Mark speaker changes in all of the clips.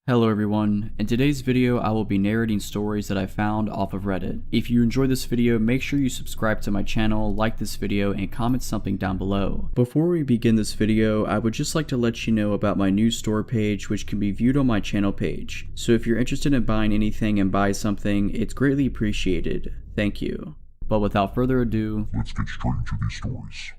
Speaker 1: Hello everyone, in today's video I will be narrating stories that I found off of Reddit. If you enjoyed this video, make sure you subscribe to my channel, like this video, and comment something down below. Before we begin this video, I would just like to let you know about my new store page, which can be viewed on my channel page. So if you're interested in buying anything and buy something, it's greatly appreciated. Thank you. But without further ado,
Speaker 2: let's get straight into these stories.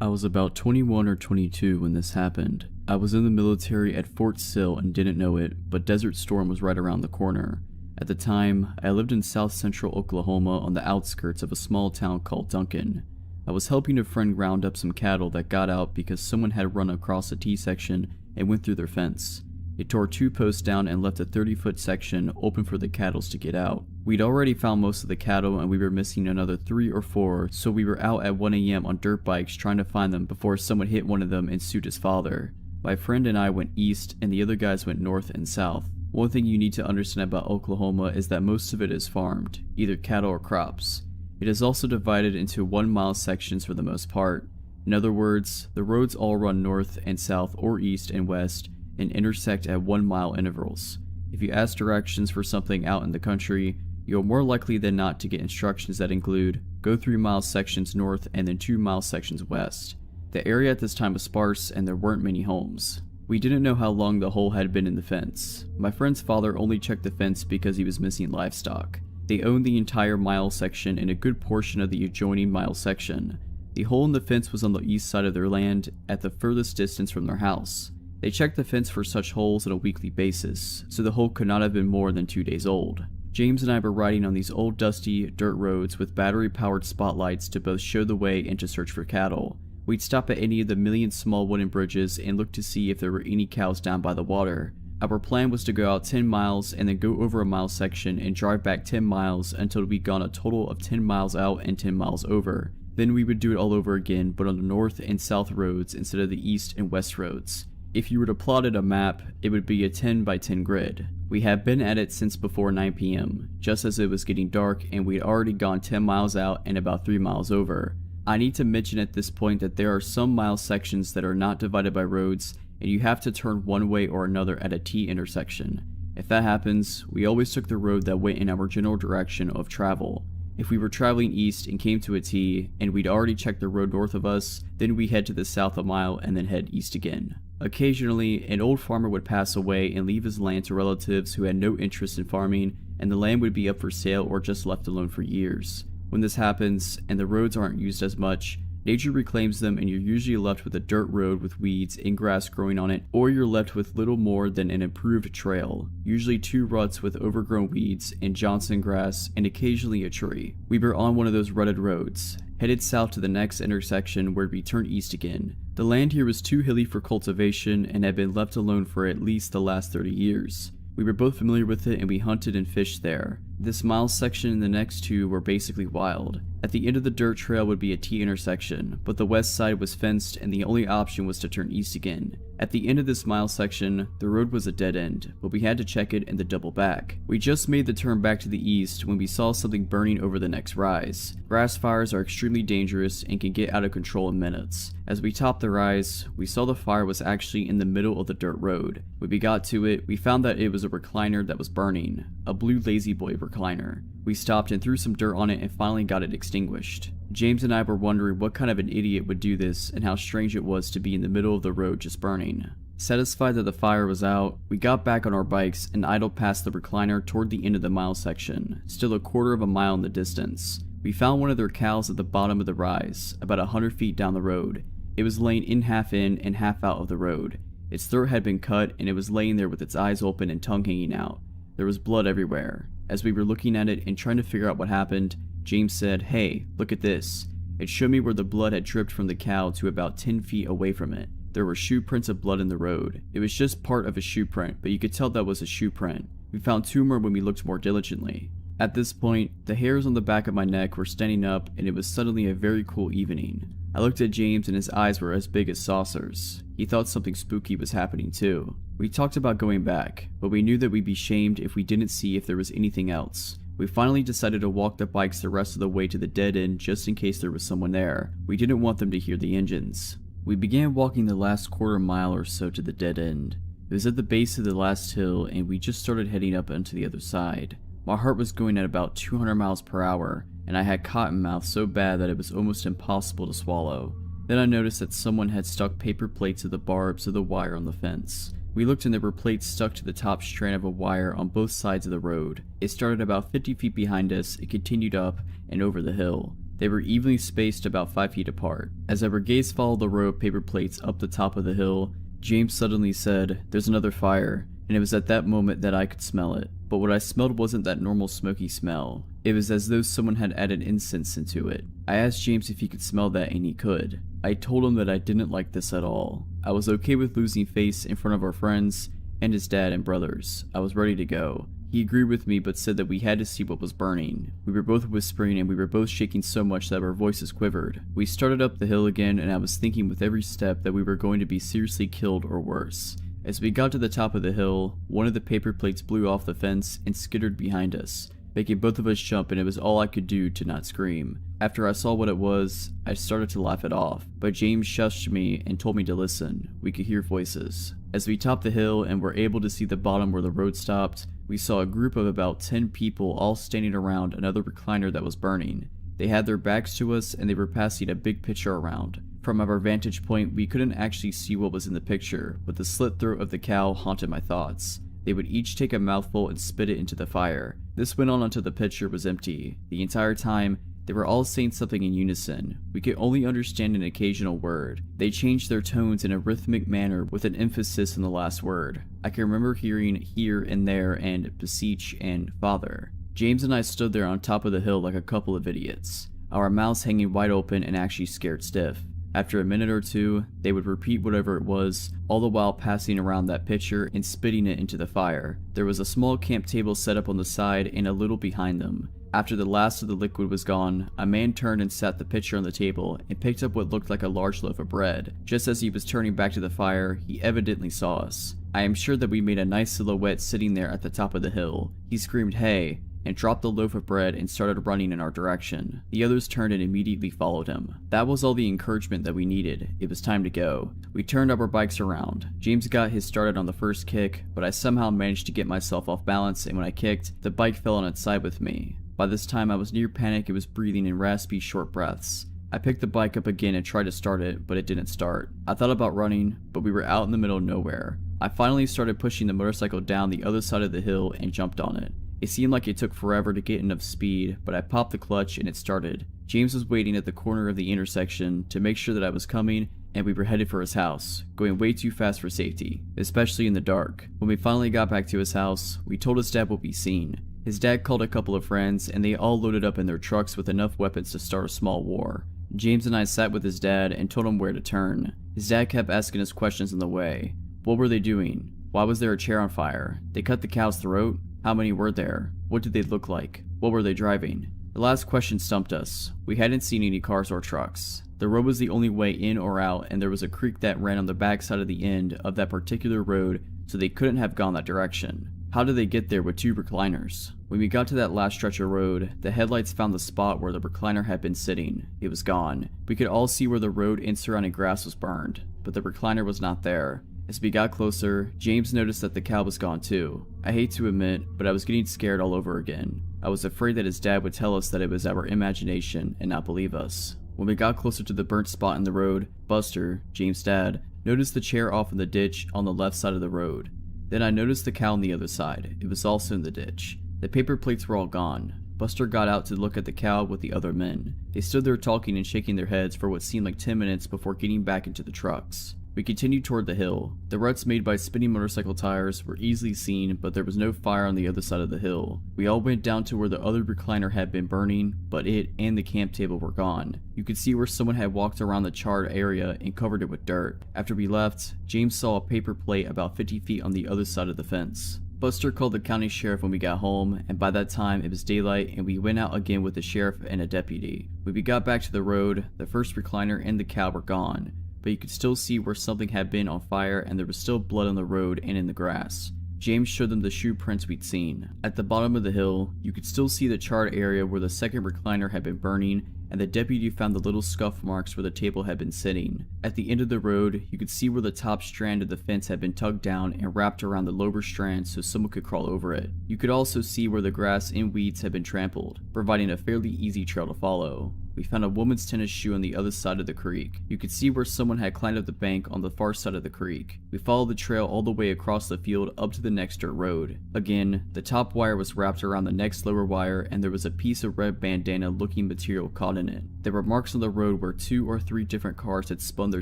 Speaker 1: I was about 21 or 22 when this happened. I was in the military at Fort Sill and didn't know it, but Desert Storm was right around the corner. At the time, I lived in south central Oklahoma on the outskirts of a small town called Duncan. I was helping a friend round up some cattle that got out because someone had run across a T-section and went through their fence. It tore 2 posts down and left a 30-foot section open for the cattle to get out. We'd already found most of the cattle and we were missing another 3 or 4, so we were out at 1 AM on dirt bikes trying to find them before someone hit one of them and sued his father. My friend and I went east and the other guys went north and south. One thing you need to understand about Oklahoma is that most of it is farmed, either cattle or crops. It is also divided into 1-mile sections for the most part. In other words, the roads all run north and south or east and west and intersect at 1-mile intervals. If you ask directions for something out in the country, you're more likely than not to get instructions that include go 3-mile sections north and then 2-mile sections west. The area at this time was sparse and there weren't many homes. We didn't know how long the hole had been in the fence. My friend's father only checked the fence because he was missing livestock. They owned the entire mile section and a good portion of the adjoining mile section. The hole in the fence was on the east side of their land at the furthest distance from their house. They checked the fence for such holes on a weekly basis, so the hole could not have been more than 2 days old. James and I were riding on these old dusty dirt roads with battery-powered spotlights to both show the way and to search for cattle. We'd stop at any of the million small wooden bridges and look to see if there were any cows down by the water. Our plan was to go out 10 miles and then go over a mile section and drive back 10 miles until we'd gone a total of 10 miles out and 10 miles over. Then we would do it all over again, but on the north and south roads instead of the east and west roads. If you were to plot it a map, it would be a 10 by 10 grid. We had been at it since before 9 PM, just as it was getting dark and we'd already gone 10 miles out and about 3 miles over. I need to mention at this point that there are some mile sections that are not divided by roads and you have to turn one way or another at a T intersection. If that happens, we always took the road that went in our general direction of travel. If we were traveling east and came to a T and we'd already checked the road north of us, then we head to the south a mile and then head east again. Occasionally, an old farmer would pass away and leave his land to relatives who had no interest in farming, and the land would be up for sale or just left alone for years. When this happens, and the roads aren't used as much, nature reclaims them and you're usually left with a dirt road with weeds and grass growing on it, or you're left with little more than an improved trail, usually 2 ruts with overgrown weeds and Johnson grass and occasionally a tree. We were on one of those rutted roads, headed south to the next intersection where we turned east again. The land here was too hilly for cultivation and had been left alone for at least the last 30 years. We were both familiar with it and we hunted and fished there. This mile section and the next 2 were basically wild. At the end of the dirt trail would be a T intersection, but the west side was fenced and the only option was to turn east again. At the end of this mile section, the road was a dead end, but we had to check it and then double back. We just made the turn back to the east when we saw something burning over the next rise. Grass fires are extremely dangerous and can get out of control in minutes. As we topped the rise, we saw the fire was actually in the middle of the dirt road. When we got to it, we found that it was a recliner that was burning, a blue Lazy Boy recliner. We stopped and threw some dirt on it and finally got it extinguished. James and I were wondering what kind of an idiot would do this and how strange it was to be in the middle of the road just burning. Satisfied that the fire was out, we got back on our bikes and idled past the recliner toward the end of the mile section, still a quarter of a mile in the distance. We found one of their cows at the bottom of the rise, about 100 feet down the road. It was laying in and half out of the road. Its throat had been cut and it was laying there with its eyes open and tongue hanging out. There was blood everywhere. As we were looking at it and trying to figure out what happened, James said, "Hey, look at this." It showed me where the blood had dripped from the cow to about 10 feet away from it. There were shoe prints of blood in the road. It was just part of a shoe print, but you could tell that was a shoe print. We found 2 more when we looked more diligently. At this point, the hairs on the back of my neck were standing up and it was suddenly a very cool evening. I looked at James and his eyes were as big as saucers. He thought something spooky was happening too. We talked about going back, but we knew that we'd be shamed if we didn't see if there was anything else. We finally decided to walk the bikes the rest of the way to the dead end just in case there was someone there. We didn't want them to hear the engines. We began walking the last quarter mile or so to the dead end. It was at the base of the last hill and we just started heading up onto the other side. My heart was going at about 200 miles per hour and I had cotton mouth so bad that it was almost impossible to swallow. Then I noticed that someone had stuck paper plates to the barbs of the wire on the fence. We looked and there were plates stuck to the top strand of a wire on both sides of the road. It started about 50 feet behind us, it continued up and over the hill. They were evenly spaced about 5 feet apart. As our gaze followed the row of paper plates up the top of the hill, James suddenly said, "There's another fire," and it was at that moment that I could smell it. But what I smelled wasn't that normal smoky smell. It was as though someone had added incense into it. I asked James if he could smell that and he could. I told him that I didn't like this at all. I was okay with losing face in front of our friends and his dad and brothers. I was ready to go. He agreed with me but said that we had to see what was burning. We were both whispering and we were both shaking so much that our voices quivered. We started up the hill again and I was thinking with every step that we were going to be seriously killed or worse. As we got to the top of the hill, one of the paper plates blew off the fence and skittered behind us, making both of us jump, and it was all I could do to not scream. After I saw what it was, I started to laugh it off, but James shushed me and told me to listen. We could hear voices. As we topped the hill and were able to see the bottom where the road stopped, we saw a group of about 10 people all standing around another recliner that was burning. They had their backs to us and they were passing a big picture around. From our vantage point, we couldn't actually see what was in the picture, but the slit throat of the cow haunted my thoughts. They would each take a mouthful and spit it into the fire. This went on until the picture was empty. The entire time, they were all saying something in unison. We could only understand an occasional word. They changed their tones in a rhythmic manner with an emphasis on the last word. I can remember hearing here and there and beseech and father. James and I stood there on top of the hill like a couple of idiots, our mouths hanging wide open and actually scared stiff. After a minute or two, they would repeat whatever it was, all the while passing around that pitcher and spitting it into the fire. There was a small camp table set up on the side and a little behind them. After the last of the liquid was gone, a man turned and sat the pitcher on the table and picked up what looked like a large loaf of bread. Just as he was turning back to the fire, he evidently saw us. I am sure that we made a nice silhouette sitting there at the top of the hill. He screamed, "Hey!" and dropped the loaf of bread and started running in our direction. The others turned and immediately followed him. That was all the encouragement that we needed. It was time to go. We turned our bikes around. James got his started on the first kick, but I somehow managed to get myself off balance, and when I kicked, the bike fell on its side with me. By this time I was near panic and was breathing in raspy, short breaths. I picked the bike up again and tried to start it, but it didn't start. I thought about running, but we were out in the middle of nowhere. I finally started pushing the motorcycle down the other side of the hill and jumped on it. It seemed like it took forever to get enough speed, but I popped the clutch and it started. James was waiting at the corner of the intersection to make sure that I was coming, and we were headed for his house, going way too fast for safety, especially in the dark. When we finally got back to his house, we told his dad what we'd seen. His dad called a couple of friends, and they all loaded up in their trucks with enough weapons to start a small war. James and I sat with his dad and told him where to turn. His dad kept asking us questions on the way. What were they doing? Why was there a chair on fire? They cut the cow's throat? How many were there? What did they look like? What were they driving? The last question stumped us. We hadn't seen any cars or trucks. The road was the only way in or out, and there was a creek that ran on the back side of the end of that particular road, so they couldn't have gone that direction. How did they get there with two recliners? When we got to that last stretch of road, the headlights found the spot where the recliner had been sitting. It was gone. We could all see where the road and surrounding grass was burned, but the recliner was not there. As we got closer, James noticed that the cow was gone too. I hate to admit, but I was getting scared all over again. I was afraid that his dad would tell us that it was our imagination and not believe us. When we got closer to the burnt spot in the road, Buster, James' dad, noticed the chair off in the ditch on the left side of the road. Then I noticed the cow on the other side. It was also in the ditch. The paper plates were all gone. Buster got out to look at the cow with the other men. They stood there talking and shaking their heads for what seemed like 10 minutes before getting back into the trucks. We continued toward the hill. The ruts made by spinning motorcycle tires were easily seen, but there was no fire on the other side of the hill. We all went down to where the other recliner had been burning, but it and the camp table were gone. You could see where someone had walked around the charred area and covered it with dirt. After we left, James saw a paper plate about 50 feet on the other side of the fence. Buster called the county sheriff when we got home, and by that time it was daylight and we went out again with the sheriff and a deputy. When we got back to the road, the first recliner and the cow were gone, but you could still see where something had been on fire and there was still blood on the road and in the grass. James showed them the shoe prints we'd seen. At the bottom of the hill, you could still see the charred area where the second recliner had been burning, and the deputy found the little scuff marks where the table had been sitting. At the end of the road, you could see where the top strand of the fence had been tugged down and wrapped around the lower strand so someone could crawl over it. You could also see where the grass and weeds had been trampled, providing a fairly easy trail to follow. We found a woman's tennis shoe on the other side of the creek. You could see where someone had climbed up the bank on the far side of the creek. We followed the trail all the way across the field up to the next dirt road. Again, the top wire was wrapped around the next lower wire, and there was a piece of red bandana looking material caught in it. There were marks on the road where 2 or 3 different cars had spun their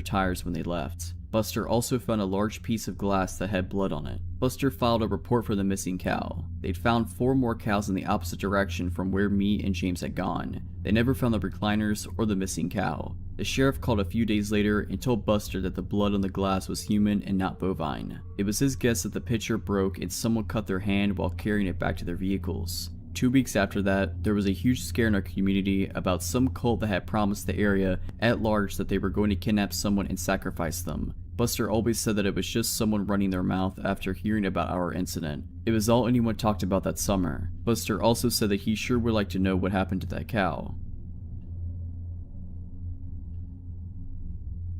Speaker 1: tires when they left. Buster also found a large piece of glass that had blood on it. Buster filed a report for the missing cow. They'd found 4 more cows in the opposite direction from where me and James had gone. They never found the recliners or the missing cow. The sheriff called a few days later and told Buster that the blood on the glass was human and not bovine. It was his guess that the pitcher broke and someone cut their hand while carrying it back to their vehicles. 2 weeks after that, there was a huge scare in our community about some cult that had promised the area at large that they were going to kidnap someone and sacrifice them. Buster always said that it was just someone running their mouth after hearing about our incident. It was all anyone talked about that summer. Buster also said that he sure would like to know what happened to that cow.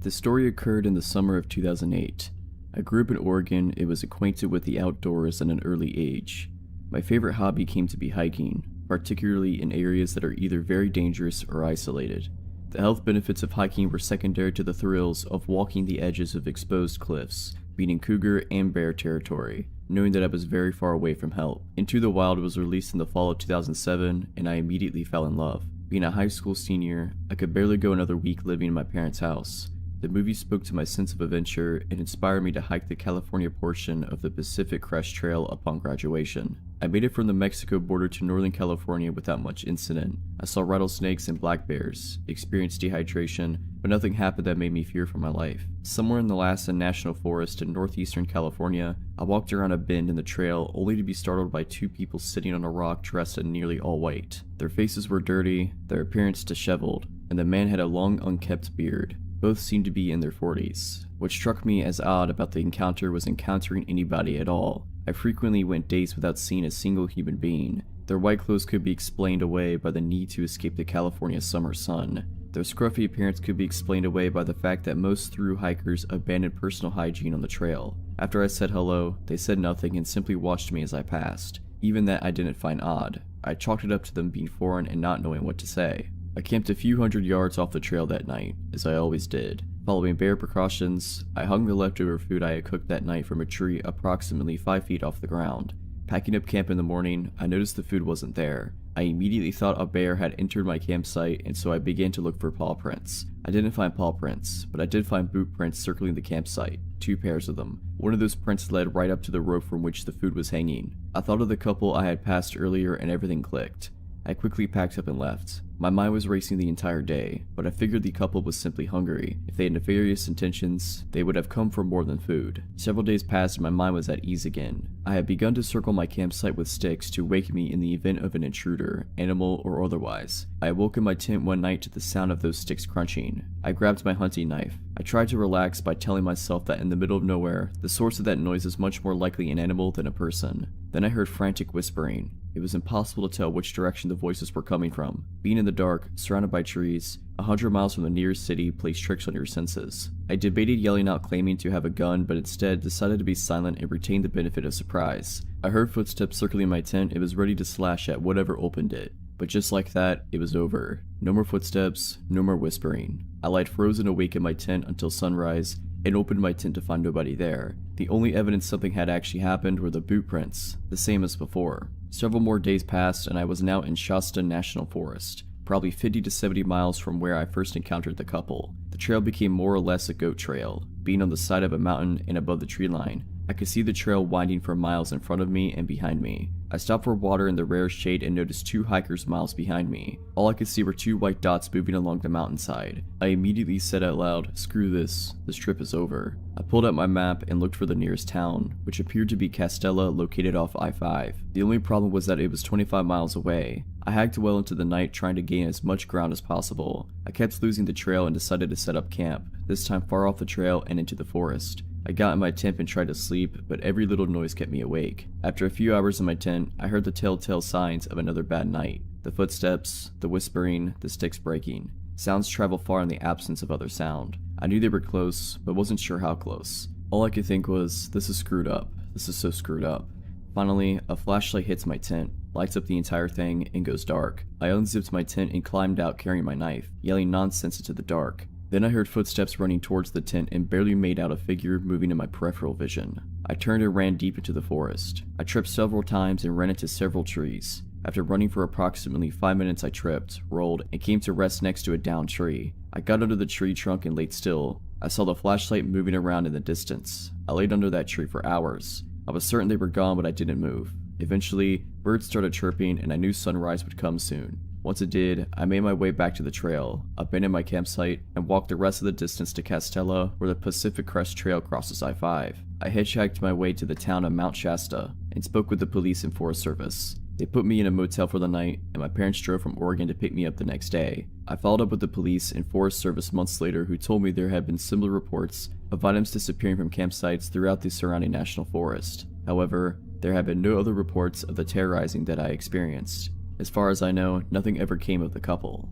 Speaker 1: The story occurred in the summer of 2008. I grew up in Oregon and was acquainted with the outdoors at an early age. My favorite hobby came to be hiking, particularly in areas that are either very dangerous or isolated. The health benefits of hiking were secondary to the thrills of walking the edges of exposed cliffs, being in cougar and bear territory, knowing that I was very far away from help. Into the Wild was released in the fall of 2007, and I immediately fell in love. Being a high school senior, I could barely go another week living in my parents' house. The movie spoke to my sense of adventure and inspired me to hike the California portion of the Pacific Crest Trail upon graduation. I made it from the Mexico border to Northern California without much incident. I saw rattlesnakes and black bears, experienced dehydration, but nothing happened that made me fear for my life. Somewhere in the Lassen National Forest in northeastern California, I walked around a bend in the trail only to be startled by 2 people sitting on a rock dressed in nearly all white. Their faces were dirty, their appearance disheveled, and the man had a long unkempt beard. Both seemed to be in their 40s. What struck me as odd about the encounter was encountering anybody at all. I frequently went days without seeing a single human being. Their white clothes could be explained away by the need to escape the California summer sun. Their scruffy appearance could be explained away by the fact that most thru hikers abandoned personal hygiene on the trail. After I said hello, they said nothing and simply watched me as I passed. Even that I didn't find odd. I chalked it up to them being foreign and not knowing what to say. I camped a few hundred yards off the trail that night, as I always did. Following bare precautions, I hung the leftover food I had cooked that night from a tree approximately 5 feet off the ground. Packing up camp in the morning, I noticed the food wasn't there. I immediately thought a bear had entered my campsite, and so I began to look for paw prints. I didn't find paw prints, but I did find boot prints circling the campsite, 2 pairs of them. One of those prints led right up to the rope from which the food was hanging. I thought of the couple I had passed earlier and everything clicked. I quickly packed up and left. My mind was racing the entire day, but I figured the couple was simply hungry. If they had nefarious intentions, they would have come for more than food. Several days passed and my mind was at ease again. I had begun to circle my campsite with sticks to wake me in the event of an intruder, animal or otherwise. I awoke in my tent one night to the sound of those sticks crunching. I grabbed my hunting knife. I tried to relax by telling myself that in the middle of nowhere, the source of that noise is much more likely an animal than a person. Then I heard frantic whispering. It was impossible to tell which direction the voices were coming from. Being in the dark, surrounded by trees, 100 miles from the nearest city plays tricks on your senses. I debated yelling out claiming to have a gun, but instead decided to be silent and retain the benefit of surprise. I heard footsteps circling my tent and was ready to slash at whatever opened it. But just like that, it was over. No more footsteps, no more whispering. I lied frozen awake in my tent until sunrise and opened my tent to find nobody there. The only evidence something had actually happened were the boot prints, the same as before. Several more days passed and I was now in Shasta National Forest, probably 50 to 70 miles from where I first encountered the couple. The trail became more or less a goat trail, being on the side of a mountain and above the tree line. I could see the trail winding for miles in front of me and behind me. I stopped for water in the rare shade and noticed 2 hikers miles behind me. All I could see were 2 white dots moving along the mountainside. I immediately said out loud, "Screw this trip is over." I pulled out my map and looked for the nearest town, which appeared to be Castella, located off I-5. The only problem was that it was 25 miles away. I hiked well into the night trying to gain as much ground as possible. I kept losing the trail and decided to set up camp, this time far off the trail and into the forest. I got in my tent and tried to sleep, but every little noise kept me awake. After a few hours in my tent, I heard the telltale signs of another bad night. The footsteps, the whispering, the sticks breaking. Sounds travel far in the absence of other sound. I knew they were close, but wasn't sure how close. All I could think was, this is screwed up. This is so screwed up. Finally, a flashlight hits my tent, lights up the entire thing, and goes dark. I unzipped my tent and climbed out carrying my knife, yelling nonsense into the dark. Then I heard footsteps running towards the tent and barely made out a figure moving in my peripheral vision. I turned and ran deep into the forest. I tripped several times and ran into several trees. After running for approximately 5 minutes, I tripped, rolled, and came to rest next to a downed tree. I got under the tree trunk and laid still. I saw the flashlight moving around in the distance. I laid under that tree for hours. I was certain they were gone, but I didn't move. Eventually, birds started chirping and I knew sunrise would come soon. Once it did, I made my way back to the trail, abandoned my campsite, and walked the rest of the distance to Castella, where the Pacific Crest Trail crosses I-5. I hitchhiked my way to the town of Mount Shasta, and spoke with the police and Forest Service. They put me in a motel for the night, and my parents drove from Oregon to pick me up the next day. I followed up with the police and Forest Service months later, who told me there had been similar reports of items disappearing from campsites throughout the surrounding national forest. However, there have been no other reports of the terrorizing that I experienced. As far as I know, nothing ever came of the couple.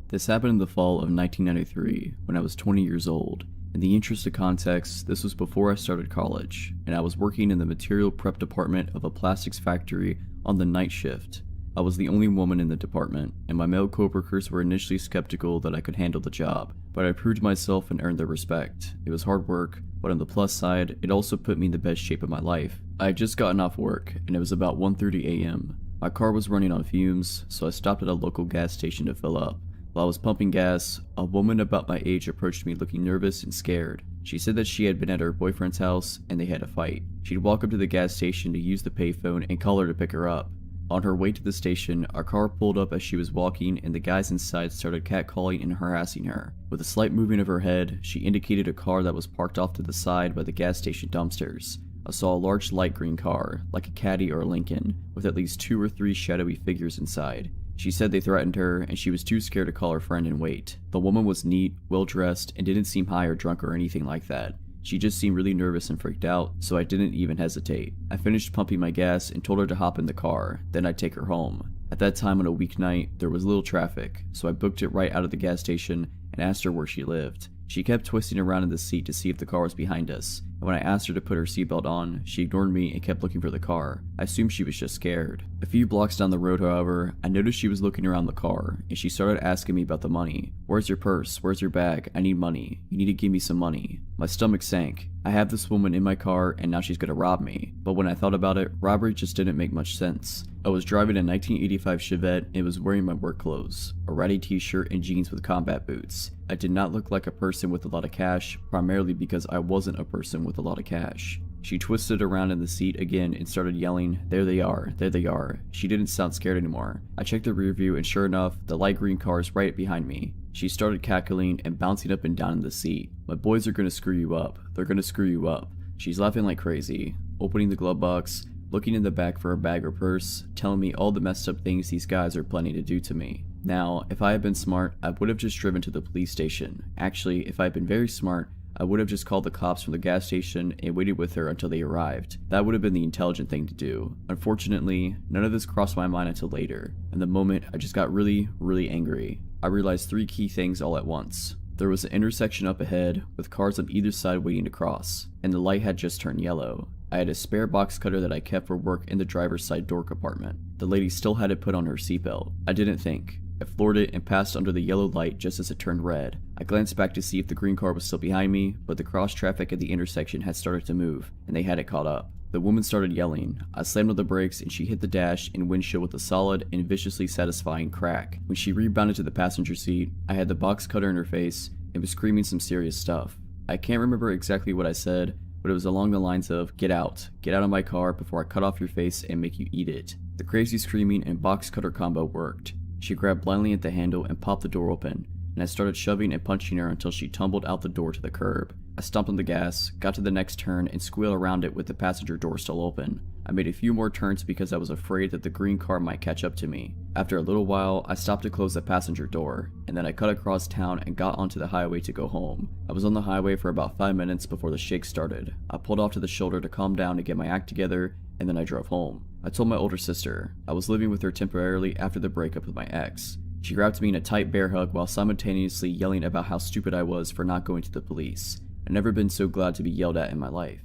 Speaker 1: This happened in the fall of 1993, when I was 20 years old. In the interest of context, this was before I started college, and I was working in the material prep department of a plastics factory on the night shift. I was the only woman in the department, and my male coworkers were initially skeptical that I could handle the job, but I proved myself and earned their respect. It was hard work, but on the plus side, it also put me in the best shape of my life. I had just gotten off work, and it was about 1:30 a.m. My car was running on fumes, so I stopped at a local gas station to fill up. While I was pumping gas, a woman about my age approached me looking nervous and scared. She said that she had been at her boyfriend's house and they had a fight. She'd walk up to the gas station to use the payphone and call her to pick her up. On her way to the station, our car pulled up as she was walking and the guys inside started catcalling and harassing her. With a slight moving of her head, she indicated a car that was parked off to the side by the gas station dumpsters. I saw a large light green car, like a Caddy or a Lincoln, with at least 2 or 3 shadowy figures inside. She said they threatened her and she was too scared to call her friend and wait. The woman was neat, well dressed, and didn't seem high or drunk or anything like that. She just seemed really nervous and freaked out, so I didn't even hesitate. I finished pumping my gas and told her to hop in the car, then I'd take her home. At that time on a weeknight, there was little traffic, so I booked it right out of the gas station and asked her where she lived. She kept twisting around in the seat to see if the car was behind us, and when I asked her to put her seatbelt on, she ignored me and kept looking for the car. I assumed she was just scared. A few blocks down the road, however, I noticed she was looking around the car, and she started asking me about the money. "Where's your purse? Where's your bag? I need money. You need to give me some money." My stomach sank. I have this woman in my car, and now she's gonna rob me. But when I thought about it, robbery just didn't make much sense. I was driving a 1985 Chevette and was wearing my work clothes, a ratty t-shirt and jeans with combat boots. I did not look like a person with a lot of cash, primarily because I wasn't a person with a lot of cash. She twisted around in the seat again and started yelling, "There they are, there they are." She didn't sound scared anymore. I checked the rear view and sure enough, the light green car is right behind me. She started cackling and bouncing up and down in the seat. "My boys are gonna screw you up. They're gonna screw you up." She's laughing like crazy, opening the glove box, looking in the back for a bag or purse, telling me all the messed up things these guys are planning to do to me. Now, if I had been smart, I would have just driven to the police station. Actually, if I had been very smart, I would have just called the cops from the gas station and waited with her until they arrived. That would have been the intelligent thing to do. Unfortunately, none of this crossed my mind until later. In the moment, I just got really angry. I realized 3 key things all at once. There was an intersection up ahead, with cars on either side waiting to cross, and the light had just turned yellow. I had a spare box cutter that I kept for work in the driver's side door compartment. The lady still had it put on her seatbelt. I didn't think. I floored it and passed under the yellow light just as it turned red. I glanced back to see if the green car was still behind me, but the cross traffic at the intersection had started to move, and they had it caught up. The woman started yelling. I slammed on the brakes and she hit the dash and windshield with a solid and viciously satisfying crack. When she rebounded to the passenger seat, I had the box cutter in her face and was screaming some serious stuff. I can't remember exactly what I said, but it was along the lines of, get out of my car before I cut off your face and make you eat it." The crazy screaming and box cutter combo worked. She grabbed blindly at the handle and popped the door open, and I started shoving and punching her until she tumbled out the door to the curb. I stomped on the gas, got to the next turn, and squealed around it with the passenger door still open. I made a few more turns because I was afraid that the green car might catch up to me. After a little while, I stopped to close the passenger door, and then I cut across town and got onto the highway to go home. I was on the highway for about 5 minutes before the shake started. I pulled off to the shoulder to calm down and get my act together, and then I drove home. I told my older sister. I was living with her temporarily after the breakup with my ex. She grabbed me in a tight bear hug while simultaneously yelling about how stupid I was for not going to the police. I've never been so glad to be yelled at in my life.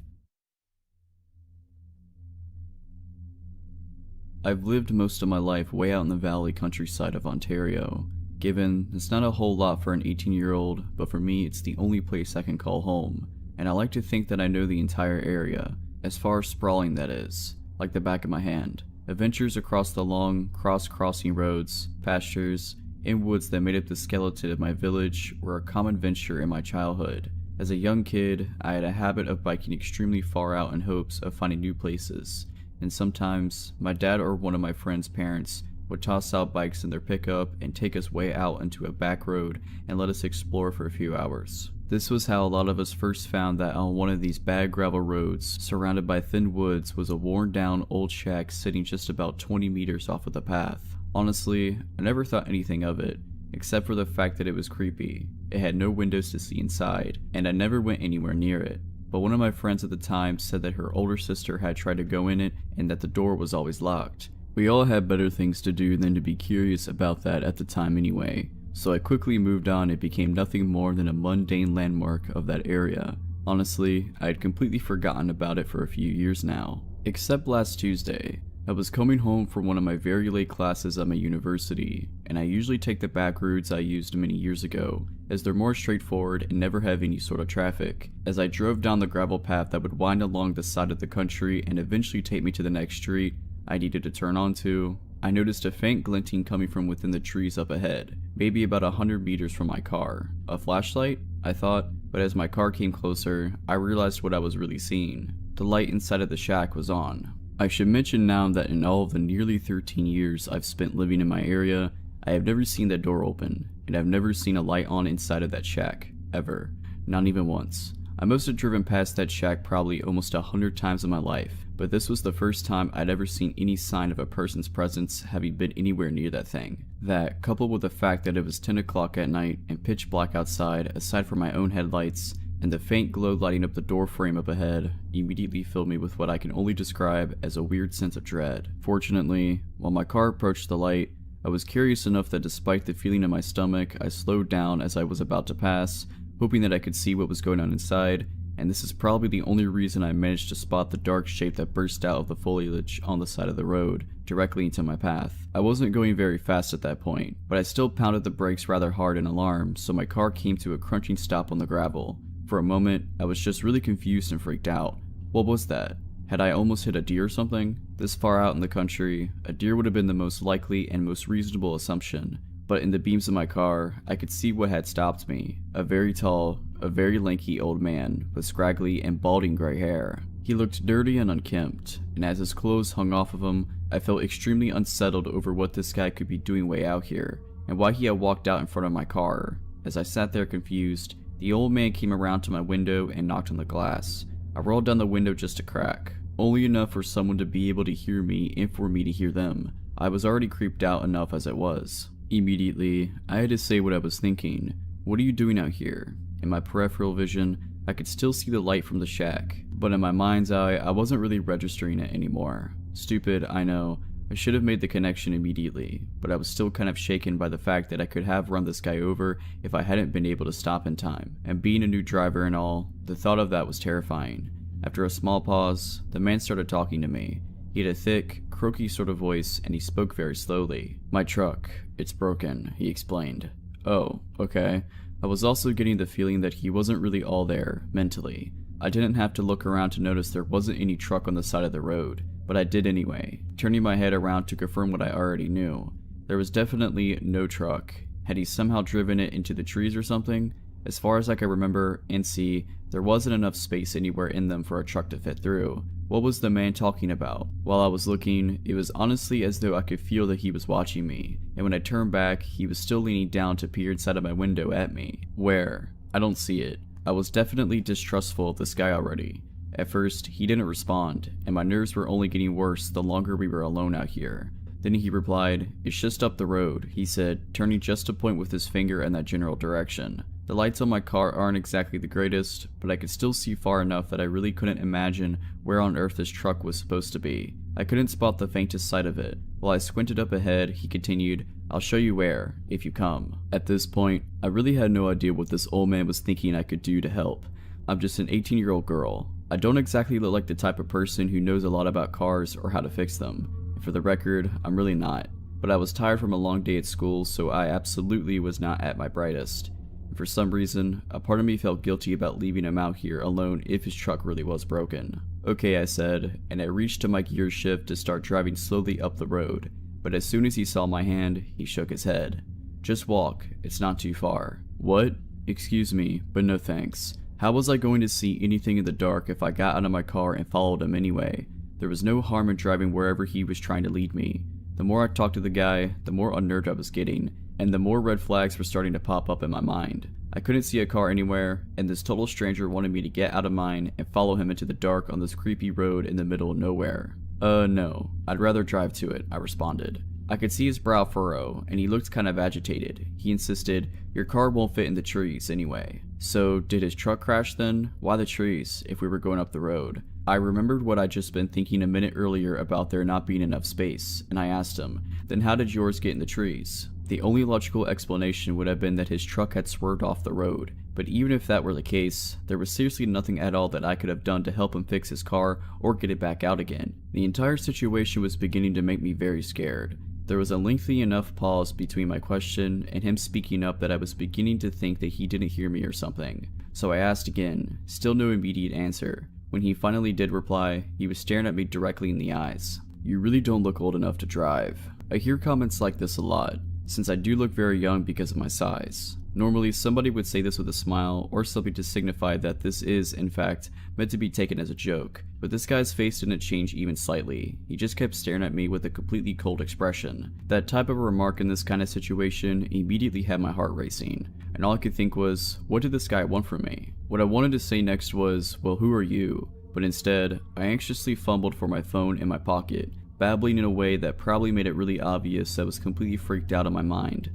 Speaker 1: I've lived most of my life way out in the valley countryside of Ontario. Given it's not a whole lot for an 18-year-old, but for me it's the only place I can call home. And I like to think that I know the entire area, as far as sprawling that is, like the back of my hand. Adventures across the long, cross-crossing roads, pastures, and woods that made up the skeleton of my village were a common venture in my childhood. As a young kid, I had a habit of biking extremely far out in hopes of finding new places. And sometimes, my dad or one of my friends' parents would toss out bikes in their pickup and take us way out into a back road and let us explore for a few hours. This was how a lot of us first found that on one of these bad gravel roads, surrounded by thin woods, was a worn down old shack sitting just about 20 meters off of the path. Honestly, I never thought anything of it, except for the fact that it was creepy. It had no windows to see inside, and I never went anywhere near it. But one of my friends at the time said that her older sister had tried to go in it and that the door was always locked. We all had better things to do than to be curious about that at the time anyway, so I quickly moved on and became nothing more than a mundane landmark of that area. Honestly, I had completely forgotten about it for a few years now. Except last Tuesday. I was coming home from one of my very late classes at my university, and I usually take the back routes I used many years ago, as they're more straightforward and never have any sort of traffic. As I drove down the gravel path that would wind along the side of the country and eventually take me to the next street I needed to turn onto, I noticed a faint glinting coming from within the trees up ahead, maybe about 100 meters from my car. A flashlight? I thought, but as my car came closer, I realized what I was really seeing. The light inside of the shack was on. I should mention now that in all of the nearly 13 years I've spent living in my area, I have never seen that door open, and I've never seen a light on inside of that shack, ever. Not even once. I must have driven past that shack probably almost 100 times in my life, but this was the first time I'd ever seen any sign of a person's presence having been anywhere near that thing. That, coupled with the fact that it was 10 o'clock at night and pitch black outside aside from my own headlights, and the faint glow lighting up the door frame up ahead, immediately filled me with what I can only describe as a weird sense of dread. Fortunately, while my car approached the light, I was curious enough that despite the feeling in my stomach, I slowed down as I was about to pass, hoping that I could see what was going on inside, and this is probably the only reason I managed to spot the dark shape that burst out of the foliage on the side of the road, directly into my path. I wasn't going very fast at that point, but I still pounded the brakes rather hard in alarm, so my car came to a crunching stop on the gravel. For a moment, I was just really confused and freaked out. What was that? Had I almost hit a deer or something? This far out in the country, a deer would have been the most likely and most reasonable assumption, but in the beams of my car, I could see what had stopped me. A very tall, a very lanky old man with scraggly and balding gray hair. He looked dirty and unkempt, and as his clothes hung off of him, I felt extremely unsettled over what this guy could be doing way out here, and why he had walked out in front of my car. As I sat there confused, the old man came around to my window and knocked on the glass. I rolled down the window just a crack, only enough for someone to be able to hear me and for me to hear them. I was already creeped out enough as it was. Immediately, I had to say what I was thinking. What are you doing out here? In my peripheral vision, I could still see the light from the shack, but in my mind's eye, I wasn't really registering it anymore. Stupid, I know. I should have made the connection immediately, but I was still kind of shaken by the fact that I could have run this guy over if I hadn't been able to stop in time, and being a new driver and all, the thought of that was terrifying. After a small pause, the man started talking to me. He had a thick, croaky sort of voice, and he spoke very slowly. "My truck, it's broken," he explained. Oh, okay. I was also getting the feeling that he wasn't really all there, mentally. I didn't have to look around to notice there wasn't any truck on the side of the road, but I did anyway, turning my head around to confirm what I already knew. There was definitely no truck. Had he somehow driven it into the trees or something? As far as I could remember and see, there wasn't enough space anywhere in them for a truck to fit through. What was the man talking about? While I was looking, it was honestly as though I could feel that he was watching me, and when I turned back, he was still leaning down to peer inside of my window at me. Where? I don't see it. I was definitely distrustful of this guy already. At first, he didn't respond, and my nerves were only getting worse the longer we were alone out here. Then he replied, "It's just up the road," he said, turning just to point with his finger in that general direction. The lights on my car aren't exactly the greatest, but I could still see far enough that I really couldn't imagine where on earth this truck was supposed to be. I couldn't spot the faintest sight of it. While I squinted up ahead, he continued, "I'll show you where, if you come." At this point, I really had no idea what this old man was thinking I could do to help. I'm just an 18-year-old girl. I don't exactly look like the type of person who knows a lot about cars or how to fix them. And for the record, I'm really not. But I was tired from a long day at school, so I absolutely was not at my brightest. And for some reason, a part of me felt guilty about leaving him out here alone if his truck really was broken. "Okay," I said, and I reached to my gear shift to start driving slowly up the road. But as soon as he saw my hand, he shook his head. "Just walk, it's not too far." "What? Excuse me, but no thanks. How was I going to see anything in the dark if I got out of my car and followed him anyway? There was no harm in driving wherever he was trying to lead me. The more I talked to the guy, the more unnerved I was getting, and the more red flags were starting to pop up in my mind. I couldn't see a car anywhere, and this total stranger wanted me to get out of mine and follow him into the dark on this creepy road in the middle of nowhere. No, I'd rather drive to it," I responded. I could see his brow furrow, and he looked kind of agitated. He insisted, "Your car won't fit in the trees anyway." So, did his truck crash then? Why the trees, if we were going up the road? I remembered what I'd just been thinking a minute earlier about there not being enough space, and I asked him, "Then how did yours get in the trees?" The only logical explanation would have been that his truck had swerved off the road, but even if that were the case, there was seriously nothing at all that I could have done to help him fix his car or get it back out again. The entire situation was beginning to make me very scared. There was a lengthy enough pause between my question and him speaking up that I was beginning to think that he didn't hear me or something. So I asked again, still no immediate answer. When he finally did reply, he was staring at me directly in the eyes. "You really don't look old enough to drive." I hear comments like this a lot, since I do look very young because of my size. Normally, somebody would say this with a smile or something to signify that this is, in fact, meant to be taken as a joke, but this guy's face didn't change even slightly. He just kept staring at me with a completely cold expression. That type of remark in this kind of situation immediately had my heart racing, and all I could think was, what did this guy want from me? What I wanted to say next was, "Well, who are you?" But instead, I anxiously fumbled for my phone in my pocket, babbling in a way that probably made it really obvious I was completely freaked out in my mind.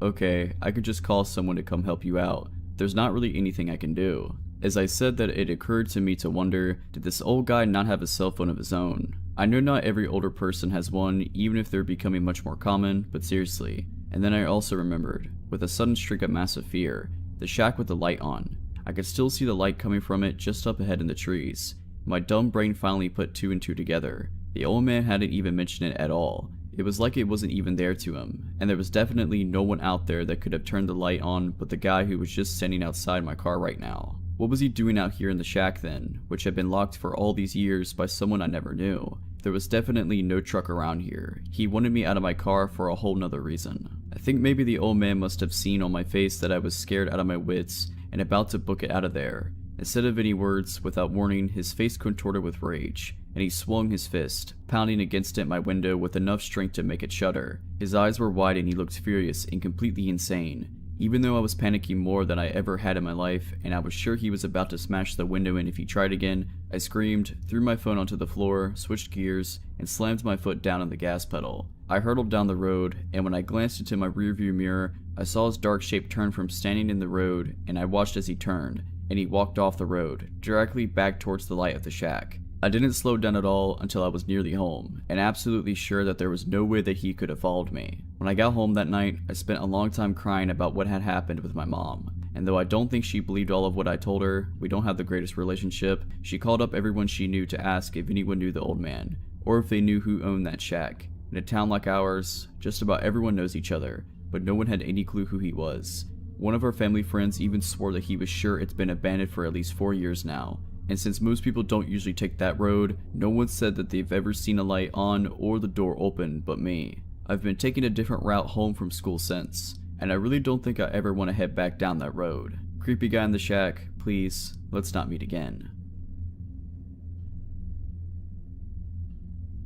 Speaker 1: Okay, I could just call someone to come help you out. There's not really anything I can do." As I said that, it occurred to me to wonder, did this old guy not have a cell phone of his own? I know not every older person has one, even if they're becoming much more common, but seriously. And then I also remembered, with a sudden streak of massive fear, the shack with the light on. I could still see the light coming from it just up ahead in the trees. My dumb brain finally put two and two together. The old man hadn't even mentioned it at all. It was like it wasn't even there to him, and there was definitely no one out there that could have turned the light on but the guy who was just standing outside my car right now. What was he doing out here in the shack then, which had been locked for all these years by someone I never knew? There was definitely no truck around here. He wanted me out of my car for a whole nother reason. I think maybe the old man must have seen on my face that I was scared out of my wits and about to book it out of there. Instead of any words, without warning, his face contorted with rage, and he swung his fist, pounding against it my window with enough strength to make it shudder. His eyes were wide and he looked furious and completely insane. Even though I was panicking more than I ever had in my life, and I was sure he was about to smash the window in if he tried again, I screamed, threw my phone onto the floor, switched gears, and slammed my foot down on the gas pedal. I hurtled down the road, and when I glanced into my rearview mirror, I saw his dark shape turn from standing in the road, and I watched as he turned, and he walked off the road, directly back towards the light of the shack. I didn't slow down at all until I was nearly home, and absolutely sure that there was no way that he could have followed me. When I got home that night, I spent a long time crying about what had happened with my mom. And though I don't think she believed all of what I told her, we don't have the greatest relationship, she called up everyone she knew to ask if anyone knew the old man, or if they knew who owned that shack. In a town like ours, just about everyone knows each other, but no one had any clue who he was. One of our family friends even swore that he was sure it's been abandoned for at least 4 years now. And since most people don't usually take that road, no one said that they've ever seen a light on or the door open but me. I've been taking a different route home from school since, and I really don't think I ever want to head back down that road. Creepy guy in the shack, please, let's not meet again.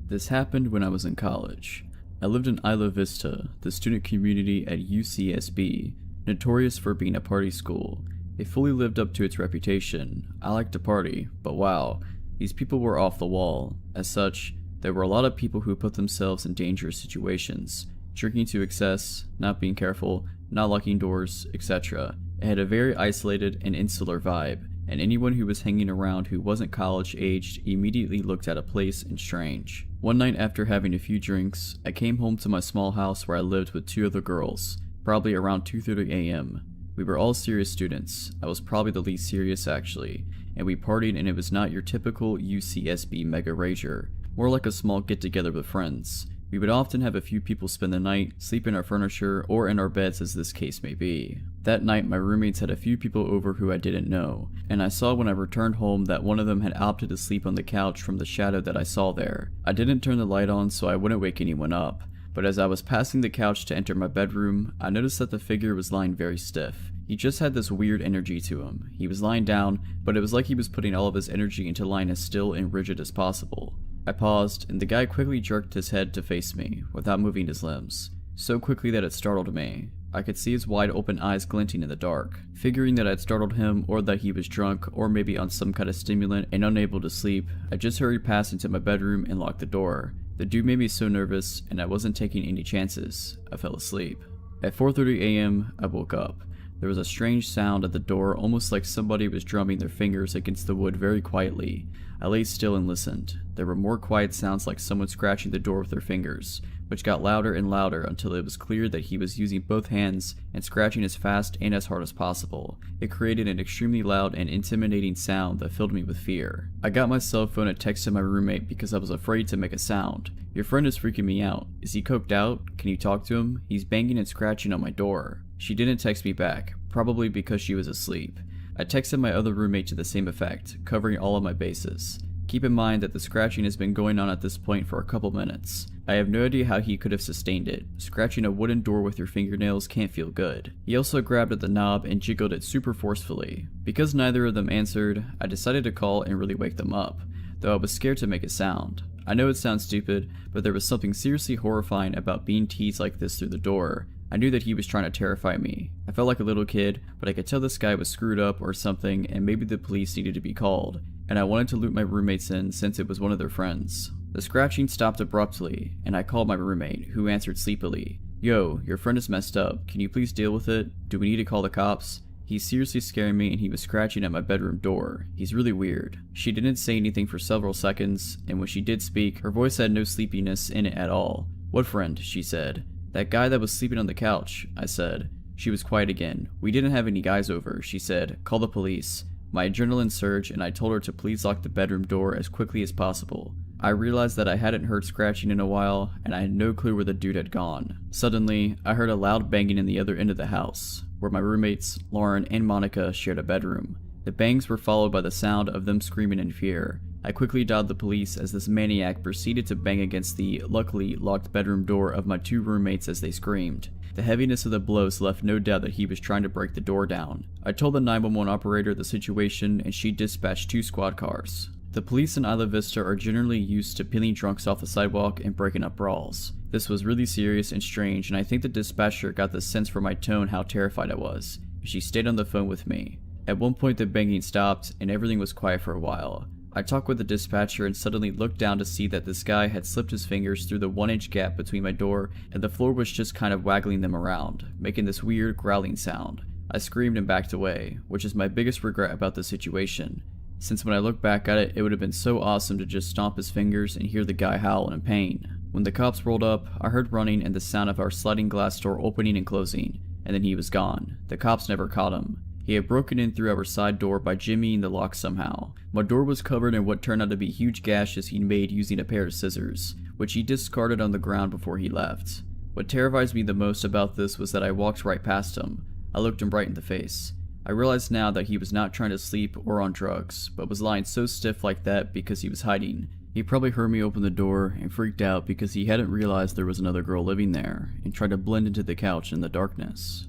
Speaker 1: This happened when I was in college. I lived in Isla Vista, the student community at UCSB, notorious for being a party school. It fully lived up to its reputation. I liked to party, but wow, these people were off the wall. As such, there were a lot of people who put themselves in dangerous situations, drinking to excess, not being careful, not locking doors, etc. It had a very isolated and insular vibe, and anyone who was hanging around who wasn't college-aged immediately looked at a place and strange. One night after having a few drinks, I came home to my small house where I lived with 2 other girls, probably around 2:30 a.m. We were all serious students. I was probably the least serious actually, and we partied, and it was not your typical UCSB mega rager, more like a small get-together with friends. We would often have a few people spend the night, sleep in our furniture, or in our beds as this case may be. That night my roommates had a few people over who I didn't know, and I saw when I returned home that one of them had opted to sleep on the couch from the shadow that I saw there. I didn't turn the light on so I wouldn't wake anyone up, but as I was passing the couch to enter my bedroom, I noticed that the figure was lying very stiff. He just had this weird energy to him. He was lying down, but it was like he was putting all of his energy into lying as still and rigid as possible. I paused, and the guy quickly jerked his head to face me, without moving his limbs. So quickly that it startled me. I could see his wide open eyes glinting in the dark. Figuring that I'd startled him, or that he was drunk, or maybe on some kind of stimulant and unable to sleep, I just hurried past into my bedroom and locked the door. The dude made me so nervous, and I wasn't taking any chances. I fell asleep. At 4:30 a.m., I woke up. There was a strange sound at the door, almost like somebody was drumming their fingers against the wood very quietly. I lay still and listened. There were more quiet sounds like someone scratching the door with their fingers, which got louder and louder until it was clear that he was using both hands and scratching as fast and as hard as possible. It created an extremely loud and intimidating sound that filled me with fear. I got my cell phone and texted my roommate because I was afraid to make a sound. "Your friend is freaking me out. Is he coked out? Can you talk to him? He's banging and scratching on my door." She didn't text me back, probably because she was asleep. I texted my other roommate to the same effect, covering all of my bases. Keep in mind that the scratching has been going on at this point for a couple minutes. I have no idea how he could have sustained it. Scratching a wooden door with your fingernails can't feel good. He also grabbed at the knob and jiggled it super forcefully. Because neither of them answered, I decided to call and really wake them up, though I was scared to make a sound. I know it sounds stupid, but there was something seriously horrifying about being teased like this through the door. I knew that he was trying to terrify me. I felt like a little kid, but I could tell this guy was screwed up or something, and maybe the police needed to be called, and I wanted to loop my roommates in since it was one of their friends. The scratching stopped abruptly, and I called my roommate, who answered sleepily. "Yo, your friend is messed up. Can you please deal with it? Do we need to call the cops? He's seriously scaring me, and he was scratching at my bedroom door. He's really weird." She didn't say anything for several seconds, and when she did speak, her voice had no sleepiness in it at all. "What friend?" she said. "That guy that was sleeping on the couch," I said. She was quiet again. "We didn't have any guys over," she said. "Call the police." My adrenaline surged, and I told her to please lock the bedroom door as quickly as possible. I realized that I hadn't heard scratching in a while, and I had no clue where the dude had gone. Suddenly, I heard a loud banging in the other end of the house, where my roommates, Lauren and Monica, shared a bedroom. The bangs were followed by the sound of them screaming in fear. I quickly dialed the police as this maniac proceeded to bang against the, luckily, locked bedroom door of my 2 roommates as they screamed. The heaviness of the blows left no doubt that he was trying to break the door down. I told the 911 operator the situation, and she dispatched 2 squad cars. The police in Isla Vista are generally used to peeling drunks off the sidewalk and breaking up brawls. This was really serious and strange, and I think the dispatcher got the sense from my tone how terrified I was. She stayed on the phone with me. At one point the banging stopped, and everything was quiet for a while. I talked with the dispatcher and suddenly looked down to see that this guy had slipped his fingers through the 1-inch gap between my door, and the floor was just kind of waggling them around, making this weird growling sound. I screamed and backed away, which is my biggest regret about the situation, since when I look back at it, it would have been so awesome to just stomp his fingers and hear the guy howl in pain. When the cops rolled up, I heard running and the sound of our sliding glass door opening and closing, and then he was gone. The cops never caught him. He had broken in through our side door by jimmying the lock somehow. My door was covered in what turned out to be huge gashes he'd made using a pair of scissors, which he discarded on the ground before he left. What terrifies me the most about this was that I walked right past him. I looked him right in the face. I realized now that he was not trying to sleep or on drugs, but was lying so stiff like that because he was hiding. He probably heard me open the door and freaked out because he hadn't realized there was another girl living there, and tried to blend into the couch in the darkness.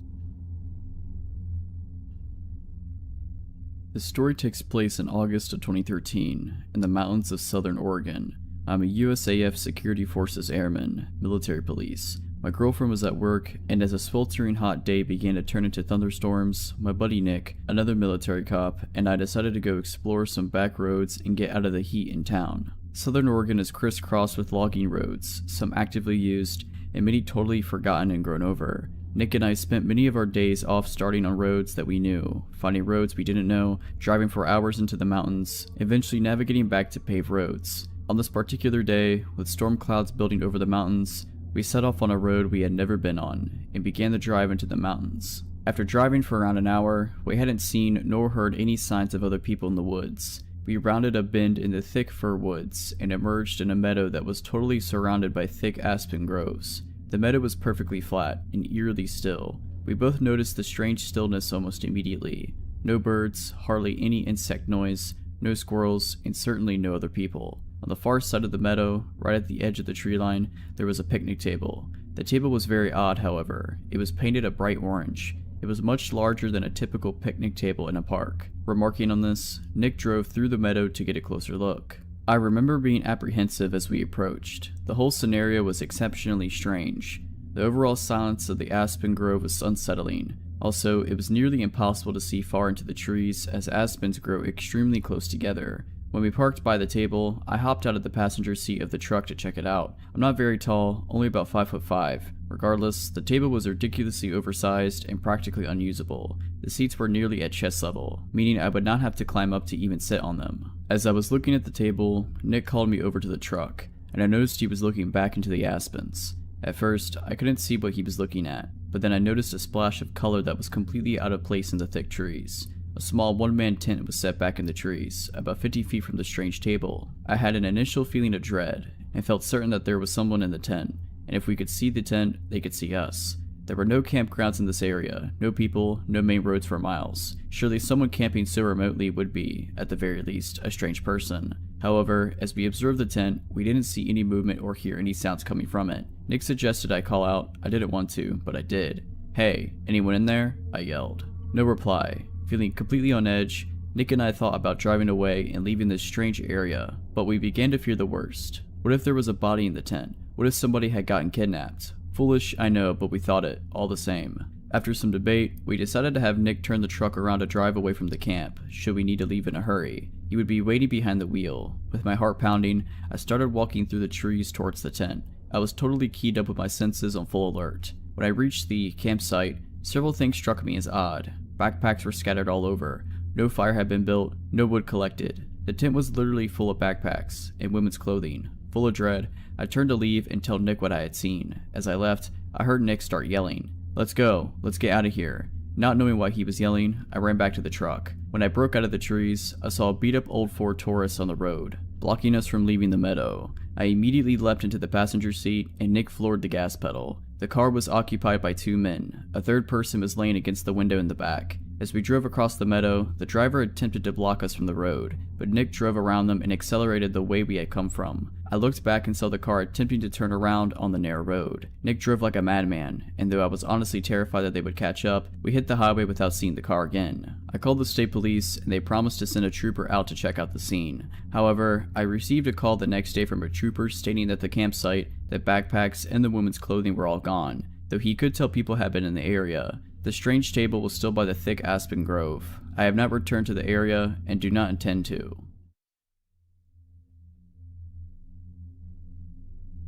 Speaker 1: This story takes place in August of 2013, in the mountains of southern Oregon. I'm a USAF Security Forces airman, military police. My girlfriend was at work, and as a sweltering hot day began to turn into thunderstorms, my buddy Nick, another military cop, and I decided to go explore some back roads and get out of the heat in town. Southern Oregon is crisscrossed with logging roads, some actively used, and many totally forgotten and grown over. Nick and I spent many of our days off starting on roads that we knew, finding roads we didn't know, driving for hours into the mountains, eventually navigating back to paved roads. On this particular day, with storm clouds building over the mountains, we set off on a road we had never been on, and began the drive into the mountains. After driving for around an hour, we hadn't seen nor heard any signs of other people in the woods. We rounded a bend in the thick fir woods, and emerged in a meadow that was totally surrounded by thick aspen groves. The meadow was perfectly flat, and eerily still. We both noticed the strange stillness almost immediately. No birds, hardly any insect noise, no squirrels, and certainly no other people. On the far side of the meadow, right at the edge of the tree line, there was a picnic table. The table was very odd, however. It was painted a bright orange. It was much larger than a typical picnic table in a park. Remarking on this, Nick drove through the meadow to get a closer look. I remember being apprehensive as we approached. The whole scenario was exceptionally strange. The overall silence of the aspen grove was unsettling. Also, it was nearly impossible to see far into the trees as aspens grow extremely close together. When we parked by the table, I hopped out of the passenger seat of the truck to check it out. I'm not very tall, only about 5'5". Regardless, the table was ridiculously oversized and practically unusable. The seats were nearly at chest level, meaning I would not have to climb up to even sit on them. As I was looking at the table, Nick called me over to the truck, and I noticed he was looking back into the aspens. At first, I couldn't see what he was looking at, but then I noticed a splash of color that was completely out of place in the thick trees. A small one-man tent was set back in the trees, about 50 feet from the strange table. I had an initial feeling of dread, and felt certain that there was someone in the tent, and if we could see the tent, they could see us. There were no campgrounds in this area, no people, no main roads for miles. Surely someone camping so remotely would be, at the very least, a strange person. However, as we observed the tent, we didn't see any movement or hear any sounds coming from it. Nick suggested I call out. I didn't want to, but I did. "Hey, anyone in there?" I yelled. No reply. Feeling completely on edge, Nick and I thought about driving away and leaving this strange area, but we began to fear the worst. What if there was a body in the tent? What if somebody had gotten kidnapped? Foolish, I know, but we thought it, all the same. After some debate, we decided to have Nick turn the truck around to drive away from the camp, should we need to leave in a hurry. He would be waiting behind the wheel. With my heart pounding, I started walking through the trees towards the tent. I was totally keyed up with my senses on full alert. When I reached the campsite, several things struck me as odd. Backpacks were scattered all over. No fire had been built, no wood collected. The tent was literally full of backpacks and women's clothing. Full of dread, I turned to leave and tell Nick what I had seen. As I left, I heard Nick start yelling, "Let's go, let's get out of here." Not knowing why he was yelling, I ran back to the truck. When I broke out of the trees, I saw a beat-up old Ford Taurus on the road, blocking us from leaving the meadow. I immediately leapt into the passenger seat and Nick floored the gas pedal. The car was occupied by 2 men. A third person was laying against the window in the back. As we drove across the meadow, the driver attempted to block us from the road, but Nick drove around them and accelerated the way we had come from. I looked back and saw the car attempting to turn around on the narrow road. Nick drove like a madman, and though I was honestly terrified that they would catch up, we hit the highway without seeing the car again. I called the state police, and they promised to send a trooper out to check out the scene. However, I received a call the next day from a trooper stating that the campsite, the backpacks, and the women's clothing were all gone, though he could tell people had been in the area. The strange table was still by the thick aspen grove. I have not returned to the area and do not intend to.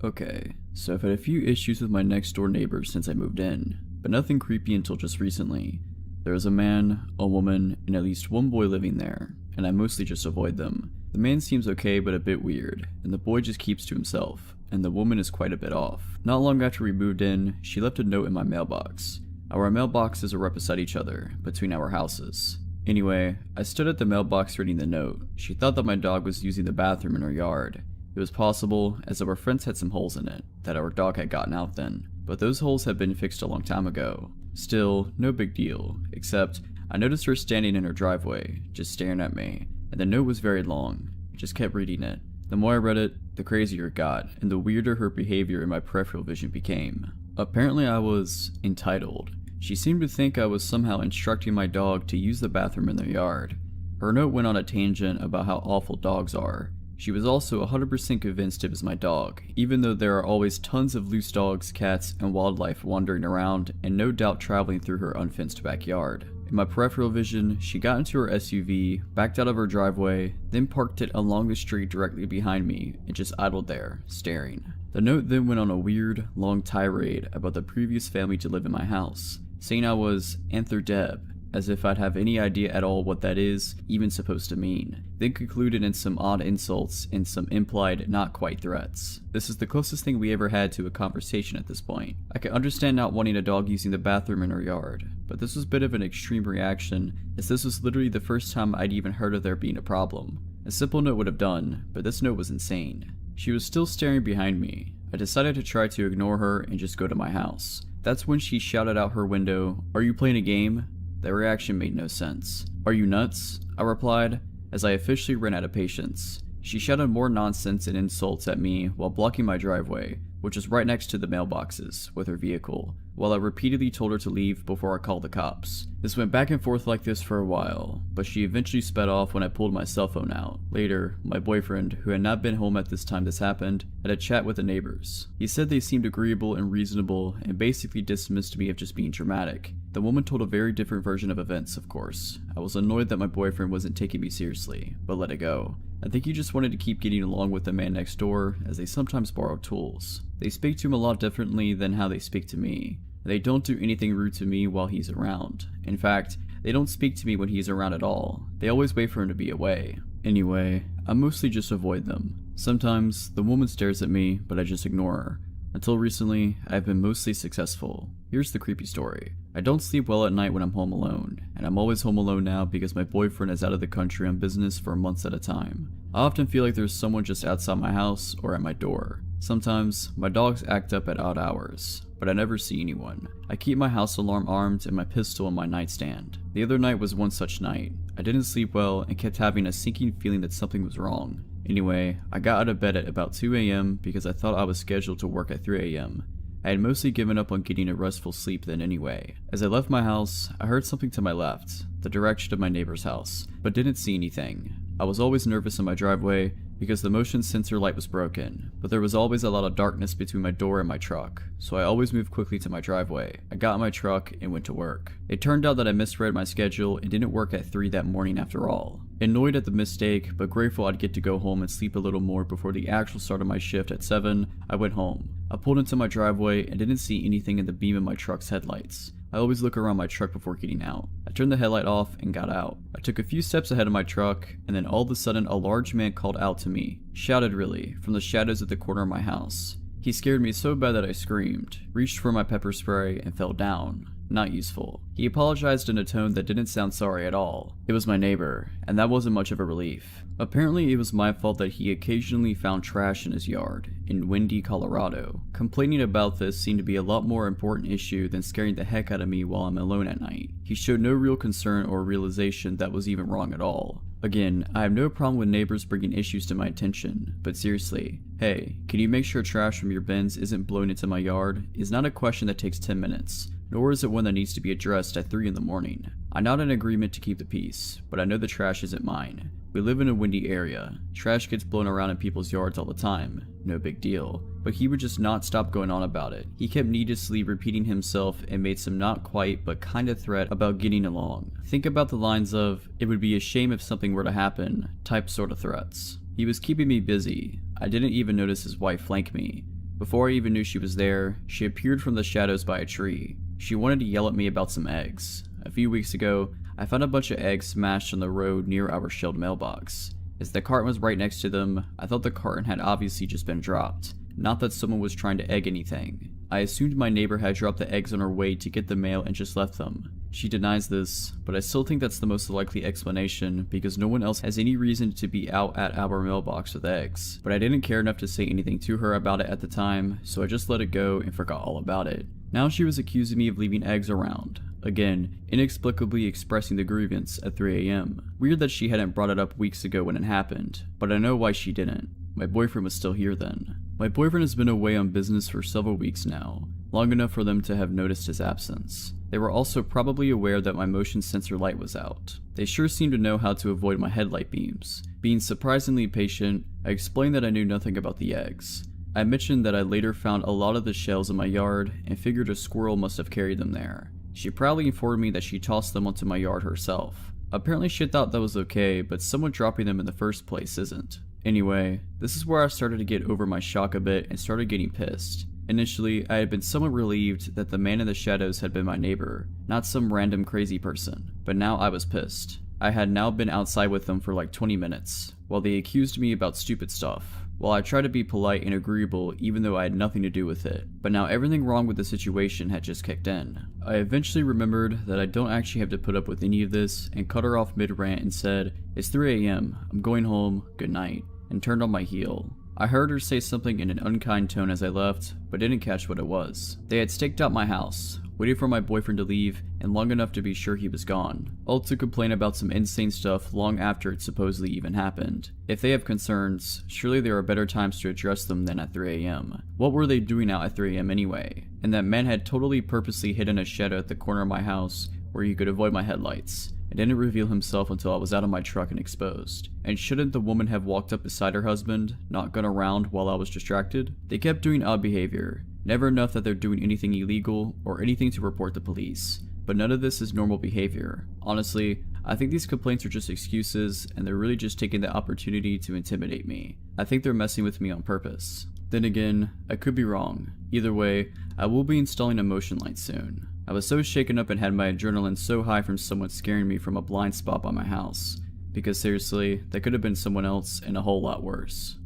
Speaker 1: Okay, so I've had a few issues with my next door neighbors since I moved in, but nothing creepy until just recently. There is a man, a woman, and at least one boy living there, and I mostly just avoid them. The man seems okay but a bit weird, and the boy just keeps to himself, and the woman is quite a bit off. Not long after we moved in, she left a note in my mailbox. Our mailboxes are right beside each other, between our houses. Anyway, I stood at the mailbox reading the note. She thought that my dog was using the bathroom in her yard. It was possible, as our fence had some holes in it, that our dog had gotten out then, but those holes had been fixed a long time ago. Still, no big deal, except I noticed her standing in her driveway, just staring at me, and the note was very long. I just kept reading it. The more I read it, the crazier it got, and the weirder her behavior in my peripheral vision became. Apparently I was entitled. She seemed to think I was somehow instructing my dog to use the bathroom in their yard. Her note went on a tangent about how awful dogs are. She was also 100% convinced it was my dog, even though there are always tons of loose dogs, cats, and wildlife wandering around and no doubt traveling through her unfenced backyard. In my peripheral vision, she got into her SUV, backed out of her driveway, then parked it along the street directly behind me and just idled there, staring. The note then went on a weird, long tirade about the previous family to live in my house, saying I was Anthrodeb, as if I'd have any idea at all what that is even supposed to mean, then concluded in some odd insults and some implied not quite threats. This is the closest thing we ever had to a conversation at this point. I could understand not wanting a dog using the bathroom in our yard, but this was a bit of an extreme reaction, as this was literally the first time I'd even heard of there being a problem. A simple note would have done, but this note was insane. She was still staring behind me. I decided to try to ignore her and just go to my house. That's when she shouted out her window, "Are you playing a game?" That reaction made no sense. "Are you nuts?" I replied, as I officially ran out of patience. She shouted more nonsense and insults at me while blocking my driveway, which was right next to the mailboxes, with her vehicle, while I repeatedly told her to leave before I called the cops. This went back and forth like this for a while, but she eventually sped off when I pulled my cell phone out. Later, my boyfriend, who had not been home at this time this happened, had a chat with the neighbors. He said they seemed agreeable and reasonable and basically dismissed me of just being dramatic. The woman told a very different version of events, of course. I was annoyed that my boyfriend wasn't taking me seriously, but let it go. I think he just wanted to keep getting along with the man next door, as they sometimes borrow tools. They speak to him a lot differently than how they speak to me. They don't do anything rude to me while he's around. In fact, they don't speak to me when he's around at all. They always wait for him to be away. Anyway, I mostly just avoid them. Sometimes, the woman stares at me, but I just ignore her. Until recently, I've been mostly successful. Here's the creepy story. I don't sleep well at night when I'm home alone, and I'm always home alone now because my boyfriend is out of the country on business for months at a time. I often feel like there's someone just outside my house or at my door. Sometimes, my dogs act up at odd hours, but I never see anyone. I keep my house alarm armed and my pistol on my nightstand. The other night was one such night. I didn't sleep well and kept having a sinking feeling that something was wrong. Anyway, I got out of bed at about 2 a.m. because I thought I was scheduled to work at 3 a.m. I had mostly given up on getting a restful sleep then anyway. As I left my house, I heard something to my left, the direction of my neighbor's house, but didn't see anything. I was always nervous in my driveway because the motion sensor light was broken, but there was always a lot of darkness between my door and my truck, so I always moved quickly to my driveway. I got in my truck and went to work. It turned out that I misread my schedule and didn't work at 3 that morning after all. Annoyed at the mistake, but grateful I'd get to go home and sleep a little more before the actual start of my shift at 7, I went home. I pulled into my driveway and didn't see anything in the beam of my truck's headlights. I always look around my truck before getting out. I turned the headlight off and got out. I took a few steps ahead of my truck, and then all of a sudden a large man called out to me, shouted really, from the shadows at the corner of my house. He scared me so bad that I screamed, reached for my pepper spray, and fell down. Not useful. He apologized in a tone that didn't sound sorry at all. It was my neighbor, and that wasn't much of a relief. Apparently it was my fault that he occasionally found trash in his yard, in Windy, Colorado. Complaining about this seemed to be a lot more important issue than scaring the heck out of me while I'm alone at night. He showed no real concern or realization that was even wrong at all. Again, I have no problem with neighbors bringing issues to my attention, but seriously, hey, can you make sure trash from your bins isn't blown into my yard? Is not a question that takes 10 minutes. Nor is it one that needs to be addressed at 3 in the morning. I'm not in agreement to keep the peace, but I know the trash isn't mine. We live in a windy area. Trash gets blown around in people's yards all the time. No big deal. But he would just not stop going on about it. He kept needlessly repeating himself and made some not quite but kinda threat about getting along. Think about the lines of, "It would be a shame if something were to happen," type sort of threats. He was keeping me busy. I didn't even notice his wife flank me. Before I even knew she was there, she appeared from the shadows by a tree. She wanted to yell at me about some eggs. A few weeks ago, I found a bunch of eggs smashed on the road near our shelved mailbox. As the carton was right next to them, I thought the carton had obviously just been dropped, not that someone was trying to egg anything. I assumed my neighbor had dropped the eggs on her way to get the mail and just left them. She denies this, but I still think that's the most likely explanation because no one else has any reason to be out at our mailbox with eggs. But I didn't care enough to say anything to her about it at the time, so I just let it go and forgot all about it. Now she was accusing me of leaving eggs around. Again, inexplicably expressing the grievance at 3 a.m. Weird that she hadn't brought it up weeks ago when it happened, but I know why she didn't. My boyfriend was still here then. My boyfriend has been away on business for several weeks now, long enough for them to have noticed his absence. They were also probably aware that my motion sensor light was out. They sure seemed to know how to avoid my headlight beams. Being surprisingly patient, I explained that I knew nothing about the eggs. I mentioned that I later found a lot of the shells in my yard and figured a squirrel must have carried them there. She proudly informed me that she tossed them onto my yard herself. Apparently she thought that was okay, but someone dropping them in the first place isn't. Anyway, this is where I started to get over my shock a bit and started getting pissed. Initially, I had been somewhat relieved that the man in the shadows had been my neighbor, not some random crazy person, but now I was pissed. I had now been outside with them for like 20 minutes, while they accused me about stupid stuff. While I tried to be polite and agreeable even though I had nothing to do with it, but now everything wrong with the situation had just kicked in. I eventually remembered that I don't actually have to put up with any of this and cut her off mid-rant and said, "It's 3 a.m, I'm going home, good night," and turned on my heel. I heard her say something in an unkind tone as I left, but didn't catch what it was. They had staked out my house, waited for my boyfriend to leave, and long enough to be sure he was gone, all to complain about some insane stuff long after it supposedly even happened. If they have concerns, surely there are better times to address them than at 3 a.m. What were they doing out at 3 a.m. anyway? And that man had totally purposely hidden a shadow at the corner of my house where he could avoid my headlights. It didn't reveal himself until I was out of my truck and exposed. And shouldn't the woman have walked up beside her husband, not gone around while I was distracted? They kept doing odd behavior, never enough that they're doing anything illegal or anything to report the police. But none of this is normal behavior. Honestly, I think these complaints are just excuses and they're really just taking the opportunity to intimidate me. I think they're messing with me on purpose. Then again, I could be wrong. Either way, I will be installing a motion light soon. I was so shaken up and had my adrenaline so high from someone scaring me from a blind spot by my house. Because seriously, that could have been someone else and a whole lot worse.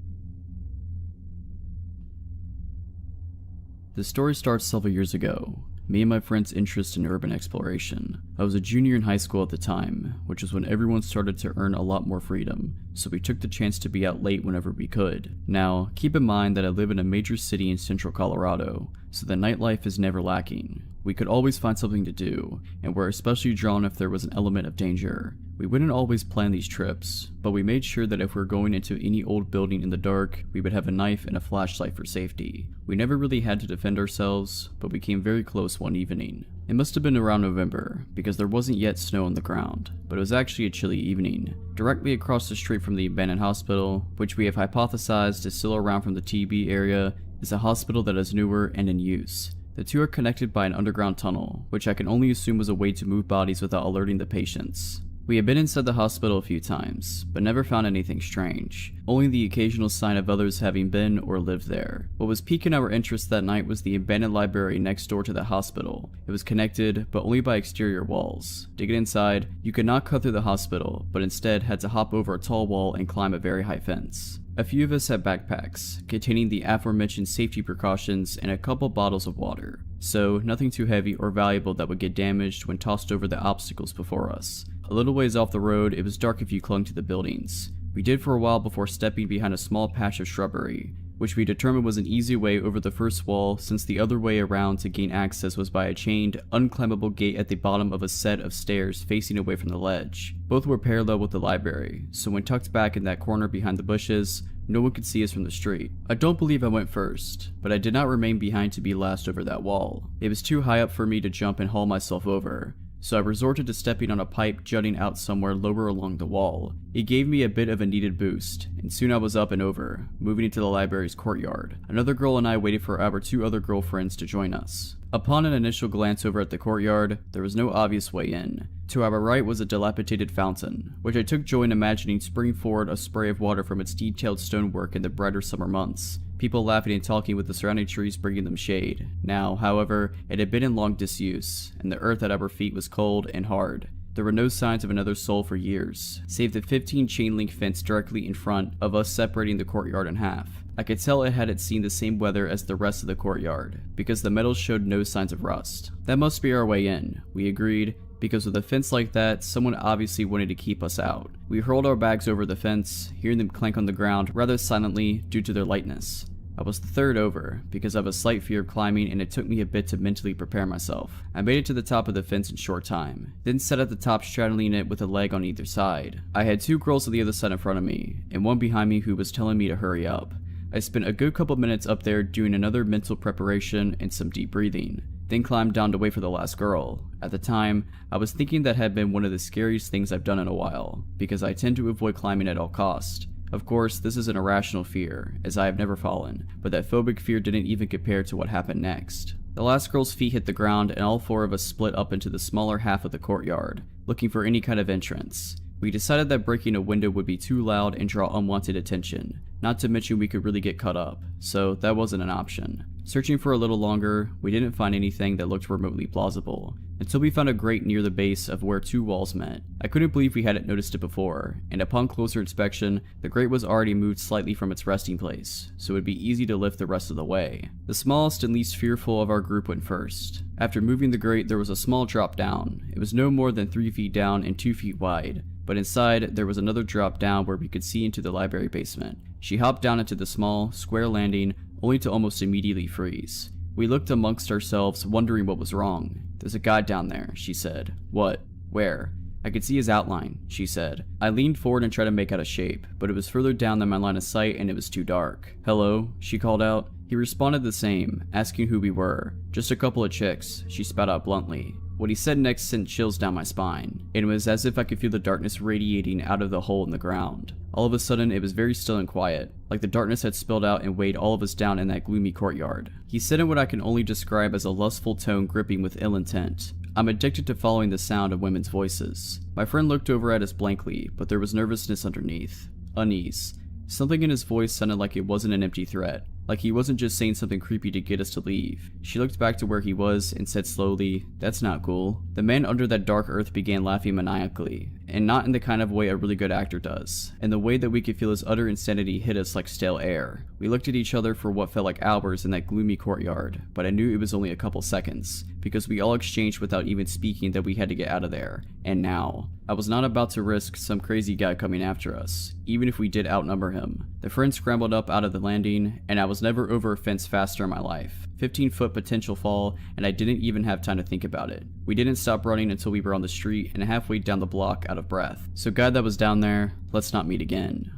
Speaker 1: The story starts several years ago. Me and my friend's interest in urban exploration. I was a junior in high school at the time, which was when everyone started to earn a lot more freedom, so we took the chance to be out late whenever we could. Now, keep in mind that I live in a major city in central Colorado, so the nightlife is never lacking. We could always find something to do, and were especially drawn if there was an element of danger. We wouldn't always plan these trips, but we made sure that if we were going into any old building in the dark, we would have a knife and a flashlight for safety. We never really had to defend ourselves, but we came very close one evening. It must have been around November, because there wasn't yet snow on the ground, but it was actually a chilly evening. Directly across the street from the abandoned hospital, which we have hypothesized is still around from the TB area, is a hospital that is newer and in use. The two are connected by an underground tunnel, which I can only assume was a way to move bodies without alerting the patients. We had been inside the hospital a few times, but never found anything strange, only the occasional sign of others having been or lived there. What was piquing our interest that night was the abandoned library next door to the hospital. It was connected, but only by exterior walls. To get inside, you could not cut through the hospital, but instead had to hop over a tall wall and climb a very high fence. A few of us had backpacks, containing the aforementioned safety precautions and a couple bottles of water, so nothing too heavy or valuable that would get damaged when tossed over the obstacles before us. A little ways off the road, it was dark if you clung to the buildings. We did for a while before stepping behind a small patch of shrubbery, which we determined was an easy way over the first wall since the other way around to gain access was by a chained, unclimbable gate at the bottom of a set of stairs facing away from the ledge. Both were parallel with the library, so when tucked back in that corner behind the bushes, no one could see us from the street. I don't believe I went first, but I did not remain behind to be last over that wall. It was too high up for me to jump and haul myself over, so I resorted to stepping on a pipe jutting out somewhere lower along the wall. It gave me a bit of a needed boost, and soon I was up and over, moving into the library's courtyard. Another girl and I waited for our two other girlfriends to join us. Upon an initial glance over at the courtyard, there was no obvious way in. To our right was a dilapidated fountain, which I took joy in imagining springing forward a spray of water from its detailed stonework in the brighter summer months. People laughing and talking with the surrounding trees bringing them shade. Now, however, it had been in long disuse, and the earth at our feet was cold and hard. There were no signs of another soul for years, save the 15 chain-link fence directly in front of us separating the courtyard in half. I could tell it hadn't seen the same weather as the rest of the courtyard, because the metal showed no signs of rust. That must be our way in, we agreed, because with a fence like that, someone obviously wanted to keep us out. We hurled our bags over the fence, hearing them clank on the ground rather silently due to their lightness. I was the third over, because I have a slight fear of climbing and it took me a bit to mentally prepare myself. I made it to the top of the fence in short time, then sat at the top straddling it with a leg on either side. I had two girls on the other side in front of me, and one behind me who was telling me to hurry up. I spent a good couple minutes up there doing another mental preparation and some deep breathing. then climbed down to wait for the last girl. At the time, I was thinking that had been one of the scariest things I've done in a while, because I tend to avoid climbing at all costs. Of course, this is an irrational fear, as I have never fallen, but that phobic fear didn't even compare to what happened next. The last girl's feet hit the ground and all four of us split up into the smaller half of the courtyard, looking for any kind of entrance. We decided that breaking a window would be too loud and draw unwanted attention, not to mention we could really get cut up, so that wasn't an option. Searching for a little longer, we didn't find anything that looked remotely plausible, until we found a grate near the base of where two walls met. I couldn't believe we hadn't noticed it before, and upon closer inspection, the grate was already moved slightly from its resting place, so it would be easy to lift the rest of the way. The smallest and least fearful of our group went first. After moving the grate, there was a small drop down. It was no more than 3 feet down and 2 feet wide, but inside there was another drop down where we could see into the library basement. She hopped down into the small, square landing, only to almost immediately freeze. We looked amongst ourselves, wondering what was wrong. "There's a guy down there," she said. "What? Where?" "I could see his outline," she said. I leaned forward and tried to make out a shape, but it was further down than my line of sight and it was too dark. "Hello?" she called out. He responded the same, asking who we were. "Just a couple of chicks," she spat out bluntly. What he said next sent chills down my spine. It was as if I could feel the darkness radiating out of the hole in the ground. All of a sudden, it was very still and quiet, like the darkness had spilled out and weighed all of us down in that gloomy courtyard. He said in what I can only describe as a lustful tone gripping with ill intent. I'm addicted to following the sound of women's voices. My friend looked over at us blankly, but there was nervousness underneath. Unease. Something in his voice sounded like it wasn't an empty threat, like he wasn't just saying something creepy to get us to leave. She looked back to where he was and said slowly, "That's not cool." The man under that dark earth began laughing maniacally, and not in the kind of way a really good actor does, in the way that we could feel his utter insanity hit us like stale air. We looked at each other for what felt like hours in that gloomy courtyard, but I knew it was only a couple seconds, because we all exchanged without even speaking that we had to get out of there. And now, I was not about to risk some crazy guy coming after us, even if we did outnumber him. The friend scrambled up out of the landing, and I was never over a fence faster in my life. 15-foot potential fall, and I didn't even have time to think about it. We didn't stop running until we were on the street and halfway down the block out of breath. So guy that was down there, let's not meet again.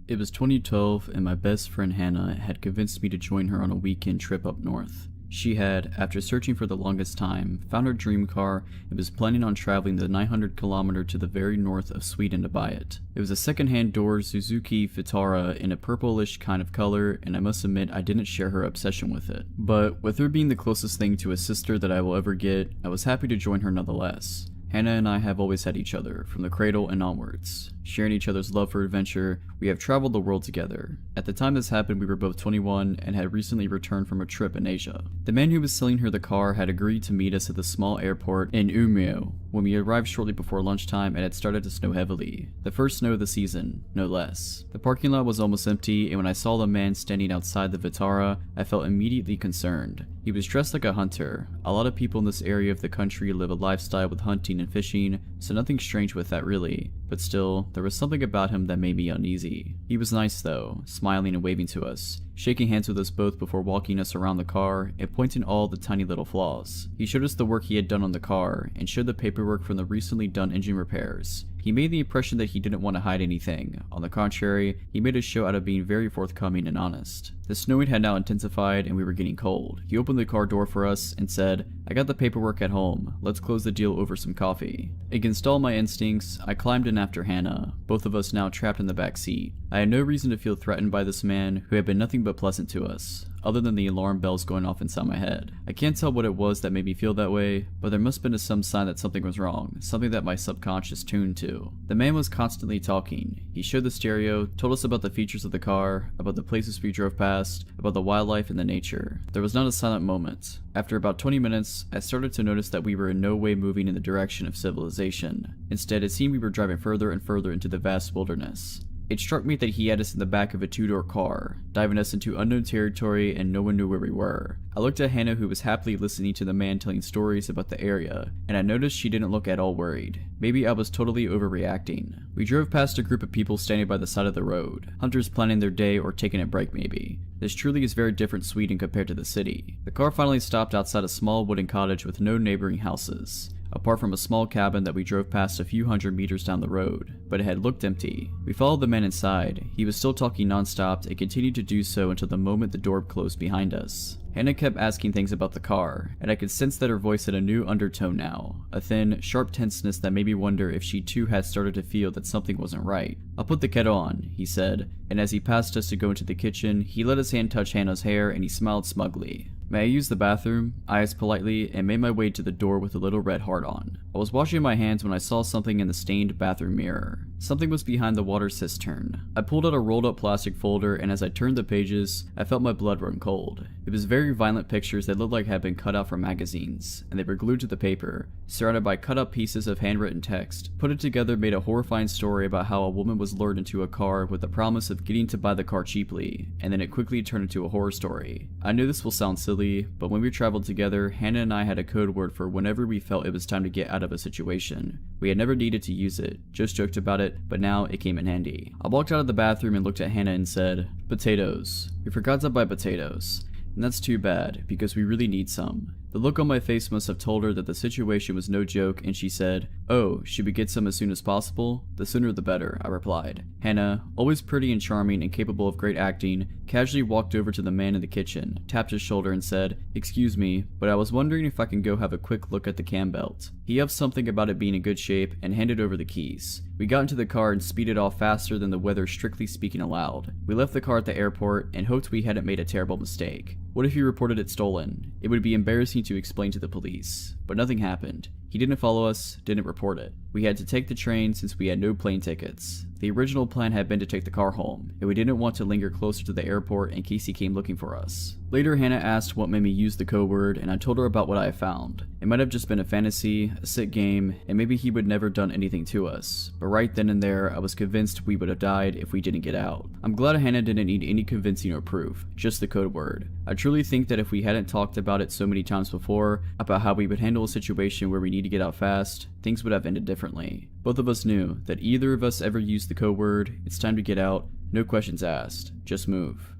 Speaker 1: It was 2012 and my best friend Hannah had convinced me to join her on a weekend trip up north. She had, after searching for the longest time, found her dream car and was planning on traveling the 900-kilometer to the very north of Sweden to buy it. It was a second-hand door Suzuki Vitara in a purplish kind of color, and I must admit I didn't share her obsession with it. But with her being the closest thing to a sister that I will ever get, I was happy to join her nonetheless. Hannah and I have always had each other, from the cradle and onwards. Sharing each other's love for adventure, we have traveled the world together. At the time this happened, we were both 21 and had recently returned from a trip in Asia. The man who was selling her the car had agreed to meet us at the small airport in Umeå. When we arrived shortly before lunchtime, it had started to snow heavily. The first snow of the season, no less. The parking lot was almost empty, and when I saw the man standing outside the Vitara, I felt immediately concerned. He was dressed like a hunter. A lot of people in this area of the country live a lifestyle with hunting and fishing, so nothing strange with that really. But still, there was something about him that made me uneasy. He was nice though, smiling and waving to us, shaking hands with us both before walking us around the car and pointing all the tiny little flaws. He showed us the work he had done on the car and showed the paperwork from the recently done engine repairs. He made the impression that he didn't want to hide anything. On the contrary, he made a show out of being very forthcoming and honest. The snowing had now intensified and we were getting cold. He opened the car door for us and said, "I got the paperwork at home. Let's close the deal over some coffee." Against all my instincts, I climbed in after Hannah, both of us now trapped in the back seat. I had no reason to feel threatened by this man who had been nothing but pleasant to us, other than the alarm bells going off inside my head. I can't tell what it was that made me feel that way, but there must have been some sign that something was wrong, something that my subconscious tuned to. The man was constantly talking. He showed the stereo, told us about the features of the car, about the places we drove past, about the wildlife and the nature. There was not a silent moment. After about 20 minutes, I started to notice that we were in no way moving in the direction of civilization. Instead, it seemed we were driving further and further into the vast wilderness. It struck me that he had us in the back of a two-door car, diving us into unknown territory and no one knew where we were. I looked at Hannah, who was happily listening to the man telling stories about the area, and I noticed she didn't look at all worried. Maybe I was totally overreacting. We drove past a group of people standing by the side of the road, hunters planning their day or taking a break maybe. This truly is very different Sweden compared to the city. The car finally stopped outside a small wooden cottage with no neighboring houses. apart from a small cabin that we drove past a few hundred meters down the road, but it had looked empty. We followed the man inside. He was still talking non-stop and continued to do so until the moment the door closed behind us. Hannah kept asking things about the car, and I could sense that her voice had a new undertone now, a thin, sharp tenseness that made me wonder if she too had started to feel that something wasn't right. "I'll put the kettle on," he said, and as he passed us to go into the kitchen, he let his hand touch Hannah's hair and he smiled smugly. "May I use the bathroom?" I asked politely and made my way to the door with a little red heart on. I was washing my hands when I saw something in the stained bathroom mirror. Something was behind the water cistern. I pulled out a rolled up plastic folder, and as I turned the pages, I felt my blood run cold. It was very violent pictures that looked like had been cut out from magazines, and they were glued to the paper, surrounded by cut up pieces of handwritten text. Put it together made a horrifying story about how a woman was lured into a car with the promise of getting to buy the car cheaply, and then it quickly turned into a horror story. I know this will sound silly, but when we traveled together, Hannah and I had a code word for whenever we felt it was time to get out of a situation. We had never needed to use it, just joked about it, but now it came in handy. I walked out of the bathroom and looked at Hannah and said, "Potatoes. We forgot to buy potatoes. And that's too bad, because we really need some." The look on my face must have told her that the situation was no joke, and she said, "Oh, should we get some as soon as possible?" "The sooner the better," I replied. Hannah, always pretty and charming and capable of great acting, casually walked over to the man in the kitchen, tapped his shoulder and said, "Excuse me, but I was wondering if I can go have a quick look at the cam belt." He huffed something about it being in good shape and handed over the keys. We got into the car and speeded off faster than the weather strictly speaking allowed. We left the car at the airport and hoped we hadn't made a terrible mistake. What if he reported it stolen? It would be embarrassing to explain to the police. But nothing happened. He didn't follow us, didn't report it. We had to take the train since we had no plane tickets. The original plan had been to take the car home, and we didn't want to linger closer to the airport in case he came looking for us. Later, Hannah asked what made me use the code word, and I told her about what I found. It might have just been a fantasy, a sick game, and maybe he would never done anything to us. But right then and there, I was convinced we would have died if we didn't get out. I'm glad Hannah didn't need any convincing or proof, just the code word. I truly think that if we hadn't talked about it so many times before, about how we would handle a situation where we need to get out fast, things would have ended differently. Both of us knew that either of us ever used the code word, it's time to get out, no questions asked, just move.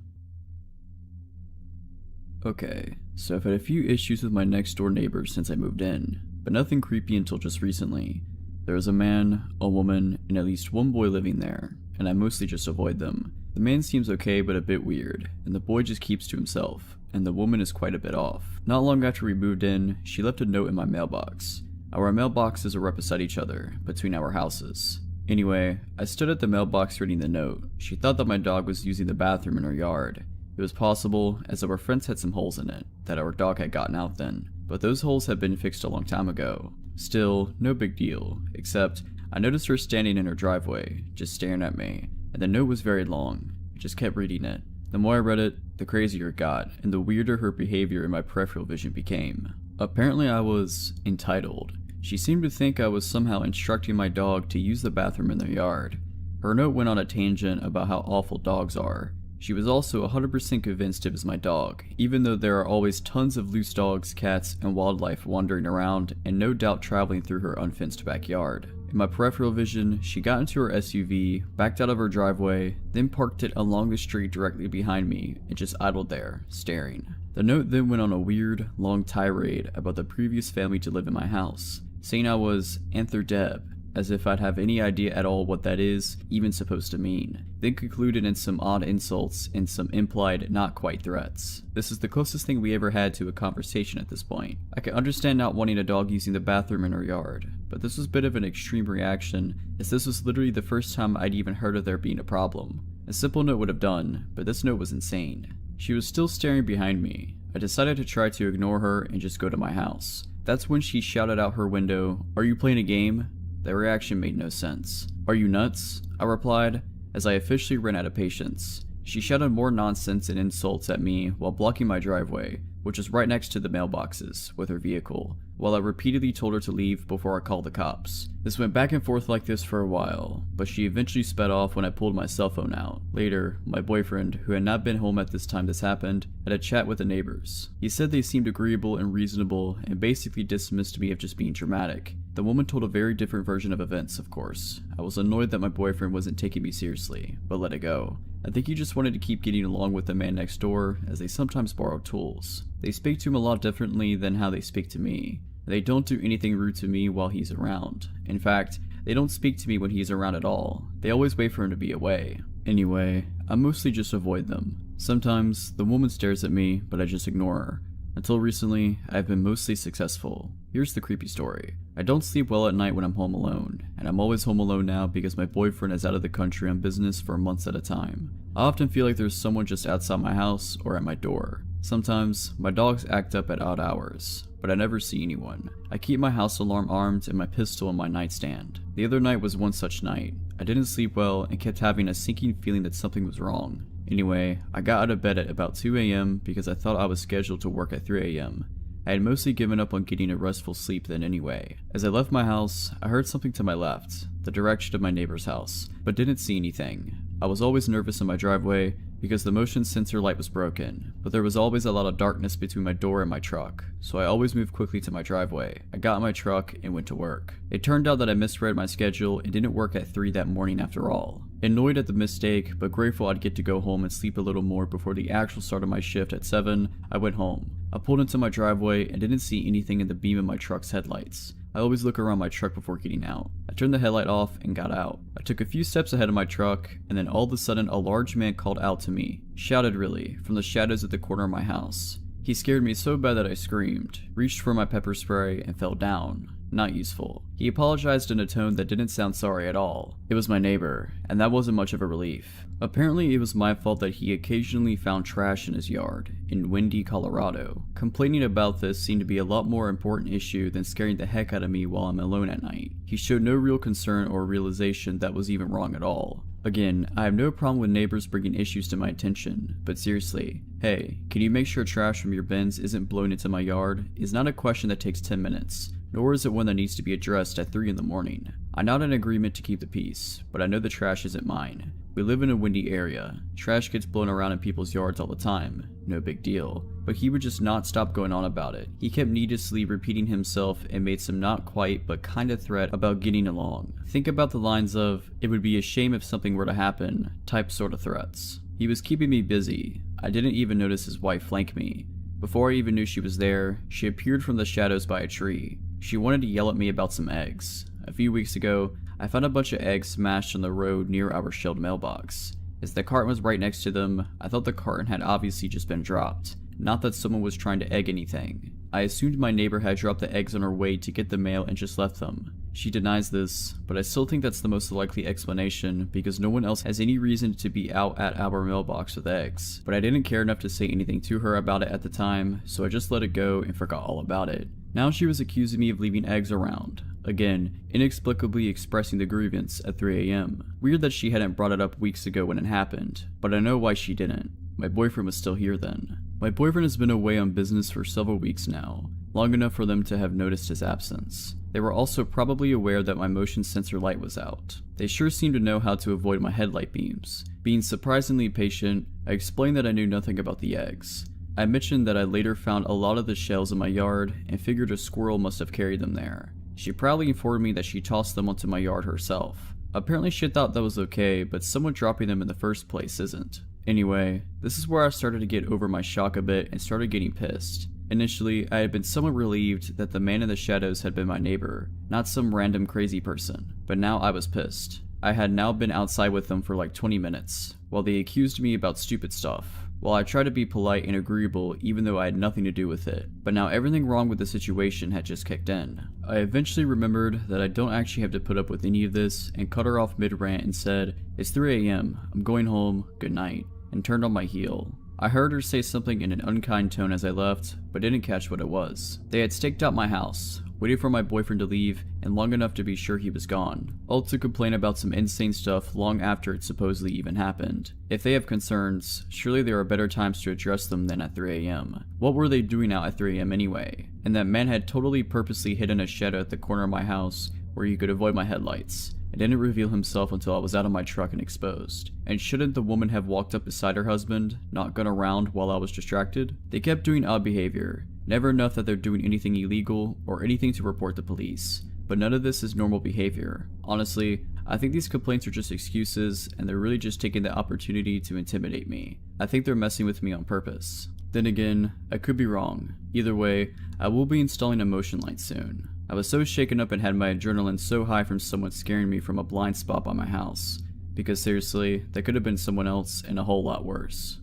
Speaker 1: Okay, so I've had a few issues with my next door neighbors since I moved in, but nothing creepy until just recently. There was a man, a woman, and at least one boy living there, and I mostly just avoid them. The man seems okay but a bit weird, and the boy just keeps to himself, and the woman is quite a bit off. Not long after we moved in, she left a note in my mailbox. Our mailboxes are right beside each other, between our houses. Anyway, I stood at the mailbox reading the note. She thought that my dog was using the bathroom in her yard. It was possible, as our fence had some holes in it, that our dog had gotten out then, but those holes had been fixed a long time ago. Still, no big deal, except I noticed her standing in her driveway, just staring at me, and the note was very long. I just kept reading it. The more I read it, the crazier it got, and the weirder her behavior in my peripheral vision became. Apparently I was entitled. She seemed to think I was somehow instructing my dog to use the bathroom in their yard. Her note went on a tangent about how awful dogs are. She was also 100% convinced it was my dog, even though there are always tons of loose dogs, cats, and wildlife wandering around, and no doubt traveling through her unfenced backyard. In my peripheral vision, she got into her SUV, backed out of her driveway, then parked it along the street directly behind me, and just idled there, staring. The note then went on a weird, long tirade about the previous family to live in my house, saying I was Antherdeb, as if I'd have any idea at all what that is even supposed to mean, then concluded in some odd insults and some implied not quite threats. This is the closest thing we ever had to a conversation at this point. I can understand not wanting a dog using the bathroom in her yard, but this was a bit of an extreme reaction, as this was literally the first time I'd even heard of there being a problem. A simple note would have done, but this note was insane. She was still staring behind me. I decided to try to ignore her and just go to my house. That's when she shouted out her window, "Are you playing a game?" The reaction made no sense. "Are you nuts?" I replied, as I officially ran out of patience. She shouted more nonsense and insults at me while blocking my driveway, which was right next to the mailboxes, with her vehicle, while I repeatedly told her to leave before I called the cops. This went back and forth like this for a while, but she eventually sped off when I pulled my cell phone out. Later, my boyfriend, who had not been home at this time this happened, had a chat with the neighbors. He said they seemed agreeable and reasonable and basically dismissed me of just being dramatic. The woman told a very different version of events, of course. I was annoyed that my boyfriend wasn't taking me seriously, but let it go. I think he just wanted to keep getting along with the man next door, as they sometimes borrowed tools. They speak to him a lot differently than how they speak to me. and they don't do anything rude to me while he's around. In fact, they don't speak to me when he's around at all. They always wait for him to be away. Anyway, I mostly just avoid them. Sometimes, the woman stares at me, but I just ignore her. Until recently, I've been mostly successful. Here's the creepy story. I don't sleep well at night when I'm home alone, and I'm always home alone now because my boyfriend is out of the country on business for months at a time. I often feel like there's someone just outside my house or at my door. Sometimes, my dogs act up at odd hours, but I never see anyone. I keep my house alarm armed and my pistol in my nightstand. The other night was one such night. I didn't sleep well and kept having a sinking feeling that something was wrong. Anyway, I got out of bed at about 2 a.m. because I thought I was scheduled to work at 3 a.m. I had mostly given up on getting a restful sleep then anyway. As I left my house, I heard something to my left, the direction of my neighbor's house, but didn't see anything. I was always nervous in my driveway because the motion sensor light was broken, but there was always a lot of darkness between my door and my truck, so I always moved quickly to my driveway. I got in my truck and went to work. It turned out that I misread my schedule and didn't work at 3 that morning after all. Annoyed at the mistake, but grateful I'd get to go home and sleep a little more before the actual start of my shift at 7, I went home. I pulled into my driveway and didn't see anything in the beam of my truck's headlights. I always look around my truck before getting out. I turned the headlight off and got out. I took a few steps ahead of my truck, and then all of a sudden a large man called out to me, shouted really, from the shadows at the corner of my house. He scared me so bad that I screamed, reached for my pepper spray, and fell down. Not useful. He apologized in a tone that didn't sound sorry at all. It was my neighbor, and that wasn't much of a relief. Apparently it was my fault that he occasionally found trash in his yard, in windy Colorado. Complaining about this seemed to be a lot more important issue than scaring the heck out of me while I'm alone at night. He showed no real concern or realization that was even wrong at all. Again, I have no problem with neighbors bringing issues to my attention, but seriously, hey, can you make sure trash from your bins isn't blown into my yard? Is not a question that takes 10 minutes. Nor is it one that needs to be addressed at 3 in the morning. I'm not in agreement to keep the peace, but I know the trash isn't mine. We live in a windy area. Trash gets blown around in people's yards all the time. No big deal. But he would just not stop going on about it. He kept needlessly repeating himself and made some not quite but kinda threat about getting along. Think about the lines of, "It would be a shame if something were to happen," type sort of threats. He was keeping me busy. I didn't even notice his wife flank me. Before I even knew she was there, she appeared from the shadows by a tree. She wanted to yell at me about some eggs. A few weeks ago, I found a bunch of eggs smashed on the road near our shelled mailbox. As the carton was right next to them, I thought the carton had obviously just been dropped, not that someone was trying to egg anything. I assumed my neighbor had dropped the eggs on her way to get the mail and just left them. She denies this, but I still think that's the most likely explanation because no one else has any reason to be out at our mailbox with eggs. But I didn't care enough to say anything to her about it at the time, so I just let it go and forgot all about it. Now she was accusing me of leaving eggs around. Again, inexplicably expressing the grievance at 3 a.m. Weird that she hadn't brought it up weeks ago when it happened, but I know why she didn't. My boyfriend was still here then. My boyfriend has been away on business for several weeks now, long enough for them to have noticed his absence. They were also probably aware that my motion sensor light was out. They sure seemed to know how to avoid my headlight beams. Being surprisingly patient, I explained that I knew nothing about the eggs. I mentioned that I later found a lot of the shells in my yard and figured a squirrel must have carried them there. She proudly informed me that she tossed them onto my yard herself. Apparently she thought that was okay, but someone dropping them in the first place isn't. Anyway, this is where I started to get over my shock a bit and started getting pissed. Initially, I had been somewhat relieved that the man in the shadows had been my neighbor, not some random crazy person, but now I was pissed. I had now been outside with them for like 20 minutes, while they accused me about stupid stuff. While I tried to be polite and agreeable even though I had nothing to do with it, but now everything wrong with the situation had just kicked in. I eventually remembered that I don't actually have to put up with any of this and cut her off mid-rant and said, "It's 3 a.m, I'm going home, good night," and turned on my heel. I heard her say something in an unkind tone as I left, but didn't catch what it was. They had staked out my house, waited for my boyfriend to leave, and long enough to be sure he was gone, all to complain about some insane stuff long after it supposedly even happened. If they have concerns, surely there are better times to address them than at 3 a.m. What were they doing out at 3 a.m. anyway? And that man had totally purposely hidden a shadow at the corner of my house where he could avoid my headlights. It didn't reveal himself until I was out of my truck and exposed. And shouldn't the woman have walked up beside her husband, not gone around while I was distracted? They kept doing odd behavior. Never enough that they're doing anything illegal or anything to report the police. But none of this is normal behavior. Honestly, I think these complaints are just excuses and they're really just taking the opportunity to intimidate me. I think they're messing with me on purpose. Then again, I could be wrong. Either way, I will be installing a motion light soon. I was so shaken up and had my adrenaline so high from someone scaring me from a blind spot by my house. Because seriously, that could have been someone else and a whole lot worse.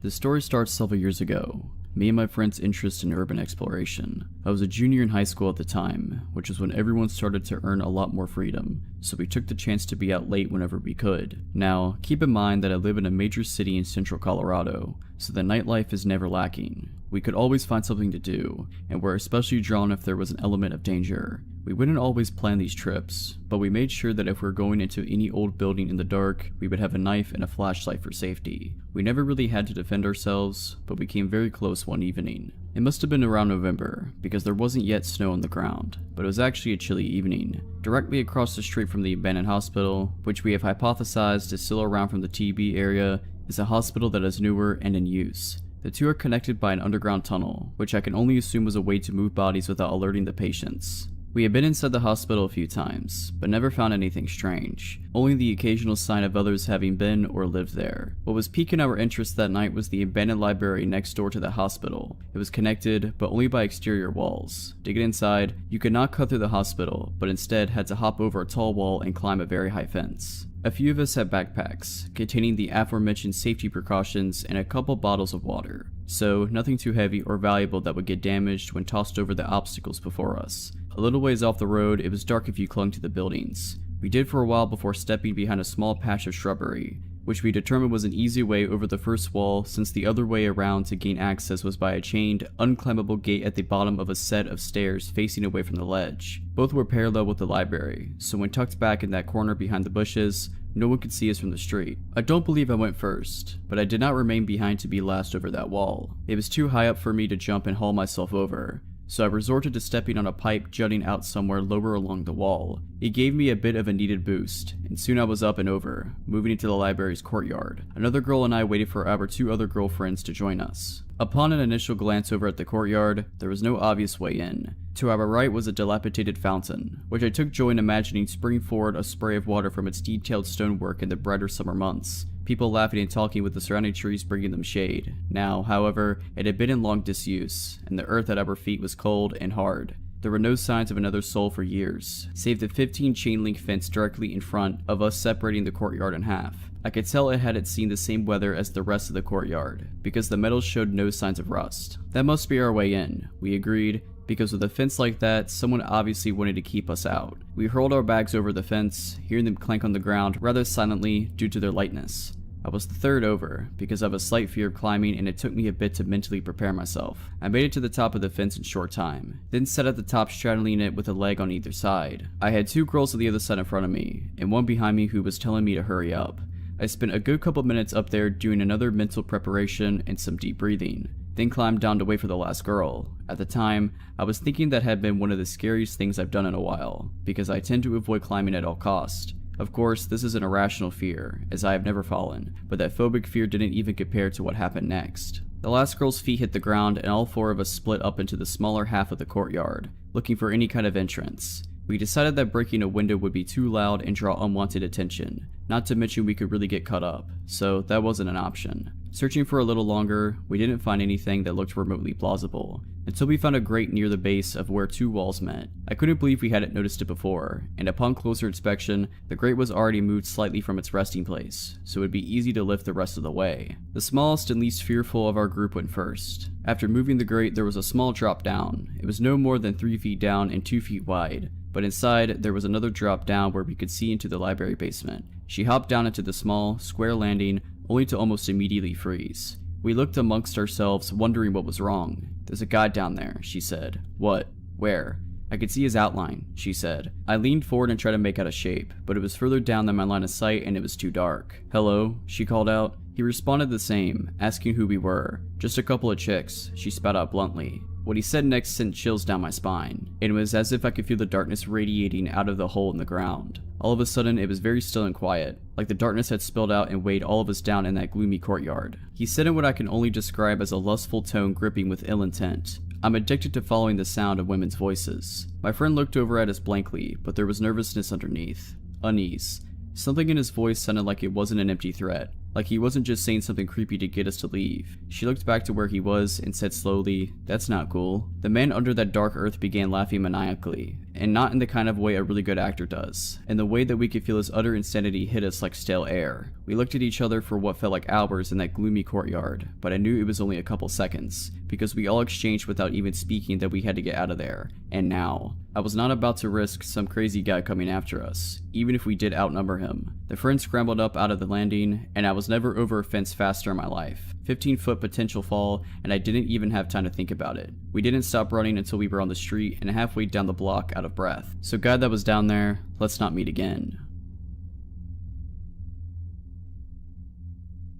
Speaker 1: The story starts several years ago. Me and my friend's interest in urban exploration. I was a junior in high school at the time, which was when everyone started to earn a lot more freedom, so we took the chance to be out late whenever we could. Now, keep in mind that I live in a major city in central Colorado, so the nightlife is never lacking. We could always find something to do, and were especially drawn if there was an element of danger. We wouldn't always plan these trips, but we made sure that if we were going into any old building in the dark, we would have a knife and a flashlight for safety. We never really had to defend ourselves, but we came very close one evening. It must have been around November, because there wasn't yet snow on the ground, but it was actually a chilly evening. Directly across the street from the abandoned hospital, which we have hypothesized is still around from the TB area, is a hospital that is newer and in use. The two are connected by an underground tunnel, which I can only assume was a way to move bodies without alerting the patients. We had been inside the hospital a few times, but never found anything strange, only the occasional sign of others having been or lived there. What was piquing our interest that night was the abandoned library next door to the hospital. It was connected, but only by exterior walls. To get inside, you could not cut through the hospital, but instead had to hop over a tall wall and climb a very high fence. A few of us had backpacks, containing the aforementioned safety precautions and a couple bottles of water, so nothing too heavy or valuable that would get damaged when tossed over the obstacles before us. A little ways off the road, it was dark if you clung to the buildings. We did for a while before stepping behind a small patch of shrubbery, which we determined was an easy way over the first wall since the other way around to gain access was by a chained, unclimbable gate at the bottom of a set of stairs facing away from the ledge. Both were parallel with the library, so when tucked back in that corner behind the bushes, no one could see us from the street. I don't believe I went first, but I did not remain behind to be last over that wall. It was too high up for me to jump and haul myself over, so I resorted to stepping on a pipe jutting out somewhere lower along the wall. It gave me a bit of a needed boost, and soon I was up and over, moving into the library's courtyard. Another girl and I waited for our two other girlfriends to join us. Upon an initial glance over at the courtyard, there was no obvious way in. To our right was a dilapidated fountain, which I took joy in imagining springing forward a spray of water from its detailed stonework in the brighter summer months. People laughing and talking with the surrounding trees bringing them shade. Now, however, it had been in long disuse, and the earth at our feet was cold and hard. There were no signs of another soul for years, save the 15 chain-link fence directly in front of us separating the courtyard in half. I could tell it hadn't seen the same weather as the rest of the courtyard, because the metal showed no signs of rust. That must be our way in, we agreed, because with a fence like that, someone obviously wanted to keep us out. We hurled our bags over the fence, hearing them clank on the ground rather silently due to their lightness. I was the third over, because I have a slight fear of climbing and it took me a bit to mentally prepare myself. I made it to the top of the fence in short time, then sat at the top straddling it with a leg on either side. I had two girls on the other side in front of me, and one behind me who was telling me to hurry up. I spent a good couple minutes up there doing another mental preparation and some deep breathing, then climbed down to wait for the last girl. At the time, I was thinking that had been one of the scariest things I've done in a while, because I tend to avoid climbing at all costs. Of course, this is an irrational fear, as I have never fallen, but that phobic fear didn't even compare to what happened next. The last girl's feet hit the ground and all four of us split up into the smaller half of the courtyard, looking for any kind of entrance. We decided that breaking a window would be too loud and draw unwanted attention, not to mention we could really get cut up, so that wasn't an option. Searching for a little longer, we didn't find anything that looked remotely plausible, until we found a grate near the base of where two walls met. I couldn't believe we hadn't noticed it before, and upon closer inspection, the grate was already moved slightly from its resting place, so it would be easy to lift the rest of the way. The smallest and least fearful of our group went first. After moving the grate, there was a small drop down. It was no more than 3 feet down and 2 feet wide, but inside, there was another drop down where we could see into the library basement. She hopped down into the small, square landing, only to almost immediately freeze. We looked amongst ourselves, wondering what was wrong. "There's a guy down there," she said. "What? Where?" "I could see his outline," she said. I leaned forward and tried to make out a shape, but it was further down than my line of sight and it was too dark. "Hello?" she called out. He responded the same, asking who we were. "Just a couple of chicks," she spat out bluntly. What he said next sent chills down my spine, and it was as if I could feel the darkness radiating out of the hole in the ground. All of a sudden, it was very still and quiet, like the darkness had spilled out and weighed all of us down in that gloomy courtyard. He said in what I can only describe as a lustful tone gripping with ill intent, "I'm addicted to following the sound of women's voices." My friend looked over at us blankly, but there was nervousness underneath. Unease. Something in his voice sounded like it wasn't an empty threat. Like he wasn't just saying something creepy to get us to leave. She looked back to where he was and said slowly, "That's not cool." The man under that dark earth began laughing maniacally, and not in the kind of way a really good actor does, in the way that we could feel his utter insanity hit us like stale air. We looked at each other for what felt like hours in that gloomy courtyard, but I knew it was only a couple seconds, because we all exchanged without even speaking that we had to get out of there. And now, I was not about to risk some crazy guy coming after us, even if we did outnumber him. The friend scrambled up out of the landing, and I was never over a fence faster in my life. 15-foot potential fall, and I didn't even have time to think about it. We didn't stop running until we were on the street and halfway down the block out of breath. So God that was down there, let's not meet again.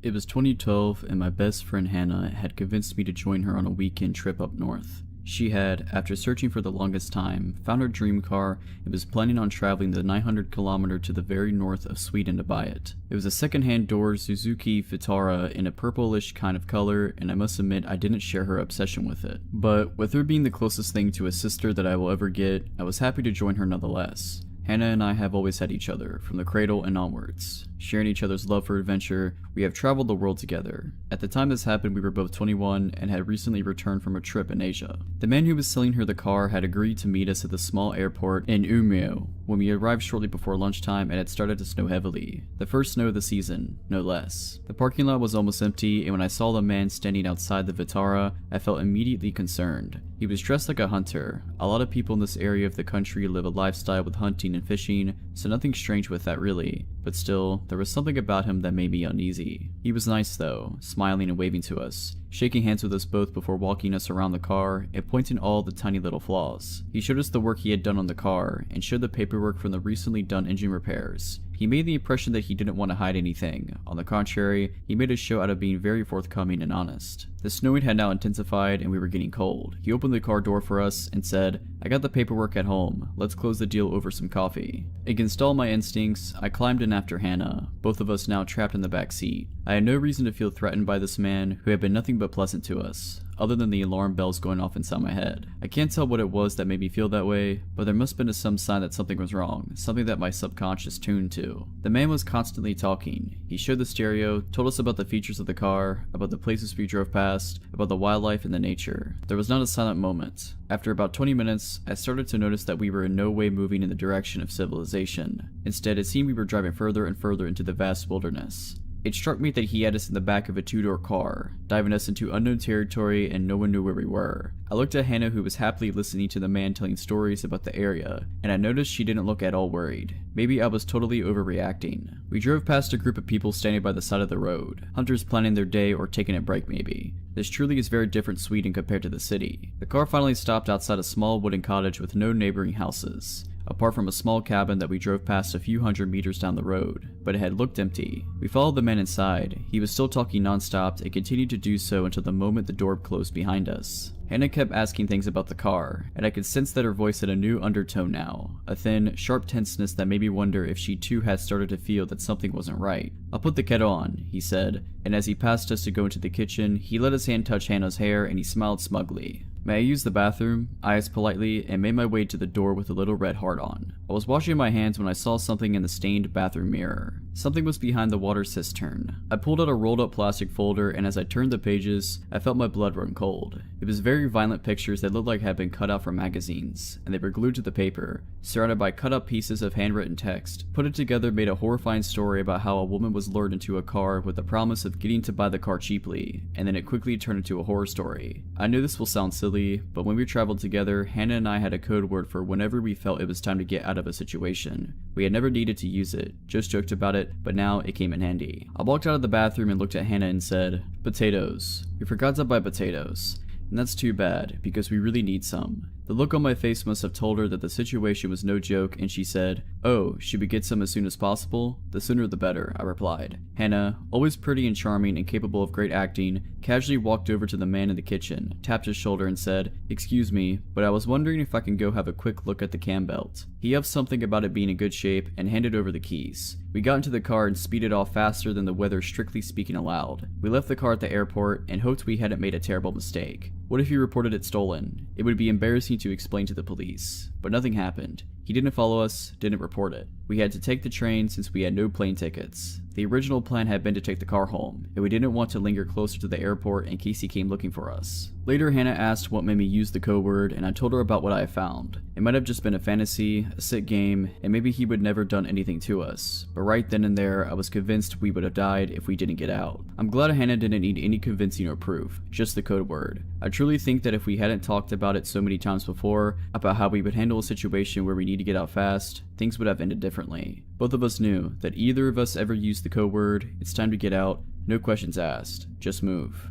Speaker 1: It was 2012, and my best friend Hannah had convinced me to join her on a weekend trip up north. She had, after searching for the longest time, found her dream car and was planning on traveling the 900-kilometer to the very north of Sweden to buy it. It was a second-hand door Suzuki Vitara in a purplish kind of color, and I must admit I didn't share her obsession with it. But with her being the closest thing to a sister that I will ever get, I was happy to join her nonetheless. Hannah and I have always had each other, from the cradle and onwards. Sharing each other's love for adventure, we have traveled the world together. At the time this happened, we were both 21 and had recently returned from a trip in Asia. The man who was selling her the car had agreed to meet us at the small airport in Umeå when we arrived shortly before lunchtime and it started to snow heavily. The first snow of the season, no less. The parking lot was almost empty, and when I saw the man standing outside the Vitara, I felt immediately concerned. He was dressed like a hunter. A lot of people in this area of the country live a lifestyle with hunting and fishing, so nothing strange with that really. But still, there was something about him that made me uneasy. He was nice though, smiling and waving to us, shaking hands with us both before walking us around the car and pointing all the tiny little flaws. He showed us the work he had done on the car and showed the paperwork from the recently done engine repairs. He made the impression that he didn't want to hide anything. On the contrary, he made a show out of being very forthcoming and honest. The snowing had now intensified and we were getting cold. He opened the car door for us and said, "I got the paperwork at home. Let's close the deal over some coffee." Against all my instincts, I climbed in after Hannah, both of us now trapped in the back seat. I had no reason to feel threatened by this man who had been nothing but pleasant to us, other than the alarm bells going off inside my head. I can't tell what it was that made me feel that way, but there must have been some sign that something was wrong, something that my subconscious tuned to. The man was constantly talking. He showed the stereo, told us about the features of the car, about the places we drove past, about the wildlife and the nature. There was not a silent moment. After about 20 minutes, I started to notice that we were in no way moving in the direction of civilization. Instead, it seemed we were driving further and further into the vast wilderness. It struck me that he had us in the back of a two-door car, diving us into unknown territory, and no one knew where we were. I looked at Hannah, who was happily listening to the man telling stories about the area, and I noticed she didn't look at all worried. Maybe I was totally overreacting. We drove past a group of people standing by the side of the road, hunters planning their day or taking a break maybe. This truly is very different Sweden compared to the city. The car finally stopped outside a small wooden cottage with no neighboring houses, apart from a small cabin that we drove past a few hundred meters down the road, but it had looked empty. We followed the man inside. He was still talking non-stop and continued to do so until the moment the door closed behind us. Hannah kept asking things about the car, and I could sense that her voice had a new undertone now, a thin, sharp tenseness that made me wonder if she too had started to feel that something wasn't right. "I'll put the kettle on," he said, and as he passed us to go into the kitchen, he let his hand touch Hannah's hair and he smiled smugly. "May I use the bathroom?" I asked politely and made my way to the door with a little red heart on. I was washing my hands when I saw something in the stained bathroom mirror. Something was behind the water cistern. I pulled out a rolled up plastic folder, and as I turned the pages, I felt my blood run cold. It was very violent pictures that looked like had been cut out from magazines, and they were glued to the paper, surrounded by cut up pieces of handwritten text. Put it together made a horrifying story about how a woman was lured into a car with the promise of getting to buy the car cheaply, and then it quickly turned into a horror story. I know this will sound silly, but when we traveled together, Hannah and I had a code word for whenever we felt it was time to get out of a situation. We had never needed to use it, just joked about it, but now it came in handy. I walked out of the bathroom and looked at Hannah and said, "Potatoes. We forgot to buy potatoes. And that's too bad, because we really need some." The look on my face must have told her that the situation was no joke, and she said, "Oh, should we get some as soon as possible?" "The sooner the better," I replied. Hannah, always pretty and charming and capable of great acting, casually walked over to the man in the kitchen, tapped his shoulder and said, "Excuse me, but I was wondering if I can go have a quick look at the cam belt." He upped something about it being in good shape and handed over the keys. We got into the car and speeded off faster than the weather strictly speaking allowed. We left the car at the airport and hoped we hadn't made a terrible mistake. What if he reported it stolen? It would be embarrassing to explain to the police. But nothing happened. He didn't follow us, didn't report it. We had to take the train since we had no plane tickets. The original plan had been to take the car home, and we didn't want to linger closer to the airport in case he came looking for us. Later, Hannah asked what made me use the code word, and I told her about what I had found. It might have just been a fantasy, a sick game, and maybe he would never done anything to us. But right then and there, I was convinced we would have died if we didn't get out. I'm glad Hannah didn't need any convincing or proof, just the code word. I truly think that if we hadn't talked about it so many times before, about how we would handle a situation where we need to get out fast, things would have ended differently. Both of us knew that either of us ever used the code word, it's time to get out, no questions asked, just move.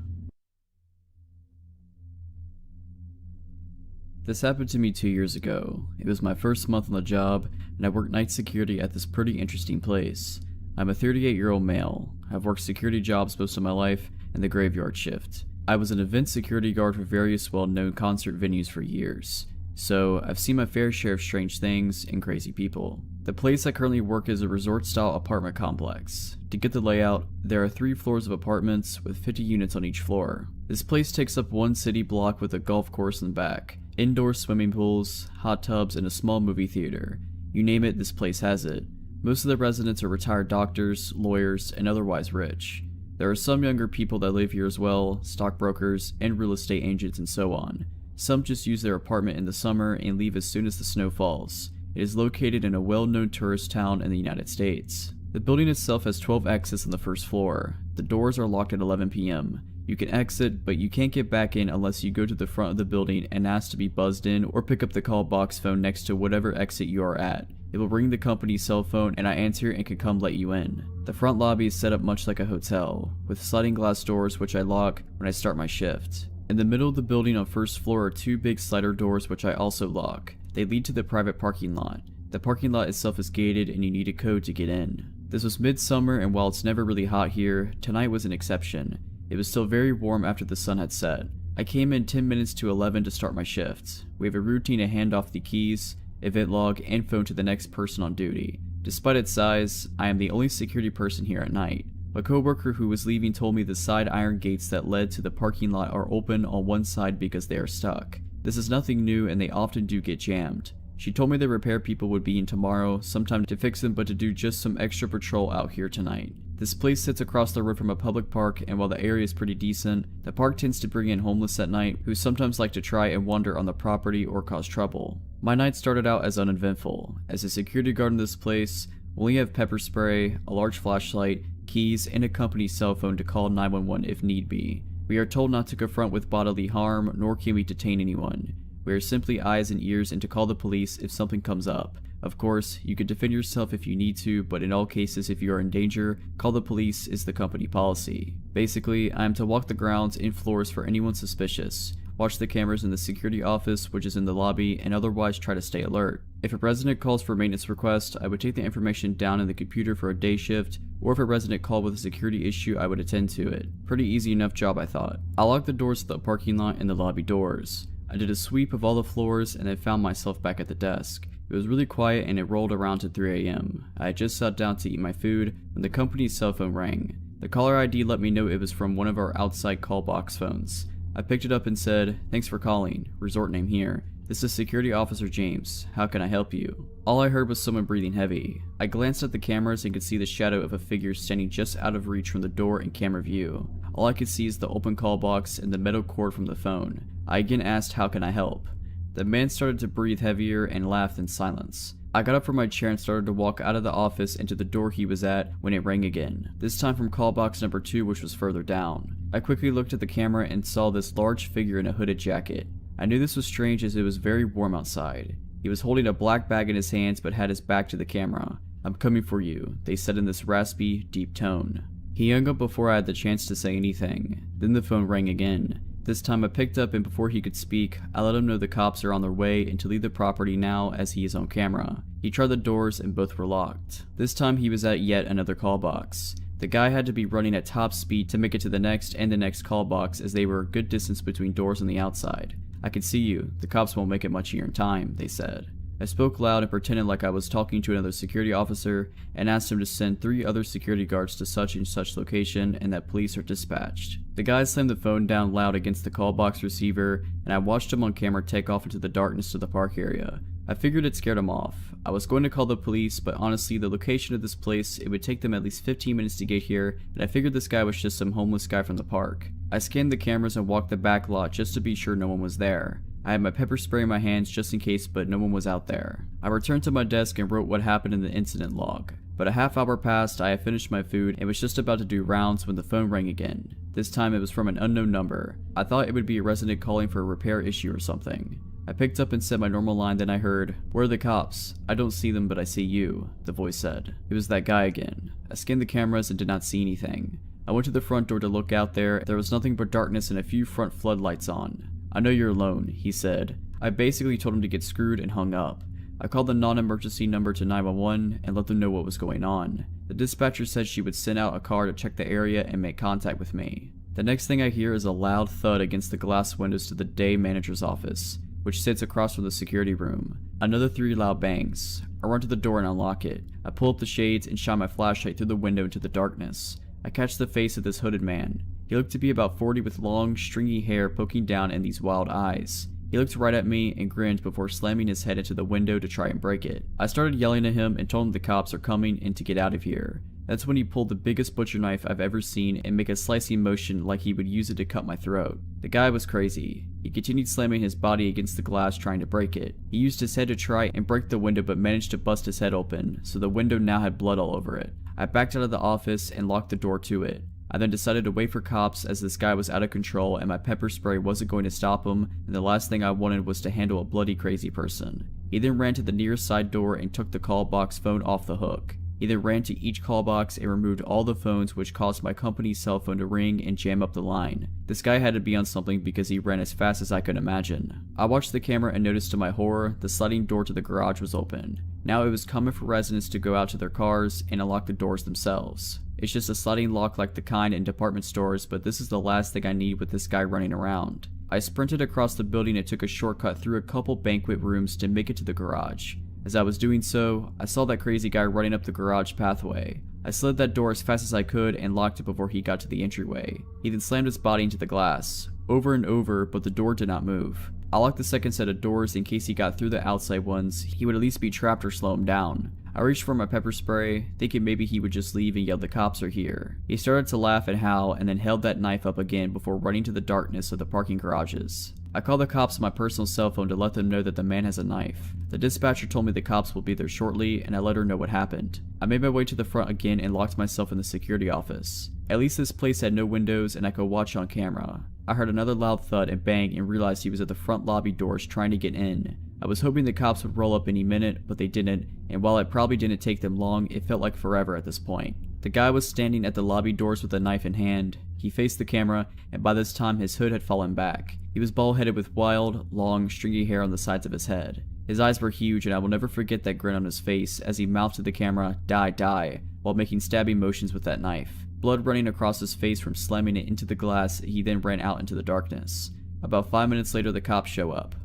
Speaker 1: This happened to me 2 years ago. It was my first month on the job, and I worked night security at this pretty interesting place. I'm a 38-year-old male. I've worked security jobs most of my life, and the graveyard shift. I was an event security guard for various well-known concert venues for years, so I've seen my fair share of strange things and crazy people. The place I currently work is a resort-style apartment complex. To get the layout, there are 3 floors of apartments with 50 units on each floor. This place takes up one city block with a golf course in the back, indoor swimming pools, hot tubs, and a small movie theater. You name it, this place has it. Most of the residents are retired doctors, lawyers, and otherwise rich. There are some younger people that live here as well, stockbrokers, and real estate agents and so on. Some just use their apartment in the summer and leave as soon as the snow falls. It is located in a well-known tourist town in the United States. The building itself has 12 exits on the first floor. The doors are locked at 11 p.m. You can exit, but you can't get back in unless you go to the front of the building and ask to be buzzed in or pick up the call box phone next to whatever exit you are at. It will ring the company's cell phone and I answer and can come let you in. The front lobby is set up much like a hotel, with sliding glass doors which I lock when I start my shift. In the middle of the building on first floor are 2 big slider doors which I also lock. They lead to the private parking lot. The parking lot itself is gated and you need a code to get in. This was midsummer, and while it's never really hot here, tonight was an exception. It was still very warm after the sun had set. I came in 10 minutes to 11 to start my shift. We have a routine to hand off the keys, event log, and phone to the next person on duty. Despite its size, I am the only security person here at night. My coworker who was leaving told me the side iron gates that led to the parking lot are open on one side because they are stuck. This is nothing new and they often do get jammed. She told me the repair people would be in tomorrow, sometime to fix them, but to do just some extra patrol out here tonight. This place sits across the road from a public park, and while the area is pretty decent, the park tends to bring in homeless at night who sometimes like to try and wander on the property or cause trouble. My night started out as uneventful. As a security guard in this place, we only have pepper spray, a large flashlight, keys, and a company cell phone to call 911 if need be. We are told not to confront with bodily harm, nor can we detain anyone. We are simply eyes and ears and to call the police if something comes up. Of course, you can defend yourself if you need to, but in all cases if you are in danger, call the police is the company policy. Basically, I am to walk the grounds and floors for anyone suspicious, watch the cameras in the security office which is in the lobby, and otherwise try to stay alert. If a resident calls for a maintenance request, I would take the information down in the computer for a day shift, or if a resident called with a security issue, I would attend to it. Pretty easy enough job, I thought. I locked the doors to the parking lot and the lobby doors. I did a sweep of all the floors and then found myself back at the desk. It was really quiet and it rolled around to 3 a.m. I had just sat down to eat my food when the company's cell phone rang. The caller ID let me know it was from one of our outside call box phones. I picked it up and said, "Thanks for calling. Resort name here. This is Security Officer James. How can I help you?" All I heard was someone breathing heavy. I glanced at the cameras and could see the shadow of a figure standing just out of reach from the door in camera view. All I could see is the open call box and the metal cord from the phone. I again asked, "How can I help?" The man started to breathe heavier and laughed in silence. I got up from my chair and started to walk out of the office into the door he was at when it rang again, this time from call box number 2, which was further down. I quickly looked at the camera and saw this large figure in a hooded jacket. I knew this was strange as it was very warm outside. He was holding a black bag in his hands but had his back to the camera. "I'm coming for you," they said in this raspy, deep tone. He hung up before I had the chance to say anything. Then the phone rang again. This time I picked up and before he could speak, I let him know the cops are on their way and to leave the property now as he is on camera. He tried the doors and both were locked. This time he was at yet another call box. The guy had to be running at top speed to make it to the next and the next call box as they were a good distance between doors on the outside. "I can see you. The cops won't make it much here in time," they said. I spoke loud and pretended like I was talking to another security officer and asked him to send 3 other security guards to such and such location and that police are dispatched. The guy slammed the phone down loud against the call box receiver and I watched him on camera take off into the darkness of the park area. I figured it scared him off. I was going to call the police, but honestly, the location of this place, it would take them at least 15 minutes to get here, and I figured this guy was just some homeless guy from the park. I scanned the cameras and walked the back lot just to be sure no one was there. I had my pepper spray in my hands just in case, but no one was out there. I returned to my desk and wrote what happened in the incident log. But a half hour passed, I had finished my food and was just about to do rounds when the phone rang again. This time it was from an unknown number. I thought it would be a resident calling for a repair issue or something. I picked up and said my normal line, then I heard, "Where are the cops? I don't see them, but I see you," the voice said. It was that guy again. I scanned the cameras and did not see anything. I went to the front door to look out there. There was nothing but darkness and a few front floodlights on. "I know you're alone," he said. I basically told him to get screwed and hung up. I called the non-emergency number to 911 and let them know what was going on. The dispatcher said she would send out a car to check the area and make contact with me. The next thing I hear is a loud thud against the glass windows to the day manager's office, which sits across from the security room. Another 3 loud bangs. I run to the door and unlock it. I pull up the shades and shine my flashlight through the window into the darkness. I catch the face of this hooded man. He looked to be about 40 with long, stringy hair poking down and these wild eyes. He looked right at me and grinned before slamming his head into the window to try and break it. I started yelling at him and told him the cops are coming and to get out of here. That's when he pulled the biggest butcher knife I've ever seen and make a slicing motion like he would use it to cut my throat. The guy was crazy. He continued slamming his body against the glass trying to break it. He used his head to try and break the window but managed to bust his head open, so the window now had blood all over it. I backed out of the office and locked the door to it. I then decided to wait for cops as this guy was out of control and my pepper spray wasn't going to stop him, and the last thing I wanted was to handle a bloody crazy person. He then ran to the nearest side door and took the call box phone off the hook. He then ran to each call box and removed all the phones, which caused my company's cell phone to ring and jam up the line. This guy had to be on something because he ran as fast as I could imagine. I watched the camera and noticed to my horror, the sliding door to the garage was open. Now it was common for residents to go out to their cars and unlock the doors themselves. It's just a sliding lock like the kind in department stores, but this is the last thing I need with this guy running around. I sprinted across the building and took a shortcut through a couple banquet rooms to make it to the garage. As I was doing so, I saw that crazy guy running up the garage pathway. I slid that door as fast as I could and locked it before he got to the entryway. He then slammed his body into the glass, over and over, but the door did not move. I locked the second set of doors in case he got through the outside ones. He would at least be trapped or slow him down. I reached for my pepper spray, thinking maybe he would just leave and yell the cops are here. He started to laugh and howl and then held that knife up again before running to the darkness of the parking garages. I called the cops on my personal cell phone to let them know that the man has a knife. The dispatcher told me the cops will be there shortly and I let her know what happened. I made my way to the front again and locked myself in the security office. At least this place had no windows and I could watch on camera. I heard another loud thud and bang and realized he was at the front lobby doors trying to get in. I was hoping the cops would roll up any minute, but they didn't, and while it probably didn't take them long, it felt like forever at this point. The guy was standing at the lobby doors with a knife in hand. He faced the camera, and by this time his hood had fallen back. He was bald-headed with wild, long, stringy hair on the sides of his head. His eyes were huge, and I will never forget that grin on his face as he mouthed to the camera, "Die, die," while making stabbing motions with that knife. Blood running across his face from slamming it into the glass, he then ran out into the darkness. About 5 minutes later, the cops show up.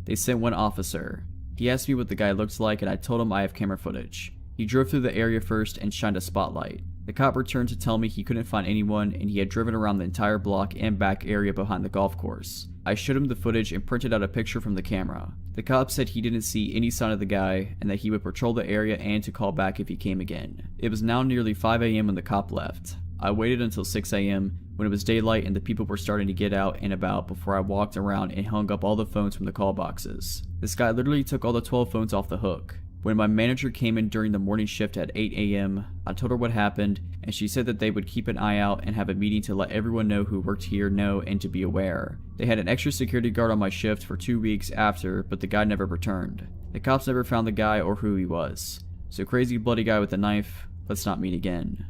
Speaker 1: They sent one officer. He asked me what the guy looked like and I told him I have camera footage. He drove through the area first and shined a spotlight. The cop returned to tell me he couldn't find anyone and he had driven around the entire block and back area behind the golf course. I showed him the footage and printed out a picture from the camera. The cop said he didn't see any sign of the guy and that he would patrol the area and to call back if he came again. It was now nearly 5 a.m. when the cop left. I waited until 6 a.m. when it was daylight and the people were starting to get out and about before I walked around and hung up all the phones from the call boxes. This guy literally took all the 12 phones off the hook. When my manager came in during the morning shift at 8 a.m., I told her what happened and she said that they would keep an eye out and have a meeting to let everyone know who worked here know and to be aware. They had an extra security guard on my shift for 2 weeks after, but the guy never returned. The cops never found the guy or who he was. So crazy bloody guy with a knife, let's not meet again.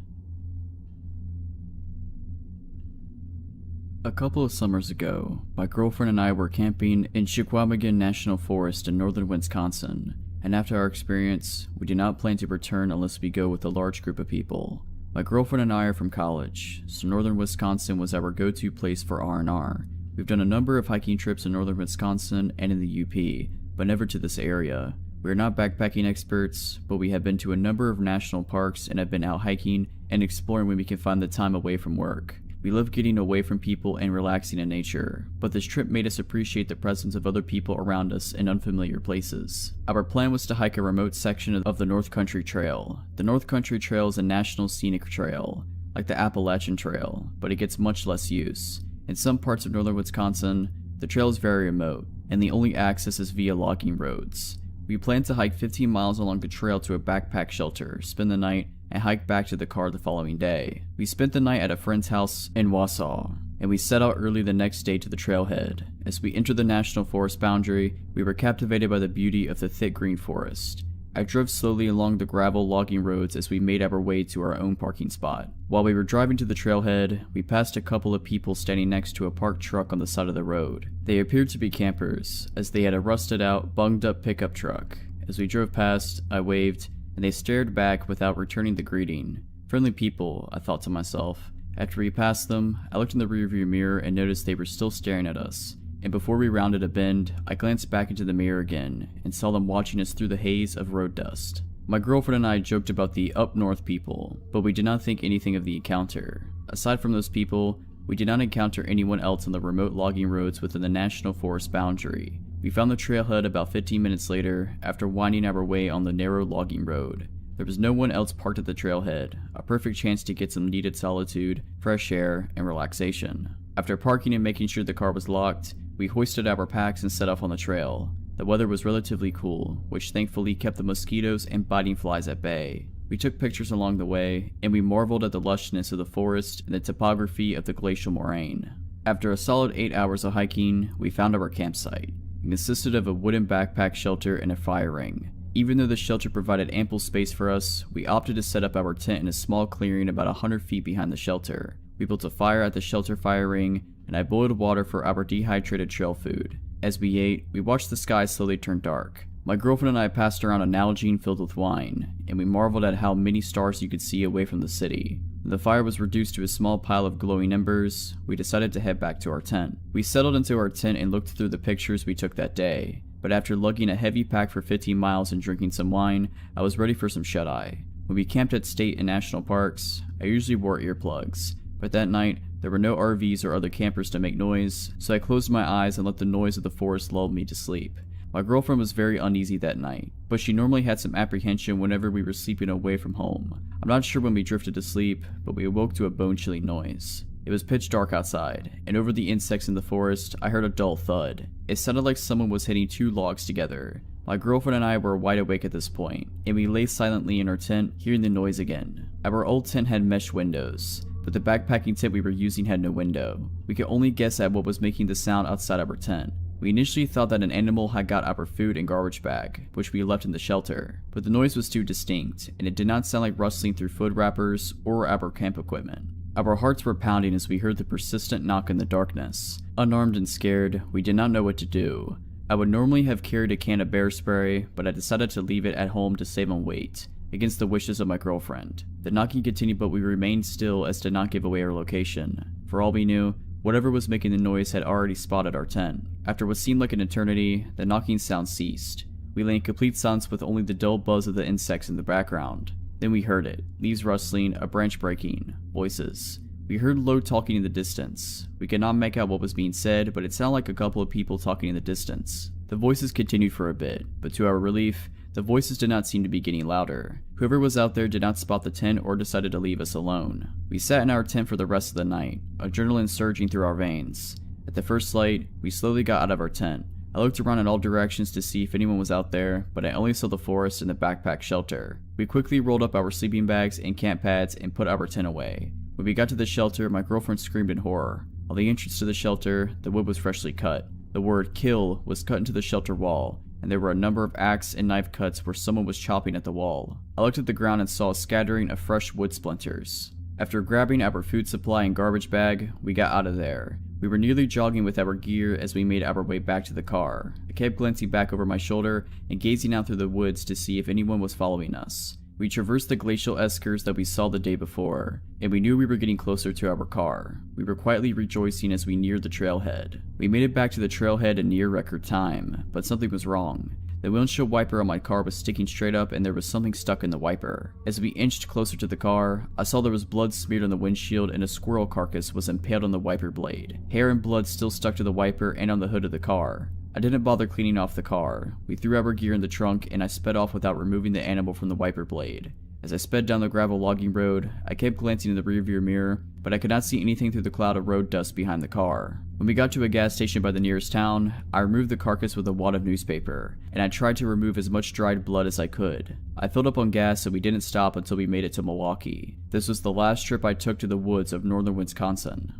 Speaker 1: A couple of summers ago, my girlfriend and I were camping in Chequamegon National Forest in northern Wisconsin, and after our experience, we did not plan to return unless we go with a large group of people. My girlfriend and I are from college, so northern Wisconsin was our go-to place for R&R. We've done a number of hiking trips in northern Wisconsin and in the UP, but never to this area. We are not backpacking experts, but we have been to a number of national parks and have been out hiking and exploring when we can find the time away from work. We love getting away from people and relaxing in nature, but this trip made us appreciate the presence of other people around us in unfamiliar places. Our plan was to hike a remote section of the North Country Trail. The North Country Trail is a national scenic trail, like the Appalachian Trail, but it gets much less use. In some parts of northern Wisconsin, the trail is very remote, and the only access is via logging roads. We planned to hike 15 miles along the trail to a backpack shelter, spend the night, and hike back to the car the following day. We spent the night at a friend's house in Wausau, and we set out early the next day to the trailhead. As we entered the national forest boundary, we were captivated by the beauty of the thick green forest. I drove slowly along the gravel logging roads as we made our way to our own parking spot. While we were driving to the trailhead, we passed a couple of people standing next to a parked truck on the side of the road. They appeared to be campers, as they had a rusted out, bunged up pickup truck. As we drove past, I waved, and they stared back without returning the greeting. Friendly people, I thought to myself. After we passed them, I looked in the rearview mirror and noticed they were still staring at us. And before we rounded a bend, I glanced back into the mirror again and saw them watching us through the haze of road dust. My girlfriend and I joked about the up north people, but we did not think anything of the encounter. Aside from those people, we did not encounter anyone else on the remote logging roads within the national forest boundary. We found the trailhead about 15 minutes later after winding our way on the narrow logging road. There was no one else parked at the trailhead, a perfect chance to get some needed solitude, fresh air, and relaxation. After parking and making sure the car was locked, we hoisted our packs and set off on the trail. The weather was relatively cool, which thankfully kept the mosquitoes and biting flies at bay. We took pictures along the way, and we marveled at the lushness of the forest and the topography of the glacial moraine. After a solid 8 hours of hiking, we found our campsite. It consisted of a wooden backpack shelter and a fire ring. Even though the shelter provided ample space for us, we opted to set up our tent in a small clearing about 100 feet behind the shelter. We built a fire at the shelter fire ring, and I boiled water for our dehydrated trail food. As we ate, we watched the sky slowly turn dark. My girlfriend and I passed around a Nalgene filled with wine, and we marveled at how many stars you could see away from the city. When the fire was reduced to a small pile of glowing embers, we decided to head back to our tent. We settled into our tent and looked through the pictures we took that day, but after lugging a heavy pack for 15 miles and drinking some wine, I was ready for some shut-eye. When we camped at state and national parks, I usually wore earplugs, but that night, there were no RVs or other campers to make noise, so I closed my eyes and let the noise of the forest lull me to sleep. My girlfriend was very uneasy that night, but she normally had some apprehension whenever we were sleeping away from home. I'm not sure when we drifted to sleep, but we awoke to a bone-chilling noise. It was pitch dark outside, and over the insects in the forest, I heard a dull thud. It sounded like someone was hitting two logs together. My girlfriend and I were wide awake at this point, and we lay silently in our tent, hearing the noise again. Our old tent had mesh windows, but the backpacking tent we were using had no window. We could only guess at what was making the sound outside our tent. We initially thought that an animal had got our food and garbage bag, which we left in the shelter, but the noise was too distinct, and it did not sound like rustling through food wrappers or our camp equipment. Our hearts were pounding as we heard the persistent knock in the darkness. Unarmed and scared, we did not know what to do. I would normally have carried a can of bear spray, but I decided to leave it at home to save on weight, against the wishes of my girlfriend. The knocking continued, but we remained still as to not give away our location. For all we knew, whatever was making the noise had already spotted our tent. After what seemed like an eternity, the knocking sound ceased. We lay in complete silence with only the dull buzz of the insects in the background. Then we heard it, leaves rustling, a branch breaking, voices. We heard low talking in the distance. We could not make out what was being said, but it sounded like a couple of people talking in the distance. The voices continued for a bit, but to our relief, the voices did not seem to be getting louder. Whoever was out there did not spot the tent or decided to leave us alone. We sat in our tent for the rest of the night, adrenaline surging through our veins. At the first light, we slowly got out of our tent. I looked around in all directions to see if anyone was out there, but I only saw the forest and the backpack shelter. We quickly rolled up our sleeping bags and camp pads and put our tent away. When we got to the shelter, my girlfriend screamed in horror. On the entrance to the shelter, the wood was freshly cut. The word "kill" was cut into the shelter wall, and there were a number of axe and knife cuts where someone was chopping at the wall. I looked at the ground and saw a scattering of fresh wood splinters. After grabbing our food supply and garbage bag, we got out of there. We were nearly jogging with our gear as we made our way back to the car. I kept glancing back over my shoulder and gazing out through the woods to see if anyone was following us. We traversed the glacial eskers that we saw the day before, and we knew we were getting closer to our car. We were quietly rejoicing as we neared the trailhead. We made it back to the trailhead in near record time, but something was wrong. The windshield wiper on my car was sticking straight up and there was something stuck in the wiper. As we inched closer to the car, I saw there was blood smeared on the windshield and a squirrel carcass was impaled on the wiper blade. Hair and blood still stuck to the wiper and on the hood of the car. I didn't bother cleaning off the car. We threw our gear in the trunk and I sped off without removing the animal from the wiper blade. As I sped down the gravel logging road, I kept glancing in the rearview mirror, but I could not see anything through the cloud of road dust behind the car. When we got to a gas station by the nearest town, I removed the carcass with a wad of newspaper, and I tried to remove as much dried blood as I could. I filled up on gas and we didn't stop until we made it to Milwaukee. This was the last trip I took to the woods of northern Wisconsin.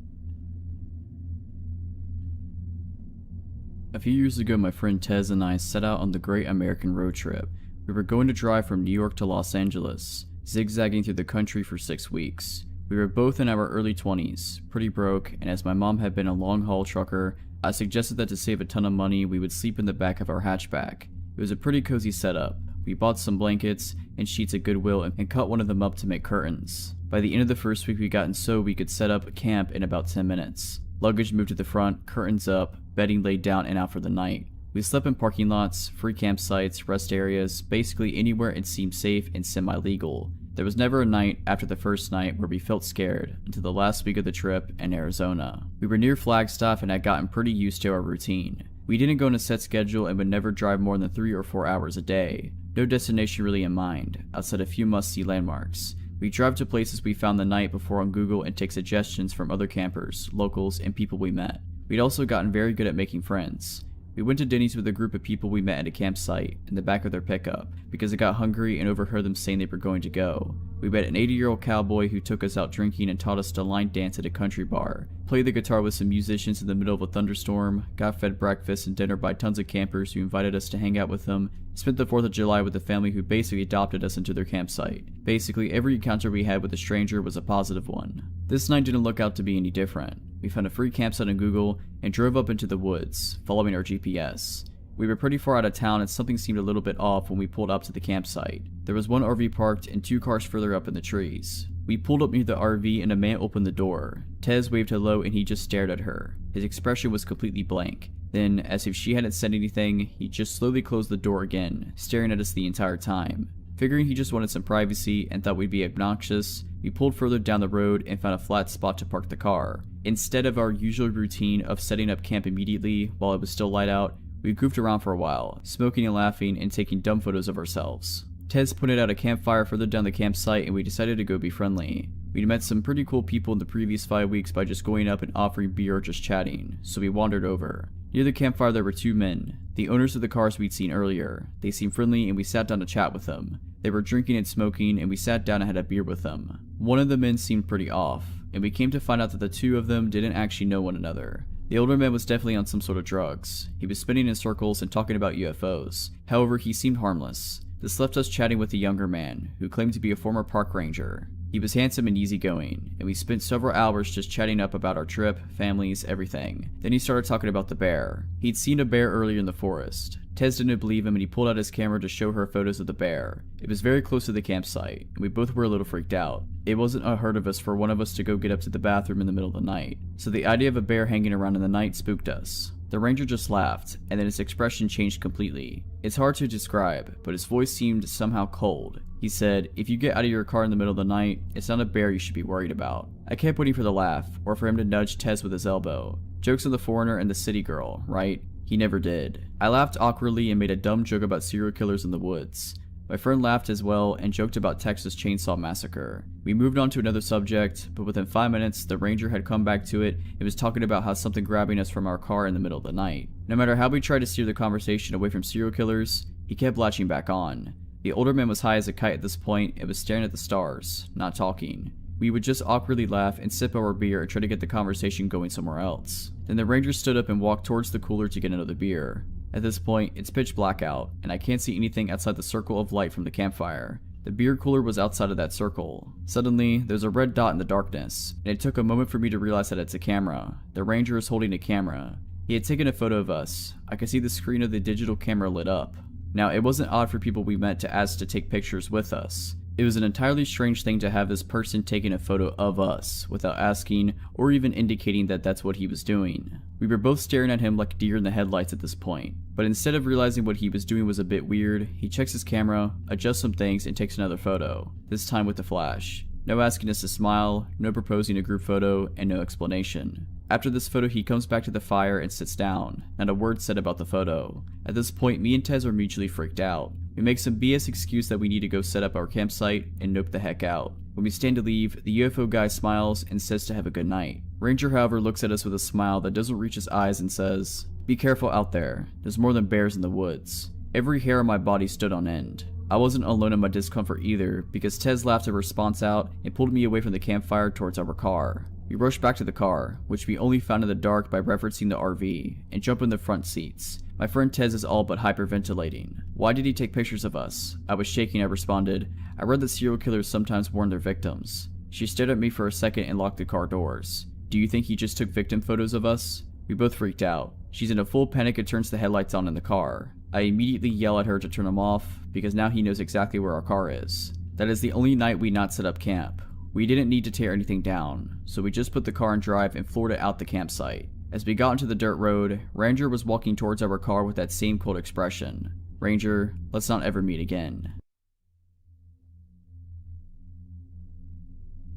Speaker 1: A few years ago, my friend Tez and I set out on the Great American Road Trip. We were going to drive from New York to Los Angeles, zigzagging through the country for 6 weeks. We were both in our early 20s, pretty broke, and as my mom had been a long-haul trucker, I suggested that to save a ton of money, we would sleep in the back of our hatchback. It was a pretty cozy setup. We bought some blankets and sheets at Goodwill and cut one of them up to make curtains. By the end of the first week, we gotten so we could set up a camp in about 10 minutes. Luggage moved to the front, curtains up, bedding laid down and out for the night. We slept in parking lots, free campsites, rest areas, basically anywhere it seemed safe and semi-legal. There was never a night after the first night where we felt scared until the last week of the trip in Arizona. We were near Flagstaff and had gotten pretty used to our routine. We didn't go on a set schedule and would never drive more than 3 or 4 hours a day. No destination really in mind, outside a few must-see landmarks. We drive to places we found the night before on Google and take suggestions from other campers, locals, and people we met. We'd also gotten very good at making friends. We went to Denny's with a group of people we met at a campsite in the back of their pickup because I got hungry and overheard them saying they were going to go. We met an 80-year-old cowboy who took us out drinking and taught us to line dance at a country bar, played the guitar with some musicians in the middle of a thunderstorm, got fed breakfast and dinner by tons of campers who invited us to hang out with them, spent the 4th of July with a family who basically adopted us into their campsite. Basically, every encounter we had with a stranger was a positive one. This night didn't look out to be any different. We found a free campsite on Google and drove up into the woods, following our GPS. We were pretty far out of town and something seemed a little bit off when we pulled up to the campsite. There was one RV parked and 2 cars further up in the trees. We pulled up near the RV and a man opened the door. Tez waved hello and he just stared at her. His expression was completely blank. Then, as if she hadn't said anything, he just slowly closed the door again, staring at us the entire time. Figuring he just wanted some privacy and thought we'd be obnoxious, we pulled further down the road and found a flat spot to park the car. Instead of our usual routine of setting up camp immediately while it was still light out, we goofed around for a while, smoking and laughing and taking dumb photos of ourselves. Tez pointed out a campfire further down the campsite and we decided to go be friendly. We'd met some pretty cool people in the previous 5 weeks by just going up and offering beer or just chatting, so we wandered over. Near the campfire there were 2 men, the owners of the cars we'd seen earlier. They seemed friendly and we sat down to chat with them. They were drinking and smoking and we sat down and had a beer with them. One of the men seemed pretty off, and we came to find out that the 2 of them didn't actually know one another. The older man was definitely on some sort of drugs. He was spinning in circles and talking about UFOs. However, he seemed harmless. This left us chatting with the younger man, who claimed to be a former park ranger. He was handsome and easygoing, and we spent several hours just chatting up about our trip, families, everything. Then he started talking about the bear. He'd seen a bear earlier in the forest. Tez didn't believe him and he pulled out his camera to show her photos of the bear. It was very close to the campsite, and we both were a little freaked out. It wasn't unheard of us for one of us to go get up to the bathroom in the middle of the night, so the idea of a bear hanging around in the night spooked us. The ranger just laughed, and then his expression changed completely. It's hard to describe, but his voice seemed somehow cold. He said, "If you get out of your car in the middle of the night, it's not a bear you should be worried about." I kept waiting for the laugh, or for him to nudge Tez with his elbow. Jokes on the foreigner and the city girl, right? He never did. I laughed awkwardly and made a dumb joke about serial killers in the woods. My friend laughed as well and joked about Texas Chainsaw Massacre. We moved on to another subject, but within 5 minutes, the ranger had come back to it and was talking about how something grabbing us from our car in the middle of the night. No matter how we tried to steer the conversation away from serial killers, he kept latching back on. The older man was high as a kite at this point and was staring at the stars, not talking. We would just awkwardly laugh and sip our beer and try to get the conversation going somewhere else. Then the ranger stood up and walked towards the cooler to get another beer. At this point, it's pitch black out, and I can't see anything outside the circle of light from the campfire. The beer cooler was outside of that circle. Suddenly, there's a red dot in the darkness, and it took a moment for me to realize that it's a camera. The ranger is holding a camera. He had taken a photo of us. I could see the screen of the digital camera lit up. Now, it wasn't odd for people we met to ask to take pictures with us. It was an entirely strange thing to have this person taking a photo of us without asking or even indicating that that's what he was doing. We were both staring at him like deer in the headlights at this point, but instead of realizing what he was doing was a bit weird, he checks his camera, adjusts some things, and takes another photo, this time with the flash. No asking us to smile, no proposing a group photo, and no explanation. After this photo, he comes back to the fire and sits down, not a word said about the photo. At this point, me and Tez are mutually freaked out. We make some BS excuse that we need to go set up our campsite and nope the heck out. When we stand to leave, the UFO guy smiles and says to have a good night. Ranger, however, looks at us with a smile that doesn't reach his eyes and says, "Be careful out there. There's more than bears in the woods." Every hair on my body stood on end. I wasn't alone in my discomfort either, because Tez laughed a response out and pulled me away from the campfire towards our car. We rushed back to the car, which we only found in the dark by referencing the RV, and jump in the front seats. My friend Tez is all but hyperventilating. Why did he take pictures of us? I was shaking. I responded, "I read that serial killers sometimes warn their victims." She stared at me for a second and locked the car doors. "Do you think he just took victim photos of us?" We both freaked out. She's in a full panic and turns the headlights on in the car. I immediately yell at her to turn them off, because now he knows exactly where our car is. That is the only night we not set up camp. We didn't need to tear anything down, so we just put the car in drive and floored it out the campsite. As we got into the dirt road, Ranger was walking towards our car with that same cold expression. "Ranger, let's not ever meet again."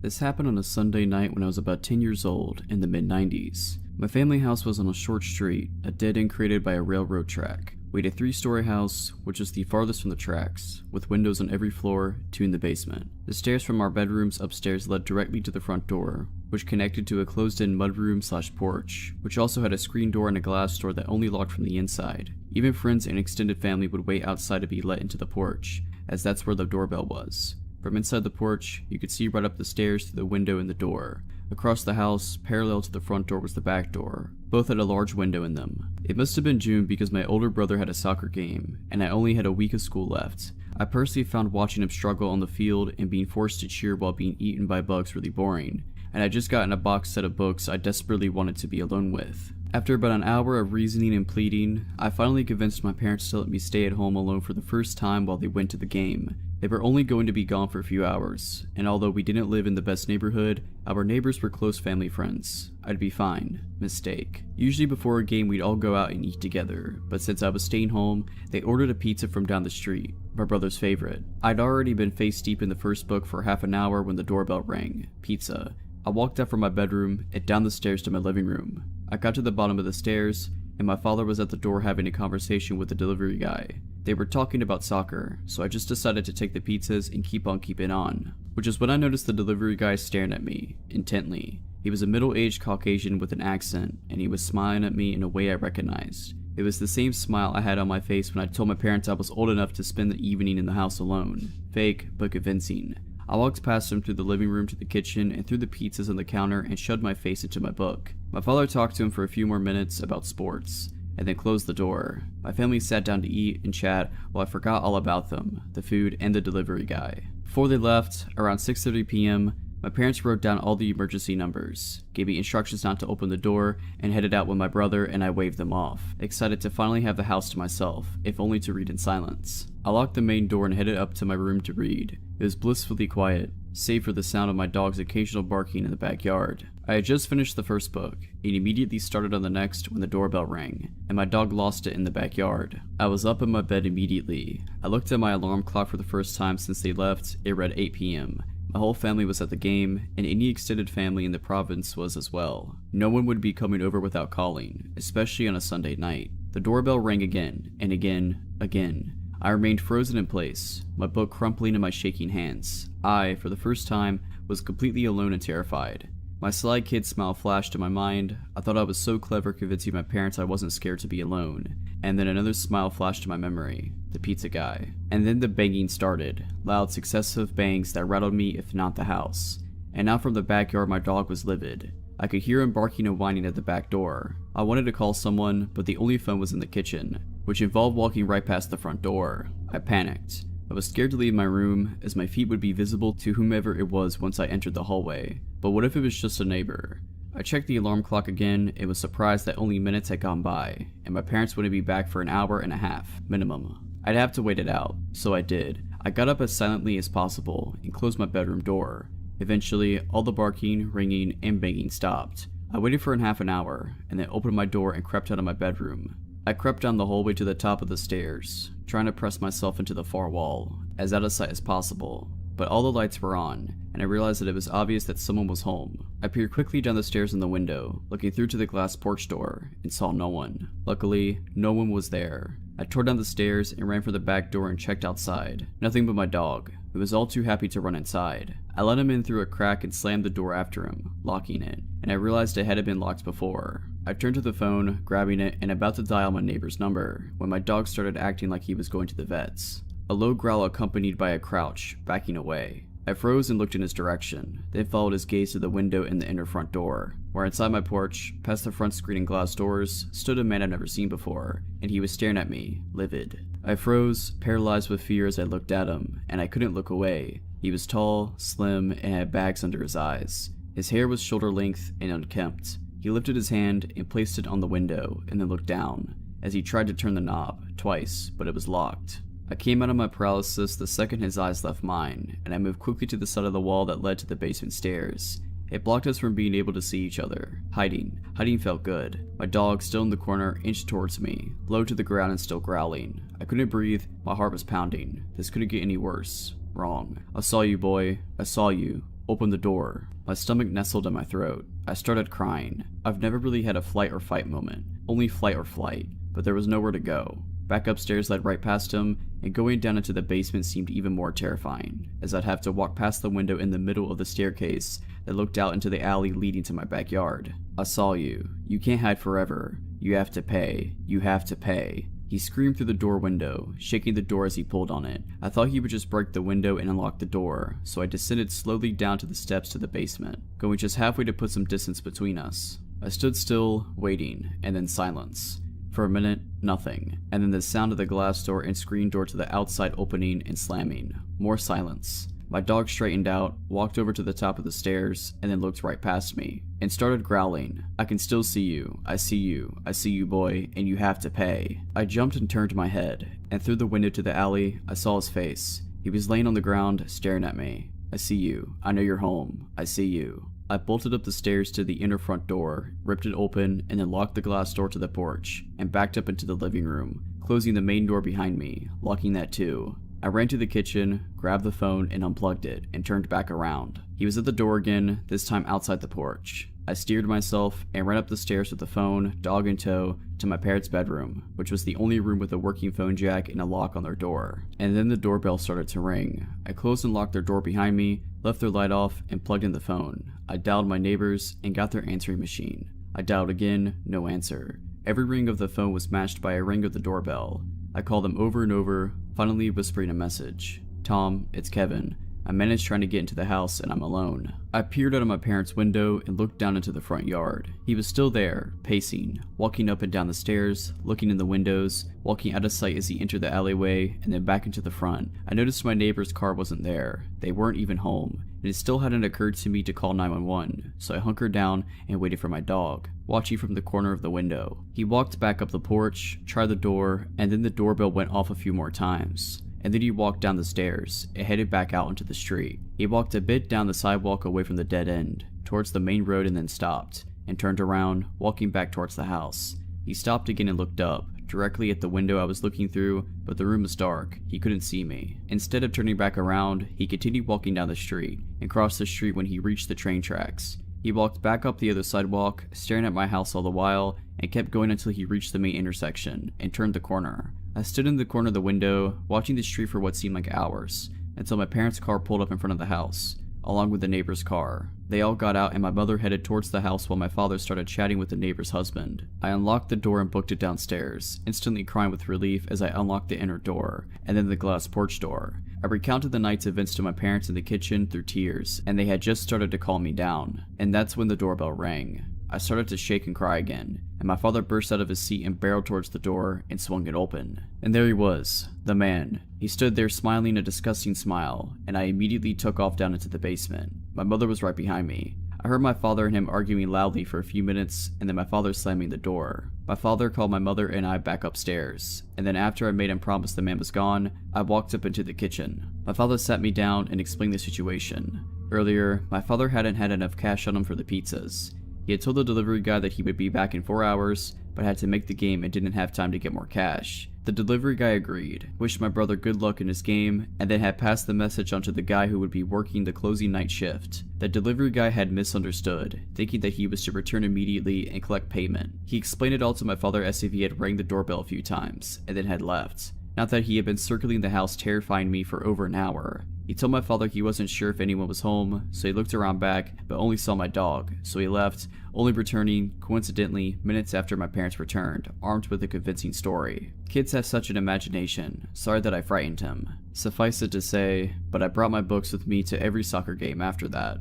Speaker 1: This happened on a Sunday night when I was about 10 years old, in the mid-90s. My family house was on a short street, a dead end created by a railroad track. We had a 3-story house, which was the farthest from the tracks, with windows on every floor, 2 in the basement. The stairs from our bedrooms upstairs led directly to the front door, which connected to a closed-in mudroom/porch, which also had a screen door and a glass door that only locked from the inside. Even friends and extended family would wait outside to be let into the porch, as that's where the doorbell was. From inside the porch, you could see right up the stairs to the window and the door. Across the house, parallel to the front door, was the back door. Both had a large window in them. It must have been June because my older brother had a soccer game, and I only had a week of school left. I personally found watching him struggle on the field and being forced to cheer while being eaten by bugs really boring, and I just gotten a box set of books I desperately wanted to be alone with. After about an hour of reasoning and pleading, I finally convinced my parents to let me stay at home alone for the first time while they went to the game. They were only going to be gone for a few hours, and although we didn't live in the best neighborhood, our neighbors were close family friends. I'd be fine. Mistake. Usually before a game we'd all go out and eat together, but since I was staying home, they ordered a pizza from down the street, my brother's favorite. I'd already been face deep in the first book for half an hour when the doorbell rang. Pizza. I walked out from my bedroom and down the stairs to my living room. I got to the bottom of the stairs, and my father was at the door having a conversation with the delivery guy. They were talking about soccer, so I just decided to take the pizzas and keep on keeping on, which is when I noticed the delivery guy staring at me, intently. He was a middle-aged Caucasian with an accent, and he was smiling at me in a way I recognized. It was the same smile I had on my face when I told my parents I was old enough to spend the evening in the house alone. Fake, but convincing. I walked past him through the living room to the kitchen and threw the pizzas on the counter and shoved my face into my book. My father talked to him for a few more minutes about sports, and then closed the door. My family sat down to eat and chat while I forgot all about them, the food, and the delivery guy. Before they left, around 6:30 p.m., my parents wrote down all the emergency numbers, gave me instructions not to open the door, and headed out with my brother, and I waved them off, excited to finally have the house to myself, if only to read in silence. I locked the main door and headed up to my room to read. It was blissfully quiet, save for the sound of my dog's occasional barking in the backyard. I had just finished the first book, and immediately started on the next when the doorbell rang, and my dog lost it in the backyard. I was up in my bed immediately. I looked at my alarm clock for the first time since they left. It read 8 p.m. My whole family was at the game, and any extended family in the province was as well. No one would be coming over without calling, especially on a Sunday night. The doorbell rang again, and again. I remained frozen in place, my book crumpling in my shaking hands. I, for the first time, was completely alone and terrified. My sly kid smile flashed in my mind. I thought I was so clever convincing my parents I wasn't scared to be alone. And then another smile flashed to my memory. The pizza guy. And then the banging started. Loud successive bangs that rattled me if not the house. And now from the backyard my dog was livid. I could hear him barking and whining at the back door. I wanted to call someone, but the only phone was in the kitchen, which involved walking right past the front door. I panicked. I was scared to leave my room, as my feet would be visible to whomever it was once I entered the hallway. But what if it was just a neighbor? I checked the alarm clock again and was surprised that only minutes had gone by, and my parents wouldn't be back for an hour and a half, minimum. I'd have to wait it out, so I did. I got up as silently as possible and closed my bedroom door. Eventually, all the barking, ringing, and banging stopped. I waited for half an hour, and then opened my door and crept out of my bedroom. I crept down the hallway to the top of the stairs, trying to press myself into the far wall, as out of sight as possible. But all the lights were on, and I realized that it was obvious that someone was home. I peered quickly down the stairs in the window, looking through to the glass porch door, and saw no one. Luckily, no one was there. I tore down the stairs and ran for the back door and checked outside. Nothing but my dog, who was all too happy to run inside. I let him in through a crack and slammed the door after him, locking it, and I realized it had been locked before. I turned to the phone, grabbing it, and about to dial my neighbor's number, when my dog started acting like he was going to the vets. A low growl accompanied by a crouch, backing away. I froze and looked in his direction, then followed his gaze to the window in the inner front door, where inside my porch, past the front screen and glass doors, stood a man I'd never seen before, and he was staring at me, livid. I froze, paralyzed with fear as I looked at him, and I couldn't look away. He was tall, slim, and had bags under his eyes. His hair was shoulder length and unkempt. He lifted his hand and placed it on the window, and then looked down, as he tried to turn the knob, twice, but it was locked. I came out of my paralysis the second his eyes left mine, and I moved quickly to the side of the wall that led to the basement stairs. It blocked us from being able to see each other. Hiding felt good. My dog, still in the corner, inched towards me, low to the ground and still growling. I couldn't breathe, my heart was pounding. This couldn't get any worse. Wrong. I saw you, boy. I saw you. Open the door. My stomach nestled in my throat. I started crying. I've never really had a flight or fight moment. Only flight or flight. But there was nowhere to go. Back upstairs led right past him, and going down into the basement seemed even more terrifying, as I'd have to walk past the window in the middle of the staircase that looked out into the alley leading to my backyard. I saw you. You can't hide forever. You have to pay. You have to pay. He screamed through the door window, shaking the door as he pulled on it. I thought he would just break the window and unlock the door, so I descended slowly down to the steps to the basement, going just halfway to put some distance between us. I stood still, waiting, and then silence. For a minute, nothing, and then the sound of the glass door and screen door to the outside opening and slamming. More silence. My dog straightened out, walked over to the top of the stairs, and then looked right past me, and started growling. I can still see you. I see you. I see you, boy, and you have to pay. I jumped and turned my head, and through the window to the alley, I saw his face. He was laying on the ground, staring at me. I see you. I know you're home. I see you. I bolted up the stairs to the inner front door, ripped it open, and then locked the glass door to the porch, and backed up into the living room, closing the main door behind me, locking that too. I ran to the kitchen, grabbed the phone, and unplugged it, and turned back around. He was at the door again, this time outside the porch. I steered myself and ran up the stairs with the phone, dog in tow, to my parents' bedroom, which was the only room with a working phone jack and a lock on their door. And then the doorbell started to ring. I closed and locked their door behind me, left their light off, and plugged in the phone. I dialed my neighbors and got their answering machine. I dialed again, no answer. Every ring of the phone was matched by a ring of the doorbell. I called them over and over, finally whispering a message. Tom, it's Kevin. I managed trying to get into the house and I'm alone. I peered out of my parents' window and looked down into the front yard. He was still there, pacing, walking up and down the stairs, looking in the windows, walking out of sight as he entered the alleyway, and then back into the front. I noticed my neighbor's car wasn't there. They weren't even home, and it still hadn't occurred to me to call 911, so I hunkered down and waited for my dog, watching from the corner of the window. He walked back up the porch, tried the door, and then the doorbell went off a few more times. And then he walked down the stairs and headed back out into the street. He walked a bit down the sidewalk away from the dead end, towards the main road, and then stopped, and turned around, walking back towards the house. He stopped again and looked up, directly at the window I was looking through, but the room was dark. He couldn't see me. Instead of turning back around, he continued walking down the street, and crossed the street when he reached the train tracks. He walked back up the other sidewalk, staring at my house all the while, and kept going until he reached the main intersection, and turned the corner. I stood in the corner of the window, watching the street for what seemed like hours, until my parents' car pulled up in front of the house, along with the neighbor's car. They all got out and my mother headed towards the house while my father started chatting with the neighbor's husband. I unlocked the door and booked it downstairs, instantly crying with relief as I unlocked the inner door, and then the glass porch door. I recounted the night's events to my parents in the kitchen through tears, and they had just started to calm me down. And that's when the doorbell rang. I started to shake and cry again, and my father burst out of his seat and barreled towards the door and swung it open. And there he was, the man. He stood there smiling a disgusting smile, and I immediately took off down into the basement. My mother was right behind me. I heard my father and him arguing loudly for a few minutes, and then my father slamming the door. My father called my mother and I back upstairs, and then after I made him promise the man was gone, I walked up into the kitchen. My father sat me down and explained the situation. Earlier, my father hadn't had enough cash on him for the pizzas. He had told the delivery guy that he would be back in 4 hours, but had to make the game and didn't have time to get more cash. The delivery guy agreed, wished my brother good luck in his game, and then had passed the message on to the guy who would be working the closing night shift. The delivery guy had misunderstood, thinking that he was to return immediately and collect payment. He explained it all to my father as if he had rang the doorbell a few times, and then had left. Not that he had been circling the house terrifying me for over an hour. He told my father he wasn't sure if anyone was home, so he looked around back, but only saw my dog, so he left, only returning, coincidentally, minutes after my parents returned, armed with a convincing story. Kids have such an imagination. Sorry that I frightened him. Suffice it to say, but I brought my books with me to every soccer game after that.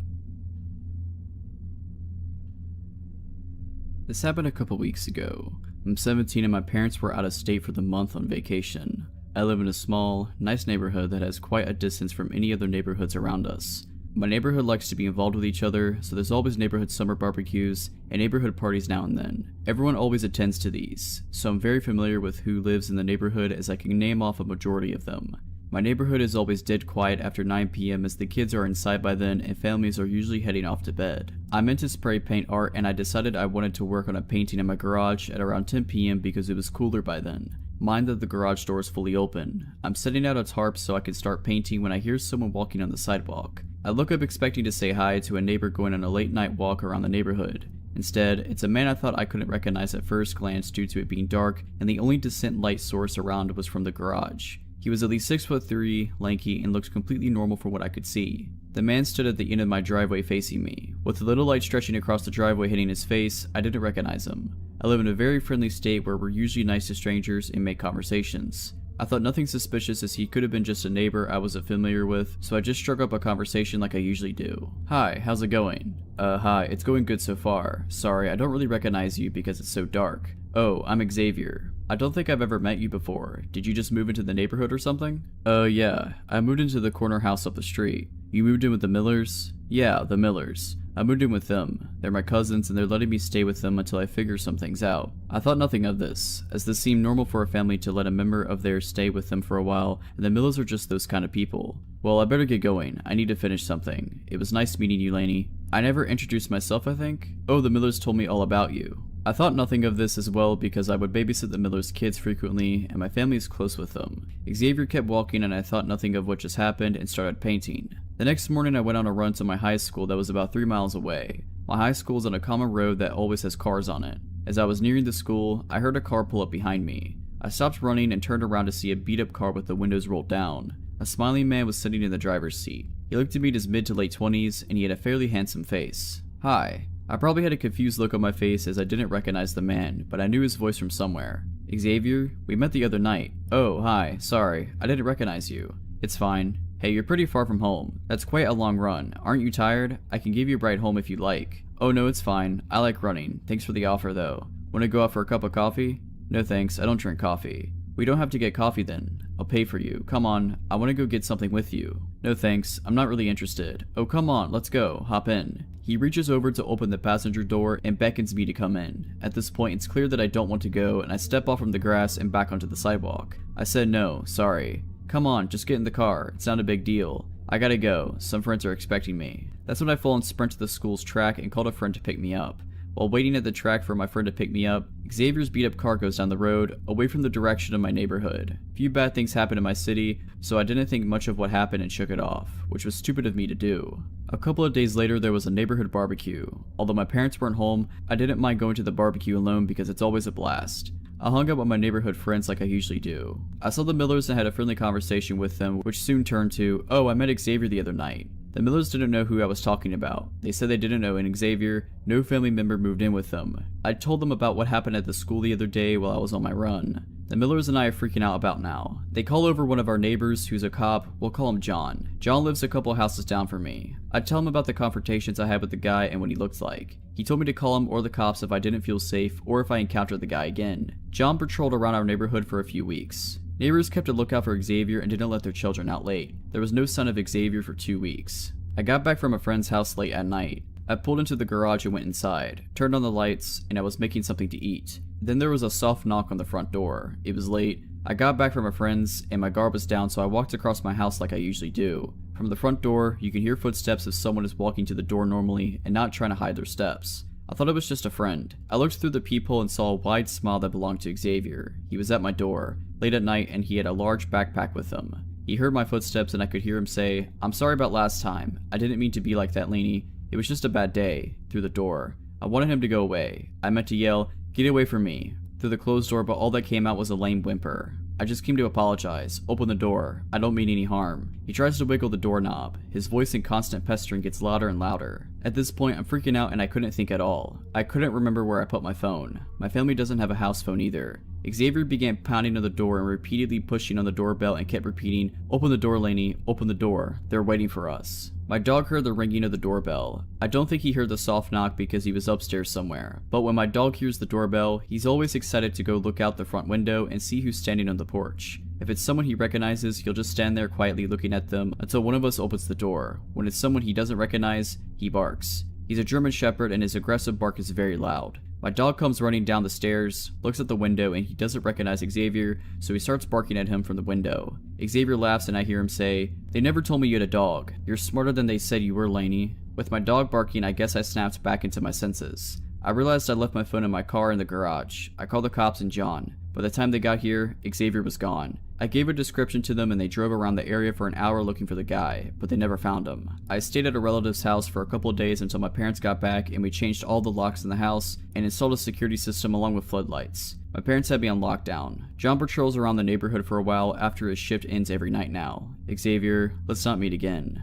Speaker 1: This happened a couple weeks ago. I'm 17 and my parents were out of state for the month on vacation. I live in a small, nice neighborhood that has quite a distance from any other neighborhoods around us. My neighborhood likes to be involved with each other, so there's always neighborhood summer barbecues and neighborhood parties now and then. Everyone always attends to these, so I'm very familiar with who lives in the neighborhood as I can name off a majority of them. My neighborhood is always dead quiet after 9 p.m. as the kids are inside by then and families are usually heading off to bed. I'm into spray paint art and I decided I wanted to work on a painting in my garage at around 10 p.m. because it was cooler by then. Mind that the garage door is fully open. I'm setting out a tarp so I can start painting when I hear someone walking on the sidewalk. I look up expecting to say hi to a neighbor going on a late night walk around the neighborhood. Instead, it's a man I thought I couldn't recognize at first glance due to it being dark and the only distant light source around was from the garage. He was at least 6'3", lanky, and looked completely normal from what I could see. The man stood at the end of my driveway facing me. With the little light stretching across the driveway hitting his face, I didn't recognize him. I live in a very friendly state where we're usually nice to strangers and make conversations. I thought nothing suspicious as he could have been just a neighbor I wasn't familiar with, so I just struck up a conversation like I usually do. Hi, how's it going? Hi, it's going good so far. Sorry, I don't really recognize you because it's so dark. Oh, I'm Xavier. I don't think I've ever met you before. Did you just move into the neighborhood or something? Yeah. I moved into the corner house up the street. You moved in with the Millers? Yeah, the Millers. I moved in with them. They're my cousins and they're letting me stay with them until I figure some things out. I thought nothing of this, as this seemed normal for a family to let a member of theirs stay with them for a while, and the Millers are just those kind of people. Well, I better get going. I need to finish something. It was nice meeting you, Lainey. I never introduced myself, I think? Oh, the Millers told me all about you. I thought nothing of this as well because I would babysit the Millers' kids frequently and my family is close with them. Xavier kept walking and I thought nothing of what just happened and started painting. The next morning I went on a run to my high school that was about 3 miles away. My high school is on a common road that always has cars on it. As I was nearing the school, I heard a car pull up behind me. I stopped running and turned around to see a beat up car with the windows rolled down. A smiling man was sitting in the driver's seat. He looked to be in his mid to late 20s and he had a fairly handsome face. Hi. I probably had a confused look on my face as I didn't recognize the man, but I knew his voice from somewhere. Xavier? We met the other night. Oh, hi. Sorry. I didn't recognize you. It's fine. Hey, you're pretty far from home. That's quite a long run. Aren't you tired? I can give you a ride home if you'd like. Oh no, it's fine. I like running. Thanks for the offer though. Wanna go out for a cup of coffee? No thanks, I don't drink coffee. We don't have to get coffee then. I'll pay for you. Come on, I wanna go get something with you. No thanks, I'm not really interested. Oh come on, let's go. Hop in. He reaches over to open the passenger door and beckons me to come in. At this point, it's clear that I don't want to go and I step off from the grass and back onto the sidewalk. I said no, sorry. Come on, just get in the car. It's not a big deal. I gotta go. Some friends are expecting me. That's when I full-on sprint to the school's track and called a friend to pick me up. While waiting at the track for my friend to pick me up, Xavier's beat-up car goes down the road, away from the direction of my neighborhood. Few bad things happen in my city, so I didn't think much of what happened and shook it off, which was stupid of me to do. A couple of days later, there was a neighborhood barbecue. Although my parents weren't home, I didn't mind going to the barbecue alone because it's always a blast. I hung out with my neighborhood friends like I usually do. I saw the Millers and had a friendly conversation with them, which soon turned to, oh, I met Xavier the other night. The Millers didn't know who I was talking about. They said they didn't know Xavier. No family member moved in with them. I told them about what happened at the school the other day while I was on my run. The Millers and I are freaking out about now. They call over one of our neighbors who's a cop. We'll call him John. John lives a couple houses down from me. I tell him about the confrontations I had with the guy and what he looked like. He told me to call him or the cops if I didn't feel safe or if I encountered the guy again. John patrolled around our neighborhood for a few weeks. Neighbors kept a lookout for Xavier and didn't let their children out late. There was no sign of Xavier for 2 weeks. I got back from a friend's house late at night. I pulled into the garage and went inside, turned on the lights, and I was making something to eat. Then there was a soft knock on the front door. It was late. I got back from a friend's, and my guard was down, so I walked across my house like I usually do. From the front door, you can hear footsteps if someone is walking to the door normally and not trying to hide their steps. I thought it was just a friend. I looked through the peephole and saw a wide smile that belonged to Xavier. He was at my door, late at night, and he had a large backpack with him. He heard my footsteps and I could hear him say, "I'm sorry about last time. I didn't mean to be like that, Lainey. It was just a bad day," through the door. I wanted him to go away. I meant to yell, "Get away from me," through the closed door, but all that came out was a lame whimper. "I just came to apologize. Open the door. I don't mean any harm." He tries to wiggle the doorknob. His voice in constant pestering gets louder and louder. At this point, I'm freaking out and I couldn't think at all. I couldn't remember where I put my phone. My family doesn't have a house phone either. Xavier began pounding on the door and repeatedly pushing on the doorbell and kept repeating, "Open the door, Lainey. Open the door. They're waiting for us." My dog heard the ringing of the doorbell. I don't think he heard the soft knock because he was upstairs somewhere, but when my dog hears the doorbell, he's always excited to go look out the front window and see who's standing on the porch. If it's someone he recognizes, he'll just stand there quietly looking at them until one of us opens the door. When it's someone he doesn't recognize, he barks. He's a German Shepherd and his aggressive bark is very loud. My dog comes running down the stairs, looks at the window, and he doesn't recognize Xavier, so he starts barking at him from the window. Xavier laughs and I hear him say, "They never told me you had a dog. You're smarter than they said you were, Lainey." With my dog barking, I guess I snapped back into my senses. I realized I left my phone in my car in the garage. I called the cops and John. By the time they got here, Xavier was gone. I gave a description to them and they drove around the area for an hour looking for the guy, but they never found him. I stayed at a relative's house for a couple of days until my parents got back and we changed all the locks in the house and installed a security system along with floodlights. My parents had me on lockdown. John patrols around the neighborhood for a while after his shift ends every night now. Xavier, let's not meet again.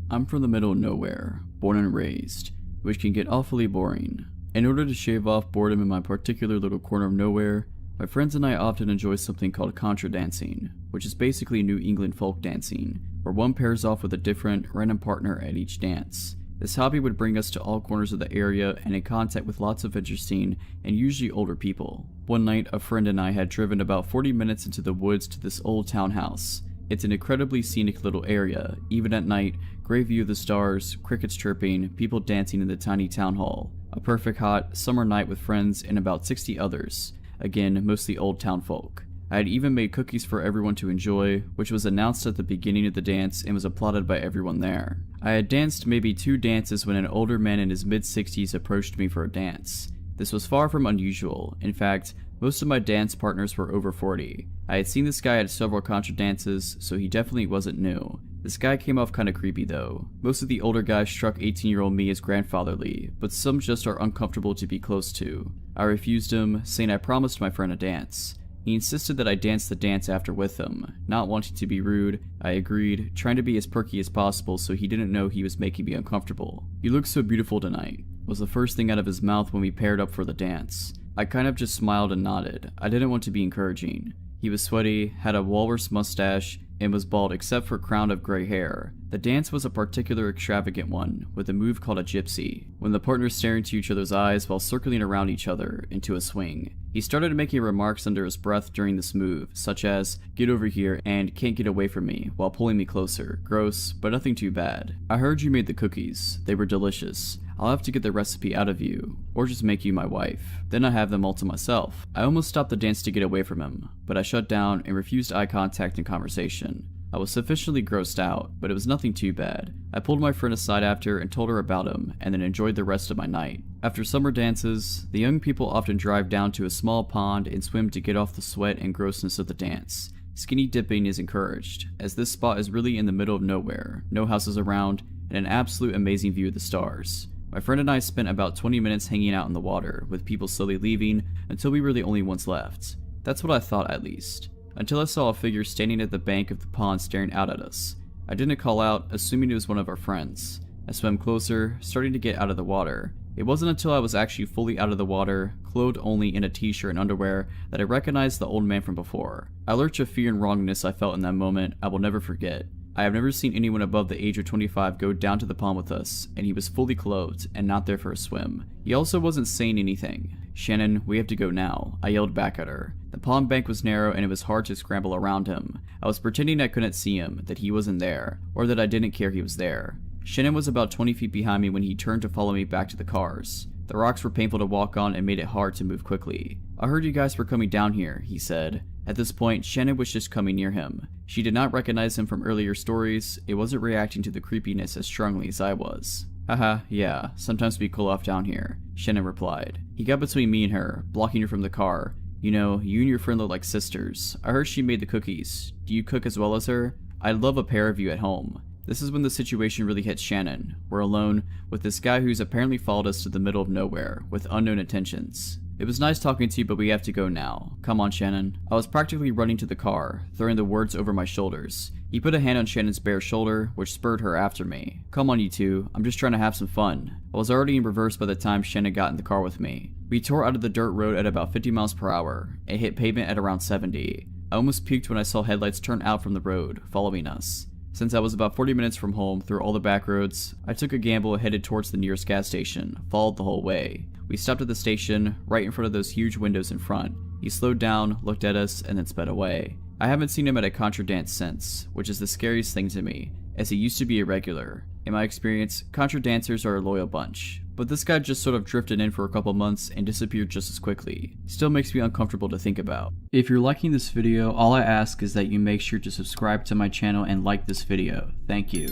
Speaker 1: I'm from the middle of nowhere, born and raised, which can get awfully boring. In order to shave off boredom in my particular little corner of nowhere, my friends and I often enjoy something called contra dancing, which is basically New England folk dancing, where one pairs off with a different, random partner at each dance. This hobby would bring us to all corners of the area and in contact with lots of interesting and usually older people. One night, a friend and I had driven about 40 minutes into the woods to this old townhouse. It's an incredibly scenic little area, even at night, great view of the stars, crickets chirping, people dancing in the tiny town hall. A perfect hot summer night with friends and about 60 others, again mostly old town folk. I had even made cookies for everyone to enjoy, which was announced at the beginning of the dance and was applauded by everyone there. I had danced maybe 2 dances when an older man in his mid-60s approached me for a dance. This was far from unusual. In fact, most of my dance partners were over 40. I had seen this guy at several contra dances, so he definitely wasn't new. This guy came off kinda creepy though. Most of the older guys struck 18-year-old me as grandfatherly, but some just are uncomfortable to be close to. I refused him, saying I promised my friend a dance. He insisted that I dance the dance after with him. Not wanting to be rude, I agreed, trying to be as perky as possible so he didn't know he was making me uncomfortable. "You look so beautiful tonight," was the first thing out of his mouth when we paired up for the dance. I kind of just smiled and nodded. I didn't want to be encouraging. He was sweaty, had a walrus mustache, and was bald except for a crown of gray hair. The dance was a particular extravagant one, with a move called a gypsy, when the partners stare into each other's eyes while circling around each other into a swing. He started making remarks under his breath during this move, such as, "Get over here," and "Can't get away from me," while pulling me closer. Gross, but nothing too bad. "I heard you made the cookies. They were delicious. I'll have to get the recipe out of you, or just make you my wife. Then I have them all to myself." I almost stopped the dance to get away from him, but I shut down and refused eye contact and conversation. I was sufficiently grossed out, but it was nothing too bad. I pulled my friend aside after and told her about him, and then enjoyed the rest of my night. After summer dances, the young people often drive down to a small pond and swim to get off the sweat and grossness of the dance. Skinny dipping is encouraged, as this spot is really in the middle of nowhere, no houses around, and an absolute amazing view of the stars. My friend and I spent about 20 minutes hanging out in the water, with people slowly leaving until we were the only ones left. That's what I thought at least. Until I saw a figure standing at the bank of the pond staring out at us. I didn't call out, assuming it was one of our friends. I swam closer, starting to get out of the water. It wasn't until I was actually fully out of the water, clothed only in a t-shirt and underwear, that I recognized the old man from before. A lurch of fear and wrongness I felt in that moment I will never forget. I have never seen anyone above the age of 25 go down to the pond with us, and he was fully clothed and not there for a swim. He also wasn't saying anything. "Shannon, we have to go now," I yelled back at her. The pond bank was narrow and it was hard to scramble around him. I was pretending I couldn't see him, that he wasn't there, or that I didn't care he was there. Shannon was about 20 feet behind me when he turned to follow me back to the cars. The rocks were painful to walk on and made it hard to move quickly. "I heard you guys were coming down here," he said. At this point, Shannon was just coming near him. She did not recognize him from earlier stories. It wasn't reacting to the creepiness as strongly as I was. "Haha, yeah, sometimes we cool off down here," Shannon replied. He got between me and her, blocking her from the car. "You know, you and your friend look like sisters. I heard she made the cookies. Do you cook as well as her? I'd love a pair of you at home." This is when the situation really hits Shannon. We're alone with this guy who's apparently followed us to the middle of nowhere with unknown intentions. "It was nice talking to you, but we have to go now. Come on, Shannon." I was practically running to the car, throwing the words over my shoulders. He put a hand on Shannon's bare shoulder, which spurred her after me. "Come on, you two. I'm just trying to have some fun." I was already in reverse by the time Shannon got in the car with me. We tore out of the dirt road at about 50 miles per hour and hit pavement at around 70. I almost puked when I saw headlights turn out from the road, following us. Since I was about 40 minutes from home through all the back roads, I took a gamble and headed towards the nearest gas station, followed the whole way. We stopped at the station, right in front of those huge windows in front. He slowed down, looked at us, and then sped away. I haven't seen him at a contra dance since, which is the scariest thing to me, as he used to be a regular. In my experience, contra dancers are a loyal bunch, but this guy just sort of drifted in for a couple months and disappeared just as quickly. Still makes me uncomfortable to think about. If you're liking this video, all I ask is that you make sure to subscribe to my channel and like this video. Thank you.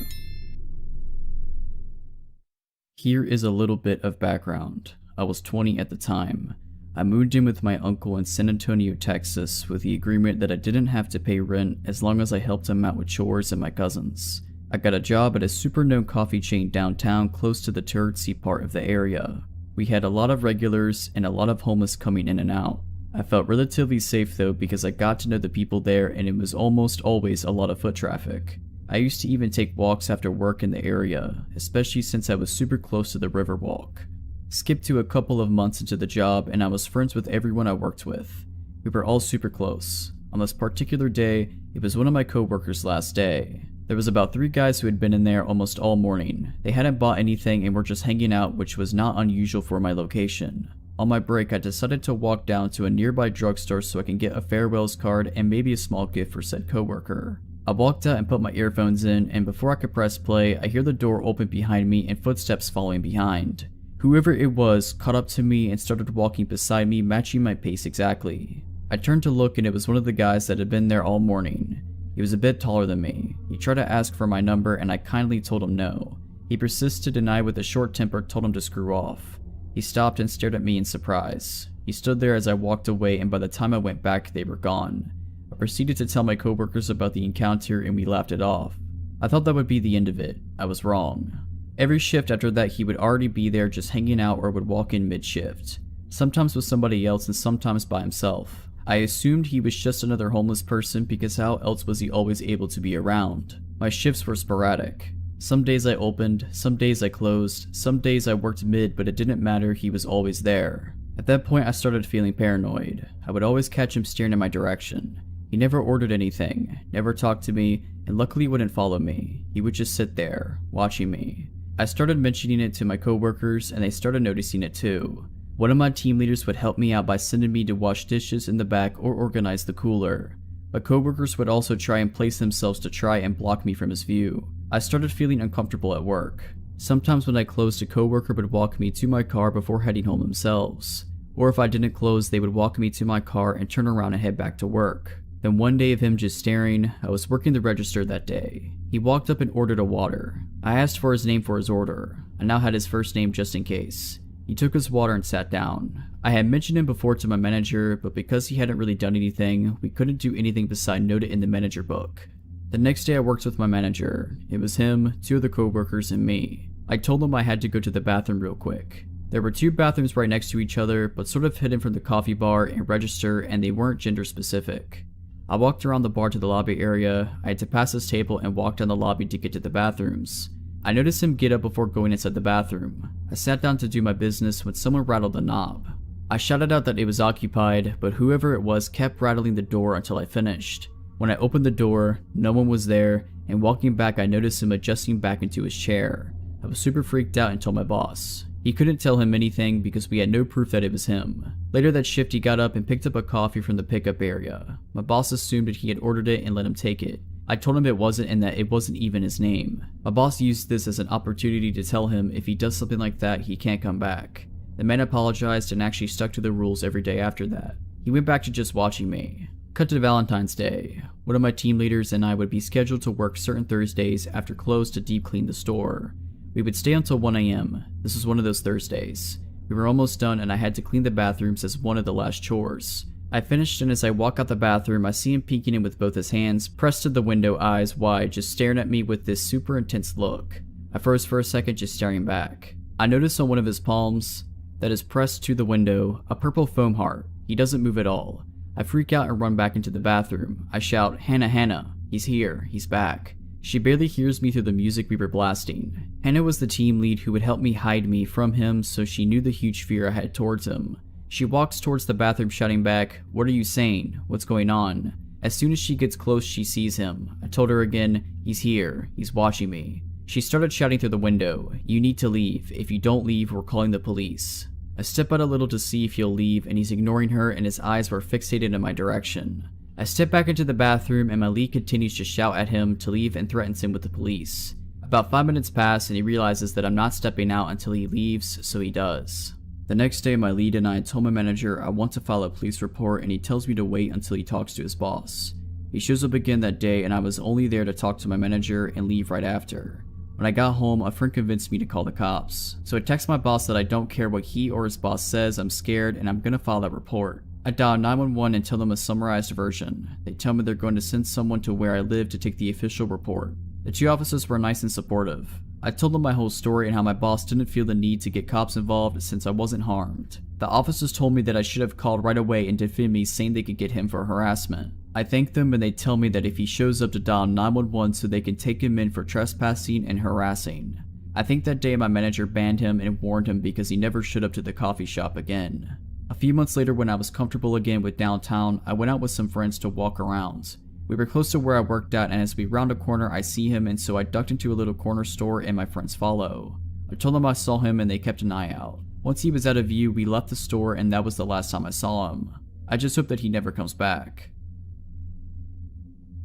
Speaker 1: Here is a little bit of background. I was 20 at the time. I moved in with my uncle in San Antonio, Texas, with the agreement that I didn't have to pay rent as long as I helped him out with chores and my cousins. I got a job at a super known coffee chain downtown close to the touristy part of the area. We had a lot of regulars and a lot of homeless coming in and out. I felt relatively safe though because I got to know the people there and it was almost always a lot of foot traffic. I used to even take walks after work in the area, especially since I was super close to the Riverwalk. Skip to a couple of months into the job and I was friends with everyone I worked with. We were all super close. On this particular day, it was one of my co-workers' last day. There was about 3 guys who had been in there almost all morning. They hadn't bought anything and were just hanging out, which was not unusual for my location. On my break, I decided to walk down to a nearby drugstore so I can get a farewells card and maybe a small gift for said coworker. I walked out and put my earphones in, and before I could press play, I hear the door open behind me and footsteps following behind. Whoever it was caught up to me and started walking beside me, matching my pace exactly. I turned to look and it was one of the guys that had been there all morning. He was a bit taller than me. He tried to ask for my number and I kindly told him no. He persisted to deny with a short temper, told him to screw off. He stopped and stared at me in surprise. He stood there as I walked away and by the time I went back they were gone. I proceeded to tell my coworkers about the encounter and we laughed it off. I thought that would be the end of it. I was wrong. Every shift after that he would already be there just hanging out or would walk in mid-shift. Sometimes with somebody else and sometimes by himself. I assumed he was just another homeless person because how else was he always able to be around? My shifts were sporadic. Some days I opened, some days I closed, some days I worked mid, but it didn't matter, he was always there. At that point I started feeling paranoid. I would always catch him staring in my direction. He never ordered anything, never talked to me, and luckily wouldn't follow me. He would just sit there, watching me. I started mentioning it to my coworkers and they started noticing it too. One of my team leaders would help me out by sending me to wash dishes in the back or organize the cooler. My coworkers would also try and place themselves to try and block me from his view. I started feeling uncomfortable at work. Sometimes when I closed, a coworker would walk me to my car before heading home themselves. Or if I didn't close, they would walk me to my car and turn around and head back to work. Then one day of him just staring, I was working the register that day. He walked up and ordered a water. I asked for his name for his order. I now had his first name just in case. He took his water and sat down. I had mentioned him before to my manager, but because he hadn't really done anything, we couldn't do anything beside note it in the manager book. The next day I worked with my manager. It was him, 2 other co-workers, and me. I told him I had to go to the bathroom real quick. There were 2 bathrooms right next to each other, but sort of hidden from the coffee bar and register, and they weren't gender specific. I walked around the bar to the lobby area. I had to pass this table and walk down the lobby to get to the bathrooms. I noticed him get up before going inside the bathroom. I sat down to do my business when someone rattled the knob. I shouted out that it was occupied, but whoever it was kept rattling the door until I finished. When I opened the door, no one was there, and walking back I noticed him adjusting back into his chair. I was super freaked out and told my boss. He couldn't tell him anything because we had no proof that it was him. Later that shift he got up and picked up a coffee from the pickup area. My boss assumed that he had ordered it and let him take it. I told him it wasn't and that it wasn't even his name. My boss used this as an opportunity to tell him if he does something like that he can't come back. The man apologized and actually stuck to the rules every day after that. He went back to just watching me. Cut to Valentine's Day. One of my team leaders and I would be scheduled to work certain Thursdays after close to deep clean the store. We would stay until 1 AM. This was one of those Thursdays. We were almost done and I had to clean the bathrooms as one of the last chores. I finished and as I walk out the bathroom I see him peeking in with both his hands pressed to the window, eyes wide, just staring at me with this super intense look. I froze for a second just staring back. I notice on one of his palms that is pressed to the window a purple foam heart. He doesn't move at all. I freak out and run back into the bathroom. I shout, "Hannah, Hannah, he's here, he's back." She barely hears me through the music we were blasting. Hannah was the team lead who would help me hide me from him, so she knew the huge fear I had towards him. She walks towards the bathroom shouting back, "What are you saying? What's going on?" As soon as she gets close she sees him. I told her again, "He's here, he's watching me." She started shouting through the window, "You need to leave. If you don't leave, we're calling the police." I step out a little to see if he'll leave and he's ignoring her and his eyes were fixated in my direction. I step back into the bathroom and my lead continues to shout at him to leave and threatens him with the police. About 5 minutes pass and he realizes that I'm not stepping out until he leaves, so he does. The next day my lead and I told my manager I want to file a police report and he tells me to wait until he talks to his boss. He shows up again that day and I was only there to talk to my manager and leave right after. When I got home, a friend convinced me to call the cops. So I text my boss that I don't care what he or his boss says, I'm scared and I'm gonna file that report. I dial 911 and tell them a summarized version. They tell me they're going to send someone to where I live to take the official report. The two officers were nice and supportive. I told them my whole story and how my boss didn't feel the need to get cops involved since I wasn't harmed. The officers told me that I should have called right away and defended me, saying they could get him for harassment. I thank them and they tell me that if he shows up to dial 911 so they can take him in for trespassing and harassing. I think that day my manager banned him and warned him because he never showed up to the coffee shop again. A few months later when I was comfortable again with downtown, I went out with some friends to walk around. We were close to where I worked at and as we round a corner I see him and so I ducked into a little corner store and my friends follow. I told them I saw him and they kept an eye out. Once he was out of view we left the store and that was the last time I saw him. I just hope that he never comes back.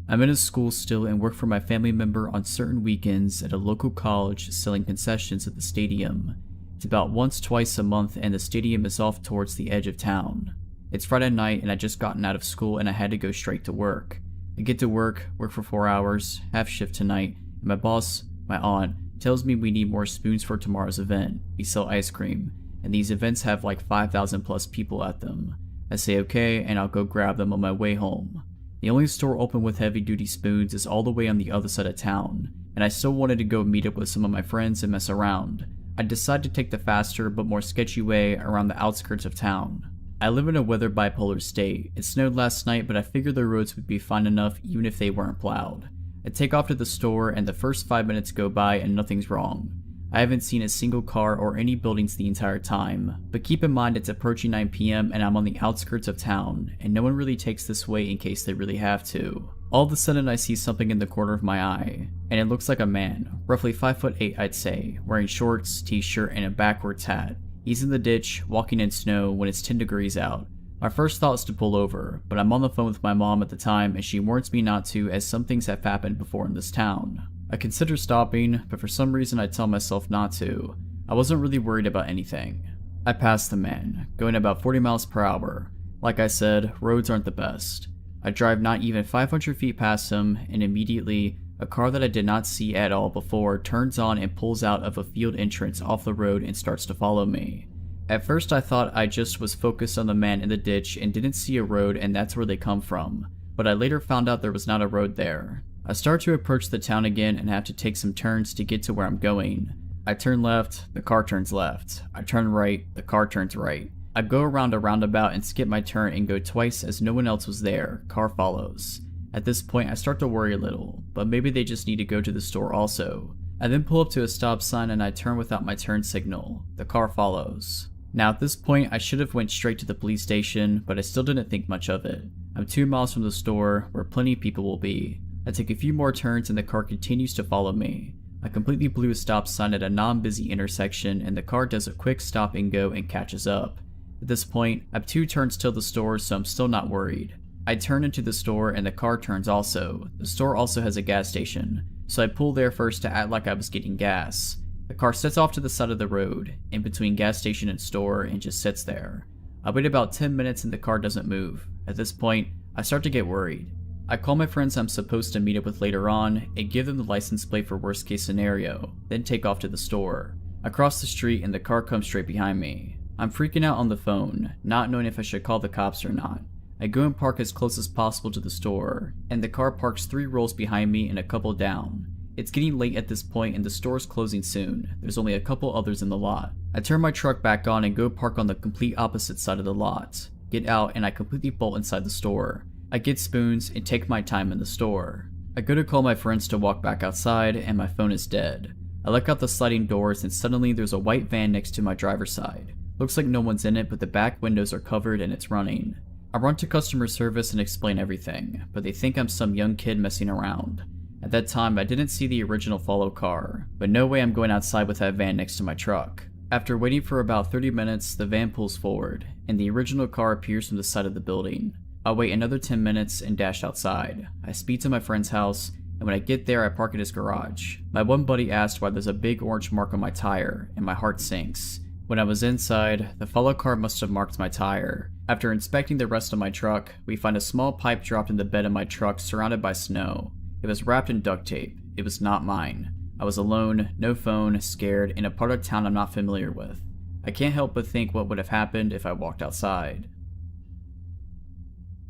Speaker 1: I'm in a school still and work for my family member on certain weekends at a local college selling concessions at the stadium. It's about twice a month and the stadium is off towards the edge of town. It's Friday night and I just gotten out of school and I had to go straight to work. I get to work for 4 hours, half shift tonight, and my boss, my aunt, tells me we need more spoons for tomorrow's event. We sell ice cream, and these events have like 5,000 plus people at them. I say okay and I'll go grab them on my way home. The only store open with heavy duty spoons is all the way on the other side of town, and I still wanted to go meet up with some of my friends and mess around. I decided to take the faster but more sketchy way around the outskirts of town. I live in a weather bipolar state. It snowed last night but I figured the roads would be fine enough even if they weren't plowed. I take off to the store and the first 5 minutes go by and nothing's wrong. I haven't seen a single car or any buildings the entire time, but keep in mind it's approaching 9 PM and I'm on the outskirts of town, and no one really takes this way in case they really have to. All of a sudden I see something in the corner of my eye, and it looks like a man, roughly 5'8" I'd say, wearing shorts, t-shirt, and a backwards hat. He's in the ditch, walking in snow when it's 10 degrees out. My first thought is to pull over, but I'm on the phone with my mom at the time and she warns me not to as some things have happened before in this town. I consider stopping, but for some reason I tell myself not to. I wasn't really worried about anything. I passed the man, going about 40 miles per hour. Like I said, roads aren't the best. I drive not even 500 feet past him, and immediately, a car that I did not see at all before turns on and pulls out of a field entrance off the road and starts to follow me. At first I thought I just was focused on the man in the ditch and didn't see a road and that's where they come from, but I later found out there was not a road there. I start to approach the town again and have to take some turns to get to where I'm going. I turn left, the car turns left. I turn right, the car turns right. I go around a roundabout and skip my turn and go twice as no one else was there. Car follows. At this point I start to worry a little, but maybe they just need to go to the store also. I then pull up to a stop sign and I turn without my turn signal. The car follows. Now at this point I should have went straight to the police station, but I still didn't think much of it. I'm 2 miles from the store, where plenty of people will be. I take a few more turns and the car continues to follow me. I completely blew a stop sign at a non-busy intersection and the car does a quick stop and go and catches up. At this point, I have 2 turns till the store, so I'm still not worried. I turn into the store and the car turns also. The store also has a gas station, so I pull there first to act like I was getting gas. The car sets off to the side of the road, in between gas station and store, and just sits there. I wait about 10 minutes and the car doesn't move. At this point, I start to get worried. I call my friends I'm supposed to meet up with later on and give them the license plate for worst case scenario, then take off to the store. I cross the street and the car comes straight behind me. I'm freaking out on the phone, not knowing if I should call the cops or not. I go and park as close as possible to the store, and the car parks 3 rows behind me and a couple down. It's getting late at this point and the store's closing soon. There's only a couple others in the lot. I turn my truck back on and go park on the complete opposite side of the lot. Get out and I completely bolt inside the store. I get spoons and take my time in the store. I go to call my friends to walk back outside and my phone is dead. I look out the sliding doors and suddenly there's a white van next to my driver's side. Looks like no one's in it, but the back windows are covered and it's running. I run to customer service and explain everything, but they think I'm some young kid messing around. At that time, I didn't see the original follow car, but no way I'm going outside with that van next to my truck. After waiting for about 30 minutes, the van pulls forward, and the original car appears from the side of the building. I wait another 10 minutes and dash outside. I speed to my friend's house, and when I get there, I park in his garage. My one buddy asked why there's a big orange mark on my tire, and my heart sinks. When I was inside, the follow car must have marked my tire. After inspecting the rest of my truck, we find a small pipe dropped in the bed of my truck surrounded by snow. It was wrapped in duct tape. It was not mine. I was alone, no phone, scared, in a part of town I'm not familiar with. I can't help but think what would have happened if I walked outside.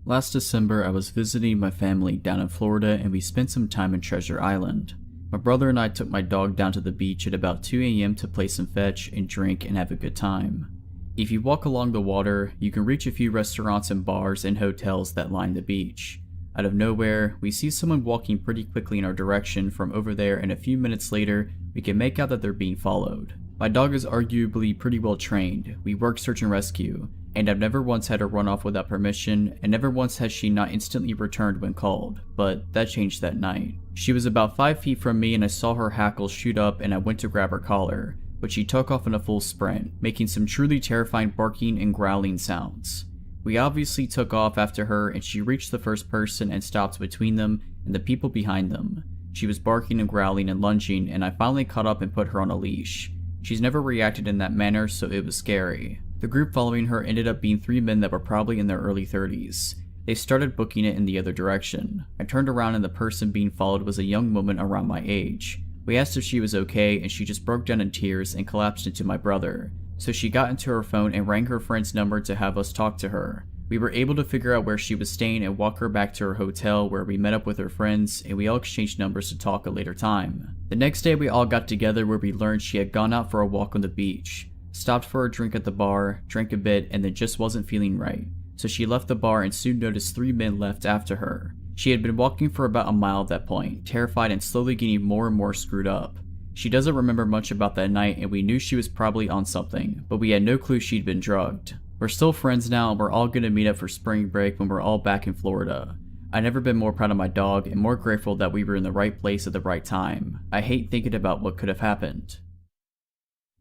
Speaker 1: Last December, I was visiting my family down in Florida and we spent some time in Treasure Island. My brother and I took my dog down to the beach at about 2 a.m. to play some fetch and drink and have a good time. If you walk along the water, you can reach a few restaurants and bars and hotels that line the beach. Out of nowhere, we see someone walking pretty quickly in our direction from over there, and a few minutes later, we can make out that they're being followed. My dog is arguably pretty well trained. We work search and rescue, and I've never once had her run off without permission, and never once has she not instantly returned when called, but that changed that night. She was about 5 feet from me and I saw her hackles shoot up and I went to grab her collar, but she took off in a full sprint, making some truly terrifying barking and growling sounds. We obviously took off after her and she reached the first person and stopped between them and the people behind them. She was barking and growling and lunging, and I finally caught up and put her on a leash. She's never reacted in that manner, so it was scary. The group following her ended up being 3 men that were probably in their early 30s. They started booking it in the other direction. I turned around and the person being followed was a young woman around my age. We asked if she was okay and she just broke down in tears and collapsed into my brother. So she got into her phone and rang her friend's number to have us talk to her. We were able to figure out where she was staying and walk her back to her hotel, where we met up with her friends and we all exchanged numbers to talk a later time. The next day we all got together, where we learned she had gone out for a walk on the beach, stopped for a drink at the bar, drank a bit, and then just wasn't feeling right. So she left the bar and soon noticed 3 men left after her. She had been walking for about a mile at that point, terrified and slowly getting more and more screwed up. She doesn't remember much about that night, and we knew she was probably on something, but we had no clue she'd been drugged. We're still friends now, and we're all gonna meet up for spring break when we're all back in Florida. I've never been more proud of my dog and more grateful that we were in the right place at the right time. I hate thinking about what could have happened.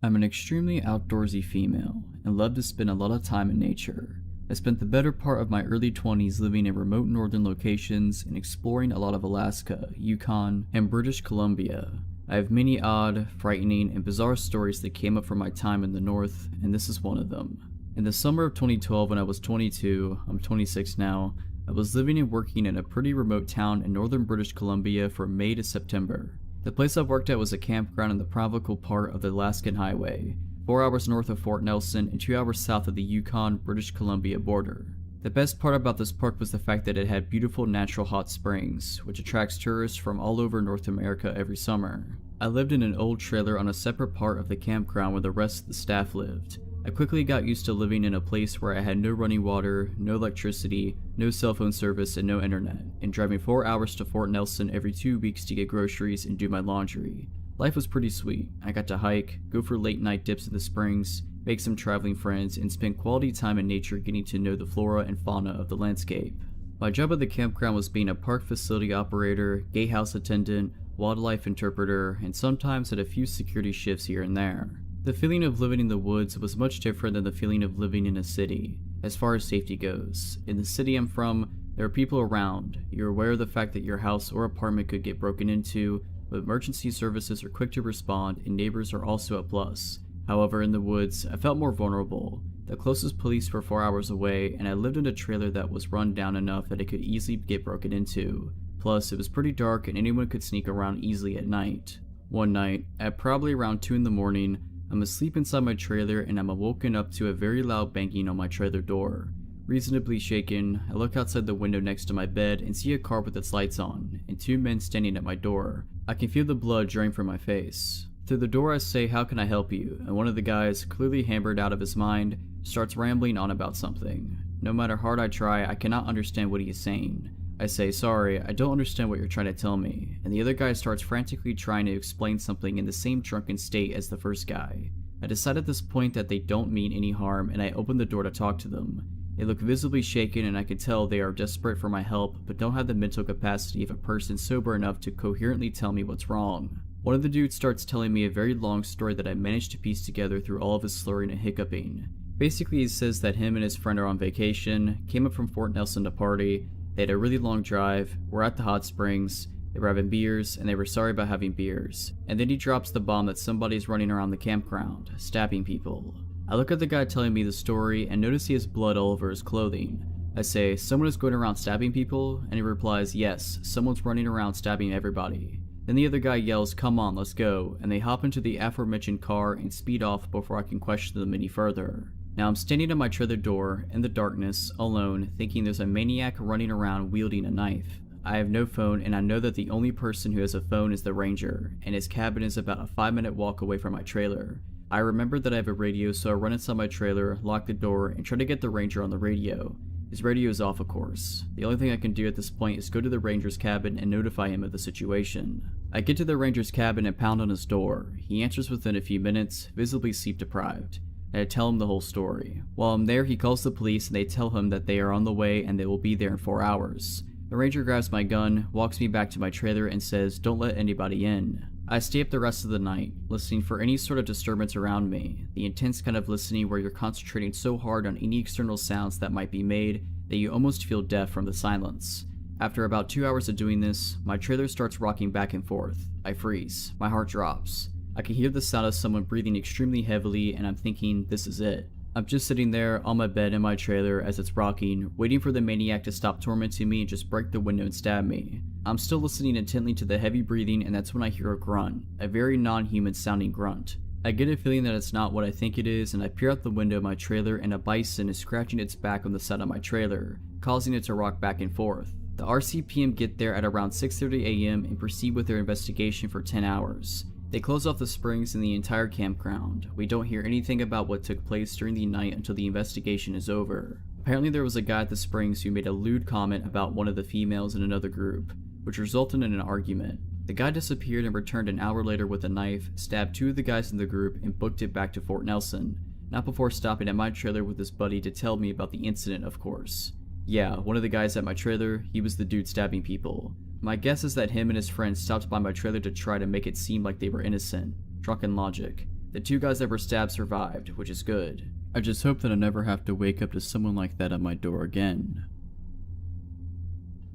Speaker 1: I'm an extremely outdoorsy female and love to spend a lot of time in nature. I spent the better part of my early 20s living in remote northern locations and exploring a lot of Alaska, Yukon, and British Columbia. I have many odd, frightening, and bizarre stories that came up from my time in the north, and this is one of them. In the summer of 2012, when I was 22, I'm 26 now, I was living and working in a pretty remote town in northern British Columbia from May to September. The place I worked at was a campground in the provincial part of the Alaskan Highway, 4 hours north of Fort Nelson and 2 hours south of the Yukon-British Columbia border. The best part about this park was the fact that it had beautiful natural hot springs, which attracts tourists from all over North America every summer. I lived in an old trailer on a separate part of the campground where the rest of the staff lived. I quickly got used to living in a place where I had no running water, no electricity, no cell phone service, and no internet, and driving 4 hours to Fort Nelson every 2 weeks to get groceries and do my laundry. Life was pretty sweet. I got to hike, go for late night dips in the springs, make some traveling friends, and spend quality time in nature getting to know the flora and fauna of the landscape. My job at the campground was being a park facility operator, gatehouse attendant, wildlife interpreter, and sometimes had a few security shifts here and there. The feeling of living in the woods was much different than the feeling of living in a city, as far as safety goes. In the city I'm from, there are people around. You're aware of the fact that your house or apartment could get broken into, but emergency services are quick to respond and neighbors are also a plus. However, in the woods, I felt more vulnerable. The closest police were 4 hours away, and I lived in a trailer that was run down enough that it could easily get broken into. Plus, it was pretty dark and anyone could sneak around easily at night. One night, at probably around 2 in the morning, I'm asleep inside my trailer and I'm awoken up to a very loud banging on my trailer door. Reasonably shaken, I look outside the window next to my bed and see a car with its lights on, and 2 men standing at my door. I can feel the blood draining from my face. Through the door I say, "How can I help you?" and one of the guys, clearly hammered out of his mind, starts rambling on about something. No matter how hard I try, I cannot understand what he is saying. I say, "Sorry, I don't understand what you're trying to tell me," and the other guy starts frantically trying to explain something in the same drunken state as the first guy. I decide at this point that they don't mean any harm and I open the door to talk to them. They look visibly shaken and I can tell they are desperate for my help but don't have the mental capacity of a person sober enough to coherently tell me what's wrong. One of the dudes starts telling me a very long story that I managed to piece together through all of his slurring and hiccuping. Basically he says that him and his friend are on vacation, came up from Fort Nelson to party, they had a really long drive, were at the hot springs, they were having beers, and they were sorry about having beers. And then he drops the bomb that somebody's running around the campground, stabbing people. I look at the guy telling me the story and notice he has blood all over his clothing. I say, "Someone is going around stabbing people?" And he replies, "Yes, someone's running around stabbing everybody." Then the other guy yells, "Come on, let's go," and they hop into the aforementioned car and speed off before I can question them any further. Now I'm standing at my trailer door, in the darkness, alone, thinking there's a maniac running around wielding a knife. I have no phone and I know that the only person who has a phone is the ranger, and his cabin is about a 5-minute walk away from my trailer. I remember that I have a radio, so I run inside my trailer, lock the door, and try to get the ranger on the radio. His radio is off, of course. The only thing I can do at this point is go to the ranger's cabin and notify him of the situation. I get to the ranger's cabin and pound on his door. He answers within a few minutes, visibly sleep deprived. And I tell him the whole story. While I'm there, he calls the police and they tell him that they are on the way and they will be there in 4 hours. The ranger grabs my gun, walks me back to my trailer and says, "Don't let anybody in." I stay up the rest of the night, listening for any sort of disturbance around me, the intense kind of listening where you're concentrating so hard on any external sounds that might be made that you almost feel deaf from the silence. After about 2 hours of doing this, my trailer starts rocking back and forth. I freeze. My heart drops. I can hear the sound of someone breathing extremely heavily and I'm thinking, this is it. I'm just sitting there on my bed in my trailer as it's rocking, waiting for the maniac to stop tormenting me and just break the window and stab me. I'm still listening intently to the heavy breathing and that's when I hear a grunt, a very non-human sounding grunt. I get a feeling that it's not what I think it is and I peer out the window of my trailer and a bison is scratching its back on the side of my trailer, causing it to rock back and forth. The RCPM get there at around 6:30 a.m. and proceed with their investigation for 10 hours. They close off the springs and the entire campground. We don't hear anything about what took place during the night until the investigation is over. Apparently there was a guy at the springs who made a lewd comment about one of the females in another group, which resulted in an argument. The guy disappeared and returned an hour later with a knife, stabbed 2 of the guys in the group and booked it back to Fort Nelson, not before stopping at my trailer with his buddy to tell me about the incident, of course. Yeah, one of the guys at my trailer, he was the dude stabbing people. My guess is that him and his friends stopped by my trailer to try to make it seem like they were innocent. Drunken logic. The 2 guys that were stabbed survived, which is good. I just hope that I never have to wake up to someone like that at my door again.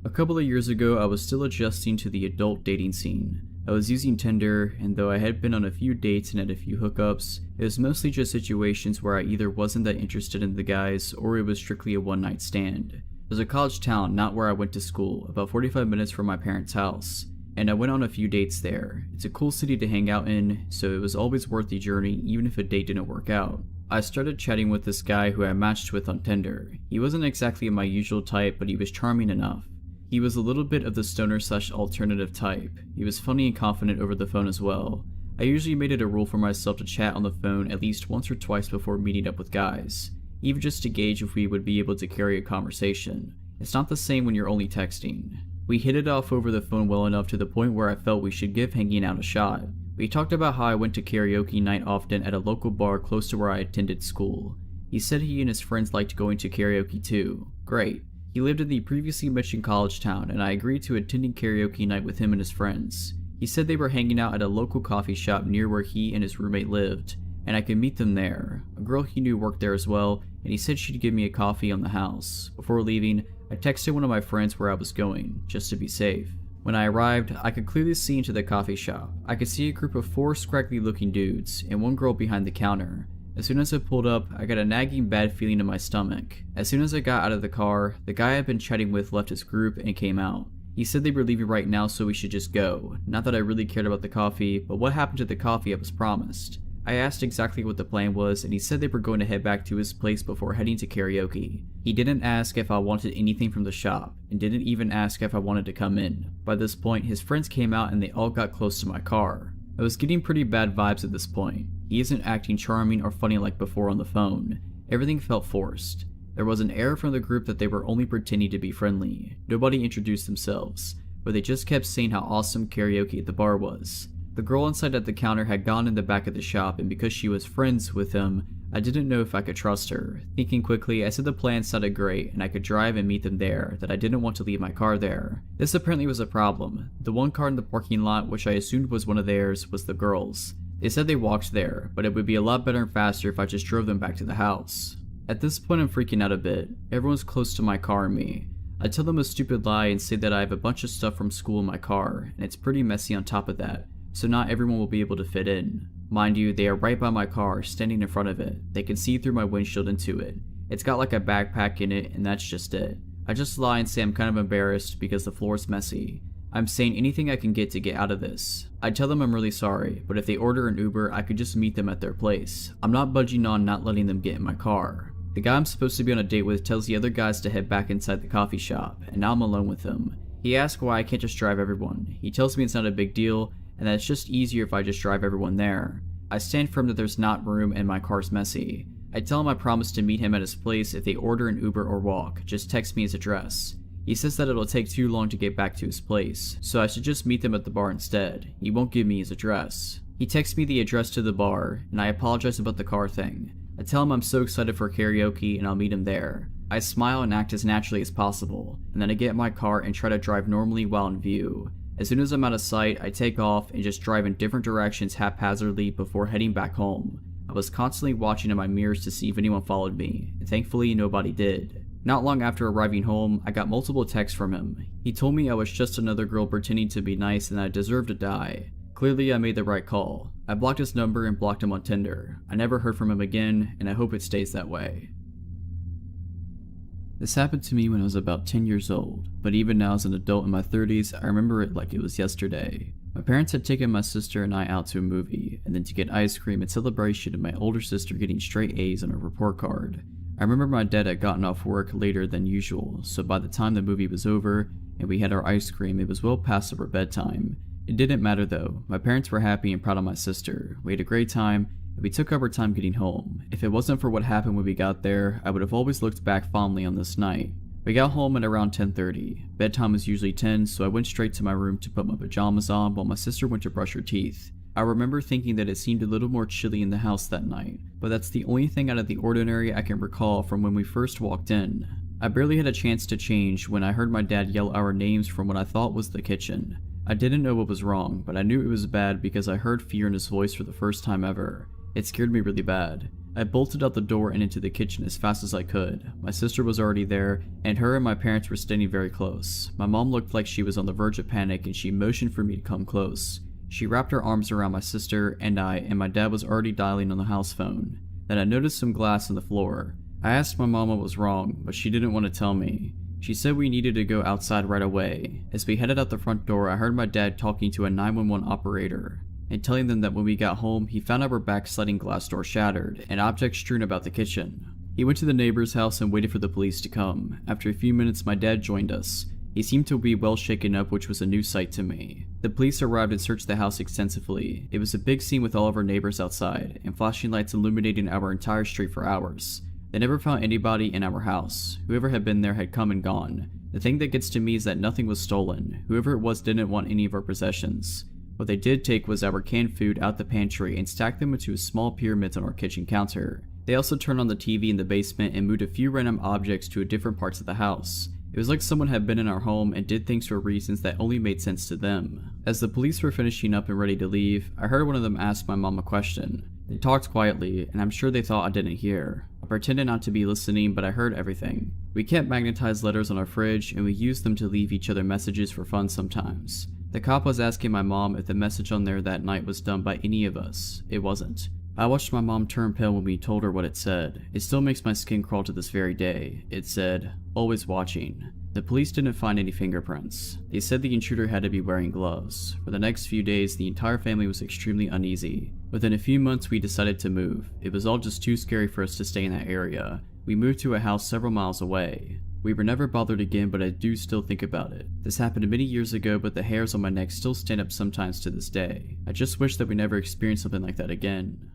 Speaker 1: A couple of years ago, I was still adjusting to the adult dating scene. I was using Tinder, and though I had been on a few dates and had a few hookups, it was mostly just situations where I either wasn't that interested in the guys, or it was strictly a one-night stand. It was a college town, not where I went to school, about 45 minutes from my parents' house, and I went on a few dates there. It's a cool city to hang out in, so it was always worth the journey even if a date didn't work out. I started chatting with this guy who I matched with on Tinder. He wasn't exactly my usual type, but he was charming enough. He was a little bit of the stoner/alternative type. He was funny and confident over the phone as well. I usually made it a rule for myself to chat on the phone at least once or twice before meeting up with guys, even just to gauge if we would be able to carry a conversation. It's not the same when you're only texting. We hit it off over the phone well enough to the point where I felt we should give hanging out a shot. We talked about how I went to karaoke night often at a local bar close to where I attended school. He said he and his friends liked going to karaoke too. Great. He lived in the previously mentioned college town, and I agreed to attending karaoke night with him and his friends. He said they were hanging out at a local coffee shop near where he and his roommate lived, and I could meet them there. A girl he knew worked there as well, and he said she'd give me a coffee on the house. Before leaving, I texted one of my friends where I was going, just to be safe. When I arrived, I could clearly see into the coffee shop. I could see a group of 4 scraggly looking dudes, and one girl behind the counter. As soon as I pulled up, I got a nagging bad feeling in my stomach. As soon as I got out of the car, the guy I'd been chatting with left his group and came out. He said they were leaving right now, so we should just go. Not that I really cared about the coffee, but what happened to the coffee I was promised? I asked exactly what the plan was, and he said they were going to head back to his place before heading to karaoke. He didn't ask if I wanted anything from the shop, and didn't even ask if I wanted to come in. By this point, his friends came out and they all got close to my car. I was getting pretty bad vibes at this point. He isn't acting charming or funny like before on the phone. Everything felt forced. There was an air from the group that they were only pretending to be friendly. Nobody introduced themselves, but they just kept saying how awesome karaoke at the bar was. The girl inside at the counter had gone in the back of the shop, and because she was friends with him, I didn't know if I could trust her. Thinking quickly, I said the plan sounded great and I could drive and meet them there, that I didn't want to leave my car there. This apparently was a problem. The one car in the parking lot, which I assumed was one of theirs, was the girls. They said they walked there, but it would be a lot better and faster if I just drove them back to the house. At this point, I'm freaking out a bit. Everyone's close to my car and me. I tell them a stupid lie and say that I have a bunch of stuff from school in my car, and it's pretty messy on top of that, so not everyone will be able to fit in. Mind you, they are right by my car, standing in front of it. They can see through my windshield into it. It's got like a backpack in it, and that's just it. I just lie and say I'm kind of embarrassed because the floor is messy. I'm saying anything I can get to get out of this. I tell them I'm really sorry, but if they order an Uber, I could just meet them at their place. I'm not budging on not letting them get in my car. The guy I'm supposed to be on a date with tells the other guys to head back inside the coffee shop, and now I'm alone with him. He asks why I can't just drive everyone. He tells me it's not a big deal, and that it's just easier if I just drive everyone there. I stand firm that there's not room and my car's messy. I tell him I promise to meet him at his place if they order an Uber or walk, just text me his address. He says that it'll take too long to get back to his place, so I should just meet them at the bar instead. He won't give me his address. He texts me the address to the bar, and I apologize about the car thing. I tell him I'm so excited for karaoke and I'll meet him there. I smile and act as naturally as possible, and then I get in my car and try to drive normally while in view. As soon as I'm out of sight, I take off and just drive in different directions haphazardly before heading back home. I was constantly watching in my mirrors to see if anyone followed me, and thankfully nobody did. Not long after arriving home, I got multiple texts from him. He told me I was just another girl pretending to be nice and that I deserved to die. Clearly I made the right call. I blocked his number and blocked him on Tinder. I never heard from him again, and I hope it stays that way. This happened to me when I was about 10 years old, but even now as an adult in my 30s, I remember it like it was yesterday. My parents had taken my sister and I out to a movie, and then to get ice cream in celebration of my older sister getting straight A's on her report card. I remember my dad had gotten off work later than usual, so by the time the movie was over and we had our ice cream, it was well past our bedtime. It didn't matter though. My parents were happy and proud of my sister. We had a great time, and we took our time getting home. If it wasn't for what happened when we got there, I would have always looked back fondly on this night. We got home at around 10:30. Bedtime was usually 10, so I went straight to my room to put my pajamas on while my sister went to brush her teeth. I remember thinking that it seemed a little more chilly in the house that night, but that's the only thing out of the ordinary I can recall from when we first walked in. I barely had a chance to change when I heard my dad yell our names from what I thought was the kitchen. I didn't know what was wrong, but I knew it was bad because I heard fear in his voice for the first time ever. It scared me really bad. I bolted out the door and into the kitchen as fast as I could. My sister was already there, and her and my parents were standing very close. My mom looked like she was on the verge of panic, and she motioned for me to come close. She wrapped her arms around my sister and my dad was already dialing on the house phone. Then I noticed some glass on the floor. I asked my mom what was wrong, but she didn't want to tell me. She said we needed to go outside right away. As we headed out the front door, I heard my dad talking to a 911 operator and telling them that when we got home, he found our back sliding glass door shattered and objects strewn about the kitchen. He went to the neighbor's house and waited for the police to come. After a few minutes, my dad joined us. He seemed to be well shaken up, which was a new sight to me. The police arrived and searched the house extensively. It was a big scene with all of our neighbors outside, and flashing lights illuminating our entire street for hours. They never found anybody in our house. Whoever had been there had come and gone. The thing that gets to me is that nothing was stolen. Whoever it was didn't want any of our possessions. What they did take was our canned food out the pantry and stacked them into small pyramids on our kitchen counter. They also turned on the TV in the basement and moved a few random objects to different parts of the house. It was like someone had been in our home and did things for reasons that only made sense to them. As the police were finishing up and ready to leave, I heard one of them ask my mom a question. They talked quietly, and I'm sure they thought I didn't hear. I pretended not to be listening, but I heard everything. We kept magnetized letters on our fridge, and we used them to leave each other messages for fun sometimes. The cop was asking my mom if the message on there that night was done by any of us. It wasn't. I watched my mom turn pale when we told her what it said. It still makes my skin crawl to this very day. It said, "Always watching." The police didn't find any fingerprints. They said the intruder had to be wearing gloves. For the next few days, the entire family was extremely uneasy. Within a few months, we decided to move. It was all just too scary for us to stay in that area. We moved to a house several miles away. We were never bothered again, but I do still think about it. This happened many years ago, but the hairs on my neck still stand up sometimes to this day. I just wish that we never experienced something like that again.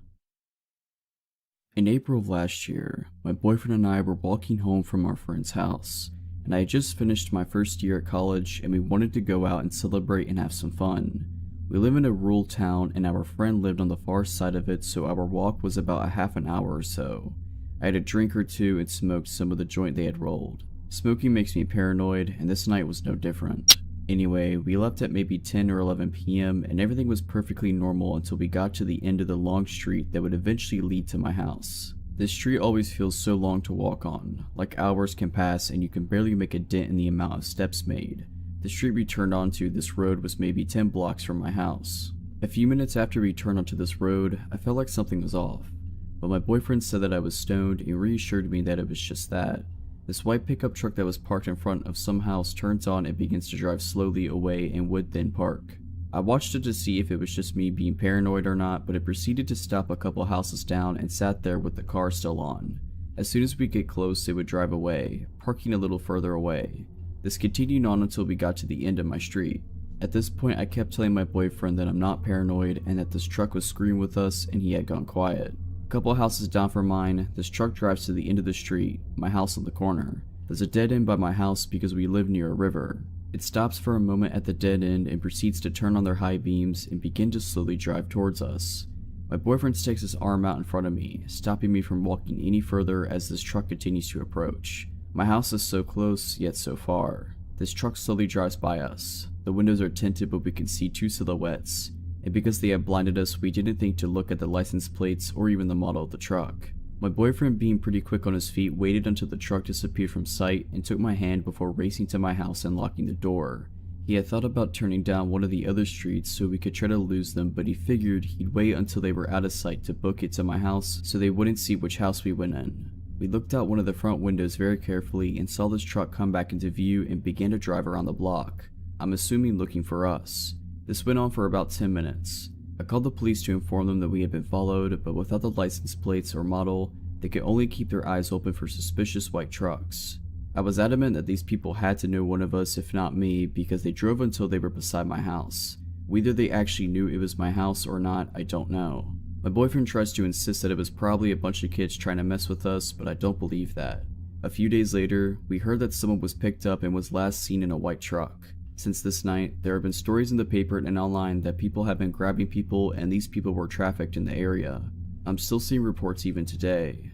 Speaker 1: In April of last year, my boyfriend and I were walking home from our friend's house, and I had just finished my first year at college and we wanted to go out and celebrate and have some fun. We live in a rural town and our friend lived on the far side of it, so our walk was about a half an hour or so. I had a drink or two and smoked some of the joint they had rolled. Smoking makes me paranoid, and this night was no different. Anyway, we left at maybe 10 or 11 p.m. and everything was perfectly normal until we got to the end of the long street that would eventually lead to my house. This street always feels so long to walk on, like hours can pass and you can barely make a dent in the amount of steps made. The street we turned onto this road was maybe 10 blocks from my house. A few minutes after we turned onto this road, I felt like something was off, but my boyfriend said that I was stoned and reassured me that it was just that. This white pickup truck that was parked in front of some house turns on and begins to drive slowly away and would then park. I watched it to see if it was just me being paranoid or not, but it proceeded to stop a couple houses down and sat there with the car still on. As soon as we get close, it would drive away, parking a little further away. This continued on until we got to the end of my street. At this point, I kept telling my boyfriend that I'm not paranoid and that this truck was screwing with us and he had gone quiet. A couple houses down from mine, this truck drives to the end of the street, my house on the corner. There's a dead end by my house because we live near a river. It stops for a moment at the dead end and proceeds to turn on their high beams and begin to slowly drive towards us. My boyfriend sticks his arm out in front of me, stopping me from walking any further as this truck continues to approach. My house is so close, yet so far. This truck slowly drives by us. The windows are tinted, but we can see two silhouettes. And because they had blinded us, we didn't think to look at the license plates or even the model of the truck. My boyfriend, being pretty quick on his feet, waited until the truck disappeared from sight and took my hand before racing to my house and locking the door. He had thought about turning down one of the other streets so we could try to lose them, but he figured he'd wait until they were out of sight to book it to my house so they wouldn't see which house we went in. We looked out one of the front windows very carefully and saw this truck come back into view and began to drive around the block. I'm assuming looking for us. This went on for about 10 minutes. I called the police to inform them that we had been followed, but without the license plates or model, they could only keep their eyes open for suspicious white trucks. I was adamant that these people had to know one of us, if not me, because they drove until they were beside my house. Whether they actually knew it was my house or not, I don't know. My boyfriend tries to insist that it was probably a bunch of kids trying to mess with us, but I don't believe that. A few days later, we heard that someone was picked up and was last seen in a white truck. Since this night, there have been stories in the paper and online that people have been grabbing people and these people were trafficked in the area. I'm still seeing reports even today.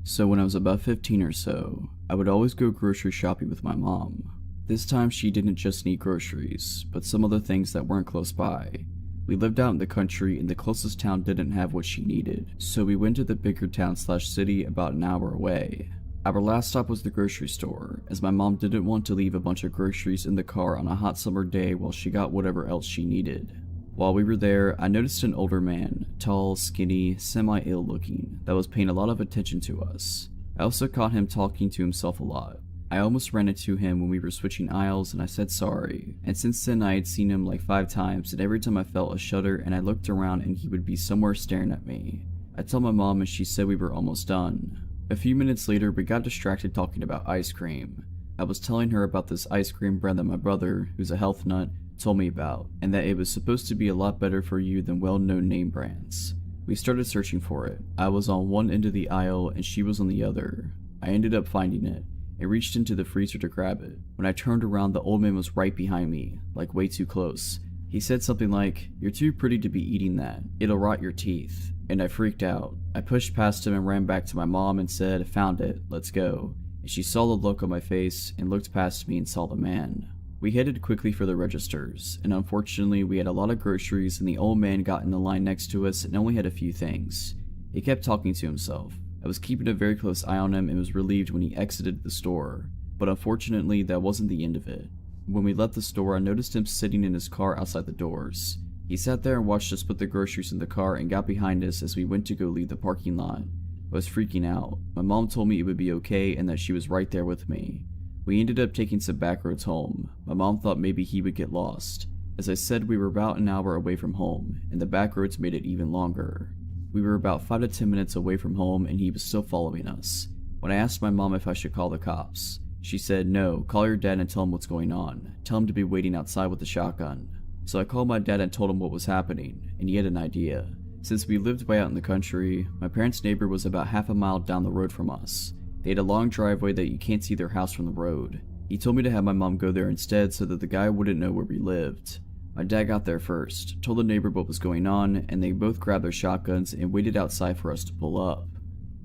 Speaker 1: So when I was about 15 or so, I would always go grocery shopping with my mom. This time she didn't just need groceries, but some other things that weren't close by. We lived out in the country and the closest town didn't have what she needed, so we went to the bigger town/city about an hour away. Our last stop was the grocery store, as my mom didn't want to leave a bunch of groceries in the car on a hot summer day while she got whatever else she needed. While we were there, I noticed an older man, tall, skinny, semi-ill looking, that was paying a lot of attention to us. I also caught him talking to himself a lot. I almost ran into him when we were switching aisles and I said sorry, and since then I had seen him like 5 times and every time I felt a shudder and I looked around and he would be somewhere staring at me. I told my mom and she said we were almost done. A few minutes later, we got distracted talking about ice cream. I was telling her about this ice cream brand that my brother, who's a health nut, told me about, and that it was supposed to be a lot better for you than well-known name brands. We started searching for it. I was on one end of the aisle and she was on the other. I ended up finding it and reached into the freezer to grab it. When I turned around, the old man was right behind me, like way too close. He said something like, "You're too pretty to be eating that. It'll rot your teeth." and I freaked out. I pushed past him and ran back to my mom and said, "Found it, let's go." And she saw the look on my face and looked past me and saw the man. We headed quickly for the registers, and unfortunately we had a lot of groceries and the old man got in the line next to us and only had a few things. He kept talking to himself. I was keeping a very close eye on him and was relieved when he exited the store, but unfortunately that wasn't the end of it. When we left the store, I noticed him sitting in his car outside the doors. He sat there and watched us put the groceries in the car and got behind us as we went to go leave the parking lot. I was freaking out. My mom told me it would be okay and that she was right there with me. We ended up taking some back roads home. My mom thought maybe he would get lost. As I said, we were about an hour away from home, and the back roads made it even longer. We were about 5 to 10 minutes away from home and he was still following us. When I asked my mom if I should call the cops, she said, "No, call your dad and tell him what's going on. Tell him to be waiting outside with the shotgun." So I called my dad and told him what was happening, and he had an idea. Since we lived way out in the country, my parents' neighbor was about half a mile down the road from us. They had a long driveway that you can't see their house from the road. He told me to have my mom go there instead so that the guy wouldn't know where we lived. My dad got there first, told the neighbor what was going on, and they both grabbed their shotguns and waited outside for us to pull up.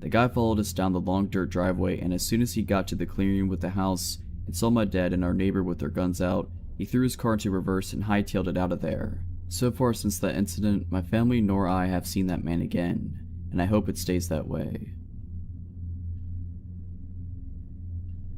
Speaker 1: The guy followed us down the long dirt driveway, and as soon as he got to the clearing with the house and saw my dad and our neighbor with their guns out, he threw his car into reverse and hightailed it out of there. So far since that incident, my family nor I have seen that man again, and I hope it stays that way.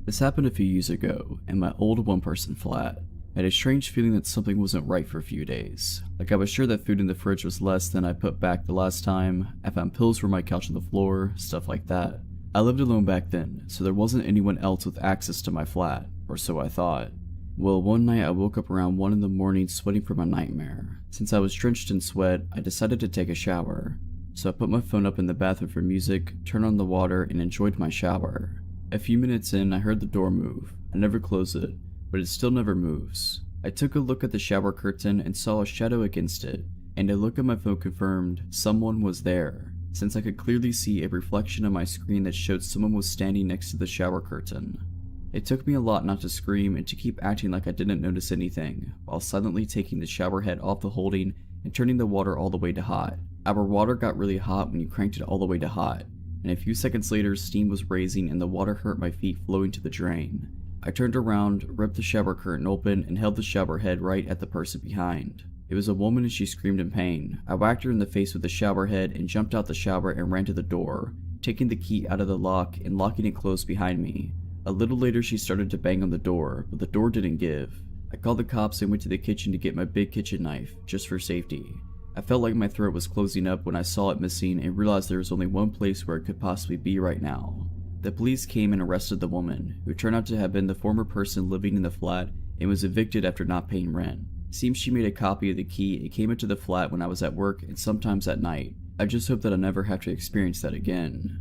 Speaker 1: This happened a few years ago in my old one-person flat. I had a strange feeling that something wasn't right for a few days. Like I was sure that food in the fridge was less than I put back the last time, I found pills for my couch on the floor, stuff like that. I lived alone back then, so there wasn't anyone else with access to my flat, or so I thought. Well, one night I woke up around 1 in the morning sweating from a nightmare. Since I was drenched in sweat, I decided to take a shower. So I put my phone up in the bathroom for music, turned on the water, and enjoyed my shower. A few minutes in, I heard the door move. I never close it, but it still never moves. I took a look at the shower curtain and saw a shadow against it, and a look at my phone confirmed someone was there, since I could clearly see a reflection on my screen that showed someone was standing next to the shower curtain. It took me a lot not to scream and to keep acting like I didn't notice anything, while silently taking the shower head off the holding and turning the water all the way to hot. Our water got really hot when you cranked it all the way to hot, and a few seconds later steam was raising and the water hurt my feet flowing to the drain. I turned around, ripped the shower curtain open, and held the shower head right at the person behind. It was a woman and she screamed in pain. I whacked her in the face with the shower head and jumped out the shower and ran to the door, taking the key out of the lock and locking it closed behind me. A little later she started to bang on the door, but the door didn't give. I called the cops and went to the kitchen to get my big kitchen knife, just for safety. I felt like my throat was closing up when I saw it missing and realized there was only one place where it could possibly be right now. The police came and arrested the woman, who turned out to have been the former person living in the flat and was evicted after not paying rent. Seems she made a copy of the key and came into the flat when I was at work and sometimes at night. I just hope that I'll never have to experience that again.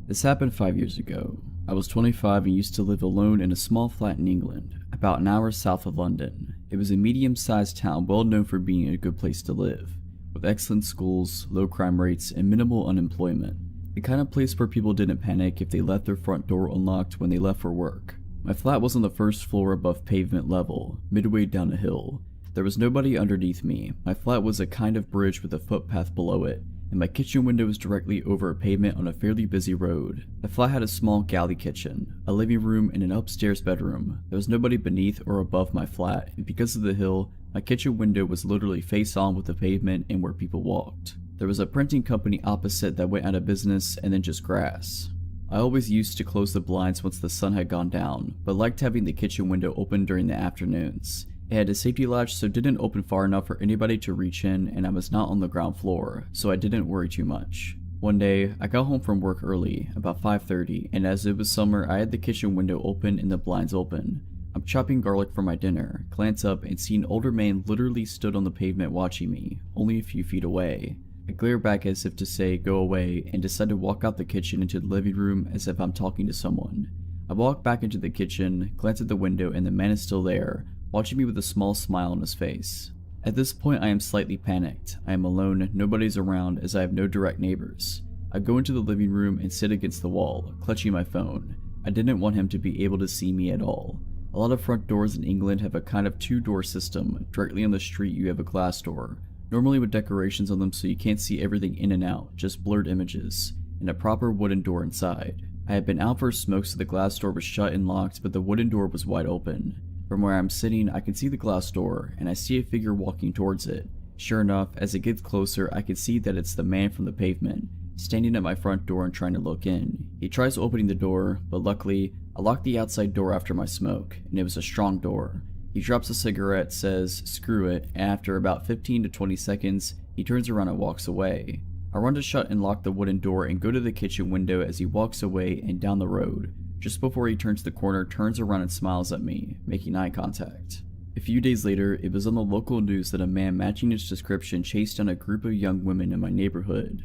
Speaker 1: This happened 5 years ago. I was 25 and used to live alone in a small flat in England, about an hour south of London. It was a medium-sized town well known for being a good place to live, with excellent schools, low crime rates, and minimal unemployment. The kind of place where people didn't panic if they left their front door unlocked when they left for work. My flat was on the first floor above pavement level, midway down a hill. There was nobody underneath me. My flat was a kind of bridge with a footpath below it, and my kitchen window was directly over a pavement on a fairly busy road. The flat had a small galley kitchen, a living room, and an upstairs bedroom. There was nobody beneath or above my flat, and because of the hill, my kitchen window was literally face on with the pavement and where people walked. There was a printing company opposite that went out of business and then just grass. I always used to close the blinds once the sun had gone down, but liked having the kitchen window open during the afternoons. It had a safety latch so it didn't open far enough for anybody to reach in, and I was not on the ground floor, so I didn't worry too much. One day, I got home from work early, about 5:30, and as it was summer, I had the kitchen window open and the blinds open. I'm chopping garlic for my dinner, glance up and see an older man literally stood on the pavement watching me, only a few feet away. I glare back as if to say go away and decide to walk out the kitchen into the living room as if I'm talking to someone. I walk back into the kitchen, glance at the window, and the man is still there, watching me with a small smile on his face. At this point I am slightly panicked. I am alone, nobody's around as I have no direct neighbors. I go into the living room and sit against the wall, clutching my phone. I didn't want him to be able to see me at all. A lot of front doors in England have a kind of two-door system. Directly on the street you have a glass door. normally with decorations on them so you can't see everything in and out, just blurred images, and a proper wooden door inside. I had been out for a smoke so the glass door was shut and locked, but the wooden door was wide open. From where I'm sitting, I can see the glass door, and I see a figure walking towards it. Sure enough, as it gets closer, I can see that it's the man from the pavement, standing at my front door and trying to look in. He tries opening the door, but luckily, I locked the outside door after my smoke, and it was a strong door. He drops a cigarette, says, "Screw it," and after about 15 to 20 seconds, he turns around and walks away. I run to shut and lock the wooden door and go to the kitchen window as he walks away and down the road. Just before he turns the corner, turns around and smiles at me, making eye contact. A few days later, it was on the local news that a man matching his description chased down a group of young women in my neighborhood.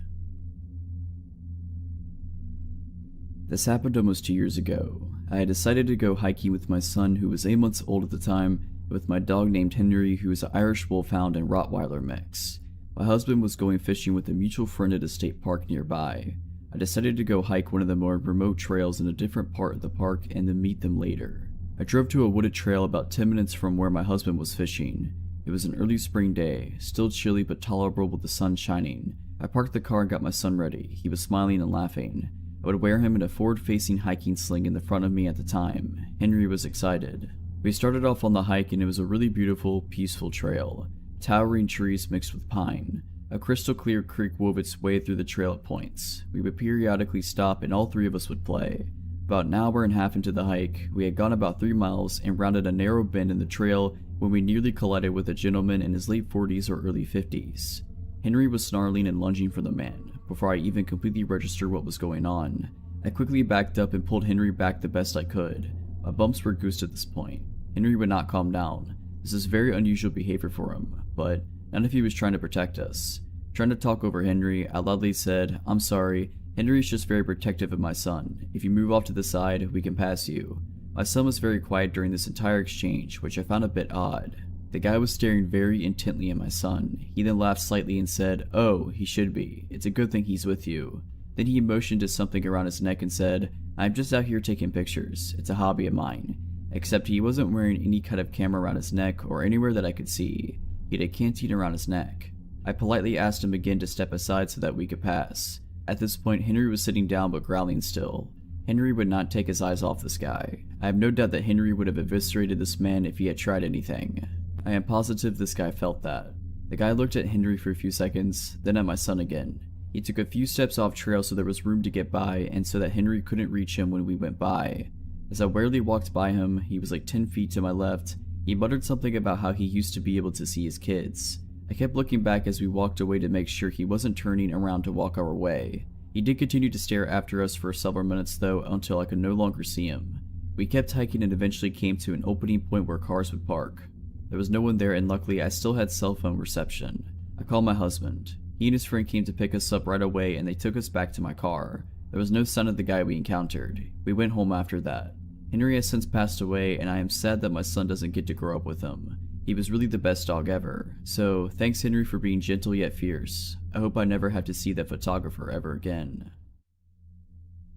Speaker 1: This happened almost 2 years ago. I had decided to go hiking with my son, who was 8 months old at the time, and with my dog named Henry, who is an Irish Wolfhound and Rottweiler mix. My husband was going fishing with a mutual friend at a state park nearby. I decided to go hike one of the more remote trails in a different part of the park and then meet them later. I drove to a wooded trail about 10 minutes from where my husband was fishing. It was an early spring day, still chilly but tolerable with the sun shining. I parked the car and got my son ready. He was smiling and laughing. I would wear him in a forward-facing hiking sling in the front of me at the time. Henry was excited. We started off on the hike and it was a really beautiful, peaceful trail. Towering trees mixed with pine. A crystal clear creek wove its way through the trail at points. We would periodically stop and all three of us would play. About an hour and a half into the hike, we had gone about 3 miles and rounded a narrow bend in the trail when we nearly collided with a gentleman in his late 40s or early 50s. Henry was snarling and lunging for the man. Before I even completely registered what was going on, I quickly backed up and pulled Henry back the best I could. My bumps were goosed at this point. Henry would not calm down. This is very unusual behavior for him, but not if he was trying to protect us. Trying to talk over Henry, I loudly said, "I'm sorry, Henry's just very protective of my son. If you move off to the side, we can pass you." My son was very quiet during this entire exchange, which I found a bit odd. The guy was staring very intently at my son. He then laughed slightly and said, "Oh, he should be. It's a good thing he's with you." Then he motioned to something around his neck and said, "I'm just out here taking pictures. It's a hobby of mine." Except he wasn't wearing any kind of camera around his neck or anywhere that I could see. He had a canteen around his neck. I politely asked him again to step aside so that we could pass. At this point, Henry was sitting down but growling still. Henry would not take his eyes off this guy. I have no doubt that Henry would have eviscerated this man if he had tried anything. I am positive this guy felt that. The guy looked at Henry for a few seconds, then at my son again. He took a few steps off trail so there was room to get by and so that Henry couldn't reach him when we went by. As I warily walked by him, he was like 10 feet to my left. He muttered something about how he used to be able to see his kids. I kept looking back as we walked away to make sure he wasn't turning around to walk our way. He did continue to stare after us for several minutes though until I could no longer see him. We kept hiking and eventually came to an opening point where cars would park. There was no one there and luckily I still had cell phone reception. I called my husband. He and his friend came to pick us up right away and they took us back to my car. There was no sign of the guy we encountered. We went home after that. Henry has since passed away and I am sad that my son doesn't get to grow up with him. He was really the best dog ever. So thanks Henry for being gentle yet fierce. I hope I never have to see that photographer ever again.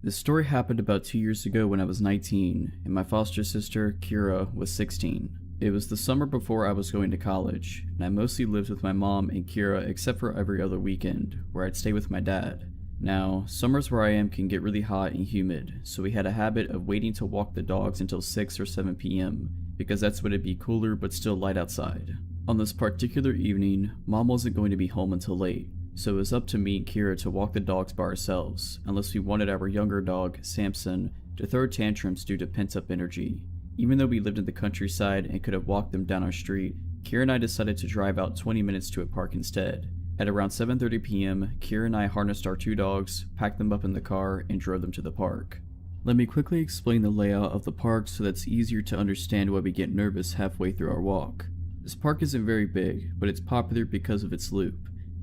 Speaker 1: This story happened about 2 years ago when I was 19 and my foster sister, Kira, was 16. It was the summer before I was going to college, and I mostly lived with my mom and Kira except for every other weekend, where I'd stay with my dad. Now, summers where I am can get really hot and humid, so we had a habit of waiting to walk the dogs until 6 or 7 p.m., because that's when it'd be cooler but still light outside. On this particular evening, Mom wasn't going to be home until late, so it was up to me and Kira to walk the dogs by ourselves, unless we wanted our younger dog, Samson, to throw tantrums due to pent-up energy. Even though we lived in the countryside and could have walked them down our street, Kira and I decided to drive out 20 minutes to a park instead. At around 7:30 p.m., Kira and I harnessed our 2 dogs, packed them up in the car, and drove them to the park. Let me quickly explain the layout of the park so that's easier to understand why we get nervous halfway through our walk. This park isn't very big, but it's popular because of its loop.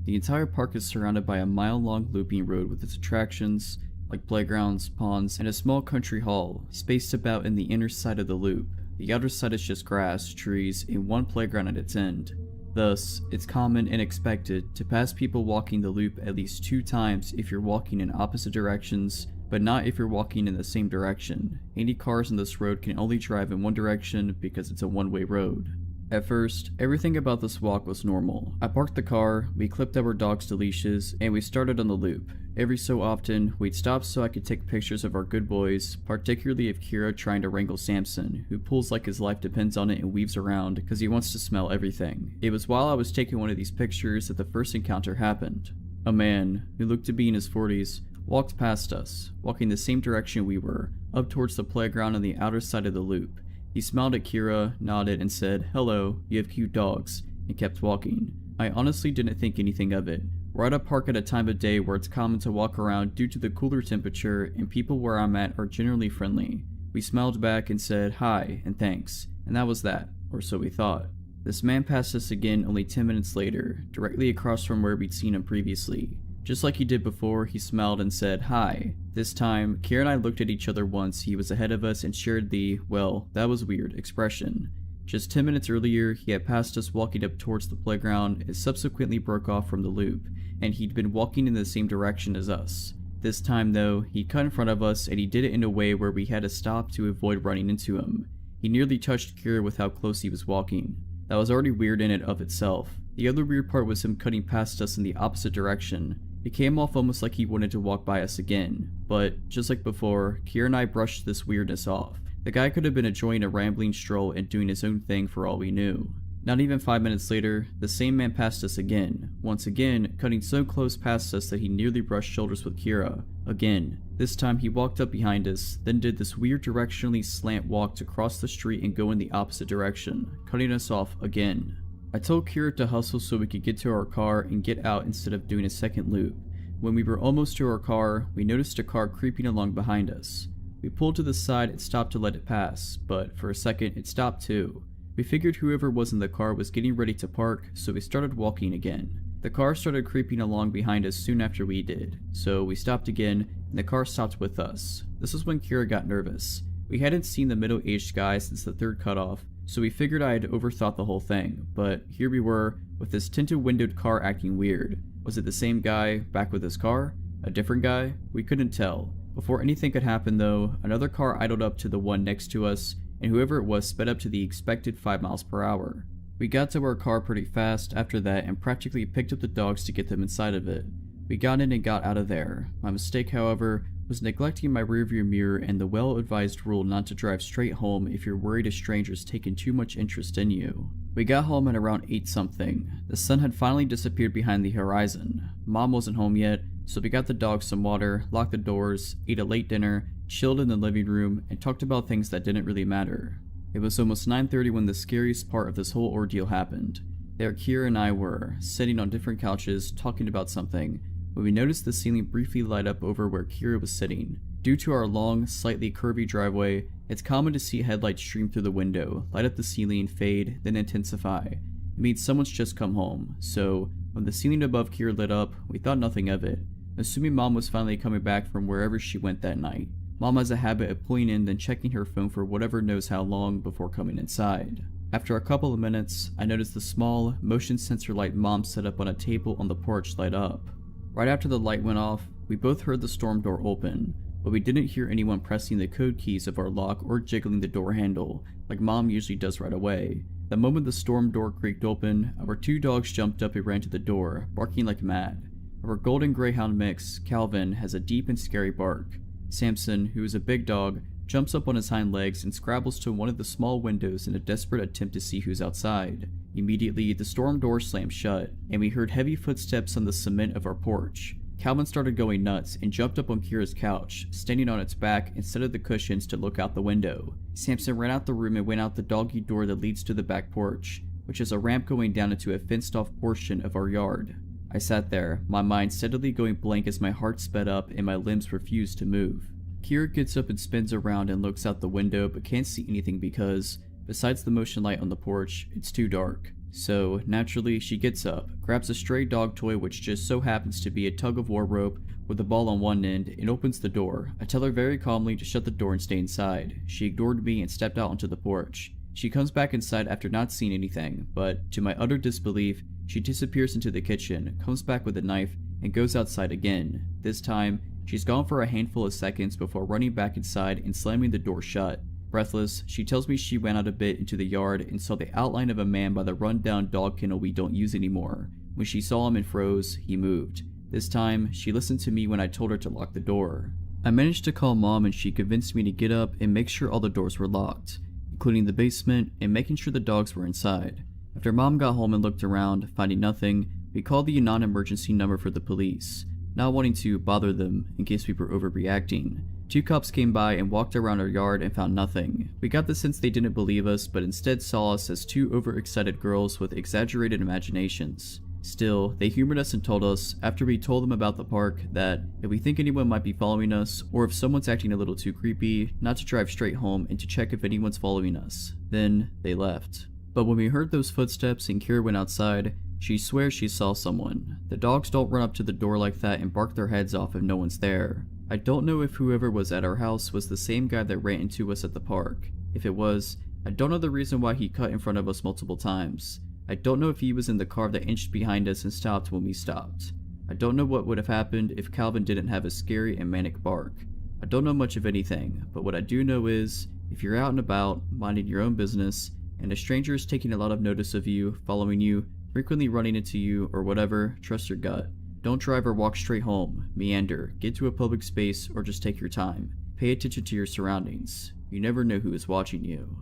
Speaker 1: The entire park is surrounded by a mile-long looping road with its attractions, like playgrounds, ponds, and a small country hall, spaced about in the inner side of the loop. The outer side is just grass, trees, and one playground at its end. Thus, it's common and expected to pass people walking the loop at least 2 times if you're walking in opposite directions, but not if you're walking in the same direction. Any cars on this road can only drive in one direction because it's a one-way road. At first, everything about this walk was normal. I parked the car, we clipped our dogs to leashes, and we started on the loop. Every so often, we'd stop so I could take pictures of our good boys, particularly of Kira trying to wrangle Samson, who pulls like his life depends on it and weaves around because he wants to smell everything. It was while I was taking one of these pictures that the first encounter happened. A man, who looked to be in his 40s, walked past us, walking the same direction we were, up towards the playground on the outer side of the loop. He smiled at Kira, nodded, and said, "Hello, you have cute dogs," and kept walking. I honestly didn't think anything of it. We're at a park at a time of day where it's common to walk around due to the cooler temperature, and people where I'm at are generally friendly. We smiled back and said hi and thanks, and that was that, or so we thought. This man passed us again only 10 minutes later, directly across from where we'd seen him previously. Just like he did before, he smiled and said hi. This time, Kira and I looked at each other once he was ahead of us and shared the, well, that was weird, expression. Just 10 minutes earlier, he had passed us walking up towards the playground and subsequently broke off from the loop, and he'd been walking in the same direction as us. This time though, he cut in front of us and he did it in a way where we had to stop to avoid running into him. He nearly touched Kira with how close he was walking. That was already weird in and of itself. The other weird part was him cutting past us in the opposite direction. It came off almost like he wanted to walk by us again, but just like before, Kira and I brushed this weirdness off. The guy could have been enjoying a rambling stroll and doing his own thing for all we knew. Not even 5 minutes later, the same man passed us again, once again cutting so close past us that he nearly brushed shoulders with Kira. Again, this time he walked up behind us, then did this weird directionally slant walk to cross the street and go in the opposite direction, cutting us off again. I told Kira to hustle so we could get to our car and get out instead of doing a second loop. When we were almost to our car, we noticed a car creeping along behind us. We pulled to the side and stopped to let it pass, but for a second it stopped too. We figured whoever was in the car was getting ready to park, so we started walking again. The car started creeping along behind us soon after we did, so we stopped again, and the car stopped with us. This was when Kira got nervous. We hadn't seen the middle-aged guy since the third cutoff, so we figured I had overthought the whole thing, but here we were, with this tinted windowed car acting weird. Was it the same guy, back with his car? A different guy? We couldn't tell. Before anything could happen though, another car idled up to the one next to us, and whoever it was sped up to the expected 5 miles per hour. We got to our car pretty fast after that and practically picked up the dogs to get them inside of it. We got in and got out of there. My mistake, however, was neglecting my rearview mirror and the well-advised rule not to drive straight home if you're worried a stranger's taken too much interest in you. We got home at around 8 something. The sun had finally disappeared behind the horizon. Mom wasn't home yet, so we got the dogs some water, locked the doors, ate a late dinner, chilled in the living room, and talked about things that didn't really matter. It was almost 9:30 when the scariest part of this whole ordeal happened. There Kira and I were, sitting on different couches, talking about something, when we noticed the ceiling briefly light up over where Kira was sitting. Due to our long, slightly curvy driveway, it's common to see headlights stream through the window, light up the ceiling, fade, then intensify. It means someone's just come home, so when the ceiling above Kira lit up, we thought nothing of it, assuming Mom was finally coming back from wherever she went that night. Mom has a habit of pulling in then checking her phone for whatever knows how long before coming inside. After a couple of minutes, I noticed the small, motion sensor light Mom set up on a table on the porch light up. Right after the light went off, we both heard the storm door open, but we didn't hear anyone pressing the code keys of our lock or jiggling the door handle, like Mom usually does right away. The moment the storm door creaked open, our 2 dogs jumped up and ran to the door, barking like mad. Our golden greyhound mix, Calvin, has a deep and scary bark. Samson, who is a big dog, jumps up on his hind legs and scrabbles to one of the small windows in a desperate attempt to see who's outside. Immediately, the storm door slammed shut, and we heard heavy footsteps on the cement of our porch. Calvin started going nuts and jumped up on Kira's couch, standing on its back instead of the cushions to look out the window. Samson ran out the room and went out the doggy door that leads to the back porch, which is a ramp going down into a fenced-off portion of our yard. I sat there, my mind steadily going blank as my heart sped up and my limbs refused to move. Kira gets up and spins around and looks out the window but can't see anything because, besides the motion light on the porch, it's too dark. So, naturally, she gets up, grabs a stray dog toy which just so happens to be a tug-of-war rope with a ball on one end, and opens the door. I tell her very calmly to shut the door and stay inside. She ignored me and stepped out onto the porch. She comes back inside after not seeing anything, but, to my utter disbelief, she disappears into the kitchen, comes back with a knife, and goes outside again. This time, she's gone for a handful of seconds before running back inside and slamming the door shut. Breathless, she tells me she went out a bit into the yard and saw the outline of a man by the run-down dog kennel we don't use anymore. When she saw him and froze, he moved. This time, she listened to me when I told her to lock the door. I managed to call Mom and she convinced me to get up and make sure all the doors were locked, including the basement and making sure the dogs were inside. After Mom got home and looked around, finding nothing, we called the non-emergency number for the police, not wanting to bother them in case we were overreacting. 2 cops came by and walked around our yard and found nothing. We got the sense they didn't believe us, but instead saw us as 2 overexcited girls with exaggerated imaginations. Still, they humored us and told us, after we told them about the park, that if we think anyone might be following us, or if someone's acting a little too creepy, not to drive straight home and to check if anyone's following us. Then, they left. But when we heard those footsteps and Kira went outside, she swears she saw someone. The dogs don't run up to the door like that and bark their heads off if no one's there. I don't know if whoever was at our house was the same guy that ran into us at the park. If it was, I don't know the reason why he cut in front of us multiple times. I don't know if he was in the car that inched behind us and stopped when we stopped. I don't know what would have happened if Calvin didn't have a scary and manic bark. I don't know much of anything, but what I do know is, if you're out and about, minding your own business, and a stranger is taking a lot of notice of you, following you, frequently running into you, or whatever, trust your gut. Don't drive or walk straight home, meander, get to a public space, or just take your time. Pay attention to your surroundings. You never know who is watching you.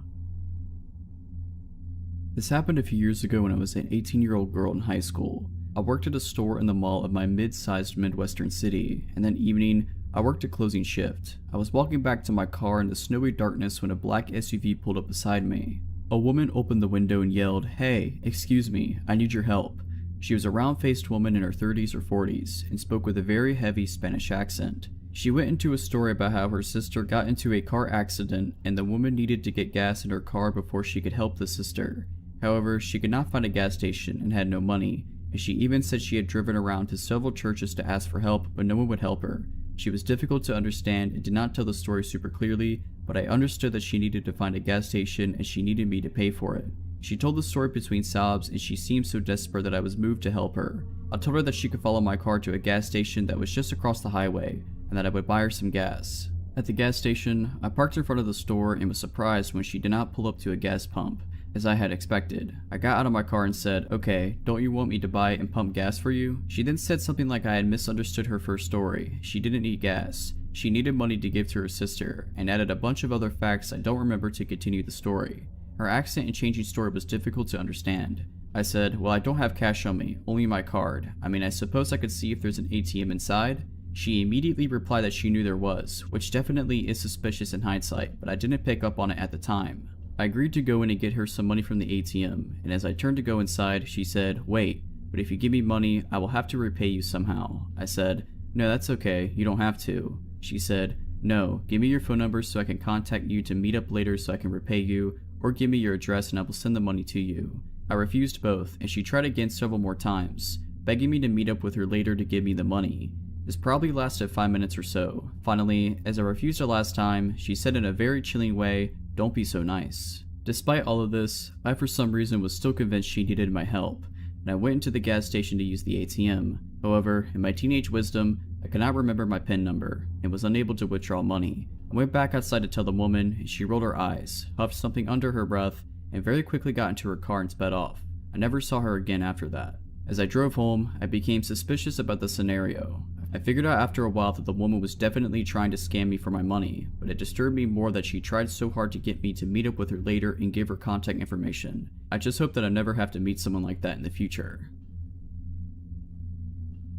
Speaker 1: This happened a few years ago when I was an 18-year-old girl in high school. I worked at a store in the mall of my mid-sized Midwestern city, and that evening, I worked a closing shift. I was walking back to my car in the snowy darkness when a black SUV pulled up beside me. A woman opened the window and yelled, "Hey, excuse me, I need your help." She was a round-faced woman in her 30s or 40s and spoke with a very heavy Spanish accent. She went into a story about how her sister got into a car accident and the woman needed to get gas in her car before she could help the sister. However, she could not find a gas station and had no money, and she even said she had driven around to several churches to ask for help, but no one would help her. She was difficult to understand and did not tell the story super clearly, but I understood that she needed to find a gas station and she needed me to pay for it. She told the story between sobs and she seemed so desperate that I was moved to help her. I told her that she could follow my car to a gas station that was just across the highway and that I would buy her some gas. At the gas station, I parked in front of the store and was surprised when she did not pull up to a gas pump, as I had expected. I got out of my car and said, "Okay, don't you want me to buy and pump gas for you?" She then said something like I had misunderstood her first story. She didn't need gas. She needed money to give to her sister, and added a bunch of other facts I don't remember to continue the story. Her accent and changing story was difficult to understand. I said, "Well, I don't have cash on me, only my card. I mean, I suppose I could see if there's an ATM inside?" She immediately replied that she knew there was, which definitely is suspicious in hindsight, but I didn't pick up on it at the time. I agreed to go in and get her some money from the ATM, and as I turned to go inside, she said, "Wait, but if you give me money, I will have to repay you somehow." I said, "No, that's okay, you don't have to." She said, "No, give me your phone number so I can contact you to meet up later so I can repay you, or give me your address and I will send the money to you." I refused both, and she tried again several more times, begging me to meet up with her later to give me the money. This probably lasted 5 minutes or so. Finally, as I refused the last time, she said in a very chilling way, "Don't be so nice." Despite all of this, I for some reason was still convinced she needed my help, and I went into the gas station to use the ATM. However, in my teenage wisdom, I could not remember my PIN number, and was unable to withdraw money. I went back outside to tell the woman, and she rolled her eyes, huffed something under her breath, and very quickly got into her car and sped off. I never saw her again after that. As I drove home, I became suspicious about the scenario. I figured out after a while that the woman was definitely trying to scam me for my money, but it disturbed me more that she tried so hard to get me to meet up with her later and give her contact information. I just hope that I never have to meet someone like that in the future.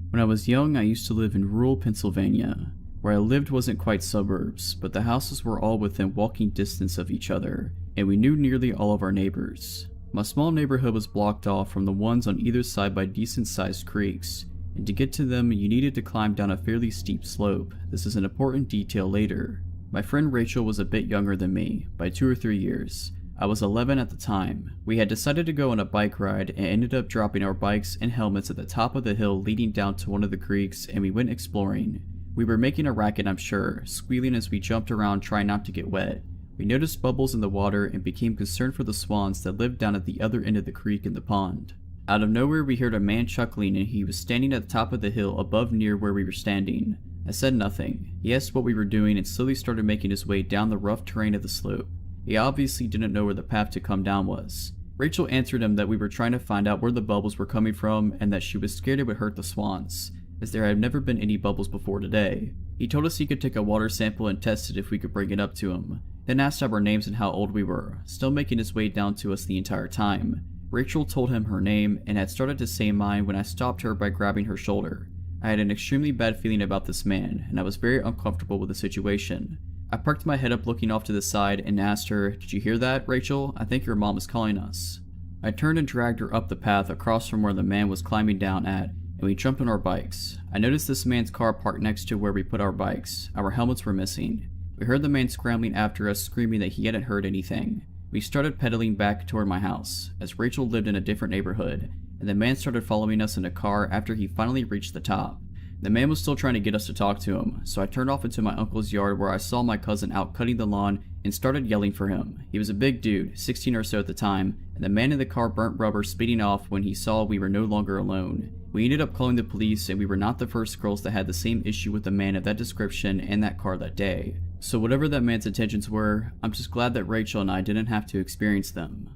Speaker 1: When I was young, I used to live in rural Pennsylvania. Where I lived wasn't quite suburbs, but the houses were all within walking distance of each other, and we knew nearly all of our neighbors. My small neighborhood was blocked off from the ones on either side by decent-sized creeks, and to get to them you needed to climb down a fairly steep slope. This is an important detail later. My friend Rachel was a bit younger than me, by 2 or 3 years. I was 11 at the time. We had decided to go on a bike ride and ended up dropping our bikes and helmets at the top of the hill leading down to one of the creeks, and we went exploring. We were making a racket, I'm sure, squealing as we jumped around trying not to get wet. We noticed bubbles in the water and became concerned for the swans that lived down at the other end of the creek in the pond. Out of nowhere we heard a man chuckling, and he was standing at the top of the hill above near where we were standing. I said nothing. He asked what we were doing and slowly started making his way down the rough terrain of the slope. He obviously didn't know where the path to come down was. Rachel answered him that we were trying to find out where the bubbles were coming from and that she was scared it would hurt the swans, as there had never been any bubbles before today. He told us he could take a water sample and test it if we could bring it up to him, then asked our names and how old we were, still making his way down to us the entire time. Rachel told him her name and had started to say mine when I stopped her by grabbing her shoulder. I had an extremely bad feeling about this man, and I was very uncomfortable with the situation. I perked my head up looking off to the side and asked her, "Did you hear that, Rachel? I think your mom is calling us." I turned and dragged her up the path across from where the man was climbing down at, and we jumped on our bikes. I noticed this man's car parked next to where we put our bikes. Our helmets were missing. We heard the man scrambling after us, screaming that he hadn't heard anything. We started pedaling back toward my house, as Rachel lived in a different neighborhood, and the man started following us in a car after he finally reached the top. The man was still trying to get us to talk to him, so I turned off into my uncle's yard where I saw my cousin out cutting the lawn and started yelling for him. He was a big dude, 16 or so at the time, and the man in the car burnt rubber, speeding off when he saw we were no longer alone. We ended up calling the police, and we were not the first girls that had the same issue with a man of that description and that car that day. So whatever that man's intentions were, I'm just glad that Rachel and I didn't have to experience them.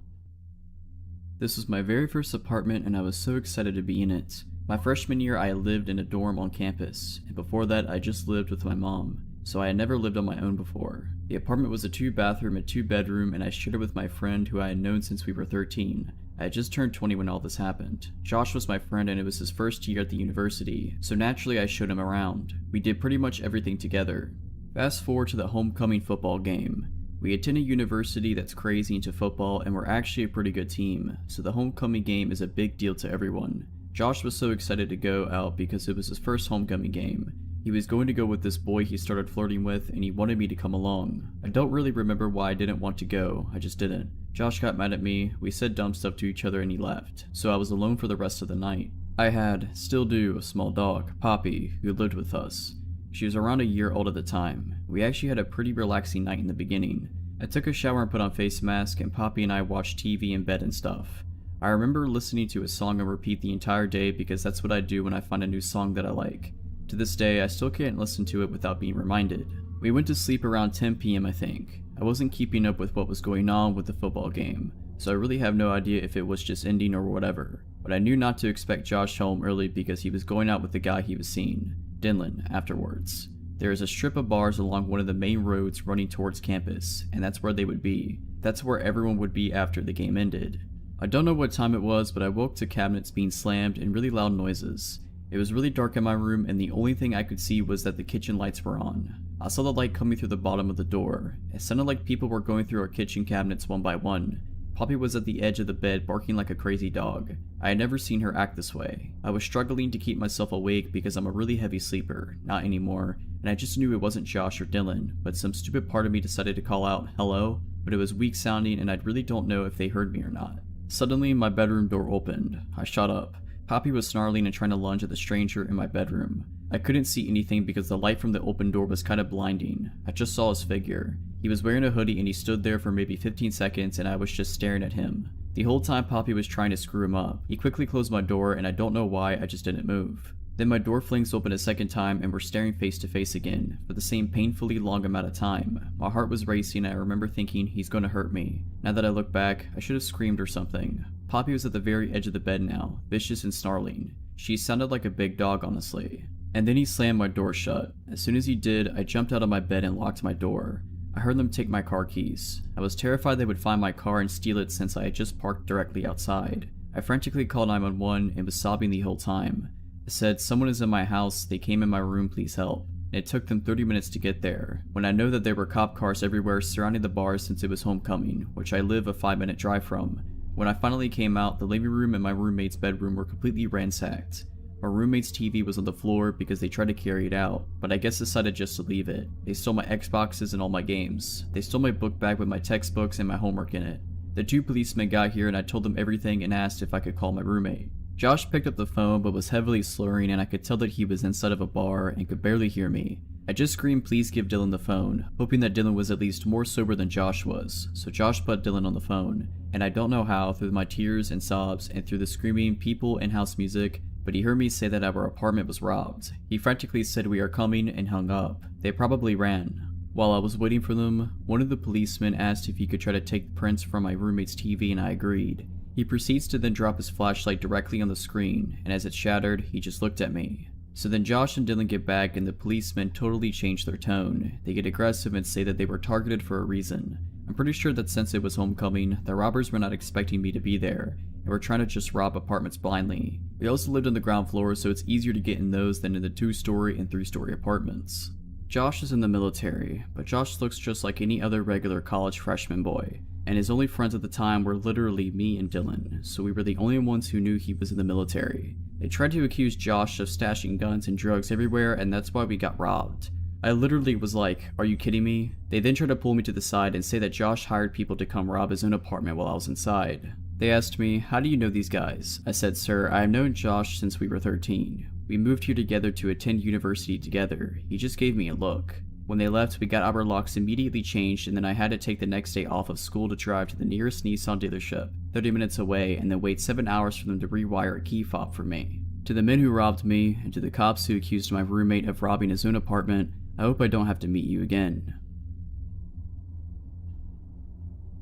Speaker 1: This was my very first apartment and I was so excited to be in it. My freshman year I lived in a dorm on campus, and before that I just lived with my mom, so I had never lived on my own before. The apartment was a 2-bathroom and 2-bedroom, and I shared it with my friend who I had known since we were 13. I had just turned 20 when all this happened. Josh was my friend and it was his first year at the university, so naturally I showed him around. We did pretty much everything together. Fast forward to the homecoming football game. We attend a university that's crazy into football and we're actually a pretty good team, so the homecoming game is a big deal to everyone. Josh was so excited to go out because it was his first homecoming game. He was going to go with this boy he started flirting with and he wanted me to come along. I don't really remember why I didn't want to go, I just didn't. Josh got mad at me, we said dumb stuff to each other and he left, so I was alone for the rest of the night. I had, still do, a small dog, Poppy, who lived with us. She was around a year old at the time. We actually had a pretty relaxing night in the beginning. I took a shower and put on face mask and Poppy and I watched TV in bed and stuff. I remember listening to a song on repeat the entire day because that's what I do when I find a new song that I like. To this day, I still can't listen to it without being reminded. We went to sleep around 10 PM I think. I wasn't keeping up with what was going on with the football game, so I really have no idea if it was just ending or whatever. But I knew not to expect Josh home early because he was going out with the guy he was seeing, Dylan, afterwards. There is a strip of bars along one of the main roads running towards campus, and that's where they would be. That's where everyone would be after the game ended. I don't know what time it was, but I woke to cabinets being slammed and really loud noises. It was really dark in my room and the only thing I could see was that the kitchen lights were on. I saw the light coming through the bottom of the door. It sounded like people were going through our kitchen cabinets one by one. Poppy was at the edge of the bed barking like a crazy dog. I had never seen her act this way. I was struggling to keep myself awake because I'm a really heavy sleeper, not anymore, and I just knew it wasn't Josh or Dylan, but some stupid part of me decided to call out, "Hello?" But it was weak sounding and I really don't know if they heard me or not. Suddenly, my bedroom door opened. I shot up. Poppy was snarling and trying to lunge at the stranger in my bedroom. I couldn't see anything because the light from the open door was kind of blinding. I just saw his figure. He was wearing a hoodie and he stood there for maybe 15 seconds and I was just staring at him. The whole time Poppy was trying to screw him up. He quickly closed my door and I don't know why, I just didn't move. Then my door flings open a second time and we're staring face to face again, for the same painfully long amount of time. My heart was racing and I remember thinking he's gonna hurt me. Now that I look back, I should have screamed or something. Poppy was at the very edge of the bed now, vicious and snarling. She sounded like a big dog, honestly. And then he slammed my door shut. As soon as he did, I jumped out of my bed and locked my door. I heard them take my car keys. I was terrified they would find my car and steal it since I had just parked directly outside. I frantically called 911 and was sobbing the whole time. I said, "Someone is in my house, they came in my room, please help." And it took them 30 minutes to get there, when I know that there were cop cars everywhere surrounding the bar since it was homecoming, which I live a 5-minute drive from. When I finally came out, the living room and my roommate's bedroom were completely ransacked. My roommate's TV was on the floor because they tried to carry it out, but I guess decided just to leave it. They stole my Xboxes and all my games. They stole my book bag with my textbooks and my homework in it. The 2 policemen got here and I told them everything and asked if I could call my roommate. Josh picked up the phone but was heavily slurring and I could tell that he was inside of a bar and could barely hear me. I just screamed, "Please give Dylan the phone," hoping that Dylan was at least more sober than Josh was, so Josh put Dylan on the phone, and I don't know how, through my tears and sobs and through the screaming, people, and house music, but he heard me say that our apartment was robbed. He frantically said, "We are coming," and hung up. They probably ran. While I was waiting for them, one of the policemen asked if he could try to take prints from my roommate's TV and I agreed. He proceeds to then drop his flashlight directly on the screen, and as it shattered, he just looked at me. So then Josh and Dylan get back and the policemen totally change their tone. They get aggressive and say that they were targeted for a reason. I'm pretty sure that since it was homecoming, the robbers were not expecting me to be there, and were trying to just rob apartments blindly. We also lived on the ground floor, so it's easier to get in those than in the 2-story and 3-story apartments. Josh is in the military, but Josh looks just like any other regular college freshman boy, and his only friends at the time were literally me and Dylan, so we were the only ones who knew he was in the military. They tried to accuse Josh of stashing guns and drugs everywhere, and that's why we got robbed. I literally was like, are you kidding me? They then tried to pull me to the side and say that Josh hired people to come rob his own apartment while I was inside. They asked me, how do you know these guys? I said, sir, I have known Josh since we were 13. We moved here together to attend university together. He just gave me a look. When they left, we got our locks immediately changed, and then I had to take the next day off of school to drive to the nearest Nissan dealership, 30 minutes away, and then wait 7 hours for them to rewire a key fob for me. To the men who robbed me, and to the cops who accused my roommate of robbing his own apartment, I hope I don't have to meet you again.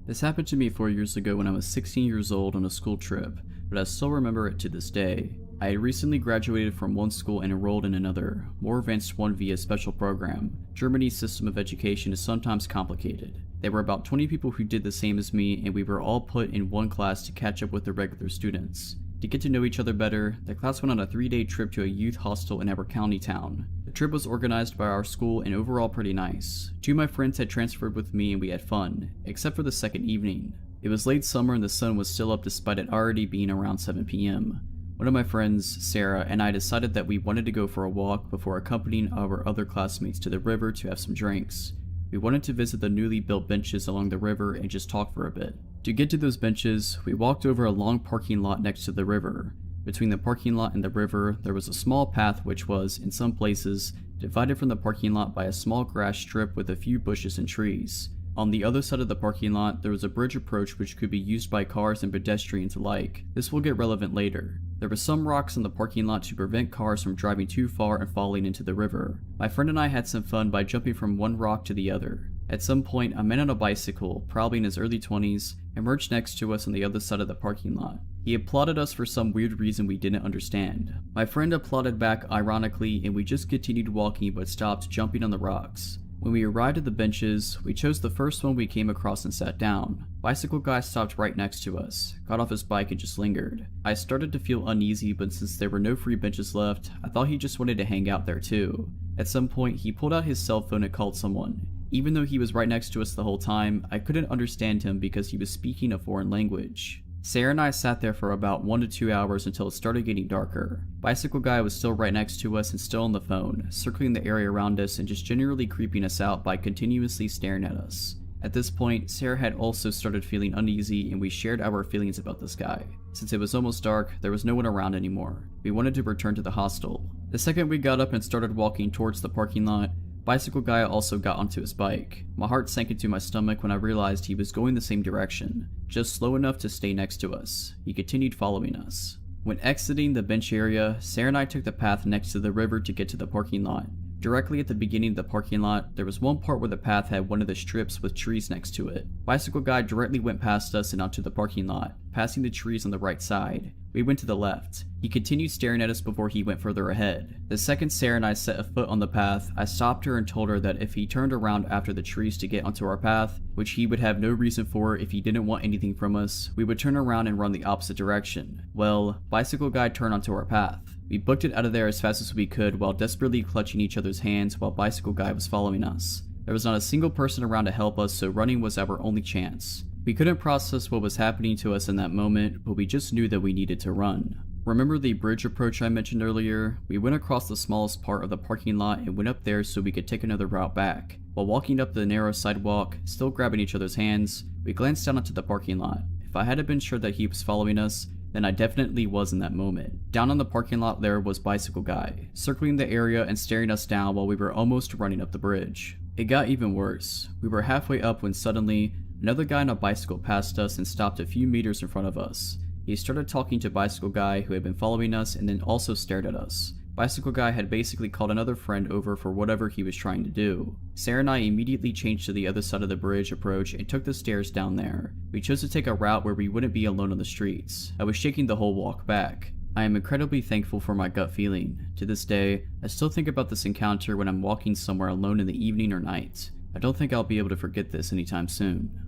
Speaker 1: This happened to me 4 years ago when I was 16 years old on a school trip, but I still remember it to this day. I had recently graduated from one school and enrolled in another, more advanced one via special program. Germany's system of education is sometimes complicated. There were about 20 people who did the same as me, and we were all put in one class to catch up with the regular students. To get to know each other better, the class went on a 3-day trip to a youth hostel in our county town. The trip was organized by our school and overall pretty nice. 2 of my friends had transferred with me and we had fun, except for the second evening. It was late summer and the sun was still up despite it already being around 7 p.m. One of my friends, Sarah, and I decided that we wanted to go for a walk before accompanying our other classmates to the river to have some drinks. We wanted to visit the newly built benches along the river and just talk for a bit. To get to those benches, we walked over a long parking lot next to the river. Between the parking lot and the river, there was a small path which was, in some places, divided from the parking lot by a small grass strip with a few bushes and trees. On the other side of the parking lot, there was a bridge approach which could be used by cars and pedestrians alike. This will get relevant later. There were some rocks in the parking lot to prevent cars from driving too far and falling into the river. My friend and I had some fun by jumping from one rock to the other. At some point, a man on a bicycle, probably in his early 20s, emerged next to us on the other side of the parking lot. He applauded us for some weird reason we didn't understand. My friend applauded back ironically, and we just continued walking but stopped jumping on the rocks. When we arrived at the benches, we chose the first one we came across and sat down. Bicycle guy stopped right next to us, got off his bike and just lingered. I started to feel uneasy, but since there were no free benches left, I thought he just wanted to hang out there too. At some point, he pulled out his cell phone and called someone. Even though he was right next to us the whole time, I couldn't understand him because he was speaking a foreign language. Sarah and I sat there for about 1 to 2 hours until it started getting darker. Bicycle guy was still right next to us and still on the phone, circling the area around us and just generally creeping us out by continuously staring at us. At this point, Sarah had also started feeling uneasy and we shared our feelings about this guy. Since it was almost dark, there was no one around anymore. We wanted to return to the hostel. The second we got up and started walking towards the parking lot, Bicycle guy also got onto his bike. My heart sank into my stomach when I realized he was going the same direction, just slow enough to stay next to us. He continued following us. When exiting the bench area, Sarah and I took the path next to the river to get to the parking lot. Directly at the beginning of the parking lot, there was one part where the path had one of the strips with trees next to it. Bicycle guy directly went past us and onto the parking lot, passing the trees on the right side. We went to the left. He continued staring at us before he went further ahead. The second Sarah and I set a foot on the path, I stopped her and told her that if he turned around after the trees to get onto our path, which he would have no reason for if he didn't want anything from us, we would turn around and run the opposite direction. Well, Bicycle guy turned onto our path. We booked it out of there as fast as we could while desperately clutching each other's hands while Bicycle guy was following us. There was not a single person around to help us, so running was our only chance. We couldn't process what was happening to us in that moment, but we just knew that we needed to run. Remember the bridge approach I mentioned earlier? We went across the smallest part of the parking lot and went up there so we could take another route back. While walking up the narrow sidewalk, still grabbing each other's hands, we glanced down into the parking lot. If I hadn't been sure that he was following us, then I definitely was in that moment. Down on the parking lot there was Bicycle guy, circling the area and staring us down while we were almost running up the bridge. It got even worse. We were halfway up when suddenly, another guy on a bicycle passed us and stopped a few meters in front of us. He started talking to Bicycle guy who had been following us and then also stared at us. Bicycle Guy had basically called another friend over for whatever he was trying to do. Sarah and I immediately changed to the other side of the bridge approach and took the stairs down there. We chose to take a route where we wouldn't be alone on the streets. I was shaking the whole walk back. I am incredibly thankful for my gut feeling. To this day, I still think about this encounter when I'm walking somewhere alone in the evening or night. I don't think I'll be able to forget this anytime soon.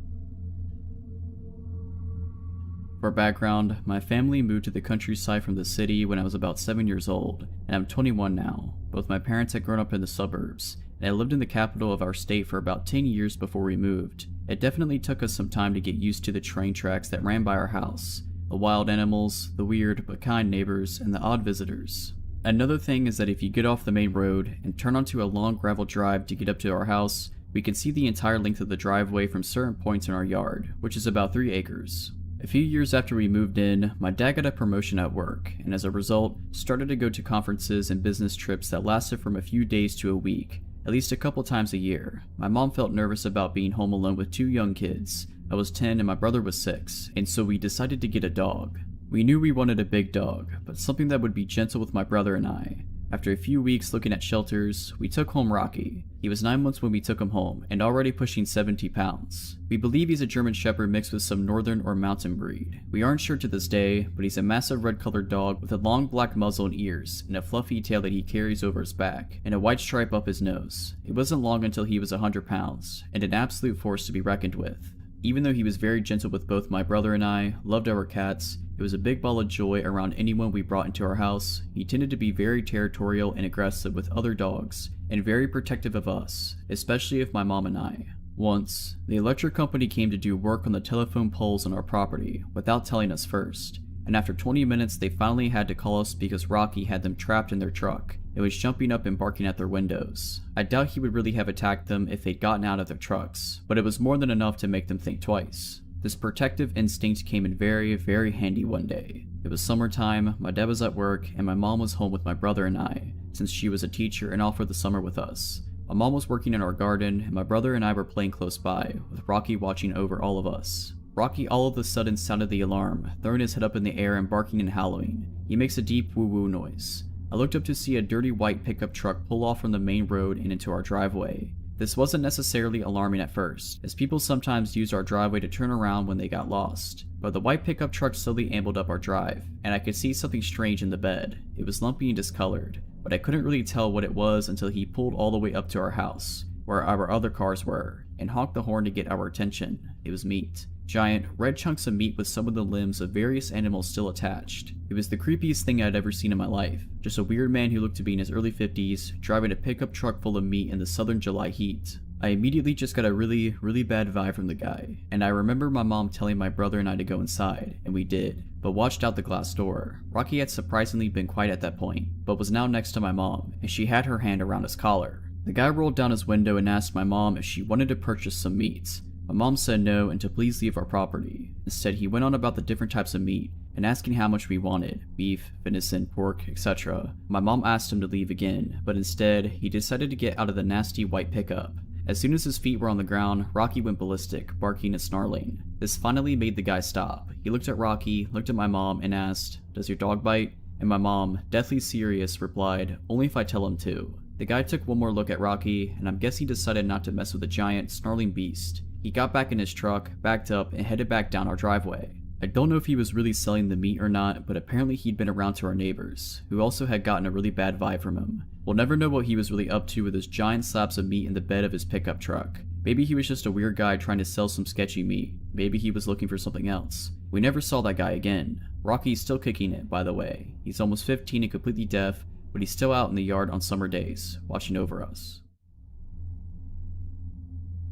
Speaker 1: For background, my family moved to the countryside from the city when I was about 7 years old, and I'm 21 now. Both my parents had grown up in the suburbs, and I lived in the capital of our state for about 10 years before we moved. It definitely took us some time to get used to the train tracks that ran by our house, the wild animals, the weird but kind neighbors, and the odd visitors. Another thing is that if you get off the main road and turn onto a long gravel drive to get up to our house, we can see the entire length of the driveway from certain points in our yard, which is about 3 acres. A few years after we moved in, my dad got a promotion at work, and as a result, started to go to conferences and business trips that lasted from a few days to a week, at least a couple times a year. My mom felt nervous about being home alone with 2 young kids. I was 10 and my brother was 6, and so we decided to get a dog. We knew we wanted a big dog, but something that would be gentle with my brother and I. After a few weeks looking at shelters, we took home Rocky. He was 9 months when we took him home, and already pushing 70 pounds. We believe he's a German Shepherd mixed with some northern or mountain breed. We aren't sure to this day, but he's a massive red-colored dog with a long black muzzle and ears, and a fluffy tail that he carries over his back, and a white stripe up his nose. It wasn't long until he was 100 pounds, and an absolute force to be reckoned with. Even though he was very gentle with both my brother and I, loved our cats, it was a big ball of joy around anyone we brought into our house. He tended to be very territorial and aggressive with other dogs, and very protective of us, especially of my mom and I. Once, the electric company came to do work on the telephone poles on our property without telling us first, and after 20 minutes they finally had to call us because Rocky had them trapped in their truck. It was jumping up and barking at their windows. I doubt he would really have attacked them if they'd gotten out of their trucks, but it was more than enough to make them think twice. This protective instinct came in very, very handy one day. It was summertime, my dad was at work, and my mom was home with my brother and I, since she was a teacher and off for the summer with us. My mom was working in our garden, and my brother and I were playing close by, with Rocky watching over all of us. Rocky all of a sudden sounded the alarm, throwing his head up in the air and barking and howling. He makes a deep woo-woo noise. I looked up to see a dirty white pickup truck pull off from the main road and into our driveway. This wasn't necessarily alarming at first, as people sometimes used our driveway to turn around when they got lost. But the white pickup truck slowly ambled up our drive, and I could see something strange in the bed. It was lumpy and discolored, but I couldn't really tell what it was until he pulled all the way up to our house, where our other cars were, and honked the horn to get our attention. It was meat. Giant, red chunks of meat with some of the limbs of various animals still attached. It was the creepiest thing I'd ever seen in my life. Just a weird man who looked to be in his early 50s, driving a pickup truck full of meat in the southern July heat. I immediately just got a really bad vibe from the guy, and I remember my mom telling my brother and I to go inside, and we did, but watched out the glass door. Rocky had surprisingly been quiet at that point, but was now next to my mom, and she had her hand around his collar. The guy rolled down his window and asked my mom if she wanted to purchase some meat. My mom said no and to please leave our property. Instead, he went on about the different types of meat and asking how much we wanted, beef, venison, pork, etc. My mom asked him to leave again, but instead, he decided to get out of the nasty white pickup. As soon as his feet were on the ground, Rocky went ballistic, barking and snarling. This finally made the guy stop. He looked at Rocky, looked at my mom, and asked, "Does your dog bite?" And my mom, deathly serious, replied, "Only if I tell him to." The guy took one more look at Rocky, and I'm guessing he decided not to mess with the giant, snarling beast. He got back in his truck, backed up, and headed back down our driveway. I don't know if he was really selling the meat or not, but apparently he'd been around to our neighbors, who also had gotten a really bad vibe from him. We'll never know what he was really up to with his giant slabs of meat in the bed of his pickup truck. Maybe he was just a weird guy trying to sell some sketchy meat. Maybe he was looking for something else. We never saw that guy again. Rocky's still kicking it, by the way. He's almost 15 and completely deaf, but he's still out in the yard on summer days, watching over us.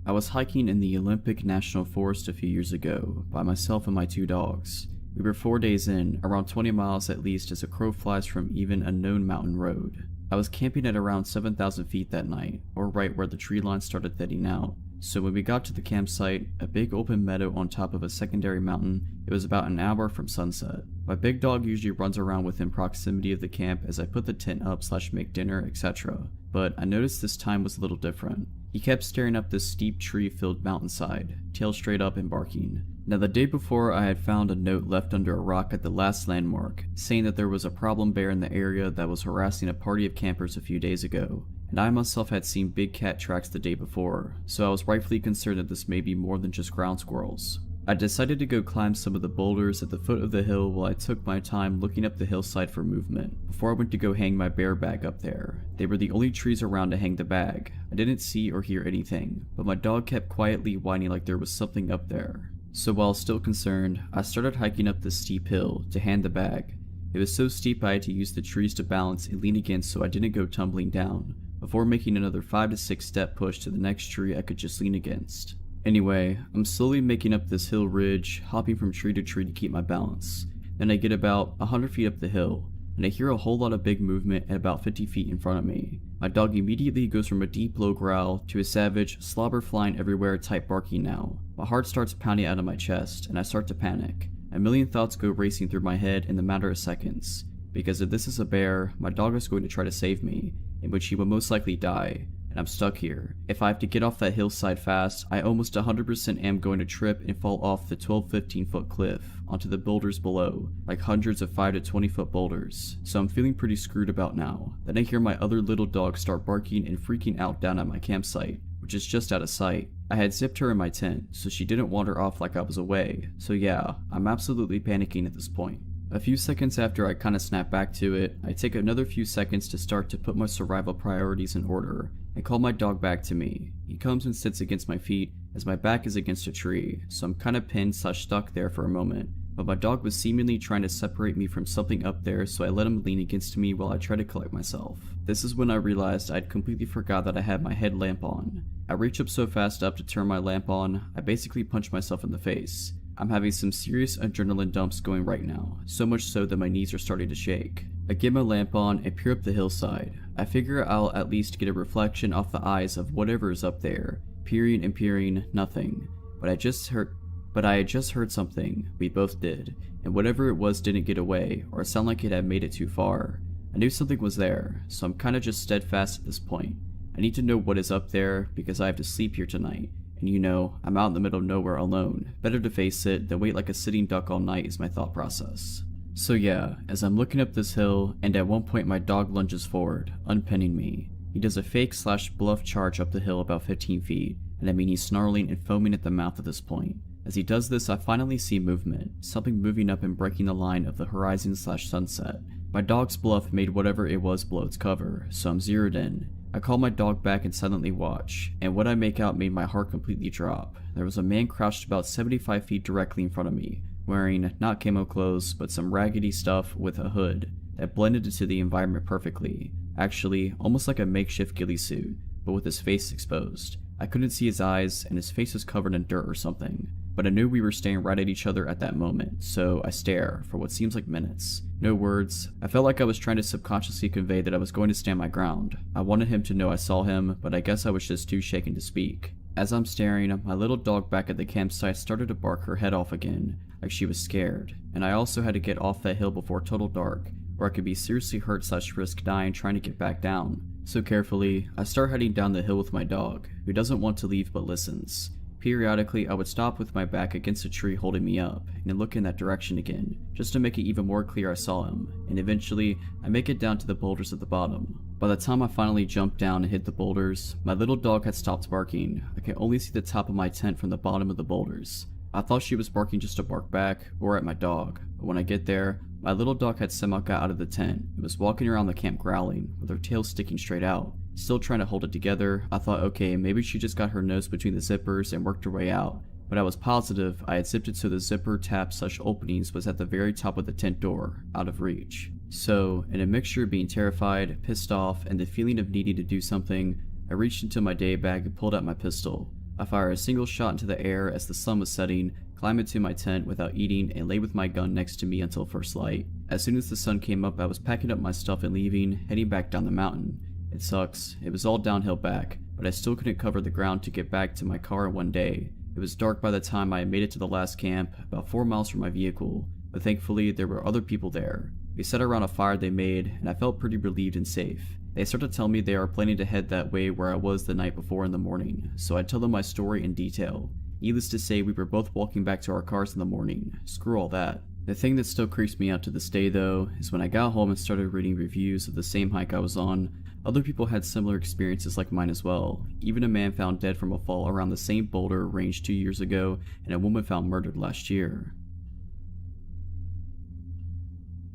Speaker 1: I was hiking in the Olympic National Forest a few years ago, by myself and my 2 dogs. We were 4 days in, around 20 miles at least as a crow flies from even a known mountain road. I was camping at around 7,000 feet that night, or right where the tree line started thinning out. So when we got to the campsite, a big open meadow on top of a secondary mountain, it was about an hour from sunset. My big dog usually runs around within proximity of the camp as I put the tent up / make dinner, etc. But I noticed this time was a little different. He kept staring up this steep tree-filled mountainside, tail straight up and barking. Now the day before I had found a note left under a rock at the last landmark, saying that there was a problem bear in the area that was harassing a party of campers a few days ago, and I myself had seen big cat tracks the day before, so I was rightfully concerned that this may be more than just ground squirrels. I decided to go climb some of the boulders at the foot of the hill while I took my time looking up the hillside for movement, before I went to go hang my bear bag up there. They were the only trees around to hang the bag. I didn't see or hear anything, but my dog kept quietly whining like there was something up there. So while still concerned, I started hiking up this steep hill to hand the bag. It was so steep I had to use the trees to balance and lean against so I didn't go tumbling down, before making another 5 to 6 step push to the next tree I could just lean against. Anyway, I'm slowly making up this hill ridge, hopping from tree to tree to keep my balance. Then I get about 100 feet up the hill, and I hear a whole lot of big movement at about 50 feet in front of me. My dog immediately goes from a deep low growl to a savage, slobber flying everywhere type barking now. My heart starts pounding out of my chest, and I start to panic. A million thoughts go racing through my head in the matter of seconds. Because if this is a bear, my dog is going to try to save me, in which he will most likely die, and I'm stuck here. If I have to get off that hillside fast, I almost 100% am going to trip and fall off the 12-15 foot cliff onto the boulders below, like hundreds of 5 to 20 foot boulders, so I'm feeling pretty screwed about now. Then I hear my other little dog start barking and freaking out down at my campsite, which is just out of sight. I had zipped her in my tent, so she didn't wander off like I was away, so yeah, I'm absolutely panicking at this point. A few seconds after I kinda snap back to it, I take another few seconds to start to put my survival priorities in order, and call my dog back to me. He comes and sits against my feet, as my back is against a tree, so I'm kinda pinned / stuck there for a moment, but my dog was seemingly trying to separate me from something up there, so I let him lean against me while I try to collect myself. This is when I realized I'd completely forgot that I had my headlamp on. I reach up so fast up to turn my lamp on, I basically punch myself in the face. I'm having some serious adrenaline dumps going right now, so much so that my knees are starting to shake. I get my lamp on and peer up the hillside. I figure I'll at least get a reflection off the eyes of whatever is up there. Peering and peering, nothing. But I had just heard something. We both did, and whatever it was didn't get away or sound like it had made it too far. I knew something was there, so I'm kinda just steadfast at this point. I need to know what is up there because I have to sleep here tonight. And you know, I'm out in the middle of nowhere alone. Better to face it than wait like a sitting duck all night is my thought process. So yeah, as I'm looking up this hill, and at one point my dog lunges forward, unpinning me. He does a fake / bluff charge up the hill about 15 feet, and I mean he's snarling and foaming at the mouth at this point. As he does this, I finally see movement, something moving up and breaking the line of the horizon / sunset. My dog's bluff made whatever it was blow its cover, so I'm zeroed in. I call my dog back and silently watch, and what I make out made my heart completely drop. There was a man crouched about 75 feet directly in front of me, wearing not camo clothes, but some raggedy stuff with a hood that blended into the environment perfectly. Actually, almost like a makeshift ghillie suit, but with his face exposed. I couldn't see his eyes, and his face was covered in dirt or something, but I knew we were staring right at each other at that moment, so I stare for what seems like minutes. No words. I felt like I was trying to subconsciously convey that I was going to stand my ground. I wanted him to know I saw him, but I guess I was just too shaken to speak. As I'm staring, my little dog back at the campsite started to bark her head off again, like she was scared, and I also had to get off that hill before total dark, or I could be seriously hurt / risk dying trying to get back down. So carefully, I start heading down the hill with my dog, who doesn't want to leave but listens. Periodically, I would stop with my back against a tree holding me up, and then look in that direction again, just to make it even more clear I saw him, and eventually, I make it down to the boulders at the bottom. By the time I finally jumped down and hit the boulders, my little dog had stopped barking. I could only see the top of my tent from the bottom of the boulders. I thought she was barking just to bark back, or at my dog, but when I get there, my little dog had somehow got out of the tent and was walking around the camp growling, with her tail sticking straight out. Still trying to hold it together, I thought okay, maybe she just got her nose between the zippers and worked her way out, but I was positive I had zipped it so the zipper tab / openings was at the very top of the tent door, out of reach. So, in a mixture of being terrified, pissed off, and the feeling of needing to do something, I reached into my day bag and pulled out my pistol. I fired a single shot into the air as the sun was setting, climbed into my tent without eating, and lay with my gun next to me until first light. As soon as the sun came up, I was packing up my stuff and leaving, heading back down the mountain. It sucks. It was all downhill back, but I still couldn't cover the ground to get back to my car in one day. It was dark by the time I made it to the last camp, about 4 miles from my vehicle, but thankfully there were other people there. We sat around a fire they made, and I felt pretty relieved and safe. They started to tell me they are planning to head that way where I was the night before in the morning, so I tell them my story in detail. Needless to say, we were both walking back to our cars in the morning. Screw all that. The thing that still creeps me out to this day though, is when I got home and started reading reviews of the same hike I was on, other people had similar experiences like mine as well. Even a man found dead from a fall around the same boulder range 2 years ago, and a woman found murdered last year.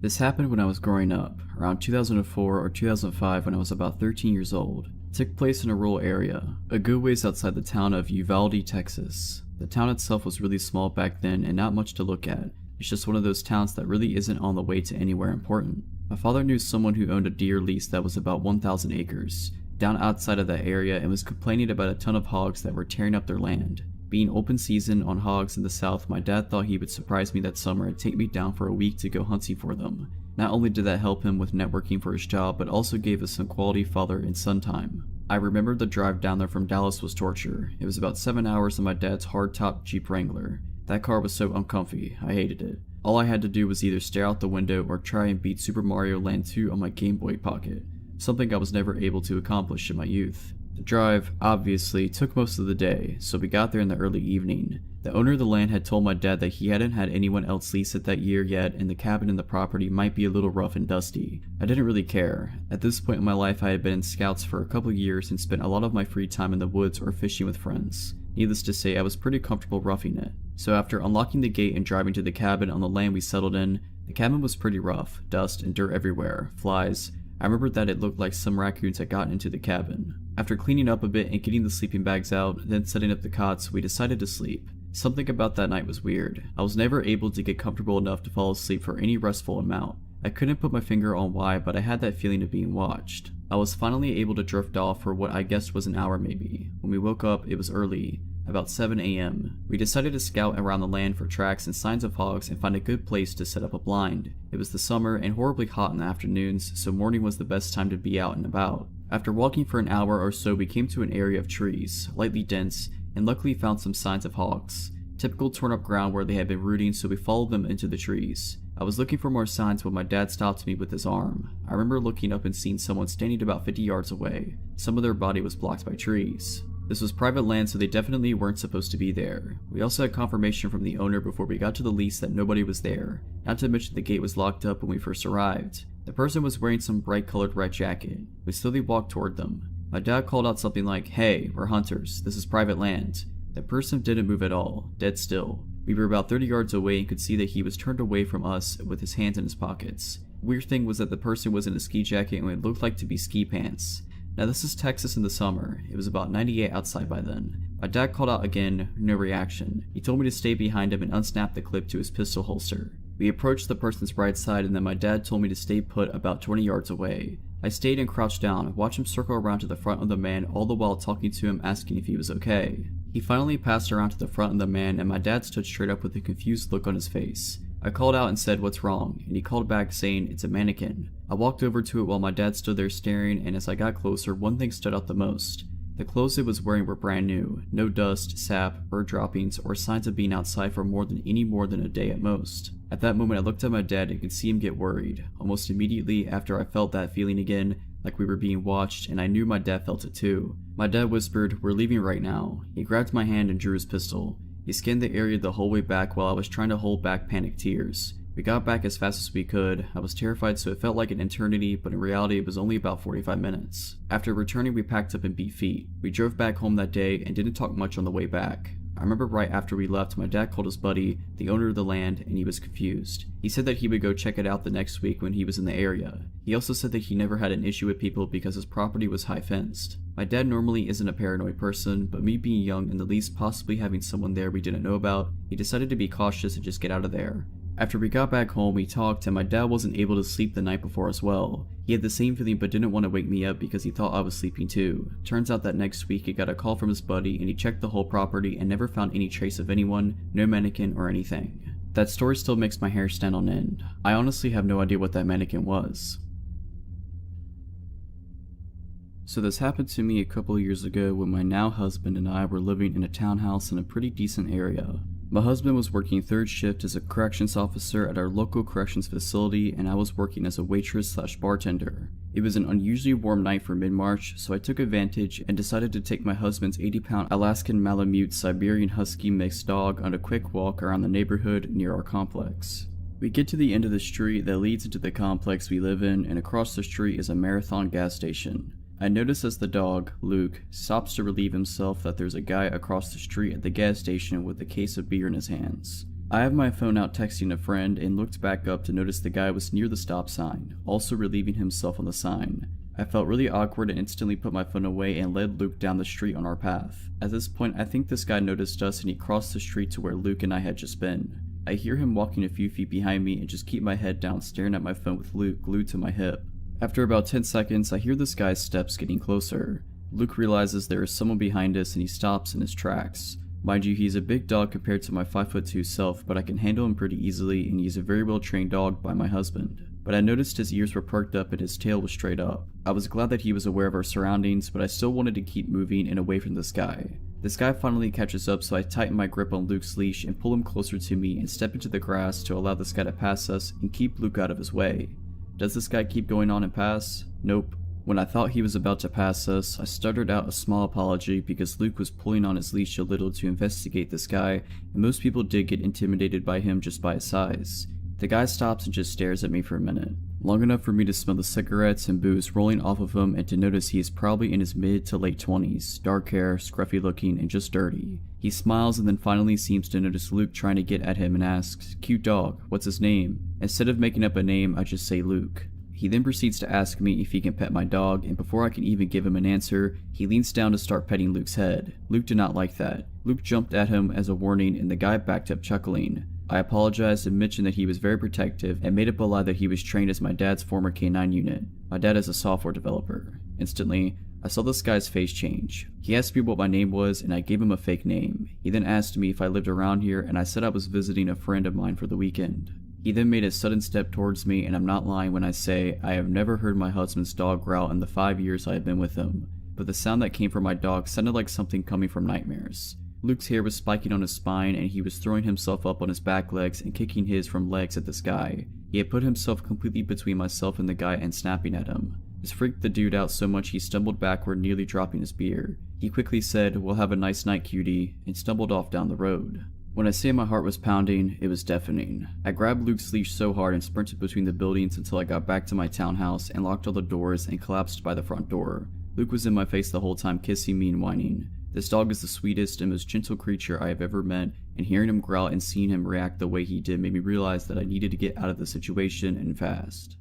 Speaker 1: This happened when I was growing up, around 2004 or 2005 when I was about 13 years old. It took place in a rural area, a good ways outside the town of Uvalde, Texas. The town itself was really small back then and not much to look at. It's just one of those towns that really isn't on the way to anywhere important. My father knew someone who owned a deer lease that was about 1,000 acres, down outside of that area, and was complaining about a ton of hogs that were tearing up their land. Being open season on hogs in the south, my dad thought he would surprise me that summer and take me down for a week to go hunting for them. Not only did that help him with networking for his job, but also gave us some quality father and son time. I remember the drive down there from Dallas was torture. It was about 7 hours in my dad's hardtop Jeep Wrangler. That car was so uncomfy, I hated it. All I had to do was either stare out the window or try and beat Super Mario Land 2 on my Game Boy Pocket, something I was never able to accomplish in my youth. The drive, obviously, took most of the day, so we got there in the early evening. The owner of the land had told my dad that he hadn't had anyone else lease it that year yet, and the cabin and the property might be a little rough and dusty. I didn't really care. At this point in my life, I had been in scouts for a couple years and spent a lot of my free time in the woods or fishing with friends. Needless to say, I was pretty comfortable roughing it. So after unlocking the gate and driving to the cabin on the land we settled in, the cabin was pretty rough, dust and dirt everywhere, flies. I remembered that it looked like some raccoons had gotten into the cabin. After cleaning up a bit and getting the sleeping bags out, then setting up the cots, we decided to sleep. Something about that night was weird. I was never able to get comfortable enough to fall asleep for any restful amount. I couldn't put my finger on why, but I had that feeling of being watched. I was finally able to drift off for what I guessed was an hour maybe. When we woke up, it was early, about 7 a.m. We decided to scout around the land for tracks and signs of hogs and find a good place to set up a blind. It was the summer and horribly hot in the afternoons, so morning was the best time to be out and about. After walking for an hour or so, we came to an area of trees, lightly dense, and luckily found some signs of hogs. Typical torn up ground where they had been rooting, so we followed them into the trees. I was looking for more signs when my dad stopped me with his arm. I remember looking up and seeing someone standing about 50 yards away. Some of their body was blocked by trees. This was private land, so they definitely weren't supposed to be there. We also had confirmation from the owner before we got to the lease that nobody was there, not to mention the gate was locked up when we first arrived. The person was wearing some bright colored red jacket. We slowly walked toward them. My dad called out something like, "Hey, we're hunters. This is private land." The person didn't move at all, dead still. We were about 30 yards away and could see that he was turned away from us with his hands in his pockets. Weird thing was that the person was in a ski jacket and it looked like to be ski pants. Now this is Texas in the summer. It was about 98 outside by then. My dad called out again, no reaction. He told me to stay behind him and unsnap the clip to his pistol holster. We approached the person's right side and then my dad told me to stay put about 20 yards away. I stayed and crouched down, watched him circle around to the front of the man, all the while talking to him asking if he was okay. He finally passed around to the front of the man and my dad stood straight up with a confused look on his face. I called out and said, "What's wrong?" and he called back saying, "It's a mannequin." I walked over to it while my dad stood there staring, and as I got closer, one thing stood out the most. The clothes it was wearing were brand new, no dust, sap, bird droppings, or signs of being outside for more than a day at most. At that moment I looked at my dad and could see him get worried. Almost immediately after I felt that feeling again, like we were being watched, and I knew my dad felt it too. My dad whispered, "We're leaving right now." He grabbed my hand and drew his pistol. He scanned the area the whole way back while I was trying to hold back panicked tears. We got back as fast as we could. I was terrified, so it felt like an eternity, but in reality it was only about 45 minutes. After returning, we packed up and beat feet. We drove back home that day and didn't talk much on the way back. I remember right after we left, my dad called his buddy, the owner of the land, and he was confused. He said that he would go check it out the next week when he was in the area. He also said that he never had an issue with people because his property was high fenced. My dad normally isn't a paranoid person, but me being young and the lease possibly having someone there we didn't know about, he decided to be cautious and just get out of there. After we got back home, we talked and my dad wasn't able to sleep the night before as well. He had the same feeling but didn't want to wake me up because he thought I was sleeping too. Turns out that next week he got a call from his buddy and he checked the whole property and never found any trace of anyone, no mannequin or anything. That story still makes my hair stand on end. I honestly have no idea what that mannequin was. So this happened to me a couple years ago when my now husband and I were living in a townhouse in a pretty decent area. My husband was working third shift as a corrections officer at our local corrections facility, and I was working as a waitress/bartender. It was an unusually warm night for mid-March, so I took advantage and decided to take my husband's 80-pound Alaskan Malamute Siberian Husky mixed dog on a quick walk around the neighborhood near our complex. We get to the end of the street that leads into the complex we live in, and across the street is a Marathon gas station. I notice as the dog, Luke, stops to relieve himself that there's a guy across the street at the gas station with a case of beer in his hands. I have my phone out texting a friend and looked back up to notice the guy was near the stop sign, also relieving himself on the sign. I felt really awkward and instantly put my phone away and led Luke down the street on our path. At this point, I think this guy noticed us and he crossed the street to where Luke and I had just been. I hear him walking a few feet behind me and just keep my head down staring at my phone with Luke glued to my hip. After about 10 seconds, I hear this guy's steps getting closer. Luke realizes there is someone behind us and he stops in his tracks. Mind you, he's a big dog compared to my 5'2" self, but I can handle him pretty easily and he's a very well trained dog by my husband. But I noticed his ears were perked up and his tail was straight up. I was glad that he was aware of our surroundings, but I still wanted to keep moving and away from this guy. This guy finally catches up, so I tighten my grip on Luke's leash and pull him closer to me and step into the grass to allow this guy to pass us and keep Luke out of his way. Does this guy keep going on and pass? Nope. When I thought he was about to pass us, I stuttered out a small apology because Luke was pulling on his leash a little to investigate this guy, and most people did get intimidated by him just by his size. The guy stops and just stares at me for a minute, long enough for me to smell the cigarettes and booze rolling off of him and to notice he is probably in his mid to late 20s, dark hair, scruffy looking, and just dirty. He smiles and then finally seems to notice Luke trying to get at him and asks, "Cute dog, what's his name?" Instead of making up a name, I just say Luke. He then proceeds to ask me if he can pet my dog, and before I can even give him an answer, he leans down to start petting Luke's head. Luke did not like that. Luke jumped at him as a warning and the guy backed up chuckling. I apologized and mentioned that he was very protective and made up a lie that he was trained as my dad's former K9 unit. My dad is a software developer. Instantly, I saw this guy's face change. He asked me what my name was and I gave him a fake name. He then asked me if I lived around here and I said I was visiting a friend of mine for the weekend. He then made a sudden step towards me, and I'm not lying when I say I have never heard my husband's dog growl in the 5 years I have been with him, but the sound that came from my dog sounded like something coming from nightmares. Luke's hair was spiking on his spine and he was throwing himself up on his back legs and kicking his from legs at this guy. He had put himself completely between myself and the guy and snapping at him. This freaked the dude out so much he stumbled backward, nearly dropping his beer. He quickly said, "We'll have a nice night, cutie," and stumbled off down the road. When I say my heart was pounding, it was deafening. I grabbed Luke's leash so hard and sprinted between the buildings until I got back to my townhouse and locked all the doors and collapsed by the front door. Luke was in my face the whole time, kissing me and whining. This dog is the sweetest and most gentle creature I have ever met, and hearing him growl and seeing him react the way he did made me realize that I needed to get out of the situation and fast.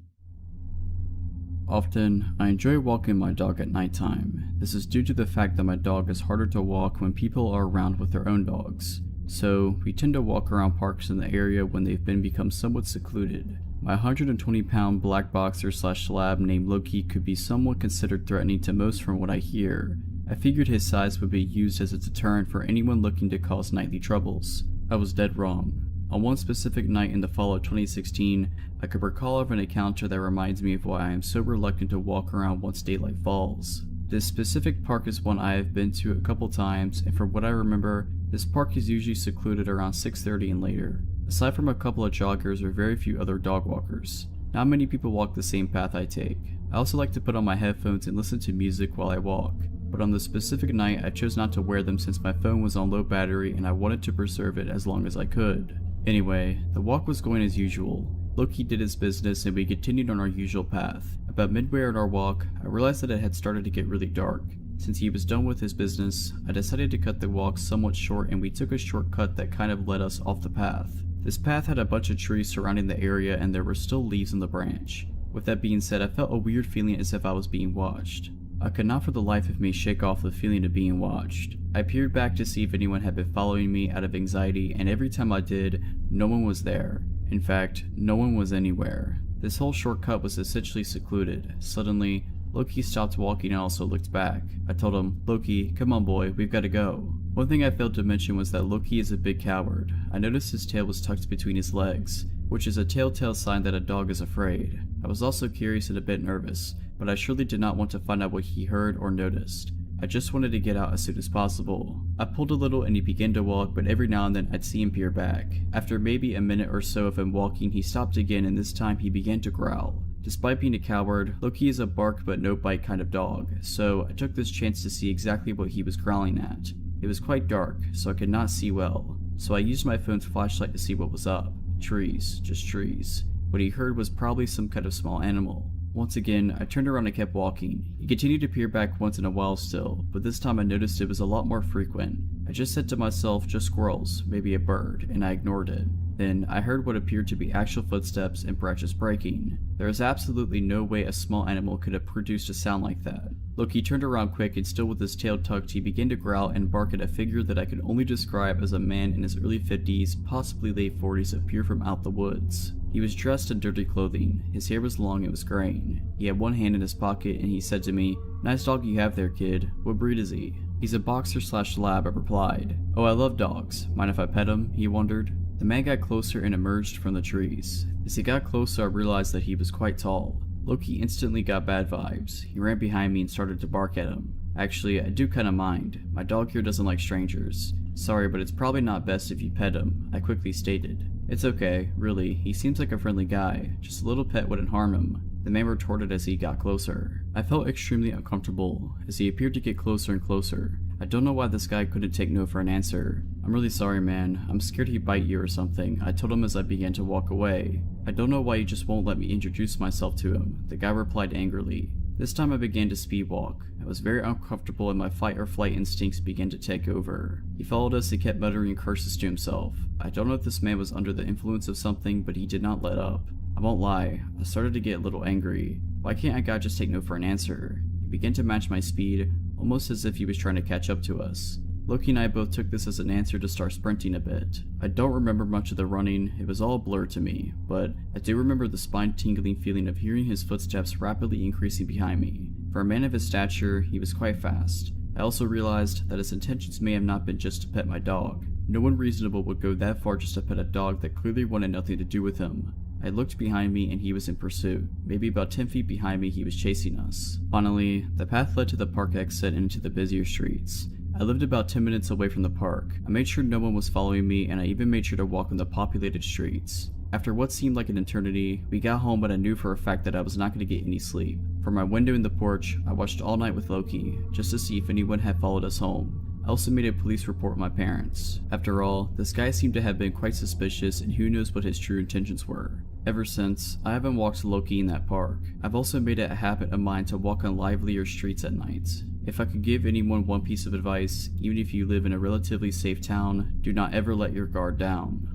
Speaker 1: Often, I enjoy walking my dog at nighttime. This is due to the fact that my dog is harder to walk when people are around with their own dogs. So, we tend to walk around parks in the area when they've become somewhat secluded. My 120-pound black boxer/slab named Loki could be somewhat considered threatening to most from what I hear. I figured his size would be used as a deterrent for anyone looking to cause nightly troubles. I was dead wrong. On one specific night in the fall of 2016, I could recall of an encounter that reminds me of why I am so reluctant to walk around once daylight falls. This specific park is one I have been to a couple times, and from what I remember, this park is usually secluded around 6:30 and later. Aside from a couple of joggers, there are very few other dog walkers. Not many people walk the same path I take. I also like to put on my headphones and listen to music while I walk, but on this specific night I chose not to wear them since my phone was on low battery and I wanted to preserve it as long as I could. Anyway, the walk was going as usual. Loki did his business and we continued on our usual path. About midway in our walk, I realized that it had started to get really dark. Since he was done with his business, I decided to cut the walk somewhat short and we took a shortcut that kind of led us off the path. This path had a bunch of trees surrounding the area and there were still leaves on the branch. With that being said, I felt a weird feeling as if I was being watched. I could not for the life of me shake off the feeling of being watched. I peered back to see if anyone had been following me out of anxiety, and every time I did, no one was there. In fact, no one was anywhere. This whole shortcut was essentially secluded. Suddenly, Loki stopped walking and also looked back. I told him, "Loki, come on boy, we've got to go." One thing I failed to mention was that Loki is a big coward. I noticed his tail was tucked between his legs, which is a telltale sign that a dog is afraid. I was also curious and a bit nervous, but I surely did not want to find out what he heard or noticed. I just wanted to get out as soon as possible. I pulled a little and he began to walk, but every now and then I'd see him peer back. After maybe a minute or so of him walking, he stopped again, and this time he began to growl. Despite being a coward, Loki is a bark but no bite kind of dog, so I took this chance to see exactly what he was growling at. It was quite dark, so I could not see well, so I used my phone's flashlight to see what was up. Trees, just trees. What he heard was probably some kind of small animal. Once again, I turned around and kept walking. He continued to peer back once in a while still, but this time I noticed it was a lot more frequent. I just said to myself, just squirrels, maybe a bird, and I ignored it. Then I heard what appeared to be actual footsteps and branches breaking. There is absolutely no way a small animal could have produced a sound like that. Loki turned around quick, and still with his tail tucked, he began to growl and bark at a figure that I could only describe as a man in his early 50s, possibly late 40s, appear from out the woods. He was dressed in dirty clothing, his hair was long and was graying. He had one hand in his pocket and he said to me, "Nice dog you have there, kid. What breed is he?" "He's a boxer/lab," I replied. "Oh, I love dogs. Mind if I pet him?" he wondered. The man got closer and emerged from the trees. As he got closer, I realized that he was quite tall. Loki instantly got bad vibes. He ran behind me and started to bark at him. Actually, I do kinda mind. My dog here doesn't like strangers. "Sorry, but it's probably not best if you pet him," I quickly stated. "It's okay, really. He seems like a friendly guy. Just a little pet wouldn't harm him," the man retorted as he got closer. I felt extremely uncomfortable as he appeared to get closer and closer. I don't know why this guy couldn't take no for an answer. "I'm really sorry, man. I'm scared he'd bite you or something," I told him as I began to walk away. "I don't know why you just won't let me introduce myself to him," the guy replied angrily. This time I began to speed walk. I was very uncomfortable and my fight or flight instincts began to take over. He followed us and kept muttering curses to himself. I don't know if this man was under the influence of something, but he did not let up. I won't lie, I started to get a little angry. Why can't a guy just take no for an answer? He began to match my speed, almost as if he was trying to catch up to us. Loki and I both took this as an answer to start sprinting a bit. I don't remember much of the running, it was all a blur to me, but I do remember the spine-tingling feeling of hearing his footsteps rapidly increasing behind me. For a man of his stature, he was quite fast. I also realized that his intentions may have not been just to pet my dog. No one reasonable would go that far just to pet a dog that clearly wanted nothing to do with him. I looked behind me and he was in pursuit. Maybe about 10 feet behind me he was chasing us. Finally, the path led to the park exit and into the busier streets. I lived about 10 minutes away from the park. I made sure no one was following me and I even made sure to walk on the populated streets. After what seemed like an eternity, we got home, but I knew for a fact that I was not going to get any sleep. From my window in the porch, I watched all night with Loki, just to see if anyone had followed us home. I also made a police report with my parents. After all, this guy seemed to have been quite suspicious and who knows what his true intentions were. Ever since, I haven't walked Loki in that park. I've also made it a habit of mine to walk on livelier streets at night. If I could give anyone one piece of advice, even if you live in a relatively safe town, do not ever let your guard down.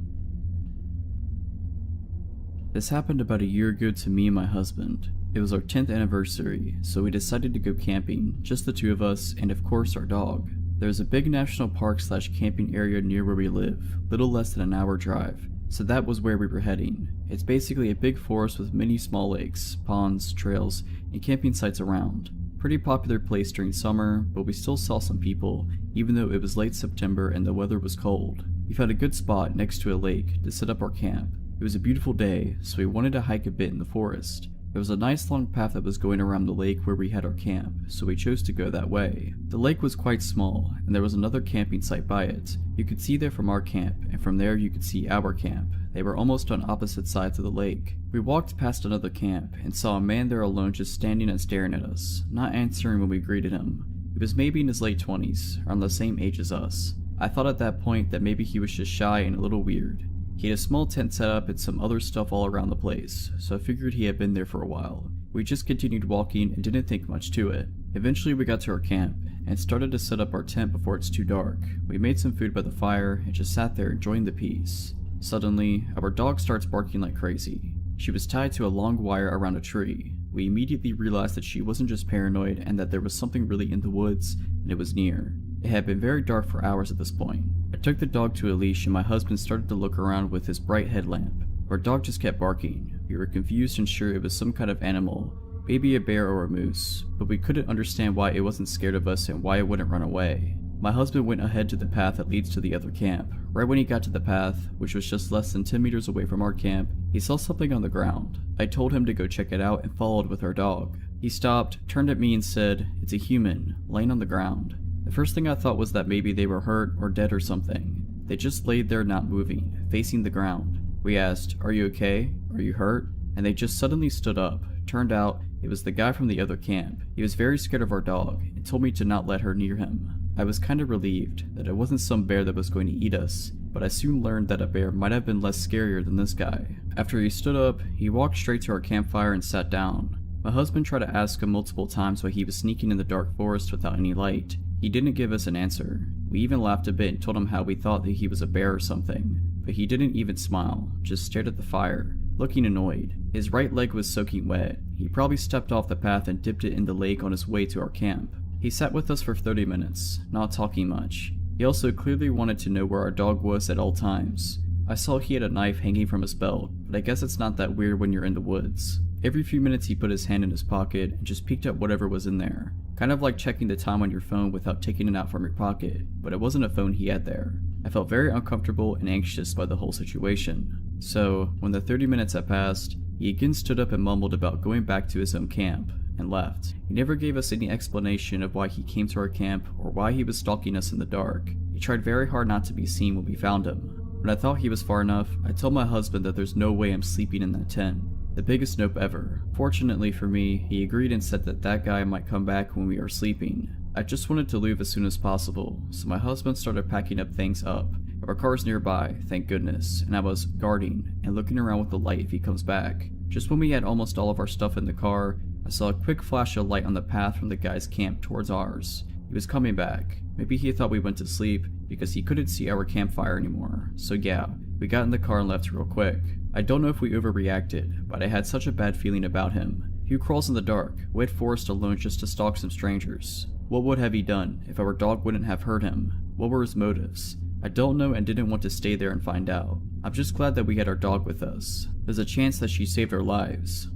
Speaker 1: This happened about a year ago to me and my husband. It was our 10th anniversary, so we decided to go camping, just the two of us, and of course our dog. There's a big national park/camping area near where we live, little less than an hour drive, so that was where we were heading. It's basically a big forest with many small lakes, ponds, trails, and camping sites around. Pretty popular place during summer, but we still saw some people, even though it was late September and the weather was cold. We found a good spot next to a lake to set up our camp. It was a beautiful day, so we wanted to hike a bit in the forest. There was a nice long path that was going around the lake where we had our camp, so we chose to go that way. The lake was quite small, and there was another camping site by it. You could see there from our camp, and from there you could see our camp. They were almost on opposite sides of the lake. We walked past another camp, and saw a man there alone just standing and staring at us, not answering when we greeted him. He was maybe in his late 20s, around the same age as us. I thought at that point that maybe he was just shy and a little weird. He had a small tent set up and some other stuff all around the place, so I figured he had been there for a while. We just continued walking and didn't think much to it. Eventually we got to our camp, and started to set up our tent before it's too dark. We made some food by the fire, and just sat there enjoying the peace. Suddenly, our dog starts barking like crazy. She was tied to a long wire around a tree. We immediately realized that she wasn't just paranoid, and that there was something really in the woods, and it was near. It had been very dark for hours at this point. I took the dog to a leash and my husband started to look around with his bright headlamp. Our dog just kept barking. We were confused and sure it was some kind of animal, maybe a bear or a moose, but we couldn't understand why it wasn't scared of us and why it wouldn't run away. My husband went ahead to the path that leads to the other camp. Right when he got to the path, which was just less than 10 meters away from our camp, he saw something on the ground. I told him to go check it out and followed with our dog. He stopped, turned at me and said, "It's a human, laying on the ground." The first thing I thought was that maybe they were hurt or dead or something. They just laid there not moving, facing the ground. We asked, "Are you okay? Are you hurt?" And they just suddenly stood up. Turned out, it was the guy from the other camp. He was very scared of our dog and told me to not let her near him. I was kinda relieved that it wasn't some bear that was going to eat us, but I soon learned that a bear might have been less scarier than this guy. After he stood up, he walked straight to our campfire and sat down. My husband tried to ask him multiple times why he was sneaking in the dark forest without any light. He didn't give us an answer. We even laughed a bit and told him how we thought that he was a bear or something, but he didn't even smile, just stared at the fire, looking annoyed. His right leg was soaking wet. He probably stepped off the path and dipped it in the lake on his way to our camp. He sat with us for 30 minutes, not talking much. He also clearly wanted to know where our dog was at all times. I saw he had a knife hanging from his belt, but I guess it's not that weird when you're in the woods. Every few minutes he put his hand in his pocket and just peeked at whatever was in there. Kind of like checking the time on your phone without taking it out from your pocket, but it wasn't a phone he had there. I felt very uncomfortable and anxious by the whole situation. So, when the 30 minutes had passed, he again stood up and mumbled about going back to his own camp, and left. He never gave us any explanation of why he came to our camp or why he was stalking us in the dark. He tried very hard not to be seen when we found him. When I thought he was far enough, I told my husband that there's no way I'm sleeping in that tent. The biggest nope ever. Fortunately for me, he agreed and said that that guy might come back when we are sleeping. I just wanted to leave as soon as possible, so my husband started packing up things up. Our car's nearby, thank goodness, and I was guarding and looking around with the light if he comes back. Just when we had almost all of our stuff in the car, I saw a quick flash of light on the path from the guy's camp towards ours. He was coming back. Maybe he thought we went to sleep because he couldn't see our campfire anymore. So yeah, we got in the car and left real quick. I don't know if we overreacted, but I had such a bad feeling about him. Who crawls in the dark, wet forest alone just to stalk some strangers? What would have he done if our dog wouldn't have hurt him? What were his motives? I don't know and didn't want to stay there and find out. I'm just glad that we had our dog with us. There's a chance that she saved our lives.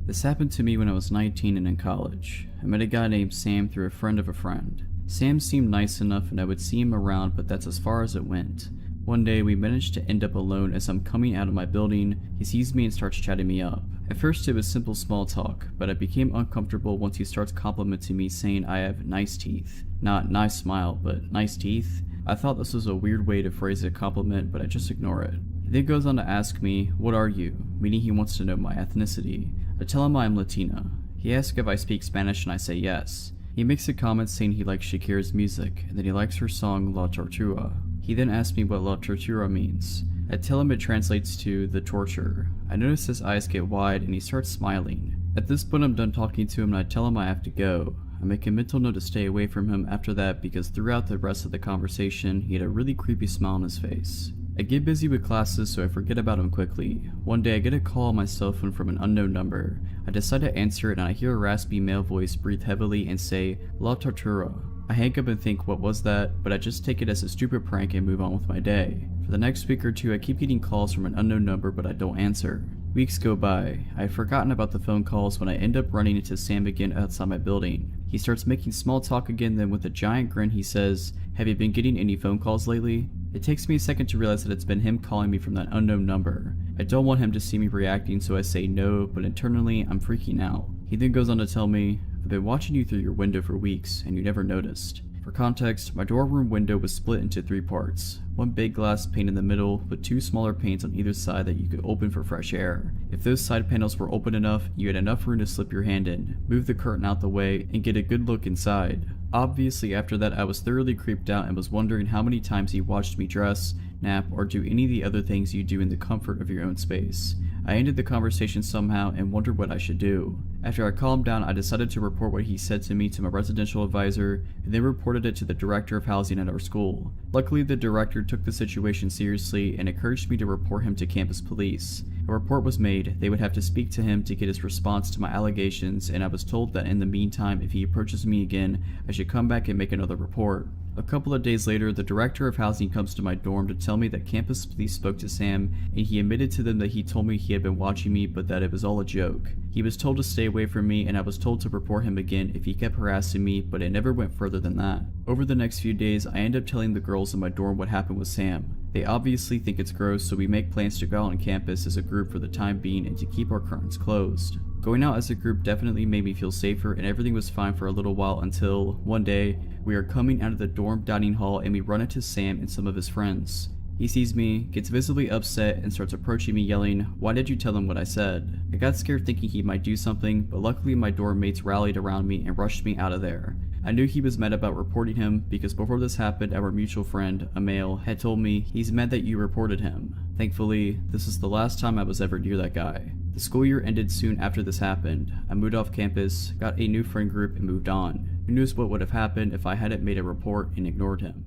Speaker 1: This happened to me when I was 19 and in college. I met a guy named Sam through a friend of a friend. Sam seemed nice enough and I would see him around, but that's as far as it went. One day we managed to end up alone. As I'm coming out of my building, he sees me and starts chatting me up. At first it was simple small talk, but I became uncomfortable once he starts complimenting me saying I have nice teeth. Not nice smile, but nice teeth. I thought this was a weird way to phrase a compliment, but I just ignore it. He then goes on to ask me, "What are you?" meaning he wants to know my ethnicity. I tell him I'm Latina. He asks if I speak Spanish and I say yes. He makes a comment saying he likes Shakira's music and that he likes her song La Tortura. He then asks me what La Tortura means. I tell him it translates to the torture. I notice his eyes get wide and he starts smiling. At this point I'm done talking to him and I tell him I have to go. I make a mental note to stay away from him after that because throughout the rest of the conversation he had a really creepy smile on his face. I get busy with classes so I forget about him quickly. One day I get a call on my cell phone from an unknown number. I decide to answer it and I hear a raspy male voice breathe heavily and say, "La Tortura." I hang up and think what was that, but I just take it as a stupid prank and move on with my day. For the next week or two I keep getting calls from an unknown number but I don't answer. Weeks go by. I had forgotten about the phone calls when I end up running into Sam again outside my building. He starts making small talk again, then with a giant grin he says, "Have you been getting any phone calls lately?" It takes me a second to realize that it's been him calling me from that unknown number. I don't want him to see me reacting so I say no, but internally I'm freaking out. He then goes on to tell me, "I've been watching you through your window for weeks and you never noticed." For context, my dorm room window was split into 3 parts. One big glass pane in the middle, with 2 smaller panes on either side that you could open for fresh air. If those side panels were open enough, you had enough room to slip your hand in, move the curtain out the way, and get a good look inside. Obviously after that I was thoroughly creeped out and was wondering how many times he watched me dress, nap, or do any of the other things you do in the comfort of your own space. I ended the conversation somehow and wondered what I should do. After I calmed down, I decided to report what he said to me to my residential advisor, and then reported it to the director of housing at our school. Luckily, the director took the situation seriously and encouraged me to report him to campus police. A report was made. They would have to speak to him to get his response to my allegations, and I was told that in the meantime, if he approaches me again, I should come back and make another report. A couple of days later, the director of housing comes to my dorm to tell me that campus police spoke to Sam, and he admitted to them that he told me he had been watching me but that it was all a joke. He was told to stay away from me, and I was told to report him again if he kept harassing me, but it never went further than that. Over the next few days, I ended up telling the girls in my dorm what happened with Sam. They obviously think it's gross, so we make plans to go out on campus as a group for the time being and to keep our curtains closed. Going out as a group definitely made me feel safer, and everything was fine for a little while until, one day, we are coming out of the dorm dining hall and we run into Sam and some of his friends. He sees me, gets visibly upset, and starts approaching me yelling, "Why did you tell him what I said?" I got scared thinking he might do something, but luckily my dorm mates rallied around me and rushed me out of there. I knew he was mad about reporting him because before this happened, our mutual friend, a male, had told me he's mad that you reported him. Thankfully, this is the last time I was ever near that guy. The school year ended soon after this happened. I moved off campus, got a new friend group, and moved on. Who knows what would have happened if I hadn't made a report and ignored him.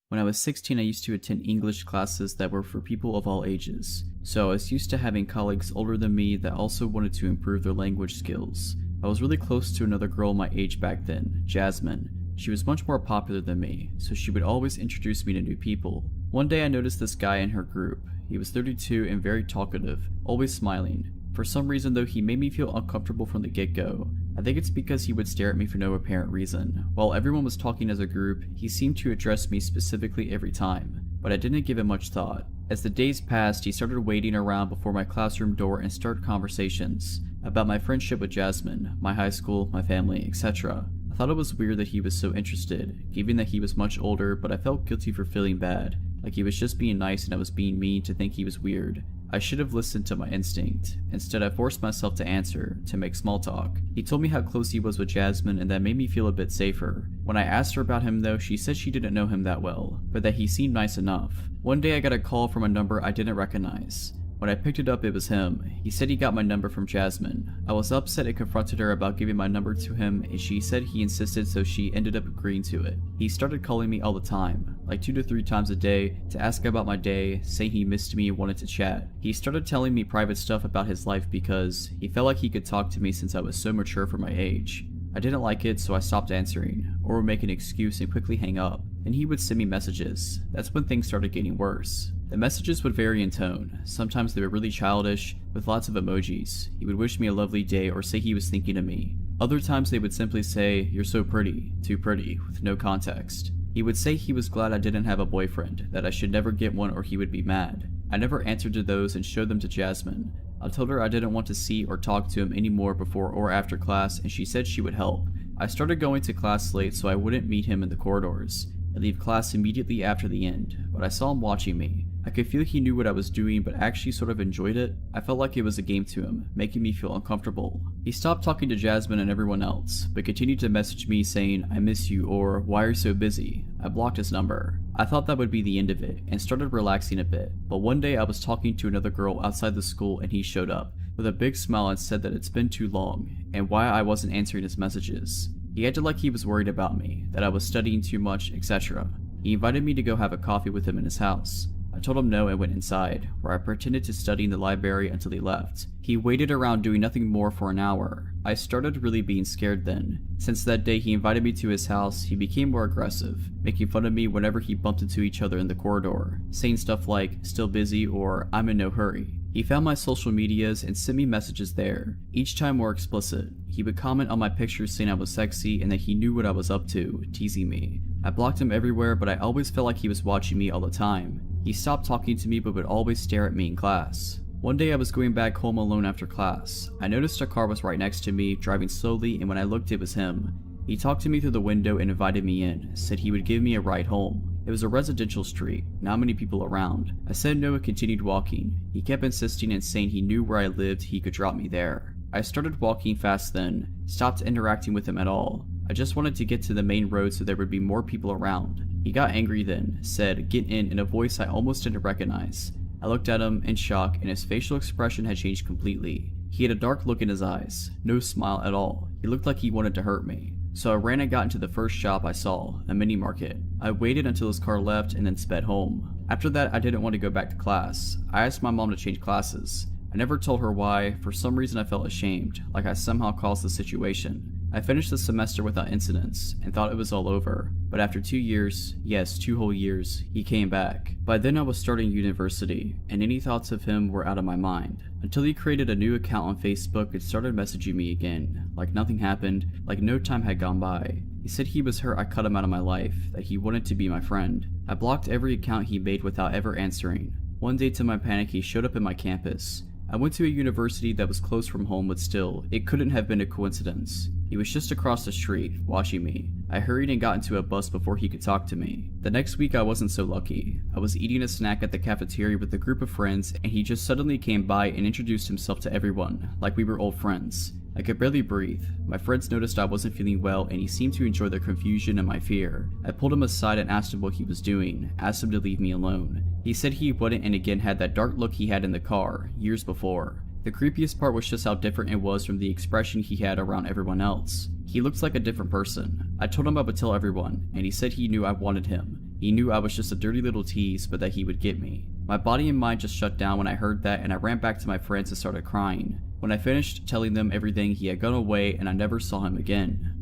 Speaker 1: When I was 16, I used to attend English classes that were for people of all ages, so I was used to having colleagues older than me that also wanted to improve their language skills. I was really close to another girl my age back then, Jasmine. She was much more popular than me, so she would always introduce me to new people. One day I noticed this guy in her group. He was 32 and very talkative, always smiling. For some reason though, he made me feel uncomfortable from the get-go. I think it's because he would stare at me for no apparent reason. While everyone was talking as a group, he seemed to address me specifically every time, but I didn't give it much thought. As the days passed, he started waiting around before my classroom door and started conversations about my friendship with Jasmine, my high school, my family, etc. I thought it was weird that he was so interested, given that he was much older, but I felt guilty for feeling bad, like he was just being nice and I was being mean to think he was weird. I should have listened to my instinct. Instead, I forced myself to answer, to make small talk. He told me how close he was with Jasmine, and that made me feel a bit safer. When I asked her about him though, she said she didn't know him that well, but that he seemed nice enough. One day I got a call from a number I didn't recognize. When I picked it up, it was him. He said he got my number from Jasmine. I was upset and confronted her about giving my number to him, and she said he insisted, so she ended up agreeing to it. He started calling me all the time, like 2 to 3 times a day, to ask about my day, saying he missed me and wanted to chat. He started telling me private stuff about his life because he felt like he could talk to me since I was so mature for my age. I didn't like it, so I stopped answering, or would make an excuse and quickly hang up. And he would send me messages. That's when things started getting worse. The messages would vary in tone. Sometimes they were really childish, with lots of emojis. He would wish me a lovely day or say he was thinking of me. Other times they would simply say, "You're so pretty," "too pretty," with no context. He would say he was glad I didn't have a boyfriend, that I should never get one or he would be mad. I never answered to those and showed them to Jasmine. I told her I didn't want to see or talk to him anymore before or after class, and she said she would help. I started going to class late so I wouldn't meet him in the corridors. I leave class immediately after the end, but I saw him watching me. I could feel he knew what I was doing but actually sort of enjoyed it. I felt like it was a game to him, making me feel uncomfortable. He stopped talking to Jasmine and everyone else, but continued to message me saying, "I miss you," or "Why are you so busy?" I blocked his number. I thought that would be the end of it, and started relaxing a bit, but one day I was talking to another girl outside the school and he showed up, with a big smile, and said that it's been too long, and why I wasn't answering his messages. He acted like he was worried about me, that I was studying too much, etc. He invited me to go have a coffee with him in his house. I told him no and went inside, where I pretended to study in the library until he left. He waited around doing nothing more for an hour. I started really being scared then. Since that day he invited me to his house, he became more aggressive, making fun of me whenever he bumped into each other in the corridor, saying stuff like, "Still busy," or "I'm in no hurry." He found my social medias and sent me messages there, each time more explicit. He would comment on my pictures saying I was sexy and that he knew what I was up to, teasing me. I blocked him everywhere, but I always felt like he was watching me all the time. He stopped talking to me but would always stare at me in class. One day I was going back home alone after class. I noticed a car was right next to me, driving slowly, and when I looked it was him. He talked to me through the window and invited me in, said he would give me a ride home. It was a residential street, not many people around. I said no and continued walking. He kept insisting and saying he knew where I lived, he could drop me there. I started walking fast then, stopped interacting with him at all. I just wanted to get to the main road so there would be more people around. He got angry then, said, "Get in a voice I almost didn't recognize. I looked at him in shock and his facial expression had changed completely. He had a dark look in his eyes, no smile at all. He looked like he wanted to hurt me. So I ran and got into the first shop I saw, a mini market. I waited until his car left and then sped home. After that I didn't want to go back to class. I asked my mom to change classes. I never told her why. For some reason I felt ashamed, like I somehow caused the situation. I finished the semester without incidents and thought it was all over, but after 2 years, yes, 2 whole years, he came back. By then I was starting university, and any thoughts of him were out of my mind, until he created a new account on Facebook and started messaging me again, like nothing happened, like no time had gone by. He said he was hurt I cut him out of my life, that he wanted to be my friend. I blocked every account he made without ever answering. One day to my panic, he showed up at my campus. I went to a university that was close from home, but still, it couldn't have been a coincidence. He was just across the street, watching me. I hurried and got into a bus before he could talk to me. The next week I wasn't so lucky. I was eating a snack at the cafeteria with a group of friends, and he just suddenly came by and introduced himself to everyone, like we were old friends. I could barely breathe. My friends noticed I wasn't feeling well, and he seemed to enjoy the confusion and my fear. I pulled him aside and asked him what he was doing, asked him to leave me alone. He said he wouldn't, and again had that dark look he had in the car, years before. The creepiest part was just how different it was from the expression he had around everyone else. He looked like a different person. I told him I would tell everyone, and he said he knew I wanted him. He knew I was just a dirty little tease, but that he would get me. My body and mind just shut down when I heard that, and I ran back to my friends and started crying. When I finished telling them everything, he had gone away and I never saw him again.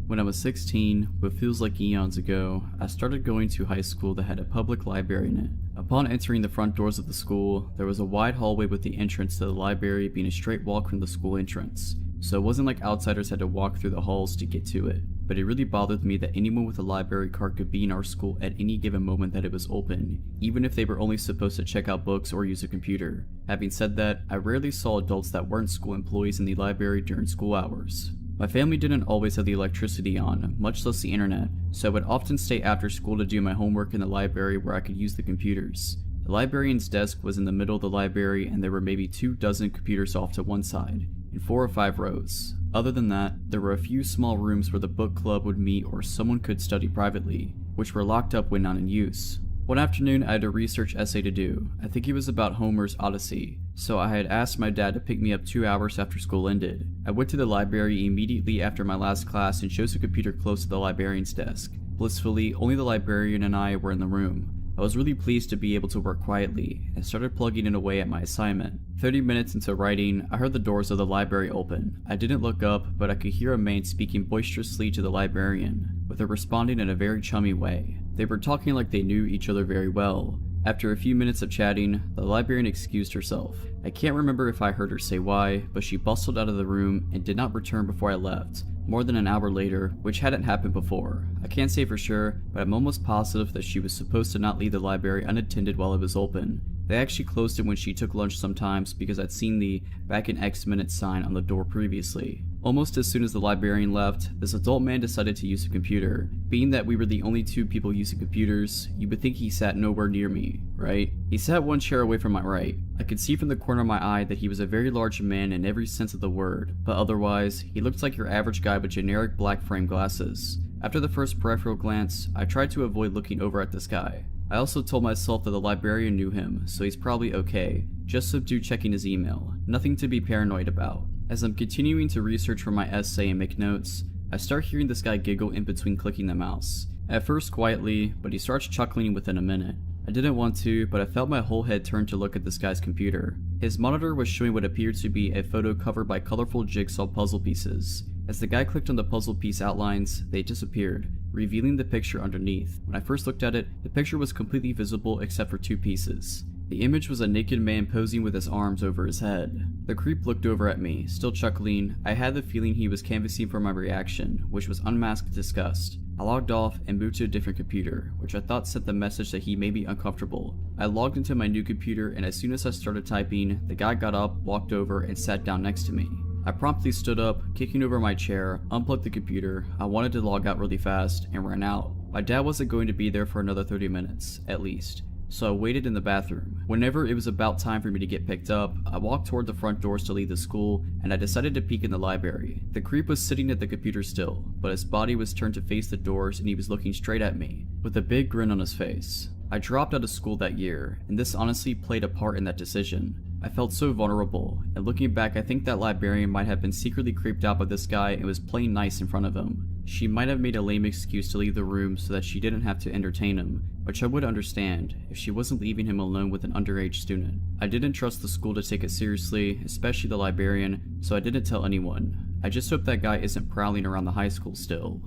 Speaker 1: When I was 16, what feels like eons ago, I started going to high school that had a public library in it. Upon entering the front doors of the school, there was a wide hallway with the entrance to the library being a straight walk from the school entrance. So it wasn't like outsiders had to walk through the halls to get to it. But it really bothered me that anyone with a library card could be in our school at any given moment that it was open, even if they were only supposed to check out books or use a computer. Having said that, I rarely saw adults that weren't school employees in the library during school hours. My family didn't always have the electricity on, much less the internet, so I would often stay after school to do my homework in the library where I could use the computers. The librarian's desk was in the middle of the library, and there were maybe 24 computers off to one side, in 4 or 5 rows. Other than that, there were a few small rooms where the book club would meet or someone could study privately, which were locked up when not in use. One afternoon I had a research essay to do. I think it was about Homer's Odyssey, so I had asked my dad to pick me up 2 hours after school ended. I went to the library immediately after my last class and chose a computer close to the librarian's desk. Blissfully, only the librarian and I were in the room. I was really pleased to be able to work quietly, and started plugging it away at my assignment. 30 minutes into writing, I heard the doors of the library open. I didn't look up, but I could hear a man speaking boisterously to the librarian, with her responding in a very chummy way. They were talking like they knew each other very well. After a few minutes of chatting, the librarian excused herself. I can't remember if I heard her say why, but she bustled out of the room and did not return before I left. More than an hour later, which hadn't happened before. I can't say for sure, but I'm almost positive that she was supposed to not leave the library unattended while it was open. They actually closed it when she took lunch sometimes because I'd seen the "back in X minutes" sign on the door previously. Almost as soon as the librarian left, this adult man decided to use a computer. Being that we were the only 2 people using computers, you would think he sat nowhere near me, right? He sat 1 chair away from my right. I could see from the corner of my eye that he was a very large man in every sense of the word, but otherwise, he looked like your average guy with generic black frame glasses. After the first peripheral glance, I tried to avoid looking over at this guy. I also told myself that the librarian knew him, so he's probably okay. Just subdue checking his email. Nothing to be paranoid about. As I'm continuing to research for my essay and make notes, I start hearing this guy giggle in between clicking the mouse. At first quietly, but he starts chuckling within a minute. I didn't want to, but I felt my whole head turn to look at this guy's computer. His monitor was showing what appeared to be a photo covered by colorful jigsaw puzzle pieces. As the guy clicked on the puzzle piece outlines, they disappeared, revealing the picture underneath. When I first looked at it, the picture was completely visible except for 2 pieces. The image was a naked man posing with his arms over his head. The creep looked over at me, still chuckling. I had the feeling he was canvassing for my reaction, which was unmasked disgust. I logged off and moved to a different computer, which I thought sent the message that he may be uncomfortable. I logged into my new computer, and as soon as I started typing, the guy got up, walked over, and sat down next to me. I promptly stood up, kicking over my chair, unplugged the computer. I wanted to log out really fast, and ran out. My dad wasn't going to be there for another 30 minutes, at least. So I waited in the bathroom. Whenever it was about time for me to get picked up, I walked toward the front doors to leave the school, and I decided to peek in the library. The creep was sitting at the computer still, but his body was turned to face the doors and he was looking straight at me, with a big grin on his face. I dropped out of school that year, and this honestly played a part in that decision. I felt so vulnerable, and looking back I think that librarian might have been secretly creeped out by this guy and was playing nice in front of him. She might have made a lame excuse to leave the room so that she didn't have to entertain him, which I would understand if she wasn't leaving him alone with an underage student. I didn't trust the school to take it seriously, especially the librarian, so I didn't tell anyone. I just hope that guy isn't prowling around the high school still.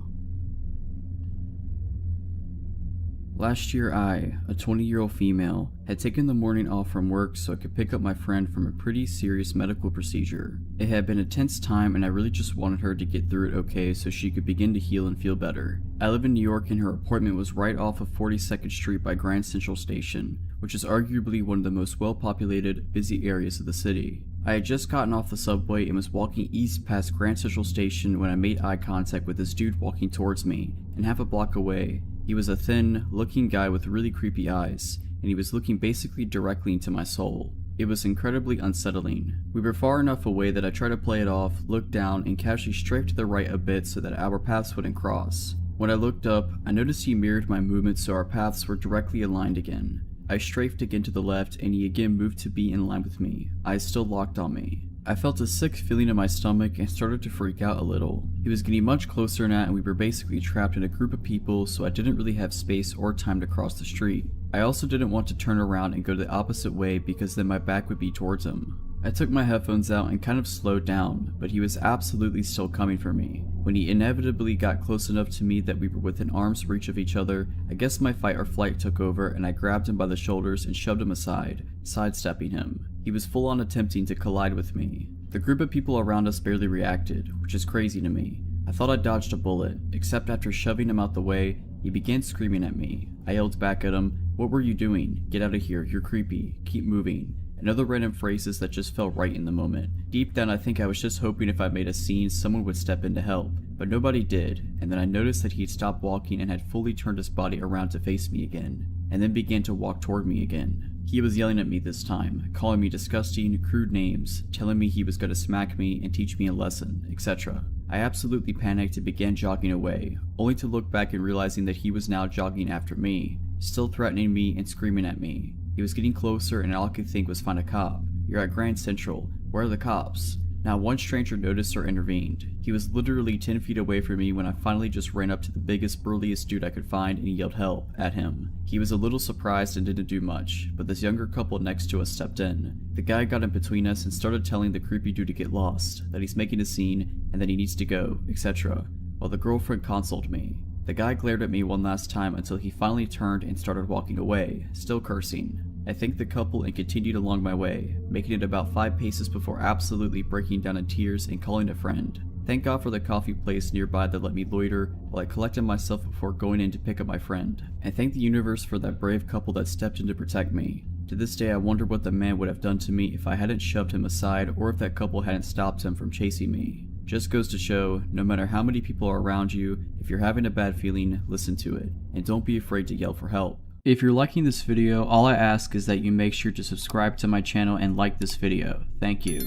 Speaker 1: Last year I, a 20-year-old female, had taken the morning off from work so I could pick up my friend from a pretty serious medical procedure. It had been a tense time and I really just wanted her to get through it okay so she could begin to heal and feel better. I live in New York and her appointment was right off of 42nd Street by Grand Central Station, which is arguably one of the most well-populated, busy areas of the city. I had just gotten off the subway and was walking east past Grand Central Station when I made eye contact with this dude walking towards me, and half a block away, he was a thin, looking guy with really creepy eyes, and he was looking basically directly into my soul. It was incredibly unsettling. We were far enough away that I tried to play it off, looked down, and casually strafed to the right a bit so that our paths wouldn't cross. When I looked up, I noticed he mirrored my movements so our paths were directly aligned again. I strafed again to the left and he again moved to be in line with me, eyes still locked on me. I felt a sick feeling in my stomach and started to freak out a little. He was getting much closer now and we were basically trapped in a group of people, so I didn't really have space or time to cross the street. I also didn't want to turn around and go the opposite way because then my back would be towards him. I took my headphones out and kind of slowed down, but he was absolutely still coming for me. When he inevitably got close enough to me that we were within arm's reach of each other, I guess my fight or flight took over and I grabbed him by the shoulders and shoved him aside, sidestepping him. He was full on attempting to collide with me. The group of people around us barely reacted, which is crazy to me. I thought I dodged a bullet, except after shoving him out the way, he began screaming at me. I yelled back at him, "What were you doing? Get out of here, you're creepy, keep moving." And other random phrases that just felt right in the moment. Deep down I think I was just hoping if I made a scene someone would step in to help, but nobody did, and then I noticed that he'd stopped walking and had fully turned his body around to face me again, and then began to walk toward me again. He was yelling at me this time, calling me disgusting, crude names, telling me he was going to smack me and teach me a lesson, etc. I absolutely panicked and began jogging away, only to look back and realizing that he was now jogging after me, still threatening me and screaming at me. He was getting closer and all I could think was find a cop. You're at Grand Central. Where are the cops? Not one stranger noticed or intervened. He was literally 10 feet away from me when I finally just ran up to the biggest, burliest dude I could find and yelled help at him. He was a little surprised and didn't do much, but this younger couple next to us stepped in. The guy got in between us and started telling the creepy dude to get lost, that he's making a scene, and that he needs to go, etc., while the girlfriend consoled me. The guy glared at me one last time until he finally turned and started walking away, still cursing. I thanked the couple and continued along my way, making it about 5 paces before absolutely breaking down in tears and calling a friend. Thank God for the coffee place nearby that let me loiter while I collected myself before going in to pick up my friend. I thank the universe for that brave couple that stepped in to protect me. To this day I wonder what the man would have done to me if I hadn't shoved him aside or if that couple hadn't stopped him from chasing me. Just goes to show, no matter how many people are around you, if you're having a bad feeling, listen to it, and don't be afraid to yell for help. If you're liking this video, all I ask is that you make sure to subscribe to my channel and like this video. Thank you.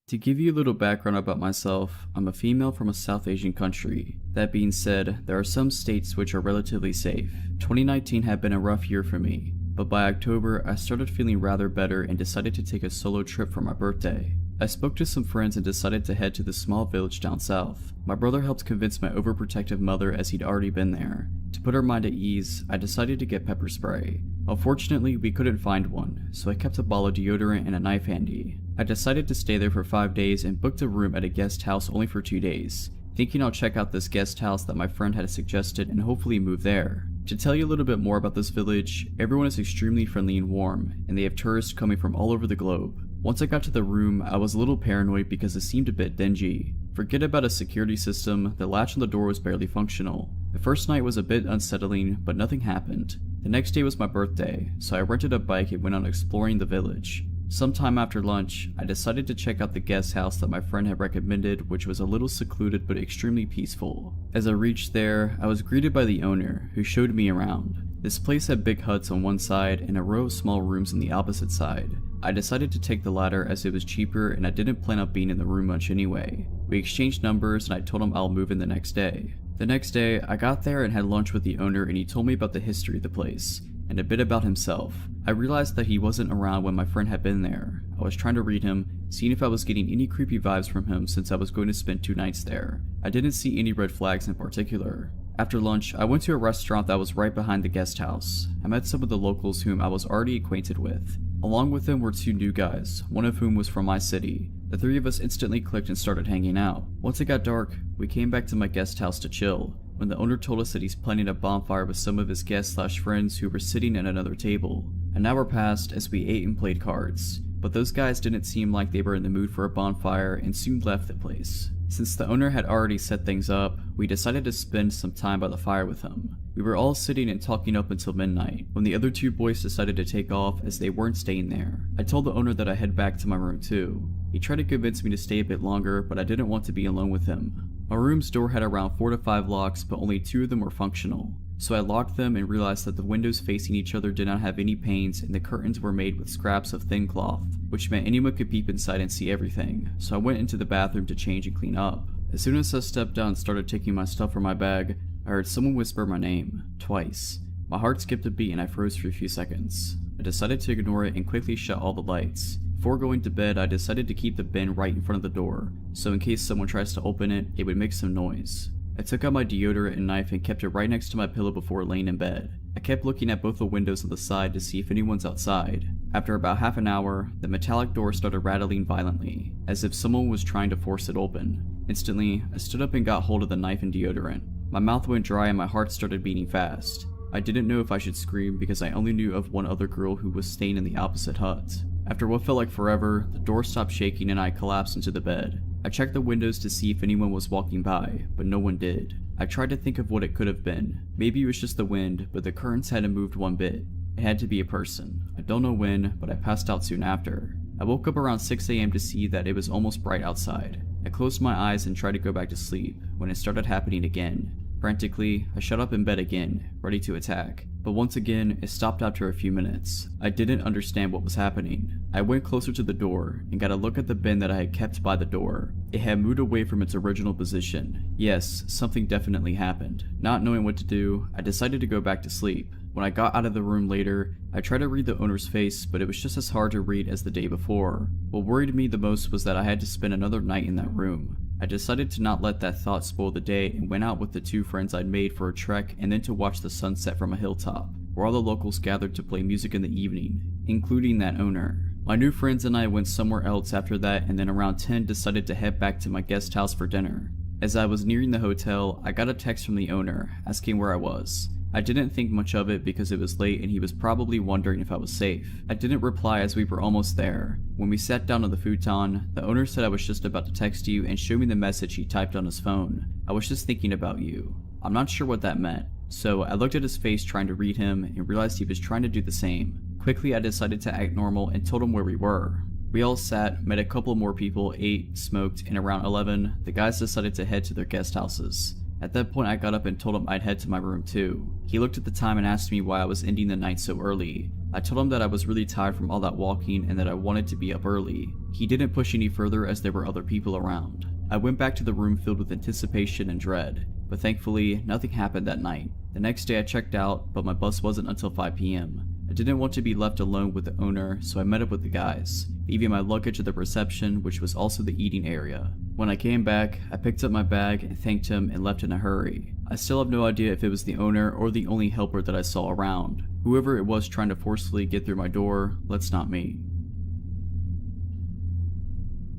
Speaker 1: To give you a little background about myself, I'm a female from a South Asian country. That being said, there are some states which are relatively safe. 2019 had been a rough year for me, but by October I started feeling rather better and decided to take a solo trip for my birthday. I spoke to some friends and decided to head to this small village down south. My brother helped convince my overprotective mother as he'd already been there. To put her mind at ease, I decided to get pepper spray. Unfortunately, we couldn't find one, so I kept a bottle of deodorant and a knife handy. I decided to stay there for 5 days and booked a room at a guest house only for 2 days, thinking I'll check out this guest house that my friend had suggested and hopefully move there. To tell you a little bit more about this village, everyone is extremely friendly and warm, and they have tourists coming from all over the globe. Once I got to the room, I was a little paranoid because it seemed a bit dingy. Forget about a security system, the latch on the door was barely functional. The first night was a bit unsettling, but nothing happened. The next day was my birthday, so I rented a bike and went on exploring the village. Sometime after lunch, I decided to check out the guest house that my friend had recommended, which was a little secluded but extremely peaceful. As I reached there, I was greeted by the owner, who showed me around. This place had big huts on one side and a row of small rooms on the opposite side. I decided to take the latter as it was cheaper and I didn't plan on being in the room much anyway. We exchanged numbers and I told him I'll move in the next day. The next day, I got there and had lunch with the owner and he told me about the history of the place, and a bit about himself. I realized that he wasn't around when my friend had been there. I was trying to read him, seeing if I was getting any creepy vibes from him since I was going to spend 2 nights there. I didn't see any red flags in particular. After lunch, I went to a restaurant that was right behind the guest house. I met some of the locals whom I was already acquainted with. Along with them were 2 new guys, one of whom was from my city. The 3 of us instantly clicked and started hanging out. Once it got dark, we came back to my guest house to chill. when the owner told us that he's planning a bonfire with some of his guests/friends who were sitting at another table. An hour passed as we ate and played cards, but those guys didn't seem like they were in the mood for a bonfire and soon left the place. Since the owner had already set things up, we decided to spend some time by the fire with him. We were all sitting and talking up until midnight, when the other two boys decided to take off as they weren't staying there. I told the owner that I head back to my room too. He tried to convince me to stay a bit longer, but I didn't want to be alone with him. My room's door had around 4 to 5 locks, but only 2 of them were functional. So I locked them and realized that the windows facing each other did not have any panes and the curtains were made with scraps of thin cloth, which meant anyone could peep inside and see everything. So I went into the bathroom to change and clean up. As soon as I stepped out and started taking my stuff from my bag, I heard someone whisper my name, twice. My heart skipped a beat and I froze for a few seconds. I decided to ignore it and quickly shut all the lights. Before going to bed, I decided to keep the bin right in front of the door, so in case someone tries to open it, it would make some noise. I took out my deodorant and knife and kept it right next to my pillow before laying in bed. I kept looking at both the windows on the side to see if anyone's outside. After about half an hour, the metallic door started rattling violently, as if someone was trying to force it open. Instantly, I stood up and got hold of the knife and deodorant. My mouth went dry and my heart started beating fast. I didn't know if I should scream because I only knew of one other girl who was staying in the opposite hut. After what felt like forever, the door stopped shaking and I collapsed into the bed. I checked the windows to see if anyone was walking by, but no one did. I tried to think of what it could have been. Maybe it was just the wind, but the curtains hadn't moved one bit. It had to be a person. I don't know when, but I passed out soon after. I woke up around 6 AM to see that it was almost bright outside. I closed my eyes and tried to go back to sleep, when it started happening again. Frantically, I shut up in bed again, ready to attack. But once again, it stopped after a few minutes. I didn't understand what was happening. I went closer to the door and got a look at the bin that I had kept by the door. It had moved away from its original position. Yes, something definitely happened. Not knowing what to do, I decided to go back to sleep. When I got out of the room later, I tried to read the owner's face, but it was just as hard to read as the day before. What worried me the most was that I had to spend another night in that room. I decided to not let that thought spoil the day and went out with the 2 friends I'd made for a trek and then to watch the sunset from a hilltop, where all the locals gathered to play music in the evening, including that owner. My new friends and I went somewhere else after that and then around 10 decided to head back to my guest house for dinner. As I was nearing the hotel, I got a text from the owner asking where I was. I didn't think much of it because it was late and he was probably wondering if I was safe. I didn't reply as we were almost there. When we sat down on the futon, the owner said I was just about to text you and show me the message he typed on his phone. I was just thinking about you. I'm not sure what that meant, so I looked at his face trying to read him and realized he was trying to do the same. Quickly I decided to act normal and told him where we were. We all sat, met a couple more people, ate, smoked, and around 11, the guys decided to head to their guest houses. At that point I got up and told him I'd head to my room too. He looked at the time and asked me why I was ending the night so early. I told him that I was really tired from all that walking and that I wanted to be up early. He didn't push any further as there were other people around. I went back to the room filled with anticipation and dread, but thankfully nothing happened that night. The next day I checked out, but my bus wasn't until 5 PM. I didn't want to be left alone with the owner, so I met up with the guys, leaving my luggage at the reception, which was also the eating area. When I came back, I picked up my bag and thanked him and left in a hurry. I still have no idea if it was the owner or the only helper that I saw around. Whoever it was trying to forcefully get through my door, let's not meet.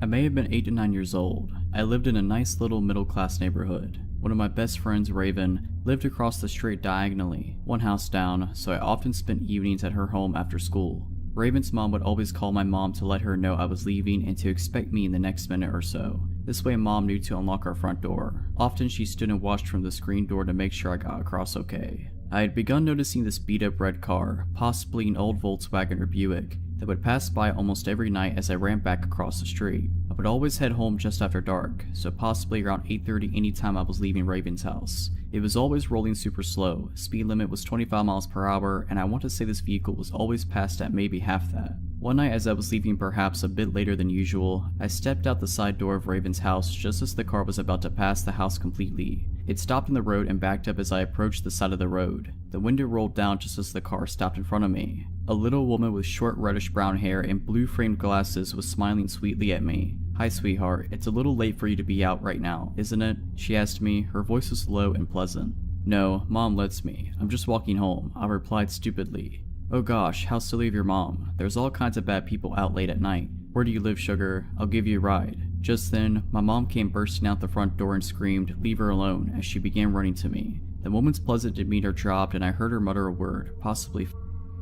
Speaker 1: I may have been 8 to 9 years old. I lived in a nice little middle-class neighborhood. One of my best friends, Raven, lived across the street diagonally, one house down, so I often spent evenings at her home after school. Raven's mom would always call my mom to let her know I was leaving and to expect me in the next minute or so. This way mom knew to unlock our front door. Often she stood and watched from the screen door to make sure I got across okay. I had begun noticing this beat-up red car, possibly an old Volkswagen or Buick, that would pass by almost every night as I ran back across the street. I would always head home just after dark, so possibly around 8:30 anytime I was leaving Raven's house. It was always rolling super slow, speed limit was 25 miles per hour, and I want to say this vehicle was always passed at maybe half that. One night as I was leaving perhaps a bit later than usual, I stepped out the side door of Raven's house just as the car was about to pass the house completely. It stopped in the road and backed up as I approached the side of the road. The window rolled down just as the car stopped in front of me. A little woman with short reddish brown hair and blue framed glasses was smiling sweetly at me. "Hi sweetheart, it's a little late for you to be out right now, isn't it?" she asked me. Her voice was low and pleasant. "No, mom lets me. I'm just walking home," I replied stupidly. "Oh gosh, how silly of your mom. There's all kinds of bad people out late at night. Where do you live, sugar? I'll give you a ride." Just then, my mom came bursting out the front door and screamed, "Leave her alone," as she began running to me. The woman's pleasant demeanor dropped and I heard her mutter a word, possibly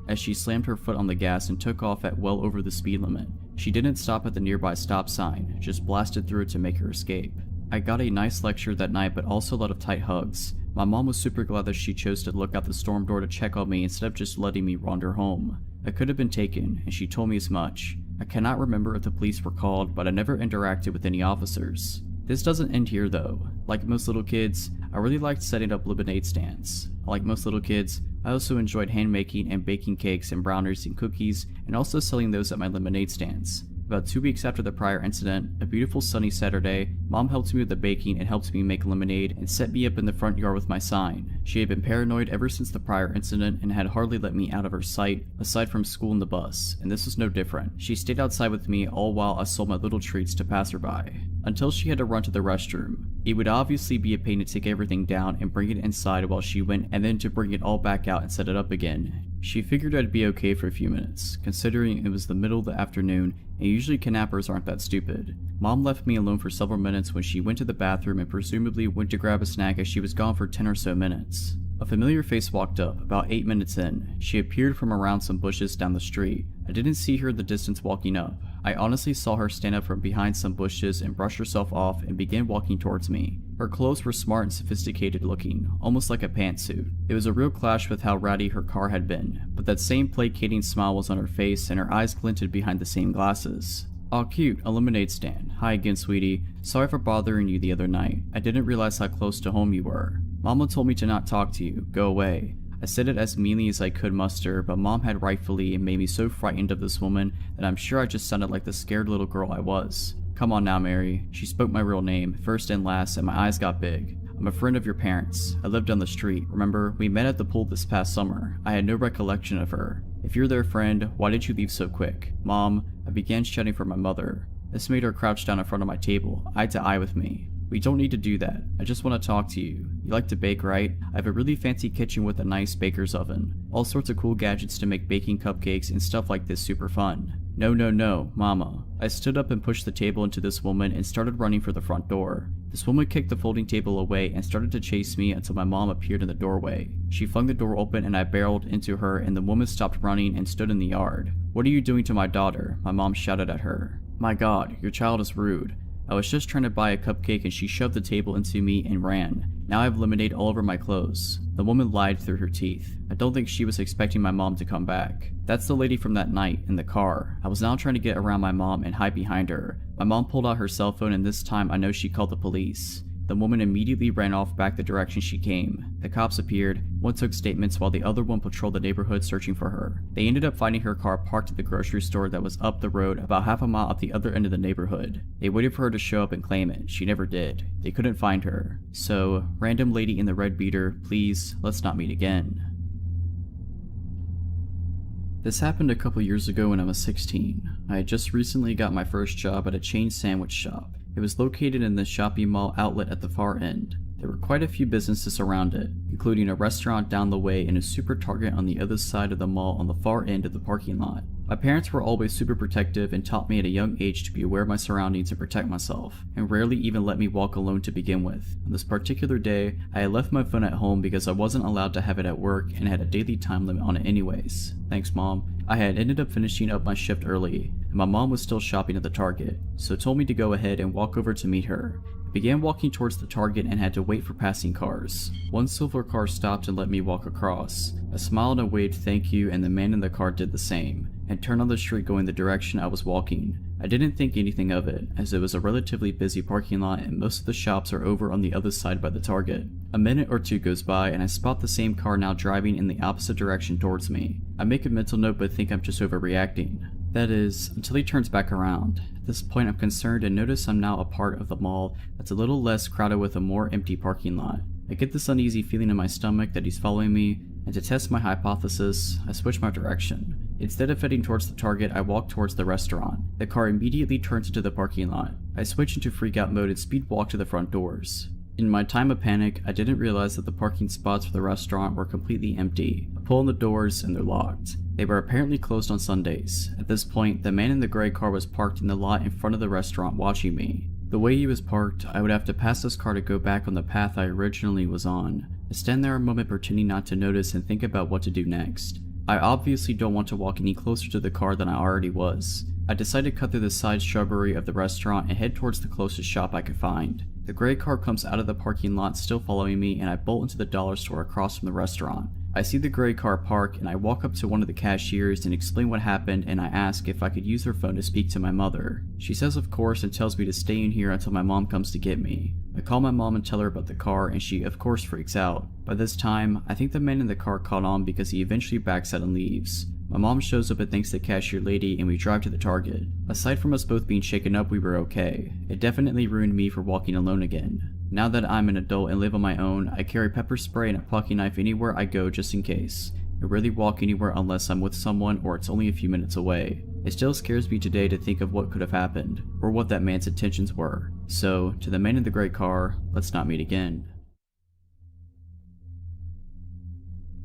Speaker 1: as she slammed her foot on the gas and took off at well over the speed limit. She didn't stop at the nearby stop sign, just blasted through it to make her escape. I got a nice lecture that night, but also a lot of tight hugs. My mom was super glad that she chose to look out the storm door to check on me instead of just letting me wander home. I could have been taken, and she told me as much. I cannot remember if the police were called, but I never interacted with any officers. This doesn't end here though. Like most little kids, I really liked setting up lemonade stands. Like most little kids, I also enjoyed hand making and baking cakes and brownies and cookies, and also selling those at my lemonade stands. About 2 weeks after the prior incident, a beautiful sunny Saturday, Mom helped me with the baking and helped me make lemonade and set me up in the front yard with my sign. She had been paranoid ever since the prior incident and had hardly let me out of her sight, aside from school and the bus, and this was no different. She stayed outside with me all while I sold my little treats to passerby, until she had to run to the restroom. It would obviously be a pain to take everything down and bring it inside while she went, and then to bring it all back out and set it up again. She figured I'd be okay for a few minutes, considering it was the middle of the afternoon and usually kidnappers aren't that stupid. Mom left me alone for several minutes when she went to the bathroom and presumably went to grab a snack as she was gone for 10 or so minutes. A familiar face walked up, about 8 minutes in. She appeared from around some bushes down the street. I didn't see her in the distance walking up. I honestly saw her stand up from behind some bushes and brush herself off and begin walking towards me. Her clothes were smart and sophisticated looking, almost like a pantsuit. It was a real clash with how ratty her car had been, but that same placating smile was on her face and her eyes glinted behind the same glasses. "Aw cute, a lemonade stand. Hi again, sweetie. Sorry for bothering you the other night. I didn't realize how close to home you were. Mama told me to not talk to you. Go away." I said it as meanly as I could muster, but Mom had rightfully made me so frightened of this woman that I'm sure I just sounded like the scared little girl I was. "Come on now, Mary." She spoke my real name, first and last, and my eyes got big. "I'm a friend of your parents. I live down the street. Remember, we met at the pool this past summer. I had no recollection of her. If you're their friend, why did you leave so quick?" "Mom," I began shouting for my mother. This made her crouch down in front of my table, eye to eye with me. "We don't need to do that. I just want to talk to you. You like to bake, right? I have a really fancy kitchen with a nice baker's oven. All sorts of cool gadgets to make baking cupcakes and stuff like this super fun." "No, no, no, Mama." I stood up and pushed the table into this woman and started running for the front door. This woman kicked the folding table away and started to chase me until my mom appeared in the doorway. She flung the door open and I barreled into her, and the woman stopped running and stood in the yard. "What are you doing to my daughter?" my mom shouted at her. "My God, your child is rude. I was just trying to buy a cupcake and she shoved the table into me and ran. Now I have lemonade all over my clothes." The woman lied through her teeth. I don't think she was expecting my mom to come back. "That's the lady from that night, in the car." I was now trying to get around my mom and hide behind her. My mom pulled out her cell phone and this time I know she called the police. The woman immediately ran off back the direction she came. The cops appeared. One took statements while the other one patrolled the neighborhood searching for her. They ended up finding her car parked at the grocery store that was up the road about half a mile at the other end of the neighborhood. They waited for her to show up and claim it. She never did. They couldn't find her. So, random lady in the red beater, please, let's not meet again. This happened a couple years ago when I was 16. I had just recently got my first job at a chain sandwich shop. It was located in the shopping mall outlet at the far end. There were quite a few businesses around it, including a restaurant down the way and a super Target on the other side of the mall on the far end of the parking lot. My parents were always super protective and taught me at a young age to be aware of my surroundings and protect myself, and rarely even let me walk alone to begin with. On this particular day, I had left my phone at home because I wasn't allowed to have it at work and had a daily time limit on it anyways. Thanks, Mom. I had ended up finishing up my shift early, and my mom was still shopping at the Target, so told me to go ahead and walk over to meet her. I began walking towards the Target and had to wait for passing cars. One silver car stopped and let me walk across. I smiled and waved thank you, and the man in the car did the same, and turned on the street going the direction I was walking. I didn't think anything of it, as it was a relatively busy parking lot and most of the shops are over on the other side by the Target. A minute or two goes by and I spot the same car now driving in the opposite direction towards me. I make a mental note but think I'm just overreacting. That is, until he turns back around. At this point I'm concerned and notice I'm now a part of the mall that's a little less crowded with a more empty parking lot. I get this uneasy feeling in my stomach that he's following me, and to test my hypothesis, I switch my direction. Instead of heading towards the Target, I walk towards the restaurant. The car immediately turns into the parking lot. I switch into freak out mode and speed walk to the front doors. In my time of panic, I didn't realize that the parking spots for the restaurant were completely empty. I pull on the doors and they're locked. They were apparently closed on Sundays. At this point, the man in the gray car was parked in the lot in front of the restaurant watching me. The way he was parked, I would have to pass this car to go back on the path I originally was on. I stand there a moment pretending not to notice and think about what to do next. I obviously don't want to walk any closer to the car than I already was. I decide to cut through the side shrubbery of the restaurant and head towards the closest shop I could find. The gray car comes out of the parking lot still following me, and I bolt into the dollar store across from the restaurant. I see the gray car park and I walk up to one of the cashiers and explain what happened, and I ask if I could use her phone to speak to my mother. She says of course and tells me to stay in here until my mom comes to get me. I call my mom and tell her about the car, and she of course freaks out. By this time, I think the man in the car caught on because he eventually backs out and leaves. My mom shows up and thanks the cashier lady, and we drive to the Target. Aside from us both being shaken up, we were okay. It definitely ruined me for walking alone again. Now that I'm an adult and live on my own, I carry pepper spray and a plucking knife anywhere I go just in case. I rarely walk anywhere unless I'm with someone or it's only a few minutes away. It still scares me today to think of what could have happened, or what that man's intentions were. So, to the man in the gray car, let's not meet again.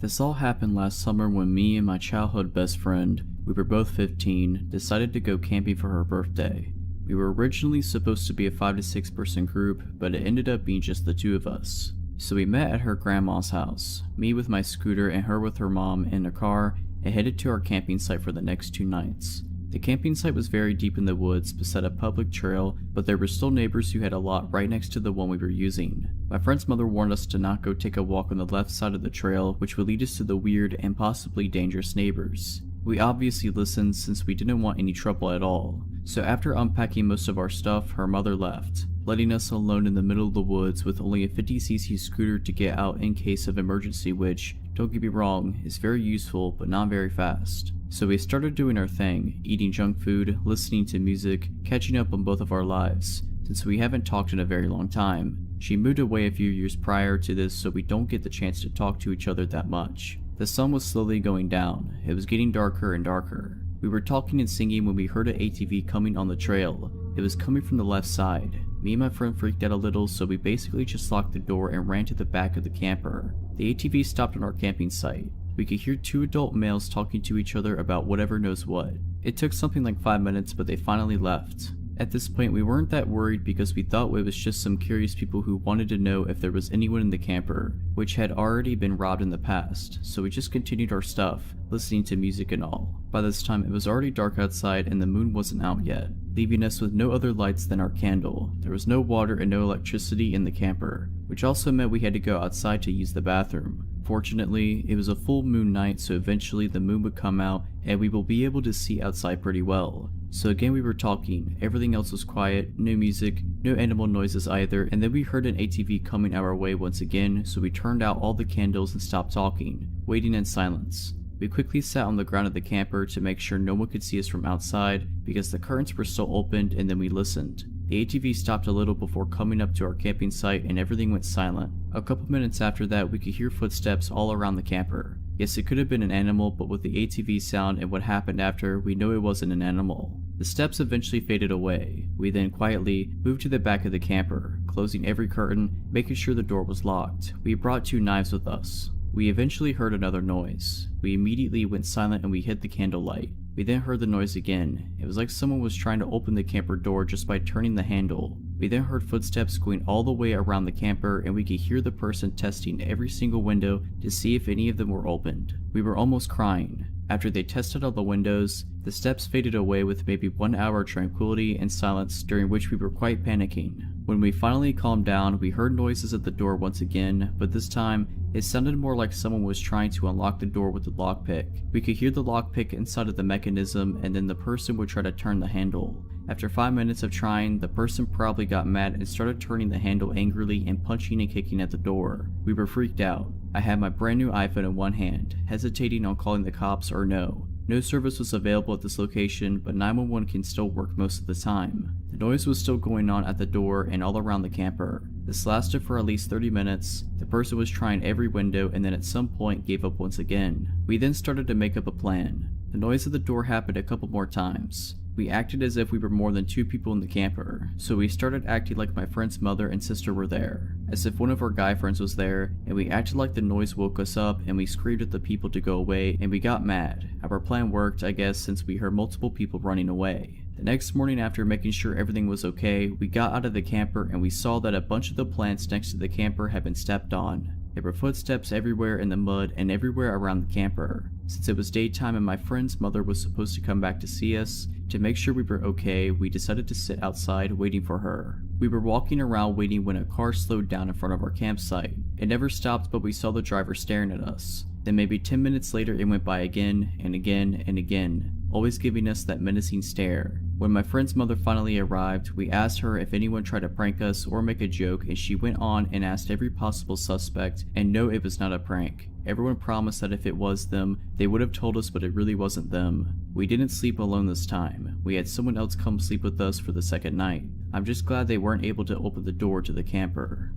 Speaker 1: This all happened last summer when me and my childhood best friend, we were both 15, decided to go camping for her birthday. We were originally supposed to be a 5 to 6 person group, but it ended up being just the two of us. So we met at her grandma's house, me with my scooter and her with her mom in a car, and headed to our camping site for the next 2 nights. The camping site was very deep in the woods beside a public trail, but there were still neighbors who had a lot right next to the one we were using. My friend's mother warned us to not go take a walk on the left side of the trail, which would lead us to the weird and possibly dangerous neighbors. We obviously listened since we didn't want any trouble at all. So after unpacking most of our stuff, her mother left, letting us alone in the middle of the woods with only a 50cc scooter to get out in case of emergency, which, don't get me wrong, is very useful but not very fast. So we started doing our thing, eating junk food, listening to music, catching up on both of our lives. Since we haven't talked in a very long time. She moved away a few years prior to this, so we don't get the chance to talk to each other that much. The sun was slowly going down. It was getting darker and darker. We were talking and singing when we heard an ATV coming on the trail. It was coming from the left side. Me and my friend freaked out a little, so we basically just locked the door and ran to the back of the camper. The ATV stopped on our camping site. We could hear 2 adult males talking to each other about whatever knows what. It took something like 5 minutes, but they finally left. At this point, we weren't that worried because we thought it was just some curious people who wanted to know if there was anyone in the camper, which had already been robbed in the past, so we just continued our stuff, listening to music and all. By this time, it was already dark outside and the moon wasn't out yet, leaving us with no other lights than our candle. There was no water and no electricity in the camper, which also meant we had to go outside to use the bathroom. Fortunately, it was a full moon night, so eventually the moon would come out and we will be able to see outside pretty well. So again we were talking, everything else was quiet, no music, no animal noises either, and then we heard an ATV coming our way once again, so we turned out all the candles and stopped talking, waiting in silence. We quickly sat on the ground of the camper to make sure no one could see us from outside because the curtains were still opened, and then we listened. The ATV stopped a little before coming up to our camping site and everything went silent. A couple minutes after that, we could hear footsteps all around the camper. Yes, it could have been an animal, but with the ATV sound and what happened after, we know it wasn't an animal. The steps eventually faded away. We then quietly moved to the back of the camper, closing every curtain, making sure the door was locked. We brought 2 knives with us. We eventually heard another noise. We immediately went silent and we hid the candlelight. We then heard the noise again. It was like someone was trying to open the camper door just by turning the handle. We then heard footsteps going all the way around the camper, and we could hear the person testing every single window to see if any of them were opened. We were almost crying. After they tested all the windows, the steps faded away with maybe 1 hour of tranquility and silence, during which we were quite panicking. When we finally calmed down, we heard noises at the door once again, but this time, it sounded more like someone was trying to unlock the door with the lockpick. We could hear the lockpick inside of the mechanism, and then the person would try to turn the handle. After 5 minutes of trying, the person probably got mad and started turning the handle angrily and punching and kicking at the door. We were freaked out. I had my brand new iPhone in one hand, hesitating on calling the cops or no. No service was available at this location, but 911 can still work most of the time. The noise was still going on at the door and all around the camper. This lasted for at least 30 minutes. The person was trying every window and then at some point gave up once again. We then started to make up a plan. The noise at the door happened a couple more times. We acted as if we were more than 2 people in the camper, so we started acting like my friend's mother and sister were there, as if one of our guy friends was there, and we acted like the noise woke us up and we screamed at the people to go away and we got mad. Our plan worked, I guess, since we heard multiple people running away. The next morning, after making sure everything was okay, we got out of the camper and we saw that a bunch of the plants next to the camper had been stepped on. There were footsteps everywhere in the mud and everywhere around the camper. Since it was daytime and my friend's mother was supposed to come back to see us, to make sure we were okay, we decided to sit outside waiting for her. We were walking around waiting when a car slowed down in front of our campsite. It never stopped, but we saw the driver staring at us. Then maybe 10 minutes later it went by again and again and again, always giving us that menacing stare. When my friend's mother finally arrived, we asked her if anyone tried to prank us or make a joke, and she went on and asked every possible suspect, and no, it was not a prank. Everyone promised that if it was them, they would have told us, but it really wasn't them. We didn't sleep alone this time. We had someone else come sleep with us for the second night. I'm just glad they weren't able to open the door to the camper.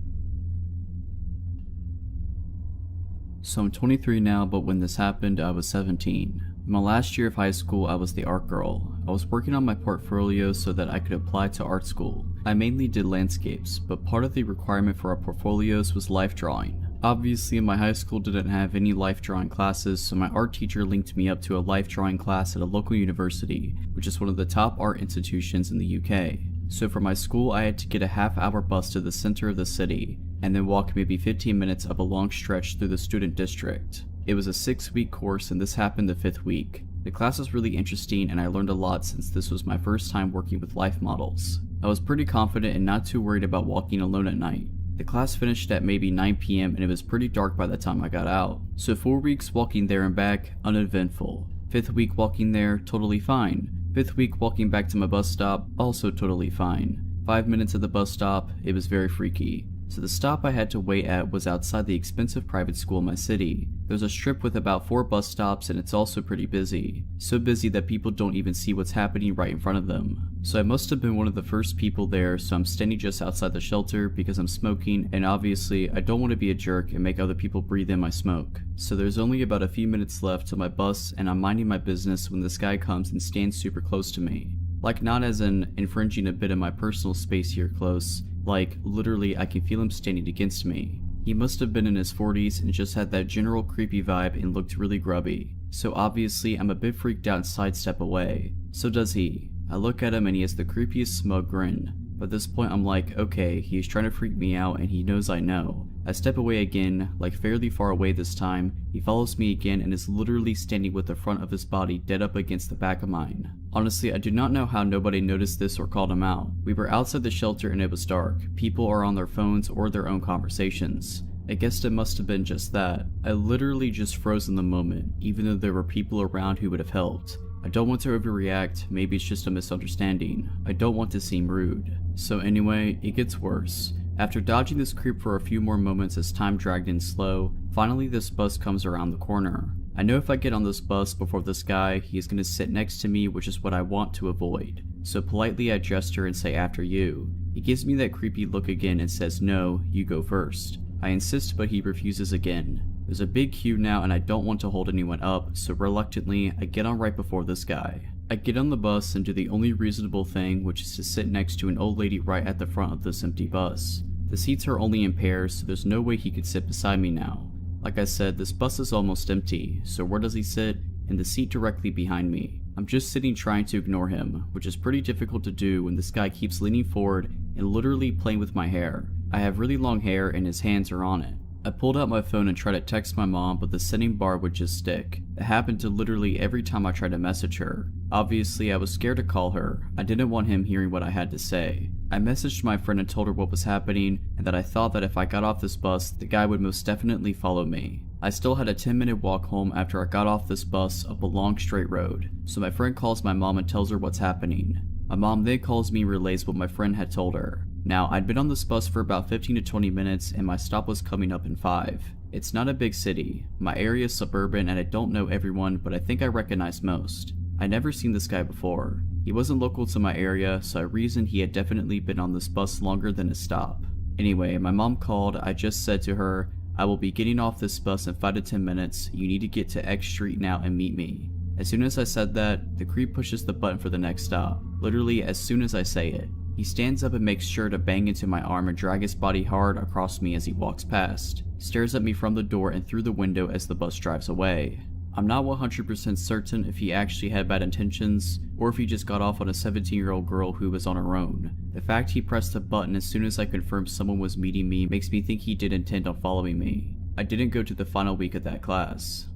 Speaker 1: So I'm 23 now, but when this happened, I was 17. In my last year of high school, I was the art girl. I was working on my portfolio so that I could apply to art school. I mainly did landscapes, but part of the requirement for our portfolios was life drawing. Obviously, my high school didn't have any life drawing classes, so my art teacher linked me up to a life drawing class at a local university, which is one of the top art institutions in the UK. So for my school, I had to get a half-hour bus to the center of the city, and then walk maybe 15 minutes up a long stretch through the student district. It was a 6-week course, and this happened the 5th week. The class was really interesting, and I learned a lot since this was my first time working with life models. I was pretty confident and not too worried about walking alone at night. The class finished at maybe 9 p.m. and it was pretty dark by the time I got out. So 4 weeks walking there and back, uneventful. 5th week walking there, totally fine. 5th week walking back to my bus stop, also totally fine. 5 minutes at the bus stop, it was very freaky. So the stop I had to wait at was outside the expensive private school in my city. There's a strip with about 4 bus stops and it's also pretty busy. So busy that people don't even see what's happening right in front of them. So I must have been one of the first people there, so I'm standing just outside the shelter because I'm smoking, and obviously I don't want to be a jerk and make other people breathe in my smoke. So there's only about a few minutes left to my bus and I'm minding my business when this guy comes and stands super close to me. Like, not as in infringing a bit of my personal space here close, like literally I can feel him standing against me. He must have been in his 40s and just had that general creepy vibe and looked really grubby. So obviously I'm a bit freaked out and sidestep away. So does he. I look at him and he has the creepiest smug grin. But at this point I'm like, okay, he's trying to freak me out and he knows I know. I step away again, like fairly far away this time. He follows me again and is literally standing with the front of his body dead up against the back of mine. Honestly, I do not know how nobody noticed this or called him out. We were outside the shelter and it was dark. People are on their phones or their own conversations. I guess it must have been just that. I literally just froze in the moment, even though there were people around who would have helped. I don't want to overreact, maybe it's just a misunderstanding. I don't want to seem rude. So anyway, it gets worse. After dodging this creep for a few more moments as time dragged in slow, finally this bus comes around the corner. I know if I get on this bus before this guy, he's gonna sit next to me, which is what I want to avoid. So politely I gesture and say after you. He gives me that creepy look again and says no, you go first. I insist, but he refuses again. There's a big queue now and I don't want to hold anyone up, so reluctantly I get on right before this guy. I get on the bus and do the only reasonable thing, which is to sit next to an old lady right at the front of this empty bus. The seats are only in pairs, so there's no way he could sit beside me now. Like I said, this bus is almost empty, so where does he sit? In the seat directly behind me. I'm just sitting trying to ignore him, which is pretty difficult to do when this guy keeps leaning forward and literally playing with my hair. I have really long hair and his hands are on it. I pulled out my phone and tried to text my mom, but the sending bar would just stick. It happened to literally every time I tried to message her. Obviously, I was scared to call her. I didn't want him hearing what I had to say. I messaged my friend and told her what was happening, and that I thought that if I got off this bus, the guy would most definitely follow me. I still had a 10-minute walk home after I got off this bus up a long straight road, so my friend calls my mom and tells her what's happening. My mom then calls me and relays what my friend had told her. Now, I'd been on this bus for about 15 to 20 minutes and my stop was coming up in 5. It's not a big city. My area is suburban and I don't know everyone, but I think I recognize most. I'd never seen this guy before. He wasn't local to my area, so I reasoned he had definitely been on this bus longer than his stop. Anyway, my mom called. I just said to her, I will be getting off this bus in 5 to 10 minutes. You need to get to X Street now and meet me. As soon as I said that, the creep pushes the button for the next stop. Literally as soon as I say it. He stands up and makes sure to bang into my arm and drag his body hard across me as he walks past. Stares at me from the door and through the window as the bus drives away. I'm not 100% certain if he actually had bad intentions, or if he just got off on a 17-year-old girl who was on her own. The fact he pressed the button as soon as I confirmed someone was meeting me makes me think he did intend on following me. I didn't go to the final week of that class.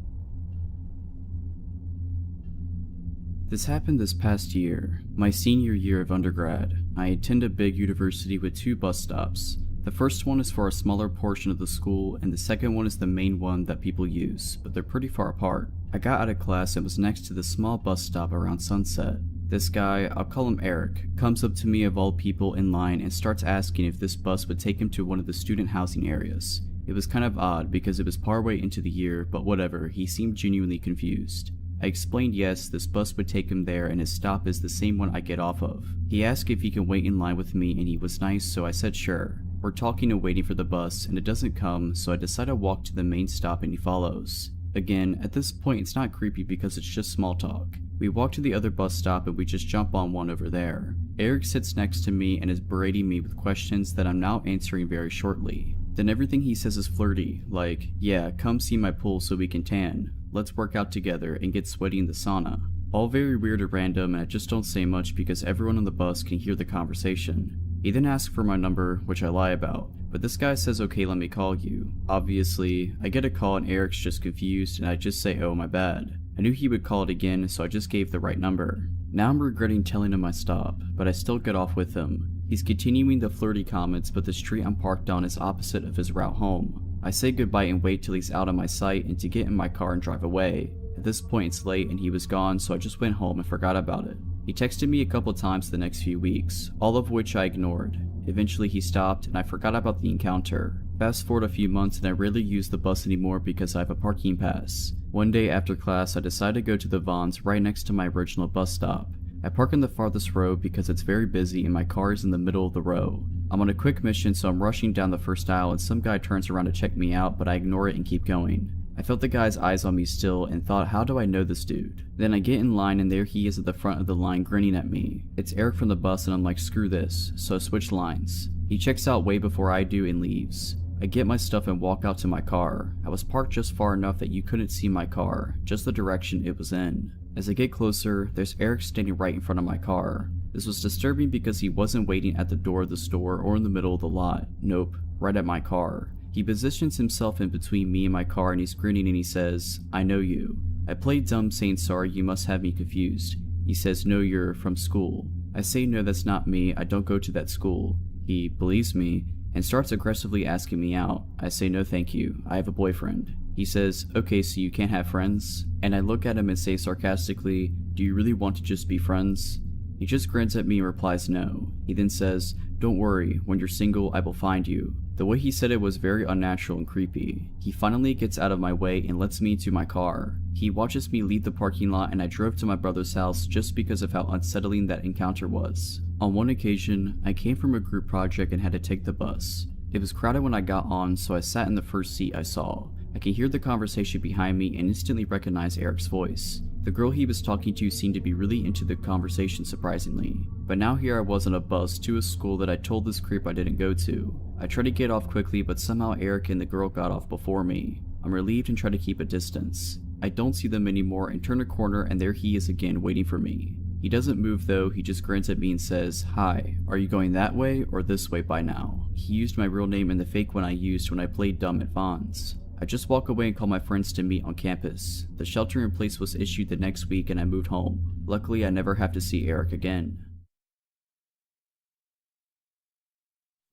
Speaker 1: This happened this past year, my senior year of undergrad. I attend a big university with 2 bus stops. The first one is for a smaller portion of the school, and the second one is the main one that people use, but they're pretty far apart. I got out of class and was next to the small bus stop around sunset. This guy, I'll call him Eric, comes up to me of all people in line and starts asking if this bus would take him to one of the student housing areas. It was kind of odd because it was partway into the year, but whatever, he seemed genuinely confused. I explained yes, this bus would take him there and his stop is the same one I get off of. He asked if he can wait in line with me and he was nice, so I said sure. We're talking and waiting for the bus and it doesn't come, so I decide to walk to the main stop and he follows. Again, at this point it's not creepy because it's just small talk. We walk to the other bus stop and we just jump on one over there. Eric sits next to me and is berating me with questions that I'm now answering very shortly. Then everything he says is flirty, like, yeah, come see my pool so we can tan. Let's work out together and get sweaty in the sauna. All very weird and random, and I just don't say much because everyone on the bus can hear the conversation. He then asks for my number, which I lie about, but this guy says okay, let me call you. Obviously, I get a call and Eric's just confused and I just say oh my bad. I knew he would call it again, so I just gave the right number. Now I'm regretting telling him my stop, but I still get off with him. He's continuing the flirty comments, but the street I'm parked on is opposite of his route home. I say goodbye and wait till he's out of my sight and to get in my car and drive away. At this point it's late and he was gone, so I just went home and forgot about it. He texted me a couple times the next few weeks, all of which I ignored. Eventually he stopped and I forgot about the encounter. Fast forward a few months and I rarely use the bus anymore because I have a parking pass. One day after class I decide to go to the Vons right next to my original bus stop. I park in the farthest row because it's very busy and my car is in the middle of the row. I'm on a quick mission, so I'm rushing down the first aisle and some guy turns around to check me out, but I ignore it and keep going. I felt the guy's eyes on me still and thought, how do I know this dude? Then I get in line and there he is at the front of the line grinning at me. It's Eric from the bus and I'm like, screw this, so I switch lines. He checks out way before I do and leaves. I get my stuff and walk out to my car. I was parked just far enough that you couldn't see my car, just the direction it was in. As I get closer, there's Eric standing right in front of my car. This was disturbing because he wasn't waiting at the door of the store or in the middle of the lot. Nope, right at my car. He positions himself in between me and my car and he's grinning and he says, I know you. I play dumb saying sorry, you must have me confused. He says, no, you're from school. I say no, that's not me, I don't go to that school. He believes me and starts aggressively asking me out. I say no thank you, I have a boyfriend. He says, okay, so you can't have friends? And I look at him and say sarcastically, do you really want to just be friends? He just grins at me and replies no. He then says, don't worry, when you're single I will find you. The way he said it was very unnatural and creepy. He finally gets out of my way and lets me into my car. He watches me leave the parking lot and I drove to my brother's house just because of how unsettling that encounter was. On one occasion, I came from a group project and had to take the bus. It was crowded when I got on, so I sat in the first seat I saw. I could hear the conversation behind me and instantly recognize Eric's voice. The girl he was talking to seemed to be really into the conversation surprisingly. But now here I was on a bus to a school that I told this creep I didn't go to. I tried to get off quickly, but somehow Eric and the girl got off before me. I'm relieved and try to keep a distance. I don't see them anymore and turn a corner and there he is again waiting for me. He doesn't move though, he just grins at me and says, hi, are you going that way or this way by now? He used my real name and the fake one I used when I played dumb at Vons. I just walk away and call my friends to meet on campus. The shelter in place was issued the next week and I moved home. Luckily I never have to see Eric again.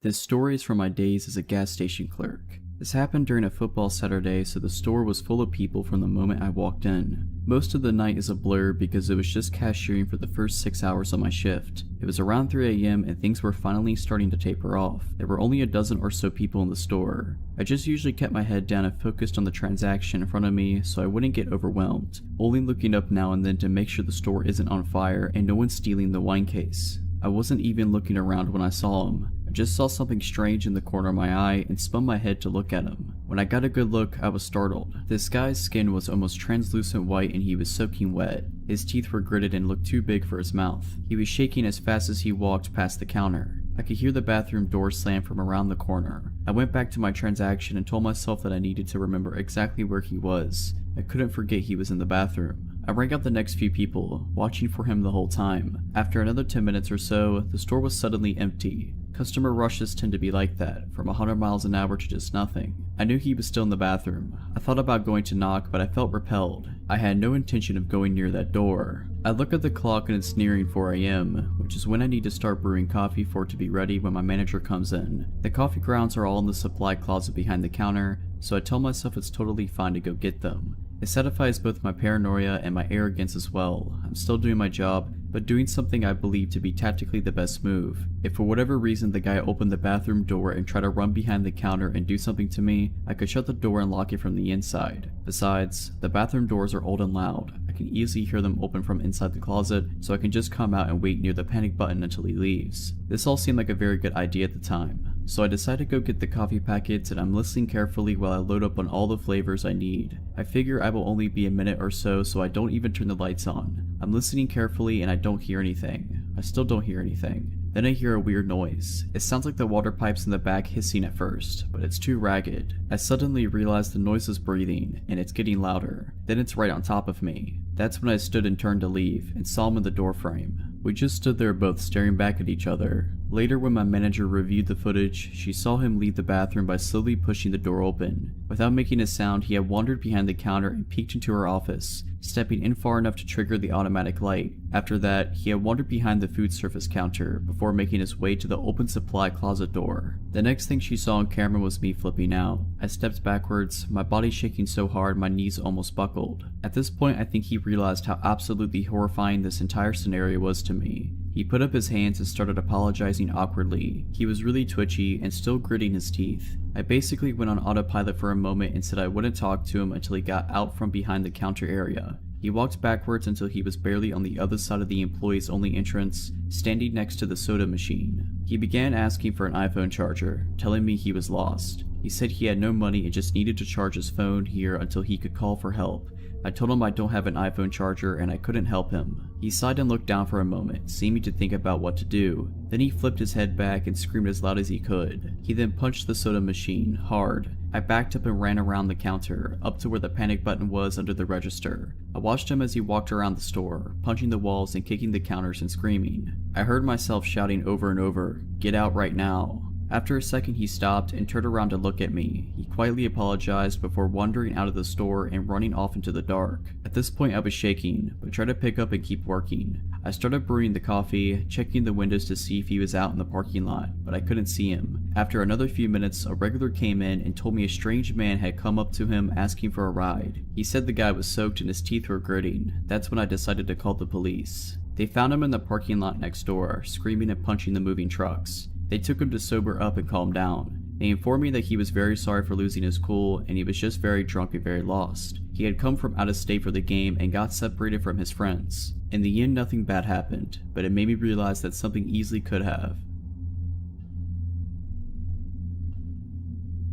Speaker 1: This story is from my days as a gas station clerk. This happened during a football Saturday, so the store was full of people from the moment I walked in. Most of the night is a blur because it was just cashiering for the first 6 hours of my shift. It was around 3 AM and things were finally starting to taper off. There were only a dozen or so people in the store. I just usually kept my head down and focused on the transaction in front of me so I wouldn't get overwhelmed, only looking up now and then to make sure the store isn't on fire and no one's stealing the wine case. I wasn't even looking around when I saw him. I just saw something strange in the corner of my eye and spun my head to look at him. When I got a good look, I was startled. This guy's skin was almost translucent white and he was soaking wet. His teeth were gritted and looked too big for his mouth. He was shaking as fast as he walked past the counter. I could hear the bathroom door slam from around the corner. I went back to my transaction and told myself that I needed to remember exactly where he was. I couldn't forget he was in the bathroom. I rang out the next few people, watching for him the whole time. After another 10 minutes or so, the store was suddenly empty. Customer rushes tend to be like that, from 100 miles an hour to just nothing. I knew he was still in the bathroom. I thought about going to knock, but I felt repelled. I had no intention of going near that door. I look at the clock and it's nearing 4 a.m., which is when I need to start brewing coffee for it to be ready when my manager comes in. The coffee grounds are all in the supply closet behind the counter, so I tell myself it's totally fine to go get them. It satisfies both my paranoia and my arrogance as well. I'm still doing my job, but doing something I believe to be tactically the best move. If for whatever reason the guy opened the bathroom door and tried to run behind the counter and do something to me, I could shut the door and lock it from the inside. Besides, the bathroom doors are old and loud. I can easily hear them open from inside the closet, so I can just come out and wait near the panic button until he leaves. This all seemed like a very good idea at the time. So I decide to go get the coffee packets and I'm listening carefully while I load up on all the flavors I need. I figure I will only be a minute or so I don't even turn the lights on. I'm listening carefully and I don't hear anything. I still don't hear anything. Then I hear a weird noise. It sounds like the water pipes in the back hissing at first, but it's too ragged. I suddenly realize the noise is breathing, and it's getting louder. Then it's right on top of me. That's when I stood and turned to leave, and saw him in the doorframe. We just stood there both staring back at each other. Later, when my manager reviewed the footage, she saw him leave the bathroom by slowly pushing the door open. Without making a sound, he had wandered behind the counter and peeked into her office, stepping in far enough to trigger the automatic light. After that, he had wandered behind the food service counter before making his way to the open supply closet door. The next thing she saw on camera was me flipping out. I stepped backwards, my body shaking so hard my knees almost buckled. At this point, I think he realized how absolutely horrifying this entire scenario was to me. He put up his hands and started apologizing awkwardly. He was really twitchy and still gritting his teeth. I basically went on autopilot for a moment and said I wouldn't talk to him until he got out from behind the counter area. He walked backwards until he was barely on the other side of the employee's only entrance, standing next to the soda machine. He began asking for an iPhone charger, telling me he was lost. He said he had no money and just needed to charge his phone here until he could call for help. I told him I don't have an iPhone charger and I couldn't help him. He sighed and looked down for a moment, seeming to think about what to do. Then he flipped his head back and screamed as loud as he could. He then punched the soda machine, hard. I backed up and ran around the counter, up to where the panic button was under the register. I watched him as he walked around the store, punching the walls and kicking the counters and screaming. I heard myself shouting over and over, "Get out right now." After a second he stopped and turned around to look at me. He quietly apologized before wandering out of the store and running off into the dark. At this point I was shaking, but tried to pick up and keep working. I started brewing the coffee, checking the windows to see if he was out in the parking lot, but I couldn't see him. After another few minutes, a regular came in and told me a strange man had come up to him asking for a ride. He said the guy was soaked and his teeth were gritting. That's when I decided to call the police. They found him in the parking lot next door, screaming and punching the moving trucks. They took him to sober up and calm down. They informed me that he was very sorry for losing his cool and he was just very drunk and very lost. He had come from out of state for the game and got separated from his friends. In the end, nothing bad happened, but it made me realize that something easily could have.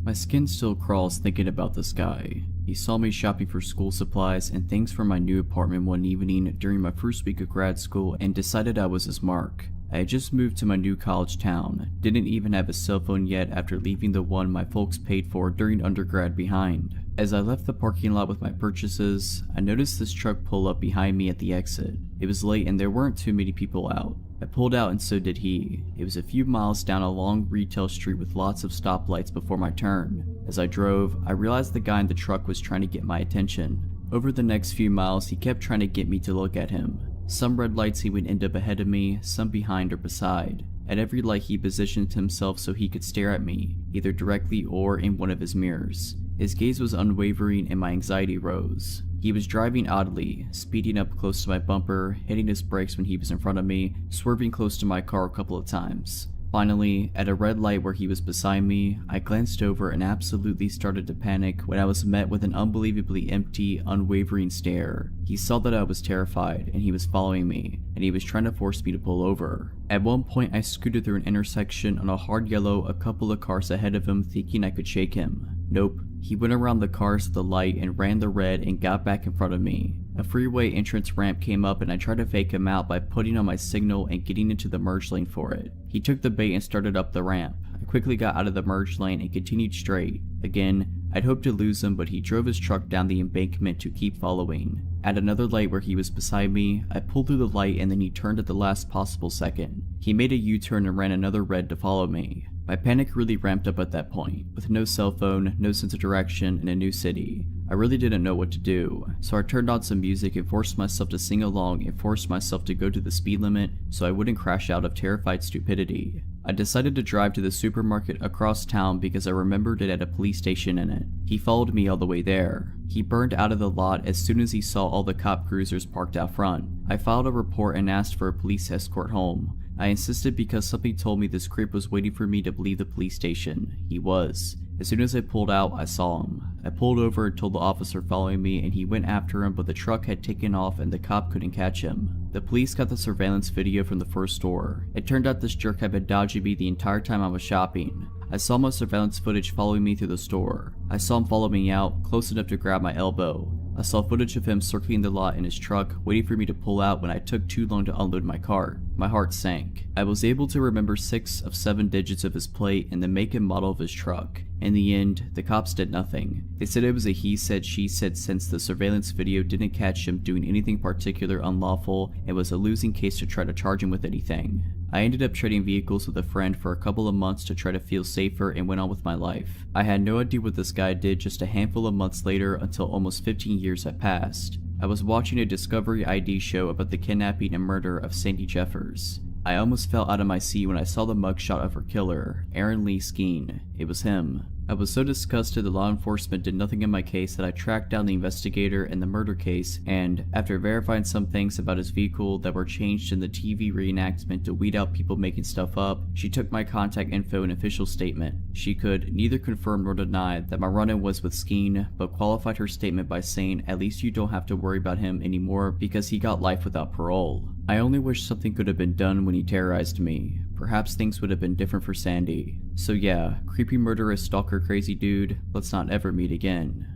Speaker 1: My skin still crawls thinking about this guy. He saw me shopping for school supplies and things for my new apartment one evening during my first week of grad school and decided I was his mark. I had just moved to my new college town, didn't even have a cell phone yet after leaving the one my folks paid for during undergrad behind. As I left the parking lot with my purchases, I noticed this truck pull up behind me at the exit. It was late and there weren't too many people out. I pulled out and so did he. It was a few miles down a long retail street with lots of stoplights before my turn. As I drove, I realized the guy in the truck was trying to get my attention. Over the next few miles, he kept trying to get me to look at him. Some red lights he would end up ahead of me, some behind or beside. At every light he positioned himself so he could stare at me, either directly or in one of his mirrors. His gaze was unwavering and my anxiety rose. He was driving oddly, speeding up close to my bumper, hitting his brakes when he was in front of me, swerving close to my car a couple of times. Finally, at a red light where he was beside me, I glanced over and absolutely started to panic when I was met with an unbelievably empty, unwavering stare. He saw that I was terrified, and he was following me, and he was trying to force me to pull over. At one point, I scooted through an intersection on a hard yellow a couple of cars ahead of him thinking I could shake him. Nope, He went around the cars at the light and ran the red and got back in front of me. A freeway entrance ramp came up and I tried to fake him out by putting on my signal and getting into the merge lane for it. He took the bait and started up the ramp. I quickly got out of the merge lane and continued straight. Again, I'd hoped to lose him, but he drove his truck down the embankment to keep following. At another light where he was beside me, I pulled through the light and then he turned at the last possible second. He made a U-turn and ran another red to follow me. My panic really ramped up at that point. With no cell phone, no sense of direction, in a new city, I really didn't know what to do, so I turned on some music and forced myself to sing along and forced myself to go to the speed limit so I wouldn't crash out of terrified stupidity. I decided to drive to the supermarket across town because I remembered it had a police station in it. He followed me all the way there. He burned out of the lot as soon as he saw all the cop cruisers parked out front. I filed a report and asked for a police escort home. I insisted because something told me this creep was waiting for me to leave the police station. He was. As soon as I pulled out, I saw him. I pulled over and told the officer following me and he went after him, but the truck had taken off and the cop couldn't catch him. The police got the surveillance video from the first store. It turned out this jerk had been dodging me the entire time I was shopping. I saw my surveillance footage following me through the store. I saw him follow me out, close enough to grab my elbow. I saw footage of him circling the lot in his truck, waiting for me to pull out when I took too long to unload my cart. My heart sank. I was able to remember 6 of 7 digits of his plate and the make and model of his truck. In the end, the cops did nothing. They said it was a he said she said since the surveillance video didn't catch him doing anything particular unlawful and was a losing case to try to charge him with anything. I ended up trading vehicles with a friend for a couple of months to try to feel safer and went on with my life. I had no idea what this guy did just a handful of months later until almost 15 years had passed. I was watching a Discovery ID show about the kidnapping and murder of Sandy Jeffers. I almost fell out of my seat when I saw the mugshot of her killer, Aaron Lee Skeen. It was him. I was so disgusted that law enforcement did nothing in my case that I tracked down the investigator in the murder case, and after verifying some things about his vehicle that were changed in the TV reenactment to weed out people making stuff up, she took my contact info and official statement. She could neither confirm nor deny that my run-in was with Skeen, but qualified her statement by saying at least you don't have to worry about him anymore because he got life without parole. I only wish something could have been done when he terrorized me. Perhaps things would have been different for Sandy. So yeah, creepy murderous stalker crazy dude, let's not ever meet again.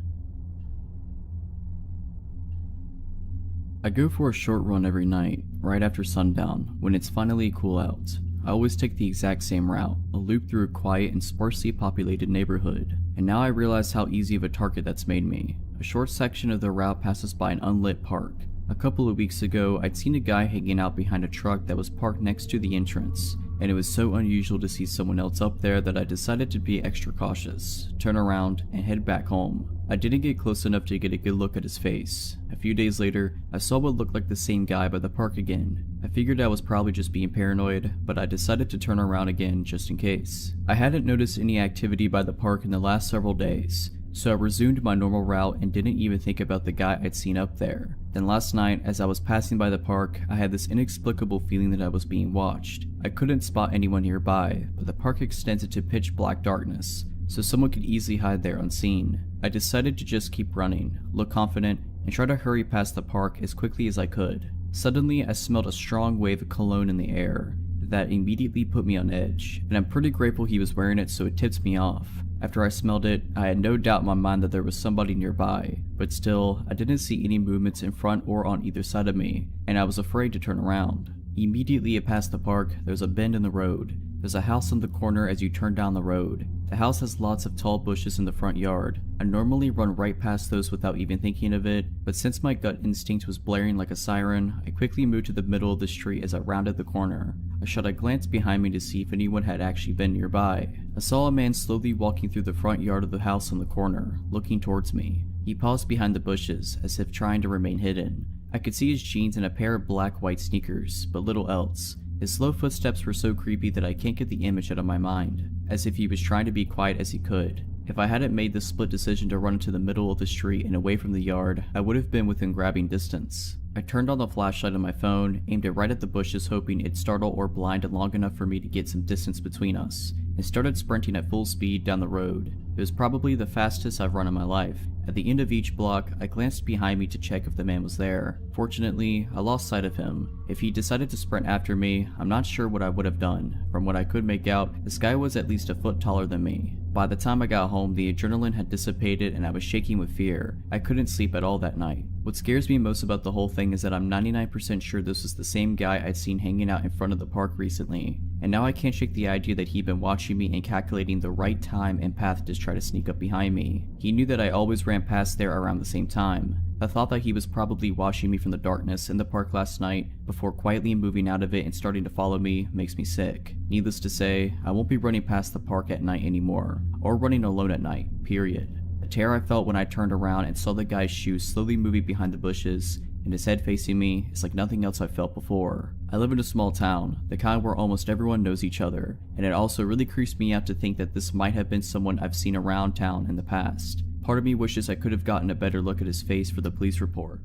Speaker 1: I go for a short run every night, right after sundown, when it's finally cool out. I always take the exact same route, a loop through a quiet and sparsely populated neighborhood, and now I realize how easy of a target that's made me. A short section of the route passes by an unlit park. A couple of weeks ago, I'd seen a guy hanging out behind a truck that was parked next to the entrance, and it was so unusual to see someone else up there that I decided to be extra cautious, turn around, and head back home. I didn't get close enough to get a good look at his face. A few days later, I saw what looked like the same guy by the park again. I figured I was probably just being paranoid, but I decided to turn around again just in case. I hadn't noticed any activity by the park in the last several days, so I resumed my normal route and didn't even think about the guy I'd seen up there. Then last night, as I was passing by the park, I had this inexplicable feeling that I was being watched. I couldn't spot anyone nearby, but the park extends into pitch black darkness, so someone could easily hide there unseen. I decided to just keep running, look confident, and try to hurry past the park as quickly as I could. Suddenly, I smelled a strong wave of cologne in the air. That immediately put me on edge, and I'm pretty grateful he was wearing it so it tipped me off. After I smelled it, I had no doubt in my mind that there was somebody nearby, but still, I didn't see any movements in front or on either side of me, and I was afraid to turn around. Immediately past the park, there's a bend in the road. There's a house on the corner as you turn down the road. The house has lots of tall bushes in the front yard. I normally run right past those without even thinking of it, but since my gut instinct was blaring like a siren, I quickly moved to the middle of the street as I rounded the corner. I shot a glance behind me to see if anyone had actually been nearby. I saw a man slowly walking through the front yard of the house on the corner, looking towards me. He paused behind the bushes, as if trying to remain hidden. I could see his jeans and a pair of black-white sneakers, but little else. His slow footsteps were so creepy that I can't get the image out of my mind, as if he was trying to be quiet as he could. If I hadn't made the split decision to run into the middle of the street and away from the yard, I would have been within grabbing distance. I turned on the flashlight on my phone, aimed it right at the bushes hoping it'd startle or blind long enough for me to get some distance between us, and started sprinting at full speed down the road. It was probably the fastest I've run in my life. At the end of each block, I glanced behind me to check if the man was there. Fortunately, I lost sight of him. If he decided to sprint after me, I'm not sure what I would have done. From what I could make out, this guy was at least a foot taller than me. By the time I got home, the adrenaline had dissipated and I was shaking with fear. I couldn't sleep at all that night. What scares me most about the whole thing is that I'm 99% sure this was the same guy I'd seen hanging out in front of the park recently, and now I can't shake the idea that he'd been watching me and calculating the right time and path to try to sneak up behind me. He knew that I always ran past there around the same time. The thought that he was probably watching me from the darkness in the park last night before quietly moving out of it and starting to follow me makes me sick. Needless to say, I won't be running past the park at night anymore, or running alone at night, period. The terror I felt when I turned around and saw the guy's shoes slowly moving behind the bushes and his head facing me is like nothing else I've felt before. I live in a small town, the kind where almost everyone knows each other, and it also really creeps me out to think that this might have been someone I've seen around town in the past. Part of me wishes I could have gotten a better look at his face for the police report.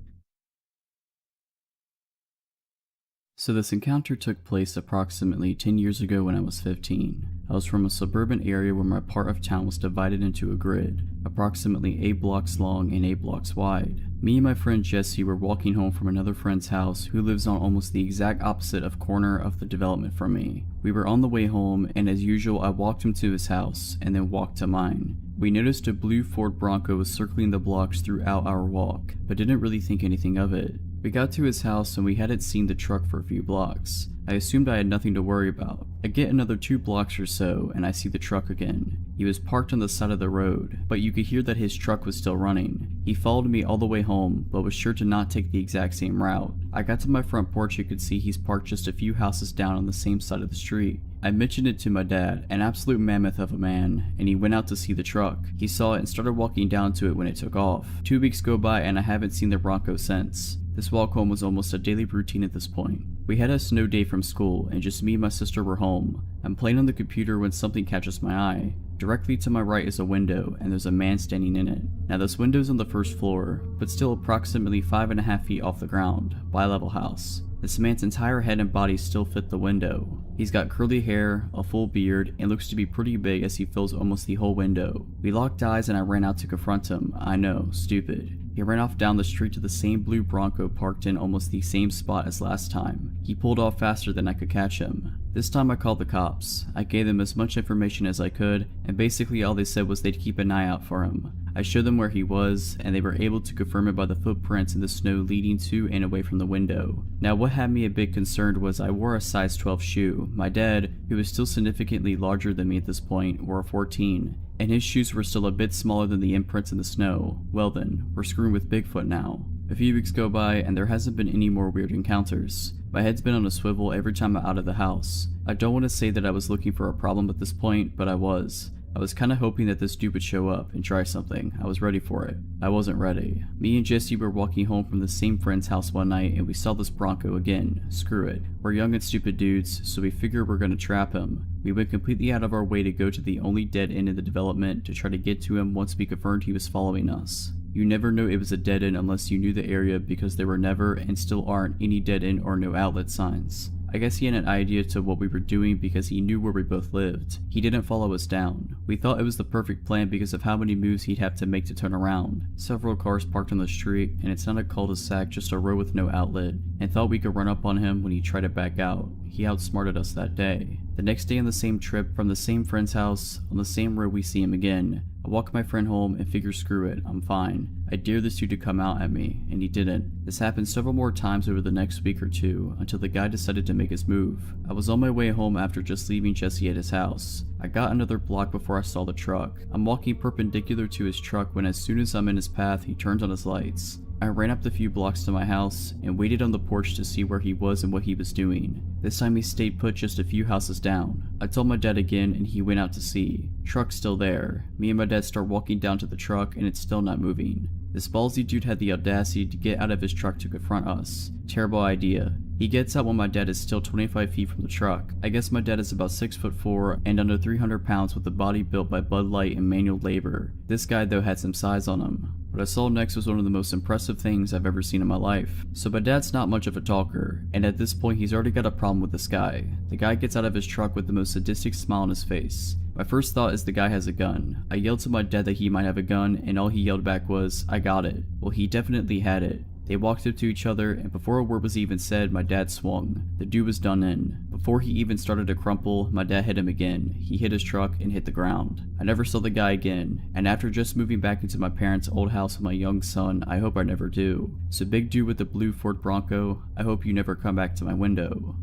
Speaker 1: So this encounter took place approximately 10 years ago when I was 15. I was from a suburban area where my part of town was divided into a grid, approximately 8 blocks long and 8 blocks wide. Me and my friend Jesse were walking home from another friend's house who lives on almost the exact opposite of corner of the development from me. We were on the way home, and as usual I walked him to his house and then walked to mine. We noticed a blue Ford Bronco was circling the blocks throughout our walk, but didn't really think anything of it. We got to his house and we hadn't seen the truck for a few blocks. I assumed I had nothing to worry about. I get another 2 blocks or so and I see the truck again. He was parked on the side of the road, but you could hear that his truck was still running. He followed me all the way home, but was sure to not take the exact same route. I got to my front porch and could see he's parked just a few houses down on the same side of the street. I mentioned it to my dad, an absolute mammoth of a man, and he went out to see the truck. He saw it and started walking down to it when it took off. 2 weeks go by and I haven't seen the Bronco since. This walk home was almost a daily routine at this point. We had a snow day from school and just me and my sister were home. I'm playing on the computer when something catches my eye. Directly to my right is a window and there's a man standing in it. Now this window's on the first floor, but still approximately 5.5 feet off the ground, bi-level house. This man's entire head and body still fit the window. He's got curly hair, a full beard, and looks to be pretty big as he fills almost the whole window. We locked eyes and I ran out to confront him. I know, stupid. He ran off down the street to the same blue Bronco parked in almost the same spot as last time. He pulled off faster than I could catch him. This time I called the cops. I gave them as much information as I could, and basically all they said was they'd keep an eye out for him. I showed them where he was, and they were able to confirm it by the footprints in the snow leading to and away from the window. Now what had me a bit concerned was I wore a size 12 shoe. My dad, who was still significantly larger than me at this point, wore a 14, and his shoes were still a bit smaller than the imprints in the snow. Well then, we're screwing with Bigfoot now. A few weeks go by and there hasn't been any more weird encounters. My head's been on a swivel every time I'm out of the house. I don't want to say that I was looking for a problem at this point, but I was. I was kinda hoping that this dude would show up and try something. I was ready for it. I wasn't ready. Me and Jesse were walking home from the same friend's house one night and we saw this Bronco again. Screw it. We're young and stupid dudes, so we figure we're gonna trap him. We went completely out of our way to go to the only dead end in the development to try to get to him once we confirmed he was following us. You never know it was a dead end unless you knew the area because there were never and still aren't any dead end or no outlet signs. I guess he had an idea to what we were doing because he knew where we both lived. He didn't follow us down. We thought it was the perfect plan because of how many moves he'd have to make to turn around. Several cars parked on the street, and it's not a cul-de-sac, just a road with no outlet, and thought we could run up on him when he tried to back out. He outsmarted us that day. The next day on the same trip, from the same friend's house, on the same road we see him again. I walk my friend home and figure screw it, I'm fine. I dare this dude to come out at me, and he didn't. This happened several more times over the next week or two, until the guy decided to make his move. I was on my way home after just leaving Jesse at his house. I got another block before I saw the truck. I'm walking perpendicular to his truck when as soon as I'm in his path, he turns on his lights. I ran up the few blocks to my house and waited on the porch to see where he was and what he was doing. This time he stayed put just a few houses down. I told my dad again and he went out to see. Truck's still there. Me and my dad start walking down to the truck and it's still not moving. This ballsy dude had the audacity to get out of his truck to confront us. Terrible idea. He gets out when my dad is still 25 feet from the truck. I guess my dad is about 6'4" and under 300 pounds with a body built by Bud Light and manual labor. This guy though had some size on him. What I saw next was one of the most impressive things I've ever seen in my life. So my dad's not much of a talker, and at this point he's already got a problem with this guy. The guy gets out of his truck with the most sadistic smile on his face. My first thought is the guy has a gun. I yelled to my dad that he might have a gun, and all he yelled back was, "I got it." Well, he definitely had it. They walked up to each other, and before a word was even said, my dad swung. The dude was done in. Before he even started to crumple, my dad hit him again. He hit his truck and hit the ground. I never saw the guy again, and after just moving back into my parents' old house with my young son, I hope I never do. So big dude with the blue Ford Bronco, I hope you never come back to my window.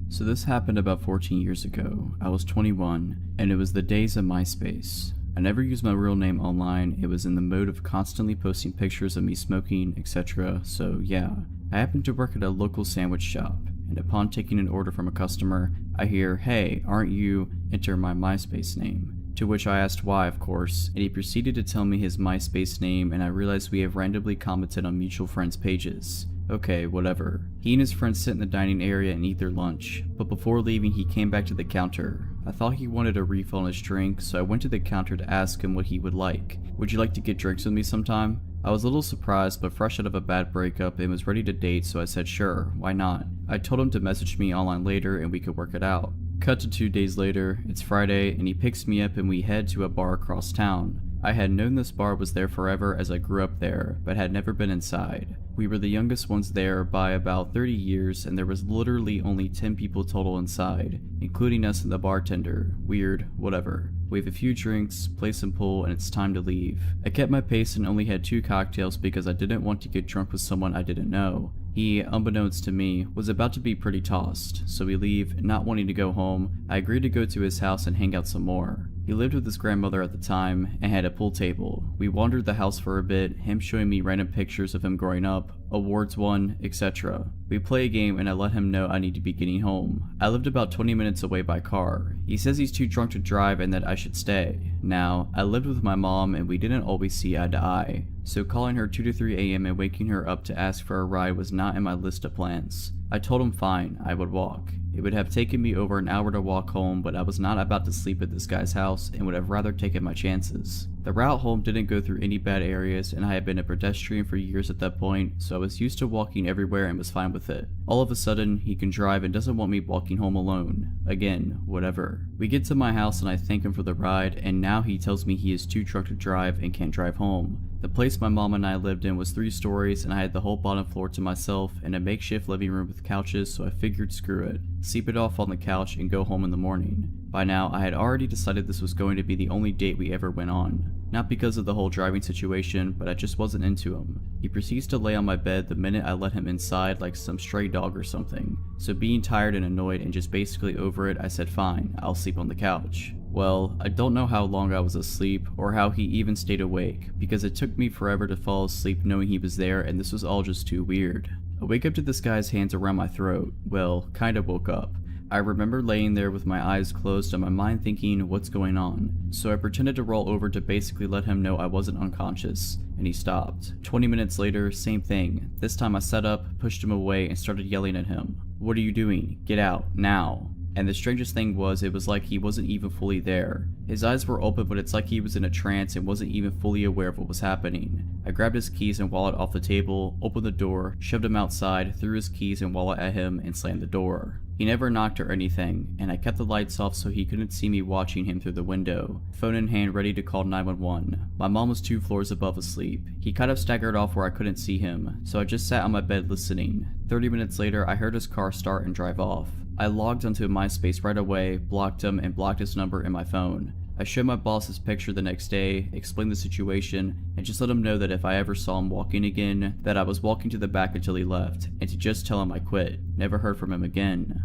Speaker 1: So this happened about 14 years ago. I was 21, and it was the days of MySpace. I never used my real name online. It was in the mode of constantly posting pictures of me smoking, etc. So yeah, I happened to work at a local sandwich shop, and upon taking an order from a customer, I hear, "Hey, aren't you?" enter my MySpace name. To which I asked why, of course, and he proceeded to tell me his MySpace name, and I realized we have randomly commented on mutual friends' pages. Okay, whatever. He and his friends sit in the dining area and eat their lunch, but before leaving he came back to the counter. I thought he wanted a refill on his drink, so I went to the counter to ask him what he would like. "Would you like to get drinks with me sometime?" I was a little surprised, but fresh out of a bad breakup and was ready to date, so I said sure, why not. I told him to message me online later and we could work it out. Cut to 2 days later, it's Friday, and he picks me up and we head to a bar across town. I had known this bar was there forever as I grew up there, but had never been inside. We were the youngest ones there by about 30 years, and there was literally only 10 people total inside, including us and the bartender. Weird, whatever. We have a few drinks, play some pool, and it's time to leave. I kept my pace and only had 2 cocktails because I didn't want to get drunk with someone I didn't know. He, unbeknownst to me, was about to be pretty tossed, so we leave. Not wanting to go home, I agreed to go to his house and hang out some more. He lived with his grandmother at the time and had a pool table. We wandered the house for a bit, him showing me random pictures of him growing up, awards won, etc. We play a game and I let him know I need to be getting home. I lived about 20 minutes away by car. He says he's too drunk to drive and that I should stay. Now, I lived with my mom and we didn't always see eye to eye, so calling her 2 to 3 a.m. and waking her up to ask for a ride was not in my list of plans. I told him fine, I would walk. It would have taken me over an hour to walk home, but I was not about to sleep at this guy's house and would have rather taken my chances. The route home didn't go through any bad areas and I had been a pedestrian for years at that point, so I was used to walking everywhere and was fine with it. All of a sudden, he can drive and doesn't want me walking home alone. Again, whatever. We get to my house and I thank him for the ride, and now he tells me he is too drunk to drive and can't drive home. The place my mom and I lived in was 3 stories and I had the whole bottom floor to myself and a makeshift living room with couches, so I figured screw it. Sleep it off on the couch and go home in the morning. By now, I had already decided this was going to be the only date we ever went on. Not because of the whole driving situation, but I just wasn't into him. He proceeds to lay on my bed the minute I let him inside like some stray dog or something. So being tired and annoyed and just basically over it, I said fine, I'll sleep on the couch. Well, I don't know how long I was asleep or how he even stayed awake, because it took me forever to fall asleep knowing he was there, and this was all just too weird. I wake up to this guy's hands around my throat. Well, kinda woke up. I remember laying there with my eyes closed and my mind thinking, what's going on? So I pretended to roll over to basically let him know I wasn't unconscious, and he stopped. 20 minutes later, same thing. This time I sat up, pushed him away, and started yelling at him. "What are you doing? Get out, now." And the strangest thing was, it was like he wasn't even fully there. His eyes were open, but it's like he was in a trance and wasn't even fully aware of what was happening. I grabbed his keys and wallet off the table, opened the door, shoved him outside, threw his keys and wallet at him, and slammed the door. He never knocked or anything, and I kept the lights off so he couldn't see me watching him through the window, phone in hand ready to call 911. My mom was 2 floors above asleep. He kind of staggered off where I couldn't see him, so I just sat on my bed listening. 30 minutes later, I heard his car start and drive off. I logged onto MySpace right away, blocked him, and blocked his number in my phone. I showed my boss his picture the next day, explained the situation, and just let him know that if I ever saw him walking again, that I was walking to the back until he left, and to just tell him I quit. Never heard from him again.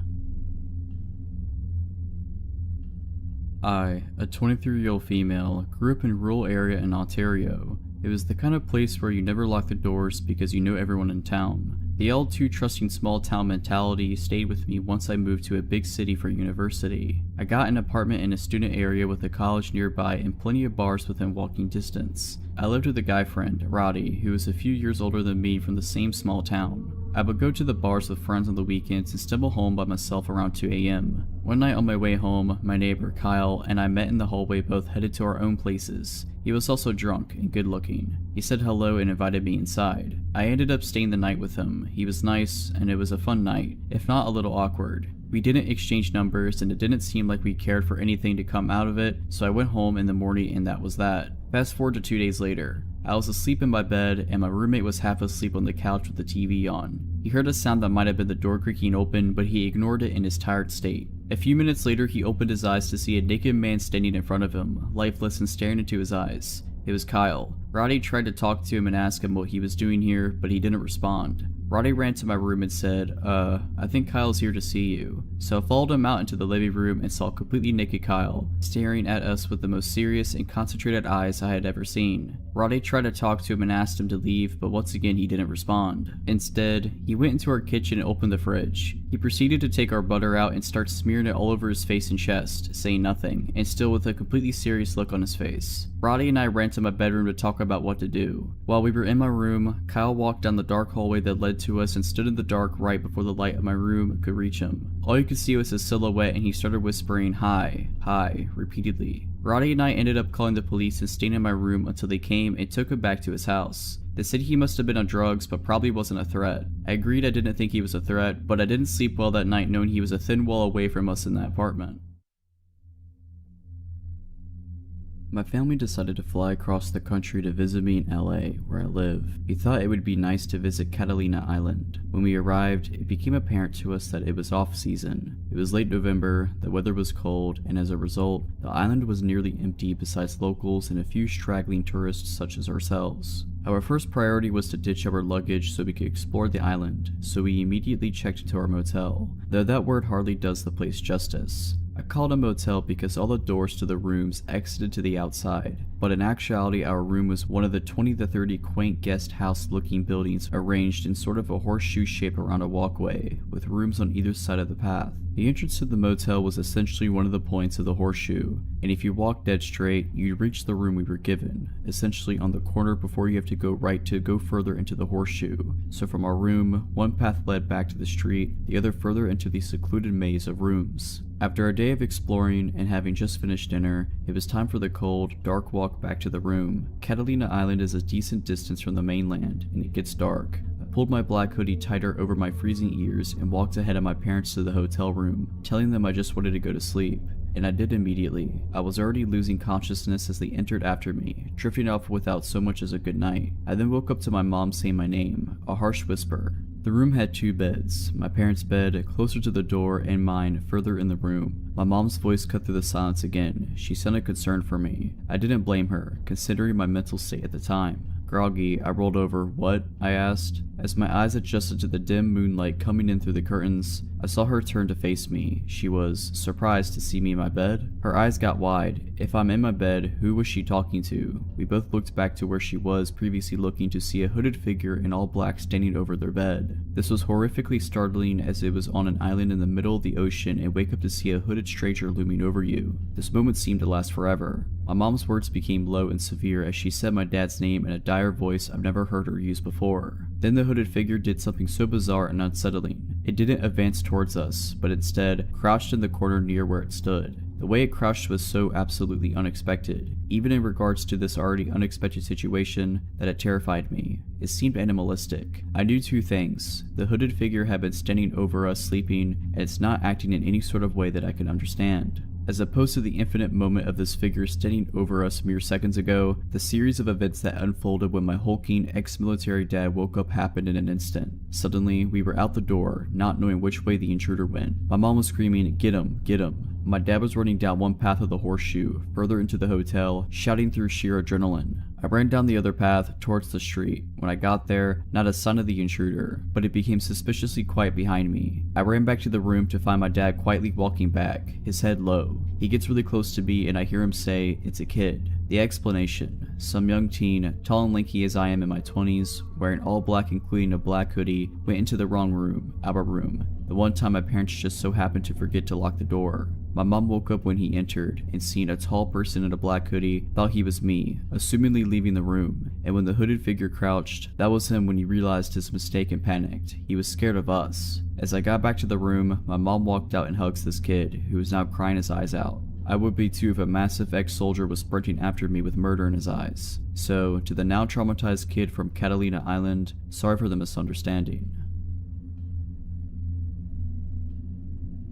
Speaker 1: I, a 23-year-old female, grew up in a rural area in Ontario. It was the kind of place where you never lock the doors because you know everyone in town. The all too trusting small town mentality stayed with me once I moved to a big city for university. I got an apartment in a student area with a college nearby and plenty of bars within walking distance. I lived with a guy friend, Roddy, who was a few years older than me from the same small town. I would go to the bars with friends on the weekends and stumble home by myself around 2 a.m. One night on my way home, my neighbor, Kyle, and I met in the hallway, both headed to our own places. He was also drunk and good looking. He said hello and invited me inside. I ended up staying the night with him. He was nice, and it was a fun night, if not a little awkward. We didn't exchange numbers, and it didn't seem like we cared for anything to come out of it, so I went home in the morning and that was that. Fast forward to 2 days later. I was asleep in my bed, and my roommate was half asleep on the couch with the TV on. He heard a sound that might have been the door creaking open, but he ignored it in his tired state. A few minutes later, he opened his eyes to see a naked man standing in front of him, lifeless and staring into his eyes. It was Kyle. Roddy tried to talk to him and ask him what he was doing here, but he didn't respond. Roddy ran to my room and said, I think Kyle's here to see you. So I followed him out into the living room and saw completely naked Kyle, staring at us with the most serious and concentrated eyes I had ever seen. Roddy tried to talk to him and asked him to leave, but once again he didn't respond. Instead, he went into our kitchen and opened the fridge. He proceeded to take our butter out and start smearing it all over his face and chest, saying nothing, and still with a completely serious look on his face. Roddy and I ran to my bedroom to talk about what to do. While we were in my room, Kyle walked down the dark hallway that led to us and stood in the dark right before the light of my room could reach him. All you could see was his silhouette, and he started whispering, "Hi, hi," repeatedly. Roddy and I ended up calling the police and staying in my room until they came and took him back to his house. They said he must have been on drugs, but probably wasn't a threat. I agreed I didn't think he was a threat, but I didn't sleep well that night knowing he was a thin wall away from us in that apartment. My family decided to fly across the country to visit me in LA, where I live. We thought it would be nice to visit Catalina Island. When we arrived, it became apparent to us that it was off-season. It was late November, the weather was cold, and as a result, the island was nearly empty besides locals and a few straggling tourists such as ourselves. Our first priority was to ditch our luggage so we could explore the island, so we immediately checked into our motel, though that word hardly does the place justice. I called a motel because all the doors to the rooms exited to the outside, but in actuality our room was one of the 20 to 30 quaint guest house looking buildings arranged in sort of a horseshoe shape around a walkway, with rooms on either side of the path. The entrance to the motel was essentially one of the points of the horseshoe, and if you walked dead straight, you'd reach the room we were given, essentially on the corner before you have to go right to go further into the horseshoe. So from our room, one path led back to the street, the other further into the secluded maze of rooms. After a day of exploring and having just finished dinner, it was time for the cold, dark walk back to the room. Catalina Island is a decent distance from the mainland, and it gets dark. I pulled my black hoodie tighter over my freezing ears and walked ahead of my parents to the hotel room, telling them I just wanted to go to sleep. And I did immediately. I was already losing consciousness as they entered after me, drifting off without so much as a good night. I then woke up to my mom saying my name, a harsh whisper. The room had two beds, my parents' bed closer to the door and mine further in the room. My mom's voice cut through the silence again. She sounded concerned for me. I didn't blame her, considering my mental state at the time. Groggy, I rolled over. "What?" I asked. As my eyes adjusted to the dim moonlight coming in through the curtains, I saw her turn to face me. She was surprised to see me in my bed. Her eyes got wide. If I'm in my bed, who was she talking to? We both looked back to where she was previously looking to see a hooded figure in all black standing over their bed. This was horrifically startling as it was on an island in the middle of the ocean and wake up to see a hooded stranger looming over you. This moment seemed to last forever. My mom's words became low and severe as she said my dad's name in a dire voice I've never heard her use before. Then the hooded figure did something so bizarre and unsettling. It didn't advance towards us, but instead crouched in the corner near where it stood. The way it crouched was so absolutely unexpected, even in regards to this already unexpected situation, that it terrified me. It seemed animalistic. I knew two things. The hooded figure had been standing over us sleeping, and it's not acting in any sort of way that I could understand. As opposed to the infinite moment of this figure standing over us mere seconds ago, the series of events that unfolded when my hulking ex-military dad woke up happened in an instant. Suddenly, we were out the door, not knowing which way the intruder went. My mom was screaming, "Get him, get him." My dad was running down one path of the horseshoe, further into the hotel, shouting through sheer adrenaline. I ran down the other path, towards the street. When I got there, not a sign of the intruder, but it became suspiciously quiet behind me. I ran back to the room to find my dad quietly walking back, his head low. He gets really close to me and I hear him say, "It's a kid." The explanation: some young teen, tall and lanky as I am in my 20s, wearing all black including a black hoodie, went into the wrong room, our room. The one time my parents just so happened to forget to lock the door. My mom woke up when he entered, and seeing a tall person in a black hoodie, thought he was me, assumingly leaving the room, and when the hooded figure crouched, that was him when he realized his mistake and panicked. He was scared of us. As I got back to the room, my mom walked out and hugs this kid, who was now crying his eyes out. I would be too if a massive ex-soldier was sprinting after me with murder in his eyes. So, to the now traumatized kid from Catalina Island, sorry for the misunderstanding.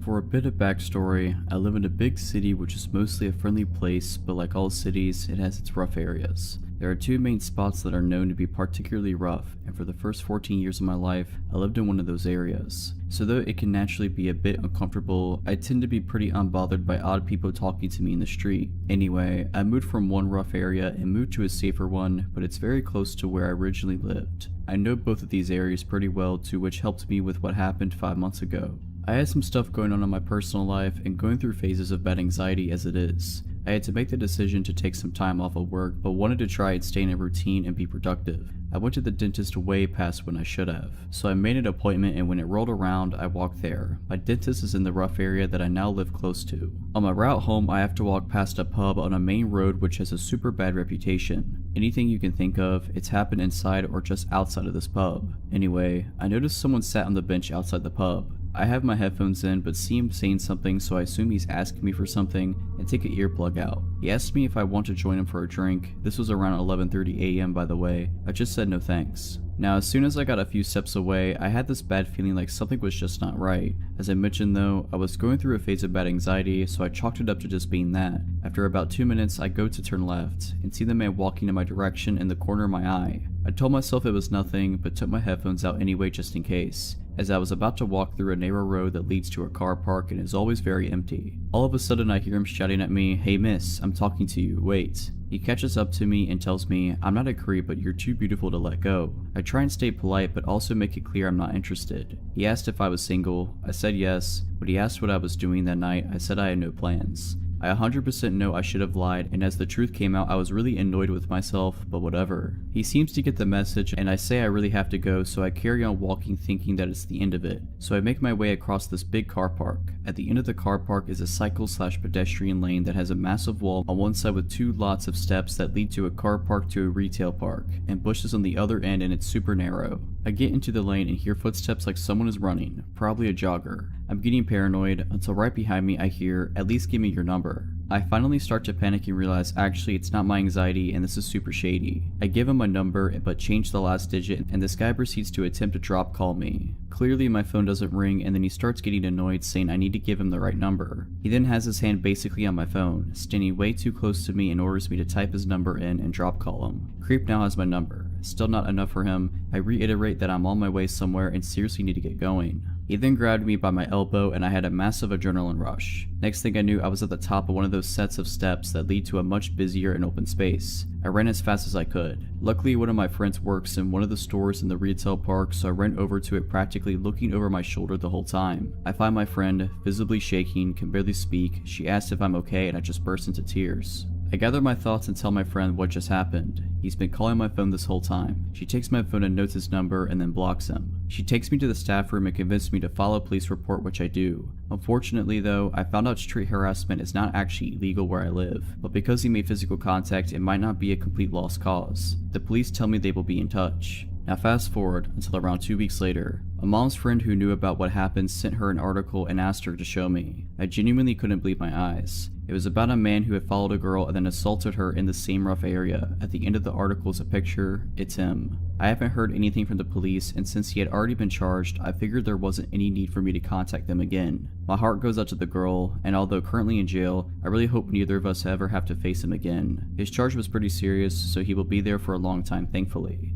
Speaker 1: For a bit of backstory, I live in a big city which is mostly a friendly place, but like all cities, it has its rough areas. There are two main spots that are known to be particularly rough, and for the first 14 years of my life, I lived in one of those areas. So though it can naturally be a bit uncomfortable, I tend to be pretty unbothered by odd people talking to me in the street. Anyway, I moved from one rough area and moved to a safer one, but it's very close to where I originally lived. I know both of these areas pretty well too, which helped me with what happened 5 months ago. I had some stuff going on in my personal life and going through phases of bad anxiety as it is. I had to make the decision to take some time off of work, but wanted to try and stay in a routine and be productive. I went to the dentist way past when I should have, so I made an appointment, and when it rolled around, I walked there. My dentist is in the rough area that I now live close to. On my route home, I have to walk past a pub on a main road which has a super bad reputation. Anything you can think of, it's happened inside or just outside of this pub. Anyway, I noticed someone sat on the bench outside the pub. I have my headphones in but see him saying something, so I assume he's asking me for something and take an earplug out. He asked me if I want to join him for a drink. This was around 11:30 a.m. by the way. I just said no thanks. Now as soon as I got a few steps away, I had this bad feeling like something was just not right. As I mentioned though, I was going through a phase of bad anxiety, so I chalked it up to just being that. After about 2 minutes, I go to turn left and see the man walking in my direction in the corner of my eye. I told myself it was nothing, but took my headphones out anyway just in case, as I was about to walk through a narrow road that leads to a car park and is always very empty. All of a sudden I hear him shouting at me, "Hey miss, I'm talking to you, wait." He catches up to me and tells me, "I'm not a creep, but you're too beautiful to let go." I try and stay polite but also make it clear I'm not interested. He asked if I was single. I said yes. When he asked what I was doing that night, I said I had no plans. I 100% know I should have lied, and as the truth came out, I was really annoyed with myself, but whatever. He seems to get the message, and I say I really have to go, so I carry on walking thinking that it's the end of it. So I make my way across this big car park. At the end of the car park is a cycle/pedestrian lane that has a massive wall on one side with 2 lots of steps that lead to a car park to a retail park, and bushes on the other end, and it's super narrow. I get into the lane and hear footsteps like someone is running, probably a jogger. I'm getting paranoid until right behind me I hear, "At least give me your number." I finally start to panic and realize actually it's not my anxiety and this is super shady. I give him my number but change the last digit, and this guy proceeds to attempt to drop call me. Clearly my phone doesn't ring, and then he starts getting annoyed saying I need to give him the right number. He then has his hand basically on my phone, standing way too close to me and orders me to type his number in and drop call him. Creep now has my number. Still not enough for him, I reiterate that I'm on my way somewhere and seriously need to get going. He then grabbed me by my elbow and I had a massive adrenaline rush. Next thing I knew, I was at the top of one of those sets of steps that lead to a much busier and open space. I ran as fast as I could. Luckily, one of my friends works in one of the stores in the retail park, so I ran over to it practically looking over my shoulder the whole time. I find my friend, visibly shaking, can barely speak. She asked if I'm okay and I just burst into tears. I gather my thoughts and tell my friend what just happened. He's been calling my phone this whole time. She takes my phone and notes his number and then blocks him. She takes me to the staff room and convinces me to file a police report, which I do. Unfortunately though, I found out street harassment is not actually illegal where I live, but because he made physical contact, it might not be a complete lost cause. The police tell me they will be in touch. Now fast forward until around 2 weeks later. A mom's friend who knew about what happened sent her an article and asked her to show me. I genuinely couldn't believe my eyes. It was about a man who had followed a girl and then assaulted her in the same rough area. At the end of the article is a picture. It's him. I haven't heard anything from the police, and since he had already been charged, I figured there wasn't any need for me to contact them again. My heart goes out to the girl, and although currently in jail, I really hope neither of us ever have to face him again. His charge was pretty serious, so he will be there for a long time, thankfully.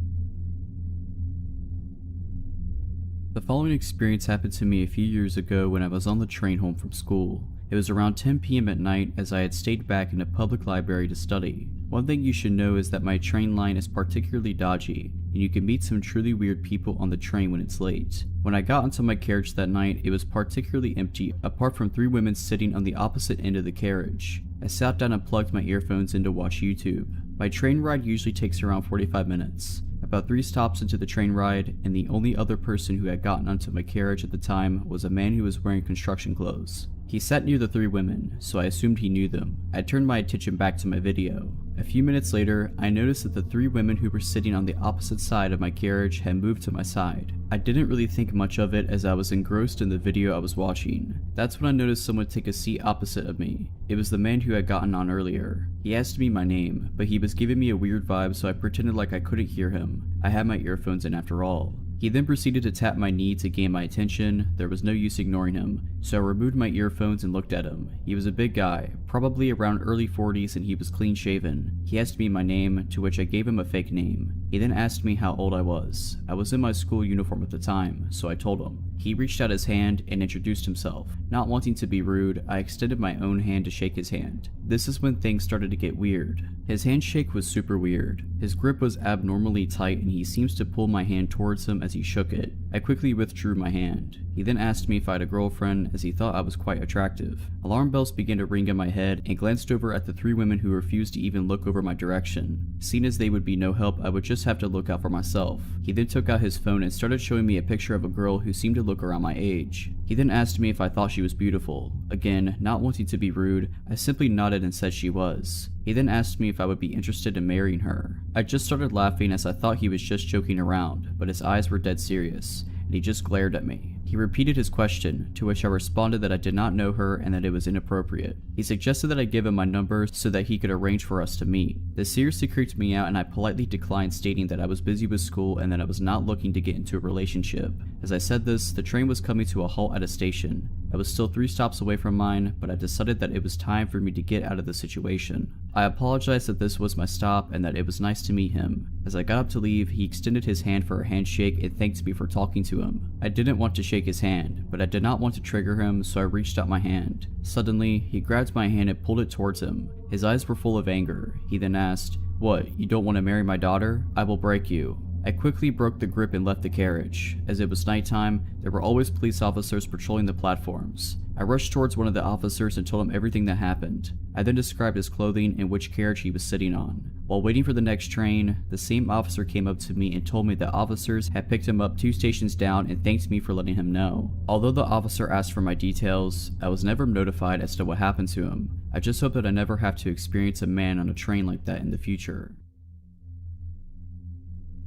Speaker 1: The following experience happened to me a few years ago when I was on the train home from school. It was around 10 p.m. at night as I had stayed back in a public library to study. One thing you should know is that my train line is particularly dodgy, and you can meet some truly weird people on the train when it's late. When I got into my carriage that night, it was particularly empty, apart from 3 women sitting on the opposite end of the carriage. I sat down and plugged my earphones in to watch YouTube. My train ride usually takes around 45 minutes. About 3 stops into the train ride, and the only other person who had gotten onto my carriage at the time was a man who was wearing construction clothes. He sat near the 3 women, so I assumed he knew them. I turned my attention back to my video. A few minutes later, I noticed that the 3 women who were sitting on the opposite side of my carriage had moved to my side. I didn't really think much of it as I was engrossed in the video I was watching. That's when I noticed someone take a seat opposite of me. It was the man who had gotten on earlier. He asked me my name, but he was giving me a weird vibe, so I pretended like I couldn't hear him. I had my earphones in after all. He then proceeded to tap my knee to gain my attention. There was no use ignoring him, so I removed my earphones and looked at him. He was a big guy, probably around early 40s, and he was clean shaven. He asked me my name, to which I gave him a fake name. He then asked me how old I was. I was in my school uniform at the time, so I told him. He reached out his hand and introduced himself. Not wanting to be rude, I extended my own hand to shake his hand. This is when things started to get weird. His handshake was super weird. His grip was abnormally tight and he seems to pull my hand towards him as he shook it. I quickly withdrew my hand. He then asked me if I had a girlfriend, as he thought I was quite attractive. Alarm bells began to ring in my head and glanced over at the 3 women who refused to even look over my direction. Seeing as they would be no help, I would just have to look out for myself. He then took out his phone and started showing me a picture of a girl who seemed to look around my age. He then asked me if I thought she was beautiful. Again, not wanting to be rude, I simply nodded and said she was. He then asked me if I would be interested in marrying her. I just started laughing as I thought he was just joking around, but his eyes were dead serious, and he just glared at me. He repeated his question, to which I responded that I did not know her and that it was inappropriate. He suggested that I give him my number so that he could arrange for us to meet. This seriously creeped me out and I politely declined, stating that I was busy with school and that I was not looking to get into a relationship. As I said this, the train was coming to a halt at a station. I was still 3 stops away from mine, but I decided that it was time for me to get out of the situation. I apologized that this was my stop and that it was nice to meet him. As I got up to leave, he extended his hand for a handshake and thanked me for talking to him. I didn't want to shake his hand, but I did not want to trigger him, so I reached out my hand. Suddenly, he grabbed my hand and pulled it towards him. His eyes were full of anger. He then asked, "What, you don't want to marry my daughter? I will break you." I quickly broke the grip and left the carriage. As it was nighttime, there were always police officers patrolling the platforms. I rushed towards one of the officers and told him everything that happened. I then described his clothing and which carriage he was sitting on. While waiting for the next train, the same officer came up to me and told me that officers had picked him up 2 stations down and thanked me for letting him know. Although the officer asked for my details, I was never notified as to what happened to him. I just hope that I never have to experience a man on a train like that in the future.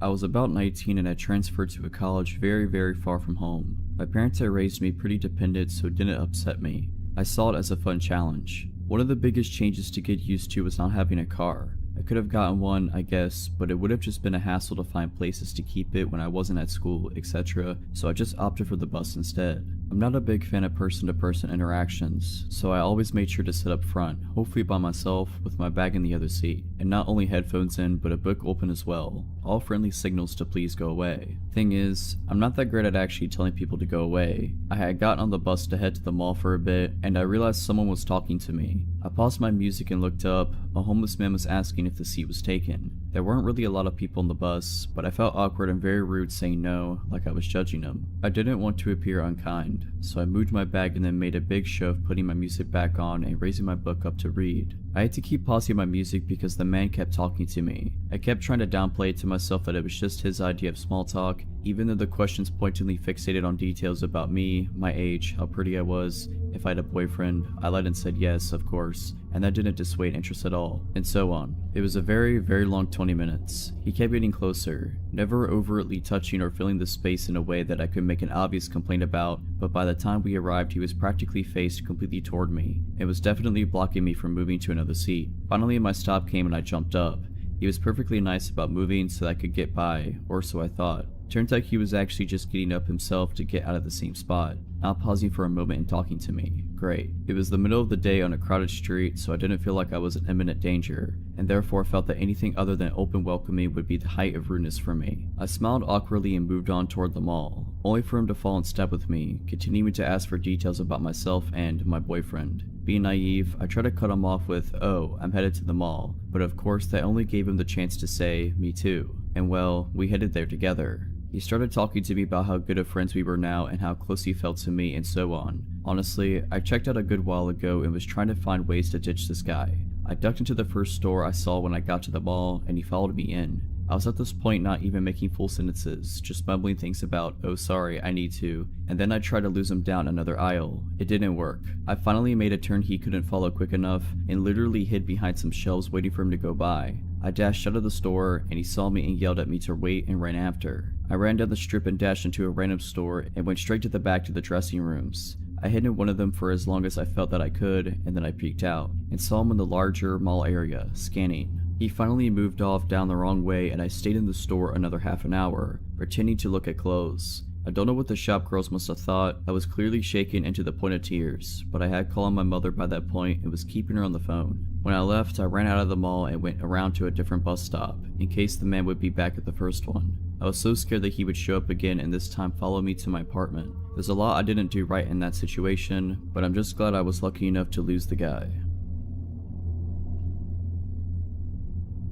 Speaker 1: I was about 19 and had transferred to a college very far from home. My parents had raised me pretty dependent, so it didn't upset me. I saw it as a fun challenge. One of the biggest changes to get used to was not having a car. I could have gotten one, I guess, but it would have just been a hassle to find places to keep it when I wasn't at school, etc., so I just opted for the bus instead. I'm not a big fan of person-to-person interactions, so I always made sure to sit up front, hopefully by myself, with my bag in the other seat, and not only headphones in, but a book open as well, all friendly signals to please go away. Thing is, I'm not that great at actually telling people to go away. I had gotten on the bus to head to the mall for a bit, and I realized someone was talking to me. I paused my music and looked up. A homeless man was asking if the seat was taken. There weren't really a lot of people on the bus, but I felt awkward and very rude saying no, like I was judging him. I didn't want to appear unkind, so I moved my bag and then made a big show of putting my music back on and raising my book up to read. I had to keep pausing my music because the man kept talking to me. I kept trying to downplay it to myself that it was just his idea of small talk, even though the questions pointedly fixated on details about me, my age, how pretty I was, if I had a boyfriend. I lied and said yes, of course, and that didn't dissuade interest at all, and so on. It was a very long 20 minutes. He kept getting closer, never overtly touching or filling the space in a way that I could make an obvious complaint about, but by the time we arrived he was practically faced completely toward me. It was definitely blocking me from moving to another seat. Finally my stop came and I jumped up. He was perfectly nice about moving so that I could get by, or so I thought. Turns out he was actually just getting up himself to get out of the same spot, not pausing for a moment and talking to me. Great. It was the middle of the day on a crowded street, so I didn't feel like I was in imminent danger, and therefore felt that anything other than open welcoming would be the height of rudeness for me. I smiled awkwardly and moved on toward the mall, only for him to fall in step with me, continuing to ask for details about myself and my boyfriend. Being naive, I tried to cut him off with, "Oh, I'm headed to the mall," but of course that only gave him the chance to say, "Me too," and well, we headed there together. He started talking to me about how good of friends we were now and how close he felt to me and so on. Honestly, I checked out a good while ago and was trying to find ways to ditch this guy. I ducked into the first store I saw when I got to the mall and he followed me in. I was at this point not even making full sentences, just mumbling things about, "Oh sorry, I need to," and then I tried to lose him down another aisle. It didn't work. I finally made a turn he couldn't follow quick enough and literally hid behind some shelves waiting for him to go by. I dashed out of the store and he saw me and yelled at me to wait and ran after. I ran down the strip and dashed into a random store and went straight to the back to the dressing rooms. I hid in one of them for as long as I felt that I could, and then I peeked out and saw him in the larger mall area, scanning. He finally moved off down the wrong way and I stayed in the store another half an hour, pretending to look at clothes. I don't know what the shop girls must have thought. I was clearly shaken and to the point of tears, but I had called my mother by that point and was keeping her on the phone. When I left, I ran out of the mall and went around to a different bus stop, in case the man would be back at the first one. I was so scared that he would show up again and this time follow me to my apartment. There's a lot I didn't do right in that situation, but I'm just glad I was lucky enough to lose the guy.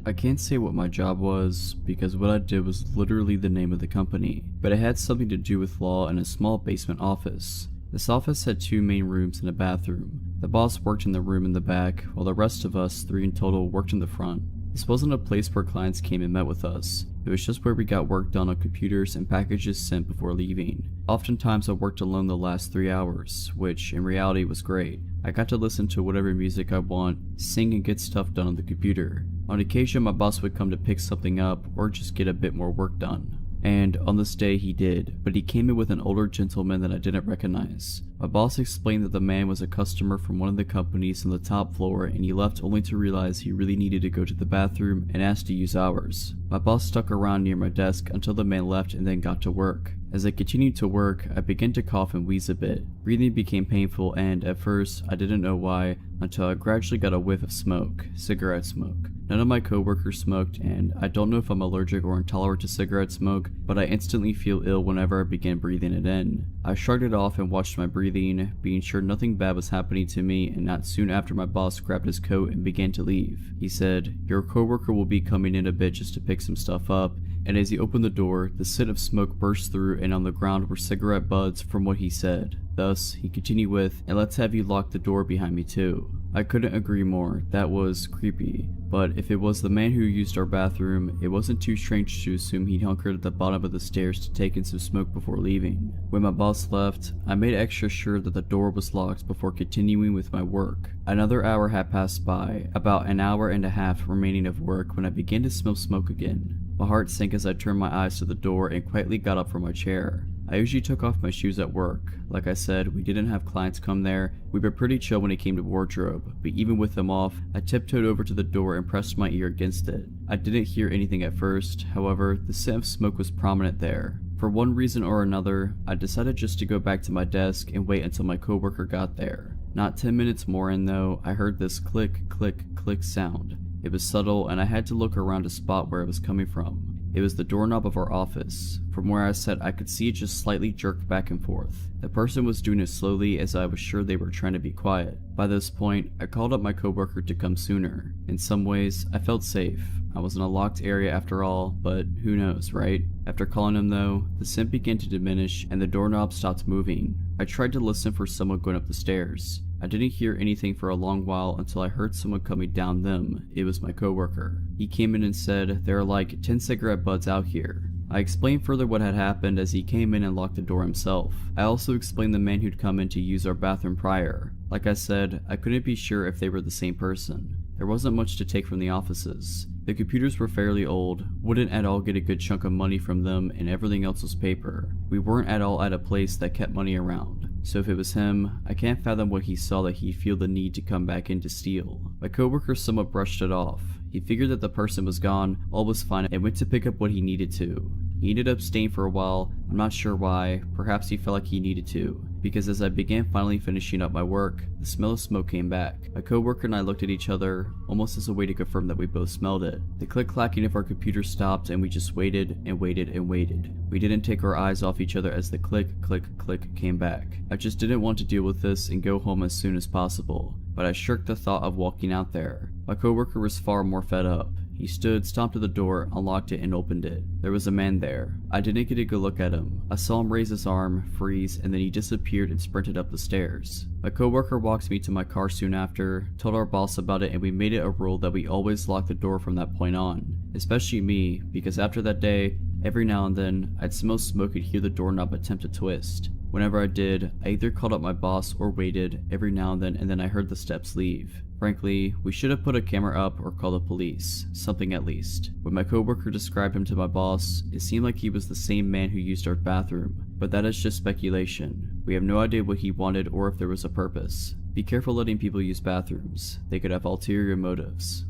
Speaker 1: I can't say what my job was, because what I did was literally the name of the company, but it had something to do with law in a small basement office. This office had 2 main rooms and a bathroom. The boss worked in the room in the back, while the rest of us, 3 in total, worked in the front. This wasn't a place where clients came and met with us. It was just where we got work done on computers and packages sent before leaving. Oftentimes I worked alone the last 3 hours, which in reality was great. I got to listen to whatever music I want, sing and get stuff done on the computer. On occasion my boss would come to pick something up or just get a bit more work done. And on this day he did, but he came in with an older gentleman that I didn't recognize. My boss explained that the man was a customer from one of the companies on the top floor and he left only to realize he really needed to go to the bathroom and asked to use ours. My boss stuck around near my desk until the man left and then got to work. As I continued to work, I began to cough and wheeze a bit. Breathing became painful and, at first, I didn't know why until I gradually got a whiff of smoke, cigarette smoke. None of my coworkers smoked and I don't know if I'm allergic or intolerant to cigarette smoke, but I instantly feel ill whenever I begin breathing it in. I shrugged it off and watched my breathing, being sure nothing bad was happening to me, and not soon after my boss grabbed his coat and began to leave. He said, "Your coworker will be coming in a bit just to pick some stuff up," and as he opened the door, the scent of smoke burst through and on the ground were cigarette butts from what he said. Thus, he continued with, "And let's have you lock the door behind me too." I couldn't agree more, that was creepy. But if it was the man who used our bathroom, it wasn't too strange to assume he'd hunkered at the bottom of the stairs to take in some smoke before leaving. When my boss left, I made extra sure that the door was locked before continuing with my work. Another hour had passed by, about an hour and a half remaining of work when I began to smell smoke again. My heart sank as I turned my eyes to the door and quietly got up from my chair. I usually took off my shoes at work. Like I said, we didn't have clients come there. We were pretty chill when it came to wardrobe, but even with them off, I tiptoed over to the door and pressed my ear against it. I didn't hear anything at first, however, the scent of smoke was prominent there. For one reason or another, I decided just to go back to my desk and wait until my coworker got there. Not 10 minutes more in though, I heard this click, click, click sound. It was subtle and I had to look around to spot where it was coming from. It was the doorknob of our office. From where I sat, I could see it just slightly jerk back and forth. The person was doing it slowly as I was sure they were trying to be quiet. By this point, I called up my coworker to come sooner. In some ways, I felt safe. I was in a locked area after all, but who knows, right? After calling him though, the scent began to diminish and the doorknob stopped moving. I tried to listen for someone going up the stairs. I didn't hear anything for a long while until I heard someone coming down them. It was my coworker. He came in and said, "There are like 10 cigarette butts out here." I explained further what had happened as he came in and locked the door himself. I also explained the man who'd come in to use our bathroom prior. Like I said, I couldn't be sure if they were the same person. There wasn't much to take from the offices. The computers were fairly old, wouldn't at all get a good chunk of money from them, and everything else was paper. We weren't at all at a place that kept money around. So if it was him, I can't fathom what he saw that he'd feel the need to come back in to steal. My coworker somewhat brushed it off. He figured that the person was gone, all was fine, and went to pick up what he needed to. He ended up staying for a while, I'm not sure why, perhaps he felt like he needed to, because as I began finally finishing up my work, the smell of smoke came back. My coworker and I looked at each other, almost as a way to confirm that we both smelled it. The click-clacking of our computer stopped and we just waited and waited and waited. We didn't take our eyes off each other as the click, click, click came back. I just didn't want to deal with this and go home as soon as possible, but I shirked the thought of walking out there. My coworker was far more fed up. He stood, stomped to the door, unlocked it, and opened it. There was a man there. I didn't get a good look at him. I saw him raise his arm, freeze, and then he disappeared and sprinted up the stairs. My coworker walked me to my car soon after, told our boss about it, and we made it a rule that we always lock the door from that point on. Especially me, because after that day, every now and then, I'd smell smoke and hear the doorknob attempt to twist. Whenever I did, I either called up my boss or waited every now and then I heard the steps leave. Frankly, we should have put a camera up or called the police, something at least. When my coworker described him to my boss, it seemed like he was the same man who used our bathroom, but that is just speculation. We have no idea what he wanted or if there was a purpose. Be careful letting people use bathrooms. They could have ulterior motives.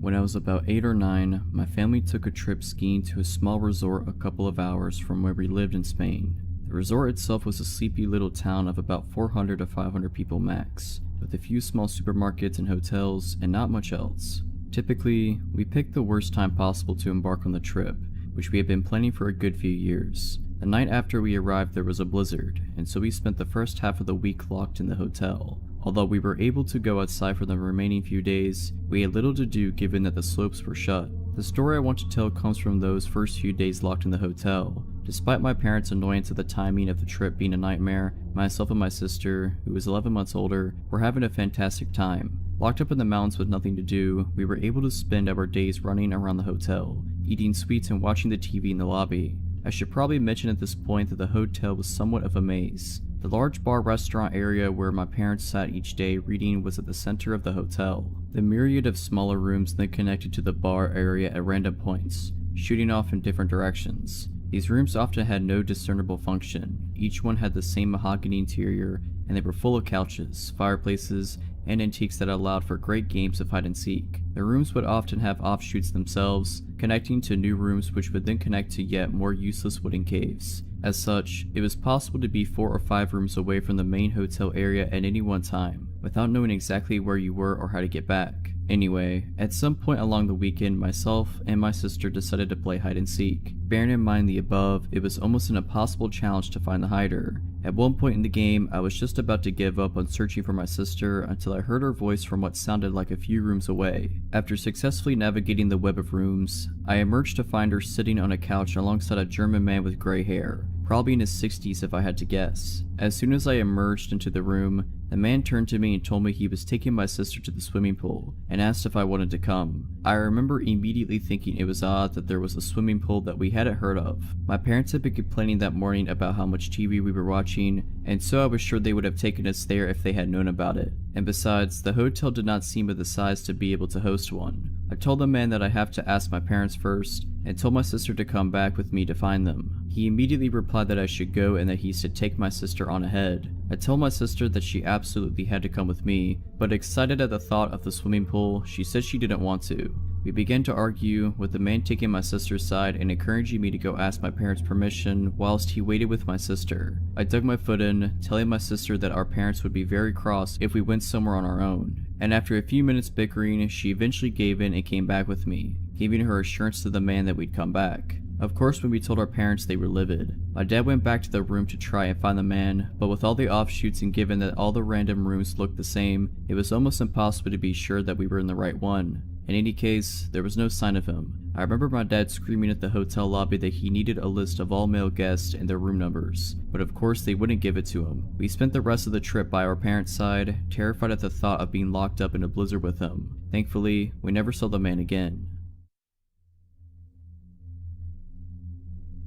Speaker 1: When I was about 8 or 9, my family took a trip skiing to a small resort a couple of hours from where we lived in Spain. The resort itself was a sleepy little town of about 400 to 500 people max, with a few small supermarkets and hotels and not much else. Typically, we picked the worst time possible to embark on the trip, which we had been planning for a good few years. The night after we arrived there was a blizzard, and so we spent the first half of the week locked in the hotel. Although we were able to go outside for the remaining few days, we had little to do given that the slopes were shut. The story I want to tell comes from those first few days locked in the hotel. Despite my parents' annoyance at the timing of the trip being a nightmare, myself and my sister, who was 11 months older, were having a fantastic time. Locked up in the mountains with nothing to do, we were able to spend our days running around the hotel, eating sweets and watching the TV in the lobby. I should probably mention at this point that the hotel was somewhat of a maze. The large bar restaurant area where my parents sat each day reading was at the center of the hotel. The myriad of smaller rooms then connected to the bar area at random points, shooting off in different directions. These rooms often had no discernible function. Each one had the same mahogany interior, and they were full of couches, fireplaces, and antiques that allowed for great games of hide and seek. The rooms would often have offshoots themselves, connecting to new rooms which would then connect to yet more useless wooden caves. As such, it was possible to be 4 or 5 rooms away from the main hotel area at any one time, without knowing exactly where you were or how to get back. Anyway, at some point along the weekend, myself and my sister decided to play hide and seek. Bearing in mind the above, it was almost an impossible challenge to find the hider. At one point in the game, I was just about to give up on searching for my sister until I heard her voice from what sounded like a few rooms away. After successfully navigating the web of rooms, I emerged to find her sitting on a couch alongside a German man with gray hair, probably in his 60s if I had to guess. As soon as I emerged into the room, the man turned to me and told me he was taking my sister to the swimming pool and asked if I wanted to come. I remember immediately thinking it was odd that there was a swimming pool that we hadn't heard of. My parents had been complaining that morning about how much TV we were watching, and so I was sure they would have taken us there if they had known about it. And besides, the hotel did not seem of the size to be able to host one. I told the man that I have to ask my parents first, and told my sister to come back with me to find them. He immediately replied that I should go and that he should take my sister on ahead. I told my sister that she absolutely had to come with me, but excited at the thought of the swimming pool, she said she didn't want to. We began to argue, with the man taking my sister's side and encouraging me to go ask my parents' permission whilst he waited with my sister. I dug my foot in, telling my sister that our parents would be very cross if we went somewhere on our own. And after a few minutes bickering, she eventually gave in and came back with me, giving her assurance to the man that we'd come back. Of course, when we told our parents, they were livid. My dad went back to the room to try and find the man, but with all the offshoots and given that all the random rooms looked the same, it was almost impossible to be sure that we were in the right one. In any case, there was no sign of him. I remember my dad screaming at the hotel lobby that he needed a list of all male guests and their room numbers, but of course they wouldn't give it to him. We spent the rest of the trip by our parents' side, terrified at the thought of being locked up in a blizzard with him. Thankfully, we never saw the man again.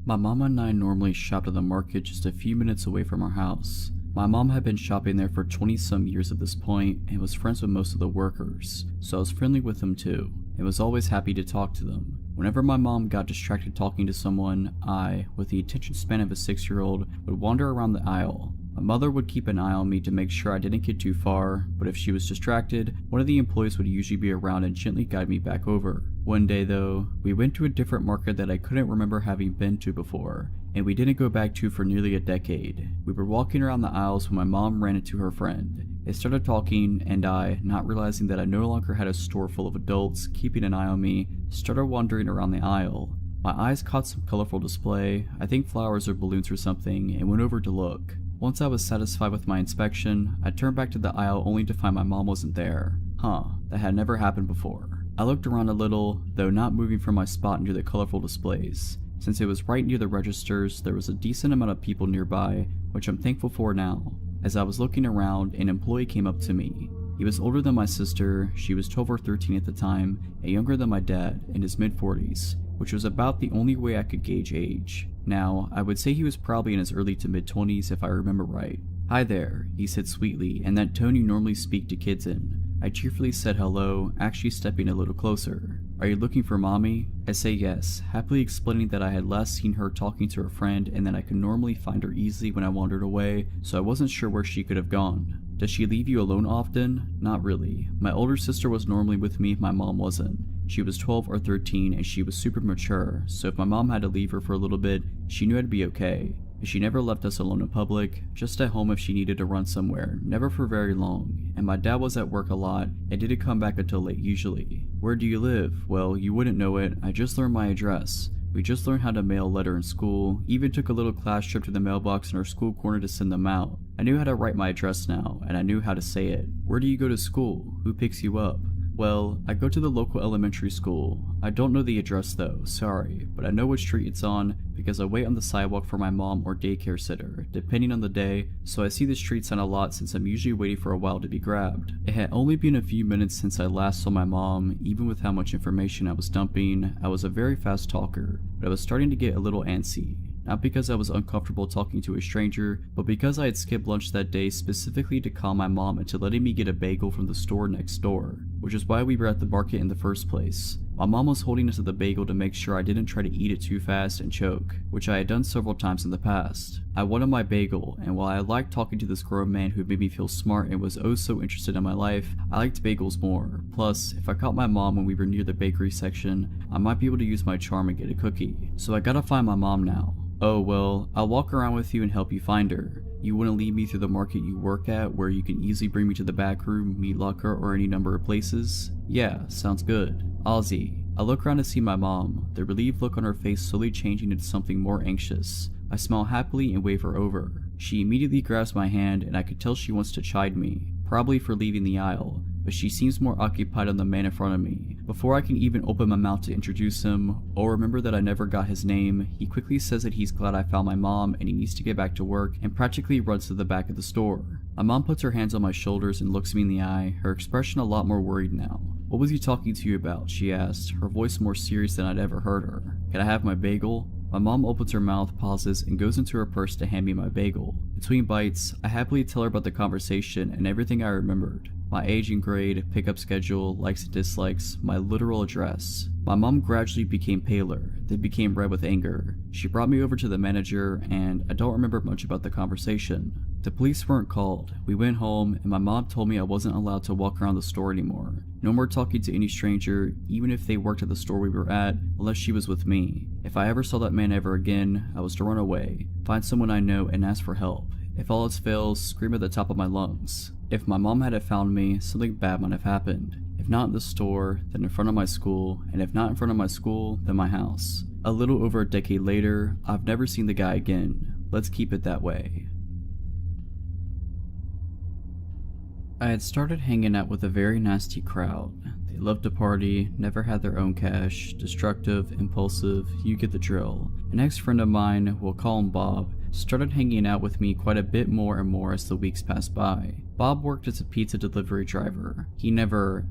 Speaker 1: My mama and I normally shopped at the market just a few minutes away from our house. My mom had been shopping there for 20-some years at this point and was friends with most of the workers, so I was friendly with them too, and was always happy to talk to them. Whenever my mom got distracted talking to someone, I, with the attention span of a 6-year-old, would wander around the aisle. My mother would keep an eye on me to make sure I didn't get too far, but if she was distracted, one of the employees would usually be around and gently guide me back over. One day though, we went to a different market that I couldn't remember having been to before, and we didn't go back to for nearly a decade. We were walking around the aisles when my mom ran into her friend. They started talking, and I, not realizing that I no longer had a store full of adults keeping an eye on me, started wandering around the aisle. My eyes caught some colorful display, I think flowers or balloons or something, and went over to look. Once I was satisfied with my inspection, I turned back to the aisle only to find my mom wasn't there. That had never happened before. I looked around a little, though not moving from my spot near the colorful displays. Since it was right near the registers, there was a decent amount of people nearby, which I'm thankful for now. As I was looking around, an employee came up to me. He was older than my sister, she was 12 or 13 at the time, and younger than my dad, in his mid-40s, which was about the only way I could gauge age. Now, I would say he was probably in his early to mid-20s if I remember right. "Hi there," he said sweetly, in that tone you normally speak to kids in. I cheerfully said hello, actually stepping a little closer. "Are you looking for mommy?" I say yes, happily explaining that I had last seen her talking to her friend and that I could normally find her easily when I wandered away, so I wasn't sure where she could have gone. "Does she leave you alone often?" "Not really. My older sister was normally with me if my mom wasn't. She was 12 or 13 and she was super mature, so if my mom had to leave her for a little bit, she knew I'd be okay. And she never left us alone in public, just at home if she needed to run somewhere, never for very long. And my dad was at work a lot and didn't come back until late usually. Where do you live? Well, you wouldn't know it, I just learned my address. We just learned how to mail a letter in school, even took a little class trip to the mailbox in our school corner to send them out. I knew how to write my address now, and I knew how to say it. Where do you go to school? Who picks you up? Well, I go to the local elementary school. I don't know the address though, sorry, but I know which street it's on because I wait on the sidewalk for my mom or daycare sitter, depending on the day, so I see the street sign a lot since I'm usually waiting for a while to be grabbed. It had only been a few minutes since I last saw my mom. Even with how much information I was dumping, I was a very fast talker, but I was starting to get a little antsy. Not because I was uncomfortable talking to a stranger, but because I had skipped lunch that day specifically to calm my mom into letting me get a bagel from the store next door, which is why we were at the market in the first place. My mom was holding onto the bagel to make sure I didn't try to eat it too fast and choke, which I had done several times in the past. I wanted my bagel, and while I liked talking to this grown man who made me feel smart and was oh so interested in my life, I liked bagels more. Plus, if I caught my mom when we were near the bakery section, I might be able to use my charm and get a cookie. So I gotta find my mom now. Oh well, I'll walk around with you and help you find her. You wouldn't lead me through the market you work at where you can easily bring me to the back room, meat locker, or any number of places? Yeah, sounds good. Ozzy. I look around to see my mom, the relieved look on her face slowly changing into something more anxious. I smile happily and wave her over. She immediately grabs my hand and I could tell she wants to chide me, probably for leaving the aisle, but she seems more occupied on the man in front of me. Before I can even open my mouth to introduce him, or remember that I never got his name, he quickly says that he's glad I found my mom and he needs to get back to work and practically runs to the back of the store. My mom puts her hands on my shoulders and looks me in the eye, her expression a lot more worried now. What was he talking to you about? She asked, her voice more serious than I'd ever heard her. Can I have my bagel? My mom opens her mouth, pauses, and goes into her purse to hand me my bagel. Between bites, I happily tell her about the conversation and everything I remembered. My age and grade, pickup schedule, likes and dislikes, my literal address. My mom gradually became paler, then became red with anger. She brought me over to the manager, and I don't remember much about the conversation. The police weren't called. We went home, and my mom told me I wasn't allowed to walk around the store anymore. No more talking to any stranger, even if they worked at the store we were at, unless she was with me. If I ever saw that man ever again, I was to run away, find someone I know, and ask for help. If all else fails, scream at the top of my lungs. If my mom hadn't found me, something bad might have happened. If not in the store, then in front of my school, and if not in front of my school, then my house. A little over a decade later, I've never seen the guy again. Let's keep it that way. I had started hanging out with a very nasty crowd. They loved to party, never had their own cash, destructive, impulsive, you get the drill. An ex-friend of mine, we'll call him Bob, started hanging out with me quite a bit more and more as the weeks passed by. Bob worked as a pizza delivery driver. He never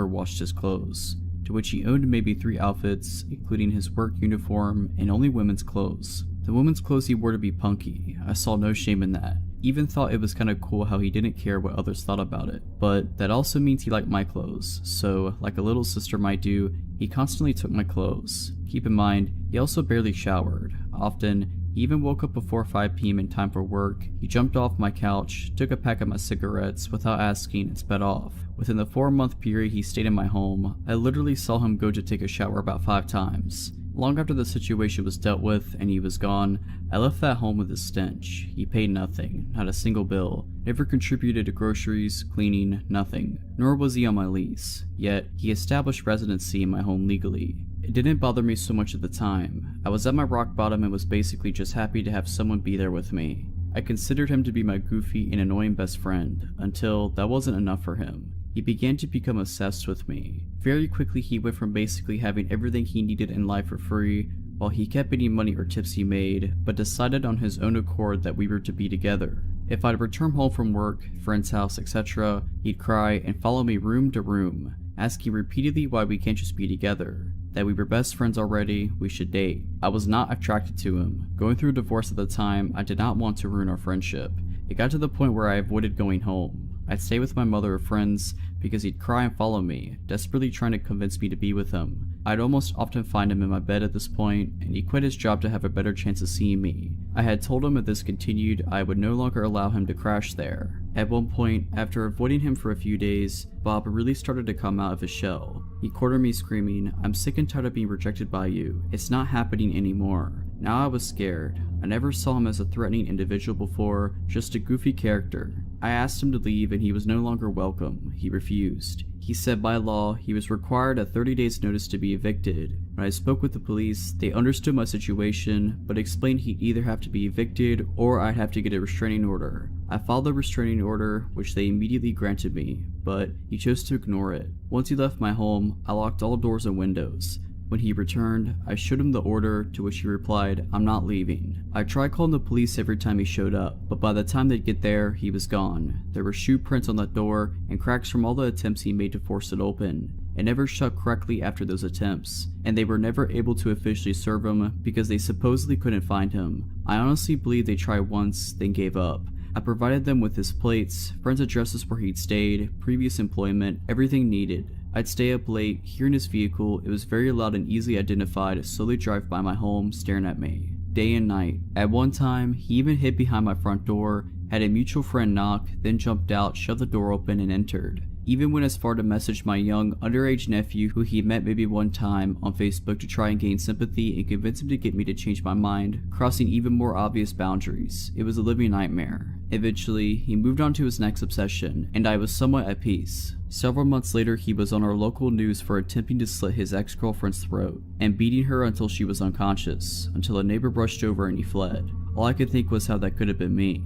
Speaker 1: washed his clothes, to which he owned maybe 3 outfits, including his work uniform and only women's clothes. The women's clothes he wore to be punky. I saw no shame in that. Even thought it was kinda cool how he didn't care what others thought about it. But that also means he liked my clothes, so like a little sister might do, he constantly took my clothes. Keep in mind, he also barely showered. Often, he even woke up before 5 p.m. in time for work. He jumped off my couch, took a pack of my cigarettes without asking, and sped off. Within the 4-month period he stayed in my home, I literally saw him go to take a shower about 5 times. Long after the situation was dealt with and he was gone, I left that home with a stench. He paid nothing, not a single bill, never contributed to groceries, cleaning, nothing, nor was he on my lease. Yet, he established residency in my home legally. It didn't bother me so much at the time. I was at my rock bottom and was basically just happy to have someone be there with me. I considered him to be my goofy and annoying best friend, until that wasn't enough for him. He began to become obsessed with me. Very quickly he went from basically having everything he needed in life for free, while he kept any money or tips he made, but decided on his own accord that we were to be together. If I'd return home from work, friend's house, etc., he'd cry and follow me room to room, asking repeatedly why we can't just be together. That we were best friends already, we should date. I was not attracted to him. Going through a divorce at the time, I did not want to ruin our friendship. It got to the point where I avoided going home. I'd stay with my mother or friends, because he'd cry and follow me, desperately trying to convince me to be with him. I'd almost often find him in my bed at this point, and he quit his job to have a better chance of seeing me. I had told him if this continued, I would no longer allow him to crash there. At one point, after avoiding him for a few days, Bob really started to come out of his shell. He cornered me screaming, "I'm sick and tired of being rejected by you. It's not happening anymore." Now I was scared. I never saw him as a threatening individual before, just a goofy character. I asked him to leave and he was no longer welcome. He refused. He said by law, he was required a 30 days notice to be evicted. When I spoke with the police, they understood my situation, but explained he'd either have to be evicted or I'd have to get a restraining order. I filed the restraining order, which they immediately granted me, but he chose to ignore it. Once he left my home, I locked all doors and windows. When he returned, I showed him the order, to which he replied, "I'm not leaving." I tried calling the police every time he showed up, but by the time they'd get there, he was gone. There were shoe prints on that door and cracks from all the attempts he made to force it open. It never shut correctly after those attempts, and they were never able to officially serve him because they supposedly couldn't find him. I honestly believe they tried once, then gave up. I provided them with his plates, friends' addresses where he'd stayed, previous employment, everything needed. I'd stay up late, here in his vehicle. It was very loud and easily identified, slowly drive by my home, staring at me, day and night. At one time, he even hid behind my front door, had a mutual friend knock, then jumped out, shoved the door open, and entered. Even went as far to message my young, underage nephew who he met maybe one time on Facebook to try and gain sympathy and convince him to get me to change my mind, crossing even more obvious boundaries. It was a living nightmare. Eventually, he moved on to his next obsession, and I was somewhat at peace. Several months later, he was on our local news for attempting to slit his ex-girlfriend's throat and beating her until she was unconscious, until a neighbor brushed over and he fled. All I could think was how that could have been me.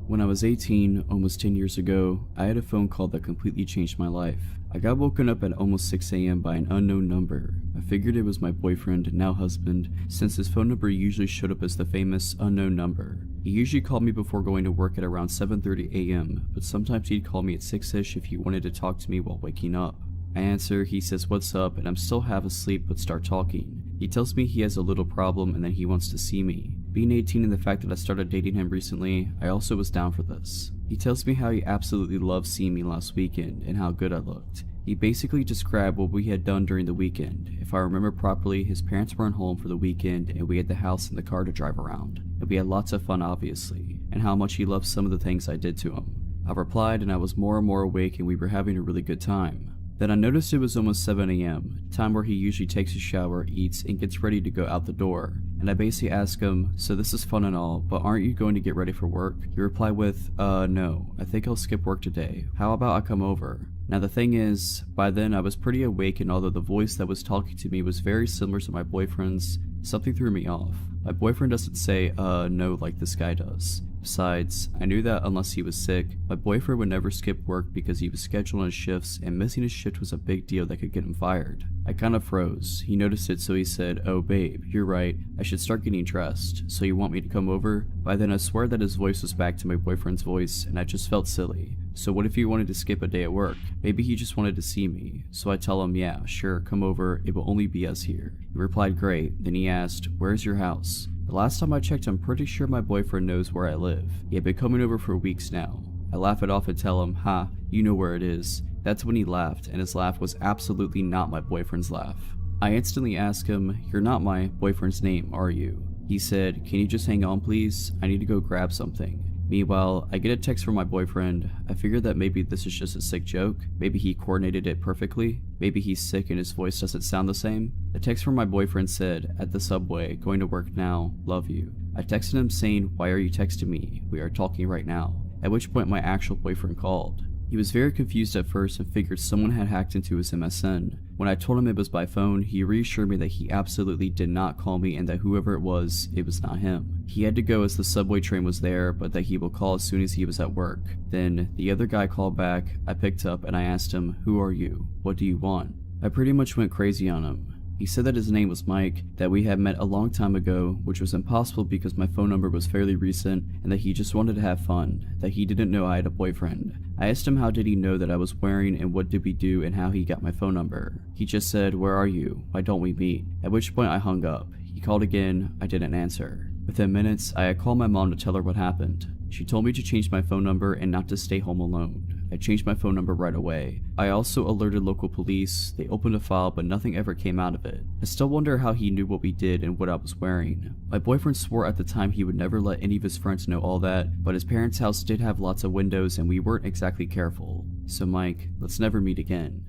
Speaker 1: When I was 18, almost 10 years ago, I had a phone call that completely changed my life. I got woken up at almost 6 a.m. by an unknown number. I figured it was my boyfriend, now husband, since his phone number usually showed up as the famous unknown number. He usually called me before going to work at around 7:30 a.m., but sometimes he'd call me at 6ish if he wanted to talk to me while waking up. I answer, he says what's up, and I'm still half asleep but start talking. He tells me he has a little problem and that he wants to see me. Being 18 and the fact that I started dating him recently, I also was down for this. He tells me how he absolutely loved seeing me last weekend and how good I looked. He basically described what we had done during the weekend. If I remember properly, his parents weren't home for the weekend and we had the house and the car to drive around. And we had lots of fun obviously, and how much he loved some of the things I did to him. I replied and I was more and more awake and we were having a really good time. Then I noticed it was almost 7 a.m., time where he usually takes a shower, eats, and gets ready to go out the door. And I basically ask him, so this is fun and all, but aren't you going to get ready for work? He replied with, no, I think I'll skip work today. How about I come over? Now the thing is, by then I was pretty awake, and although the voice that was talking to me was very similar to my boyfriend's, something threw me off. My boyfriend doesn't say, no, like this guy does. Besides, I knew that unless he was sick, my boyfriend would never skip work because he was scheduled on his shifts and missing his shift was a big deal that could get him fired. I kind of froze. He noticed it, so he said, "Oh babe, you're right, I should start getting dressed. So you want me to come over?" By then I swear that his voice was back to my boyfriend's voice and I just felt silly. So what if he wanted to skip a day at work? Maybe he just wanted to see me. So I tell him, yeah, sure, come over, it will only be us here. He replied, great. Then he asked, where's your house? The last time I checked, I'm pretty sure my boyfriend knows where I live. He had been coming over for weeks now. I laugh it off and tell him, ha, you know where it is. That's when he laughed, and his laugh was absolutely not my boyfriend's laugh. I instantly ask him, you're not my boyfriend's name, are you? He said, can you just hang on please? I need to go grab something. Meanwhile, I get a text from my boyfriend. I figured that maybe this is just a sick joke. Maybe he coordinated it perfectly. Maybe he's sick and his voice doesn't sound the same. The text from my boyfriend said, at the subway, going to work now, love you. I texted him saying, why are you texting me? We are talking right now. At which point my actual boyfriend called. He was very confused at first and figured someone had hacked into his MSN. When I told him it was by phone, he reassured me that he absolutely did not call me and that whoever it was not him. He had to go as the subway train was there, but that he will call as soon as he was at work. Then, the other guy called back, I picked up and I asked him, who are you? What do you want? I pretty much went crazy on him. He said that his name was Mike, that we had met a long time ago, which was impossible because my phone number was fairly recent, and that he just wanted to have fun, that he didn't know I had a boyfriend. I asked him how did he know that I was wearing and what did we do and how he got my phone number. He just said, where are you? Why don't we meet? At which point I hung up. He called again, I didn't answer. Within minutes, I had called my mom to tell her what happened. She told me to change my phone number and not to stay home alone. I changed my phone number right away. I also alerted local police. They opened a file, but nothing ever came out of it. I still wonder how he knew what we did and what I was wearing. My boyfriend swore at the time he would never let any of his friends know all that, but his parents' house did have lots of windows and we weren't exactly careful. So Mike, let's never meet again.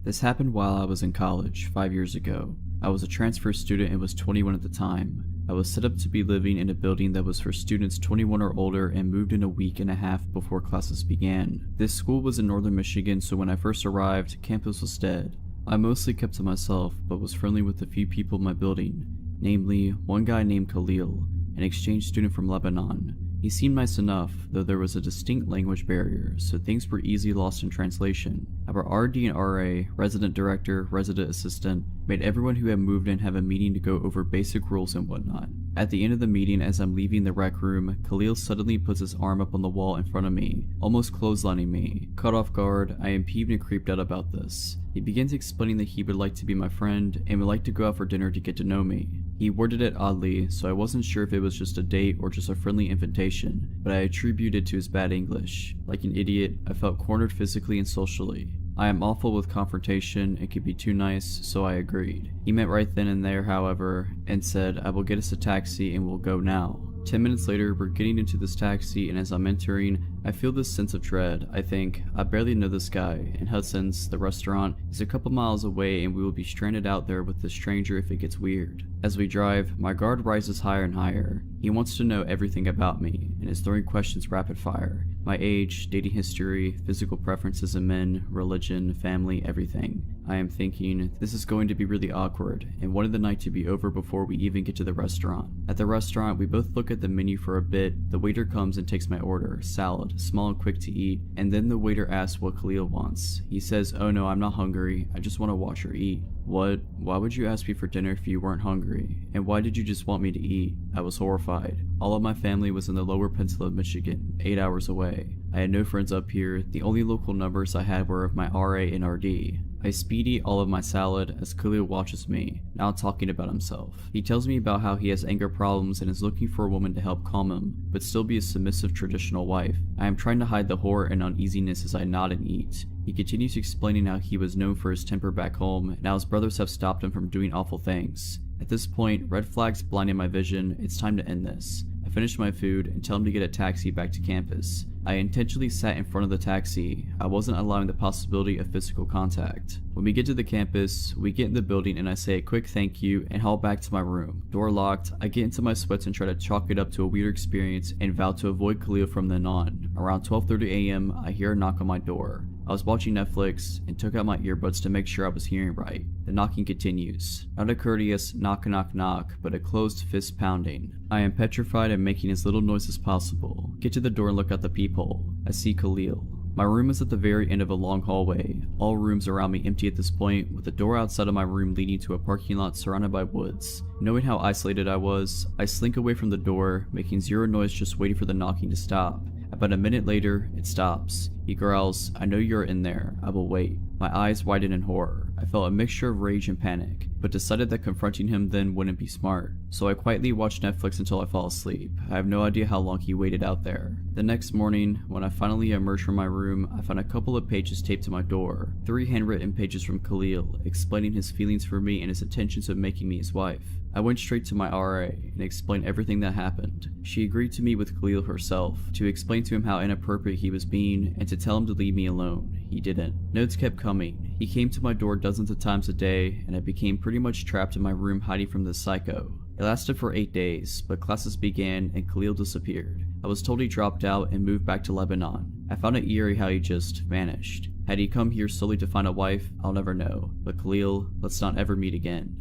Speaker 1: This happened while I was in college 5 years ago. I was a transfer student and was 21 at the time. I was set up to be living in a building that was for students 21 or older and moved in a week and a half before classes began. This school was in northern Michigan, so when I first arrived, campus was dead. I mostly kept to myself, but was friendly with a few people in my building, namely one guy named Khalil, an exchange student from Lebanon. He seemed nice enough, though there was a distinct language barrier, so things were easily lost in translation. Our RD and RA, resident director, resident assistant, made everyone who had moved in have a meeting to go over basic rules and whatnot. At the end of the meeting, as I'm leaving the rec room, Khalil suddenly puts his arm up on the wall in front of me, almost clotheslining me. Caught off guard, I am peeved and creeped out about this. He begins explaining that he would like to be my friend and would like to go out for dinner to get to know me. He worded it oddly, so I wasn't sure if it was just a date or just a friendly invitation, but I attributed it to his bad English. Like an idiot, I felt cornered physically and socially. I am awful with confrontation and could be too nice, so I agreed. He meant right then and there, however, and said, "I will get us a taxi and we'll go now." 10 minutes later, we're getting into this taxi, and as I'm entering, I feel this sense of dread. I think, I barely know this guy, and Hudson's, the restaurant, is a couple miles away and we will be stranded out there with this stranger if it gets weird. As we drive, my guard rises higher and higher. He wants to know everything about me, and is throwing questions rapid fire. My age, dating history, physical preferences in men, religion, family, everything. I am thinking, this is going to be really awkward, and wanted the night to be over before we even get to the restaurant. At the restaurant, we both look at the menu for a bit. The waiter comes and takes my order, salad, small and quick to eat, and then the waiter asks what Khalil wants. He says, "Oh no, I'm not hungry, I just want to watch her eat." What? Why would you ask me for dinner if you weren't hungry? And why did you just want me to eat? I was horrified. All of my family was in the lower peninsula of Michigan, 8 hours away. I had no friends up here. The only local numbers I had were of my RA and RD. I speed eat all of my salad as Khalil watches me, now talking about himself. He tells me about how he has anger problems and is looking for a woman to help calm him, but still be a submissive traditional wife. I am trying to hide the horror and uneasiness as I nod and eat. He continues explaining how he was known for his temper back home, and how his brothers have stopped him from doing awful things. At this point, red flags blinding my vision. It's time to end this. I finish my food and tell him to get a taxi back to campus. I intentionally sat in front of the taxi. I wasn't allowing the possibility of physical contact. When we get to the campus, we get in the building and I say a quick thank you and haul back to my room. Door locked, I get into my sweats and try to chalk it up to a weird experience and vow to avoid Khalil from then on. Around 12:30 a.m., I hear a knock on my door. I was watching Netflix and took out my earbuds to make sure I was hearing right. The knocking continues. Not a courteous knock knock knock, but a closed fist pounding. I am petrified and making as little noise as possible. Get to the door and look out the peephole. I see Khalil. My room is at the very end of a long hallway. All rooms around me empty at this point, with the door outside of my room leading to a parking lot surrounded by woods. Knowing how isolated I was, I slink away from the door, making zero noise just waiting for the knocking to stop. About a minute later, it stops. He growls, "I know you're in there. I will wait." My eyes widen in horror. I felt a mixture of rage and panic, but decided that confronting him then wouldn't be smart. So I quietly watched Netflix until I fall asleep. I have no idea how long he waited out there. The next morning, when I finally emerged from my room, I found a couple of pages taped to my door. 3 handwritten pages from Khalil, explaining his feelings for me and his intentions of making me his wife. I went straight to my RA and explained everything that happened. She agreed to meet with Khalil herself, to explain to him how inappropriate he was being, and to tell him to leave me alone. He didn't. Notes kept coming. He came to my door dozens of times a day, and I became pretty much trapped in my room hiding from this psycho. It lasted for 8 days, but classes began and Khalil disappeared. I was told he dropped out and moved back to Lebanon. I found it eerie how he just vanished. Had he come here solely to find a wife, I'll never know. But Khalil, let's not ever meet again.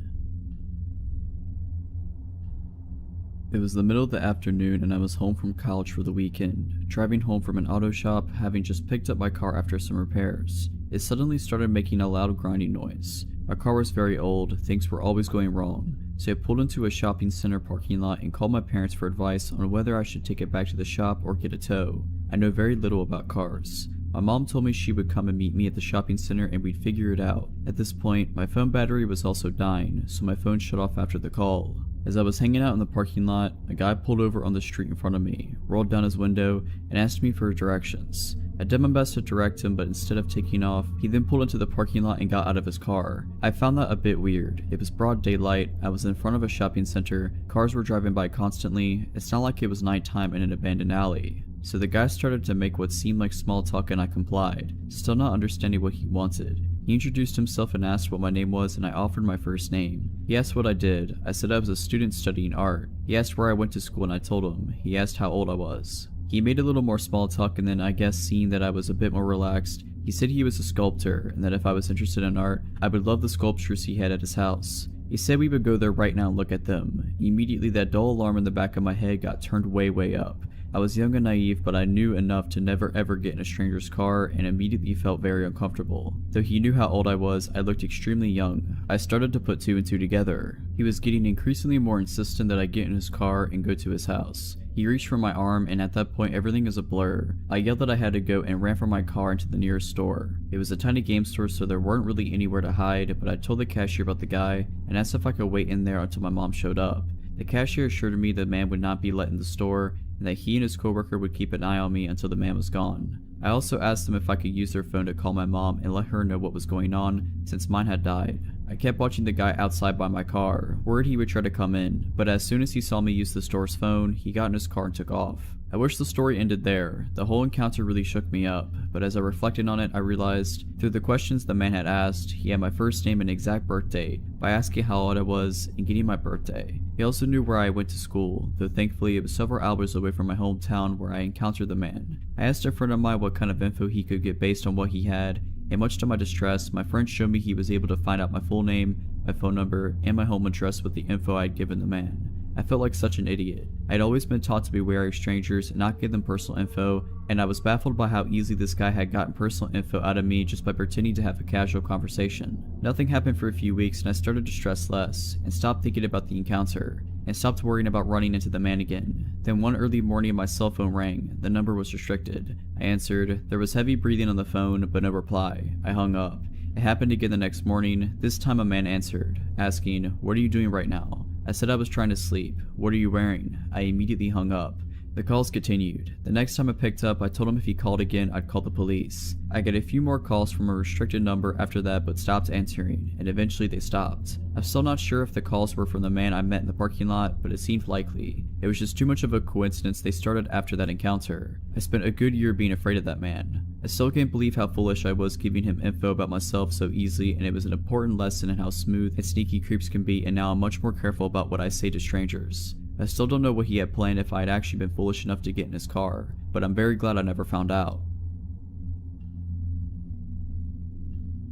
Speaker 1: It was the middle of the afternoon and I was home from college for the weekend, driving home from an auto shop, having just picked up my car after some repairs. It suddenly started making a loud grinding noise. My car was very old, things were always going wrong, so I pulled into a shopping center parking lot and called my parents for advice on whether I should take it back to the shop or get a tow. I know very little about cars. My mom told me she would come and meet me at the shopping center and we'd figure it out. At this point, my phone battery was also dying, so my phone shut off after the call. As I was hanging out in the parking lot, a guy pulled over on the street in front of me, rolled down his window, and asked me for directions. I did my best to direct him, but instead of taking off, he then pulled into the parking lot and got out of his car. I found that a bit weird. It was broad daylight, I was in front of a shopping center, cars were driving by constantly, it's not like it was nighttime in an abandoned alley. So the guy started to make what seemed like small talk and I complied, still not understanding what he wanted. He introduced himself and asked what my name was, and I offered my first name. He asked what I did. I said I was a student studying art. He asked where I went to school and I told him. He asked how old I was. He made a little more small talk, and then I guess seeing that I was a bit more relaxed, he said he was a sculptor and that if I was interested in art, I would love the sculptures he had at his house. He said we would go there right now and look at them. Immediately that dull alarm in the back of my head got turned way up. I was young and naive, but I knew enough to never ever get in a stranger's car and immediately felt very uncomfortable. Though he knew how old I was, I looked extremely young. I started to put two and two together. He was getting increasingly more insistent that I get in his car and go to his house. He reached for my arm, and at that point everything is a blur. I yelled that I had to go and ran from my car into the nearest store. It was a tiny game store, so there weren't really anywhere to hide, but I told the cashier about the guy and asked if I could wait in there until my mom showed up. The cashier assured me the man would not be let in the store and that he and his coworker would keep an eye on me until the man was gone. I also asked them if I could use their phone to call my mom and let her know what was going on since mine had died. I kept watching the guy outside by my car, worried he would try to come in, but as soon as he saw me use the store's phone, he got in his car and took off. I wish the story ended there. The whole encounter really shook me up, but as I reflected on it, I realized, through the questions the man had asked, he had my first name and exact birth date by asking how old I was and getting my birthday. He also knew where I went to school, though thankfully it was several hours away from my hometown where I encountered the man. I asked a friend of mine what kind of info he could get based on what he had, and much to my distress, my friend showed me he was able to find out my full name, my phone number, and my home address with the info I had given the man. I felt like such an idiot. I had always been taught to be wary of strangers and not give them personal info, and I was baffled by how easily this guy had gotten personal info out of me just by pretending to have a casual conversation. Nothing happened for a few weeks and I started to stress less, and stopped thinking about the encounter, and stopped worrying about running into the man again. Then one early morning my cell phone rang. The number was restricted. I answered. There was heavy breathing on the phone, but no reply. I hung up. It happened again the next morning. This time a man answered, asking, "What are you doing right now?" I said I was trying to sleep. "What are you wearing?" I immediately hung up. The calls continued. The next time I picked up, I told him if he called again, I'd call the police. I got a few more calls from a restricted number after that, but stopped answering, and eventually they stopped. I'm still not sure if the calls were from the man I met in the parking lot, but it seemed likely. It was just too much of a coincidence they started after that encounter. I spent a good year being afraid of that man. I still can't believe how foolish I was giving him info about myself so easily, and it was an important lesson in how smooth and sneaky creeps can be, and now I'm much more careful about what I say to strangers. I still don't know what he had planned if I had actually been foolish enough to get in his car, but I'm very glad I never found out.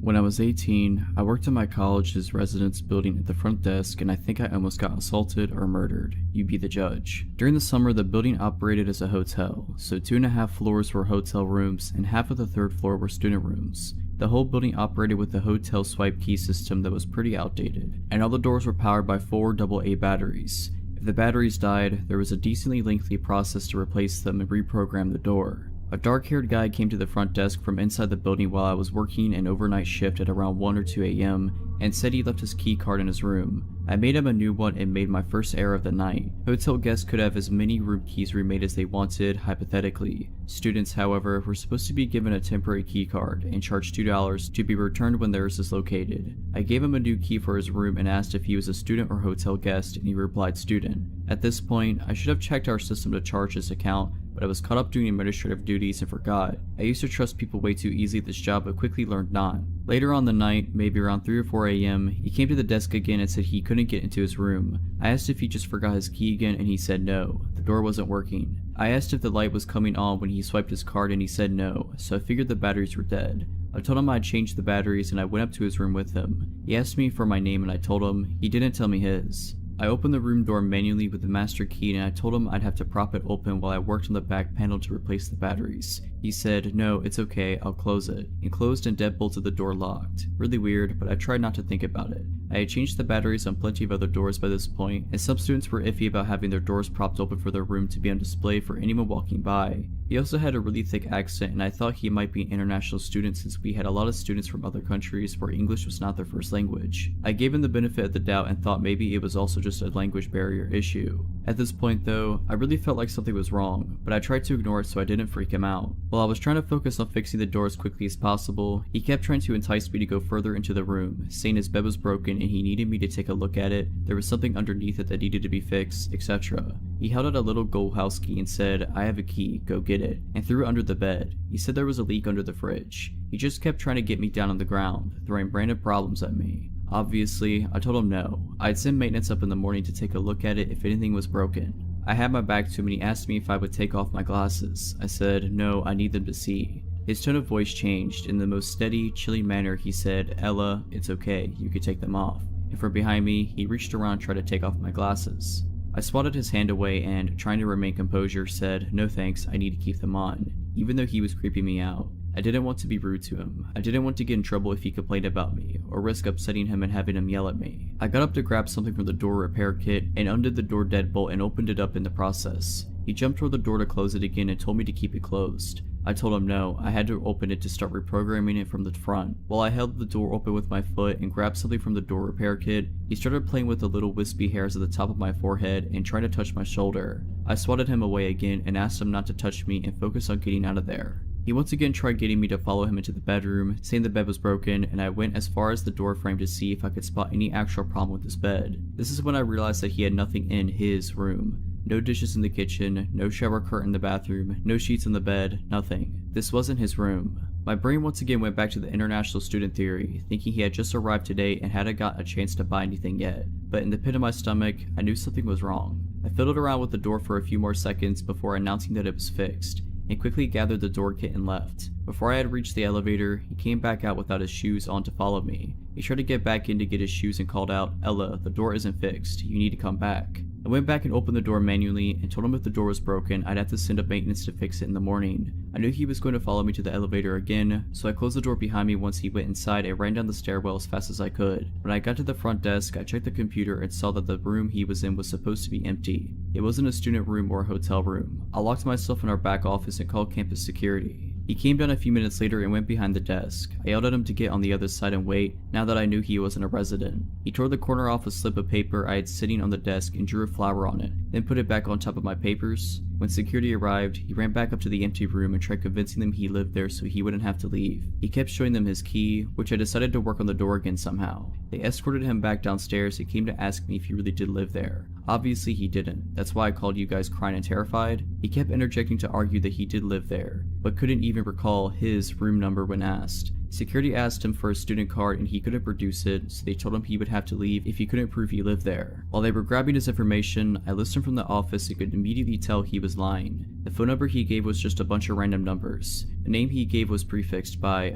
Speaker 1: When I was 18, I worked in my college's residence building at the front desk, and I think I almost got assaulted or murdered. You be the judge. During the summer, the building operated as a hotel, so 2.5 floors were hotel rooms and half of the 3rd floor were student rooms. The whole building operated with the hotel swipe key system that was pretty outdated, and all the doors were powered by 4 AA batteries. If the batteries died, there was a decently lengthy process to replace them and reprogram the door. A dark-haired guy came to the front desk from inside the building while I was working an overnight shift at around 1 or 2 a.m. and said he left his key card in his room. I made him a new one and made my first error of the night. Hotel guests could have as many room keys remade as they wanted, hypothetically. Students, however, were supposed to be given a temporary key card and charged $2 to be returned when theirs is located. I gave him a new key for his room and asked if he was a student or hotel guest, and he replied student. At this point, I should have checked our system to charge his account, but I was caught up doing administrative duties and forgot. I used to trust people way too easily at this job, but quickly learned not. Later on the night, maybe around 3 or 4 a.m., he came to the desk again and said he couldn't get into his room. I asked if he just forgot his key again, and he said no. The door wasn't working. I asked if the light was coming on when he swiped his card, and he said no, so I figured the batteries were dead. I told him I had changed the batteries, and I went up to his room with him. He asked me for my name, and I told him. He didn't tell me his. I opened the room door manually with the master key, and I told him I'd have to prop it open while I worked on the back panel to replace the batteries. He said, "No, it's okay, I'll close it," and closed and deadbolted the door locked. Really weird, but I tried not to think about it. I had changed the batteries on plenty of other doors by this point, and some students were iffy about having their doors propped open for their room to be on display for anyone walking by. He also had a really thick accent, and I thought he might be an international student since we had a lot of students from other countries where English was not their first language. I gave him the benefit of the doubt and thought maybe it was also just a language barrier issue. At this point though, I really felt like something was wrong, but I tried to ignore it so I didn't freak him out. While I was trying to focus on fixing the door as quickly as possible, he kept trying to entice me to go further into the room, saying his bed was broken and he needed me to take a look at it, there was something underneath it that needed to be fixed, etc. He held out a little gold house key and said, "I have a key, go get it," and threw it under the bed. He said there was a leak under the fridge. He just kept trying to get me down on the ground, throwing random problems at me. Obviously, I told him no. I'd send maintenance up in the morning to take a look at it if anything was broken. I had my back to him and he asked me if I would take off my glasses. I said, "No, I need them to see." His tone of voice changed. In the most steady, chilling manner, he said, "Ella, it's okay, you can take them off." And from behind me, he reached around and tried to take off my glasses. I swatted his hand away and, trying to remain composure, said, "No thanks, I need to keep them on," even though he was creeping me out. I didn't want to be rude to him. I didn't want to get in trouble if he complained about me, or risk upsetting him and having him yell at me. I got up to grab something from the door repair kit and undid the door deadbolt and opened it up in the process. He jumped toward the door to close it again and told me to keep it closed. I told him no, I had to open it to start reprogramming it from the front. While I held the door open with my foot and grabbed something from the door repair kit, he started playing with the little wispy hairs at the top of my forehead and trying to touch my shoulder. I swatted him away again and asked him not to touch me and focus on getting out of there. He once again tried getting me to follow him into the bedroom, saying the bed was broken, and I went as far as the door frame to see if I could spot any actual problem with his bed. This is when I realized that he had nothing in his room. No dishes in the kitchen, no shower curtain in the bathroom, no sheets in the bed, nothing. This wasn't his room. My brain once again went back to the international student theory, thinking he had just arrived today and hadn't got a chance to buy anything yet. But in the pit of my stomach, I knew something was wrong. I fiddled around with the door for a few more seconds before announcing that it was fixed, and quickly gathered the door kit and left. Before I had reached the elevator, he came back out without his shoes on to follow me. He tried to get back in to get his shoes and called out, "Ella, the door isn't fixed, you need to come back." I went back and opened the door manually and told him if the door was broken, I'd have to send up maintenance to fix it in the morning. I knew he was going to follow me to the elevator again, so I closed the door behind me once he went inside and ran down the stairwell as fast as I could. When I got to the front desk, I checked the computer and saw that the room he was in was supposed to be empty. It wasn't a student room or a hotel room. I locked myself in our back office and called campus security. He came down a few minutes later and went behind the desk. I yelled at him to get on the other side and wait, now that I knew he wasn't a resident. He tore the corner off a slip of paper I had sitting on the desk and drew a flower on it, then put it back on top of my papers. When security arrived, he ran back up to the empty room and tried convincing them he lived there so he wouldn't have to leave. He kept showing them his key, which I decided to work on the door again somehow. They escorted him back downstairs and came to ask me if he really did live there. Obviously he didn't. That's why I called you guys crying and terrified. He kept interjecting to argue that he did live there, but couldn't even recall his room number when asked. Security asked him for a student card and he couldn't produce it, so they told him he would have to leave if he couldn't prove he lived there. While they were grabbing his information, I listened from the office and could immediately tell he was lying. The phone number he gave was just a bunch of random numbers. The name he gave was prefixed by,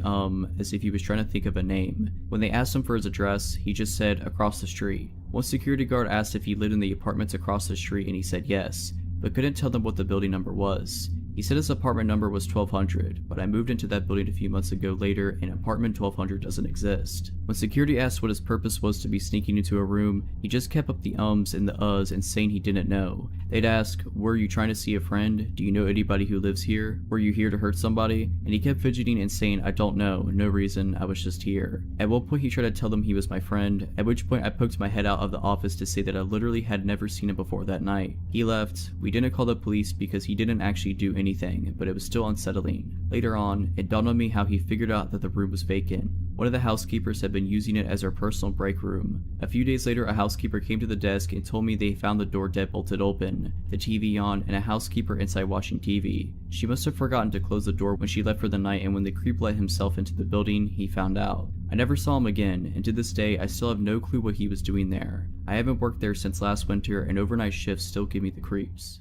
Speaker 1: as if he was trying to think of a name. When they asked him for his address, he just said, "across the street." One security guard asked if he lived in the apartments across the street and he said yes, but couldn't tell them what the building number was. He said his apartment number was 1200, but I moved into that building a few months ago later and apartment 1200 doesn't exist. When security asked what his purpose was to be sneaking into a room, he just kept up the ums and the uhs and saying he didn't know. They'd ask, "Were you trying to see a friend? Do you know anybody who lives here? Were you here to hurt somebody?" And he kept fidgeting and saying, "I don't know, no reason, I was just here." At one point he tried to tell them he was my friend, at which point I poked my head out of the office to say that I literally had never seen him before that night. He left. We didn't call the police because he didn't actually do anything, but it was still unsettling. Later on, it dawned on me how he figured out that the room was vacant. One of the housekeepers had been using it as her personal break room. A few days later, a housekeeper came to the desk and told me they found the door deadbolted open, the TV on, and a housekeeper inside watching TV. She must have forgotten to close the door when she left for the night, and when the creep let himself into the building, he found out. I never saw him again, and to this day, I still have no clue what he was doing there. I haven't worked there since last winter, and overnight shifts still give me the creeps.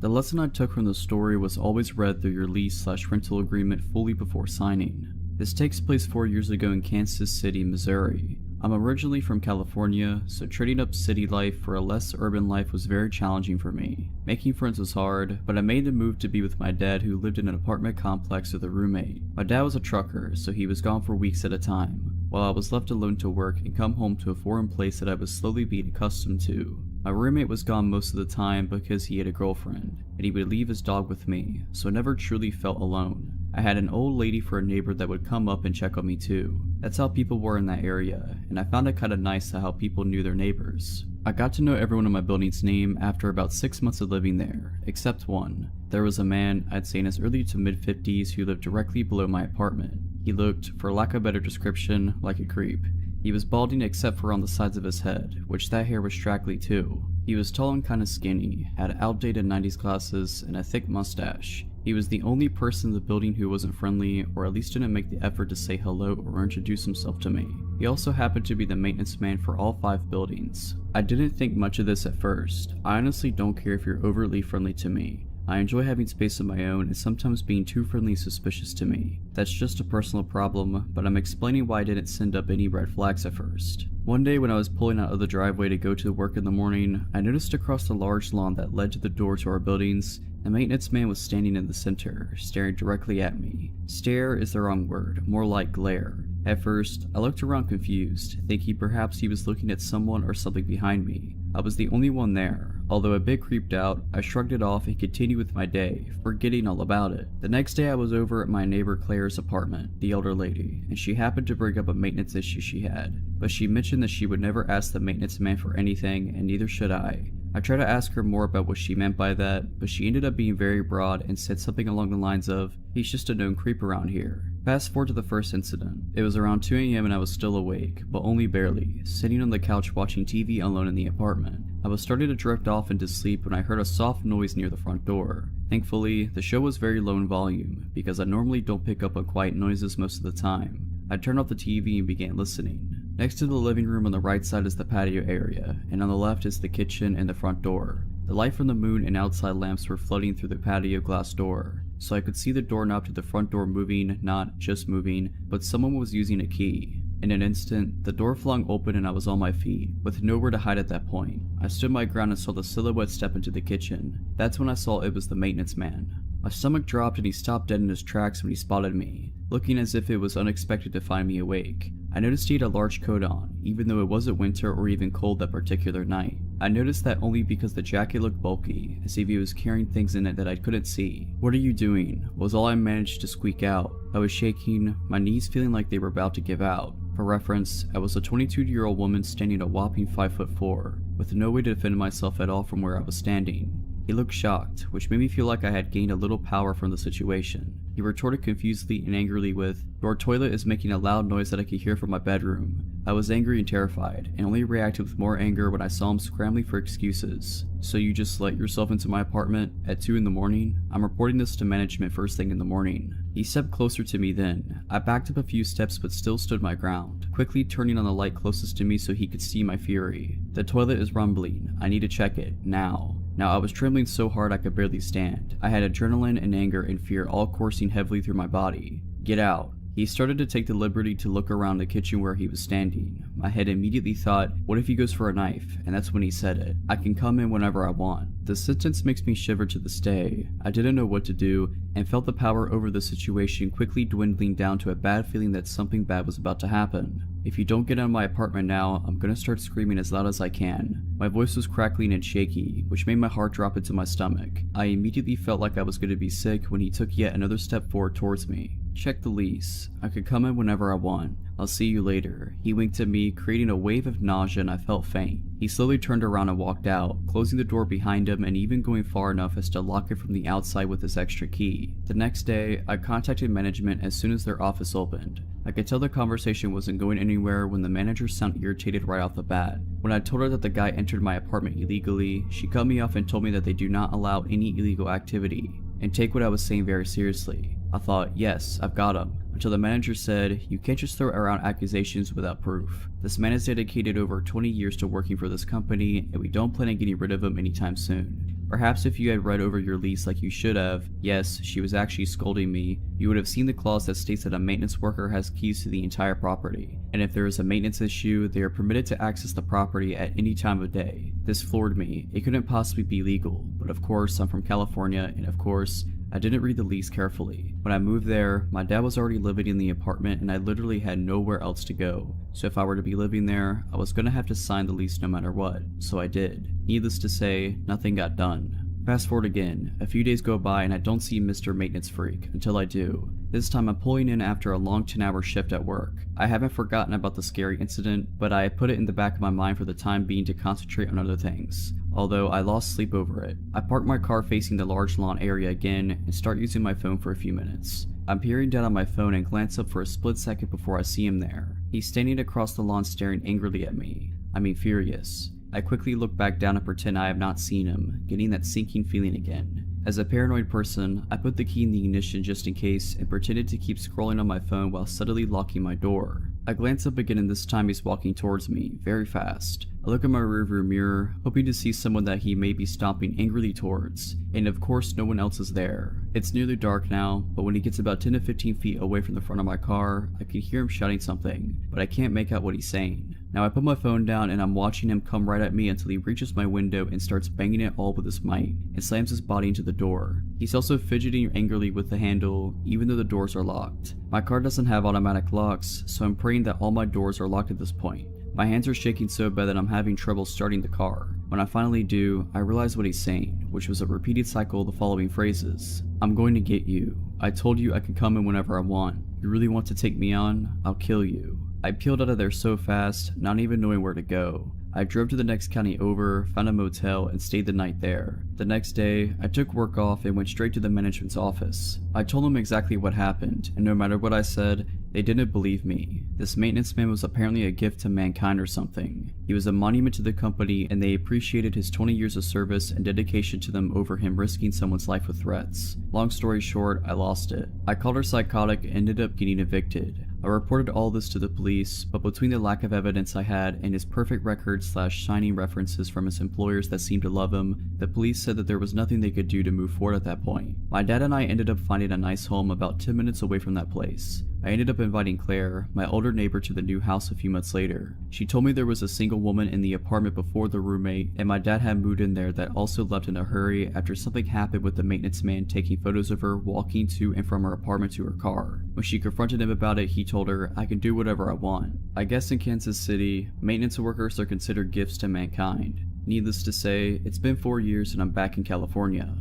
Speaker 1: The lesson I took from the story was always read through your lease/rental agreement fully before signing. This takes place 4 years ago in Kansas City, Missouri. I'm originally from California, so trading up city life for a less urban life was very challenging for me. Making friends was hard, but I made the move to be with my dad, who lived in an apartment complex with a roommate. My dad was a trucker, so he was gone for weeks at a time, while I was left alone to work and come home to a foreign place that I was slowly being accustomed to. My roommate was gone most of the time because he had a girlfriend, and he would leave his dog with me, so I never truly felt alone. I had an old lady for a neighbor that would come up and check on me too. That's how people were in that area, and I found it kinda nice how people knew their neighbors. I got to know everyone in my building's name after about 6 months of living there, except one. There was a man, I'd say in his early to mid-50s, who lived directly below my apartment. He looked, for lack of a better description, like a creep. He was balding except for on the sides of his head, which that hair was straggly too. He was tall and kinda skinny, had outdated 90s glasses, and a thick mustache. He was the only person in the building who wasn't friendly, or at least didn't make the effort to say hello or introduce himself to me. He also happened to be the maintenance man for all 5 buildings. I didn't think much of this at first. I honestly don't care if you're overly friendly to me. I enjoy having space of my own, and sometimes being too friendly is suspicious to me. That's just a personal problem, but I'm explaining why I didn't send up any red flags at first. One day when I was pulling out of the driveway to go to work in the morning, I noticed across the large lawn that led to the door to our buildings, the maintenance man was standing in the center, staring directly at me. Stare is the wrong word, more like glare. At first, I looked around confused, thinking perhaps he was looking at someone or something behind me. I was the only one there. Although a bit creeped out, I shrugged it off and continued with my day, forgetting all about it. The next day I was over at my neighbor Claire's apartment, the elder lady, and she happened to bring up a maintenance issue she had, but she mentioned that she would never ask the maintenance man for anything, and neither should I. I tried to ask her more about what she meant by that, but she ended up being very broad and said something along the lines of, "He's just a known creep around here." Fast forward to the first incident. It was around 2 AM and I was still awake, but only barely, sitting on the couch watching TV alone in the apartment. I was starting to drift off into sleep when I heard a soft noise near the front door. Thankfully, the show was very low in volume, because I normally don't pick up on quiet noises most of the time. I turned off the TV and began listening. Next to the living room on the right side is the patio area, and on the left is the kitchen and the front door. The light from the moon and outside lamps were flooding through the patio glass door, so I could see the doorknob to the front door moving, not just moving, but someone was using a key. In an instant, the door flung open and I was on my feet, with nowhere to hide at that point. I stood my ground and saw the silhouette step into the kitchen. That's when I saw it was the maintenance man. My stomach dropped and he stopped dead in his tracks when he spotted me, looking as if it was unexpected to find me awake. I noticed he had a large coat on, even though it wasn't winter or even cold that particular night. I noticed that only because the jacket looked bulky, as if he was carrying things in it that I couldn't see. "What are you doing?" was all I managed to squeak out. I was shaking, my knees feeling like they were about to give out. For reference, I was a 22-year-old woman standing a whopping 5'4", with no way to defend myself at all from where I was standing. He looked shocked, which made me feel like I had gained a little power from the situation. He retorted confusedly and angrily with, "Your toilet is making a loud noise that I could hear from my bedroom." I was angry and terrified, and only reacted with more anger when I saw him scrambling for excuses. "So you just let yourself into my apartment at 2 in the morning? I'm reporting this to management first thing in the morning." He stepped closer to me then. I backed up a few steps but still stood my ground, quickly turning on the light closest to me so he could see my fury. "The toilet is rumbling. I need to check it, now." Now I was trembling so hard I could barely stand. I had adrenaline and anger and fear all coursing heavily through my body. "Get out." He started to take the liberty to look around the kitchen where he was standing. My head immediately thought, what if he goes for a knife? And that's when he said it. "I can come in whenever I want." The sentence makes me shiver to this day. I didn't know what to do, and felt the power over the situation quickly dwindling down to a bad feeling that something bad was about to happen. "If you don't get out of my apartment now, I'm gonna start screaming as loud as I can." My voice was crackling and shaky, which made my heart drop into my stomach. I immediately felt like I was gonna be sick when he took yet another step forward towards me. "Check the lease. I could come in whenever I want. I'll see you later." He winked at me, creating a wave of nausea, and I felt faint. He slowly turned around and walked out, closing the door behind him and even going far enough as to lock it from the outside with his extra key. The next day, I contacted management as soon as their office opened. I could tell the conversation wasn't going anywhere when the manager sounded irritated right off the bat. When I told her that the guy entered my apartment illegally, she cut me off and told me that they do not allow any illegal activity, and take what I was saying very seriously. I thought, yes, I've got him, until the manager said, "You can't just throw around accusations without proof. This man has dedicated over 20 years to working for this company, and we don't plan on getting rid of him anytime soon." Perhaps if you had read over your lease like you should have, yes, she was actually scolding me, you would have seen the clause that states that a maintenance worker has keys to the entire property, and if there is a maintenance issue, they are permitted to access the property at any time of day. This floored me. It couldn't possibly be legal, but of course I'm from California, and of course I didn't read the lease carefully. When I moved there, my dad was already living in the apartment and I literally had nowhere else to go. So if I were to be living there, I was gonna have to sign the lease no matter what. So I did. Needless to say, nothing got done. Fast forward again, a few days go by and I don't see Mr. Maintenance Freak until I do. This time I'm pulling in after a long 10-hour shift at work. I haven't forgotten about the scary incident, but I put it in the back of my mind for the time being to concentrate on other things. Although I lost sleep over it. I park my car facing the large lawn area again and start using my phone for a few minutes. I'm peering down on my phone and glance up for a split second before I see him there. He's standing across the lawn staring angrily at me. I mean furious. I quickly look back down and pretend I have not seen him, getting that sinking feeling again. As a paranoid person, I put the key in the ignition just in case and pretended to keep scrolling on my phone while subtly locking my door. I glance up again and this time he's walking towards me, very fast. I look at my rearview mirror, hoping to see someone that he may be stomping angrily towards, and of course no one else is there. It's nearly dark now, but when he gets about 10 to 15 feet away from the front of my car, I can hear him shouting something, but I can't make out what he's saying. Now I put my phone down and I'm watching him come right at me until he reaches my window and starts banging it all with his might, and slams his body into the door. He's also fidgeting angrily with the handle, even though the doors are locked. My car doesn't have automatic locks, so I'm praying that all my doors are locked at this point. My hands are shaking so bad that I'm having trouble starting the car. When I finally do, I realize what he's saying, which was a repeated cycle of the following phrases. I'm going to get you. I told you I can come in whenever I want. You really want to take me on? I'll kill you. I peeled out of there so fast, not even knowing where to go. I drove to the next county over, found a motel, and stayed the night there. The next day, I took work off and went straight to the management's office. I told them exactly what happened, and no matter what I said, they didn't believe me. This maintenance man was apparently a gift to mankind or something. He was a monument to the company, and they appreciated his 20 years of service and dedication to them over him risking someone's life with threats. Long story short, I lost it. I called her psychotic and ended up getting evicted. I reported all this to the police, but between the lack of evidence I had and his perfect record / shining references from his employers that seemed to love him, the police said that there was nothing they could do to move forward at that point. My dad and I ended up finding a nice home about 10 minutes away from that place. I ended up inviting Claire, my older neighbor, to the new house a few months later. She told me there was a single woman in the apartment before the roommate, and my dad had moved in there that also left in a hurry after something happened with the maintenance man taking photos of her walking to and from her apartment to her car. When she confronted him about it, he told her, I can do whatever I want. I guess in Kansas City, maintenance workers are considered gifts to mankind. Needless to say, it's been 4 years and I'm back in California.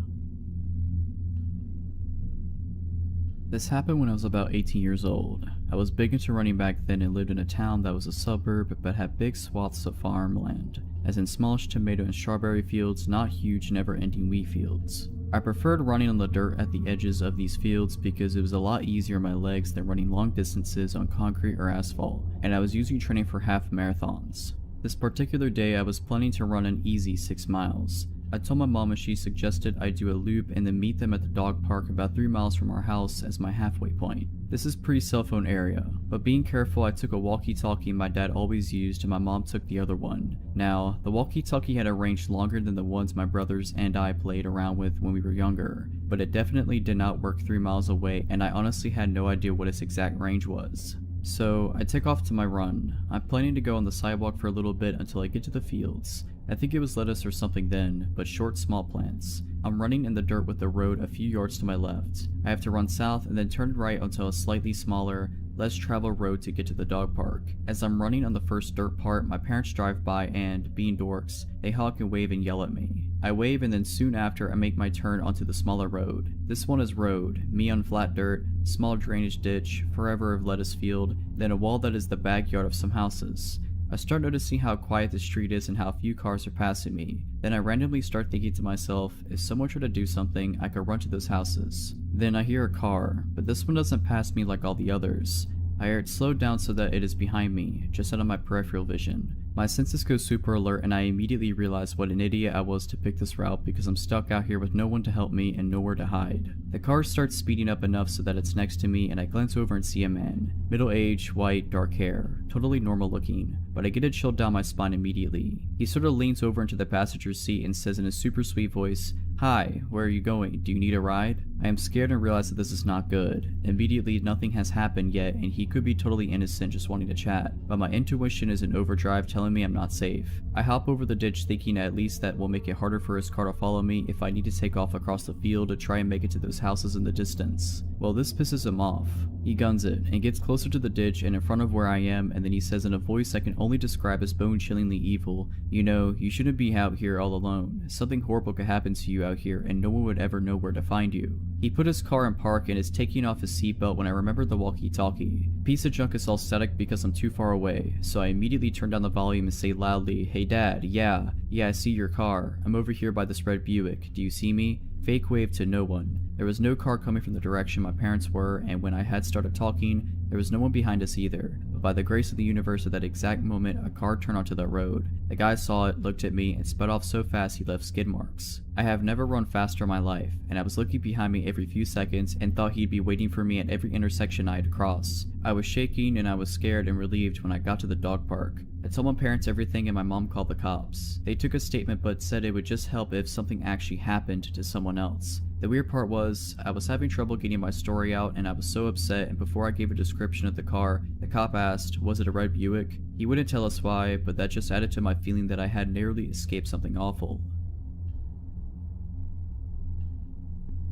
Speaker 1: This happened when I was about 18 years old. I was big into running back then and lived in a town that was a suburb but had big swaths of farmland, as in smallish tomato and strawberry fields, not huge never-ending wheat fields. I preferred running on the dirt at the edges of these fields because it was a lot easier on my legs than running long distances on concrete or asphalt, and I was usually training for half marathons. This particular day I was planning to run an easy 6 miles. I told my mom and she suggested I do a loop and then meet them at the dog park about 3 miles from our house as my halfway point. This is pre-cell phone area, but being careful I took a walkie-talkie my dad always used and my mom took the other one. Now, the walkie-talkie had a range longer than the ones my brothers and I played around with when we were younger, but it definitely did not work 3 miles away and I honestly had no idea what its exact range was. So, I take off to my run. I'm planning to go on the sidewalk for a little bit until I get to the fields. I think it was lettuce or something then, but short small plants. I'm running in the dirt with the road a few yards to my left. I have to run south and then turn right onto a slightly smaller, less traveled road to get to the dog park. As I'm running on the first dirt part, my parents drive by and, being dorks, they honk and wave and yell at me. I wave and then soon after I make my turn onto the smaller road. This one is road, me on flat dirt, small drainage ditch, forever of lettuce field, then a wall that is the backyard of some houses. I start noticing how quiet the street is and how few cars are passing me. Then I randomly start thinking to myself, if someone tried to do something, I could run to those houses. Then I hear a car, but this one doesn't pass me like all the others. I hear it slow down so that it is behind me, just out of my peripheral vision. My senses go super alert and I immediately realize what an idiot I was to pick this route because I'm stuck out here with no one to help me and nowhere to hide. The car starts speeding up enough so that it's next to me and I glance over and see a man. Middle-aged, white, dark hair. Totally normal looking, but I get a chill down my spine immediately. He sort of leans over into the passenger seat and says in a super sweet voice, "Hi, where are you going? Do you need a ride?" I am scared and realize that this is not good. Immediately, nothing has happened yet and he could be totally innocent just wanting to chat, but my intuition is in overdrive telling me I'm not safe. I hop over the ditch thinking at least that will make it harder for his car to follow me if I need to take off across the field to try and make it to those houses in the distance. Well, this pisses him off. He guns it and gets closer to the ditch and in front of where I am, and then he says in a voice I can only describe as bone-chillingly evil, "You know, you shouldn't be out here all alone. Something horrible could happen to you out here and no one would ever know where to find you." He put his car in park and is taking off his seatbelt when I remember the walkie-talkie. Piece of junk is all static because I'm too far away, so I immediately turn down the volume and say loudly, "Hey Dad, yeah, I see your car. I'm over here by this red Buick. Do you see me?" Fake wave to no one. There was no car coming from the direction my parents were, and when I had started talking, there was no one behind us either. But by the grace of the universe at that exact moment, a car turned onto the road. The guy saw it, looked at me, and sped off so fast he left skid marks. I have never run faster in my life, and I was looking behind me every few seconds and thought he'd be waiting for me at every intersection I had crossed. I was shaking and I was scared and relieved when I got to the dog park. I told my parents everything and my mom called the cops. They took a statement but said it would just help if something actually happened to someone else. The weird part was, I was having trouble getting my story out and I was so upset, and before I gave a description of the car, the cop asked, "Was it a red Buick?" He wouldn't tell us why, but that just added to my feeling that I had narrowly escaped something awful.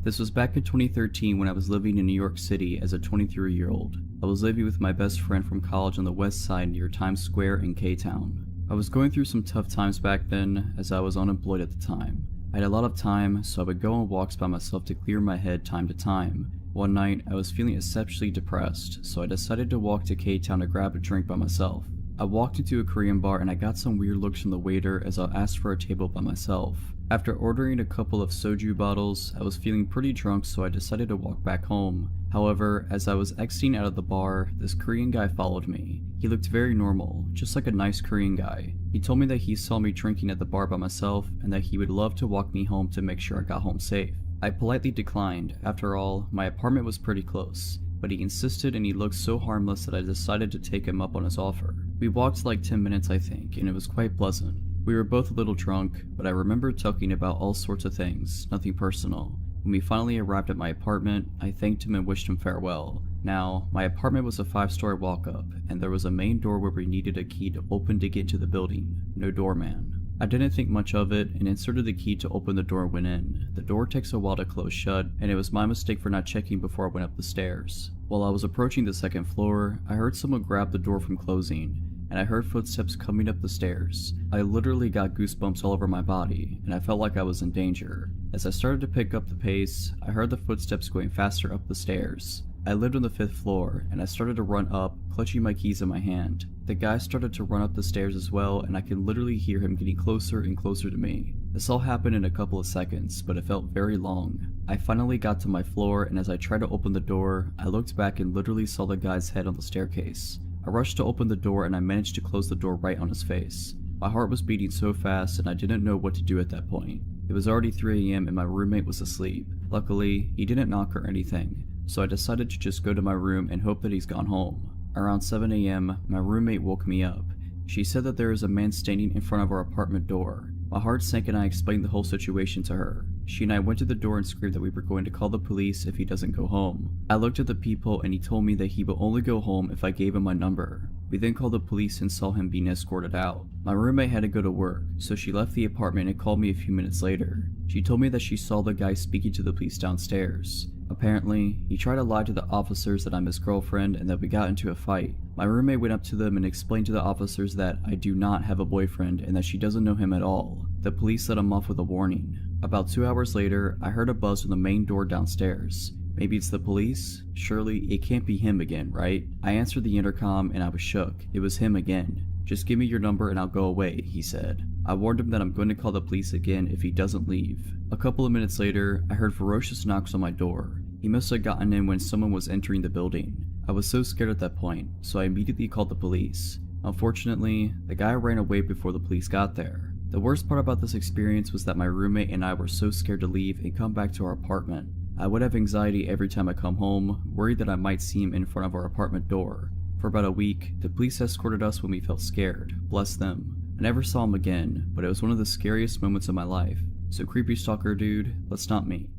Speaker 1: This was back in 2013 when I was living in New York City as a 23-year-old. I was living with my best friend from college on the west side near Times Square in K-Town. I was going through some tough times back then as I was unemployed at the time. I had a lot of time, so I would go on walks by myself to clear my head time to time. One night, I was feeling exceptionally depressed, so I decided to walk to K-Town to grab a drink by myself. I walked into a Korean bar and I got some weird looks from the waiter as I asked for a table by myself. After ordering a couple of soju bottles, I was feeling pretty drunk, so I decided to walk back home. However, as I was exiting out of the bar, this Korean guy followed me. He looked very normal, just like a nice Korean guy. He told me that he saw me drinking at the bar by myself and that he would love to walk me home to make sure I got home safe. I politely declined. After all, my apartment was pretty close, but he insisted and he looked so harmless that I decided to take him up on his offer. We walked like 10 minutes I think, and it was quite pleasant. We were both a little drunk, but I remember talking about all sorts of things, nothing personal. When we finally arrived at my apartment, I thanked him and wished him farewell. Now, my apartment was a 5-story walk-up, and there was a main door where we needed a key to open to get into the building. No doorman. I didn't think much of it and inserted the key to open the door and went in. The door takes a while to close shut, and it was my mistake for not checking before I went up the stairs. While I was approaching the second floor, I heard someone grab the door from closing, and I heard footsteps coming up the stairs. I literally got goosebumps all over my body, and I felt like I was in danger. As I started to pick up the pace, I heard the footsteps going faster up the stairs. I lived on the 5th floor, and I started to run up, clutching my keys in my hand. The guy started to run up the stairs as well, and I can literally hear him getting closer and closer to me. This all happened in a couple of seconds, but it felt very long. I finally got to my floor, and as I tried to open the door, I looked back and literally saw the guy's head on the staircase. I rushed to open the door and I managed to close the door right on his face. My heart was beating so fast and I didn't know what to do at that point. It was already 3 AM and my roommate was asleep. Luckily, he didn't knock or anything, so I decided to just go to my room and hope that he's gone home. Around 7 AM, my roommate woke me up. She said that there is a man standing in front of our apartment door. My heart sank and I explained the whole situation to her. She and I went to the door and screamed that we were going to call the police if he doesn't go home. I looked at the people and he told me that he will only go home if I gave him my number. We then called the police and saw him being escorted out. My roommate had to go to work, so she left the apartment and called me a few minutes later. She told me that she saw the guy speaking to the police downstairs. Apparently, he tried to lie to the officers that I'm his girlfriend and that we got into a fight. My roommate went up to them and explained to the officers that I do not have a boyfriend and that she doesn't know him at all. The police let him off with a warning. About 2 hours later, I heard a buzz from the main door downstairs. Maybe it's the police? Surely it can't be him again, right? I answered the intercom and I was shook. It was him again. "Just give me your number and I'll go away," he said. I warned him that I'm going to call the police again if he doesn't leave. A couple of minutes later, I heard ferocious knocks on my door. He must have gotten in when someone was entering the building. I was so scared at that point, so I immediately called the police. Unfortunately, the guy ran away before the police got there. The worst part about this experience was that my roommate and I were so scared to leave and come back to our apartment. I would have anxiety every time I come home, worried that I might see him in front of our apartment door. For about a week, the police escorted us when we felt scared. Bless them. I never saw him again, but it was one of the scariest moments of my life. So creepy stalker dude, let's not meet.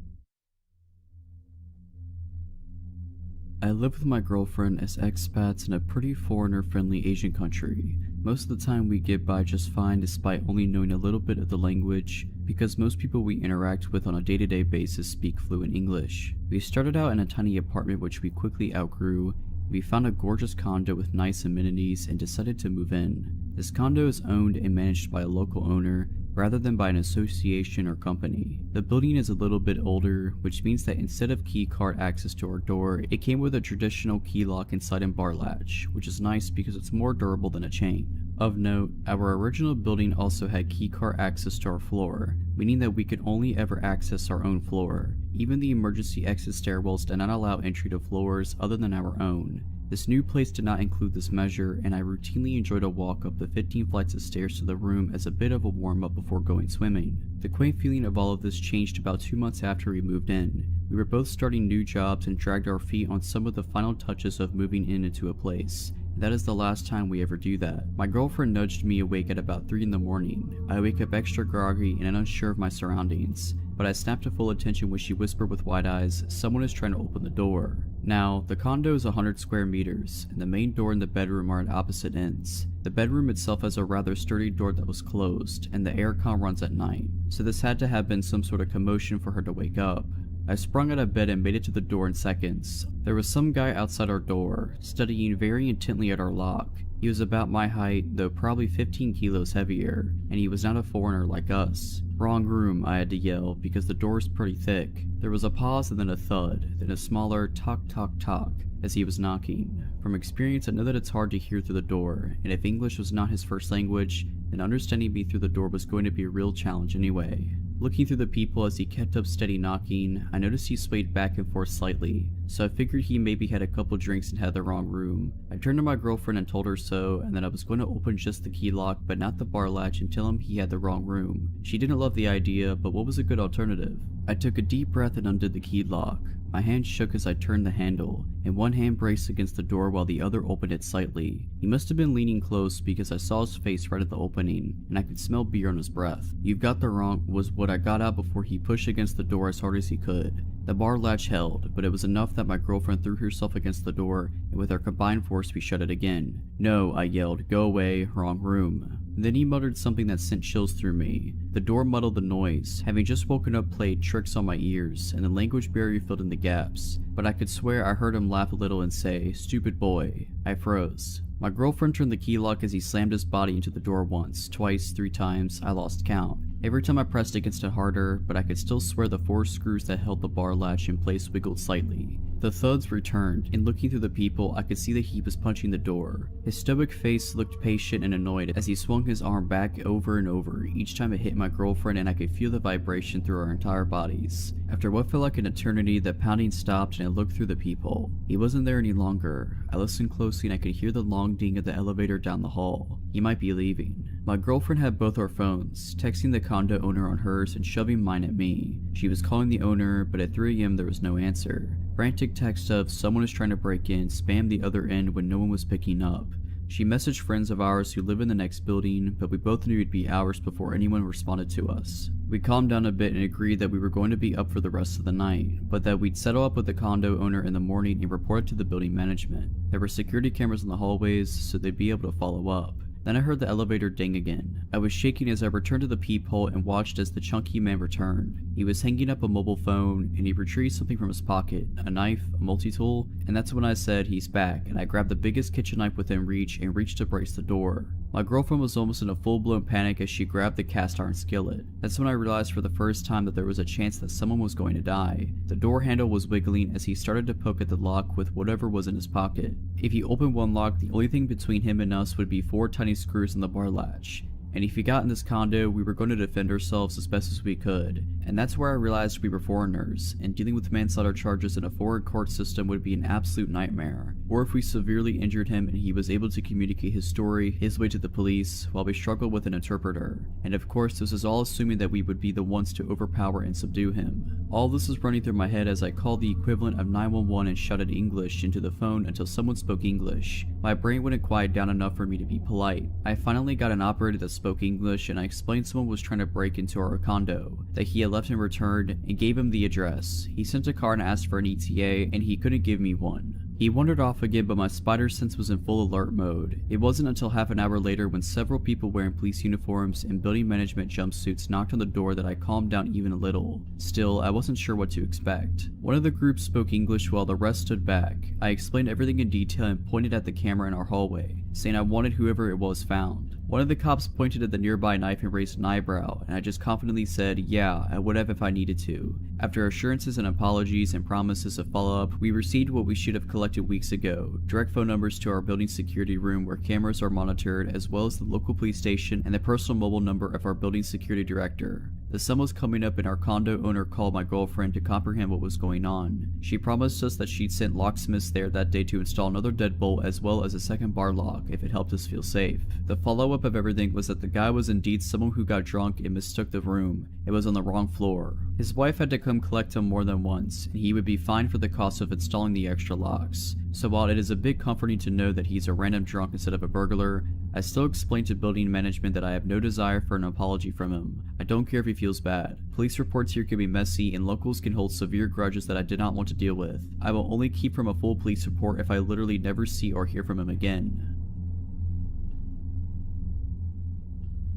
Speaker 1: I live with my girlfriend as expats in a pretty foreigner-friendly Asian country. Most of the time we get by just fine despite only knowing a little bit of the language, because most people we interact with on a day-to-day basis speak fluent English. We started out in a tiny apartment which we quickly outgrew. We found a gorgeous condo with nice amenities and decided to move in. This condo is owned and managed by a local owner rather than by an association or company. The building is a little bit older, which means that instead of key card access to our door, it came with a traditional key lock inside and bar latch, which is nice because it's more durable than a chain. Of note, our original building also had key card access to our floor, meaning that we could only ever access our own floor. Even the emergency exit stairwells did not allow entry to floors other than our own. This new place did not include this measure, and I routinely enjoyed a walk up the 15 flights of stairs to the room as a bit of a warm-up before going swimming. The quaint feeling of all of this changed about 2 months after we moved in. We were both starting new jobs and dragged our feet on some of the final touches of moving into a place. That is the last time we ever do that. My girlfriend nudged me awake at about 3 in the morning. I wake up extra groggy and unsure of my surroundings, but I snapped to full attention when she whispered with wide eyes, "Someone is trying to open the door." Now, the condo is 100 square meters, and the main door and the bedroom are at opposite ends. The bedroom itself has a rather sturdy door that was closed, and the aircon runs at night, so this had to have been some sort of commotion for her to wake up. I sprung out of bed and made it to the door in seconds. There was some guy outside our door, studying very intently at our lock. He was about my height, though probably 15 kilos heavier, and he was not a foreigner like us. "Wrong room," I had to yell, because the door is pretty thick. There was a pause and then a thud, then a smaller tock tock tock as he was knocking. From experience I know that it's hard to hear through the door, and if English was not his first language, then understanding me through the door was going to be a real challenge anyway. Looking through the people as he kept up steady knocking, I noticed he swayed back and forth slightly, so I figured he maybe had a couple drinks and had the wrong room. I turned to my girlfriend and told her so, and that I was going to open just the key lock but not the bar latch and tell him he had the wrong room. She didn't love the idea, but what was a good alternative? I took a deep breath and undid the key lock. My hand shook as I turned the handle, and one hand braced against the door while the other opened it slightly. He must have been leaning close because I saw his face right at the opening, and I could smell beer on his breath. "You've got the wrong," was what I got out before he pushed against the door as hard as he could. The bar latch held, but it was enough that my girlfriend threw herself against the door, and with our combined force we shut it again. "No," I yelled, "go away, wrong room." Then he muttered something that sent chills through me. The door muddled the noise, having just woken up played tricks on my ears, and the language barrier filled in the gaps. But I could swear I heard him laugh a little and say, "Stupid boy." I froze. My girlfriend turned the key lock as he slammed his body into the door once, twice, 3 times, I lost count. Every time I pressed against it harder, but I could still swear the 4 screws that held the bar latch in place wiggled slightly. The thuds returned, and looking through the people, I could see that he was punching the door. His stoic face looked patient and annoyed as he swung his arm back over and over each time it hit my girlfriend, and I could feel the vibration through our entire bodies. After what felt like an eternity, the pounding stopped and I looked through the people. He wasn't there any longer. I listened closely and I could hear the long ding of the elevator down the hall. He might be leaving. My girlfriend had both our phones, texting the condo owner on hers and shoving mine at me. She was calling the owner, but at 3 AM there was no answer. Frantic text of "someone is trying to break in" spammed the other end when no one was picking up. She messaged friends of ours who live in the next building, but we both knew it'd be hours before anyone responded to us. We calmed down a bit and agreed that we were going to be up for the rest of the night, but that we'd settle up with the condo owner in the morning and report it to the building management. There were security cameras in the hallways, so they'd be able to follow up. Then I heard the elevator ding again. I was shaking as I returned to the peephole and watched as the chunky man returned. He was hanging up a mobile phone, and he retrieved something from his pocket, a knife, a multi-tool, and that's when I said, "He's back," and I grabbed the biggest kitchen knife within reach and reached to brace the door. My girlfriend was almost in a full-blown panic as she grabbed the cast iron skillet. That's when I realized for the first time that there was a chance that someone was going to die. The door handle was wiggling as he started to poke at the lock with whatever was in his pocket. If he opened one lock, the only thing between him and us would be 4 tiny screws in the bar latch. and if he got in this condo, we were going to defend ourselves as best as we could. And that's where I realized we were foreigners, and dealing with manslaughter charges in a foreign court system would be an absolute nightmare. Or if we severely injured him and he was able to communicate his story, his way to the police, while we struggled with an interpreter. And of course, this is all assuming that we would be the ones to overpower and subdue him. All this is running through my head as I called the equivalent of 911 and shouted English into the phone until someone spoke English. My brain wouldn't quiet down enough for me to be polite. I finally got an operator that spoke English, and I explained someone was trying to break into our condo, that he had left and returned, and gave him the address. He sent a car and asked for an ETA, and he couldn't give me one. He wandered off again, but my spider sense was in full alert mode. It wasn't until half an hour later when several people wearing police uniforms and building management jumpsuits knocked on the door that I calmed down even a little. Still, I wasn't sure what to expect. One of the group spoke English while the rest stood back. I explained everything in detail and pointed at the camera in our hallway, saying I wanted whoever it was found. One of the cops pointed at the nearby knife and raised an eyebrow, and I just confidently said, yeah, I would have if I needed to. After assurances and apologies and promises of follow-up, we received what we should have collected weeks ago: direct phone numbers to our building security room where cameras are monitored, as well as the local police station and the personal mobile number of our building security director. The sun was coming up and our condo owner called my girlfriend to comprehend what was going on. She promised us that she'd sent locksmiths there that day to install another deadbolt as well as a second bar lock if it helped us feel safe. The follow-up of everything was that the guy was indeed someone who got drunk and mistook the room. It was on the wrong floor. His wife had to come collect him more than once, and he would be fined for the cost of installing the extra locks. So while it is a bit comforting to know that he's a random drunk instead of a burglar, I still explained to building management that I have no desire for an apology from him. I don't care if he feels bad. Police reports here can be messy and locals can hold severe grudges that I did not want to deal with. I will only keep from a full police report if I literally never see or hear from him again.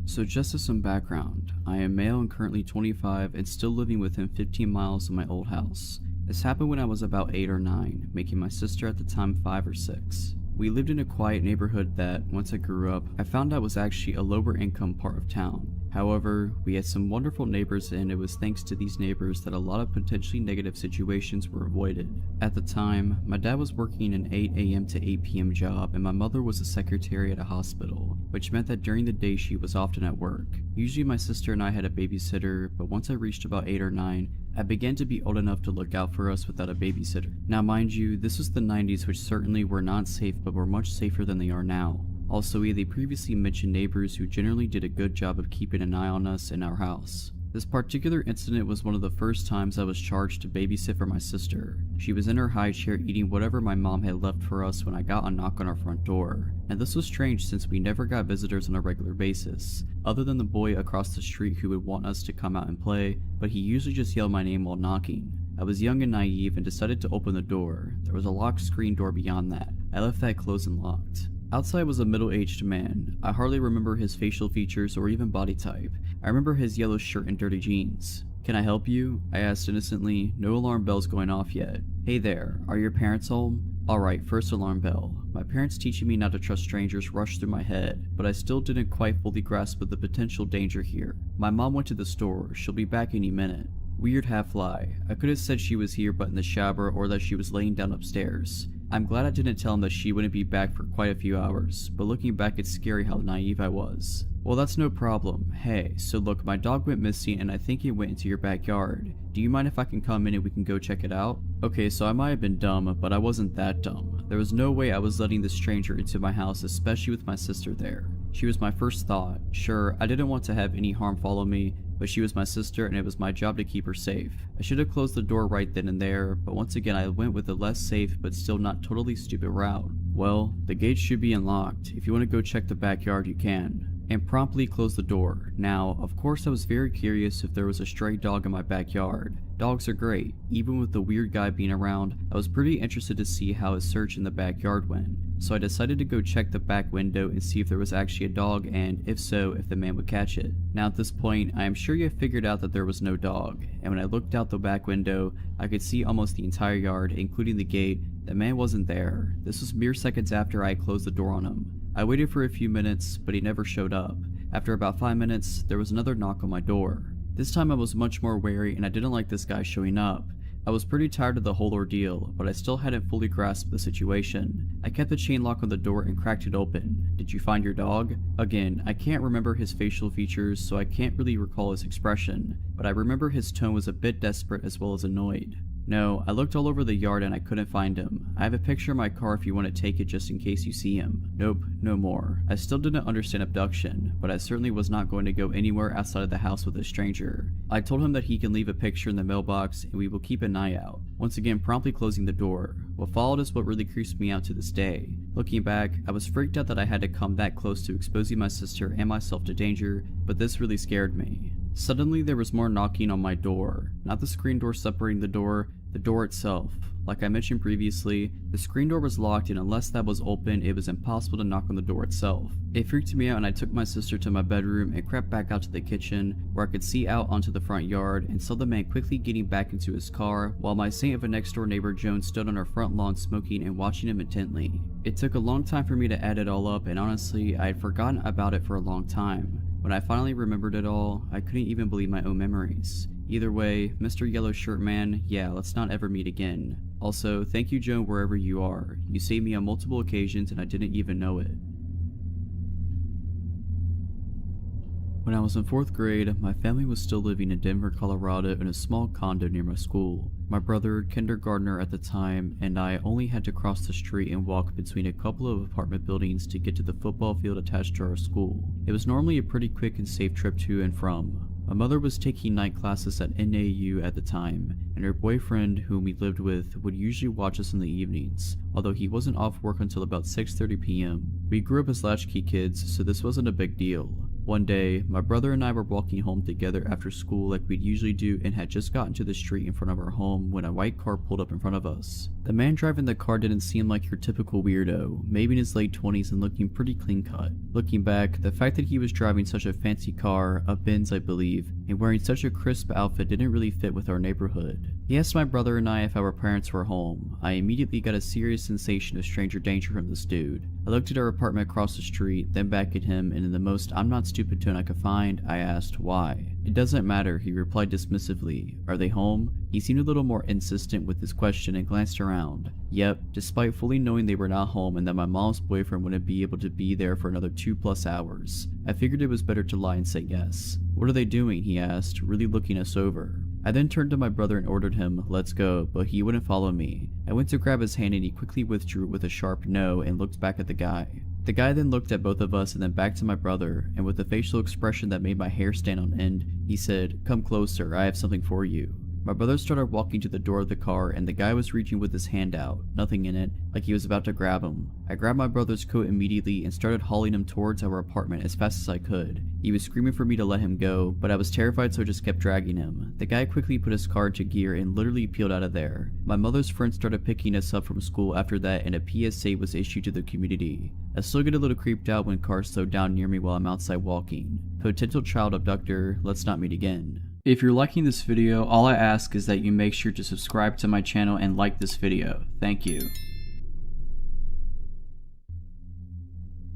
Speaker 1: So just as some background, I am male and currently 25 and still living within 15 miles of my old house. This happened when I was about 8 or 9, making my sister at the time 5 or 6. We lived in a quiet neighborhood that, once I grew up, I found out was actually a lower income part of town. However, we had some wonderful neighbors, and it was thanks to these neighbors that a lot of potentially negative situations were avoided. At the time, my dad was working an 8 a.m. to 8 p.m. job, and my mother was a secretary at a hospital, which meant that during the day she was often at work. Usually my sister and I had a babysitter, but once I reached about 8 or 9, I began to be old enough to look out for us without a babysitter. Now mind you, this was the 90s, which certainly were not safe but were much safer than they are now. Also, we had the previously mentioned neighbors who generally did a good job of keeping an eye on us in our house. This particular incident was one of the first times I was charged to babysit for my sister. She was in her high chair eating whatever my mom had left for us when I got a knock on our front door. And this was strange since we never got visitors on a regular basis, other than the boy across the street who would want us to come out and play, but he usually just yelled my name while knocking. I was young and naive and decided to open the door. There was a locked screen door beyond that. I left that closed and locked. Outside was a middle-aged man. I hardly remember his facial features or even body type. I remember his yellow shirt and dirty jeans. "Can I help you?" I asked innocently, no alarm bells going off yet. "Hey there, are your parents home?" Alright, first alarm bell. My parents teaching me not to trust strangers rushed through my head, but I still didn't quite fully grasp the potential danger here. My mom went to the store, she'll be back any minute. Weird half lie. I could have said she was here but in the shower or that she was laying down upstairs. I'm glad I didn't tell him that she wouldn't be back for quite a few hours, but looking back it's scary how naive I was. "Well, that's no problem. Hey, so look, my dog went missing and I think it went into your backyard. Do you mind if I can come in and we can go check it out?" Okay, so I might have been dumb, but I wasn't that dumb. There was no way I was letting this stranger into my house, especially with my sister there. She was my first thought. Sure, I didn't want to have any harm follow me, but she was my sister and it was my job to keep her safe. I should have closed the door right then and there, but once again I went with the less safe but still not totally stupid route. Well, the gate should be unlocked. If you want to go check the backyard, you can. And promptly closed the door. Now, of course I was very curious if there was a stray dog in my backyard. Dogs are great. Even with the weird guy being around, I was pretty interested to see how his search in the backyard went. So I decided to go check the back window and see if there was actually a dog, and if so, if the man would catch it. Now at this point, I am sure you have figured out that there was no dog, and when I looked out the back window, I could see almost the entire yard, including the gate. The man wasn't there. This was mere seconds after I had closed the door on him. I waited for a few minutes, but he never showed up. After about 5 minutes, there was another knock on my door. This time I was much more wary and I didn't like this guy showing up. I was pretty tired of the whole ordeal, but I still hadn't fully grasped the situation. I kept the chain lock on the door and cracked it open. "Did you find your dog?" Again, I can't remember his facial features, so I can't really recall his expression, but I remember his tone was a bit desperate as well as annoyed. "No, I looked all over the yard and I couldn't find him. I have a picture in my car if you want to take it just in case you see him." Nope, no more. I still didn't understand abduction, but I certainly was not going to go anywhere outside of the house with a stranger. I told him that he can leave a picture in the mailbox and we will keep an eye out, once again promptly closing the door. What followed is what really creeps me out to this day. Looking back, I was freaked out that I had to come that close to exposing my sister and myself to danger, but this really scared me. Suddenly there was more knocking on my door. Not the screen door separating the door itself. Like I mentioned previously, the screen door was locked and unless that was open, it was impossible to knock on the door itself. It freaked me out and I took my sister to my bedroom and crept back out to the kitchen where I could see out onto the front yard and saw the man quickly getting back into his car while my saint of a next door neighbor Joan stood on our front lawn smoking and watching him intently. It took a long time for me to add it all up and honestly, I had forgotten about it for a long time. When I finally remembered it all, I couldn't even believe my own memories. Either way, Mr. Yellow Shirt Man, yeah, let's not ever meet again. Also, thank you Joan wherever you are. You saved me on multiple occasions and I didn't even know it. When I was in 4th grade, my family was still living in Denver, Colorado in a small condo near my school. My brother, kindergartner at the time, and I only had to cross the street and walk between a couple of apartment buildings to get to the football field attached to our school. It was normally a pretty quick and safe trip to and from. My mother was taking night classes at NAU at the time, and her boyfriend, whom we lived with, would usually watch us in the evenings, although he wasn't off work until about 6:30 p.m. We grew up as latchkey kids, so this wasn't a big deal. One day, my brother and I were walking home together after school like we'd usually do and had just gotten to the street in front of our home when a white car pulled up in front of us. The man driving the car didn't seem like your typical weirdo, maybe in his late 20s and looking pretty clean cut. Looking back, the fact that he was driving such a fancy car, a Benz I believe, and wearing such a crisp outfit didn't really fit with our neighborhood. He asked my brother and I if our parents were home. I immediately got a serious sensation of stranger danger from this dude. I looked at our apartment across the street, then back at him, and in the most I'm not stupid tone I could find, I asked why. "It doesn't matter," he replied dismissively. "Are they home?" He seemed a little more insistent with his question and glanced around. Yep, despite fully knowing they were not home and that my mom's boyfriend wouldn't be able to be there for another 2+ hours, I figured it was better to lie and say yes. "What are they doing?" he asked, really looking us over. I then turned to my brother and ordered him, "Let's go," but he wouldn't follow me. I went to grab his hand and he quickly withdrew with a sharp no and looked back at the guy. The guy then looked at both of us and then back to my brother, and with a facial expression that made my hair stand on end, he said, "Come closer, I have something for you." My brother started walking to the door of the car and the guy was reaching with his hand out, nothing in it, like he was about to grab him. I grabbed my brother's coat immediately and started hauling him towards our apartment as fast as I could. He was screaming for me to let him go, but I was terrified so I just kept dragging him. The guy quickly put his car into gear and literally peeled out of there. My mother's friends started picking us up from school after that and a PSA was issued to the community. I still get a little creeped out when cars slow down near me while I'm outside walking. Potential child abductor, let's not meet again. If you're liking this video, all I ask is that you make sure to subscribe to my channel and like this video. Thank you.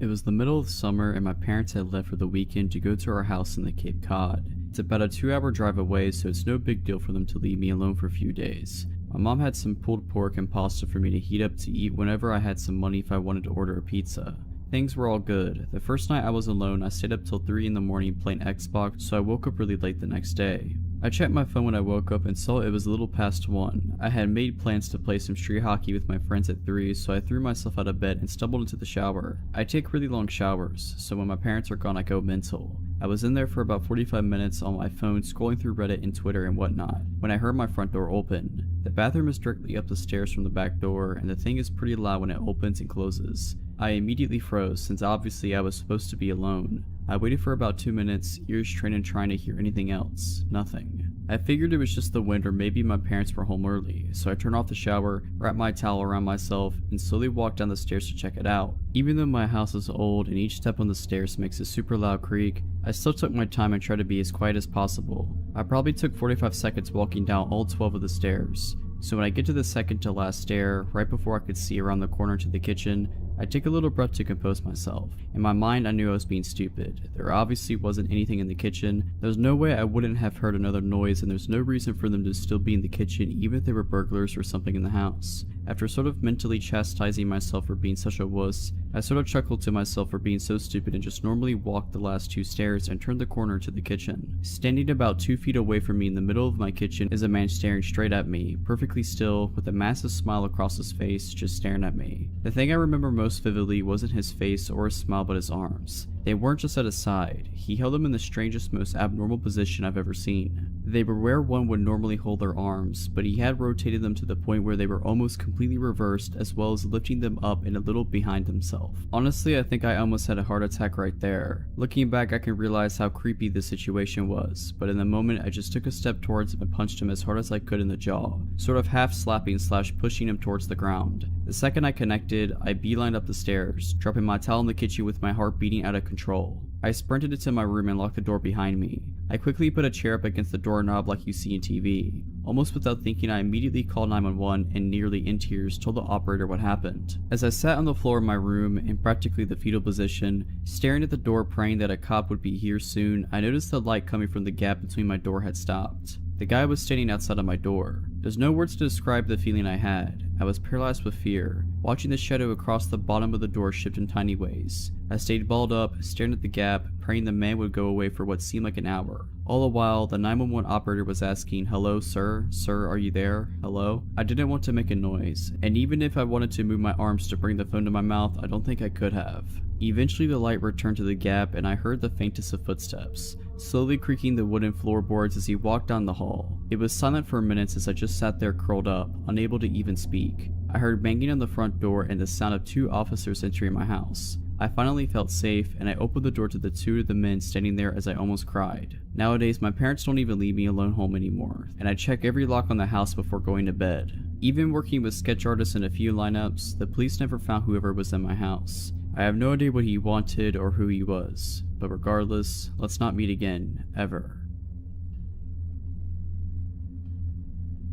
Speaker 1: It was the middle of summer and my parents had left for the weekend to go to our house in the Cape Cod. It's about a 2-hour drive away, so it's no big deal for them to leave me alone for a few days. My mom had some pulled pork and pasta for me to heat up to eat whenever I had some money if I wanted to order a pizza. Things were all good. The first night I was alone, I stayed up till 3 in the morning playing Xbox, so I woke up really late the next day. I checked my phone when I woke up and saw it was a little past 1. I had made plans to play some street hockey with my friends at 3, so I threw myself out of bed and stumbled into the shower. I take really long showers, so when my parents are gone I go mental. I was in there for about 45 minutes on my phone scrolling through Reddit and Twitter and whatnot, when I heard my front door open. The bathroom is directly up the stairs from the back door, and the thing is pretty loud when it opens and closes. I immediately froze, since obviously I was supposed to be alone. I waited for about 2 minutes, ears trained and trying to hear anything else. Nothing. I figured it was just the wind or maybe my parents were home early, so I turned off the shower, wrapped my towel around myself, and slowly walked down the stairs to check it out. Even though my house is old and each step on the stairs makes a super loud creak, I still took my time and tried to be as quiet as possible. I probably took 45 seconds walking down all 12 of the stairs. So when I get to the second to last stair, right before I could see around the corner to the kitchen, I take a little breath to compose myself. In my mind, I knew I was being stupid. There obviously wasn't anything in the kitchen. There's no way I wouldn't have heard another noise, and there's no reason for them to still be in the kitchen even if they were burglars or something in the house. After sort of mentally chastising myself for being such a wuss, I sort of chuckled to myself for being so stupid and just normally walked the last 2 stairs and turned the corner to the kitchen. Standing about 2 feet away from me in the middle of my kitchen is a man staring straight at me, perfectly still, with a massive smile across his face, just staring at me. The thing I remember most vividly wasn't his face or his smile but his arms. They weren't just at his side. He held them in the strangest, most abnormal position I've ever seen. They were where one would normally hold their arms, but he had rotated them to the point where they were almost completely reversed, as well as lifting them up and a little behind himself. Honestly, I think I almost had a heart attack right there. Looking back, I can realize how creepy this situation was, but in the moment I just took a step towards him and punched him as hard as I could in the jaw, sort of half slapping / pushing him towards the ground. The second I connected, I beelined up the stairs, dropping my towel in the kitchen with my heart beating out of control. I sprinted into my room and locked the door behind me. I quickly put a chair up against the doorknob like you see in TV. Almost without thinking, I immediately called 911 and nearly in tears told the operator what happened. As I sat on the floor of my room in practically the fetal position, staring at the door praying that a cop would be here soon, I noticed the light coming from the gap between my door had stopped. The guy was standing outside of my door. There's no words to describe the feeling I had. I was paralyzed with fear, watching the shadow across the bottom of the door shift in tiny ways. I stayed balled up, staring at the gap, praying the man would go away for what seemed like an hour. All the while, the 911 operator was asking, "Hello, sir? Sir, are you there? Hello?" I didn't want to make a noise, and even if I wanted to move my arms to bring the phone to my mouth, I don't think I could have. Eventually the light returned to the gap and I heard the faintest of footsteps, slowly creaking the wooden floorboards as he walked down the hall. It was silent for minutes as I just sat there curled up, unable to even speak. I heard banging on the front door and the sound of 2 officers entering my house. I finally felt safe, and I opened the door to the 2 of the men standing there as I almost cried. Nowadays, my parents don't even leave me alone home anymore, and I check every lock on the house before going to bed. Even working with sketch artists in a few lineups, the police never found whoever was in my house. I have no idea what he wanted or who he was, but regardless, let's not meet again, ever.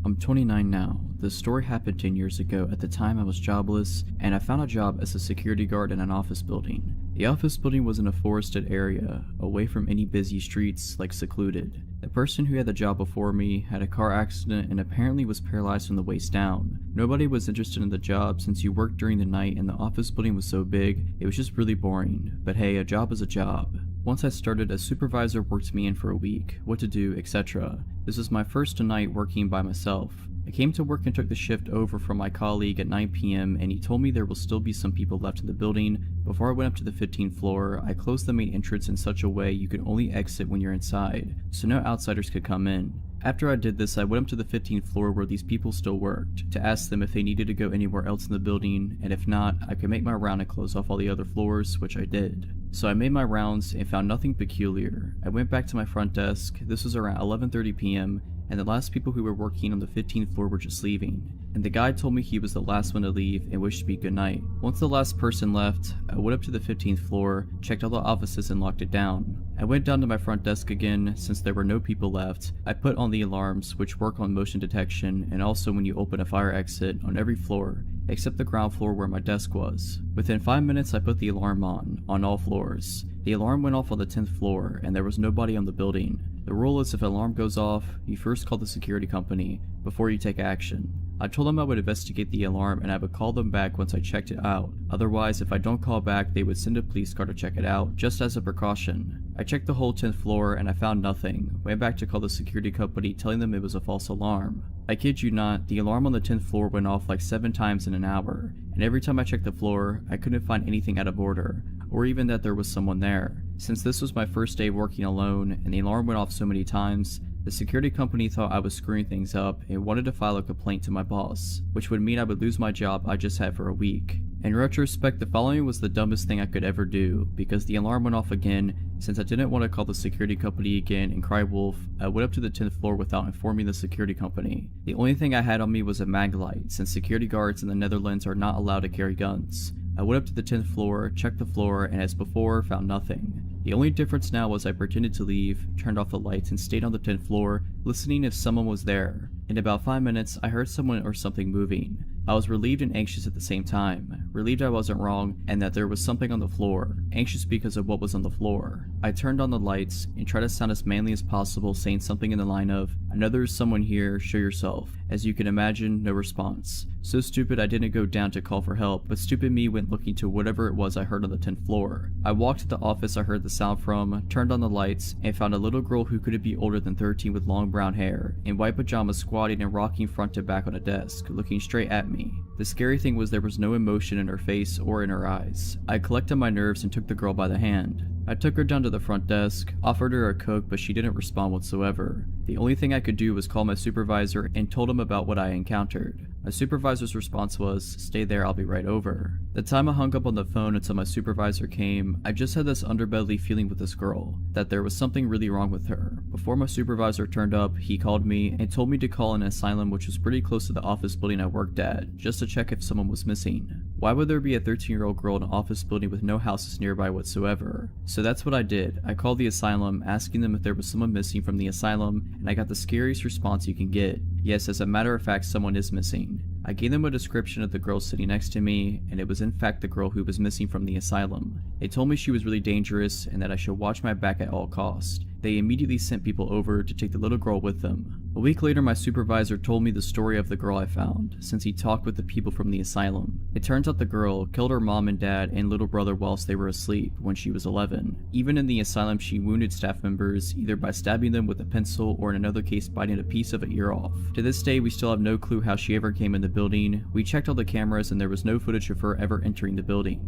Speaker 1: I'm 29 now. This story happened 10 years ago. At the time I was jobless, and I found a job as a security guard in an office building. The office building was in a forested area, away from any busy streets, like secluded. The person who had the job before me had a car accident and apparently was paralyzed from the waist down. Nobody was interested in the job since you worked during the night and the office building was so big, it was just really boring. But hey, a job is a job. Once I started, a supervisor worked me in for a week, what to do, etc. This was my first night working by myself. I came to work and took the shift over from my colleague at 9 p.m. and he told me there will still be some people left in the building. Before I went up to the 15th floor, I closed the main entrance in such a way you could only exit when you're inside, so no outsiders could come in. After I did this, I went up to the 15th floor where these people still worked, to ask them if they needed to go anywhere else in the building, and if not, I could make my round and close off all the other floors, which I did. So I made my rounds and found nothing peculiar. I went back to my front desk. This was around 11:30 p.m. and the last people who were working on the 15th floor were just leaving. And the guy told me he was the last one to leave and wished me good night. Once the last person left, I went up to the 15th floor, checked all the offices and locked it down. I went down to my front desk again. Since there were no people left, I put on the alarms, which work on motion detection and also when you open a fire exit on every floor, except the ground floor where my desk was. Within 5 minutes I put the alarm on all floors. The alarm went off on the 10th floor and there was nobody on the building. The rule is if an alarm goes off, you first call the security company before you take action. I told them I would investigate the alarm and I would call them back once I checked it out. Otherwise, if I don't call back, they would send a police car to check it out, just as a precaution. I checked the whole 10th floor and I found nothing. Went back to call the security company, telling them it was a false alarm. I kid you not, the alarm on the 10th floor went off like 7 times in an hour, and every time I checked the floor, I couldn't find anything out of order, or even that there was someone there. Since this was my first day working alone, and the alarm went off so many times, the security company thought I was screwing things up and wanted to file a complaint to my boss, which would mean I would lose my job I just had for a week. In retrospect, the following was the dumbest thing I could ever do, because the alarm went off again. Since I didn't want to call the security company again and cry wolf, I went up to the 10th floor without informing the security company. The only thing I had on me was a mag light, since security guards in the Netherlands are not allowed to carry guns. I went up to the 10th floor, checked the floor, and as before, found nothing. The only difference now was I pretended to leave, turned off the lights, and stayed on the 10th floor, listening if someone was there. In about 5 minutes, I heard someone or something moving. I was relieved and anxious at the same time. Relieved I wasn't wrong and that there was something on the floor. Anxious because of what was on the floor. I turned on the lights and tried to sound as manly as possible, saying something in the line of, "I know there's someone here, show yourself." As you can imagine, no response. So stupid I didn't go down to call for help, but stupid me went looking to whatever it was I heard on the 10th floor. I walked to the office I heard the sound from, turned on the lights, and found a little girl who couldn't be older than 13 with long brown hair, in white pajamas squatting and rocking front to back on a desk, looking straight at me. The scary thing was there was no emotion in her face or in her eyes. I collected my nerves and took the girl by the hand. I took her down to the front desk, offered her a Coke, but she didn't respond whatsoever. The only thing I could do was call my supervisor and told him about what I encountered. My supervisor's response was, "Stay there, I'll be right over." The time I hung up on the phone until my supervisor came, I just had this underbelly feeling with this girl, that there was something really wrong with her. Before my supervisor turned up, he called me and told me to call an asylum which was pretty close to the office building I worked at, just to check if someone was missing. Why would there be a 13-year-old girl in an office building with no houses nearby whatsoever? So that's what I did. I called the asylum, asking them if there was someone missing from the asylum, and I got the scariest response you can get. Yes, as a matter of fact, someone is missing. I gave them a description of the girl sitting next to me, and it was in fact the girl who was missing from the asylum. They told me she was really dangerous and that I should watch my back at all costs. They immediately sent people over to take the little girl with them. A week later, my supervisor told me the story of the girl I found, since he talked with the people from the asylum. It turns out the girl killed her mom and dad and little brother whilst they were asleep when she was 11. Even in the asylum, she wounded staff members, either by stabbing them with a pencil or in another case biting a piece of an ear off. To this day, we still have no clue how she ever came in the building. We checked all the cameras and there was no footage of her ever entering the building.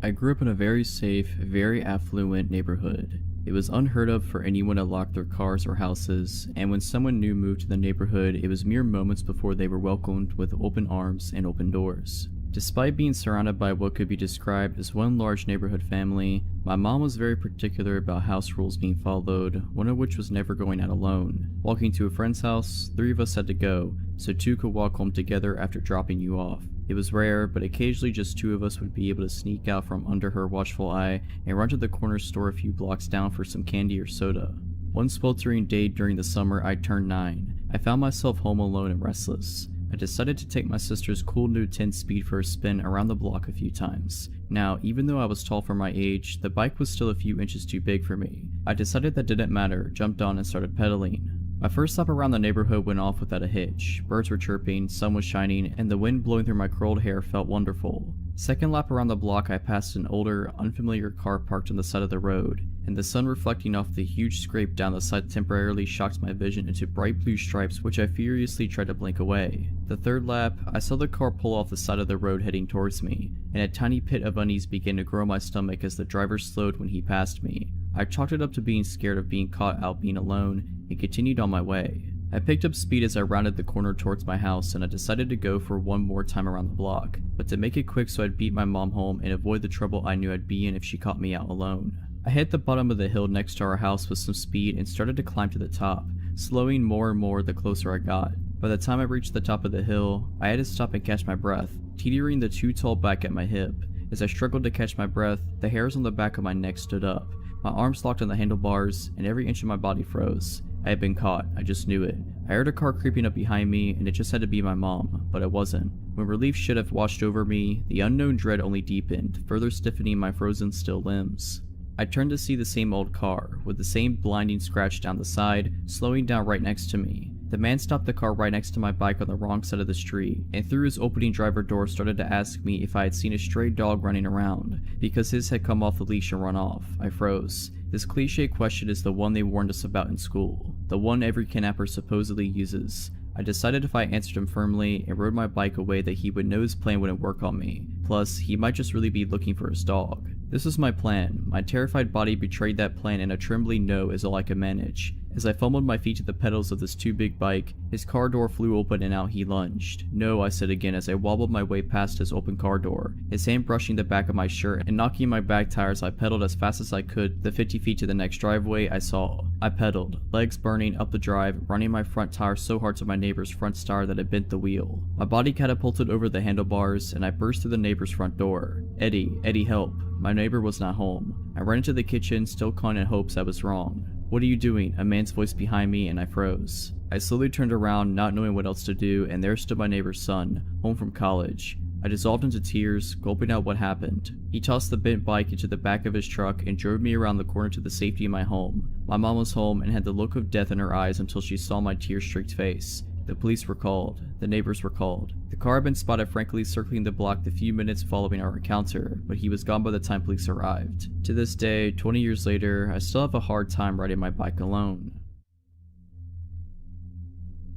Speaker 1: I grew up in a very safe, very affluent neighborhood. It was unheard of for anyone to lock their cars or houses, and when someone new moved to the neighborhood, it was mere moments before they were welcomed with open arms and open doors. Despite being surrounded by what could be described as one large neighborhood family, my mom was very particular about house rules being followed, one of which was never going out alone. Walking to a friend's house, 3 of us had to go, so 2 could walk home together after dropping you off. It was rare, but occasionally just 2 of us would be able to sneak out from under her watchful eye and run to the corner store a few blocks down for some candy or soda. One sweltering day during the summer, I turned 9. I found myself home alone and restless. I decided to take my sister's cool new 10-speed for a spin around the block a few times. Now, even though I was tall for my age, the bike was still a few inches too big for me. I decided that didn't matter, jumped on and started pedaling. My first lap around the neighborhood went off without a hitch. Birds were chirping, sun was shining, and the wind blowing through my curled hair felt wonderful. Second lap around the block, I passed an older, unfamiliar car parked on the side of the road, and the sun reflecting off the huge scrape down the side temporarily shocked my vision into bright blue stripes which I furiously tried to blink away. The third lap, I saw the car pull off the side of the road heading towards me, and a tiny pit of unease began to grow in my stomach as the driver slowed when he passed me. I chalked it up to being scared of being caught out being alone, and continued on my way. I picked up speed as I rounded the corner towards my house, and I decided to go for one more time around the block, but to make it quick so I'd beat my mom home and avoid the trouble I knew I'd be in if she caught me out alone. I hit the bottom of the hill next to our house with some speed and started to climb to the top, slowing more and more the closer I got. By the time I reached the top of the hill, I had to stop and catch my breath, teetering the too tall back at my hip. As I struggled to catch my breath, the hairs on the back of my neck stood up. My arms locked on the handlebars, and every inch of my body froze. I had been caught, I just knew it. I heard a car creeping up behind me, and it just had to be my mom, but it wasn't. When relief should have washed over me, the unknown dread only deepened, further stiffening my frozen still limbs. I turned to see the same old car, with the same blinding scratch down the side, slowing down right next to me. The man stopped the car right next to my bike on the wrong side of the street, and through his opening driver door started to ask me if I had seen a stray dog running around, because his had come off the leash and run off. I froze. This cliche question is the one they warned us about in school, the one every kidnapper supposedly uses. I decided if I answered him firmly and rode my bike away that he would know his plan wouldn't work on me. Plus, he might just really be looking for his dog. This was my plan. My terrified body betrayed that plan, and a trembling no is all I could manage. As I fumbled my feet to the pedals of this too big bike, his car door flew open and out he lunged. No, I said again as I wobbled my way past his open car door, his hand brushing the back of my shirt and knocking my back tires. I pedaled as fast as I could the 50 feet to the next driveway I saw. I pedaled, legs burning, up the drive, running my front tire so hard to my neighbor's front tire that it bent the wheel. My body catapulted over the handlebars, and I burst through the neighbor's front door. Eddie, help. My neighbor was not home. I ran into the kitchen, still clinging in hopes I was wrong. "What are you doing?" a man's voice behind me, and I froze. I slowly turned around, not knowing what else to do, and there stood my neighbor's son, home from college. I dissolved into tears, gulping out what happened. He tossed the bent bike into the back of his truck and drove me around the corner to the safety of my home. My mom was home and had the look of death in her eyes until she saw my tear-streaked face. The police were called. The neighbors were called. The car had been spotted frankly circling the block the few minutes following our encounter, but he was gone by the time police arrived. To this day, 20 years later, I still have a hard time riding my bike alone.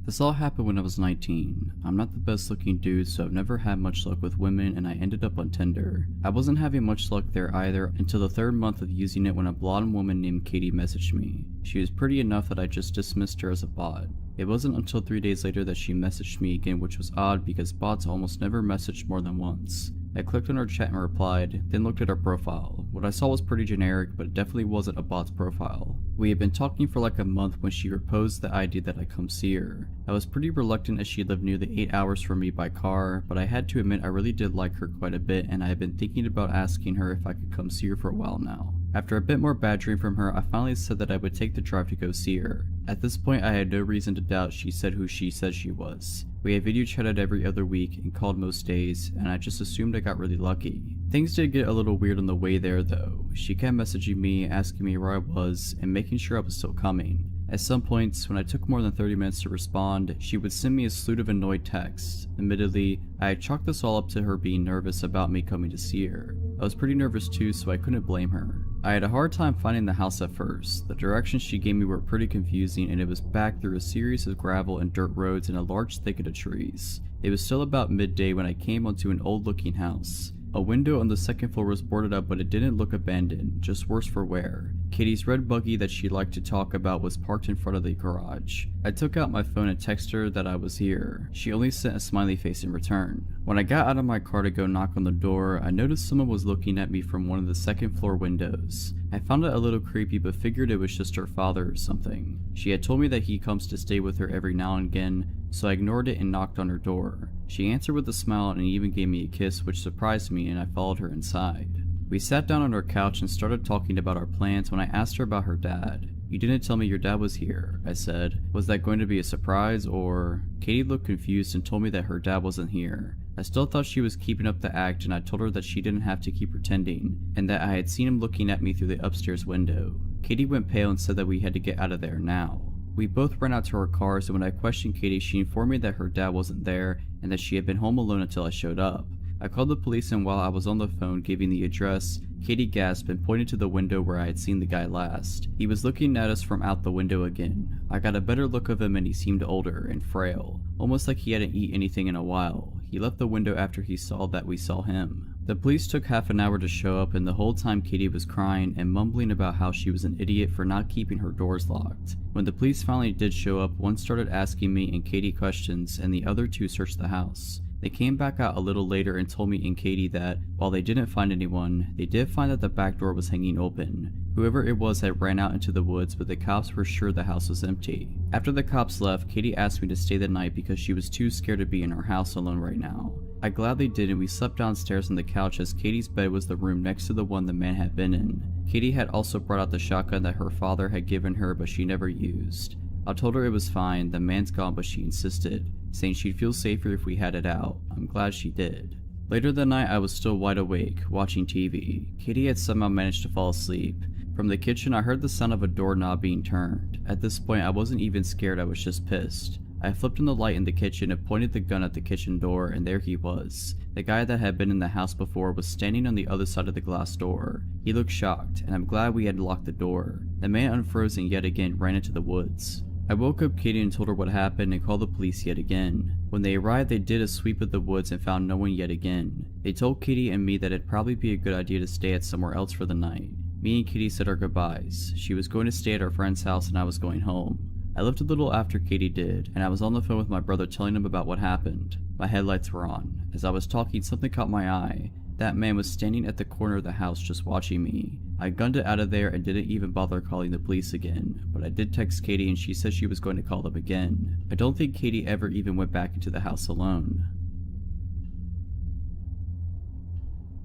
Speaker 1: This all happened when I was 19. I'm not the best looking dude, so I've never had much luck with women, and I ended up on Tinder. I wasn't having much luck there either until the 3rd month of using it when a blonde woman named Katie messaged me. She was pretty enough that I just dismissed her as a bot. It wasn't until 3 days later that she messaged me again, which was odd because bots almost never messaged more than once. I clicked on her chat and replied, then looked at her profile. What I saw was pretty generic, but it definitely wasn't a bot's profile. We had been talking for like a month when she proposed the idea that I come see her. I was pretty reluctant as she lived nearly 8 hours from me by car, but I had to admit I really did like her quite a bit, and I had been thinking about asking her if I could come see her for a while now. After a bit more badgering from her, I finally said that I would take the drive to go see her. At this point, I had no reason to doubt she said who she said she was. We had video chatted every other week and called most days, and I just assumed I got really lucky. Things did get a little weird on the way there though. She kept messaging me, asking me where I was, and making sure I was still coming. At some points, when I took more than 30 minutes to respond, she would send me a slew of annoyed texts. Admittedly, I had chalked this all up to her being nervous about me coming to see her. I was pretty nervous too, so I couldn't blame her. I had a hard time finding the house at first. The directions she gave me were pretty confusing, and it was back through a series of gravel and dirt roads and a large thicket of trees. It was still about midday when I came onto an old-looking house. A window on the 2nd floor was boarded up, but it didn't look abandoned, just worse for wear. Katie's red buggy that she liked to talk about was parked in front of the garage. I took out my phone and texted her that I was here. She only sent a smiley face in return. When I got out of my car to go knock on the door, I noticed someone was looking at me from one of the 2nd floor windows. I found it a little creepy, but figured it was just her father or something. She had told me that he comes to stay with her every now and again, so I ignored it and knocked on her door. She answered with a smile and even gave me a kiss, which surprised me, and I followed her inside. We sat down on our couch and started talking about our plans when I asked her about her dad. "You didn't tell me your dad was here," I said. "Was that going to be a surprise or?" Katie looked confused and told me that her dad wasn't here. I still thought she was keeping up the act, and I told her that she didn't have to keep pretending, and that I had seen him looking at me through the upstairs window. Katie went pale and said that we had to get out of there now. We both ran out to our cars, and when I questioned Katie, she informed me that her dad wasn't there and that she had been home alone until I showed up. I called the police, and while I was on the phone giving the address, Katie gasped and pointed to the window where I had seen the guy last. He was looking at us from out the window again. I got a better look of him, and he seemed older and frail, almost like he hadn't eaten anything in a while. He left the window after he saw that we saw him. The police took half an hour to show up, and the whole time Katie was crying and mumbling about how she was an idiot for not keeping her doors locked. When the police finally did show up, one started asking me and Katie questions, and the other two searched the house. They came back out a little later and told me and Katie that, while they didn't find anyone, they did find that the back door was hanging open. Whoever it was had ran out into the woods, but the cops were sure the house was empty. After the cops left, Katie asked me to stay the night because she was too scared to be in her house alone right now. I gladly did, and we slept downstairs on the couch as Katie's bed was the room next to the one the man had been in. Katie had also brought out the shotgun that her father had given her but she never used. I told her it was fine, the man's gone, but she insisted, saying she'd feel safer if we had it out. I'm glad she did. Later that night, I was still wide awake, watching TV. Katie had somehow managed to fall asleep. From the kitchen, I heard the sound of a doorknob being turned. At this point, I wasn't even scared, I was just pissed. I flipped on the light in the kitchen and pointed the gun at the kitchen door, and there he was. The guy that had been in the house before was standing on the other side of the glass door. He looked shocked, and I'm glad we had locked the door. The man unfroze and yet again ran into the woods. I woke up Katie and told her what happened and called the police yet again. When they arrived, they did a sweep of the woods and found no one yet again. They told Katie and me that it'd probably be a good idea to stay at somewhere else for the night. Me and Katie said our goodbyes. She was going to stay at our friend's house and I was going home. I left a little after Katie did, and I was on the phone with my brother telling him about what happened. My headlights were on. As I was talking, something caught my eye. That man was standing at the corner of the house just watching me. I gunned it out of there and didn't even bother calling the police again, but I did text Katie and she said she was going to call them again. I don't think Katie ever even went back into the house alone.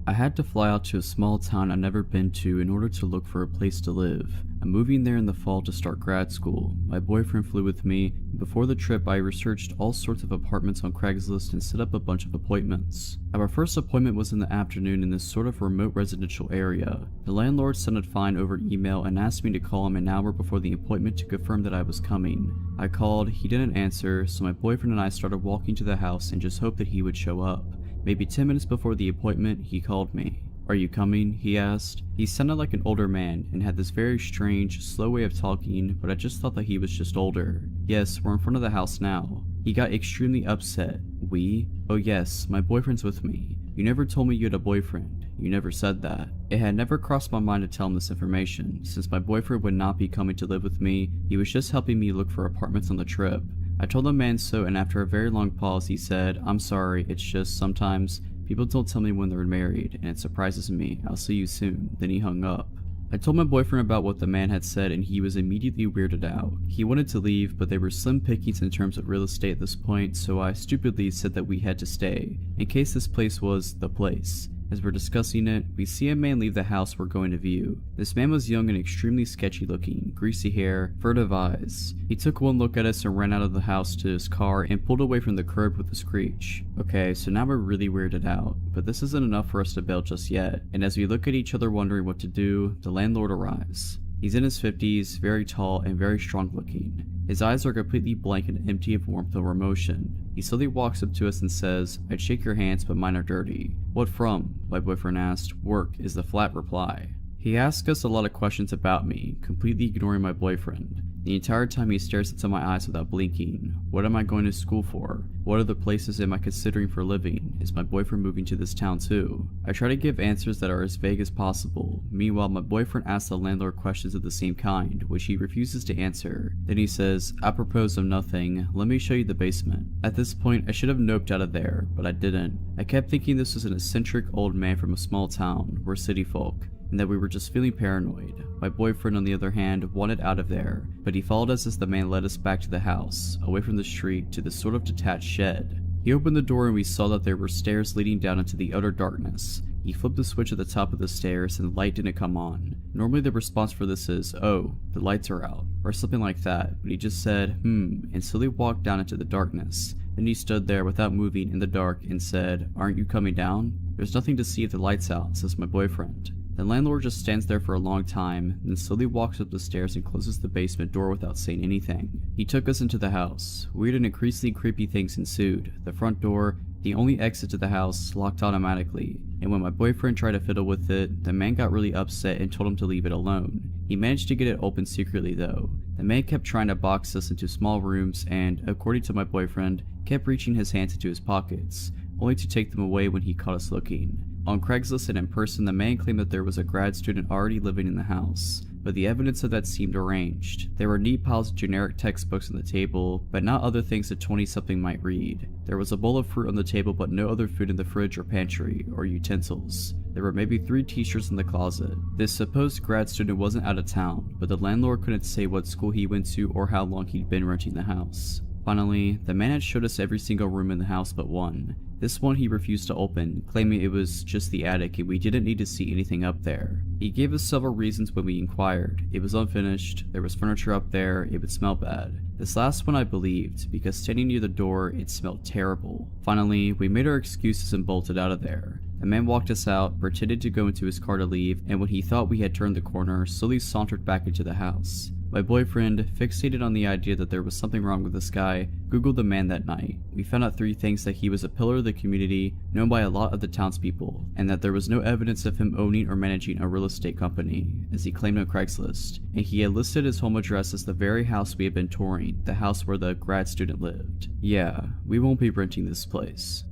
Speaker 1: I had to fly out to a small town I'd never been to in order to look for a place to live. I'm moving there in the fall to start grad school. My boyfriend flew with me. Before the trip, I researched all sorts of apartments on Craigslist and set up a bunch of appointments. Our first appointment was in the afternoon in this sort of remote residential area. The landlord sounded fine over email and asked me to call him an hour before the appointment to confirm that I was coming. I called, he didn't answer, so my boyfriend and I started walking to the house and just hoped that he would show up. Maybe 10 minutes before the appointment, he called me. "Are you coming?" he asked. He sounded like an older man and had this very strange, slow way of talking, but I just thought that he was just older. "Yes, we're in front of the house now." He got extremely upset. "We? Oh yes, my boyfriend's with me. You never told me you had a boyfriend. You never said that." It had never crossed my mind to tell him this information, since my boyfriend would not be coming to live with me. He was just helping me look for apartments on the trip. I told the man so, and after a very long pause he said, "I'm sorry, it's just sometimes people don't tell me when they're married, and it surprises me. I'll see you soon." Then he hung up. I told my boyfriend about what the man had said, and he was immediately weirded out. He wanted to leave, but there were slim pickings in terms of real estate at this point, so I stupidly said that we had to stay, in case this place was the place. As we're discussing it, we see a man leave the house we're going to view. This man was young and extremely sketchy looking, greasy hair, furtive eyes. He took one look at us and ran out of the house to his car and pulled away from the curb with a screech. Okay, so now we're really weirded out, but this isn't enough for us to bail just yet, and as we look at each other wondering what to do, the landlord arrives. He's in his 50s, very tall and very strong looking. His eyes are completely blank and empty of warmth or emotion. He slowly walks up to us and says, "I'd shake your hands, but mine are dirty." "What from?" my boyfriend asked. "Work," is the flat reply. He asks us a lot of questions about me, completely ignoring my boyfriend. The entire time he stares into my eyes without blinking. What am I going to school for? What other places am I considering for living? Is my boyfriend moving to this town too? I try to give answers that are as vague as possible. Meanwhile, my boyfriend asks the landlord questions of the same kind, which he refuses to answer. Then he says, "Apropos of nothing, let me show you the basement." At this point, I should have noped out of there, but I didn't. I kept thinking this was an eccentric old man from a small town. We're city folk, and that we were just feeling paranoid. My boyfriend, on the other hand, wanted out of there, but he followed us as the man led us back to the house, away from the street, to this sort of detached shed. He opened the door and we saw that there were stairs leading down into the utter darkness. He flipped the switch at the top of the stairs and the light didn't come on. Normally the response for this is, "Oh, the lights are out," or something like that, but he just said, and slowly walked down into the darkness. Then he stood there without moving in the dark and said, "Aren't you coming down?" "There's nothing to see if the light's out," says my boyfriend. The landlord just stands there for a long time, then slowly walks up the stairs and closes the basement door without saying anything. He took us into the house. Weird and increasingly creepy things ensued. The front door, the only exit to the house, locked automatically, and when my boyfriend tried to fiddle with it, the man got really upset and told him to leave it alone. He managed to get it open secretly though. The man kept trying to box us into small rooms and, according to my boyfriend, kept reaching his hands into his pockets, only to take them away when he caught us looking. On Craigslist and in person, the man claimed that there was a grad student already living in the house, but the evidence of that seemed arranged. There were neat piles of generic textbooks on the table, but not other things a 20-something might read. There was a bowl of fruit on the table, but no other food in the fridge or pantry, or utensils. There were maybe 3 t-shirts in the closet. This supposed grad student wasn't out of town, but the landlord couldn't say what school he went to or how long he'd been renting the house. Finally, the man had showed us every single room in the house but one. This one he refused to open, claiming it was just the attic and we didn't need to see anything up there. He gave us several reasons when we inquired. It was unfinished, there was furniture up there, it would smell bad. This last one I believed, because standing near the door, it smelled terrible. Finally, we made our excuses and bolted out of there. The man walked us out, pretended to go into his car to leave, and when he thought we had turned the corner, slowly sauntered back into the house. My boyfriend, fixated on the idea that there was something wrong with this guy, googled the man that night. We found out 3 things: that he was a pillar of the community, known by a lot of the townspeople, and that there was no evidence of him owning or managing a real estate company, as he claimed on Craigslist, and he had listed his home address as the very house we had been touring, the house where the grad student lived. Yeah, we won't be renting this place.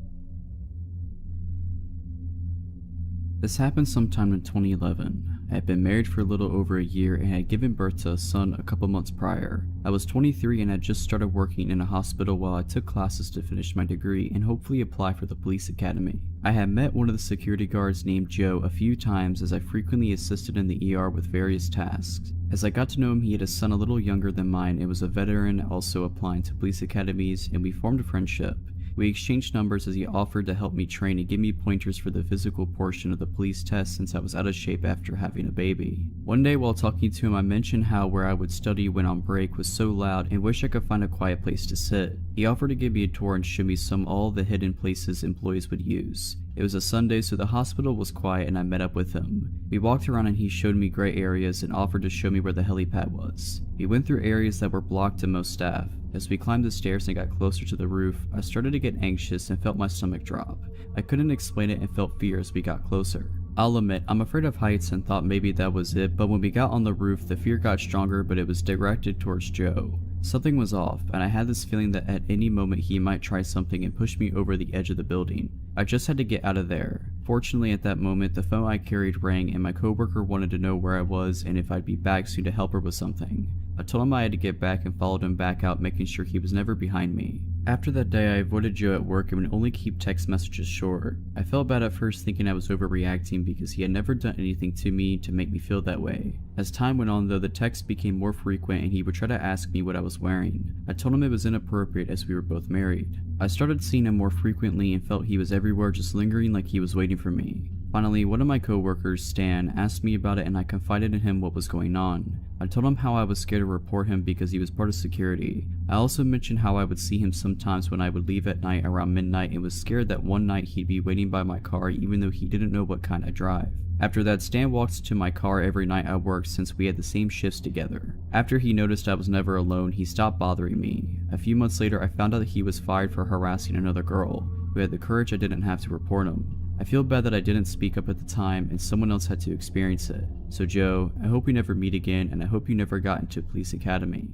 Speaker 1: This happened sometime in 2011. I had been married for a little over a year and had given birth to a son a couple months prior. I was 23 and had just started working in a hospital while I took classes to finish my degree and hopefully apply for the police academy. I had met one of the security guards named Joe a few times as I frequently assisted in the ER with various tasks. As I got to know him, he had a son a little younger than mine and was a veteran also applying to police academies, and we formed a friendship. We exchanged numbers as he offered to help me train and give me pointers for the physical portion of the police test since I was out of shape after having a baby. One day while talking to him, I mentioned how where I would study when on break was so loud and wish I could find a quiet place to sit. He offered to give me a tour and show me some all the hidden places employees would use. It was a Sunday, so the hospital was quiet and I met up with him. We walked around and he showed me gray areas and offered to show me where the helipad was. We went through areas that were blocked to most staff. As we climbed the stairs and got closer to the roof, I started to get anxious and felt my stomach drop. I couldn't explain it and felt fear as we got closer. I'll admit, I'm afraid of heights and thought maybe that was it, but when we got on the roof, the fear got stronger, but it was directed towards Joe. Something was off, and I had this feeling that at any moment he might try something and push me over the edge of the building. I just had to get out of there. Fortunately, at that moment, the phone I carried rang and my coworker wanted to know where I was and if I'd be back soon to help her with something. I told him I had to get back and followed him back out, making sure he was never behind me. After that day, I avoided Joe at work and would only keep text messages short. I felt bad at first, thinking I was overreacting because he had never done anything to me to make me feel that way. As time went on though, the texts became more frequent and he would try to ask me what I was wearing. I told him it was inappropriate as we were both married. I started seeing him more frequently and felt he was everywhere, just lingering like he was waiting for me. Finally, one of my coworkers, Stan, asked me about it and I confided in him what was going on. I told him how I was scared to report him because he was part of security. I also mentioned how I would see him sometimes when I would leave at night around midnight and was scared that one night he'd be waiting by my car even though he didn't know what kind I drive. After that, Stan walked to my car every night I worked since we had the same shifts together. After he noticed I was never alone, he stopped bothering me. A few months later, I found out that he was fired for harassing another girl, who had the courage I didn't have to report him. I feel bad that I didn't speak up at the time and someone else had to experience it. So Joe, I hope we never meet again and I hope you never got into police academy.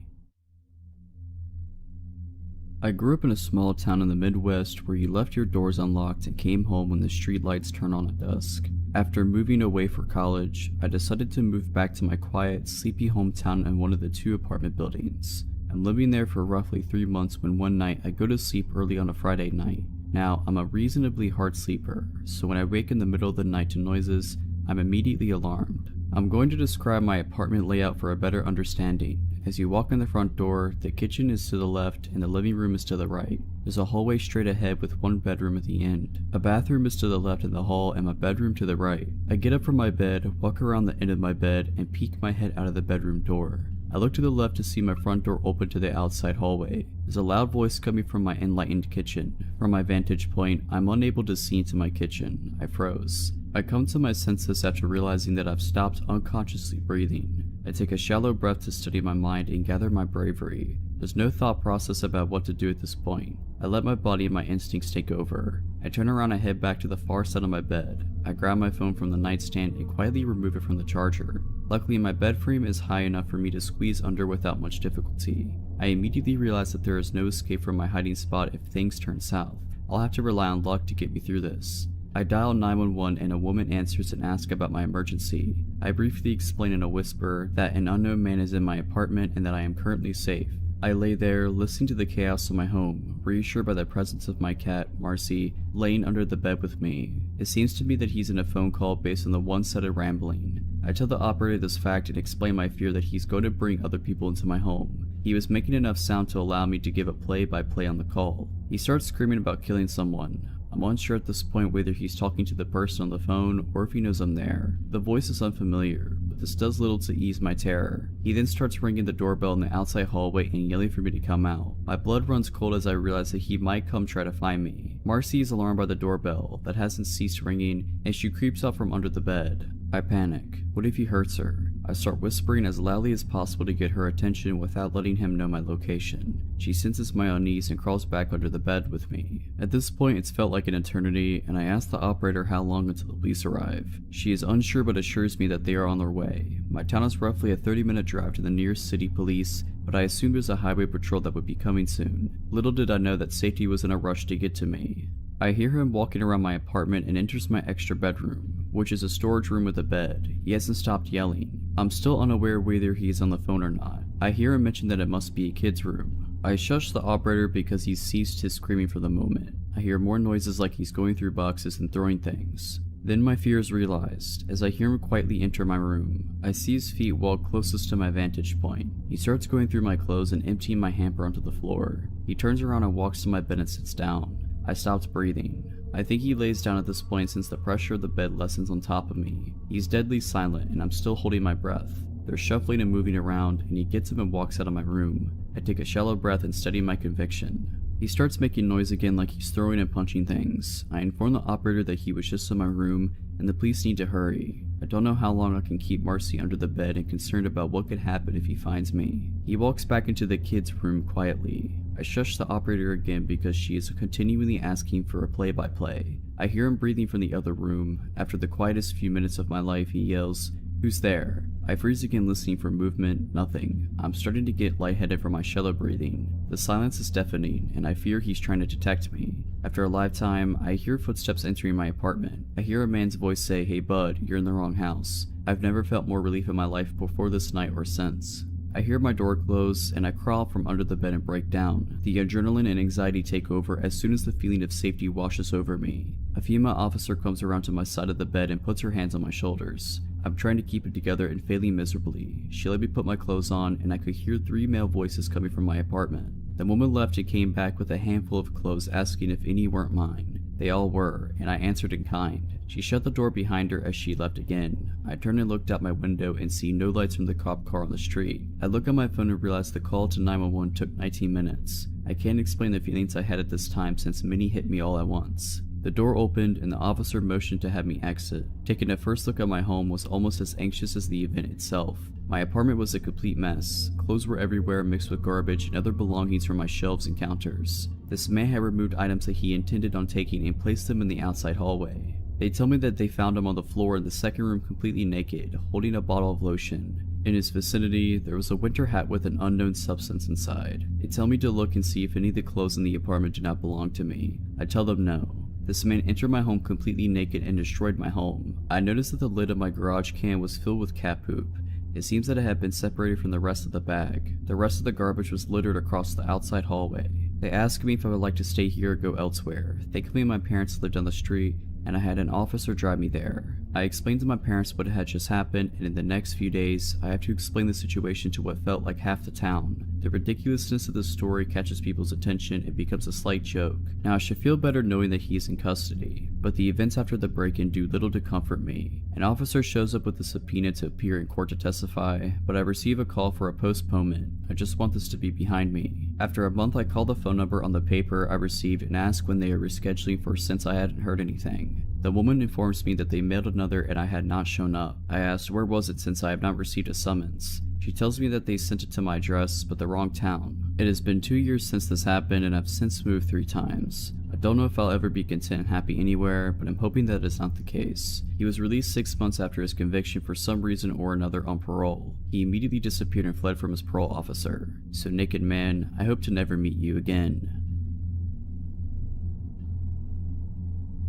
Speaker 1: I grew up in a small town in the Midwest where you left your doors unlocked and came home when the street lights turned on at dusk. After moving away for college, I decided to move back to my quiet, sleepy hometown in one of the 2 apartment buildings. I'm living there for roughly 3 months when one night I go to sleep early on a Friday night. Now, I'm a reasonably hard sleeper, so when I wake in the middle of the night to noises, I'm immediately alarmed. I'm going to describe my apartment layout for a better understanding. As you walk in the front door, the kitchen is to the left and the living room is to the right. There's a hallway straight ahead with one bedroom at the end. A bathroom is to the left in the hall and my bedroom to the right. I get up from my bed, walk around the end of my bed, and peek my head out of the bedroom door. I look to the left to see my front door open to the outside hallway. There's a loud voice coming from my enlightened kitchen. From my vantage point, I'm unable to see into my kitchen. I froze. I come to my senses after realizing that I've stopped unconsciously breathing. I take a shallow breath to steady my mind and gather my bravery. There's no thought process about what to do at this point. I let my body and my instincts take over. I turn around and head back to the far side of my bed. I grab my phone from the nightstand and quietly remove it from the charger. Luckily, my bed frame is high enough for me to squeeze under without much difficulty. I immediately realize that there is no escape from my hiding spot if things turn south. I'll have to rely on luck to get me through this. I dial 911 and a woman answers and asks about my emergency. I briefly explain in a whisper that an unknown man is in my apartment and that I am currently safe. I lay there, listening to the chaos of my home, reassured by the presence of my cat, Marcy, laying under the bed with me. It seems to me that he's in a phone call based on the one-sided rambling. I tell the operator this fact and explain my fear that he's going to bring other people into my home. He was making enough sound to allow me to give a play-by-play on the call. He starts screaming about killing someone. I'm unsure at this point whether he's talking to the person on the phone or if he knows I'm there. The voice is unfamiliar, but this does little to ease my terror. He then starts ringing the doorbell in the outside hallway and yelling for me to come out. My blood runs cold as I realize that he might come try to find me. Marcy is alarmed by the doorbell that hasn't ceased ringing and she creeps out from under the bed. I panic. What if he hurts her? I start whispering as loudly as possible to get her attention without letting him know my location. She senses my unease and crawls back under the bed with me. At this point, it's felt like an eternity, and I ask the operator how long until the police arrive. She is unsure but assures me that they are on their way. My town is roughly a 30-minute drive to the nearest city police, but I assumed there's a highway patrol that would be coming soon. Little did I know that safety was in a rush to get to me. I hear him walking around my apartment and enters my extra bedroom, which is a storage room with a bed. He hasn't stopped yelling. I'm still unaware whether he's on the phone or not. I hear him mention that it must be a kid's room. I shush the operator because he's ceased his screaming for the moment. I hear more noises like he's going through boxes and throwing things. Then my fear is realized, as I hear him quietly enter my room. I see his feet walk closest to my vantage point. He starts going through my clothes and emptying my hamper onto the floor. He turns around and walks to my bed and sits down. I stopped breathing. I think he lays down at this point since the pressure of the bed lessens on top of me. He's deadly silent and I'm still holding my breath. They're shuffling and moving around and he gets up and walks out of my room. I take a shallow breath and steady my conviction. He starts making noise again like he's throwing and punching things. I inform the operator that he was just in my room and the police need to hurry. I don't know how long I can keep Marcy under the bed and concerned about what could happen if he finds me. He walks back into the kid's room quietly. I shush the operator again because she is continually asking for a play-by-play. I hear him breathing from the other room. After the quietest few minutes of my life, he yells, "Who's there?" I freeze again listening for movement, nothing. I'm starting to get lightheaded from my shallow breathing. The silence is deafening and I fear he's trying to detect me. After a lifetime, I hear footsteps entering my apartment. I hear a man's voice say, "Hey bud, you're in the wrong house." I've never felt more relief in my life before this night or since. I hear my door close and I crawl from under the bed and break down. The adrenaline and anxiety take over as soon as the feeling of safety washes over me. A female officer comes around to my side of the bed and puts her hands on my shoulders. I'm trying to keep it together and failing miserably. She let me put my clothes on and I could hear 3 male voices coming from my apartment. The woman left and came back with a handful of clothes asking if any weren't mine. They all were, and I answered in kind. She shut the door behind her as she left again. I turned and looked out my window and see no lights from the cop car on the street. I look at my phone and realize the call to 911 took 19 minutes. I can't explain the feelings I had at this time since many hit me all at once. The door opened and the officer motioned to have me exit. Taking a first look at my home was almost as anxious as the event itself. My apartment was a complete mess. Clothes were everywhere mixed with garbage and other belongings from my shelves and counters. This man had removed items that he intended on taking and placed them in the outside hallway. They tell me that they found him on the floor in the second room completely naked, holding a bottle of lotion. In his vicinity, there was a winter hat with an unknown substance inside. They tell me to look and see if any of the clothes in the apartment do not belong to me. I tell them no. This man entered my home completely naked and destroyed my home. I noticed that the lid of my garage can was filled with cat poop. It seems that it had been separated from the rest of the bag. The rest of the garbage was littered across the outside hallway. They asked me if I would like to stay here or go elsewhere. Thankfully, my parents lived on the street, and I had an officer drive me there. I explained to my parents what had just happened, and in the next few days, I have to explain the situation to what felt like half the town. The ridiculousness of the story catches people's attention and becomes a slight joke. Now I should feel better knowing that he is in custody, but the events after the break-in do little to comfort me. An officer shows up with a subpoena to appear in court to testify, but I receive a call for a postponement. I just want this to be behind me. After a month, I call the phone number on the paper I received and ask when they are rescheduling for since I hadn't heard anything. The woman informs me that they mailed another and I had not shown up. I asked where was it since I have not received a summons. She tells me that they sent it to my address, but the wrong town. It has been 2 years since this happened and I've since moved 3 times. I don't know if I'll ever be content and happy anywhere, but I'm hoping that is not the case. He was released 6 months after his conviction for some reason or another on parole. He immediately disappeared and fled from his parole officer. So naked man, I hope to never meet you again.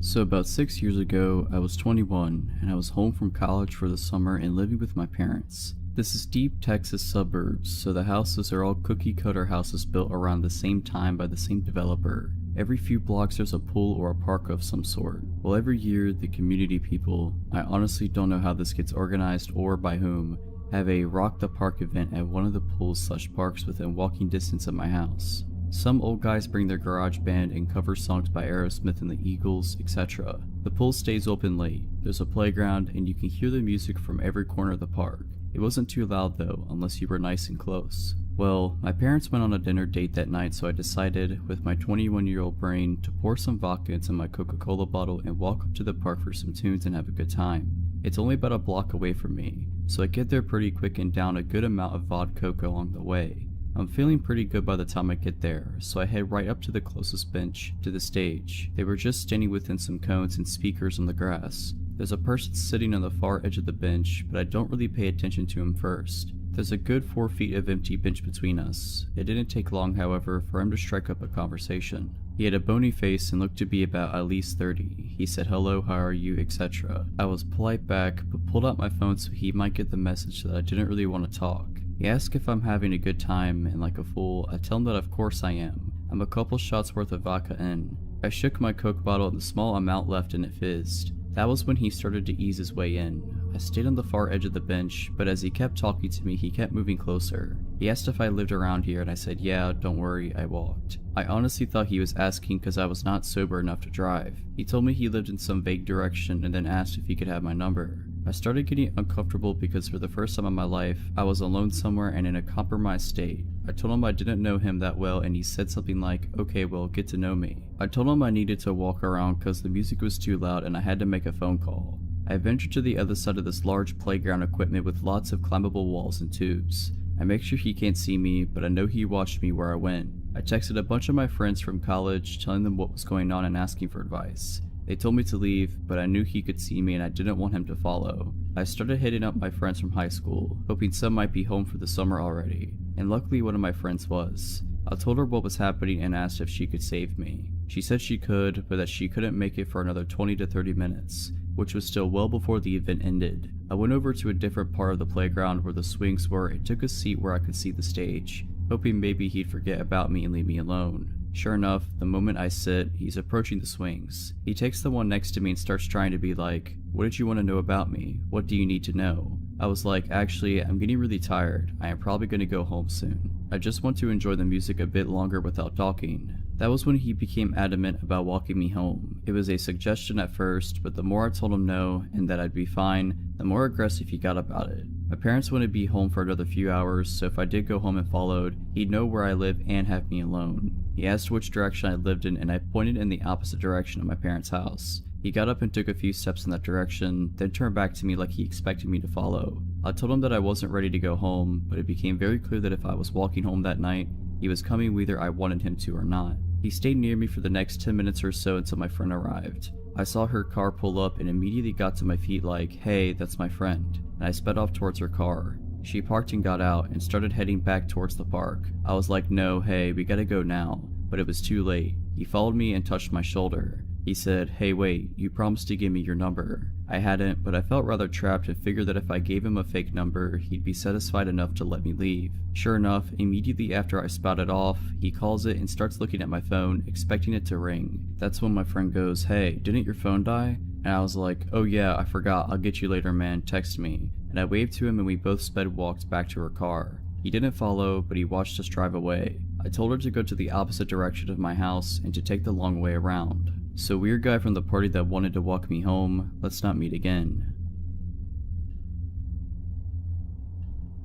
Speaker 1: So about 6 years ago, I was 21 and I was home from college for the summer and living with my parents. This is deep Texas suburbs, so the houses are all cookie-cutter houses built around the same time by the same developer. Every few blocks there's a pool or a park of some sort. Well, every year, the community people, I honestly don't know how this gets organized or by whom, have a Rock the Park event at one of the pools/parks within walking distance of my house. Some old guys bring their garage band and cover songs by Aerosmith and the Eagles, etc. The pool stays open late. There's a playground and you can hear the music from every corner of the park. It wasn't too loud though, unless you were nice and close. Well, my parents went on a dinner date that night, so I decided, with my 21-year-old brain, to pour some vodka into my Coca-Cola bottle and walk up to the park for some tunes and have a good time. It's only about a block away from me, so I get there pretty quick and down a good amount of vodka along the way. I'm feeling pretty good by the time I get there, so I head right up to the closest bench to the stage. They were just standing within some cones and speakers on the grass. There's a person sitting on the far edge of the bench, but I don't really pay attention to him first. There's a good 4 feet of empty bench between us. It didn't take long, however, for him to strike up a conversation. He had a bony face and looked to be about at least 30. He said hello, how are you, etc. I was polite back, but pulled out my phone so he might get the message that I didn't really want to talk. He asked if I'm having a good time, and like a fool, I tell him that of course I am. I'm a couple shots worth of vodka in. I shook my Coke bottle and the small amount left and it fizzed. That was when he started to ease his way in. I stayed on the far edge of the bench, but as he kept talking to me, he kept moving closer. He asked if I lived around here and I said yeah, don't worry, I walked. I honestly thought he was asking because I was not sober enough to drive. He told me he lived in some vague direction and then asked if he could have my number. I started getting uncomfortable because for the first time in my life, I was alone somewhere and in a compromised state. I told him I didn't know him that well and he said something like, okay, well, get to know me. I told him I needed to walk around because the music was too loud and I had to make a phone call. I ventured to the other side of this large playground equipment with lots of climbable walls and tubes. I make sure he can't see me, but I know he watched me where I went. I texted a bunch of my friends from college telling them what was going on and asking for advice. They told me to leave, but I knew he could see me and I didn't want him to follow. I started hitting up my friends from high school, hoping some might be home for the summer already, and luckily one of my friends was. I told her what was happening and asked if she could save me. She said she could, but that she couldn't make it for another 20 to 30 minutes, which was still well before the event ended. I went over to a different part of the playground where the swings were and took a seat where I could see the stage, hoping maybe he'd forget about me and leave me alone. Sure enough, the moment I sit, he's approaching the swings. He takes the one next to me and starts trying to be like, what did you want to know about me? What do you need to know? I was like, actually, I'm getting really tired. I am probably going to go home soon. I just want to enjoy the music a bit longer without talking. That was when he became adamant about walking me home. It was a suggestion at first, but the more I told him no and that I'd be fine, the more aggressive he got about it. My parents wouldn't be home for another few hours, so if I did go home and followed, he'd know where I live and have me alone. He asked which direction I lived in and I pointed in the opposite direction of my parents' house. He got up and took a few steps in that direction, then turned back to me like he expected me to follow. I told him that I wasn't ready to go home, but it became very clear that if I was walking home that night, he was coming whether I wanted him to or not. He stayed near me for the next 10 minutes or so until my friend arrived. I saw her car pull up and immediately got to my feet like, hey, that's my friend, and I sped off towards her car. She parked and got out and started heading back towards the park. I was like, no, hey, we gotta go now, but it was too late. He followed me and touched my shoulder. He said, hey wait, you promised to give me your number. I hadn't, but I felt rather trapped and figured that if I gave him a fake number, he'd be satisfied enough to let me leave. Sure enough, immediately after I spouted off, he calls it and starts looking at my phone, expecting it to ring. That's when my friend goes, hey, didn't your phone die? And I was like, oh yeah, I forgot, I'll get you later man, text me. And I waved to him and we both sped walked back to her car. He didn't follow, but he watched us drive away. I told her to go to the opposite direction of my house and to take the long way around. So weird guy from the party that wanted to walk me home, let's not meet again.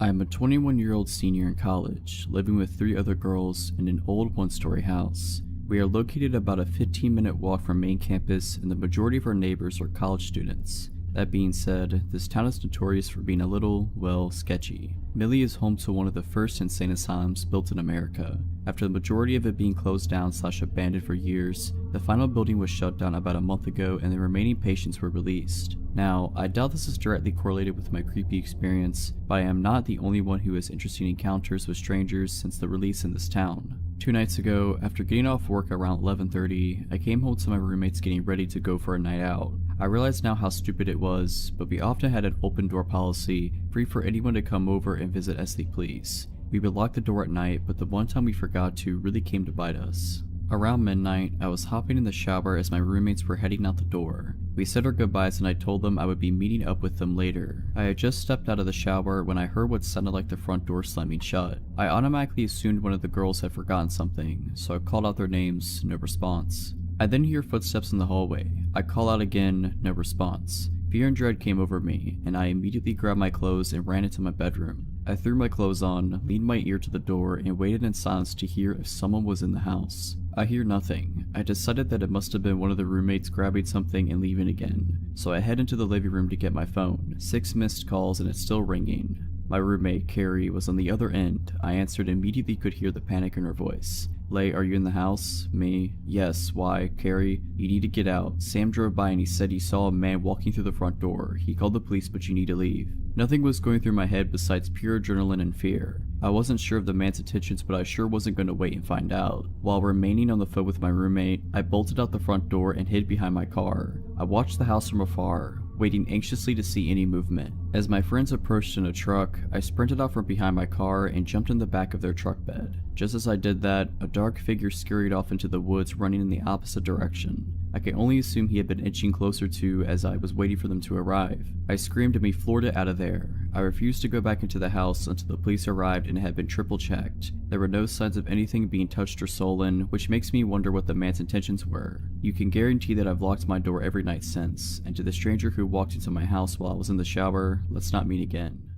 Speaker 1: I am a 21-year-old senior in college, living with 3 other girls in an old one-story house. We are located about a 15-minute walk from main campus and the majority of our neighbors are college students. That being said, this town is notorious for being a little, well, sketchy. Millie is home to one of the first insane asylums built in America. After the majority of it being closed down / abandoned for years, the final building was shut down about a month ago and the remaining patients were released. Now, I doubt this is directly correlated with my creepy experience, but I am not the only one who has interesting encounters with strangers since the release in this town. 2 nights ago, after getting off work around 11:30, I came home to my roommates getting ready to go for a night out. I realize now how stupid it was, but we often had an open door policy, free for anyone to come over and visit as they please. We would lock the door at night, but the one time we forgot to really came to bite us. Around midnight, I was hopping in the shower as my roommates were heading out the door. We said our goodbyes and I told them I would be meeting up with them later. I had just stepped out of the shower when I heard what sounded like the front door slamming shut. I automatically assumed one of the girls had forgotten something, so I called out their names, no response. I then hear footsteps in the hallway. I call out again, no response. Fear and dread came over me, and I immediately grabbed my clothes and ran into my bedroom. I threw my clothes on, leaned my ear to the door, and waited in silence to hear if someone was in the house. I hear nothing. I decided that it must have been one of the roommates grabbing something and leaving again, so I head into the living room to get my phone. 6 missed calls and it's still ringing. My roommate, Carrie, was on the other end. I answered and immediately could hear the panic in her voice. Lay, are you in the house? Me? Yes. Why? Carrie? You need to get out. Sam drove by and he said he saw a man walking through the front door. He called the police, but you need to leave. Nothing was going through my head besides pure adrenaline and fear. I wasn't sure of the man's intentions, but I sure wasn't going to wait and find out. While remaining on the phone with my roommate, I bolted out the front door and hid behind my car. I watched the house from afar, waiting anxiously to see any movement. As my friends approached in a truck, I sprinted out from behind my car and jumped in the back of their truck bed. Just as I did that, a dark figure scurried off into the woods running in the opposite direction. I can only assume he had been inching closer to as I was waiting for them to arrive. I screamed and we floored it out of there. I refused to go back into the house until the police arrived and it had been triple checked. There were no signs of anything being touched or stolen, which makes me wonder what the man's intentions were. You can guarantee that I've locked my door every night since, and to the stranger who walked into my house while I was in the shower, let's not meet again.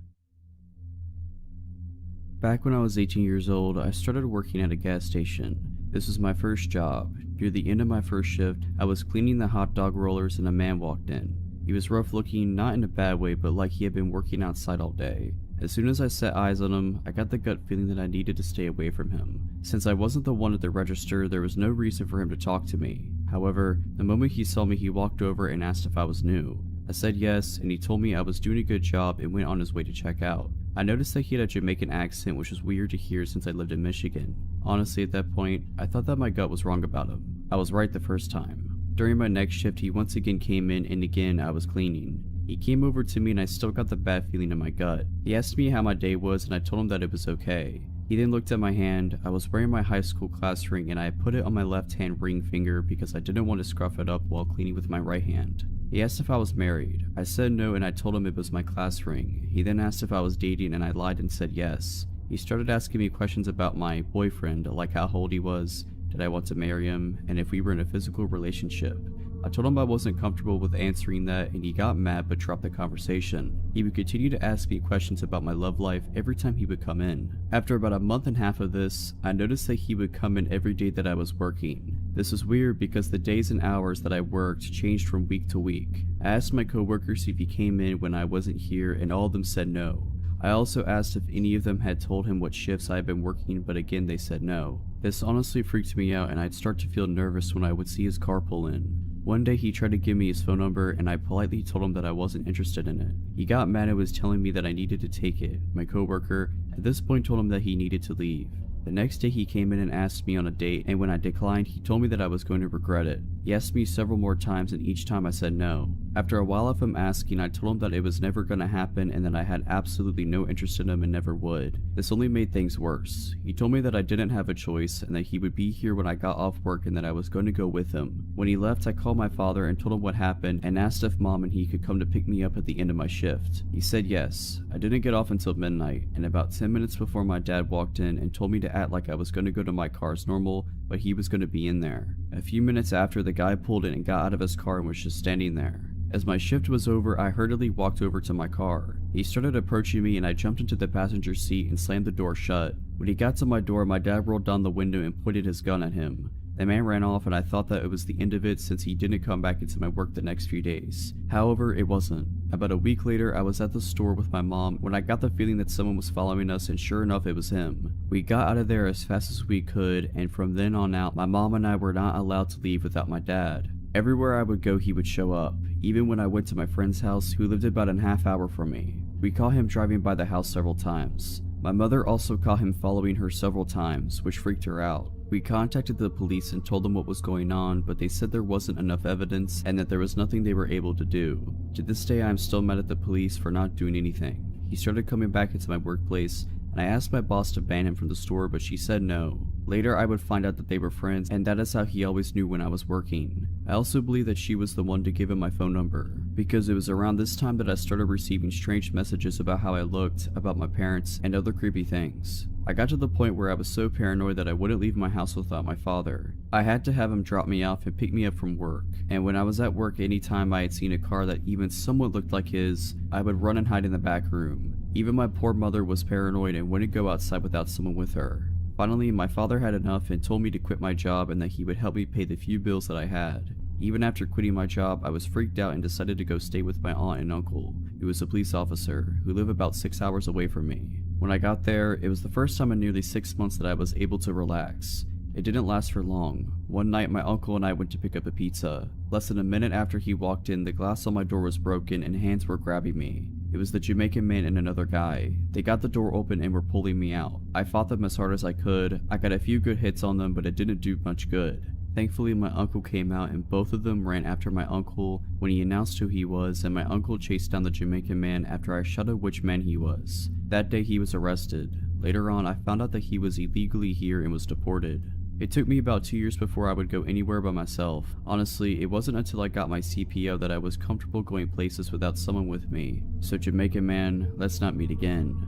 Speaker 1: Back when I was 18 years old, I started working at a gas station. This was my first job. Near the end of my first shift, I was cleaning the hot dog rollers and a man walked in. He was rough looking, not in a bad way, but like he had been working outside all day. As soon as I set eyes on him, I got the gut feeling that I needed to stay away from him. Since I wasn't the one at the register, there was no reason for him to talk to me. However, the moment he saw me, he walked over and asked if I was new. I said yes, and he told me I was doing a good job and went on his way to check out. I noticed that he had a Jamaican accent, which was weird to hear since I lived in Michigan. Honestly, at that point, I thought that my gut was wrong about him. I was right the first time. During my next shift, he once again came in, and again I was cleaning. He came over to me and I still got the bad feeling in my gut. He asked me how my day was and I told him that it was okay. He then looked at my hand. I was wearing my high school class ring and I put it on my left hand ring finger because I didn't want to scruff it up while cleaning with my right hand. He asked if I was married. I said no and I told him it was my class ring. He then asked if I was dating and I lied and said yes. He started asking me questions about my boyfriend, like how old he was, did I want to marry him, and if we were in a physical relationship. I told him I wasn't comfortable with answering that and he got mad but dropped the conversation. He would continue to ask me questions about my love life every time he would come in. After about a month and a half of this, I noticed that he would come in every day that I was working. This was weird because the days and hours that I worked changed from week to week. I asked my coworkers if he came in when I wasn't here and all of them said no. I also asked if any of them had told him what shifts I had been working, but again they said no. This honestly freaked me out and I'd start to feel nervous when I would see his car pull in. One day he tried to give me his phone number and I politely told him that I wasn't interested in it. He got mad and was telling me that I needed to take it. My coworker at this point told him that he needed to leave. The next day he came in and asked me on a date, and when I declined he told me that I was going to regret it. He asked me several more times and each time I said no. After a while of him asking, I told him that it was never going to happen and that I had absolutely no interest in him and never would. This only made things worse. He told me that I didn't have a choice and that he would be here when I got off work and that I was going to go with him. When he left, I called my father and told him what happened and asked if mom and he could come to pick me up at the end of my shift. He said yes. I didn't get off until midnight, and about 10 minutes before my dad walked in and told me to act like I was going to go to my car as normal, but he was going to be in there. A few minutes after, the guy pulled in and got out of his car and was just standing there. As my shift was over, I hurriedly walked over to my car. He started approaching me and I jumped into the passenger seat and slammed the door shut. When he got to my door, my dad rolled down the window and pointed his gun at him. The man ran off and I thought that it was the end of it since he didn't come back into my work the next few days. However, it wasn't. About a week later, I was at the store with my mom when I got the feeling that someone was following us, and sure enough, it was him. We got out of there as fast as we could, and from then on out, my mom and I were not allowed to leave without my dad. Everywhere I would go, he would show up. Even when I went to my friend's house, who lived about a half hour from me. We caught him driving by the house several times. My mother also caught him following her several times, which freaked her out. We contacted the police and told them what was going on, but they said there wasn't enough evidence and that there was nothing they were able to do. To this day, I am still mad at the police for not doing anything. He started coming back into my workplace, and I asked my boss to ban him from the store, but she said no. Later, I would find out that they were friends, and that is how he always knew when I was working. I also believe that she was the one to give him my phone number, because it was around this time that I started receiving strange messages about how I looked, about my parents, and other creepy things. I got to the point where I was so paranoid that I wouldn't leave my house without my father. I had to have him drop me off and pick me up from work, and when I was at work, anytime I had seen a car that even somewhat looked like his, I would run and hide in the back room. Even my poor mother was paranoid and wouldn't go outside without someone with her. Finally, my father had enough and told me to quit my job and that he would help me pay the few bills that I had. Even after quitting my job, I was freaked out and decided to go stay with my aunt and uncle, who was a police officer, who live about 6 hours away from me. When I got there, it was the first time in nearly 6 months that I was able to relax. It didn't last for long. One night, my uncle and I went to pick up a pizza. Less than a minute after he walked in, the glass on my door was broken and hands were grabbing me. It was the Jamaican man and another guy. They got the door open and were pulling me out. I fought them as hard as I could. I got a few good hits on them, but it didn't do much good. Thankfully, my uncle came out and both of them ran after my uncle when he announced who he was, and my uncle chased down the Jamaican man after I shouted which man he was. That day he was arrested. Later on, I found out that he was illegally here and was deported. It took me about 2 years before I would go anywhere by myself. Honestly, it wasn't until I got my CPO that I was comfortable going places without someone with me. So Jamaican man, let's not meet again.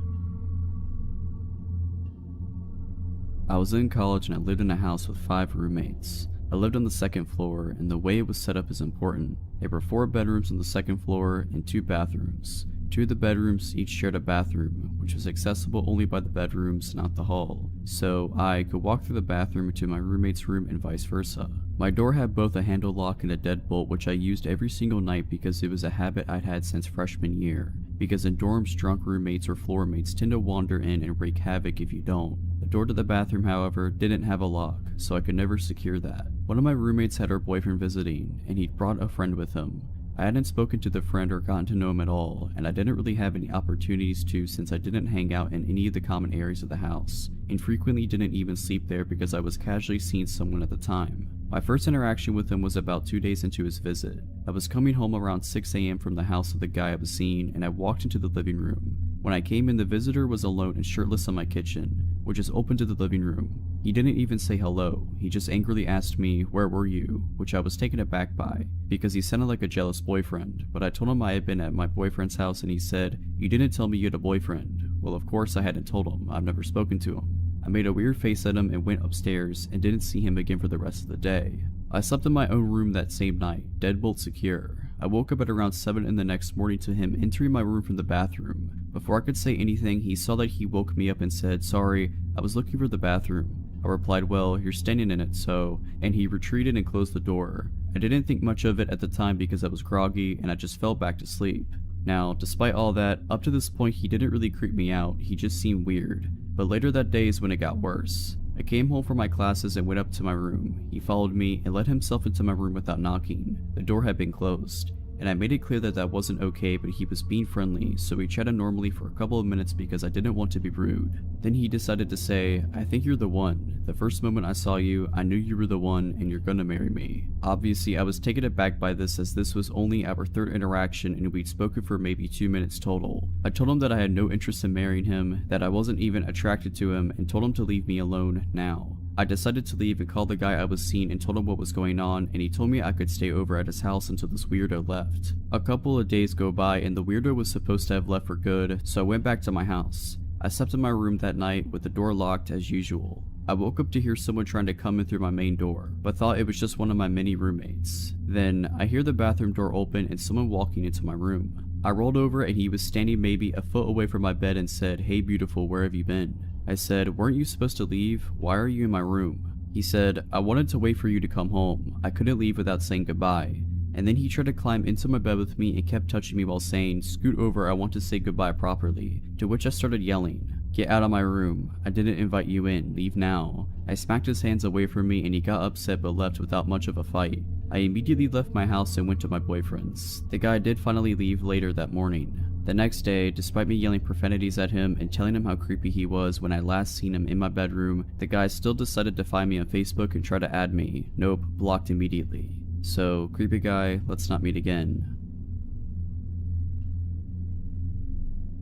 Speaker 1: I was in college and I lived in a house with 5 roommates. I lived on the 2nd floor, and the way it was set up is important. There were 4 bedrooms on the 2nd floor and 2 bathrooms. 2 of the bedrooms each shared a bathroom, which was accessible only by the bedrooms, not the hall. So I could walk through the bathroom to my roommate's room and vice versa. My door had both a handle lock and a deadbolt, which I used every single night because it was a habit I'd had since freshman year. Because in dorms, drunk roommates or floor mates tend to wander in and wreak havoc if you don't. The door to the bathroom, however, didn't have a lock, so I could never secure that. One of my roommates had her boyfriend visiting, and he'd brought a friend with him. I hadn't spoken to the friend or gotten to know him at all, and I didn't really have any opportunities to since I didn't hang out in any of the common areas of the house, and frequently didn't even sleep there because I was casually seeing someone at the time. My first interaction with him was about 2 days into his visit. I was coming home around 6 AM from the house of the guy I was seeing, and I walked into the living room. When I came in, the visitor was alone and shirtless in my kitchen, which is open to the living room. He didn't even say hello, he just angrily asked me, "Where were you?" which I was taken aback by, because he sounded like a jealous boyfriend, but I told him I had been at my boyfriend's house and he said, "You didn't tell me you had a boyfriend." Well, of course I hadn't told him, I've never spoken to him. I made a weird face at him and went upstairs and didn't see him again for the rest of the day. I slept in my own room that same night, deadbolt secure. I woke up at around 7 in the next morning to him entering my room from the bathroom. Before I could say anything, he saw that he woke me up and said, "Sorry, I was looking for the bathroom." I replied, "Well, you're standing in it, so," and he retreated and closed the door. I didn't think much of it at the time because I was groggy and I just fell back to sleep. Now, despite all that, up to this point he didn't really creep me out, he just seemed weird. But later that day is when it got worse. I came home from my classes and went up to my room. He followed me and let himself into my room without knocking. The door had been closed, and I made it clear that that wasn't okay, but he was being friendly, so we chatted normally for a couple of minutes because I didn't want to be rude. Then he decided to say, "I think you're the one. The first moment I saw you, I knew you were the one and you're gonna marry me." Obviously, I was taken aback by this as this was only our 3rd interaction and we'd spoken for maybe 2 minutes total. I told him that I had no interest in marrying him, that I wasn't even attracted to him, and told him to leave me alone now. I decided to leave and called the guy I was seeing and told him what was going on, and he told me I could stay over at his house until this weirdo left. A couple of days go by and the weirdo was supposed to have left for good, so I went back to my house. I slept in my room that night with the door locked as usual. I woke up to hear someone trying to come in through my main door, but thought it was just one of my many roommates. Then I hear the bathroom door open and someone walking into my room. I rolled over and he was standing maybe a foot away from my bed and said, "Hey beautiful, where have you been?" I said, "Weren't you supposed to leave? Why are you in my room?" He said, "I wanted to wait for you to come home. I couldn't leave without saying goodbye." And then he tried to climb into my bed with me and kept touching me while saying, "Scoot over, I want to say goodbye properly." To which I started yelling, "Get out of my room. I didn't invite you in. Leave now." I smacked his hands away from me and he got upset but left without much of a fight. I immediately left my house and went to my boyfriend's. The guy did finally leave later that morning. The next day, despite me yelling profanities at him and telling him how creepy he was when I last seen him in my bedroom, the guy still decided to find me on Facebook and try to add me. Nope, blocked immediately. So, creepy guy, let's not meet again.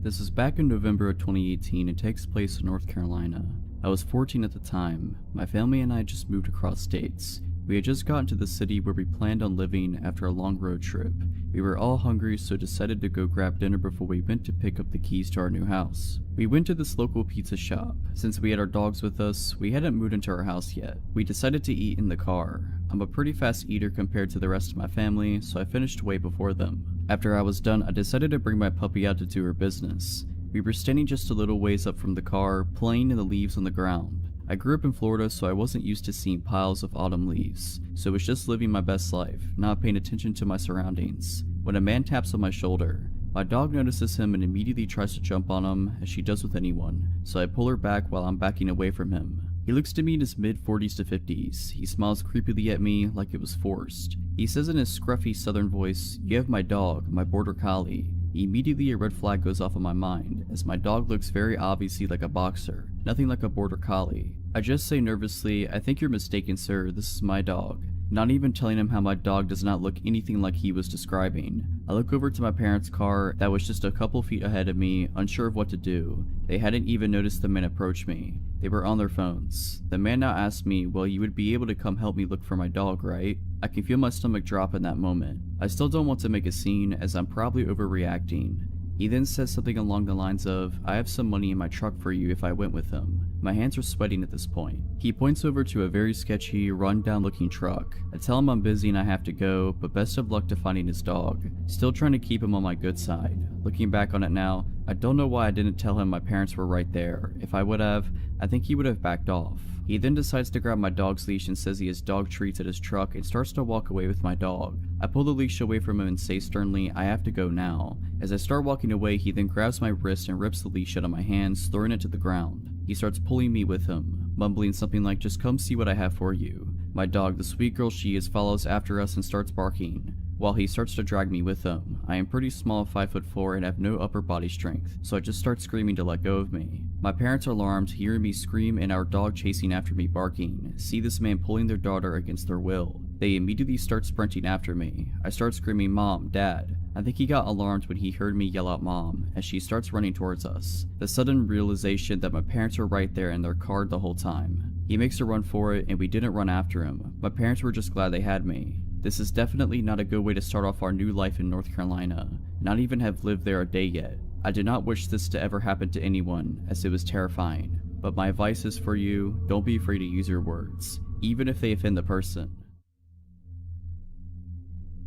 Speaker 1: This is back in November of 2018 and takes place in North Carolina. I was 14 at the time. My family and I just moved across states. We had just gotten to the city where we planned on living after a long road trip. We were all hungry, so decided to go grab dinner before we went to pick up the keys to our new house. We went to this local pizza shop. Since we had our dogs with us, we hadn't moved into our house yet. We decided to eat in the car. I'm a pretty fast eater compared to the rest of my family, so I finished way before them. After I was done, I decided to bring my puppy out to do her business. We were standing just a little ways up from the car, playing in the leaves on the ground. I grew up in Florida, so I wasn't used to seeing piles of autumn leaves, so was just living my best life, not paying attention to my surroundings, when a man taps on my shoulder. My dog notices him and immediately tries to jump on him, as she does with anyone, so I pull her back while I'm backing away from him. He looks to me in his mid-40s to 50s. He smiles creepily at me like it was forced. He says in his scruffy southern voice, "You have my dog, my border collie." Immediately a red flag goes off in my mind, as my dog looks very obviously like a boxer, nothing like a border collie. I just say nervously, "I think you're mistaken, sir, this is my dog." not even telling him how my dog does not look anything like he was describing. I look over to my parents' car that was just a couple feet ahead of me, unsure of what to do. They hadn't even noticed the man approach me. They were on their phones. The man now asked me, well, you would be able to come help me look for my dog, right? I can feel my stomach drop in that moment. I still don't want to make a scene, as I'm probably overreacting. He then says something along the lines of, I have some money in my truck for you if I went with him. My hands are sweating at this point. He points over to a very sketchy, run-down looking truck. I tell him I'm busy and I have to go, but best of luck to finding his dog. Still trying to keep him on my good side. Looking back on it now, I don't know why I didn't tell him my parents were right there. If I would have, I think he would have backed off. He then decides to grab my dog's leash and says he has dog treats at his truck and starts to walk away with my dog. I pull the leash away from him and say sternly, I have to go now. As I start walking away, he then grabs my wrist and rips the leash out of my hands, throwing it to the ground. He starts pulling me with him, mumbling something like, just come see what I have for you. My dog, the sweet girl she is, follows after us and starts barking, while he starts to drag me with him. I am pretty small, 5'4", and have no upper body strength, so I just start screaming to let go of me. My parents are alarmed, hearing me scream and our dog chasing after me barking, see this man pulling their daughter against their will. They immediately start sprinting after me. I start screaming, Mom, Dad. I think he got alarmed when he heard me yell out Mom, as she starts running towards us. The sudden realization that my parents were right there in their car the whole time. He makes a run for it and we didn't run after him. My parents were just glad they had me. This is definitely not a good way to start off our new life in North Carolina, not even have lived there a day yet. I did not wish this to ever happen to anyone, as it was terrifying. But my advice is for you, don't be afraid to use your words, even if they offend the person.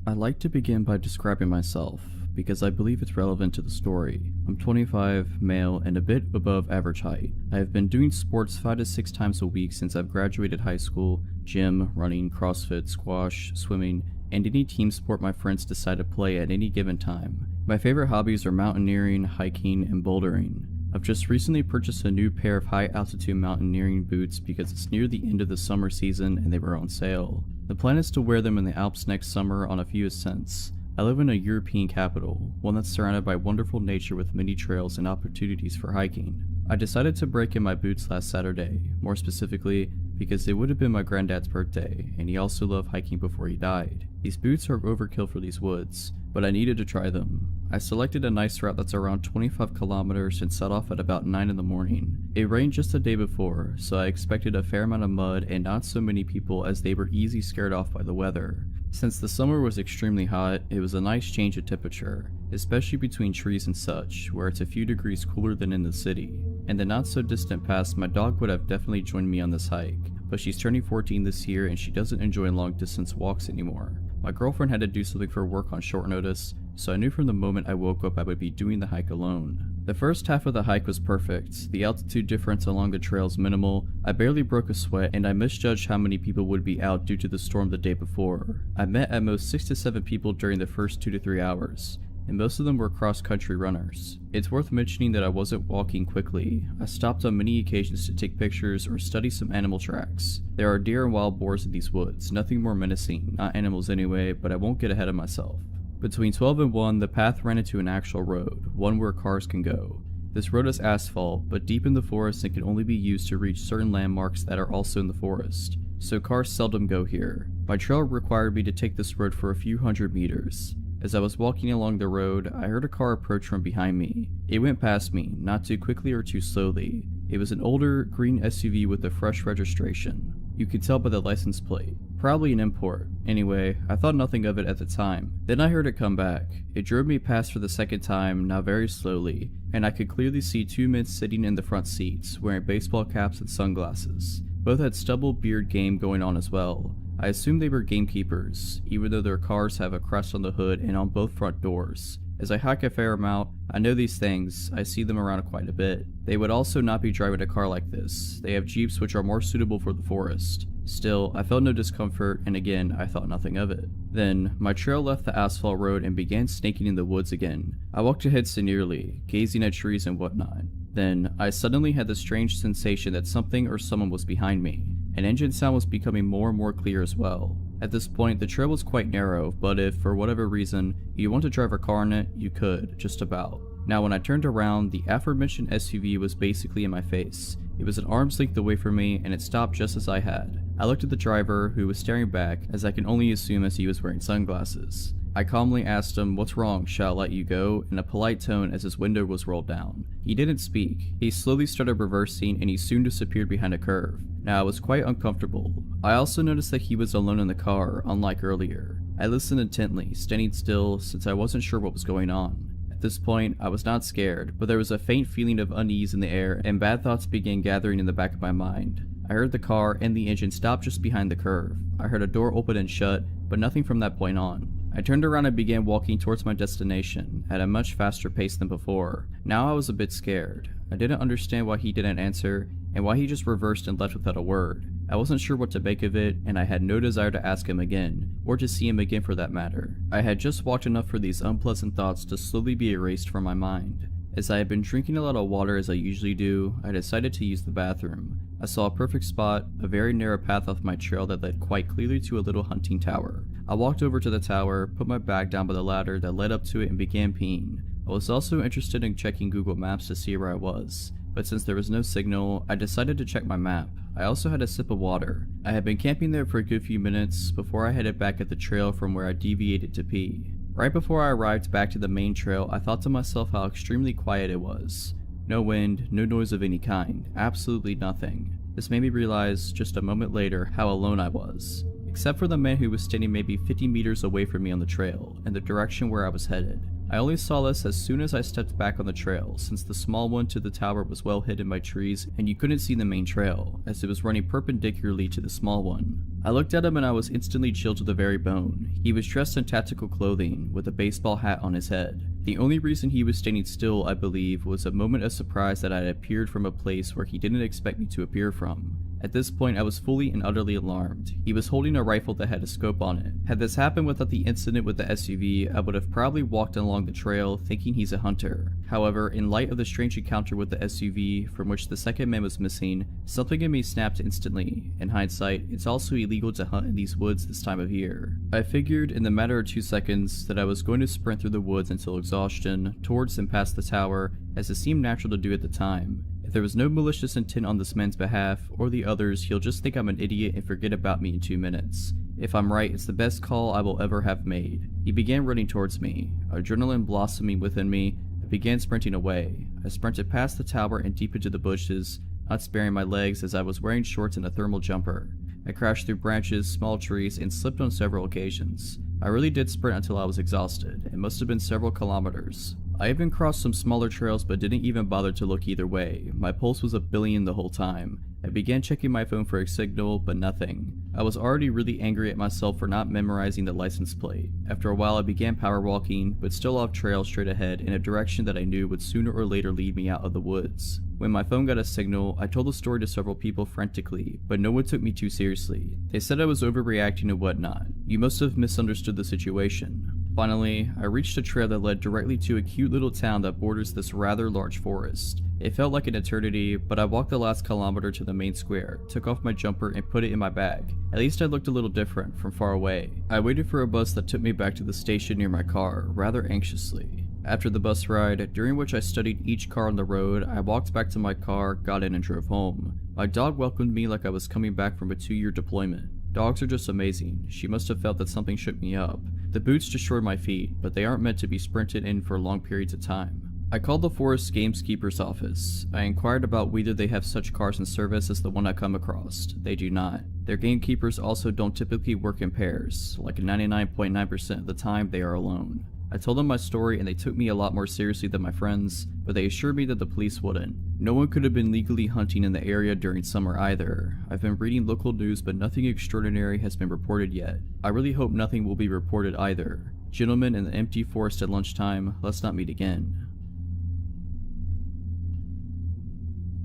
Speaker 1: I like to begin by describing myself, because I believe it's relevant to the story. I'm 25, male, and a bit above average height. I have been doing sports 5 to 6 times a week since I've graduated high school: gym, running, CrossFit, squash, swimming, and any team sport my friends decide to play at any given time. My favorite hobbies are mountaineering, hiking, and bouldering. I've just recently purchased a new pair of high-altitude mountaineering boots because it's near the end of the summer season and they were on sale. The plan is to wear them in the Alps next summer on a few ascents. I live in a European capital, one that's surrounded by wonderful nature with many trails and opportunities for hiking. I decided to break in my boots last Saturday, more specifically because it would have been my granddad's birthday, and he also loved hiking before he died. These boots are overkill for these woods, but I needed to try them. I selected a nice route that's around 25 kilometers and set off at about 9 in the morning. It rained just the day before, so I expected a fair amount of mud and not so many people, as they were easy scared off by the weather. Since the summer was extremely hot, it was a nice change of temperature, especially between trees and such, where it's a few degrees cooler than in the city. In the not so distant past, my dog would have definitely joined me on this hike, but she's turning 14 this year and she doesn't enjoy long distance walks anymore. My girlfriend had to do something for work on short notice, so I knew from the moment I woke up I would be doing the hike alone. The first half of the hike was perfect. The altitude difference along the trail is minimal, I barely broke a sweat, and I misjudged how many people would be out due to the storm the day before. I met at most 6 to 7 people during the first 2 to 3 hours, and most of them were cross-country runners. It's worth mentioning that I wasn't walking quickly. I stopped on many occasions to take pictures or study some animal tracks. There are deer and wild boars in these woods, nothing more menacing, not animals anyway, but I won't get ahead of myself. Between 12 and 1, the path ran into an actual road, one where cars can go. This road is asphalt, but deep in the forest and can only be used to reach certain landmarks that are also in the forest, so cars seldom go here. My trail required me to take this road for a few hundred meters. As I was walking along the road, I heard a car approach from behind me. It went past me, not too quickly or too slowly. It was an older, green SUV with a fresh registration. You could tell by the license plate. Probably an import. Anyway, I thought nothing of it at the time. Then I heard it come back. It drove me past for the second time, now very slowly, and I could clearly see 2 men sitting in the front seats, wearing baseball caps and sunglasses. Both had stubble beard game going on as well. I assumed they were gamekeepers, even though their cars have a crest on the hood and on both front doors. As I hike a fair amount, I know these things, I see them around quite a bit. They would also not be driving a car like this. They have Jeeps which are more suitable for the forest. Still, I felt no discomfort, and again, I thought nothing of it. Then, my trail left the asphalt road and began snaking in the woods again. I walked ahead serenely, gazing at trees and whatnot. Then, I suddenly had the strange sensation that something or someone was behind me. An engine sound was becoming more and more clear as well. At this point, the trail was quite narrow, but if, for whatever reason, you want to drive a car in it, you could, just about. Now when I turned around, the aforementioned SUV was basically in my face. It was an arm's length away from me, and it stopped just as I had. I looked at the driver, who was staring back, as I can only assume as he was wearing sunglasses. I calmly asked him, "What's wrong? Shall I let you go?" in a polite tone as his window was rolled down. He didn't speak. He slowly started reversing and he soon disappeared behind a curve. Now I was quite uncomfortable. I also noticed that he was alone in the car, unlike earlier. I listened intently, standing still since I wasn't sure what was going on. At this point, I was not scared, but there was a faint feeling of unease in the air and bad thoughts began gathering in the back of my mind. I heard the car and the engine stop just behind the curve. I heard a door open and shut, but nothing from that point on. I turned around and began walking towards my destination at a much faster pace than before. Now I was a bit scared. I didn't understand why he didn't answer and why he just reversed and left without a word. I wasn't sure what to make of it, and I had no desire to ask him again, or to see him again for that matter. I had just walked enough for these unpleasant thoughts to slowly be erased from my mind. As I had been drinking a lot of water as I usually do, I decided to use the bathroom. I saw a perfect spot, a very narrow path off my trail that led quite clearly to a little hunting tower. I walked over to the tower, put my bag down by the ladder that led up to it and began peeing. I was also interested in checking Google Maps to see where I was, but since there was no signal, I decided to check my map. I also had a sip of water. I had been camping there for a good few minutes before I headed back at the trail from where I deviated to pee. Right before I arrived back to the main trail, I thought to myself how extremely quiet it was. No wind, no noise of any kind, absolutely nothing. This made me realize, just a moment later, how alone I was. Except for the man who was standing maybe 50 meters away from me on the trail, in the direction where I was headed. I only saw this as soon as I stepped back on the trail, since the small one to the tower was well hidden by trees and you couldn't see the main trail, as it was running perpendicularly to the small one. I looked at him and I was instantly chilled to the very bone. He was dressed in tactical clothing, with a baseball hat on his head. The only reason he was standing still, I believe, was a moment of surprise that I had appeared from a place where he didn't expect me to appear from. At this point, I was fully and utterly alarmed. He was holding a rifle that had a scope on it. Had this happened without the incident with the SUV, I would have probably walked along the trail thinking he's a hunter. However, in light of the strange encounter with the SUV, from which the second man was missing, something in me snapped instantly. In hindsight, it's also illegal to hunt in these woods this time of year. I figured, in the matter of 2 seconds, that I was going to sprint through the woods until exhaustion, towards and past the tower, as it seemed natural to do at the time. If there was no malicious intent on this man's behalf, or the others, he'll just think I'm an idiot and forget about me in 2 minutes. If I'm right, it's the best call I will ever have made. He began running towards me. Adrenaline blossoming within me, I began sprinting away. I sprinted past the tower and deep into the bushes, not sparing my legs as I was wearing shorts and a thermal jumper. I crashed through branches, small trees, and slipped on several occasions. I really did sprint until I was exhausted. It must have been several kilometers. I even crossed some smaller trails but didn't even bother to look either way. My pulse was a billion the whole time. I began checking my phone for a signal, but nothing. I was already really angry at myself for not memorizing the license plate. After a while I began power walking, but still off trail straight ahead in a direction that I knew would sooner or later lead me out of the woods. When my phone got a signal, I told the story to several people frantically, but no one took me too seriously. They said I was overreacting and whatnot. You must have misunderstood the situation. Finally, I reached a trail that led directly to a cute little town that borders this rather large forest. It felt like an eternity, but I walked the last kilometer to the main square, took off my jumper and put it in my bag. At least I looked a little different from far away. I waited for a bus that took me back to the station near my car, rather anxiously. After the bus ride, during which I studied each car on the road, I walked back to my car, got in and drove home. My dog welcomed me like I was coming back from a 2-year deployment. Dogs are just amazing. She must have felt that something shook me up. The boots destroyed my feet, but they aren't meant to be sprinted in for long periods of time. I called the forest gamekeeper's office. I inquired about whether they have such cars in service as the one I come across. They do not. Their gamekeepers also don't typically work in pairs. Like 99.9% of the time, they are alone. I told them my story and they took me a lot more seriously than my friends, but they assured me that the police wouldn't. No one could have been legally hunting in the area during summer either. I've been reading local news but nothing extraordinary has been reported yet. I really hope nothing will be reported either. Gentlemen in the empty forest at lunchtime, let's not meet again.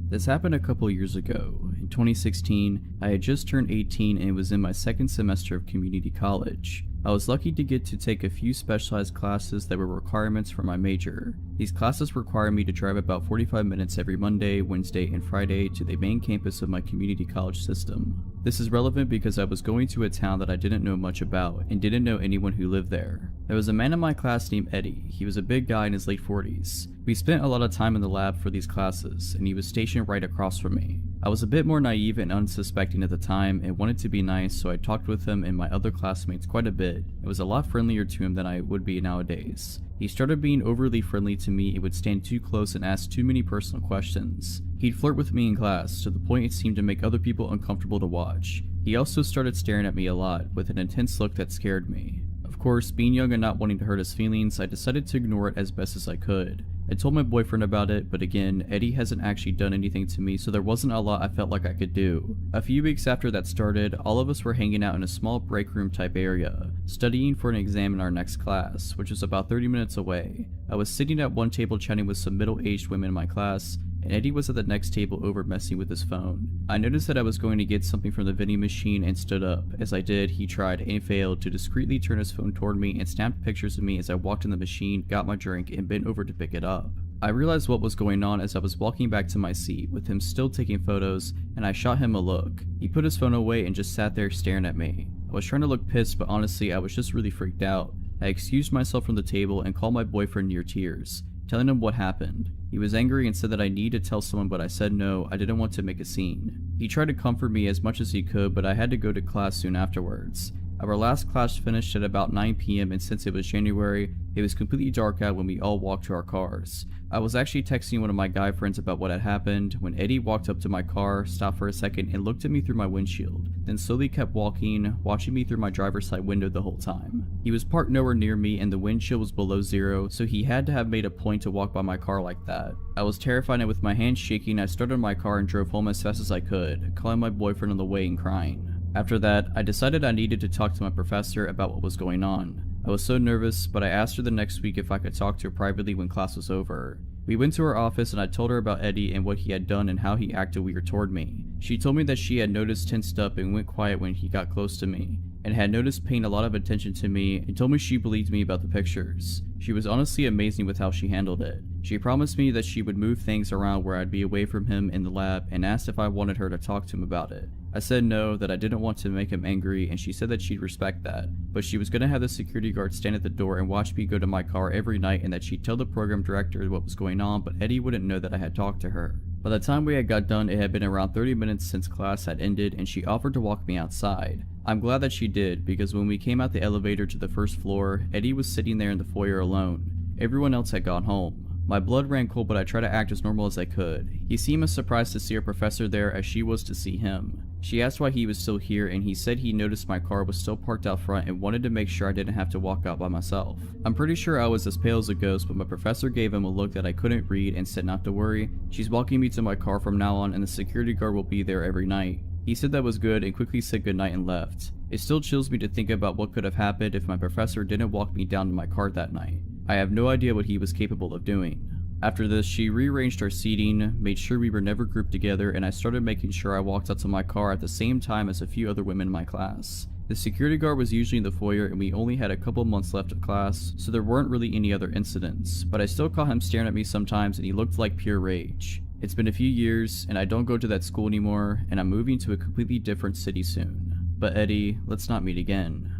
Speaker 1: This happened a couple years ago. In 2016, I had just turned 18 and was in my second semester of community college. I was lucky to get to take a few specialized classes that were requirements for my major. These classes require me to drive about 45 minutes every Monday, Wednesday, and Friday to the main campus of my community college system. This is relevant because I was going to a town that I didn't know much about and didn't know anyone who lived there. There was a man in my class named Eddie. He was a big guy in his late 40s. We spent a lot of time in the lab for these classes, and he was stationed right across from me. I was a bit more naive and unsuspecting at the time and wanted to be nice, so I talked with him and my other classmates quite a bit. It was a lot friendlier to him than I would be nowadays. He started being overly friendly to me and would stand too close and ask too many personal questions. He'd flirt with me in class, to the point it seemed to make other people uncomfortable to watch. He also started staring at me a lot, with an intense look that scared me. Of course, being young and not wanting to hurt his feelings, I decided to ignore it as best as I could. I told my boyfriend about it, but again, Eddie hasn't actually done anything to me, so there wasn't a lot I felt like I could do. A few weeks after that started, all of us were hanging out in a small break room type area, studying for an exam in our next class, which was about 30 minutes away. I was sitting at one table chatting with some middle-aged women in my class, and Eddie was at the next table over messing with his phone. I noticed that I was going to get something from the vending machine and stood up. As I did, he tried and failed to discreetly turn his phone toward me and snapped pictures of me as I walked in the machine, got my drink, and bent over to pick it up. I realized what was going on as I was walking back to my seat, with him still taking photos, and I shot him a look. He put his phone away and just sat there staring at me. I was trying to look pissed, but honestly I was just really freaked out. I excused myself from the table and called my boyfriend near tears, telling him what happened. He was angry and said that I needed to tell someone, but I said no, I didn't want to make a scene. He tried to comfort me as much as he could, but I had to go to class soon afterwards. Our last class finished at about 9 p.m. and since it was January, it was completely dark out when we all walked to our cars. I was actually texting one of my guy friends about what had happened when Eddie walked up to my car, stopped for a second, and looked at me through my windshield, then slowly kept walking, watching me through my driver's side window the whole time. He was parked nowhere near me and the windshield was below zero, so he had to have made a point to walk by my car like that. I was terrified and with my hands shaking, I started my car and drove home as fast as I could, calling my boyfriend on the way and crying. After that, I decided I needed to talk to my professor about what was going on. I was so nervous, but I asked her the next week if I could talk to her privately when class was over. We went to her office and I told her about Eddie and what he had done and how he acted weird toward me. She told me that she had noticed tensed up and went quiet when he got close to me, and had noticed paying a lot of attention to me, and told me she believed me about the pictures. She was honestly amazing with how she handled it. She promised me that she would move things around where I'd be away from him in the lab, and asked if I wanted her to talk to him about it. I said no, that I didn't want to make him angry, and she said that she'd respect that, but she was gonna have the security guard stand at the door and watch me go to my car every night, and that she'd tell the program director what was going on, but Eddie wouldn't know that I had talked to her. By the time we had got done, it had been around 30 minutes since class had ended, and she offered to walk me outside. I'm glad that she did, because when we came out the elevator to the first floor, Eddie was sitting there in the foyer alone. Everyone else had gone home. My blood ran cold, but I tried to act as normal as I could. He seemed as surprised to see her professor there as she was to see him. She asked why he was still here, and he said he noticed my car was still parked out front and wanted to make sure I didn't have to walk out by myself. I'm pretty sure I was as pale as a ghost, but my professor gave him a look that I couldn't read and said not to worry. She's walking me to my car from now on, and the security guard will be there every night. He said that was good and quickly said goodnight and left. It still chills me to think about what could have happened if my professor didn't walk me down to my car that night. I have no idea what he was capable of doing. After this, she rearranged our seating, made sure we were never grouped together, and I started making sure I walked out to my car at the same time as a few other women in my class. The security guard was usually in the foyer and we only had a couple months left of class, so there weren't really any other incidents, but I still caught him staring at me sometimes and he looked like pure rage. It's been a few years and I don't go to that school anymore, and I'm moving to a completely different city soon. But Eddie, let's not meet again.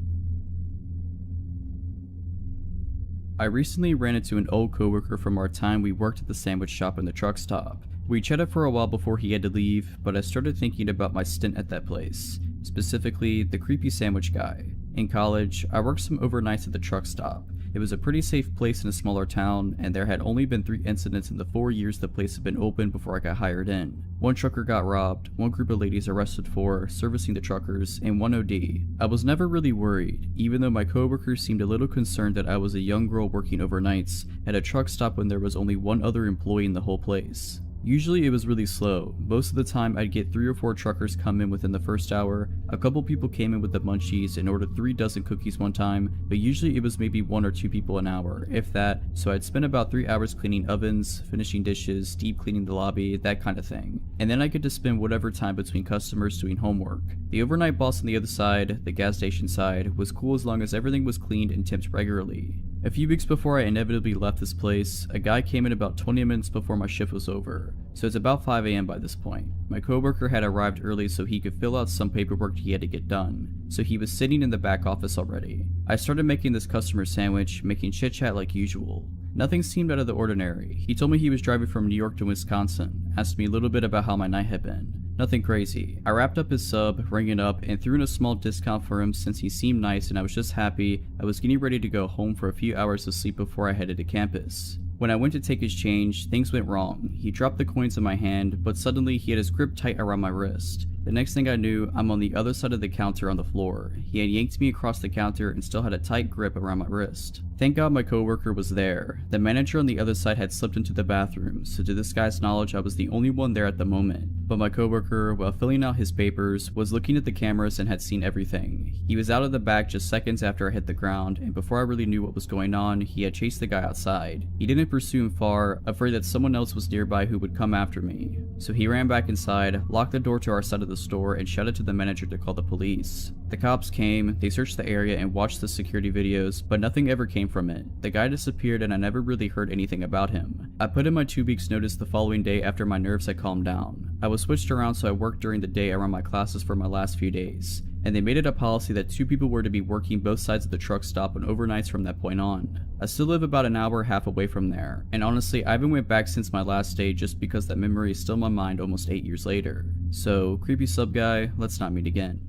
Speaker 1: I recently ran into an old coworker from our time we worked at the sandwich shop in the truck stop. We chatted for a while before he had to leave, but I started thinking about my stint at that place, specifically the creepy sandwich guy. In college, I worked some overnights at the truck stop. It was a pretty safe place in a smaller town, and there had only been 3 incidents in the 4 years the place had been open before I got hired in. One trucker got robbed, one group of ladies arrested for servicing the truckers, and one OD. I was never really worried, even though my coworkers seemed a little concerned that I was a young girl working overnights at a truck stop when there was only one other employee in the whole place. Usually it was really slow. Most of the time I'd get 3 or 4 truckers come in within the first hour. A couple people came in with the munchies and ordered 3 dozen cookies one time, but usually it was maybe 1 or 2 people an hour, if that, so I'd spend about 3 hours cleaning ovens, finishing dishes, deep cleaning the lobby, that kind of thing. And then I get to spend whatever time between customers doing homework. The overnight boss on the other side, the gas station side, was cool as long as everything was cleaned and tipped regularly. A few weeks before I inevitably left this place, a guy came in about 20 minutes before my shift was over, so it's about 5 AM by this point. My coworker had arrived early so he could fill out some paperwork he had to get done, so he was sitting in the back office already. I started making this customer sandwich, making chit chat like usual. Nothing seemed out of the ordinary. He told me he was driving from New York to Wisconsin, asked me a little bit about how my night had been. Nothing crazy. I wrapped up his sub, rang it up, and threw in a small discount for him since he seemed nice and I was just happy I was getting ready to go home for a few hours of sleep before I headed to campus. When I went to take his change, things went wrong. He dropped the coins in my hand, but suddenly he had his grip tight around my wrist. The next thing I knew, I'm on the other side of the counter on the floor. He had yanked me across the counter and still had a tight grip around my wrist. Thank God my coworker was there. The manager on the other side had slipped into the bathroom, so to this guy's knowledge I was the only one there at the moment. But my coworker, while filling out his papers, was looking at the cameras and had seen everything. He was out of the back just seconds after I hit the ground, and before I really knew what was going on, he had chased the guy outside. He didn't pursue him far, afraid that someone else was nearby who would come after me. So he ran back inside, locked the door to our side of the store, and shouted to the manager to call the police. The cops came, they searched the area and watched the security videos, but nothing ever came from it. The guy disappeared and I never really heard anything about him. I put in my 2 weeks notice the following day after my nerves had calmed down. I was switched around so I worked during the day around my classes for my last few days, and they made it a policy that 2 people were to be working both sides of the truck stop on overnights from that point on. I still live about an hour and a half away from there, and honestly I haven't went back since my last day just because that memory is still in my mind almost 8 years later. So creepy sub guy, let's not meet again.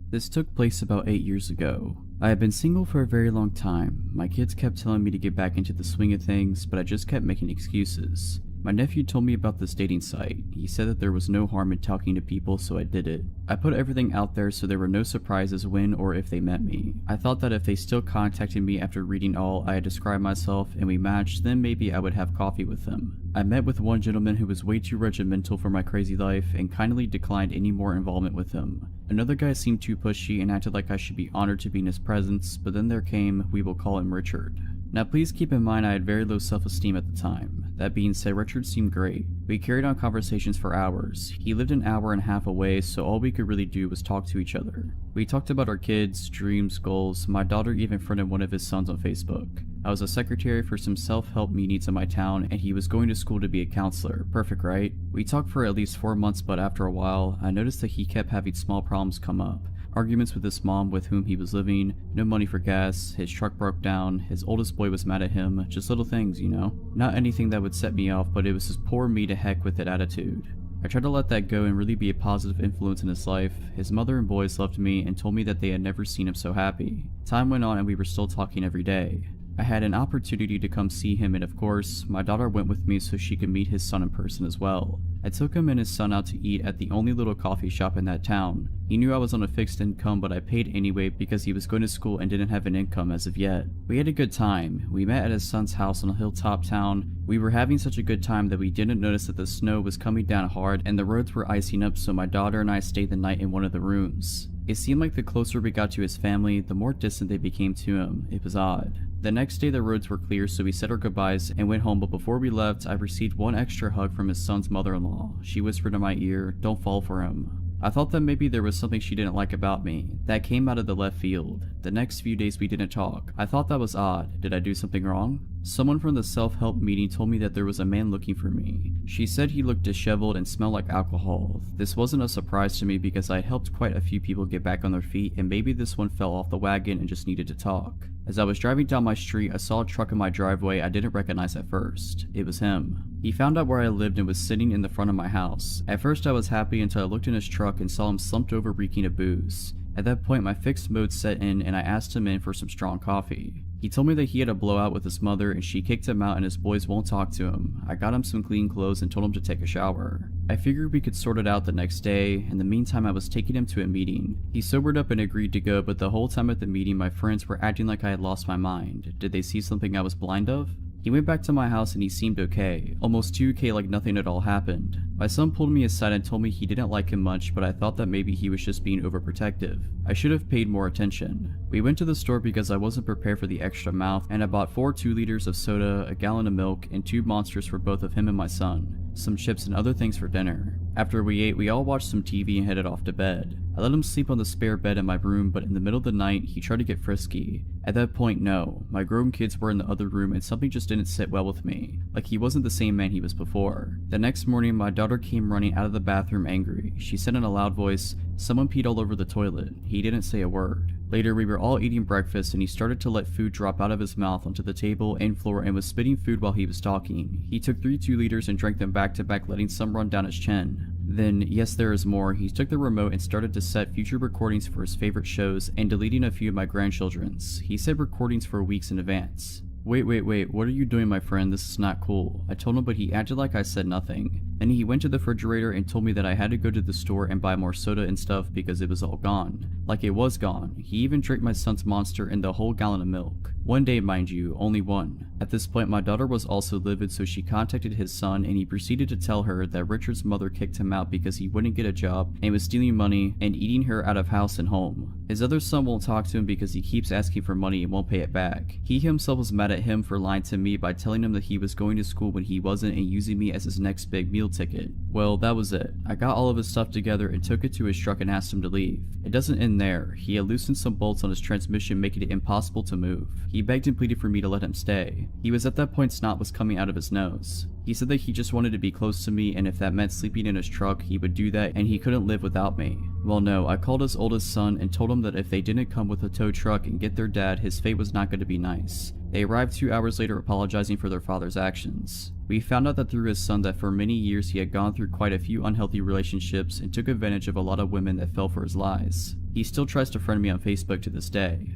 Speaker 1: This took place about 8 years ago. I had been single for a very long time. My kids kept telling me to get back into the swing of things, but I just kept making excuses. My nephew told me about this dating site. He said that there was no harm in talking to people, so I did it. I put everything out there so there were no surprises when or if they met me. I thought that if they still contacted me after reading all I had described myself and we matched, then maybe I would have coffee with them. I met with one gentleman who was way too regimental for my crazy life and kindly declined any more involvement with him. Another guy seemed too pushy and acted like I should be honored to be in his presence, but then there came, we will call him Richard. Now please keep in mind I had very low self-esteem at the time. That being said, Richard seemed great. We carried on conversations for hours. He lived an hour and a half away, so all we could really do was talk to each other. We talked about our kids, dreams, goals. My daughter even friended one of his sons on Facebook. I was a secretary for some self-help meetings in my town, and he was going to school to be a counselor. Perfect, right? We talked for at least 4 months, but after a while, I noticed that he kept having small problems come up. Arguments with his mom with whom he was living, no money for gas, his truck broke down, his oldest boy was mad at him, just little things, you know? Not anything that would set me off, but it was his poor me to heck with it attitude. I tried to let that go and really be a positive influence in his life. His mother and boys loved me and told me that they had never seen him so happy. Time went on and we were still talking every day. I had an opportunity to come see him, and of course, my daughter went with me so she could meet his son in person as well. I took him and his son out to eat at the only little coffee shop in that town. He knew I was on a fixed income, but I paid anyway because he was going to school and didn't have an income as of yet. We had a good time. We met at his son's house in a hilltop town. We were having such a good time that we didn't notice that the snow was coming down hard and the roads were icing up, so my daughter and I stayed the night in one of the rooms. It seemed like the closer we got to his family, the more distant they became to him. It was odd. The next day the roads were clear, so we said our goodbyes and went home, but before we left, I received one extra hug from his son's mother-in-law. She whispered in my ear, "Don't fall for him." I thought that maybe there was something she didn't like about me. That came out of the left field. The next few days we didn't talk. I thought that was odd. Did I do something wrong? Someone from the self-help meeting told me that there was a man looking for me. She said he looked disheveled and smelled like alcohol. This wasn't a surprise to me because I helped quite a few people get back on their feet, and maybe this one fell off the wagon and just needed to talk. As I was driving down my street, I saw a truck in my driveway I didn't recognize at first. It was him. He found out where I lived and was sitting in the front of my house. At first I was happy until I looked in his truck and saw him slumped over reeking of booze. At that point my fixed mode set in and I asked him in for some strong coffee. He told me that he had a blowout with his mother and she kicked him out and his boys won't talk to him. I got him some clean clothes and told him to take a shower. I figured we could sort it out the next day. In the meantime I was taking him to a meeting. He sobered up and agreed to go, but the whole time at the meeting my friends were acting like I had lost my mind. Did they see something I was blind of? He went back to my house and he seemed okay, almost too okay like nothing at all happened. My son pulled me aside and told me he didn't like him much, but I thought that maybe he was just being overprotective. I should have paid more attention. We went to the store because I wasn't prepared for the extra mouth, and I bought 4 2-liters of soda, a gallon of milk, and 2 monsters for both of him and my son, some chips and other things for dinner. After we ate, we all watched some TV and headed off to bed. I let him sleep on the spare bed in my room, but in the middle of the night, he tried to get frisky. At that point, no. My grown kids were in the other room and something just didn't sit well with me. Like he wasn't the same man he was before. The next morning, my daughter came running out of the bathroom angry. She said in a loud voice, "Someone peed all over the toilet." He didn't say a word. Later, we were all eating breakfast and he started to let food drop out of his mouth onto the table and floor and was spitting food while he was talking. He took 3 2-liters and drank them back to back, letting some run down his chin. Then, yes, there is more, he took the remote and started to set future recordings for his favorite shows and deleting a few of my grandchildren's. He said recordings for weeks in advance. Wait, what are you doing, my friend? This is not cool. I told him, but he acted like I said nothing. Then he went to the refrigerator and told me that I had to go to the store and buy more soda and stuff because it was all gone. Like it was gone. He even drank my son's Monster and the whole gallon of milk. One day, mind you, only one. At this point, my daughter was also livid, so she contacted his son and he proceeded to tell her that Richard's mother kicked him out because he wouldn't get a job and was stealing money and eating her out of house and home. His other son won't talk to him because he keeps asking for money and won't pay it back. He himself was mad at him for lying to me by telling him that he was going to school when he wasn't and using me as his next big meal ticket. Well, that was it. I got all of his stuff together and took it to his truck and asked him to leave. It doesn't end there. He had loosened some bolts on his transmission, making it impossible to move. He begged and pleaded for me to let him stay. He was at that point snot was coming out of his nose. He said that he just wanted to be close to me and if that meant sleeping in his truck, he would do that and he couldn't live without me. Well, no, I called his oldest son and told him that if they didn't come with a tow truck and get their dad, his fate was not going to be nice. They arrived 2 hours later apologizing for their father's actions. We found out that through his son that for many years he had gone through quite a few unhealthy relationships and took advantage of a lot of women that fell for his lies. He still tries to friend me on Facebook to this day.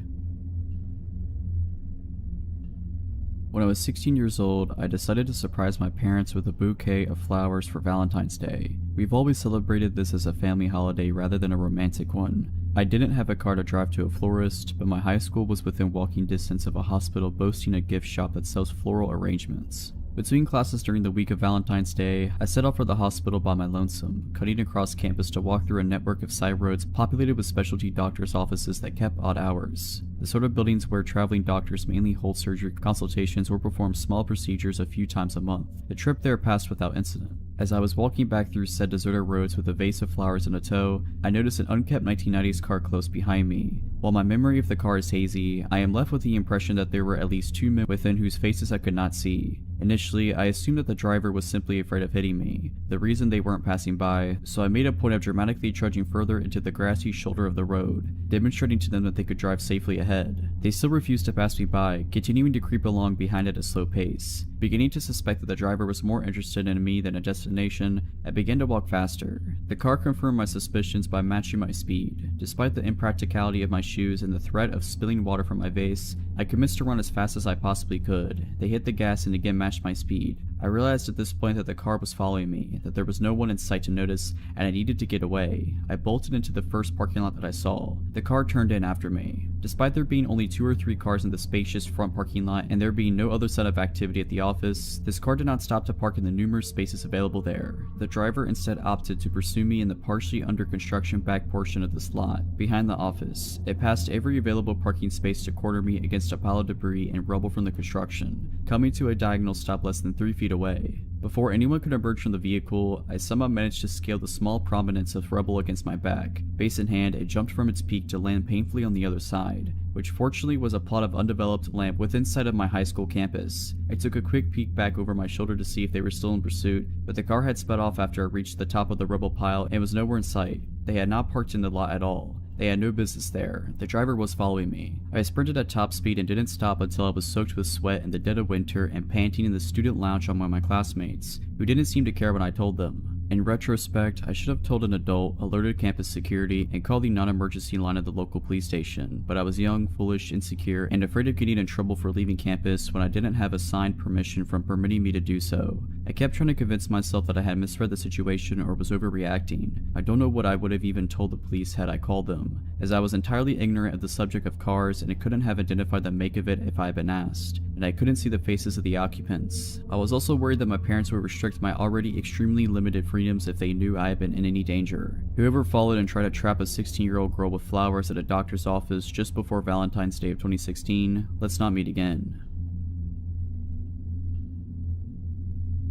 Speaker 1: When I was 16 years old, I decided to surprise my parents with a bouquet of flowers for Valentine's Day. We've always celebrated this as a family holiday rather than a romantic one. I didn't have a car to drive to a florist, but my high school was within walking distance of a hospital boasting a gift shop that sells floral arrangements. Between classes during the week of Valentine's Day, I set off for the hospital by my lonesome, cutting across campus to walk through a network of side roads populated with specialty doctors' offices that kept odd hours. The sort of buildings where traveling doctors mainly hold surgery consultations or perform small procedures a few times a month. The trip there passed without incident. As I was walking back through said deserted roads with a vase of flowers in a tow, I noticed an unkept 1990s car close behind me. While my memory of the car is hazy, I am left with the impression that there were at least 2 men within whose faces I could not see. Initially, I assumed that the driver was simply afraid of hitting me, the reason they weren't passing by, so I made a point of dramatically trudging further into the grassy shoulder of the road, demonstrating to them that they could drive safely ahead. They still refused to pass me by, continuing to creep along behind at a slow pace. Beginning to suspect that the driver was more interested in me than a destination, I began to walk faster. The car confirmed my suspicions by matching my speed. Despite the impracticality of my shoes and the threat of spilling water from my vase, I commenced to run as fast as I possibly could. They hit the gas and again matched my speed. I realized at this point that the car was following me, that there was no one in sight to notice, and I needed to get away. I bolted into the first parking lot that I saw. The car turned in after me. Despite there being only 2 or 3 cars in the spacious front parking lot and there being no other set of activity at the office, this car did not stop to park in the numerous spaces available there. The driver instead opted to pursue me in the partially under construction back portion of this lot, behind the office. It passed every available parking space to corner me against a pile of debris and rubble from the construction, coming to a diagonal stop less than 3 feet away. Before anyone could emerge from the vehicle, I somehow managed to scale the small prominence of rubble against my back. Base in hand, it jumped from its peak to land painfully on the other side, which fortunately was a plot of undeveloped land within sight of my high school campus. I took a quick peek back over my shoulder to see if they were still in pursuit, but the car had sped off after it reached the top of the rubble pile and was nowhere in sight. They had not parked in the lot at all. They had no business there. The driver was following me. I sprinted at top speed and didn't stop until I was soaked with sweat in the dead of winter and panting in the student lounge among my classmates, who didn't seem to care when I told them. In retrospect, I should have told an adult, alerted campus security, and called the non-emergency line at the local police station, but I was young, foolish, insecure, and afraid of getting in trouble for leaving campus when I didn't have a signed permission from permitting me to do so. I kept trying to convince myself that I had misread the situation or was overreacting. I don't know what I would have even told the police had I called them, as I was entirely ignorant of the subject of cars and I couldn't have identified the make of it if I had been asked, and I couldn't see the faces of the occupants. I was also worried that my parents would restrict my already extremely limited freedoms if they knew I had been in any danger. Whoever followed and tried to trap a 16-year-old girl with flowers at a doctor's office just before Valentine's Day of 2016, let's not meet again.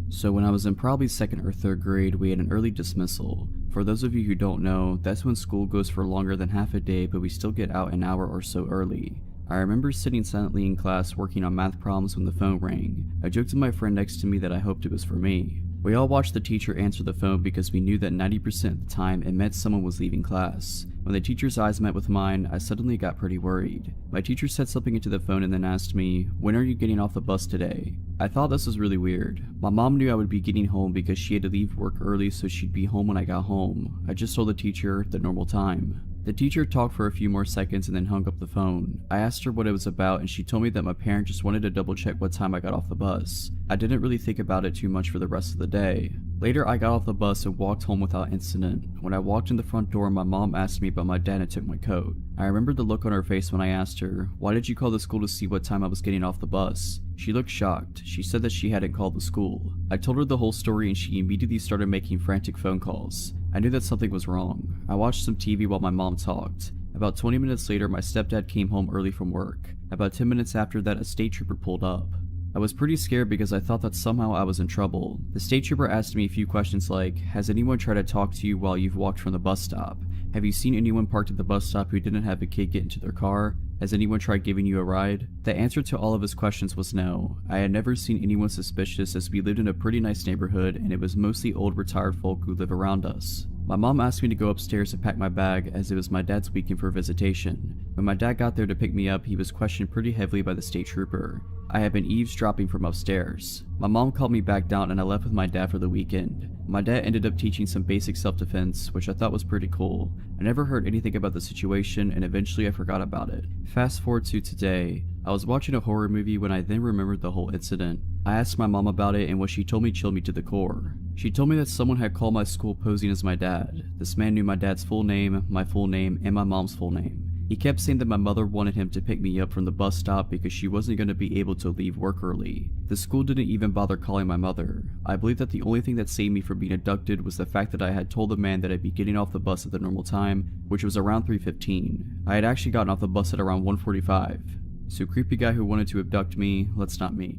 Speaker 1: So when I was in probably 2nd or 3rd grade, we had an early dismissal. For those of you who don't know, that's when school goes for longer than half a day, but we still get out an hour or so early. I remember sitting silently in class working on math problems when the phone rang. I joked to my friend next to me that I hoped it was for me. We all watched the teacher answer the phone because we knew that 90% of the time it meant someone was leaving class. When the teacher's eyes met with mine, I suddenly got pretty worried. My teacher said something into the phone and then asked me, "When are you getting off the bus today?" I thought this was really weird. My mom knew I would be getting home because she had to leave work early so she'd be home when I got home. I just told the teacher the normal time. The teacher talked for a few more seconds and then hung up the phone. I asked her what it was about and she told me that my parent just wanted to double check what time I got off the bus. I didn't really think about it too much for the rest of the day. Later I got off the bus and walked home without incident. When I walked in the front door, my mom asked me about my dad and took my coat. I remembered the look on her face when I asked her, "Why did you call the school to see what time I was getting off the bus?" She looked shocked. She said that she hadn't called the school. I told her the whole story and she immediately started making frantic phone calls. I knew that something was wrong. I watched some TV while my mom talked. About 20 minutes later, my stepdad came home early from work. About 10 minutes after that, a state trooper pulled up. I was pretty scared because I thought that somehow I was in trouble. The state trooper asked me a few questions like, "Has anyone tried to talk to you while you've walked from the bus stop? Have you seen anyone parked at the bus stop who didn't have a kid get into their car? Has anyone tried giving you a ride?" The answer to all of his questions was no. I had never seen anyone suspicious as we lived in a pretty nice neighborhood and it was mostly old retired folk who live around us. My mom asked me to go upstairs to pack my bag as it was my dad's weekend for visitation. When my dad got there to pick me up, he was questioned pretty heavily by the state trooper. I had been eavesdropping from upstairs. My mom called me back down and I left with my dad for the weekend. My dad ended up teaching some basic self-defense, which I thought was pretty cool. I never heard anything about the situation and eventually I forgot about it. Fast forward to today. I was watching a horror movie when I then remembered the whole incident. I asked my mom about it and what she told me chilled me to the core. She told me that someone had called my school posing as my dad. This man knew my dad's full name, my full name, and my mom's full name. He kept saying that my mother wanted him to pick me up from the bus stop because she wasn't going to be able to leave work early. The school didn't even bother calling my mother. I believe that the only thing that saved me from being abducted was the fact that I had told the man that I'd be getting off the bus at the normal time, which was around 3:15. I had actually gotten off the bus at around 1:45. So creepy guy who wanted to abduct me, let's not meet.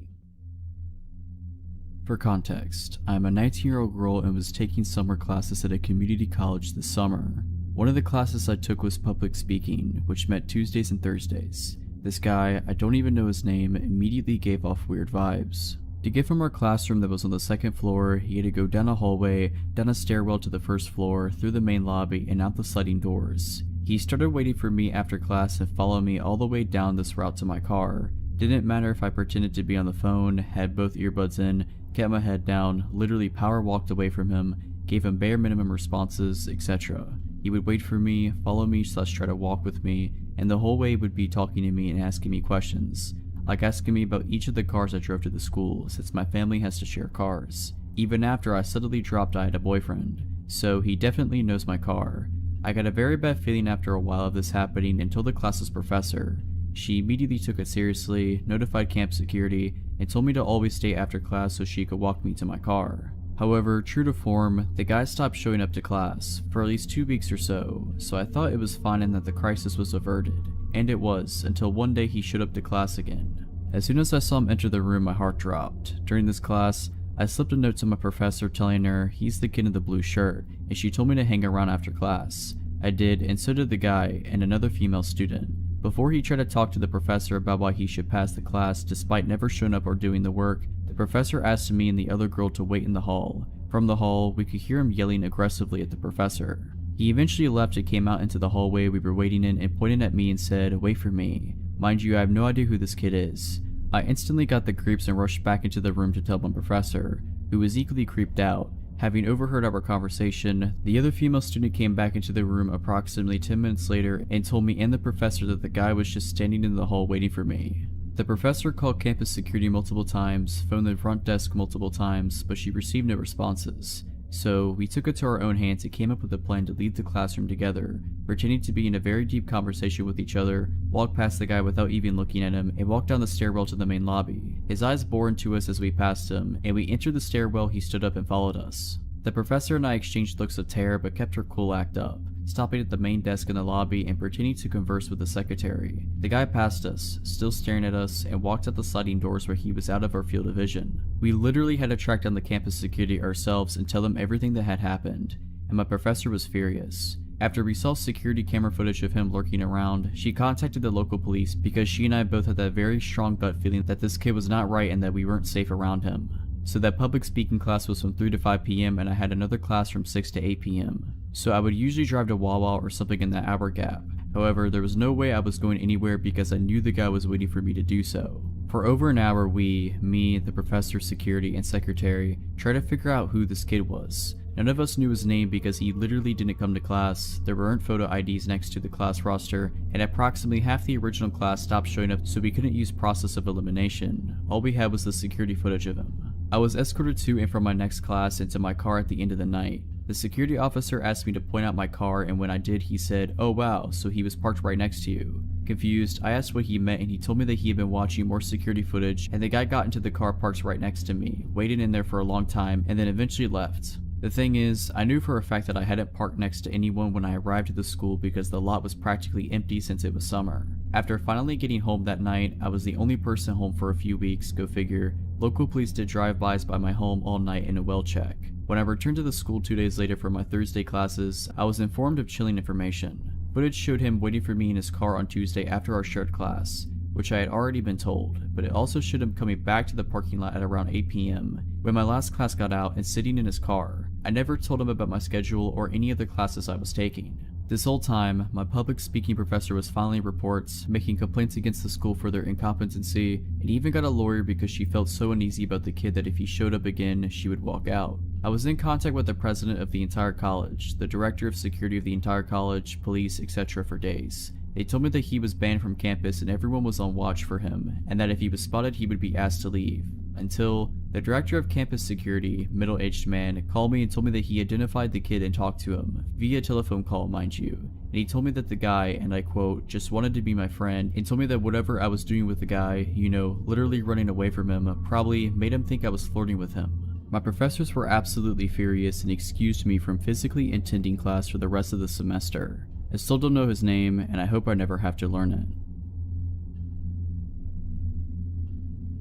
Speaker 1: For context, I am a 19-year-old girl and was taking summer classes at a community college this summer. One of the classes I took was public speaking, which met Tuesdays and Thursdays. This guy, I don't even know his name, immediately gave off weird vibes. To get from our classroom that was on the second floor, he had to go down a hallway, down a stairwell to the first floor, through the main lobby, and out the sliding doors. He started waiting for me after class and followed me all the way down this route to my car. Didn't matter if I pretended to be on the phone, had both earbuds in, kept my head down, literally power walked away from him, gave him bare minimum responses, etc. He would wait for me, follow me / try to walk with me, and the whole way would be talking to me and asking me questions. Like asking me about each of the cars I drove to the school, since my family has to share cars. Even after I suddenly dropped I had a boyfriend. So he definitely knows my car. I got a very bad feeling after a while of this happening and told the class's professor. She immediately took it seriously, notified camp security, and told me to always stay after class so she could walk me to my car. However, true to form, the guy stopped showing up to class for at least 2 weeks or so I thought it was fine and that the crisis was averted. And it was, until one day he showed up to class again. As soon as I saw him enter the room, my heart dropped. During this class, I slipped a note to my professor telling her he's the kid in the blue shirt, and she told me to hang around after class. I did, and so did the guy and another female student. Before he tried to talk to the professor about why he should pass the class despite never showing up or doing the work, the professor asked me and the other girl to wait in the hall. From the hall, we could hear him yelling aggressively at the professor. He eventually left and came out into the hallway we were waiting in and pointed at me and said, "Wait for me." Mind you, I have no idea who this kid is. I instantly got the creeps and rushed back into the room to tell my professor, who was equally creeped out. Having overheard our conversation, the other female student came back into the room approximately 10 minutes later and told me and the professor that the guy was just standing in the hall waiting for me. The professor called campus security multiple times, phoned the front desk multiple times, but she received no responses. So we took it to our own hands and came up with a plan to leave the classroom together, pretending to be in a very deep conversation with each other, walk past the guy without even looking at him, and walk down the stairwell to the main lobby. His eyes bored into us as we passed him, and we entered the stairwell. He stood up and followed us. The professor and I exchanged looks of terror but kept her cool act up, stopping at the main desk in the lobby and pretending to converse with the secretary. The guy passed us, still staring at us, and walked out the sliding doors where he was out of our field of vision. We literally had to track down the campus security ourselves and tell them everything that had happened, and my professor was furious. After we saw security camera footage of him lurking around, she contacted the local police because she and I both had that very strong gut feeling that this kid was not right and that we weren't safe around him. So that public speaking class was from 3 to 5 p.m. and I had another class from 6 to 8 p.m. So I would usually drive to Wawa or something in that hour gap. However, there was no way I was going anywhere because I knew the guy was waiting for me to do so. For over an hour me, the professor, security, and secretary, tried to figure out who this kid was. None of us knew his name because he literally didn't come to class, there weren't photo IDs next to the class roster, and approximately half the original class stopped showing up so we couldn't use process of elimination. All we had was the security footage of him. I was escorted to and from my next class into my car at the end of the night. The security officer asked me to point out my car, and when I did, he said, "Oh wow, so he was parked right next to you." Confused, I asked what he meant and he told me that he had been watching more security footage and the guy got into the car parked right next to me, waited in there for a long time, and then eventually left. The thing is, I knew for a fact that I hadn't parked next to anyone when I arrived at the school because the lot was practically empty since it was summer. After finally getting home that night, I was the only person home for a few weeks, go figure. Local police did drive-bys by my home all night in a well check. When I returned to the school 2 days later for my Thursday classes, I was informed of chilling information. Footage showed him waiting for me in his car on Tuesday after our shared class, which I had already been told, but it also showed him coming back to the parking lot at around 8 p.m. when my last class got out and sitting in his car. I never told him about my schedule or any other classes I was taking. This whole time, my public speaking professor was filing reports, making complaints against the school for their incompetency, and even got a lawyer because she felt so uneasy about the kid that if he showed up again, she would walk out. I was in contact with the president of the entire college, the director of security of the entire college, police, etc. for days. They told me that he was banned from campus and everyone was on watch for him, and that if he was spotted he would be asked to leave. Until the director of campus security, middle-aged man, called me and told me that he identified the kid and talked to him, via telephone call mind you, and he told me that the guy, and I quote, just wanted to be my friend, and told me that whatever I was doing with the guy, you know, literally running away from him, probably made him think I was flirting with him. My professors were absolutely furious and excused me from physically attending class for the rest of the semester. I still don't know his name, and I hope I never have to learn it.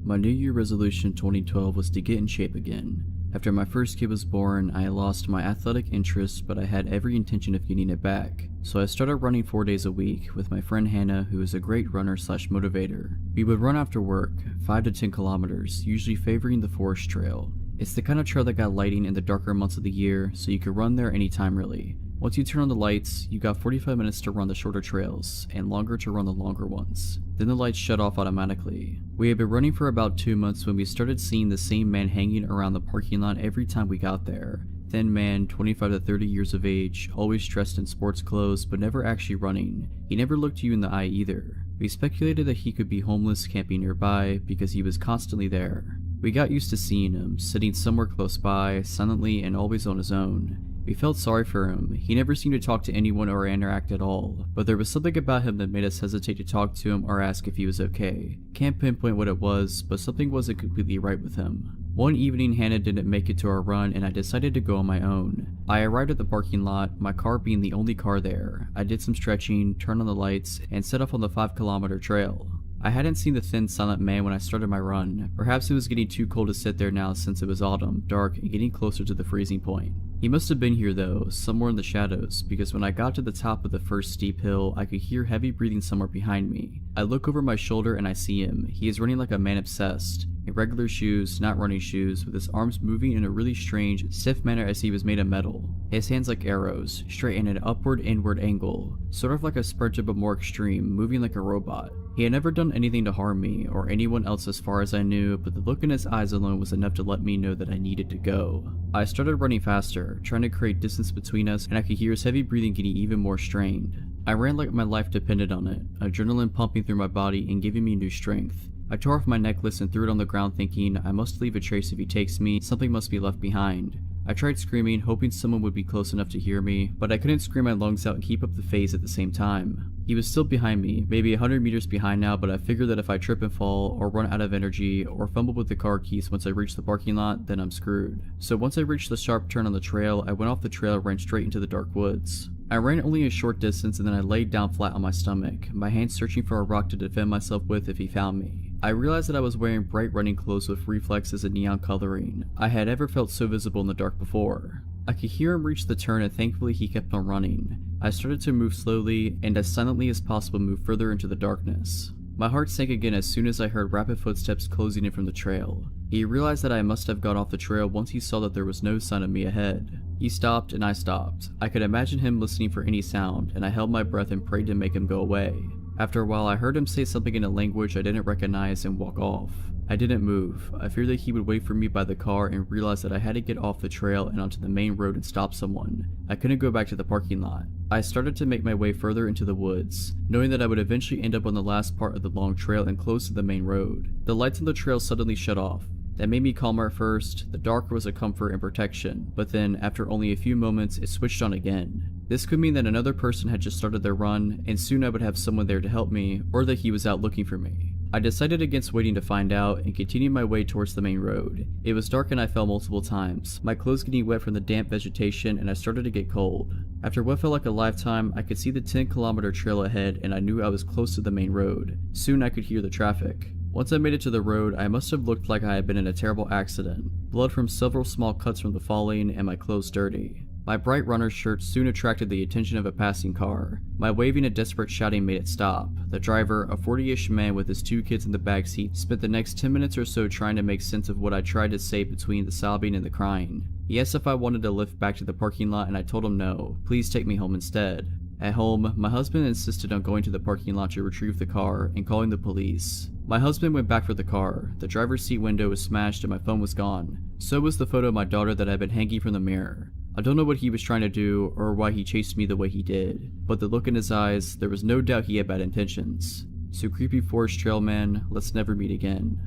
Speaker 1: My New Year resolution 2012 was to get in shape again. After my first kid was born, I lost my athletic interest, but I had every intention of getting it back. So I started running 4 days a week with my friend Hannah, who is a great runner / motivator. We would run after work, 5 to 10 kilometers, usually favoring the forest trail. It's the kind of trail that got lighting in the darker months of the year, so you could run there anytime really. Once you turn on the lights, you got 45 minutes to run the shorter trails, and longer to run the longer ones. Then the lights shut off automatically. We had been running for about 2 months when we started seeing the same man hanging around the parking lot every time we got there. Thin man, 25 to 30 years of age, always dressed in sports clothes but never actually running. He never looked you in the eye either. We speculated that he could be homeless camping nearby because he was constantly there. We got used to seeing him, sitting somewhere close by, silently and always on his own. We felt sorry for him. He never seemed to talk to anyone or interact at all, but there was something about him that made us hesitate to talk to him or ask if he was okay. Can't pinpoint what it was, but something wasn't completely right with him. One evening, Hannah didn't make it to our run and I decided to go on my own. I arrived at the parking lot, my car being the only car there. I did some stretching, turned on the lights, and set off on the 5-kilometer trail. I hadn't seen the thin, silent man when I started my run. Perhaps it was getting too cold to sit there now since it was autumn, dark, and getting closer to the freezing point. He must have been here though, somewhere in the shadows, because when I got to the top of the first steep hill, I could hear heavy breathing somewhere behind me. I look over my shoulder and I see him. He is running like a man obsessed. In regular shoes, not running shoes, with his arms moving in a really strange, stiff manner as he was made of metal. His hands like arrows, straight in an upward-inward angle, sort of like a sprinter but more extreme, moving like a robot. He had never done anything to harm me, or anyone else as far as I knew, but the look in his eyes alone was enough to let me know that I needed to go. I started running faster, trying to create distance between us, and I could hear his heavy breathing getting even more strained. I ran like my life depended on it, adrenaline pumping through my body and giving me new strength. I tore off my necklace and threw it on the ground thinking, I must leave a trace if he takes me, something must be left behind. I tried screaming, hoping someone would be close enough to hear me, but I couldn't scream my lungs out and keep up the phase at the same time. He was still behind me, maybe 100 meters behind now, but I figured that if I trip and fall, or run out of energy, or fumble with the car keys once I reach the parking lot, then I'm screwed. So once I reached the sharp turn on the trail, I went off the trail and ran straight into the dark woods. I ran only a short distance and then I laid down flat on my stomach, my hands searching for a rock to defend myself with if he found me. I realized that I was wearing bright running clothes with reflexes and neon coloring. I had ever felt so visible in the dark before. I could hear him reach the turn and thankfully he kept on running. I started to move slowly and as silently as possible move further into the darkness. My heart sank again as soon as I heard rapid footsteps closing in from the trail. He realized that I must have got off the trail once he saw that there was no sign of me ahead. He stopped and I stopped. I could imagine him listening for any sound, and I held my breath and prayed to make him go away. After a while, I heard him say something in a language I didn't recognize and walk off. I didn't move. I feared that he would wait for me by the car and realized that I had to get off the trail and onto the main road and stop someone. I couldn't go back to the parking lot. I started to make my way further into the woods, knowing that I would eventually end up on the last part of the long trail and close to the main road. The lights on the trail suddenly shut off. That made me calmer at first. The dark was a comfort and protection, but then, after only a few moments, it switched on again. This could mean that another person had just started their run, and soon I would have someone there to help me, or that he was out looking for me. I decided against waiting to find out, and continued my way towards the main road. It was dark and I fell multiple times, my clothes getting wet from the damp vegetation, and I started to get cold. After what felt like a lifetime, I could see the 10-kilometer trail ahead, and I knew I was close to the main road. Soon I could hear the traffic. Once I made it to the road, I must have looked like I had been in a terrible accident. Blood from several small cuts from the falling, and my clothes dirty. My bright runner's shirt soon attracted the attention of a passing car. My waving and desperate shouting made it stop. The driver, a 40-ish man with his 2 kids in the backseat, spent the next 10 minutes or so trying to make sense of what I tried to say between the sobbing and the crying. He asked if I wanted to lift back to the parking lot, and I told him no. Please take me home instead. At home, my husband insisted on going to the parking lot to retrieve the car and calling the police. My husband went back for the car. The driver's seat window was smashed and my phone was gone. So was the photo of my daughter that had been hanging from the mirror. I don't know what he was trying to do or why he chased me the way he did, but the look in his eyes, there was no doubt he had bad intentions. So creepy forest trail man, let's never meet again.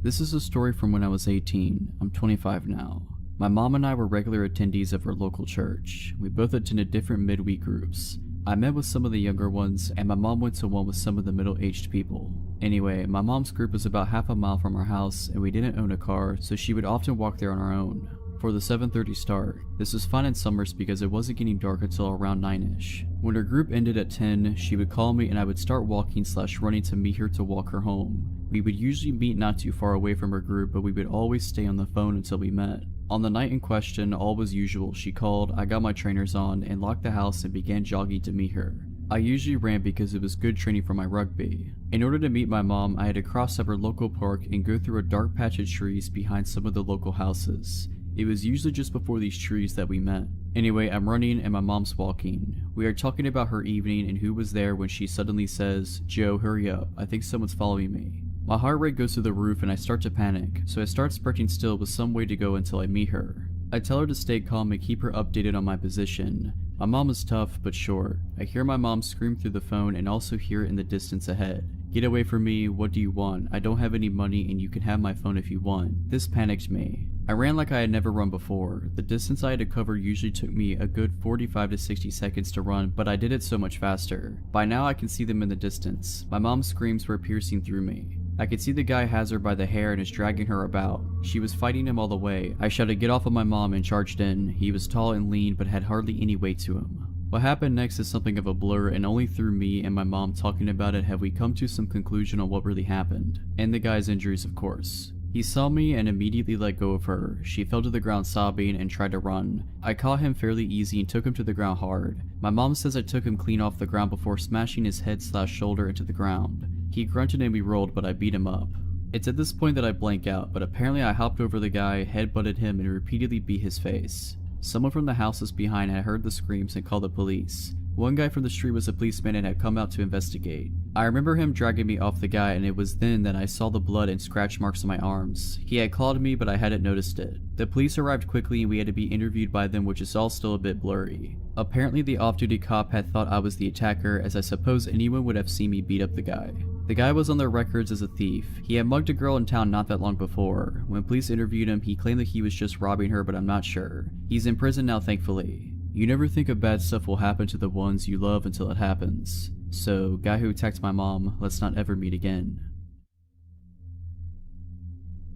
Speaker 1: This is a story from when I was 18. I'm 25 now. My mom and I were regular attendees of our local church. We both attended different midweek groups. I met with some of the younger ones, and my mom went to one with some of the middle-aged people. Anyway, my mom's group was about half a mile from our house, and we didn't own a car, so she would often walk there on her own. For the 7:30 start, this was fine in summers because it wasn't getting dark until around 9ish. When her group ended at 10, she would call me and I would start walking/running to meet her to walk her home. We would usually meet not too far away from her group, but we would always stay on the phone until we met. On the night in question, all was usual. She called, I got my trainers on, and locked the house and began jogging to meet her. I usually ran because it was good training for my rugby. In order to meet my mom, I had to cross our local park and go through a dark patch of trees behind some of the local houses. It was usually just before these trees that we met. Anyway, I'm running and my mom's walking. We are talking about her evening and who was there when she suddenly says, Joe, hurry up, I think someone's following me. My heart rate goes through the roof and I start to panic, so I start sprinting still with some way to go until I meet her. I tell her to stay calm and keep her updated on my position. My mom is tough but short. I hear my mom scream through the phone and also hear it in the distance ahead. Get away from me, what do you want? I don't have any money and you can have my phone if you want. This panicked me. I ran like I had never run before. The distance I had to cover usually took me a good 45 to 60 seconds to run, but I did it so much faster. By now I can see them in the distance. My mom's screams were piercing through me. I could see the guy has her by the hair and is dragging her about. She was fighting him all the way. I shouted get off of my mom and charged in. He was tall and lean but had hardly any weight to him. What happened next is something of a blur, and only through me and my mom talking about it have we come to some conclusion on what really happened. And the guy's injuries, of course. He saw me and immediately let go of her. She fell to the ground sobbing and tried to run. I caught him fairly easy and took him to the ground hard. My mom says I took him clean off the ground before smashing his head/shoulder into the ground. He grunted and we rolled, but I beat him up. It's at this point that I blank out, but apparently I hopped over the guy, headbutted him, and repeatedly beat his face. Someone from the houses behind had heard the screams and called the police. One guy from the street was a policeman and had come out to investigate. I remember him dragging me off the guy, and it was then that I saw the blood and scratch marks on my arms. He had clawed me, but I hadn't noticed it. The police arrived quickly and we had to be interviewed by them, which is all still a bit blurry. Apparently the off-duty cop had thought I was the attacker, as I suppose anyone would have seen me beat up the guy. The guy was on their records as a thief. He had mugged a girl in town not that long before. When police interviewed him, he claimed that he was just robbing her, but I'm not sure. He's in prison now, thankfully. You never think of bad stuff will happen to the ones you love until it happens. So, guy who attacked my mom, let's not ever meet again.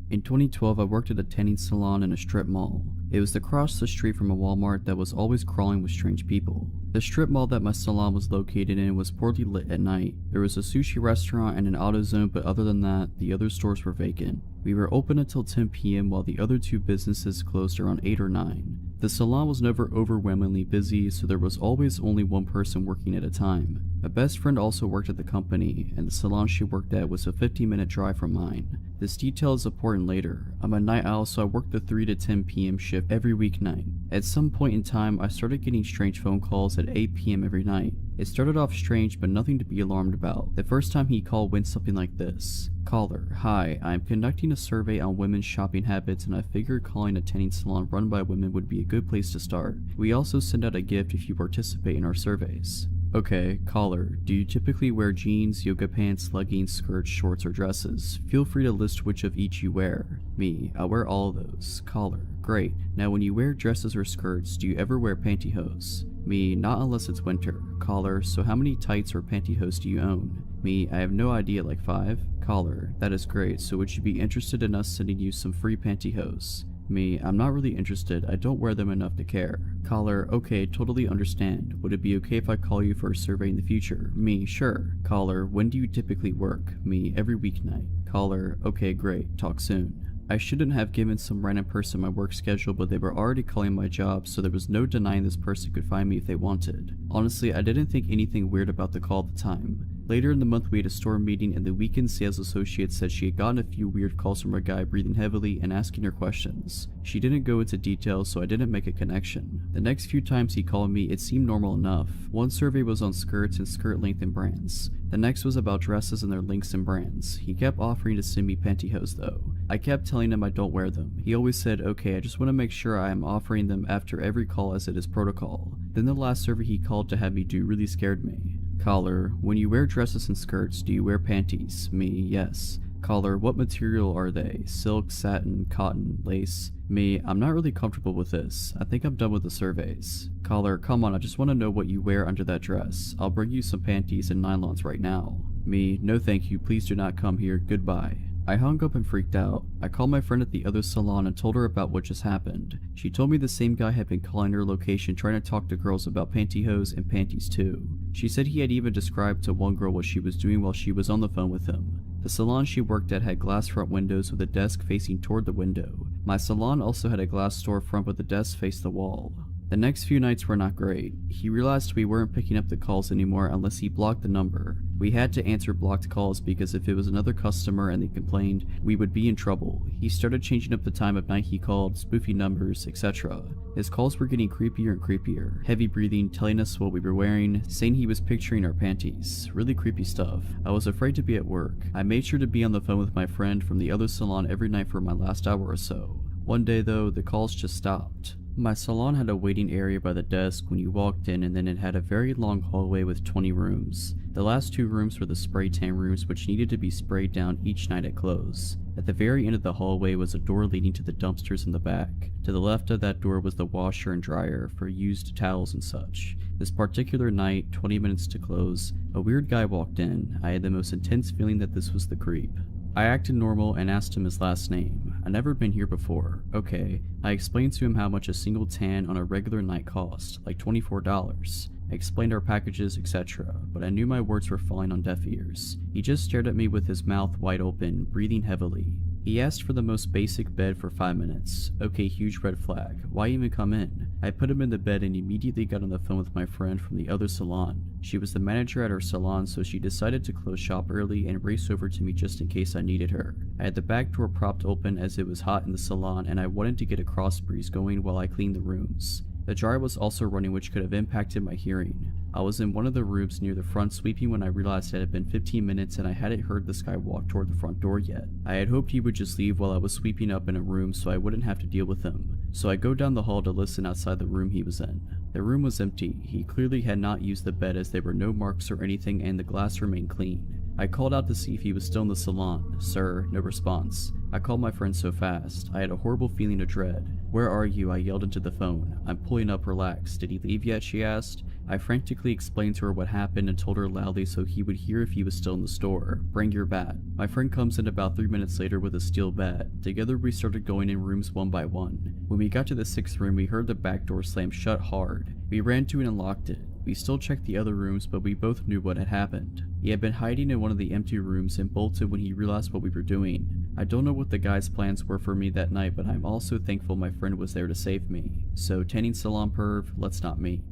Speaker 1: In 2012, I worked at a tanning salon in a strip mall. It was across the street from a Walmart that was always crawling with strange people. The strip mall that my salon was located in was poorly lit at night. There was a sushi restaurant and an AutoZone, but other than that, the other stores were vacant. We were open until 10 p.m. while the other two businesses closed around 8 or 9. The salon was never overwhelmingly busy, so there was always only one person working at a time. My best friend also worked at the company, and the salon she worked at was a 15-minute drive from mine. This detail is important later. I'm a night owl, so I worked the 3 to 10 p.m. shift every weeknight. At some point in time, I started getting strange phone calls at 8 p.m. every night. It started off strange, but nothing to be alarmed about. The first time he called went something like this. Caller, hi, I am conducting a survey on women's shopping habits, and I figured calling a tanning salon run by women would be a good place to start. We also send out a gift if you participate in our surveys. Okay, caller, do you typically wear jeans, yoga pants, leggings, skirts, shorts, or dresses? Feel free to list which of each you wear. Me, I wear all of those. Caller, great. Now when you wear dresses or skirts, do you ever wear pantyhose? Me, not unless it's winter. Caller, so how many tights or pantyhose do you own? Me, I have no idea, like 5? Caller, that is great, so would you be interested in us sending you some free pantyhose? Me, I'm not really interested, I don't wear them enough to care. Caller, okay, totally understand. Would it be okay if I call you for a survey in the future? Me, sure. Caller, when do you typically work? Me, every weeknight. Caller, okay, great, talk soon. I shouldn't have given some random person my work schedule, but they were already calling my job, so there was no denying this person could find me if they wanted. Honestly, I didn't think anything weird about the call at the time. Later in the month we had a store meeting, and the weekend sales associate said she had gotten a few weird calls from a guy breathing heavily and asking her questions. She didn't go into details, so I didn't make a connection. The next few times he called me, it seemed normal enough. One survey was on skirts and skirt length and brands. The next was about dresses and their lengths and brands. He kept offering to send me pantyhose though. I kept telling him I don't wear them. He always said, okay, I just want to make sure I am offering them after every call as it is protocol. Then the last survey he called to have me do really scared me. Caller, when you wear dresses and skirts, do you wear panties? Me, yes. Caller, what material are they? Silk, satin, cotton, lace? Me, I'm not really comfortable with this. I think I'm done with the surveys. Caller, come on, I just want to know what you wear under that dress. I'll bring you some panties and nylons right now. Me, no thank you, please do not come here, goodbye. I hung up and freaked out. I called my friend at the other salon and told her about what just happened. She told me the same guy had been calling her location trying to talk to girls about pantyhose and panties too. She said he had even described to one girl what she was doing while she was on the phone with him. The salon she worked at had glass front windows with a desk facing toward the window. My salon also had a glass storefront but the desk faced the wall. The next few nights were not great. He realized we weren't picking up the calls anymore unless he blocked the number. We had to answer blocked calls because if it was another customer and they complained, we would be in trouble. He started changing up the time of night he called, spoofing numbers, etc. His calls were getting creepier and creepier. Heavy breathing, telling us what we were wearing, saying he was picturing our panties. Really creepy stuff. I was afraid to be at work. I made sure to be on the phone with my friend from the other salon every night for my last hour or so. One day though, the calls just stopped. My salon had a waiting area by the desk when you walked in, and then it had a very long hallway with 20 rooms. The last 2 rooms were the spray tan rooms, which needed to be sprayed down each night at close. At the very end of the hallway was a door leading to the dumpsters in the back. To the left of that door was the washer and dryer for used towels and such. This particular night, 20 minutes to close, a weird guy walked in. I had the most intense feeling that this was the creep. I acted normal and asked him his last name. I'd never been here before. Okay. I explained to him how much a single tan on a regular night cost, like $24. I explained our packages, etc., but I knew my words were falling on deaf ears. He just stared at me with his mouth wide open, breathing heavily. He asked for the most basic bed for 5 minutes. Okay, huge red flag. Why even come in? I put him in the bed and immediately got on the phone with my friend from the other salon. She was the manager at her salon, so she decided to close shop early and race over to me just in case I needed her. I had the back door propped open as it was hot in the salon and I wanted to get a cross breeze going while I cleaned the rooms. The dryer was also running, which could have impacted my hearing. I was in one of the rooms near the front sweeping when I realized it had been 15 minutes and I hadn't heard this guy walk toward the front door yet. I had hoped he would just leave while I was sweeping up in a room so I wouldn't have to deal with him. So I go down the hall to listen outside the room he was in. The room was empty. He clearly had not used the bed as there were no marks or anything and the glass remained clean. I called out to see if he was still in the salon. Sir, no response. I called my friend so fast. I had a horrible feeling of dread. Where are you? I yelled into the phone. I'm pulling up, relax. Did he leave yet? She asked. I frantically explained to her what happened and told her loudly so he would hear if he was still in the store. Bring your bat. My friend comes in about 3 minutes later with a steel bat. Together we started going in rooms one by one. When we got to the 6th room, we heard the back door slam shut hard. We ran to it and locked it. We still checked the other rooms, but we both knew what had happened. He had been hiding in one of the empty rooms and bolted when he realized what we were doing. I don't know what the guy's plans were for me that night, but I'm also thankful my friend was there to save me. So tanning salon perv, let's not meet.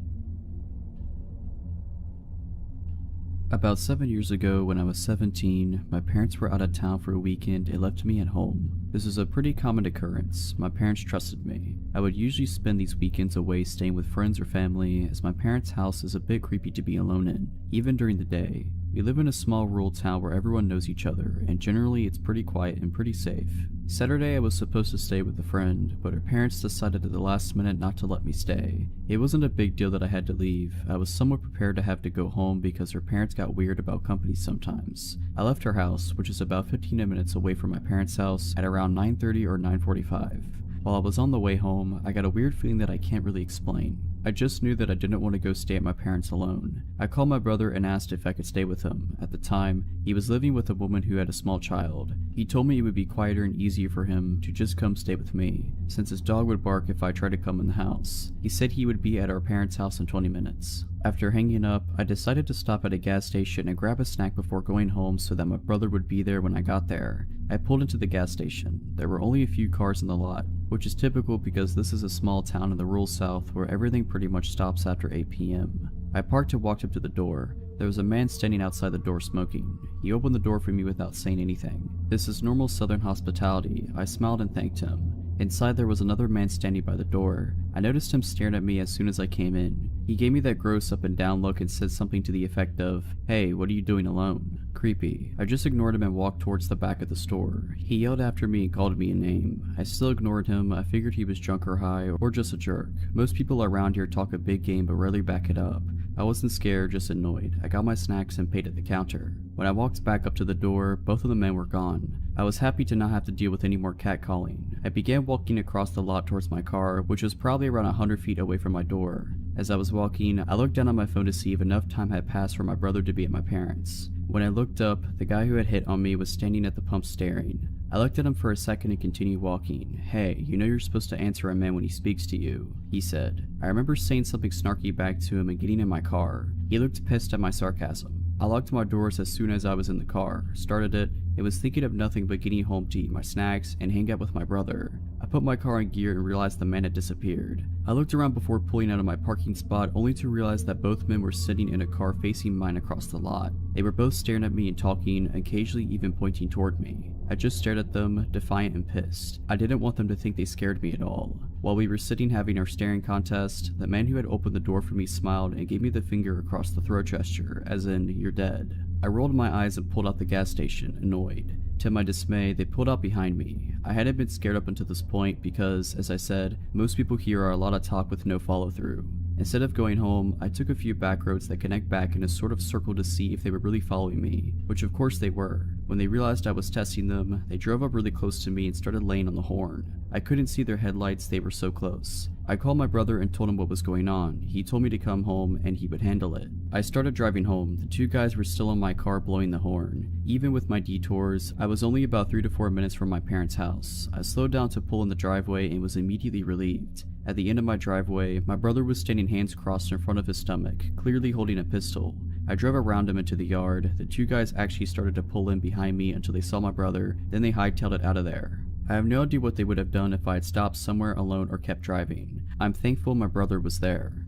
Speaker 1: About 7 years ago, when I was 17, my parents were out of town for a weekend and left me at home. This is a pretty common occurrence. My parents trusted me. I would usually spend these weekends away staying with friends or family, as my parents' house is a bit creepy to be alone in, even during the day. We live in a small rural town where everyone knows each other, and generally it's pretty quiet and pretty safe. Saturday I was supposed to stay with a friend, but her parents decided at the last minute not to let me stay. It wasn't a big deal that I had to leave. I was somewhat prepared to have to go home because her parents got weird about company sometimes. I left her house, which is about 15 minutes away from my parents' house, at around 9:30 or 9:45. While I was on the way home, I got a weird feeling that I can't really explain. I just knew that I didn't want to go stay at my parents alone. I called my brother and asked if I could stay with him. At the time, he was living with a woman who had a small child. He told me it would be quieter and easier for him to just come stay with me, since his dog would bark if I tried to come in the house. He said he would be at our parents' house in 20 minutes. After hanging up, I decided to stop at a gas station and grab a snack before going home so that my brother would be there when I got there. I pulled into the gas station. There were only a few cars in the lot, which is typical because this is a small town in the rural south where everything pretty much stops after 8 p.m. I parked and walked up to the door. There was a man standing outside the door smoking. He opened the door for me without saying anything. This is normal southern hospitality. I smiled and thanked him. Inside there was another man standing by the door. I noticed him staring at me as soon as I came in. He gave me that gross up and down look and said something to the effect of, "Hey, what are you doing alone?" Creepy. I just ignored him and walked towards the back of the store. He yelled after me and called me a name. I still ignored him. I figured he was drunk or high or just a jerk. Most people around here talk a big game but rarely back it up. I wasn't scared, just annoyed. I got my snacks and paid at the counter. When I walked back up to the door, both of the men were gone. I was happy to not have to deal with any more catcalling. I began walking across the lot towards my car, which was probably around 100 feet away from my door. As I was walking, I looked down on my phone to see if enough time had passed for my brother to be at my parents'. When I looked up, the guy who had hit on me was standing at the pump staring. I looked at him for a second and continued walking. "Hey, you know you're supposed to answer a man when he speaks to you," he said. I remember saying something snarky back to him and getting in my car. He looked pissed at my sarcasm. I locked my doors as soon as I was in the car, started it, and was thinking of nothing but getting home to eat my snacks and hang out with my brother. I put my car in gear and realized the man had disappeared. I looked around before pulling out of my parking spot, only to realize that both men were sitting in a car facing mine across the lot. They were both staring at me and talking, occasionally even pointing toward me. I just stared at them, defiant and pissed. I didn't want them to think they scared me at all. While we were sitting having our staring contest, the man who had opened the door for me smiled and gave me the finger across the throat gesture, as in, "You're dead." I rolled my eyes and pulled out the gas station, annoyed. To my dismay, they pulled out behind me. I hadn't been scared up until this point because, as I said, most people here are a lot of talk with no follow-through. Instead of going home, I took a few back roads that connect back in a sort of circle to see if they were really following me, which of course they were. When they realized I was testing them, they drove up really close to me and started laying on the horn. I couldn't see their headlights, they were so close. I called my brother and told him what was going on. He told me to come home and he would handle it. I started driving home. The two guys were still in my car blowing the horn. Even with my detours, I was only about 3 to 4 minutes from my parents' house. I slowed down to pull in the driveway and was immediately relieved. At the end of my driveway, my brother was standing hands crossed in front of his stomach, clearly holding a pistol. I drove around him into the yard. The two guys actually started to pull in behind me until they saw my brother, then they hightailed it out of there. I have no idea what they would have done if I had stopped somewhere alone or kept driving. I'm thankful my brother was there.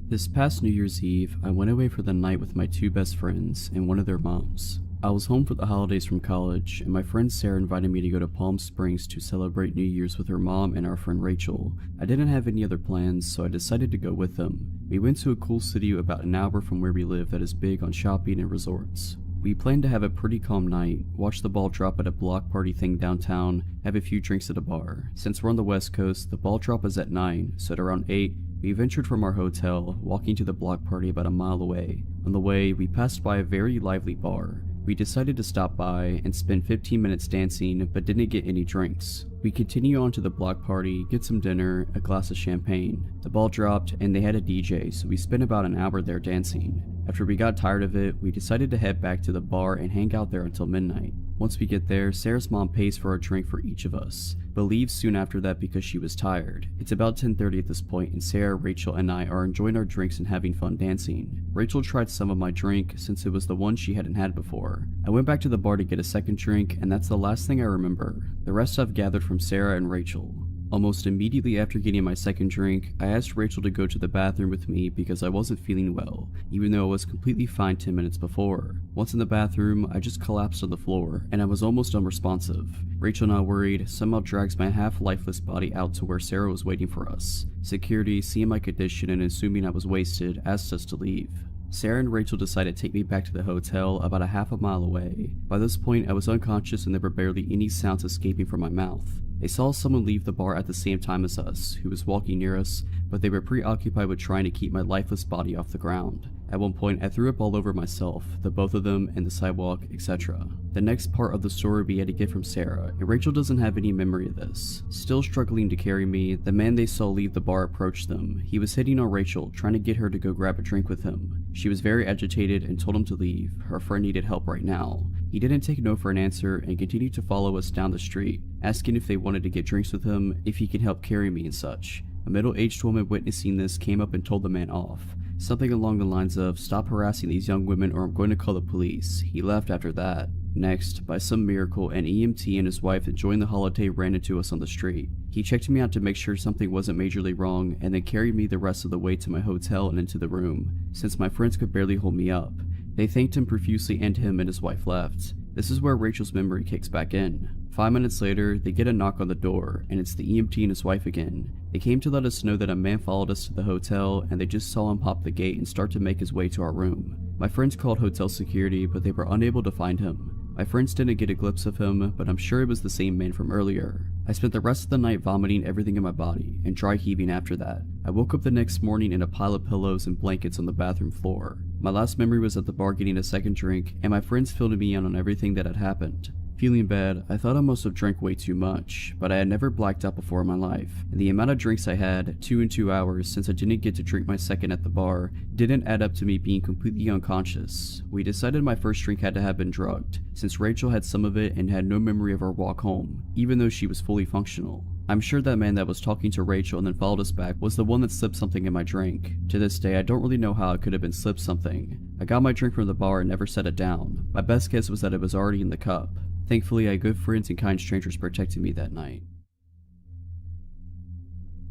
Speaker 1: This past New Year's Eve, I went away for the night with my two best friends and one of their moms. I was home for the holidays from college, and my friend Sarah invited me to go to Palm Springs to celebrate New Year's with her mom and our friend Rachel. I didn't have any other plans, so I decided to go with them. We went to a cool city about an hour from where we live that is big on shopping and resorts. We planned to have a pretty calm night, watch the ball drop at a block party thing downtown, have a few drinks at a bar. Since we're on the west coast, the ball drop is at 9, so at around 8, we ventured from our hotel, walking to the block party about a mile away. On the way, we passed by a very lively bar. We decided to stop by and spend 15 minutes dancing, but didn't get any drinks. We continue on to the block party, get some dinner, a glass of champagne. The ball dropped and they had a DJ, so we spent about an hour there dancing. After we got tired of it, we decided to head back to the bar and hang out there until midnight. Once we get there, Sarah's mom pays for a drink for each of us, but leaves soon after that because she was tired. It's about 10:30 at this point, and Sarah, Rachel, and I are enjoying our drinks and having fun dancing. Rachel tried some of my drink since it was the one she hadn't had before. I went back to the bar to get a second drink, and that's the last thing I remember. The rest I've gathered from Sarah and Rachel. Almost immediately after getting my second drink, I asked Rachel to go to the bathroom with me because I wasn't feeling well, even though I was completely fine 10 minutes before. Once in the bathroom, I just collapsed on the floor, and I was almost unresponsive. Rachel, not worried, somehow drags my half-lifeless body out to where Sarah was waiting for us. Security, seeing my condition and assuming I was wasted, asked us to leave. Sarah and Rachel decided to take me back to the hotel about a half a mile away. By this point, I was unconscious and there were barely any sounds escaping from my mouth. They saw someone leave the bar at the same time as us, who was walking near us, but they were preoccupied with trying to keep my lifeless body off the ground. At one point, I threw up all over myself, the both of them, and the sidewalk, etc. The next part of the story we had to get from Sarah, and Rachel doesn't have any memory of this. Still struggling to carry me, the man they saw leave the bar approached them. He was hitting on Rachel, trying to get her to go grab a drink with him. She was very agitated and told him to leave. Her friend needed help right now. He didn't take no for an answer and continued to follow us down the street, asking if they wanted to get drinks with him, if he could help carry me and such. A middle-aged woman witnessing this came up and told the man off. Something along the lines of, "Stop harassing these young women or I'm going to call the police." He left after that. Next, by some miracle, an EMT and his wife enjoying the holiday ran into us on the street. He checked me out to make sure something wasn't majorly wrong and then carried me the rest of the way to my hotel and into the room, since my friends could barely hold me up. They thanked him profusely and him and his wife left. This is where Rachel's memory kicks back in. 5 minutes later, they get a knock on the door, and it's the EMT and his wife again. They came to let us know that a man followed us to the hotel, and they just saw him pop the gate and start to make his way to our room. My friends called hotel security, but they were unable to find him. My friends didn't get a glimpse of him, but I'm sure it was the same man from earlier. I spent the rest of the night vomiting everything in my body, and dry heaving after that. I woke up the next morning in a pile of pillows and blankets on the bathroom floor. My last memory was at the bar getting a second drink, and my friends filled me in on everything that had happened. Feeling bad, I thought I must have drank way too much, but I had never blacked out before in my life, and the amount of drinks I had, 2 in 2 hours since I didn't get to drink my second at the bar, didn't add up to me being completely unconscious. We decided my first drink had to have been drugged, since Rachel had some of it and had no memory of our walk home, even though she was fully functional. I'm sure that man that was talking to Rachel and then followed us back was the one that slipped something in my drink. To this day, I don't really know how it could have been slipped something. I got my drink from the bar and never set it down. My best guess was that it was already in the cup. Thankfully, I had good friends and kind strangers protecting me that night.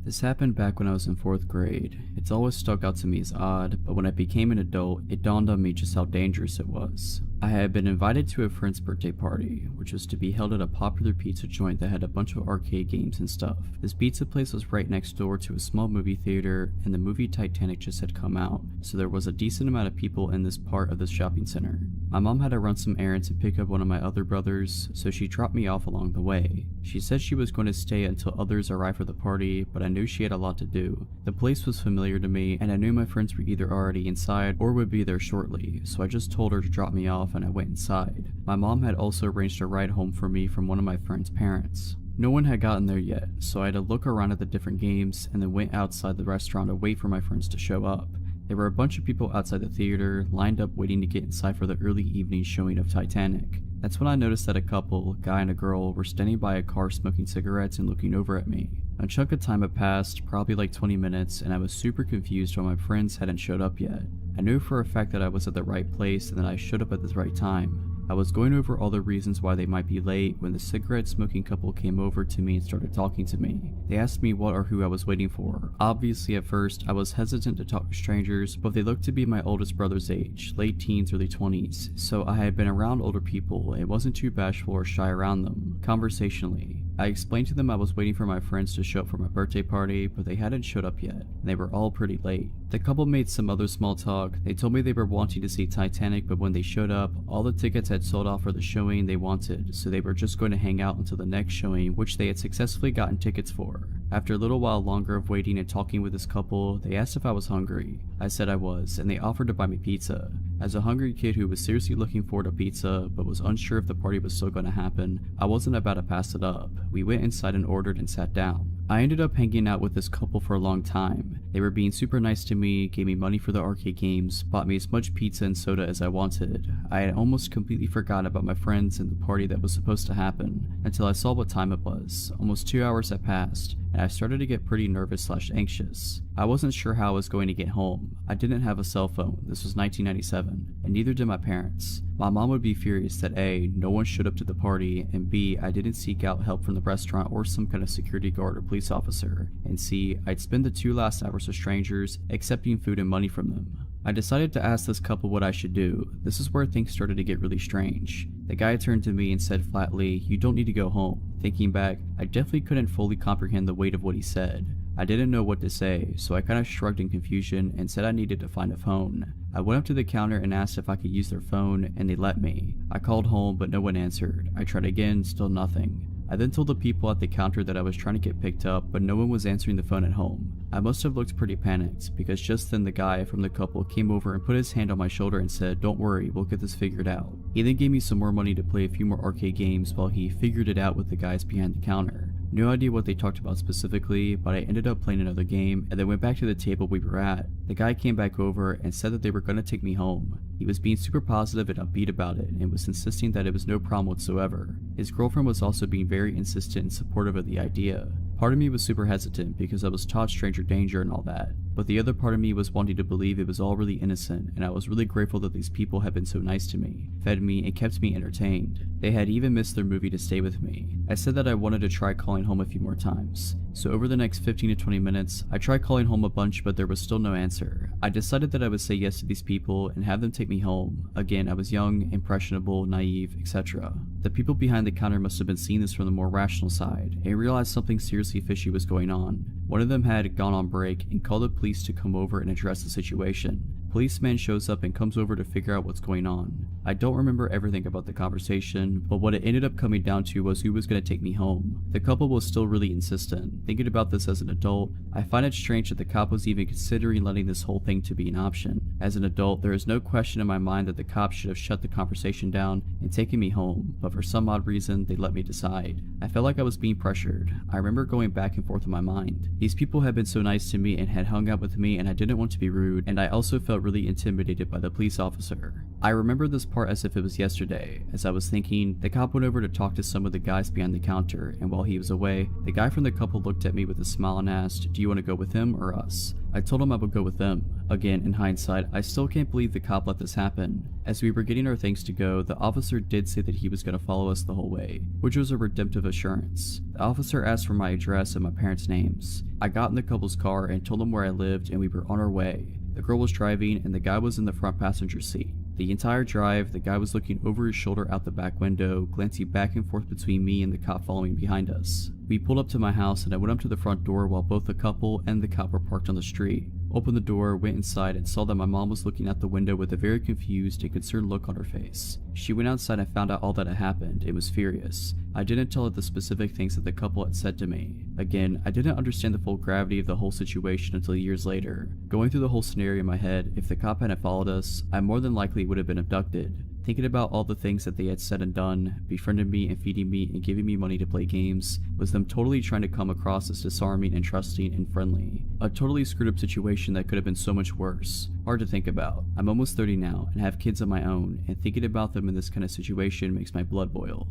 Speaker 1: This happened back when I was in 4th grade. It's always stuck out to me as odd, but when I became an adult, it dawned on me just how dangerous it was. I had been invited to a friend's birthday party, which was to be held at a popular pizza joint that had a bunch of arcade games and stuff. This pizza place was right next door to a small movie theater, and the movie Titanic just had come out, so there was a decent amount of people in this part of the shopping center. My mom had to run some errands and pick up one of my other brothers, so she dropped me off along the way. She said she was going to stay until others arrived for the party, but I knew she had a lot to do. The place was familiar to me, and I knew my friends were either already inside or would be there shortly, so I just told her to drop me off and I went inside. My mom had also arranged a ride home for me from one of my friend's parents. No one had gotten there yet, so I had to look around at the different games and then went outside the restaurant to wait for my friends to show up. There were a bunch of people outside the theater, lined up waiting to get inside for the early evening showing of Titanic. That's when I noticed that a couple, a guy and a girl, were standing by a car smoking cigarettes and looking over at me. A chunk of time had passed, probably like 20 minutes, and I was super confused why my friends hadn't showed up yet. I knew for a fact that I was at the right place and that I showed up at the right time. I was going over all the reasons why they might be late when the cigarette smoking couple came over to me and started talking to me. They asked me what or who I was waiting for. Obviously at first, I was hesitant to talk to strangers, but they looked to be my oldest brother's age, late teens, early 20s, so I had been around older people and wasn't too bashful or shy around them, conversationally. I explained to them I was waiting for my friends to show up for my birthday party, but they hadn't showed up yet, and they were all pretty late. The couple made some other small talk. They told me they were wanting to see Titanic, but when they showed up, all the tickets had sold off for the showing they wanted, so they were just going to hang out until the next showing, which they had successfully gotten tickets for. After a little while longer of waiting and talking with this couple, they asked if I was hungry. I said I was, and they offered to buy me pizza. As a hungry kid who was seriously looking forward to pizza, but was unsure if the party was still going to happen, I wasn't about to pass it up. We went inside and ordered and sat down. I ended up hanging out with this couple for a long time. They were being super nice to me, gave me money for the arcade games, bought me as much pizza and soda as I wanted. I had almost completely forgotten about my friends and the party that was supposed to happen, until I saw what time it was. Almost 2 hours had passed, and I started to get pretty nervous/anxious. I wasn't sure how I was going to get home. I didn't have a cell phone, this was 1997, and neither did my parents. My mom would be furious that A, no one showed up to the party, and B, I didn't seek out help from the restaurant or some kind of security guard or police officer, and C, I'd spend the 2 last hours with strangers, accepting food and money from them. I decided to ask this couple what I should do. This is where things started to get really strange. The guy turned to me and said flatly, "You don't need to go home." Thinking back, I definitely couldn't fully comprehend the weight of what he said. I didn't know what to say, so I kind of shrugged in confusion and said I needed to find a phone. I went up to the counter and asked if I could use their phone, and they let me. I called home, but no one answered. I tried again, still nothing. I then told the people at the counter that I was trying to get picked up, but no one was answering the phone at home. I must have looked pretty panicked, because just then the guy from the couple came over and put his hand on my shoulder and said, "Don't worry, we'll get this figured out." He then gave me some more money to play a few more arcade games while he figured it out with the guys behind the counter. No idea what they talked about specifically, but I ended up playing another game and then went back to the table we were at. The guy came back over and said that they were going to take me home. He was being super positive and upbeat about it and was insisting that it was no problem whatsoever. His girlfriend was also being very insistent and supportive of the idea. Part of me was super hesitant because I was taught stranger danger and all that, but the other part of me was wanting to believe it was all really innocent, and I was really grateful that these people had been so nice to me, fed me, and kept me entertained. They had even missed their movie to stay with me. I said that I wanted to try calling home a few more times. So over the next 15 to 20 minutes, I tried calling home a bunch, but there was still no answer. I decided that I would say yes to these people and have them take me home. Again, I was young, impressionable, naive, etc. The people behind the counter must have been seeing this from the more rational side and realized something seriously fishy was going on. One of them had gone on break and called the police to come over and address the situation. Policeman shows up and comes over to figure out what's going on. I don't remember everything about the conversation, but what it ended up coming down to was who was going to take me home. The couple was still really insistent. Thinking about this as an adult, I find it strange that the cop was even considering letting this whole thing to be an option. As an adult, there is no question in my mind that the cops should have shut the conversation down and taken me home, but for some odd reason, they let me decide. I felt like I was being pressured. I remember going back and forth in my mind. These people had been so nice to me and had hung out with me, and I didn't want to be rude, and I also felt really intimidated by the police officer. I remember this part as if it was yesterday. As I was thinking, the cop went over to talk to some of the guys behind the counter, and while he was away, the guy from the couple looked at me with a smile and asked, "Do you want to go with him or us?" I told him I would go with them. Again, in hindsight, I still can't believe the cop let this happen. As we were getting our things to go, the officer did say that he was going to follow us the whole way, which was a redemptive assurance. The officer asked for my address and my parents' names. I got in the couple's car and told them where I lived, and we were on our way. The girl was driving and the guy was in the front passenger seat. The entire drive, the guy was looking over his shoulder out the back window, glancing back and forth between me and the cop following behind us. We pulled up to my house and I went up to the front door while both the couple and the cop were parked on the street. Opened the door, went inside, and saw that my mom was looking out the window with a very confused and concerned look on her face. She went outside and found out all that had happened and was furious. I didn't tell her the specific things that the couple had said to me. Again, I didn't understand the full gravity of the whole situation until years later. Going through the whole scenario in my head, if the cop hadn't followed us, I more than likely would have been abducted. Thinking about all the things that they had said and done, befriending me and feeding me and giving me money to play games, was them totally trying to come across as disarming and trusting and friendly. A totally screwed up situation that could have been so much worse. Hard to think about. I'm almost 30 now and have kids of my own, and thinking about them in this kind of situation makes my blood boil.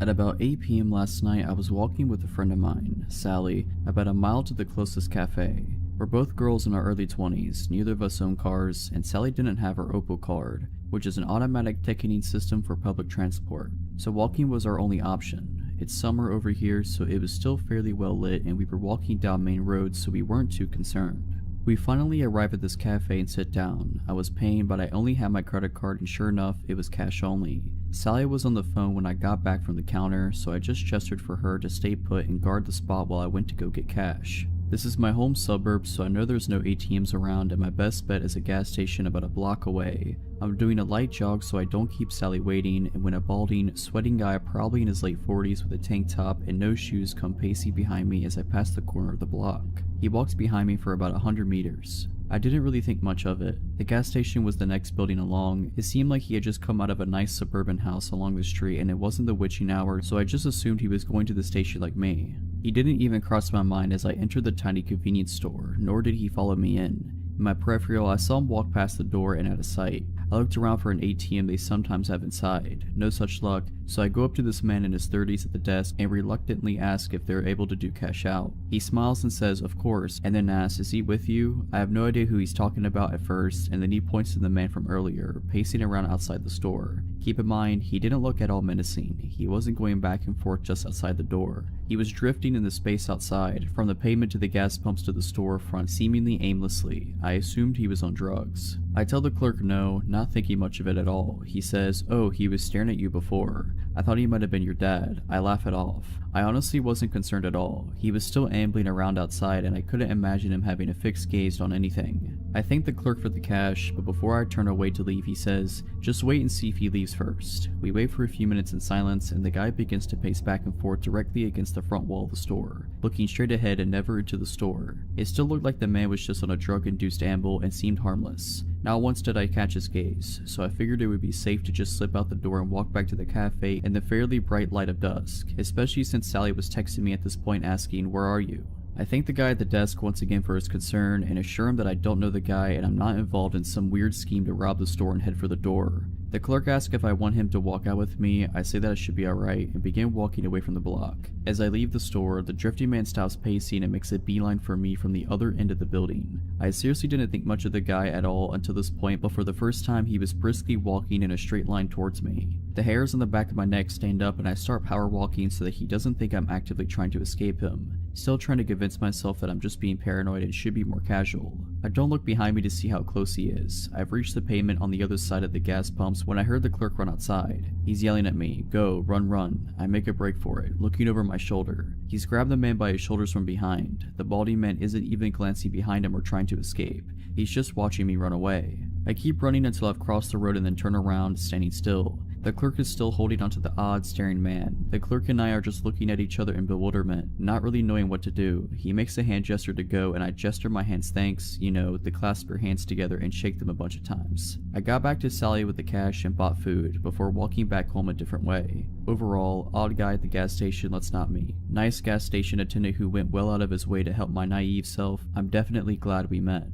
Speaker 1: At about 8 p.m. last night, I was walking with a friend of mine, Sally, about a mile to the closest cafe. We're both girls in our early 20s, neither of us own cars, and Sally didn't have her Opal card, which is an automatic ticketing system for public transport, so walking was our only option. It's summer over here, so it was still fairly well lit and we were walking down main roads, so we weren't too concerned. We finally arrive at this cafe and sit down. I was paying, but I only had my credit card, and sure enough, it was cash only. Sally was on the phone when I got back from the counter, so I just gestured for her to stay put and guard the spot while I went to go get cash. This is my home suburb, so I know there's no ATMs around, and my best bet is a gas station about a block away. I'm doing a light jog so I don't keep Sally waiting, and when a balding, sweating guy probably in his late 40s with a tank top and no shoes come pacing behind me as I pass the corner of the block. He walks behind me for about 100 meters. I didn't really think much of it. The gas station was the next building along. It seemed like he had just come out of a nice suburban house along the street and it wasn't the witching hour, so I just assumed he was going to the station like me. He didn't even cross my mind as I entered the tiny convenience store, nor did he follow me in. In my peripheral, I saw him walk past the door and out of sight. I looked around for an ATM they sometimes have inside. No such luck, so I go up to this man in his 30s at the desk and reluctantly ask if they're able to do cash out. He smiles and says, of course, and then asks, is he with you? I have no idea who he's talking about at first, and then he points to the man from earlier, pacing around outside the store. Keep in mind, he didn't look at all menacing. He wasn't going back and forth just outside the door. He was drifting in the space outside, from the pavement to the gas pumps to the storefront, seemingly aimlessly. I assumed he was on drugs. I tell the clerk no, not thinking much of it at all. He says, oh, he was staring at you before. I thought he might have been your dad. I laugh it off. I honestly wasn't concerned at all. He was still ambling around outside and I couldn't imagine him having a fixed gaze on anything. I thank the clerk for the cash, but before I turn away to leave, he says, just wait and see if he leaves first. We wait for a few minutes in silence and the guy begins to pace back and forth directly against the front wall of the store, looking straight ahead and never into the store. It still looked like the man was just on a drug-induced amble and seemed harmless. Not once did I catch his gaze, so I figured it would be safe to just slip out the door and walk back to the cafe in the fairly bright light of dusk, especially since Sally was texting me at this point asking, where are you? I thank the guy at the desk once again for his concern and assure him that I don't know the guy and I'm not involved in some weird scheme to rob the store and head for the door. The clerk asks if I want him to walk out with me. I say that it should be alright and begin walking away from the block. As I leave the store, the drifting man stops pacing and makes a beeline for me from the other end of the building. I seriously didn't think much of the guy at all until this point, but for the first time he was briskly walking in a straight line towards me. The hairs on the back of my neck stand up and I start power walking so that he doesn't think I'm actively trying to escape him. Still trying to convince myself that I'm just being paranoid and should be more casual. I don't look behind me to see how close he is. I've reached the pavement on the other side of the gas pumps when I heard the clerk run outside. He's yelling at me, go, run, run. I make a break for it, looking over my shoulder. He's grabbed the man by his shoulders from behind. The balding man isn't even glancing behind him or trying to escape. He's just watching me run away. I keep running until I've crossed the road and then turn around, standing still. The clerk is still holding onto the odd, staring man. The clerk and I are just looking at each other in bewilderment, not really knowing what to do. He makes a hand gesture to go and I gesture my hands thanks, you know, to clasp your hands together and shake them a bunch of times. I got back to Sally with the cash and bought food, before walking back home a different way. Overall, odd guy at the gas station, let's not me. Nice gas station attendant who went well out of his way to help my naive self. I'm definitely glad we met.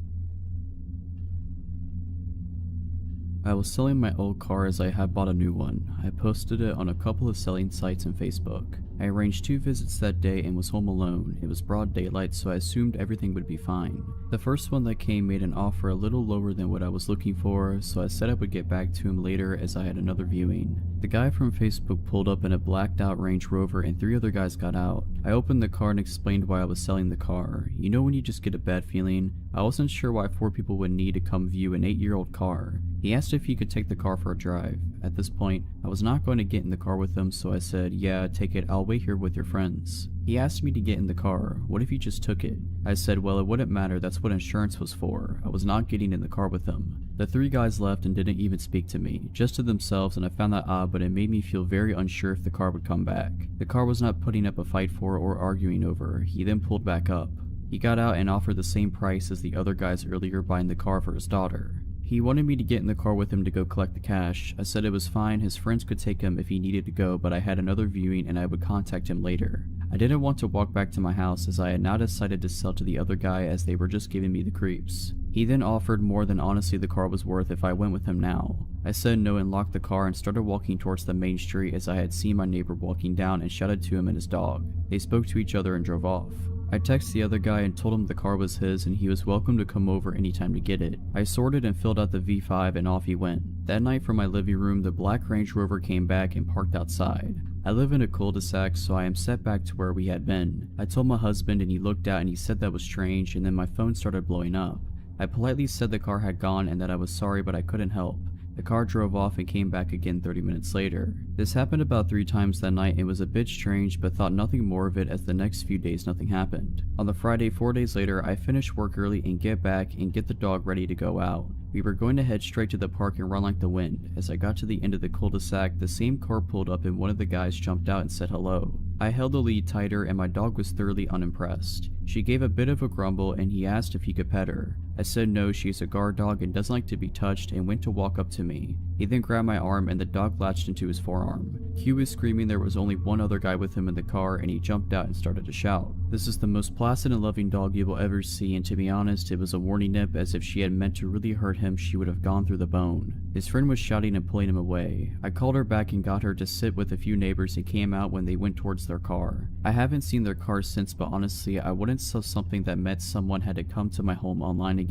Speaker 1: I was selling my old car as I had bought a new one. I posted it on a couple of selling sites and Facebook. I arranged 2 visits that day and was home alone. It was broad daylight, so I assumed everything would be fine. The first one that came made an offer a little lower than what I was looking for, so I said I would get back to him later as I had another viewing. The guy from Facebook pulled up in a blacked out Range Rover and 3 other guys got out. I opened the car and explained why I was selling the car. You know when you just get a bad feeling? I wasn't sure why 4 people would need to come view an 8-year-old car. He asked if he could take the car for a drive. At this point, I was not going to get in the car with him, so I said, yeah, take it, I'll wait here with your friends. He asked me to get in the car. What if he just took it? I said, well, it wouldn't matter, that's what insurance was for. I was not getting in the car with him. The 3 guys left and didn't even speak to me, just to themselves, and I found that odd, but it made me feel very unsure if the car would come back. The car was not putting up a fight for or arguing over. He then pulled back up. He got out and offered the same price as the other guys earlier buying the car for his daughter. He wanted me to get in the car with him to go collect the cash. I said it was fine, his friends could take him if he needed to go, but I had another viewing and I would contact him later. I didn't want to walk back to my house as I had now decided to sell to the other guy as they were just giving me the creeps. He then offered more than honestly the car was worth if I went with him now. I said no and locked the car and started walking towards the main street as I had seen my neighbor walking down and shouted to him and his dog. They spoke to each other and drove off. I texted the other guy and told him the car was his and he was welcome to come over anytime to get it. I sorted and filled out the V5 and off he went. That night from my living room, the black Range Rover came back and parked outside. I live in a cul-de-sac, so I am set back to where we had been. I told my husband and he looked out and he said that was strange, and then my phone started blowing up. I politely said the car had gone and that I was sorry but I couldn't help. The car drove off and came back again 30 minutes later. This happened about 3 times that night and was a bit strange, but thought nothing more of it as the next few days nothing happened. On the Friday 4 days later, I finished work early and get back and get the dog ready to go out. We were going to head straight to the park and run like the wind. As I got to the end of the cul-de-sac, the same car pulled up and one of the guys jumped out and said hello. I held the lead tighter and my dog was thoroughly unimpressed. She gave a bit of a grumble and he asked if he could pet her. I said no, she's a guard dog and doesn't like to be touched, and went to walk up to me. He then grabbed my arm and the dog latched into his forearm. Q was screaming there was only one other guy with him in the car, and he jumped out and started to shout. This is the most placid and loving dog you will ever see, and to be honest, it was a warning nip, as if she had meant to really hurt him she would have gone through the bone. His friend was shouting and pulling him away. I called her back and got her to sit with a few neighbors and came out when they went towards their car. I haven't seen their car since, but honestly I wouldn't sell something that meant someone had to come to my home online again.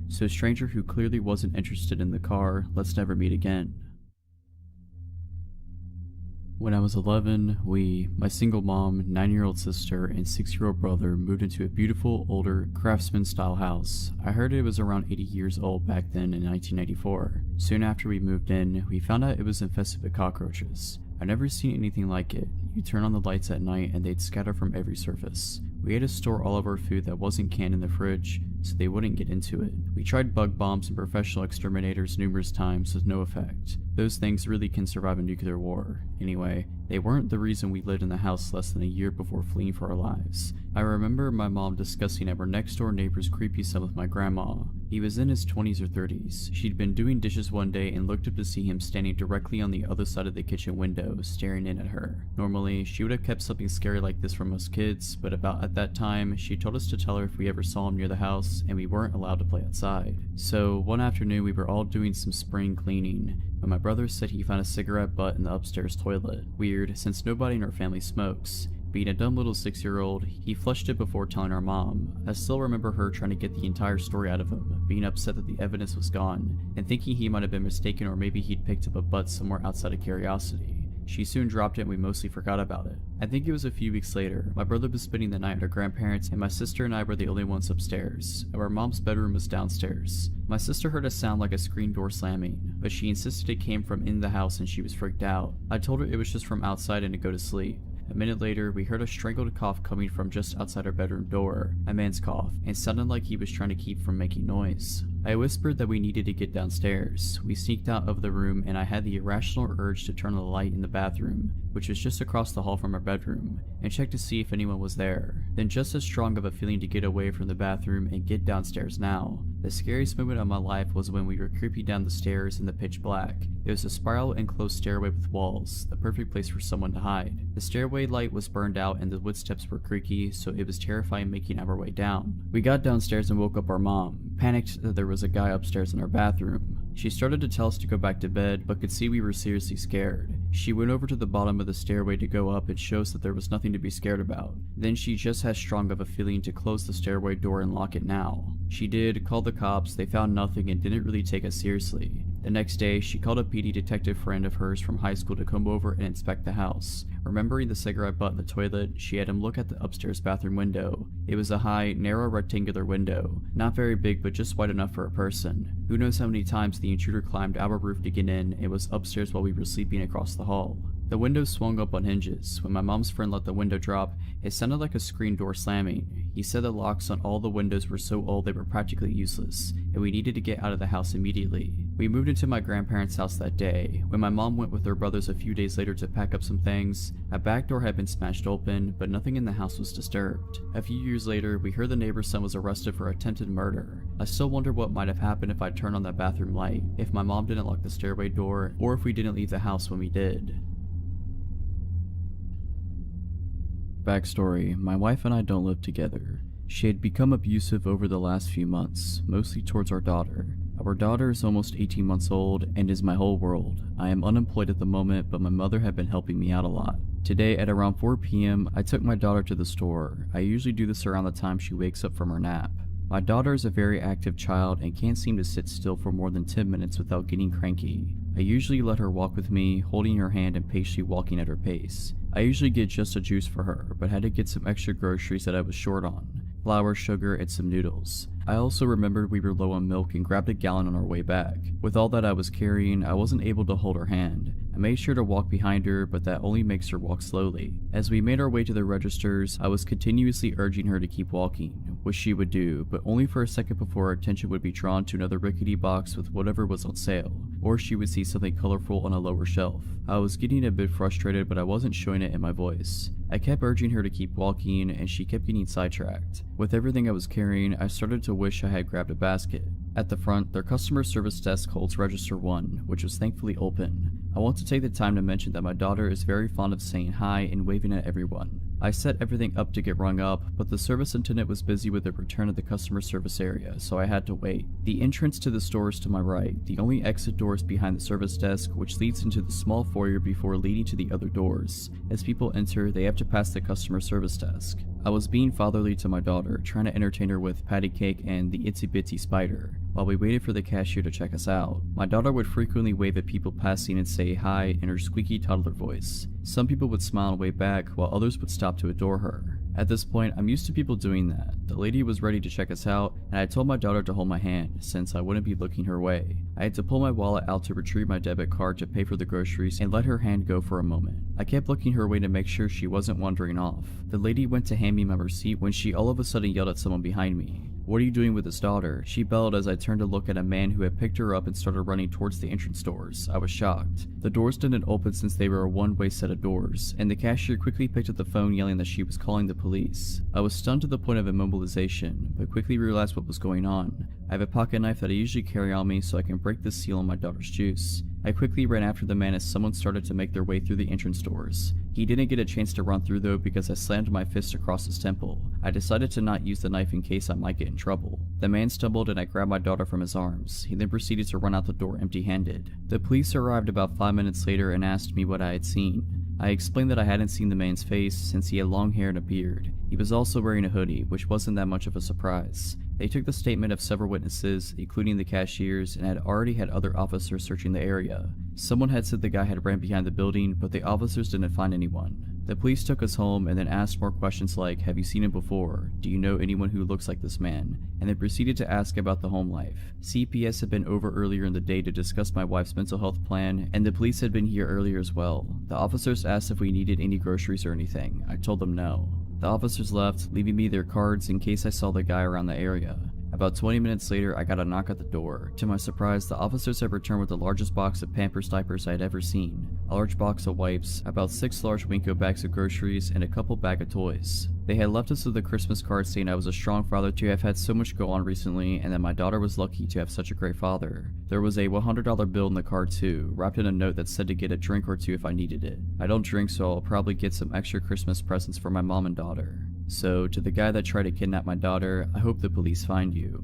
Speaker 1: So stranger who clearly wasn't interested in the car, let's never meet again. When I was 11, my single mom, 9-year-old sister, and 6-year-old brother moved into a beautiful, older, craftsman-style house. I heard it was around 80 years old back then in 1994. Soon after we moved in, we found out it was infested with cockroaches. I've never seen anything like it. You turn on the lights at night and they'd scatter from every surface. We had to store all of our food that wasn't canned in the fridge, so they wouldn't get into it. We tried bug bombs and professional exterminators numerous times with no effect. Those things really can survive a nuclear war. Anyway, they weren't the reason we lived in the house less than a year before fleeing for our lives. I remember my mom discussing our next door neighbor's creepy son with my grandma. He was in his 20s or 30s. She'd been doing dishes one day and looked up to see him standing directly on the other side of the kitchen window, staring in at her. Normally, she would have kept something scary like this from us kids, but about at that time, she told us to tell her if we ever saw him near the house, and we weren't allowed to play outside. So, one afternoon we were all doing some spring cleaning, when my brother said he found a cigarette butt in the upstairs toilet. Weird, since nobody in our family smokes. Being a dumb little 6-year-old, he flushed it before telling our mom. I still remember her trying to get the entire story out of him, being upset that the evidence was gone, and thinking he might have been mistaken or maybe he'd picked up a butt somewhere outside of curiosity. She soon dropped it and we mostly forgot about it. I think it was a few weeks later. My brother was spending the night at our grandparents and my sister and I were the only ones upstairs. Our mom's bedroom was downstairs. My sister heard a sound like a screen door slamming, but she insisted it came from in the house and she was freaked out. I told her it was just from outside and to go to sleep. A minute later, we heard a strangled cough coming from just outside our bedroom door, a man's cough, and sounded like he was trying to keep from making noise. I whispered that we needed to get downstairs. We sneaked out of the room and I had the irrational urge to turn on the light in the bathroom, which was just across the hall from our bedroom, and check to see if anyone was there. Then just as strong of a feeling to get away from the bathroom and get downstairs now. The scariest moment of my life was when we were creeping down the stairs in the pitch black. It was a spiral enclosed stairway with walls, the perfect place for someone to hide. The stairway light was burned out and the wood steps were creaky, so it was terrifying making our way down. We got downstairs and woke up our mom, panicked that there was a guy upstairs in our bathroom. She started to tell us to go back to bed, but could see we were seriously scared. She went over to the bottom of the stairway to go up and show us that there was nothing to be scared about. Then she just had strong of a feeling to close the stairway door and lock it now. She did, called the cops, they found nothing and didn't really take us seriously. The next day, she called a PD detective friend of hers from high school to come over and inspect the house. Remembering the cigarette butt in the toilet, she had him look at the upstairs bathroom window. It was a high, narrow rectangular window, not very big but just wide enough for a person. Who knows how many times the intruder climbed our roof to get in and was upstairs while we were sleeping across the hall. The window swung up on hinges. When my mom's friend let the window drop, it sounded like a screen door slamming. He said the locks on all the windows were so old they were practically useless, and we needed to get out of the house immediately. We moved into my grandparents' house that day. When my mom went with her brothers a few days later to pack up some things, a back door had been smashed open, but nothing in the house was disturbed. A few years later, we heard the neighbor's son was arrested for attempted murder. I still wonder what might have happened if I turned on that bathroom light, if my mom didn't lock the stairway door, or if we didn't leave the house when we did. Backstory: my wife and I don't live together. She had become abusive over the last few months, mostly towards our daughter. Our daughter is almost 18 months old and is my whole world. I am unemployed at the moment, but my mother had been helping me out a lot. Today at around 4 p.m, I took my daughter to the store. I usually do this around the time she wakes up from her nap. My daughter is a very active child and can't seem to sit still for more than 10 minutes without getting cranky. I usually let her walk with me, holding her hand and patiently walking at her pace. I usually get just a juice for her, but had to get some extra groceries that I was short on: flour, sugar, and some noodles. I also remembered we were low on milk and grabbed a gallon on our way back. With all that I was carrying, I wasn't able to hold her hand. I made sure to walk behind her, but that only makes her walk slowly. As we made our way to the registers, I was continuously urging her to keep walking, which she would do, but only for a second before our attention would be drawn to another rickety box with whatever was on sale, or she would see something colorful on a lower shelf. I was getting a bit frustrated, but I wasn't showing it in my voice. I kept urging her to keep walking, and she kept getting sidetracked. With everything I was carrying, I started to wish I had grabbed a basket. At the front, their customer service desk holds register 1, which was thankfully open. I want to take the time to mention that my daughter is very fond of saying hi and waving at everyone. I set everything up to get rung up, but the service attendant was busy with the return of the customer service area, so I had to wait. The entrance to the store is to my right. The only exit door is behind the service desk, which leads into the small foyer before leading to the other doors. As people enter, they have to pass the customer service desk. I was being fatherly to my daughter, trying to entertain her with patty cake and the itsy bitsy spider, while we waited for the cashier to check us out. My daughter would frequently wave at people passing and say hi in her squeaky toddler voice. Some people would smile and wave back, while others would stop to adore her. At this point, I'm used to people doing that. The lady was ready to check us out, and I told my daughter to hold my hand, since I wouldn't be looking her way. I had to pull my wallet out to retrieve my debit card to pay for the groceries and let her hand go for a moment. I kept looking her way to make sure she wasn't wandering off. The lady went to hand me my receipt when she all of a sudden yelled at someone behind me. "What are you doing with his daughter?" She bellowed as I turned to look at a man who had picked her up and started running towards the entrance doors. I was shocked. The doors didn't open since they were a one-way set of doors, and the cashier quickly picked up the phone yelling that she was calling the police. I was stunned to the point of immobilization, but quickly realized what was going on. I have a pocket knife that I usually carry on me so I can break the seal on my daughter's juice. I quickly ran after the man as someone started to make their way through the entrance doors. He didn't get a chance to run through though because I slammed my fist across his temple. I decided to not use the knife in case I might get in trouble. The man stumbled and I grabbed my daughter from his arms. He then proceeded to run out the door empty-handed. The police arrived about 5 minutes later and asked me what I had seen. I explained that I hadn't seen the man's face since he had long hair and a beard. He was also wearing a hoodie, which wasn't that much of a surprise. They took the statement of several witnesses, including the cashiers, and had already had other officers searching the area. Someone had said the guy had ran behind the building, but the officers didn't find anyone. The police took us home and then asked more questions like, "Have you seen him before? Do you know anyone who looks like this man?" And then proceeded to ask about the home life. CPS had been over earlier in the day to discuss my wife's mental health plan, and the police had been here earlier as well. The officers asked if we needed any groceries or anything. I told them no. The officers left, leaving me their cards in case I saw the guy around the area. About 20 minutes later, I got a knock at the door. To my surprise, the officers had returned with the largest box of Pampers diapers I had ever seen, a large box of wipes, about 6 large Winco bags of groceries, and a couple bag of toys. They had left us with a Christmas card saying I was a strong father to have had so much go on recently, and that my daughter was lucky to have such a great father. There was a $100 bill in the card too, wrapped in a note that said to get a drink or two if I needed it. I don't drink, so I'll probably get some extra Christmas presents for my mom and daughter. So, to the guy that tried to kidnap my daughter, I hope the police find you.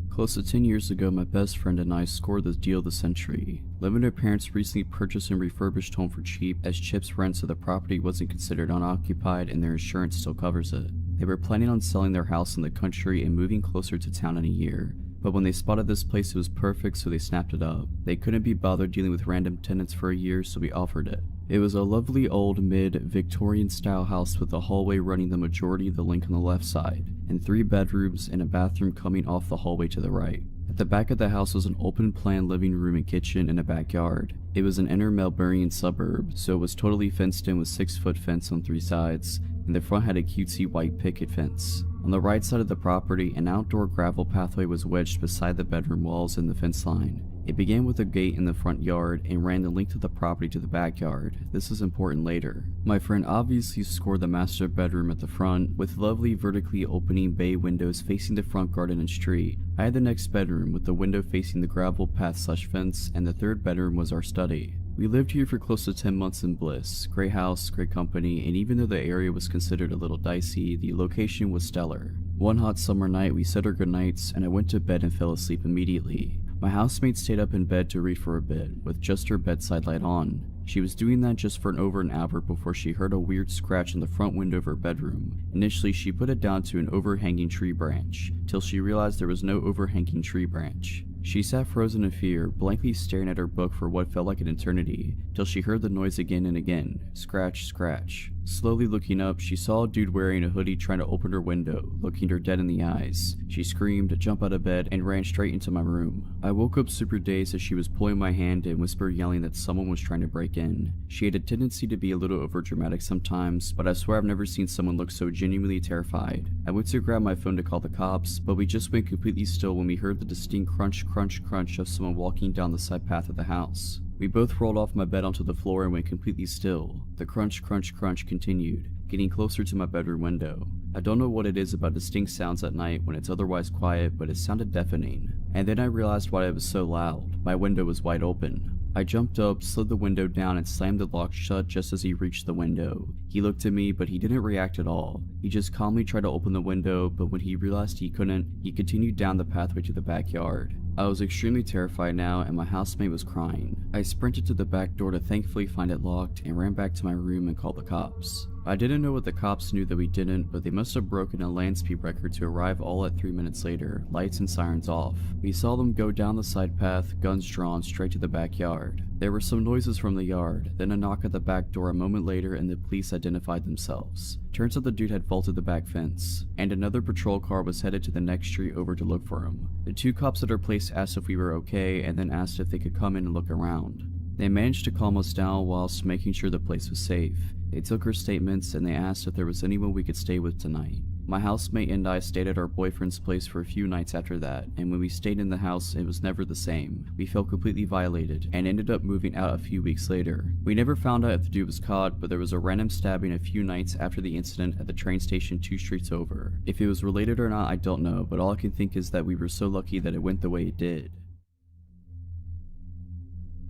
Speaker 1: Close to 10 years ago, my best friend and I scored the deal of the century. Living with her parents recently purchased and refurbished home for cheap as chips rent, so the property wasn't considered unoccupied and their insurance still covers it. They were planning on selling their house in the country and moving closer to town in a year. But when they spotted this place, it was perfect, so they snapped it up. They couldn't be bothered dealing with random tenants for a year, so we offered it. It was a lovely old mid-Victorian style house with a hallway running the majority of the length on the left side, and 3 bedrooms and a bathroom coming off the hallway to the right. At the back of the house was an open plan living room and kitchen and a backyard. It was an inner Melbourne suburb, so it was totally fenced in with 6-foot fence on 3 sides, and the front had a cutesy white picket fence. On the right side of the property, an outdoor gravel pathway was wedged beside the bedroom walls and the fence line. It began with a gate in the front yard and ran the length of the property to the backyard. This is important later. My friend obviously scored the master bedroom at the front, with lovely vertically opening bay windows facing the front garden and street. I had the next bedroom with the window facing the gravel path/fence, and the 3rd bedroom was our study. We lived here for close to 10 months in bliss. Great house, great company, and even though the area was considered a little dicey, the location was stellar. One hot summer night, we said our goodnights, and I went to bed and fell asleep immediately. My housemate stayed up in bed to read for a bit, with just her bedside light on. She was doing that just for over an hour before she heard a weird scratch in the front window of her bedroom. Initially, she put it down to an overhanging tree branch, till she realized there was no overhanging tree branch. She sat frozen in fear, blankly staring at her book for what felt like an eternity, till she heard the noise again and again. Scratch, scratch. Slowly looking up, she saw a dude wearing a hoodie trying to open her window, looking her dead in the eyes. She screamed, jumped out of bed, and ran straight into my room. I woke up super dazed as she was pulling my hand and whispered, yelling that someone was trying to break in. She had a tendency to be a little overdramatic sometimes, but I swear I've never seen someone look so genuinely terrified. I went to grab my phone to call the cops, but we just went completely still when we heard the distinct crunch crunch crunch of someone walking down the side path of the house. We both rolled off my bed onto the floor and went completely still. The crunch crunch crunch continued, getting closer to my bedroom window. I don't know what it is about distinct sounds at night when it's otherwise quiet, but it sounded deafening. And then I realized why it was so loud. My window was wide open. I jumped up, slid the window down, and slammed the lock shut just as he reached the window. He looked at me, but he didn't react at all. He just calmly tried to open the window, but when he realized he couldn't, he continued down the pathway to the backyard. I was extremely terrified now, and my housemate was crying. I sprinted to the back door to thankfully find it locked and ran back to my room and called the cops. I didn't know what the cops knew that we didn't, but they must have broken a land speed record to arrive all at 3 minutes later, lights and sirens off. We saw them go down the side path, guns drawn, straight to the backyard. There were some noises from the yard, then a knock at the back door a moment later, and the police identified themselves. Turns out the dude had vaulted the back fence, and another patrol car was headed to the next street over to look for him. The two cops at our place asked if we were okay, and then asked if they could come in and look around. They managed to calm us down whilst making sure the place was safe. They took our statements and they asked if there was anyone we could stay with tonight. My housemate and I stayed at our boyfriend's place for a few nights after that, and when we stayed in the house, it was never the same. We felt completely violated, and ended up moving out a few weeks later. We never found out if the dude was caught, but there was a random stabbing a few nights after the incident at the train station 2 streets over. If it was related or not, I don't know, but all I can think is that we were so lucky that it went the way it did.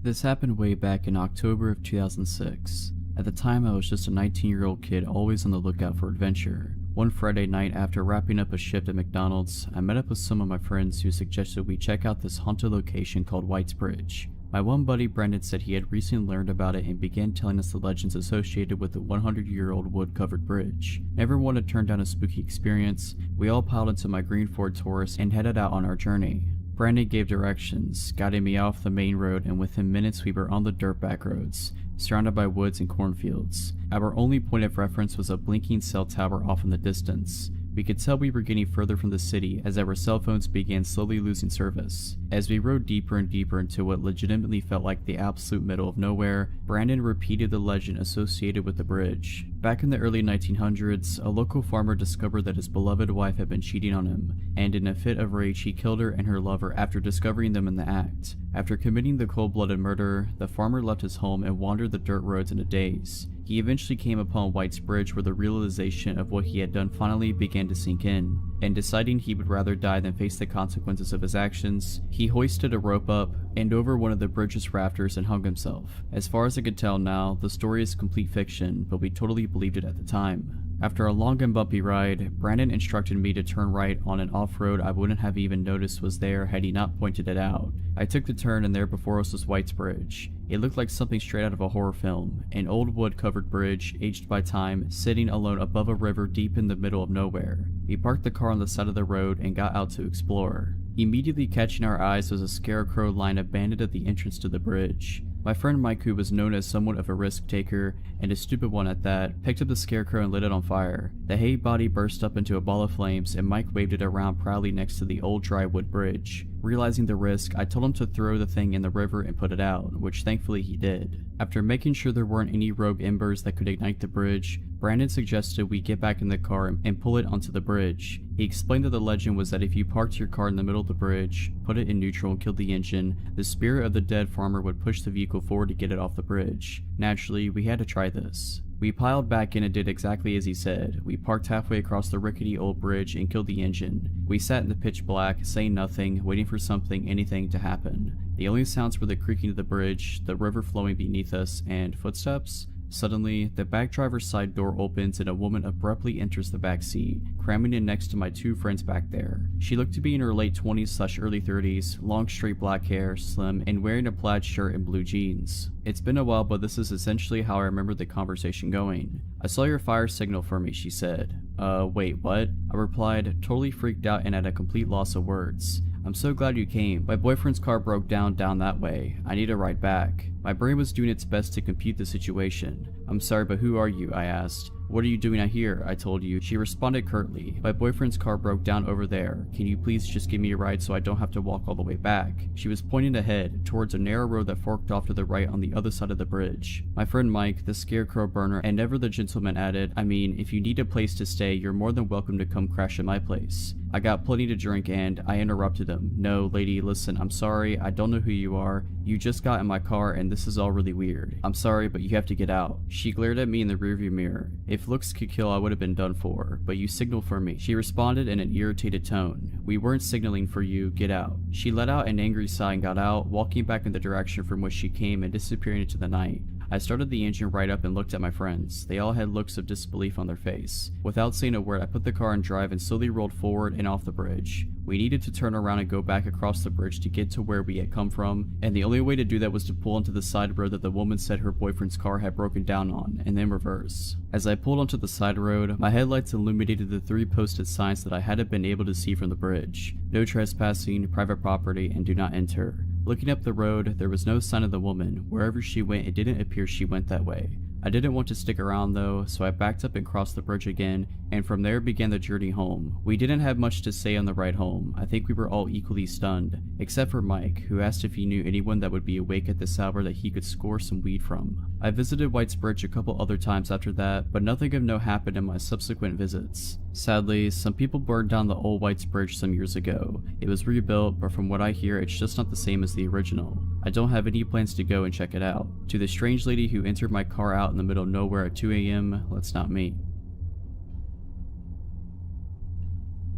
Speaker 1: This happened way back in October of 2006. At the time, I was just a 19-year-old kid always on the lookout for adventure. One Friday night, after wrapping up a shift at McDonald's, I met up with some of my friends who suggested we check out this haunted location called White's Bridge. My one buddy Brendan said he had recently learned about it and began telling us the legends associated with the 100-year-old wood-covered bridge. Never one to turn down a spooky experience, we all piled into my green Ford Taurus and headed out on our journey. Brandon gave directions, guiding me off the main road, and within minutes we were on the dirt back roads, surrounded by woods and cornfields. Our only point of reference was a blinking cell tower off in the distance. We could tell we were getting further from the city as our cell phones began slowly losing service. As we rode deeper and deeper into what legitimately felt like the absolute middle of nowhere, Brandon repeated the legend associated with the bridge. Back in the early 1900s, a local farmer discovered that his beloved wife had been cheating on him, and in a fit of rage he killed her and her lover after discovering them in the act. After committing the cold-blooded murder, the farmer left his home and wandered the dirt roads in a daze. He eventually came upon White's Bridge where the realization of what he had done finally began to sink in, and deciding he would rather die than face the consequences of his actions, he hoisted a rope up and over one of the bridge's rafters and hung himself. As far as I could tell now, the story is complete fiction, but we totally believed it at the time. After a long and bumpy ride, Brandon instructed me to turn right on an off-road I wouldn't have even noticed was there had he not pointed it out. I took the turn and there before us was White's Bridge. It looked like something straight out of a horror film, an old wood-covered bridge, aged by time, sitting alone above a river deep in the middle of nowhere. We parked the car on the side of the road and got out to explore. Immediately catching our eyes was a scarecrow lying abandoned at the entrance to the bridge. My friend Mike, who was known as somewhat of a risk taker, and a stupid one at that, picked up the scarecrow and lit it on fire. The hay body burst up into a ball of flames and Mike waved it around proudly next to the old dry wood bridge. Realizing the risk, I told him to throw the thing in the river and put it out, which thankfully he did. After making sure there weren't any rogue embers that could ignite the bridge, Brandon suggested we get back in the car and pull it onto the bridge. He explained that the legend was that if you parked your car in the middle of the bridge, put it in neutral and killed the engine, the spirit of the dead farmer would push the vehicle forward to get it off the bridge. Naturally, we had to try this. We piled back in and did exactly as he said. We parked halfway across the rickety old bridge and killed the engine. We sat in the pitch black, saying nothing, waiting for anything to happen. The only sounds were the creaking of the bridge, the river flowing beneath us, and footsteps. Suddenly, the back driver's side door opens and a woman abruptly enters the back seat, cramming in next to my two friends back there. She looked to be in her late 20s/early 30s, long straight black hair, slim, and wearing a plaid shirt and blue jeans. It's been a while, but this is essentially how I remember the conversation going. "I saw your fire signal for me," she said. Wait, what?" I replied, totally freaked out and at a complete loss of words. "I'm so glad you came. My boyfriend's car broke down that way. I need a ride back." My brain was doing its best to compute the situation. "I'm sorry, but who are you?" I asked. "What are you doing out here?" I told you. She responded curtly. "My boyfriend's car broke down over there. Can you please just give me a ride so I don't have to walk all the way back?" She was pointing ahead, towards a narrow road that forked off to the right on the other side of the bridge. My friend Mike, the scarecrow burner, and never the gentleman added, "I mean, if you need a place to stay, you're more than welcome to come crash at my place." I got plenty to drink and I interrupted him. "No, lady, listen, I'm sorry, I don't know who you are. You just got in my car and this is all really weird. I'm sorry, but you have to get out." She glared at me in the rearview mirror. "If looks could kill, I would have been done for, but you signaled for me." She responded in an irritated tone. "We weren't signaling for you, get out." She let out an angry sigh and got out, walking back in the direction from which she came and disappearing into the night. I started the engine right up and looked at my friends. They all had looks of disbelief on their face. Without saying a word, I put the car in drive and slowly rolled forward and off the bridge. We needed to turn around and go back across the bridge to get to where we had come from, and the only way to do that was to pull onto the side road that the woman said her boyfriend's car had broken down on, and then reverse. As I pulled onto the side road, my headlights illuminated the 3 posted signs that I hadn't been able to see from the bridge: "No trespassing, private property, and do not enter." Looking up the road, there was no sign of the woman. Wherever she went, it didn't appear she went that way. I didn't want to stick around though, so I backed up and crossed the bridge again, and from there began the journey home. We didn't have much to say on the ride home. I think we were all equally stunned, except for Mike, who asked if he knew anyone that would be awake at this hour that he could score some weed from. I visited White's Bridge a couple other times after that, but nothing of note happened in my subsequent visits. Sadly, some people burned down the old White's Bridge some years ago. It was rebuilt, but from what I hear, it's just not the same as the original. I don't have any plans to go and check it out. To the strange lady who entered my car out in the middle of nowhere at 2 a.m., let's not meet.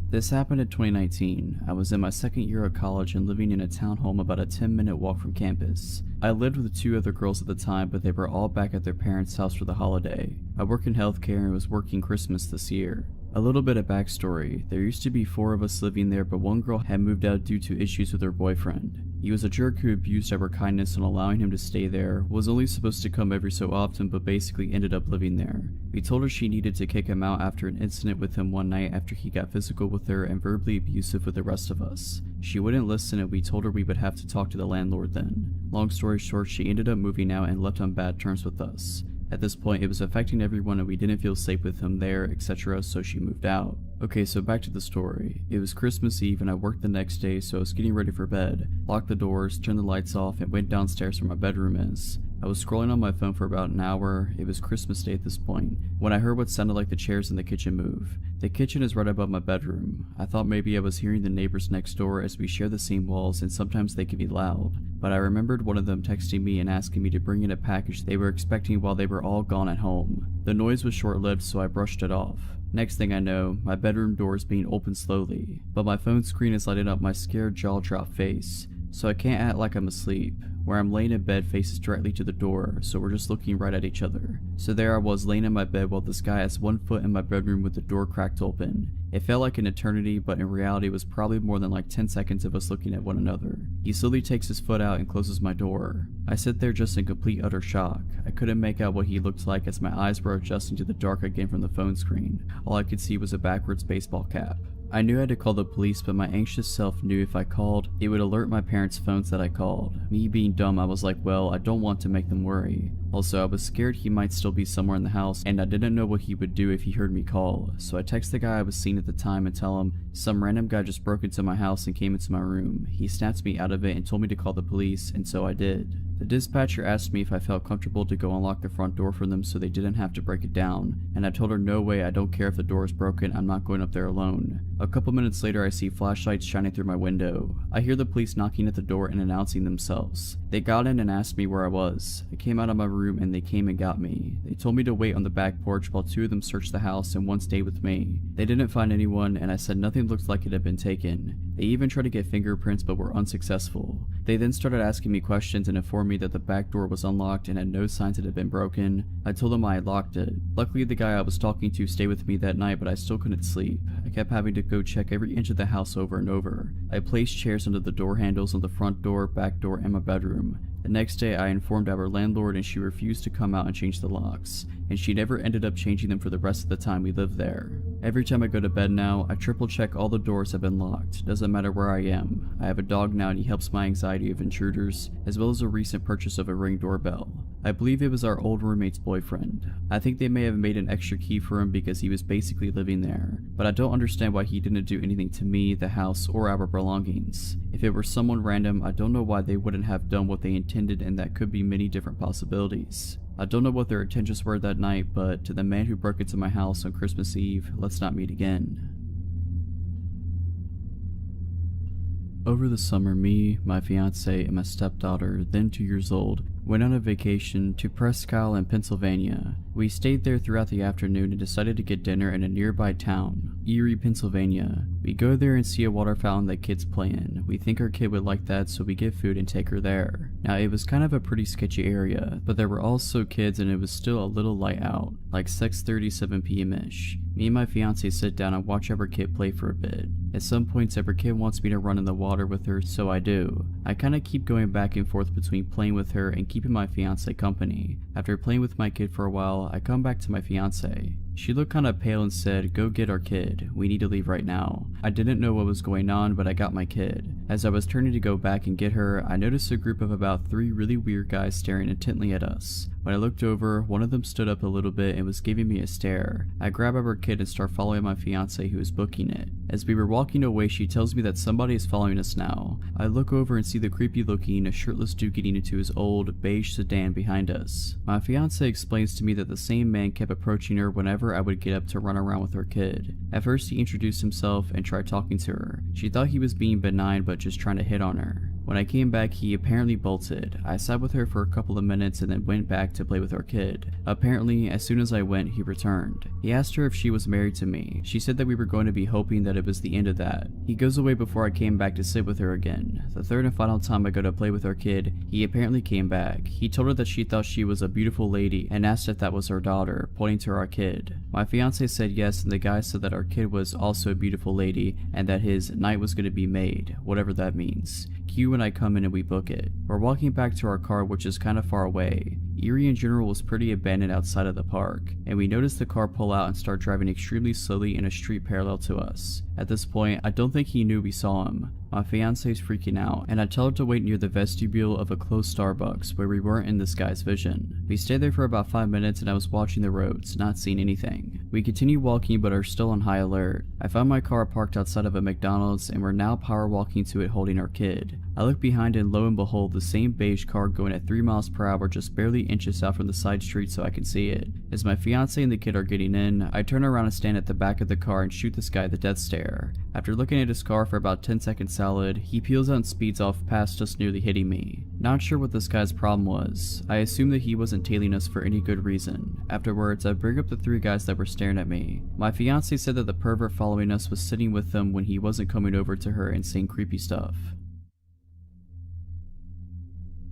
Speaker 1: This happened in 2019. I was in my second year of college and living in a townhome about a 10-minute walk from campus. I lived with 2 other girls at the time, but they were all back at their parents' house for the holiday. I work in healthcare and was working Christmas this year. A little bit of backstory: there used to be 4 of us living there, but one girl had moved out due to issues with her boyfriend. He was a jerk who abused our kindness and allowing him to stay there, was only supposed to come every so often but basically ended up living there. We told her she needed to kick him out after an incident with him one night after he got physical with her and verbally abusive with the rest of us. She wouldn't listen and we told her we would have to talk to the landlord then. Long story short, she ended up moving out and left on bad terms with us. At this point, it was affecting everyone and we didn't feel safe with him there, etc., so she moved out. Okay, so back to the story. It was Christmas Eve and I worked the next day, so I was getting ready for bed, locked the doors, turned the lights off, and went downstairs where my bedroom is. I was scrolling on my phone for about an hour. It was Christmas Day at this point, when I heard what sounded like the chairs in the kitchen move. The kitchen is right above my bedroom. I thought maybe I was hearing the neighbors next door as we share the same walls and sometimes they can be loud. But I remembered one of them texting me and asking me to bring in a package they were expecting while they were all gone at home. The noise was short-lived, so I brushed it off. Next thing I know, my bedroom door is being opened slowly, but my phone screen is lighting up my scared jaw-drop face, so I can't act like I'm asleep. Where I'm laying in bed faces directly to the door, so we're just looking right at each other. So there I was laying in my bed while this guy has 1 foot in my bedroom with the door cracked open. It felt like an eternity, but in reality it was probably more than like 10 seconds of us looking at one another. He slowly takes his foot out and closes my door. I sit there just in complete utter shock. I couldn't make out what he looked like as my eyes were adjusting to the dark again from the phone screen. All I could see was a backwards baseball cap. I knew I had to call the police, but my anxious self knew if I called, it would alert my parents' phones that I called. Me being dumb, I was like, well, I don't want to make them worry. Also, I was scared he might still be somewhere in the house, and I didn't know what he would do if he heard me call. So I text the guy I was seeing at the time and tell him, some random guy just broke into my house and came into my room. He snapped me out of it and told me to call the police, and so I did. The dispatcher asked me if I felt comfortable to go unlock the front door for them so they didn't have to break it down, and I told her no way, I don't care if the door is broken, I'm not going up there alone. A couple minutes later I see flashlights shining through my window. I hear the police knocking at the door and announcing themselves. They got in and asked me where I was. I came out of my room and they came and got me. They told me to wait on the back porch while 2 of them searched the house and 1 stayed with me. They didn't find anyone and I said nothing looked like it had been taken. They even tried to get fingerprints but were unsuccessful. They then started asking me questions and informed me that the back door was unlocked and had no signs it had been broken. I told them I had locked it. Luckily the guy I was talking to stayed with me that night, but I still couldn't sleep. I kept having to go check every inch of the house over and over. I placed chairs under the door handles on the front door, back door, and my bedroom. The next day I informed our landlord and she refused to come out and change the locks, and she never ended up changing them for the rest of the time we lived there. Every time I go to bed now, I triple check all the doors have been locked. Doesn't matter where I am. I have a dog now and he helps my anxiety of intruders, as well as a recent purchase of a Ring doorbell. I believe it was our old roommate's boyfriend. I think they may have made an extra key for him because he was basically living there, but I don't understand why he didn't do anything to me, the house, or our belongings. If it were someone random, I don't know why they wouldn't have done what they intended, and that could be many different possibilities. I don't know what their intentions were that night, but to the man who broke into my house on Christmas Eve, let's not meet again. Over the summer, me, my fiance, and my stepdaughter, then 2 years old, went on a vacation to Presque Isle in Pennsylvania. We stayed there throughout the afternoon and decided to get dinner in a nearby town, Erie, Pennsylvania. We go there and see a water fountain that kids play in. We think our kid would like that, so we get food and take her there. Now, it was kind of a pretty sketchy area, but there were also kids and it was still a little light out, like 6:37 p.m.-ish. Me and my fiance sit down and watch our kid play for a bit. At some points, our kid wants me to run in the water with her, so I do. I kinda keep going back and forth between playing with her and keeping my fiance company. After playing with my kid for a while, I come back to my fiance. She looked kinda pale and said, "Go get our kid. We need to leave right now." I didn't know what was going on, but I got my kid. As I was turning to go back and get her, I noticed a group of about 3 really weird guys staring intently at us. When I looked over, one of them stood up a little bit and was giving me a stare. I grab our kid and start following my fiance who is booking it. As we were walking away, she tells me that somebody is following us now. I look over and see the creepy looking, shirtless dude getting into his old, beige sedan behind us. My fiance explains to me that the same man kept approaching her whenever I would get up to run around with her kid. At first he introduced himself and tried talking to her. She thought he was being benign but just trying to hit on her. When I came back, he apparently bolted. I sat with her for a couple of minutes and then went back to play with our kid. Apparently, as soon as I went, he returned. He asked her if she was married to me. She said that we were going to be hoping that it was the end of that. He goes away before I came back to sit with her again. The third and final time I go to play with our kid, he apparently came back. He told her that she thought she was a beautiful lady and asked if that was her daughter, pointing to our kid. My fiance said yes, and the guy said that our kid was also a beautiful lady and that his night was going to be made, whatever that means. Q and I come in and we book it. We're walking back to our car, which is kind of far away. Erie in general was pretty abandoned outside of the park, and we noticed the car pull out and start driving extremely slowly in a street parallel to us. At this point, I don't think he knew we saw him. My fiance's freaking out, and I tell her to wait near the vestibule of a closed Starbucks where we weren't in this guy's vision. We stayed there for about 5 minutes and I was watching the roads, not seeing anything. We continue walking but are still on high alert. I found my car parked outside of a McDonald's and we're now power walking to it holding our kid. I look behind and lo and behold, the same beige car going at 3 miles per hour just barely inches out from the side street so I can see it. As my fiance and the kid are getting in, I turn around and stand at the back of the car and shoot this guy the death stare. After looking at his car for about 10 seconds solid, he peels out and speeds off past just nearly hitting me. Not sure what this guy's problem was. I assume that he wasn't tailing us for any good reason. Afterwards, I bring up the 3 guys that were staring at me. My fiance said that the pervert following us was sitting with them when he wasn't coming over to her and saying creepy stuff.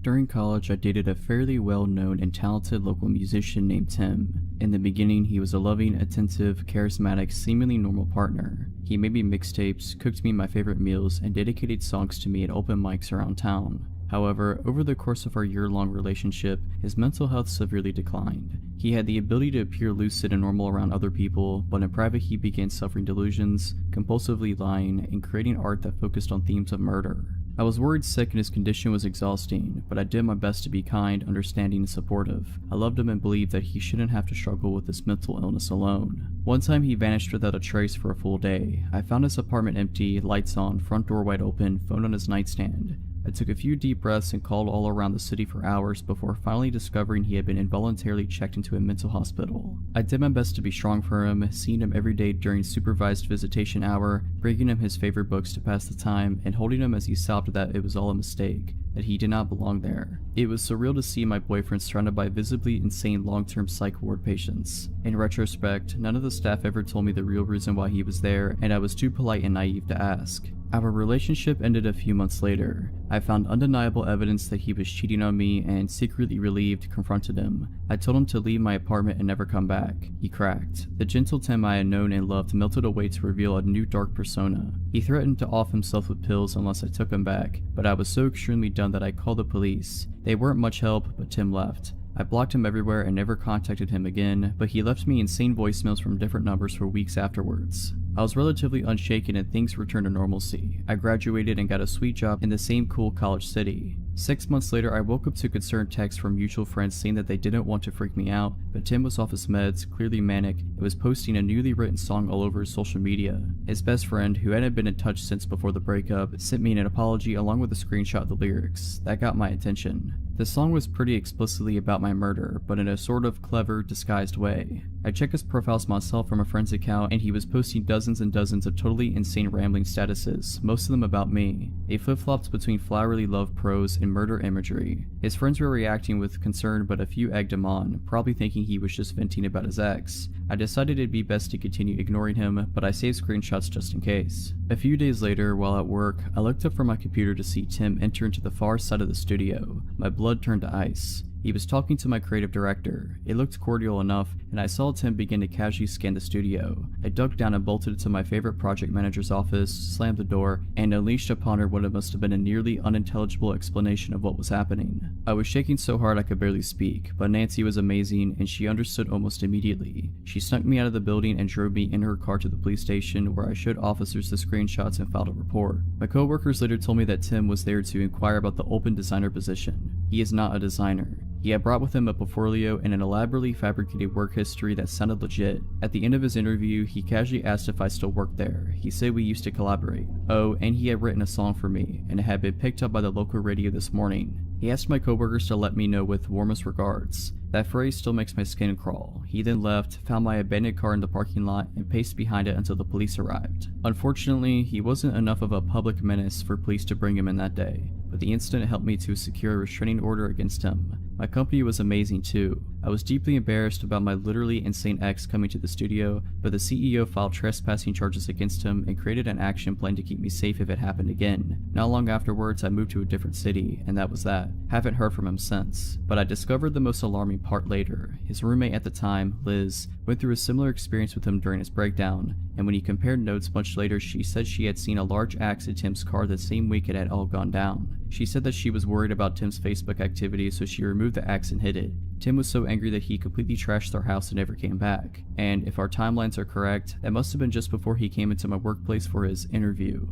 Speaker 1: During college, I dated a fairly well-known and talented local musician named Tim. In the beginning, he was a loving, attentive, charismatic, seemingly normal partner. He made me mixtapes, cooked me my favorite meals, and dedicated songs to me at open mics around town. However, over the course of our year-long relationship, his mental health severely declined. He had the ability to appear lucid and normal around other people, but in private he began suffering delusions, compulsively lying, and creating art that focused on themes of murder. I was worried sick and his condition was exhausting, but I did my best to be kind, understanding, and supportive. I loved him and believed that he shouldn't have to struggle with this mental illness alone. One time he vanished without a trace for a full day. I found his apartment empty, lights on, front door wide open, phone on his nightstand. I took a few deep breaths and called all around the city for hours before finally discovering he had been involuntarily checked into a mental hospital. I did my best to be strong for him, seeing him every day during supervised visitation hour, bringing him his favorite books to pass the time, and holding him as he sobbed that it was all a mistake, that he did not belong there. It was surreal to see my boyfriend surrounded by visibly insane long-term psych ward patients. In retrospect, none of the staff ever told me the real reason why he was there, and I was too polite and naive to ask. Our relationship ended a few months later. I found undeniable evidence that he was cheating on me and, secretly relieved, confronted him. I told him to leave my apartment and never come back. He cracked. The gentle Tim I had known and loved melted away to reveal a new dark persona. He threatened to off himself with pills unless I took him back, but I was so extremely done that I called the police. They weren't much help, but Tim left. I blocked him everywhere and never contacted him again, but he left me insane voicemails from different numbers for weeks afterwards. I was relatively unshaken and things returned to normalcy. I graduated and got a sweet job in the same cool college city. 6 months later, I woke up to concerned texts from mutual friends saying that they didn't want to freak me out, but Tim was off his meds, clearly manic, and was posting a newly written song all over his social media. His best friend, who hadn't been in touch since before the breakup, sent me an apology along with a screenshot of the lyrics. That got my attention. The song was pretty explicitly about my murder, but in a sort of clever, disguised way. I checked his profiles myself from a friend's account, and he was posting dozens and dozens of totally insane rambling statuses, most of them about me. They flip-flopped between flowery love prose and murder imagery. His friends were reacting with concern, but a few egged him on, probably thinking he was just venting about his ex. I decided it'd be best to continue ignoring him, but I saved screenshots just in case. A few days later, while at work, I looked up from my computer to see Tim enter into the far side of the studio. My blood turned to ice. He was talking to my creative director. It looked cordial enough, and I saw Tim begin to casually scan the studio. I dug down and bolted into my favorite project manager's office, slammed the door, and unleashed upon her what it must have been a nearly unintelligible explanation of what was happening. I was shaking so hard I could barely speak, but Nancy was amazing, and she understood almost immediately. She snuck me out of the building and drove me in her car to the police station, where I showed officers the screenshots and filed a report. My coworkers later told me that Tim was there to inquire about the open designer position. He is not a designer. He had brought with him a portfolio and an elaborately fabricated work history that sounded legit. At the end of his interview, he casually asked if I still worked there. He said we used to collaborate. Oh, and he had written a song for me, and it had been picked up by the local radio this morning. He asked my coworkers to let me know with warmest regards. That phrase still makes my skin crawl. He then left, found my abandoned car in the parking lot, and paced behind it until the police arrived. Unfortunately, he wasn't enough of a public menace for police to bring him in that day, but the incident helped me to secure a restraining order against him. My company was amazing too. I was deeply embarrassed about my literally insane ex coming to the studio, but the CEO filed trespassing charges against him and created an action plan to keep me safe if it happened again. Not long afterwards, I moved to a different city, and that was that. Haven't heard from him since. But I discovered the most alarming part later. His roommate at the time, Liz, went through a similar experience with him during his breakdown, and when he compared notes much later, she said she had seen a large axe in Tim's car the same week it had all gone down. She said that she was worried about Tim's Facebook activity, so she removed the axe and hid it. Tim was so angry that he completely trashed their house and never came back. And if our timelines are correct, that must have been just before he came into my workplace for his interview.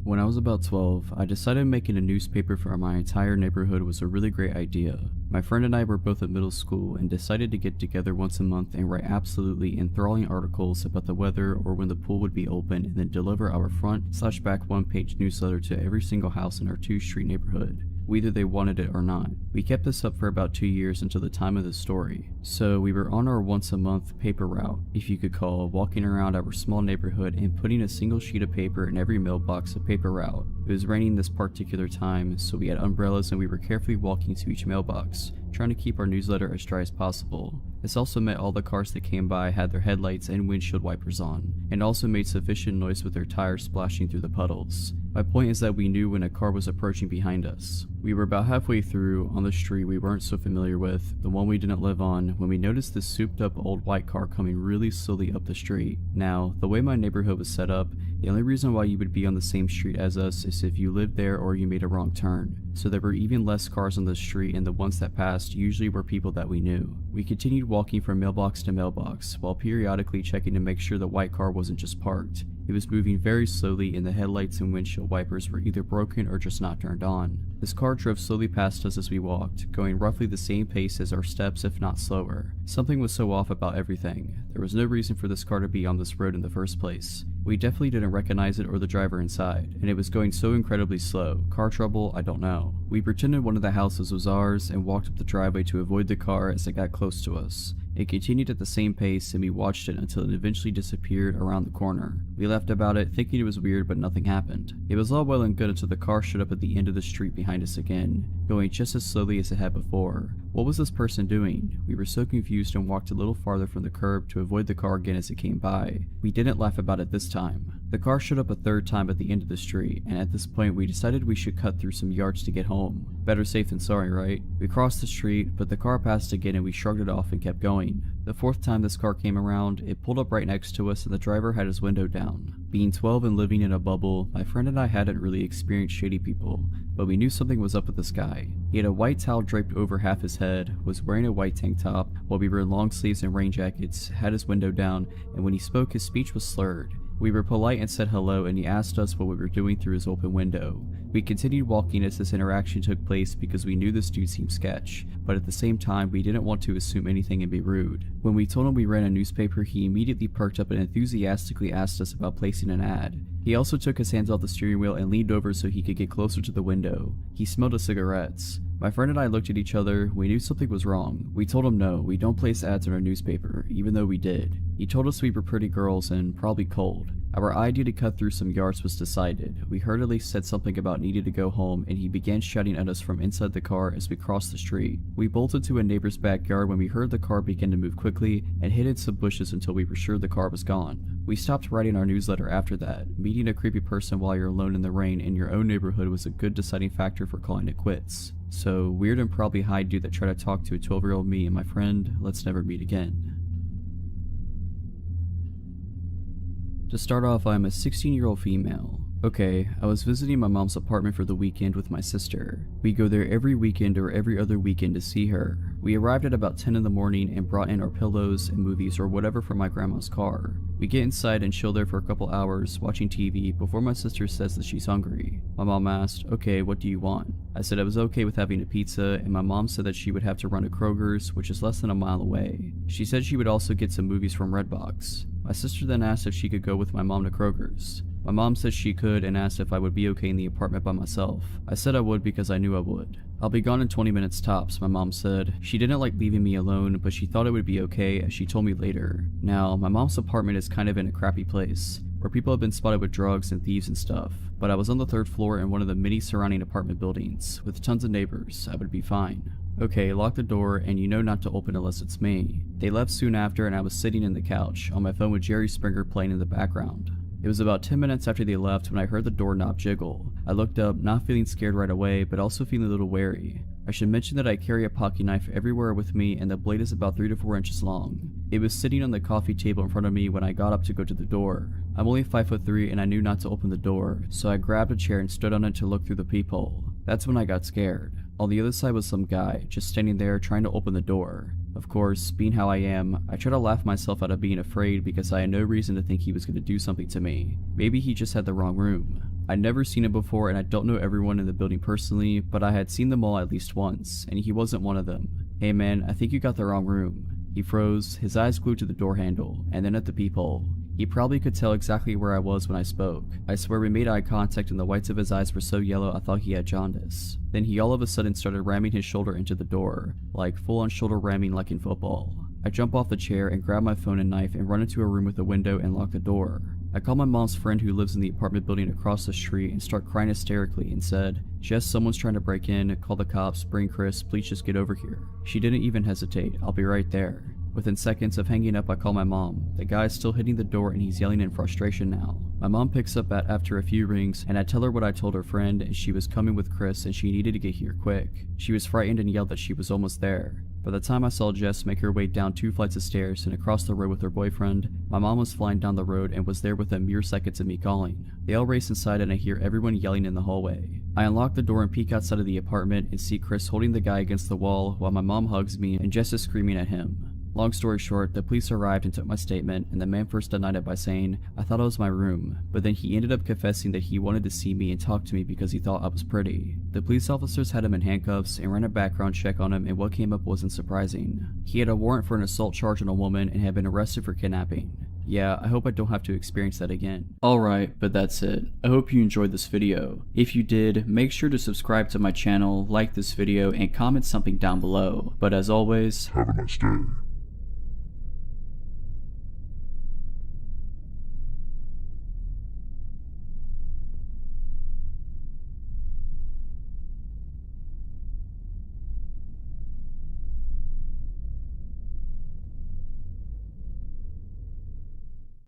Speaker 1: When I was about 12, I decided making a newspaper for my entire neighborhood was a really great idea. My friend and I were both in middle school and decided to get together once a month and write absolutely enthralling articles about the weather or when the pool would be open, and then deliver our front/back one-page newsletter to every single house in our 2-street neighborhood, whether they wanted it or not. We kept this up for about 2 years until the time of the story. So we were on our once-a-month paper route, if you could call, walking around our small neighborhood and putting a single sheet of paper in every mailbox of paper route. It was raining this particular time, so we had umbrellas and we were carefully walking to each mailbox, trying to keep our newsletter as dry as possible. This also meant all the cars that came by had their headlights and windshield wipers on, and also made sufficient noise with their tires splashing through the puddles. My point is that we knew when a car was approaching behind us. We were about halfway through, on the street we weren't so familiar with, the one we didn't live on, when we noticed this souped up old white car coming really slowly up the street. Now, the way my neighborhood was set up, the only reason why you would be on the same street as us is if you lived there or you made a wrong turn. So there were even less cars on the street, and the ones that passed usually were people that we knew. We continued walking from mailbox to mailbox, while periodically checking to make sure the white car wasn't just parked. It was moving very slowly, and the headlights and windshield wipers were either broken or just not turned on. This car drove slowly past us as we walked, going roughly the same pace as our steps if not slower. Something was so off about everything. There was no reason for this car to be on this road in the first place. We definitely didn't recognize it or the driver inside, and it was going so incredibly slow. Car trouble? I don't know. We pretended one of the houses was ours and walked up the driveway to avoid the car as it got close to us. It continued at the same pace and we watched it until it eventually disappeared around the corner. We laughed about it, thinking it was weird, but nothing happened. It was all well and good until the car showed up at the end of the street behind us again, going just as slowly as it had before. What was this person doing? We were so confused and walked a little farther from the curb to avoid the car again as it came by. We didn't laugh about it this time. The car showed up a third time at the end of the street, and at this point we decided we should cut through some yards to get home. Better safe than sorry, right? We crossed the street, but the car passed again and we shrugged it off and kept going. The fourth time this car came around, it pulled up right next to us and the driver had his window down. Being 12 and living in a bubble, my friend and I hadn't really experienced shady people, but we knew something was up with this guy. He had a white towel draped over half his head, was wearing a white tank top, while we were in long sleeves and rain jackets, had his window down, and when he spoke his speech was slurred. We were polite and said hello, and he asked us what we were doing through his open window. We continued walking as this interaction took place because we knew this dude seemed sketch, but at the same time we didn't want to assume anything and be rude. When we told him we ran a newspaper, he immediately perked up and enthusiastically asked us about placing an ad. He also took his hands off the steering wheel and leaned over so he could get closer to the window. He smelled of cigarettes. My friend and I looked at each other. We knew something was wrong. We told him no, we don't place ads in our newspaper, even though we did. He told us we were pretty girls and probably cold. Our idea to cut through some yards was decided. We hurriedly said something about needing to go home, and he began shouting at us from inside the car as we crossed the street. We bolted to a neighbor's backyard when we heard the car begin to move quickly and hid in some bushes until we were sure the car was gone. We stopped writing our newsletter after that. Meeting a creepy person while you're alone in the rain in your own neighborhood was a good deciding factor for calling it quits. So, weird and probably high dude that tried to talk to a 12-year-old me and my friend, let's never meet again. To start off, I'm a 16-year-old female. Okay, I was visiting my mom's apartment for the weekend with my sister. We go there every weekend or every other weekend to see her. We arrived at about 10 in the morning and brought in our pillows and movies or whatever from my grandma's car. We get inside and chill there for a couple hours watching TV before my sister says that she's hungry. My mom asked, okay, what do you want? I said I was okay with having a pizza, and my mom said that she would have to run to Kroger's, which is less than a mile away. She said she would also get some movies from Redbox. My sister then asked if she could go with my mom to Kroger's. My mom said she could and asked if I would be okay in the apartment by myself. I said I would because I knew I would. I'll be gone in 20 minutes tops, my mom said. She didn't like leaving me alone, but she thought it would be okay as she told me later. Now, my mom's apartment is kind of in a crappy place, where people have been spotted with drugs and thieves and stuff. But I was on the 3rd floor in one of the many surrounding apartment buildings, with tons of neighbors. I would be fine. Okay, lock the door, and you know not to open unless it's me. They left soon after, and I was sitting in the couch, on my phone with Jerry Springer playing in the background. It was about 10 minutes after they left when I heard the doorknob jiggle. I looked up, not feeling scared right away, but also feeling a little wary. I should mention that I carry a pocket knife everywhere with me, and the blade is about 3 to 4 inches long. It was sitting on the coffee table in front of me when I got up to go to the door. I'm only 5'3" and I knew not to open the door, so I grabbed a chair and stood on it to look through the peephole. That's when I got scared. On the other side was some guy, just standing there trying to open the door. Of course, being how I am, I try to laugh myself out of being afraid because I had no reason to think he was going to do something to me. Maybe he just had the wrong room. I'd never seen him before and I don't know everyone in the building personally, but I had seen them all at least once, and he wasn't one of them. Hey man, I think you got the wrong room. He froze, his eyes glued to the door handle, and then at the peephole. He probably could tell exactly where I was when I spoke. I swear we made eye contact and the whites of his eyes were so yellow I thought he had jaundice. Then he all of a sudden started ramming his shoulder into the door, like full on shoulder ramming like in football. I jump off the chair and grab my phone and knife and run into a room with a window and lock the door. I call my mom's friend who lives in the apartment building across the street and start crying hysterically and said, Jess, someone's trying to break in, call the cops, bring Chris, please just get over here. She didn't even hesitate, I'll be right there. Within seconds of hanging up, I call my mom. The guy is still hitting the door and he's yelling in frustration now. My mom picks up after a few rings and I tell her what I told her friend, and she was coming with Chris and she needed to get here quick. She was frightened and yelled that she was almost there. By the time I saw Jess make her way down 2 flights of stairs and across the road with her boyfriend, my mom was flying down the road and was there within mere seconds of me calling. They all race inside and I hear everyone yelling in the hallway. I unlock the door and peek outside of the apartment and see Chris holding the guy against the wall while my mom hugs me and Jess is screaming at him. Long story short, the police arrived and took my statement, and the man first denied it by saying, I thought it was my room, but then he ended up confessing that he wanted to see me and talk to me because he thought I was pretty. The police officers had him in handcuffs and ran a background check on him, and what came up wasn't surprising. He had a warrant for an assault charge on a woman and had been arrested for kidnapping. Yeah, I hope I don't have to experience that again. Alright, but that's it. I hope you enjoyed this video. If you did, make sure to subscribe to my channel, like this video, and comment something down below. But as always,
Speaker 2: have a nice day.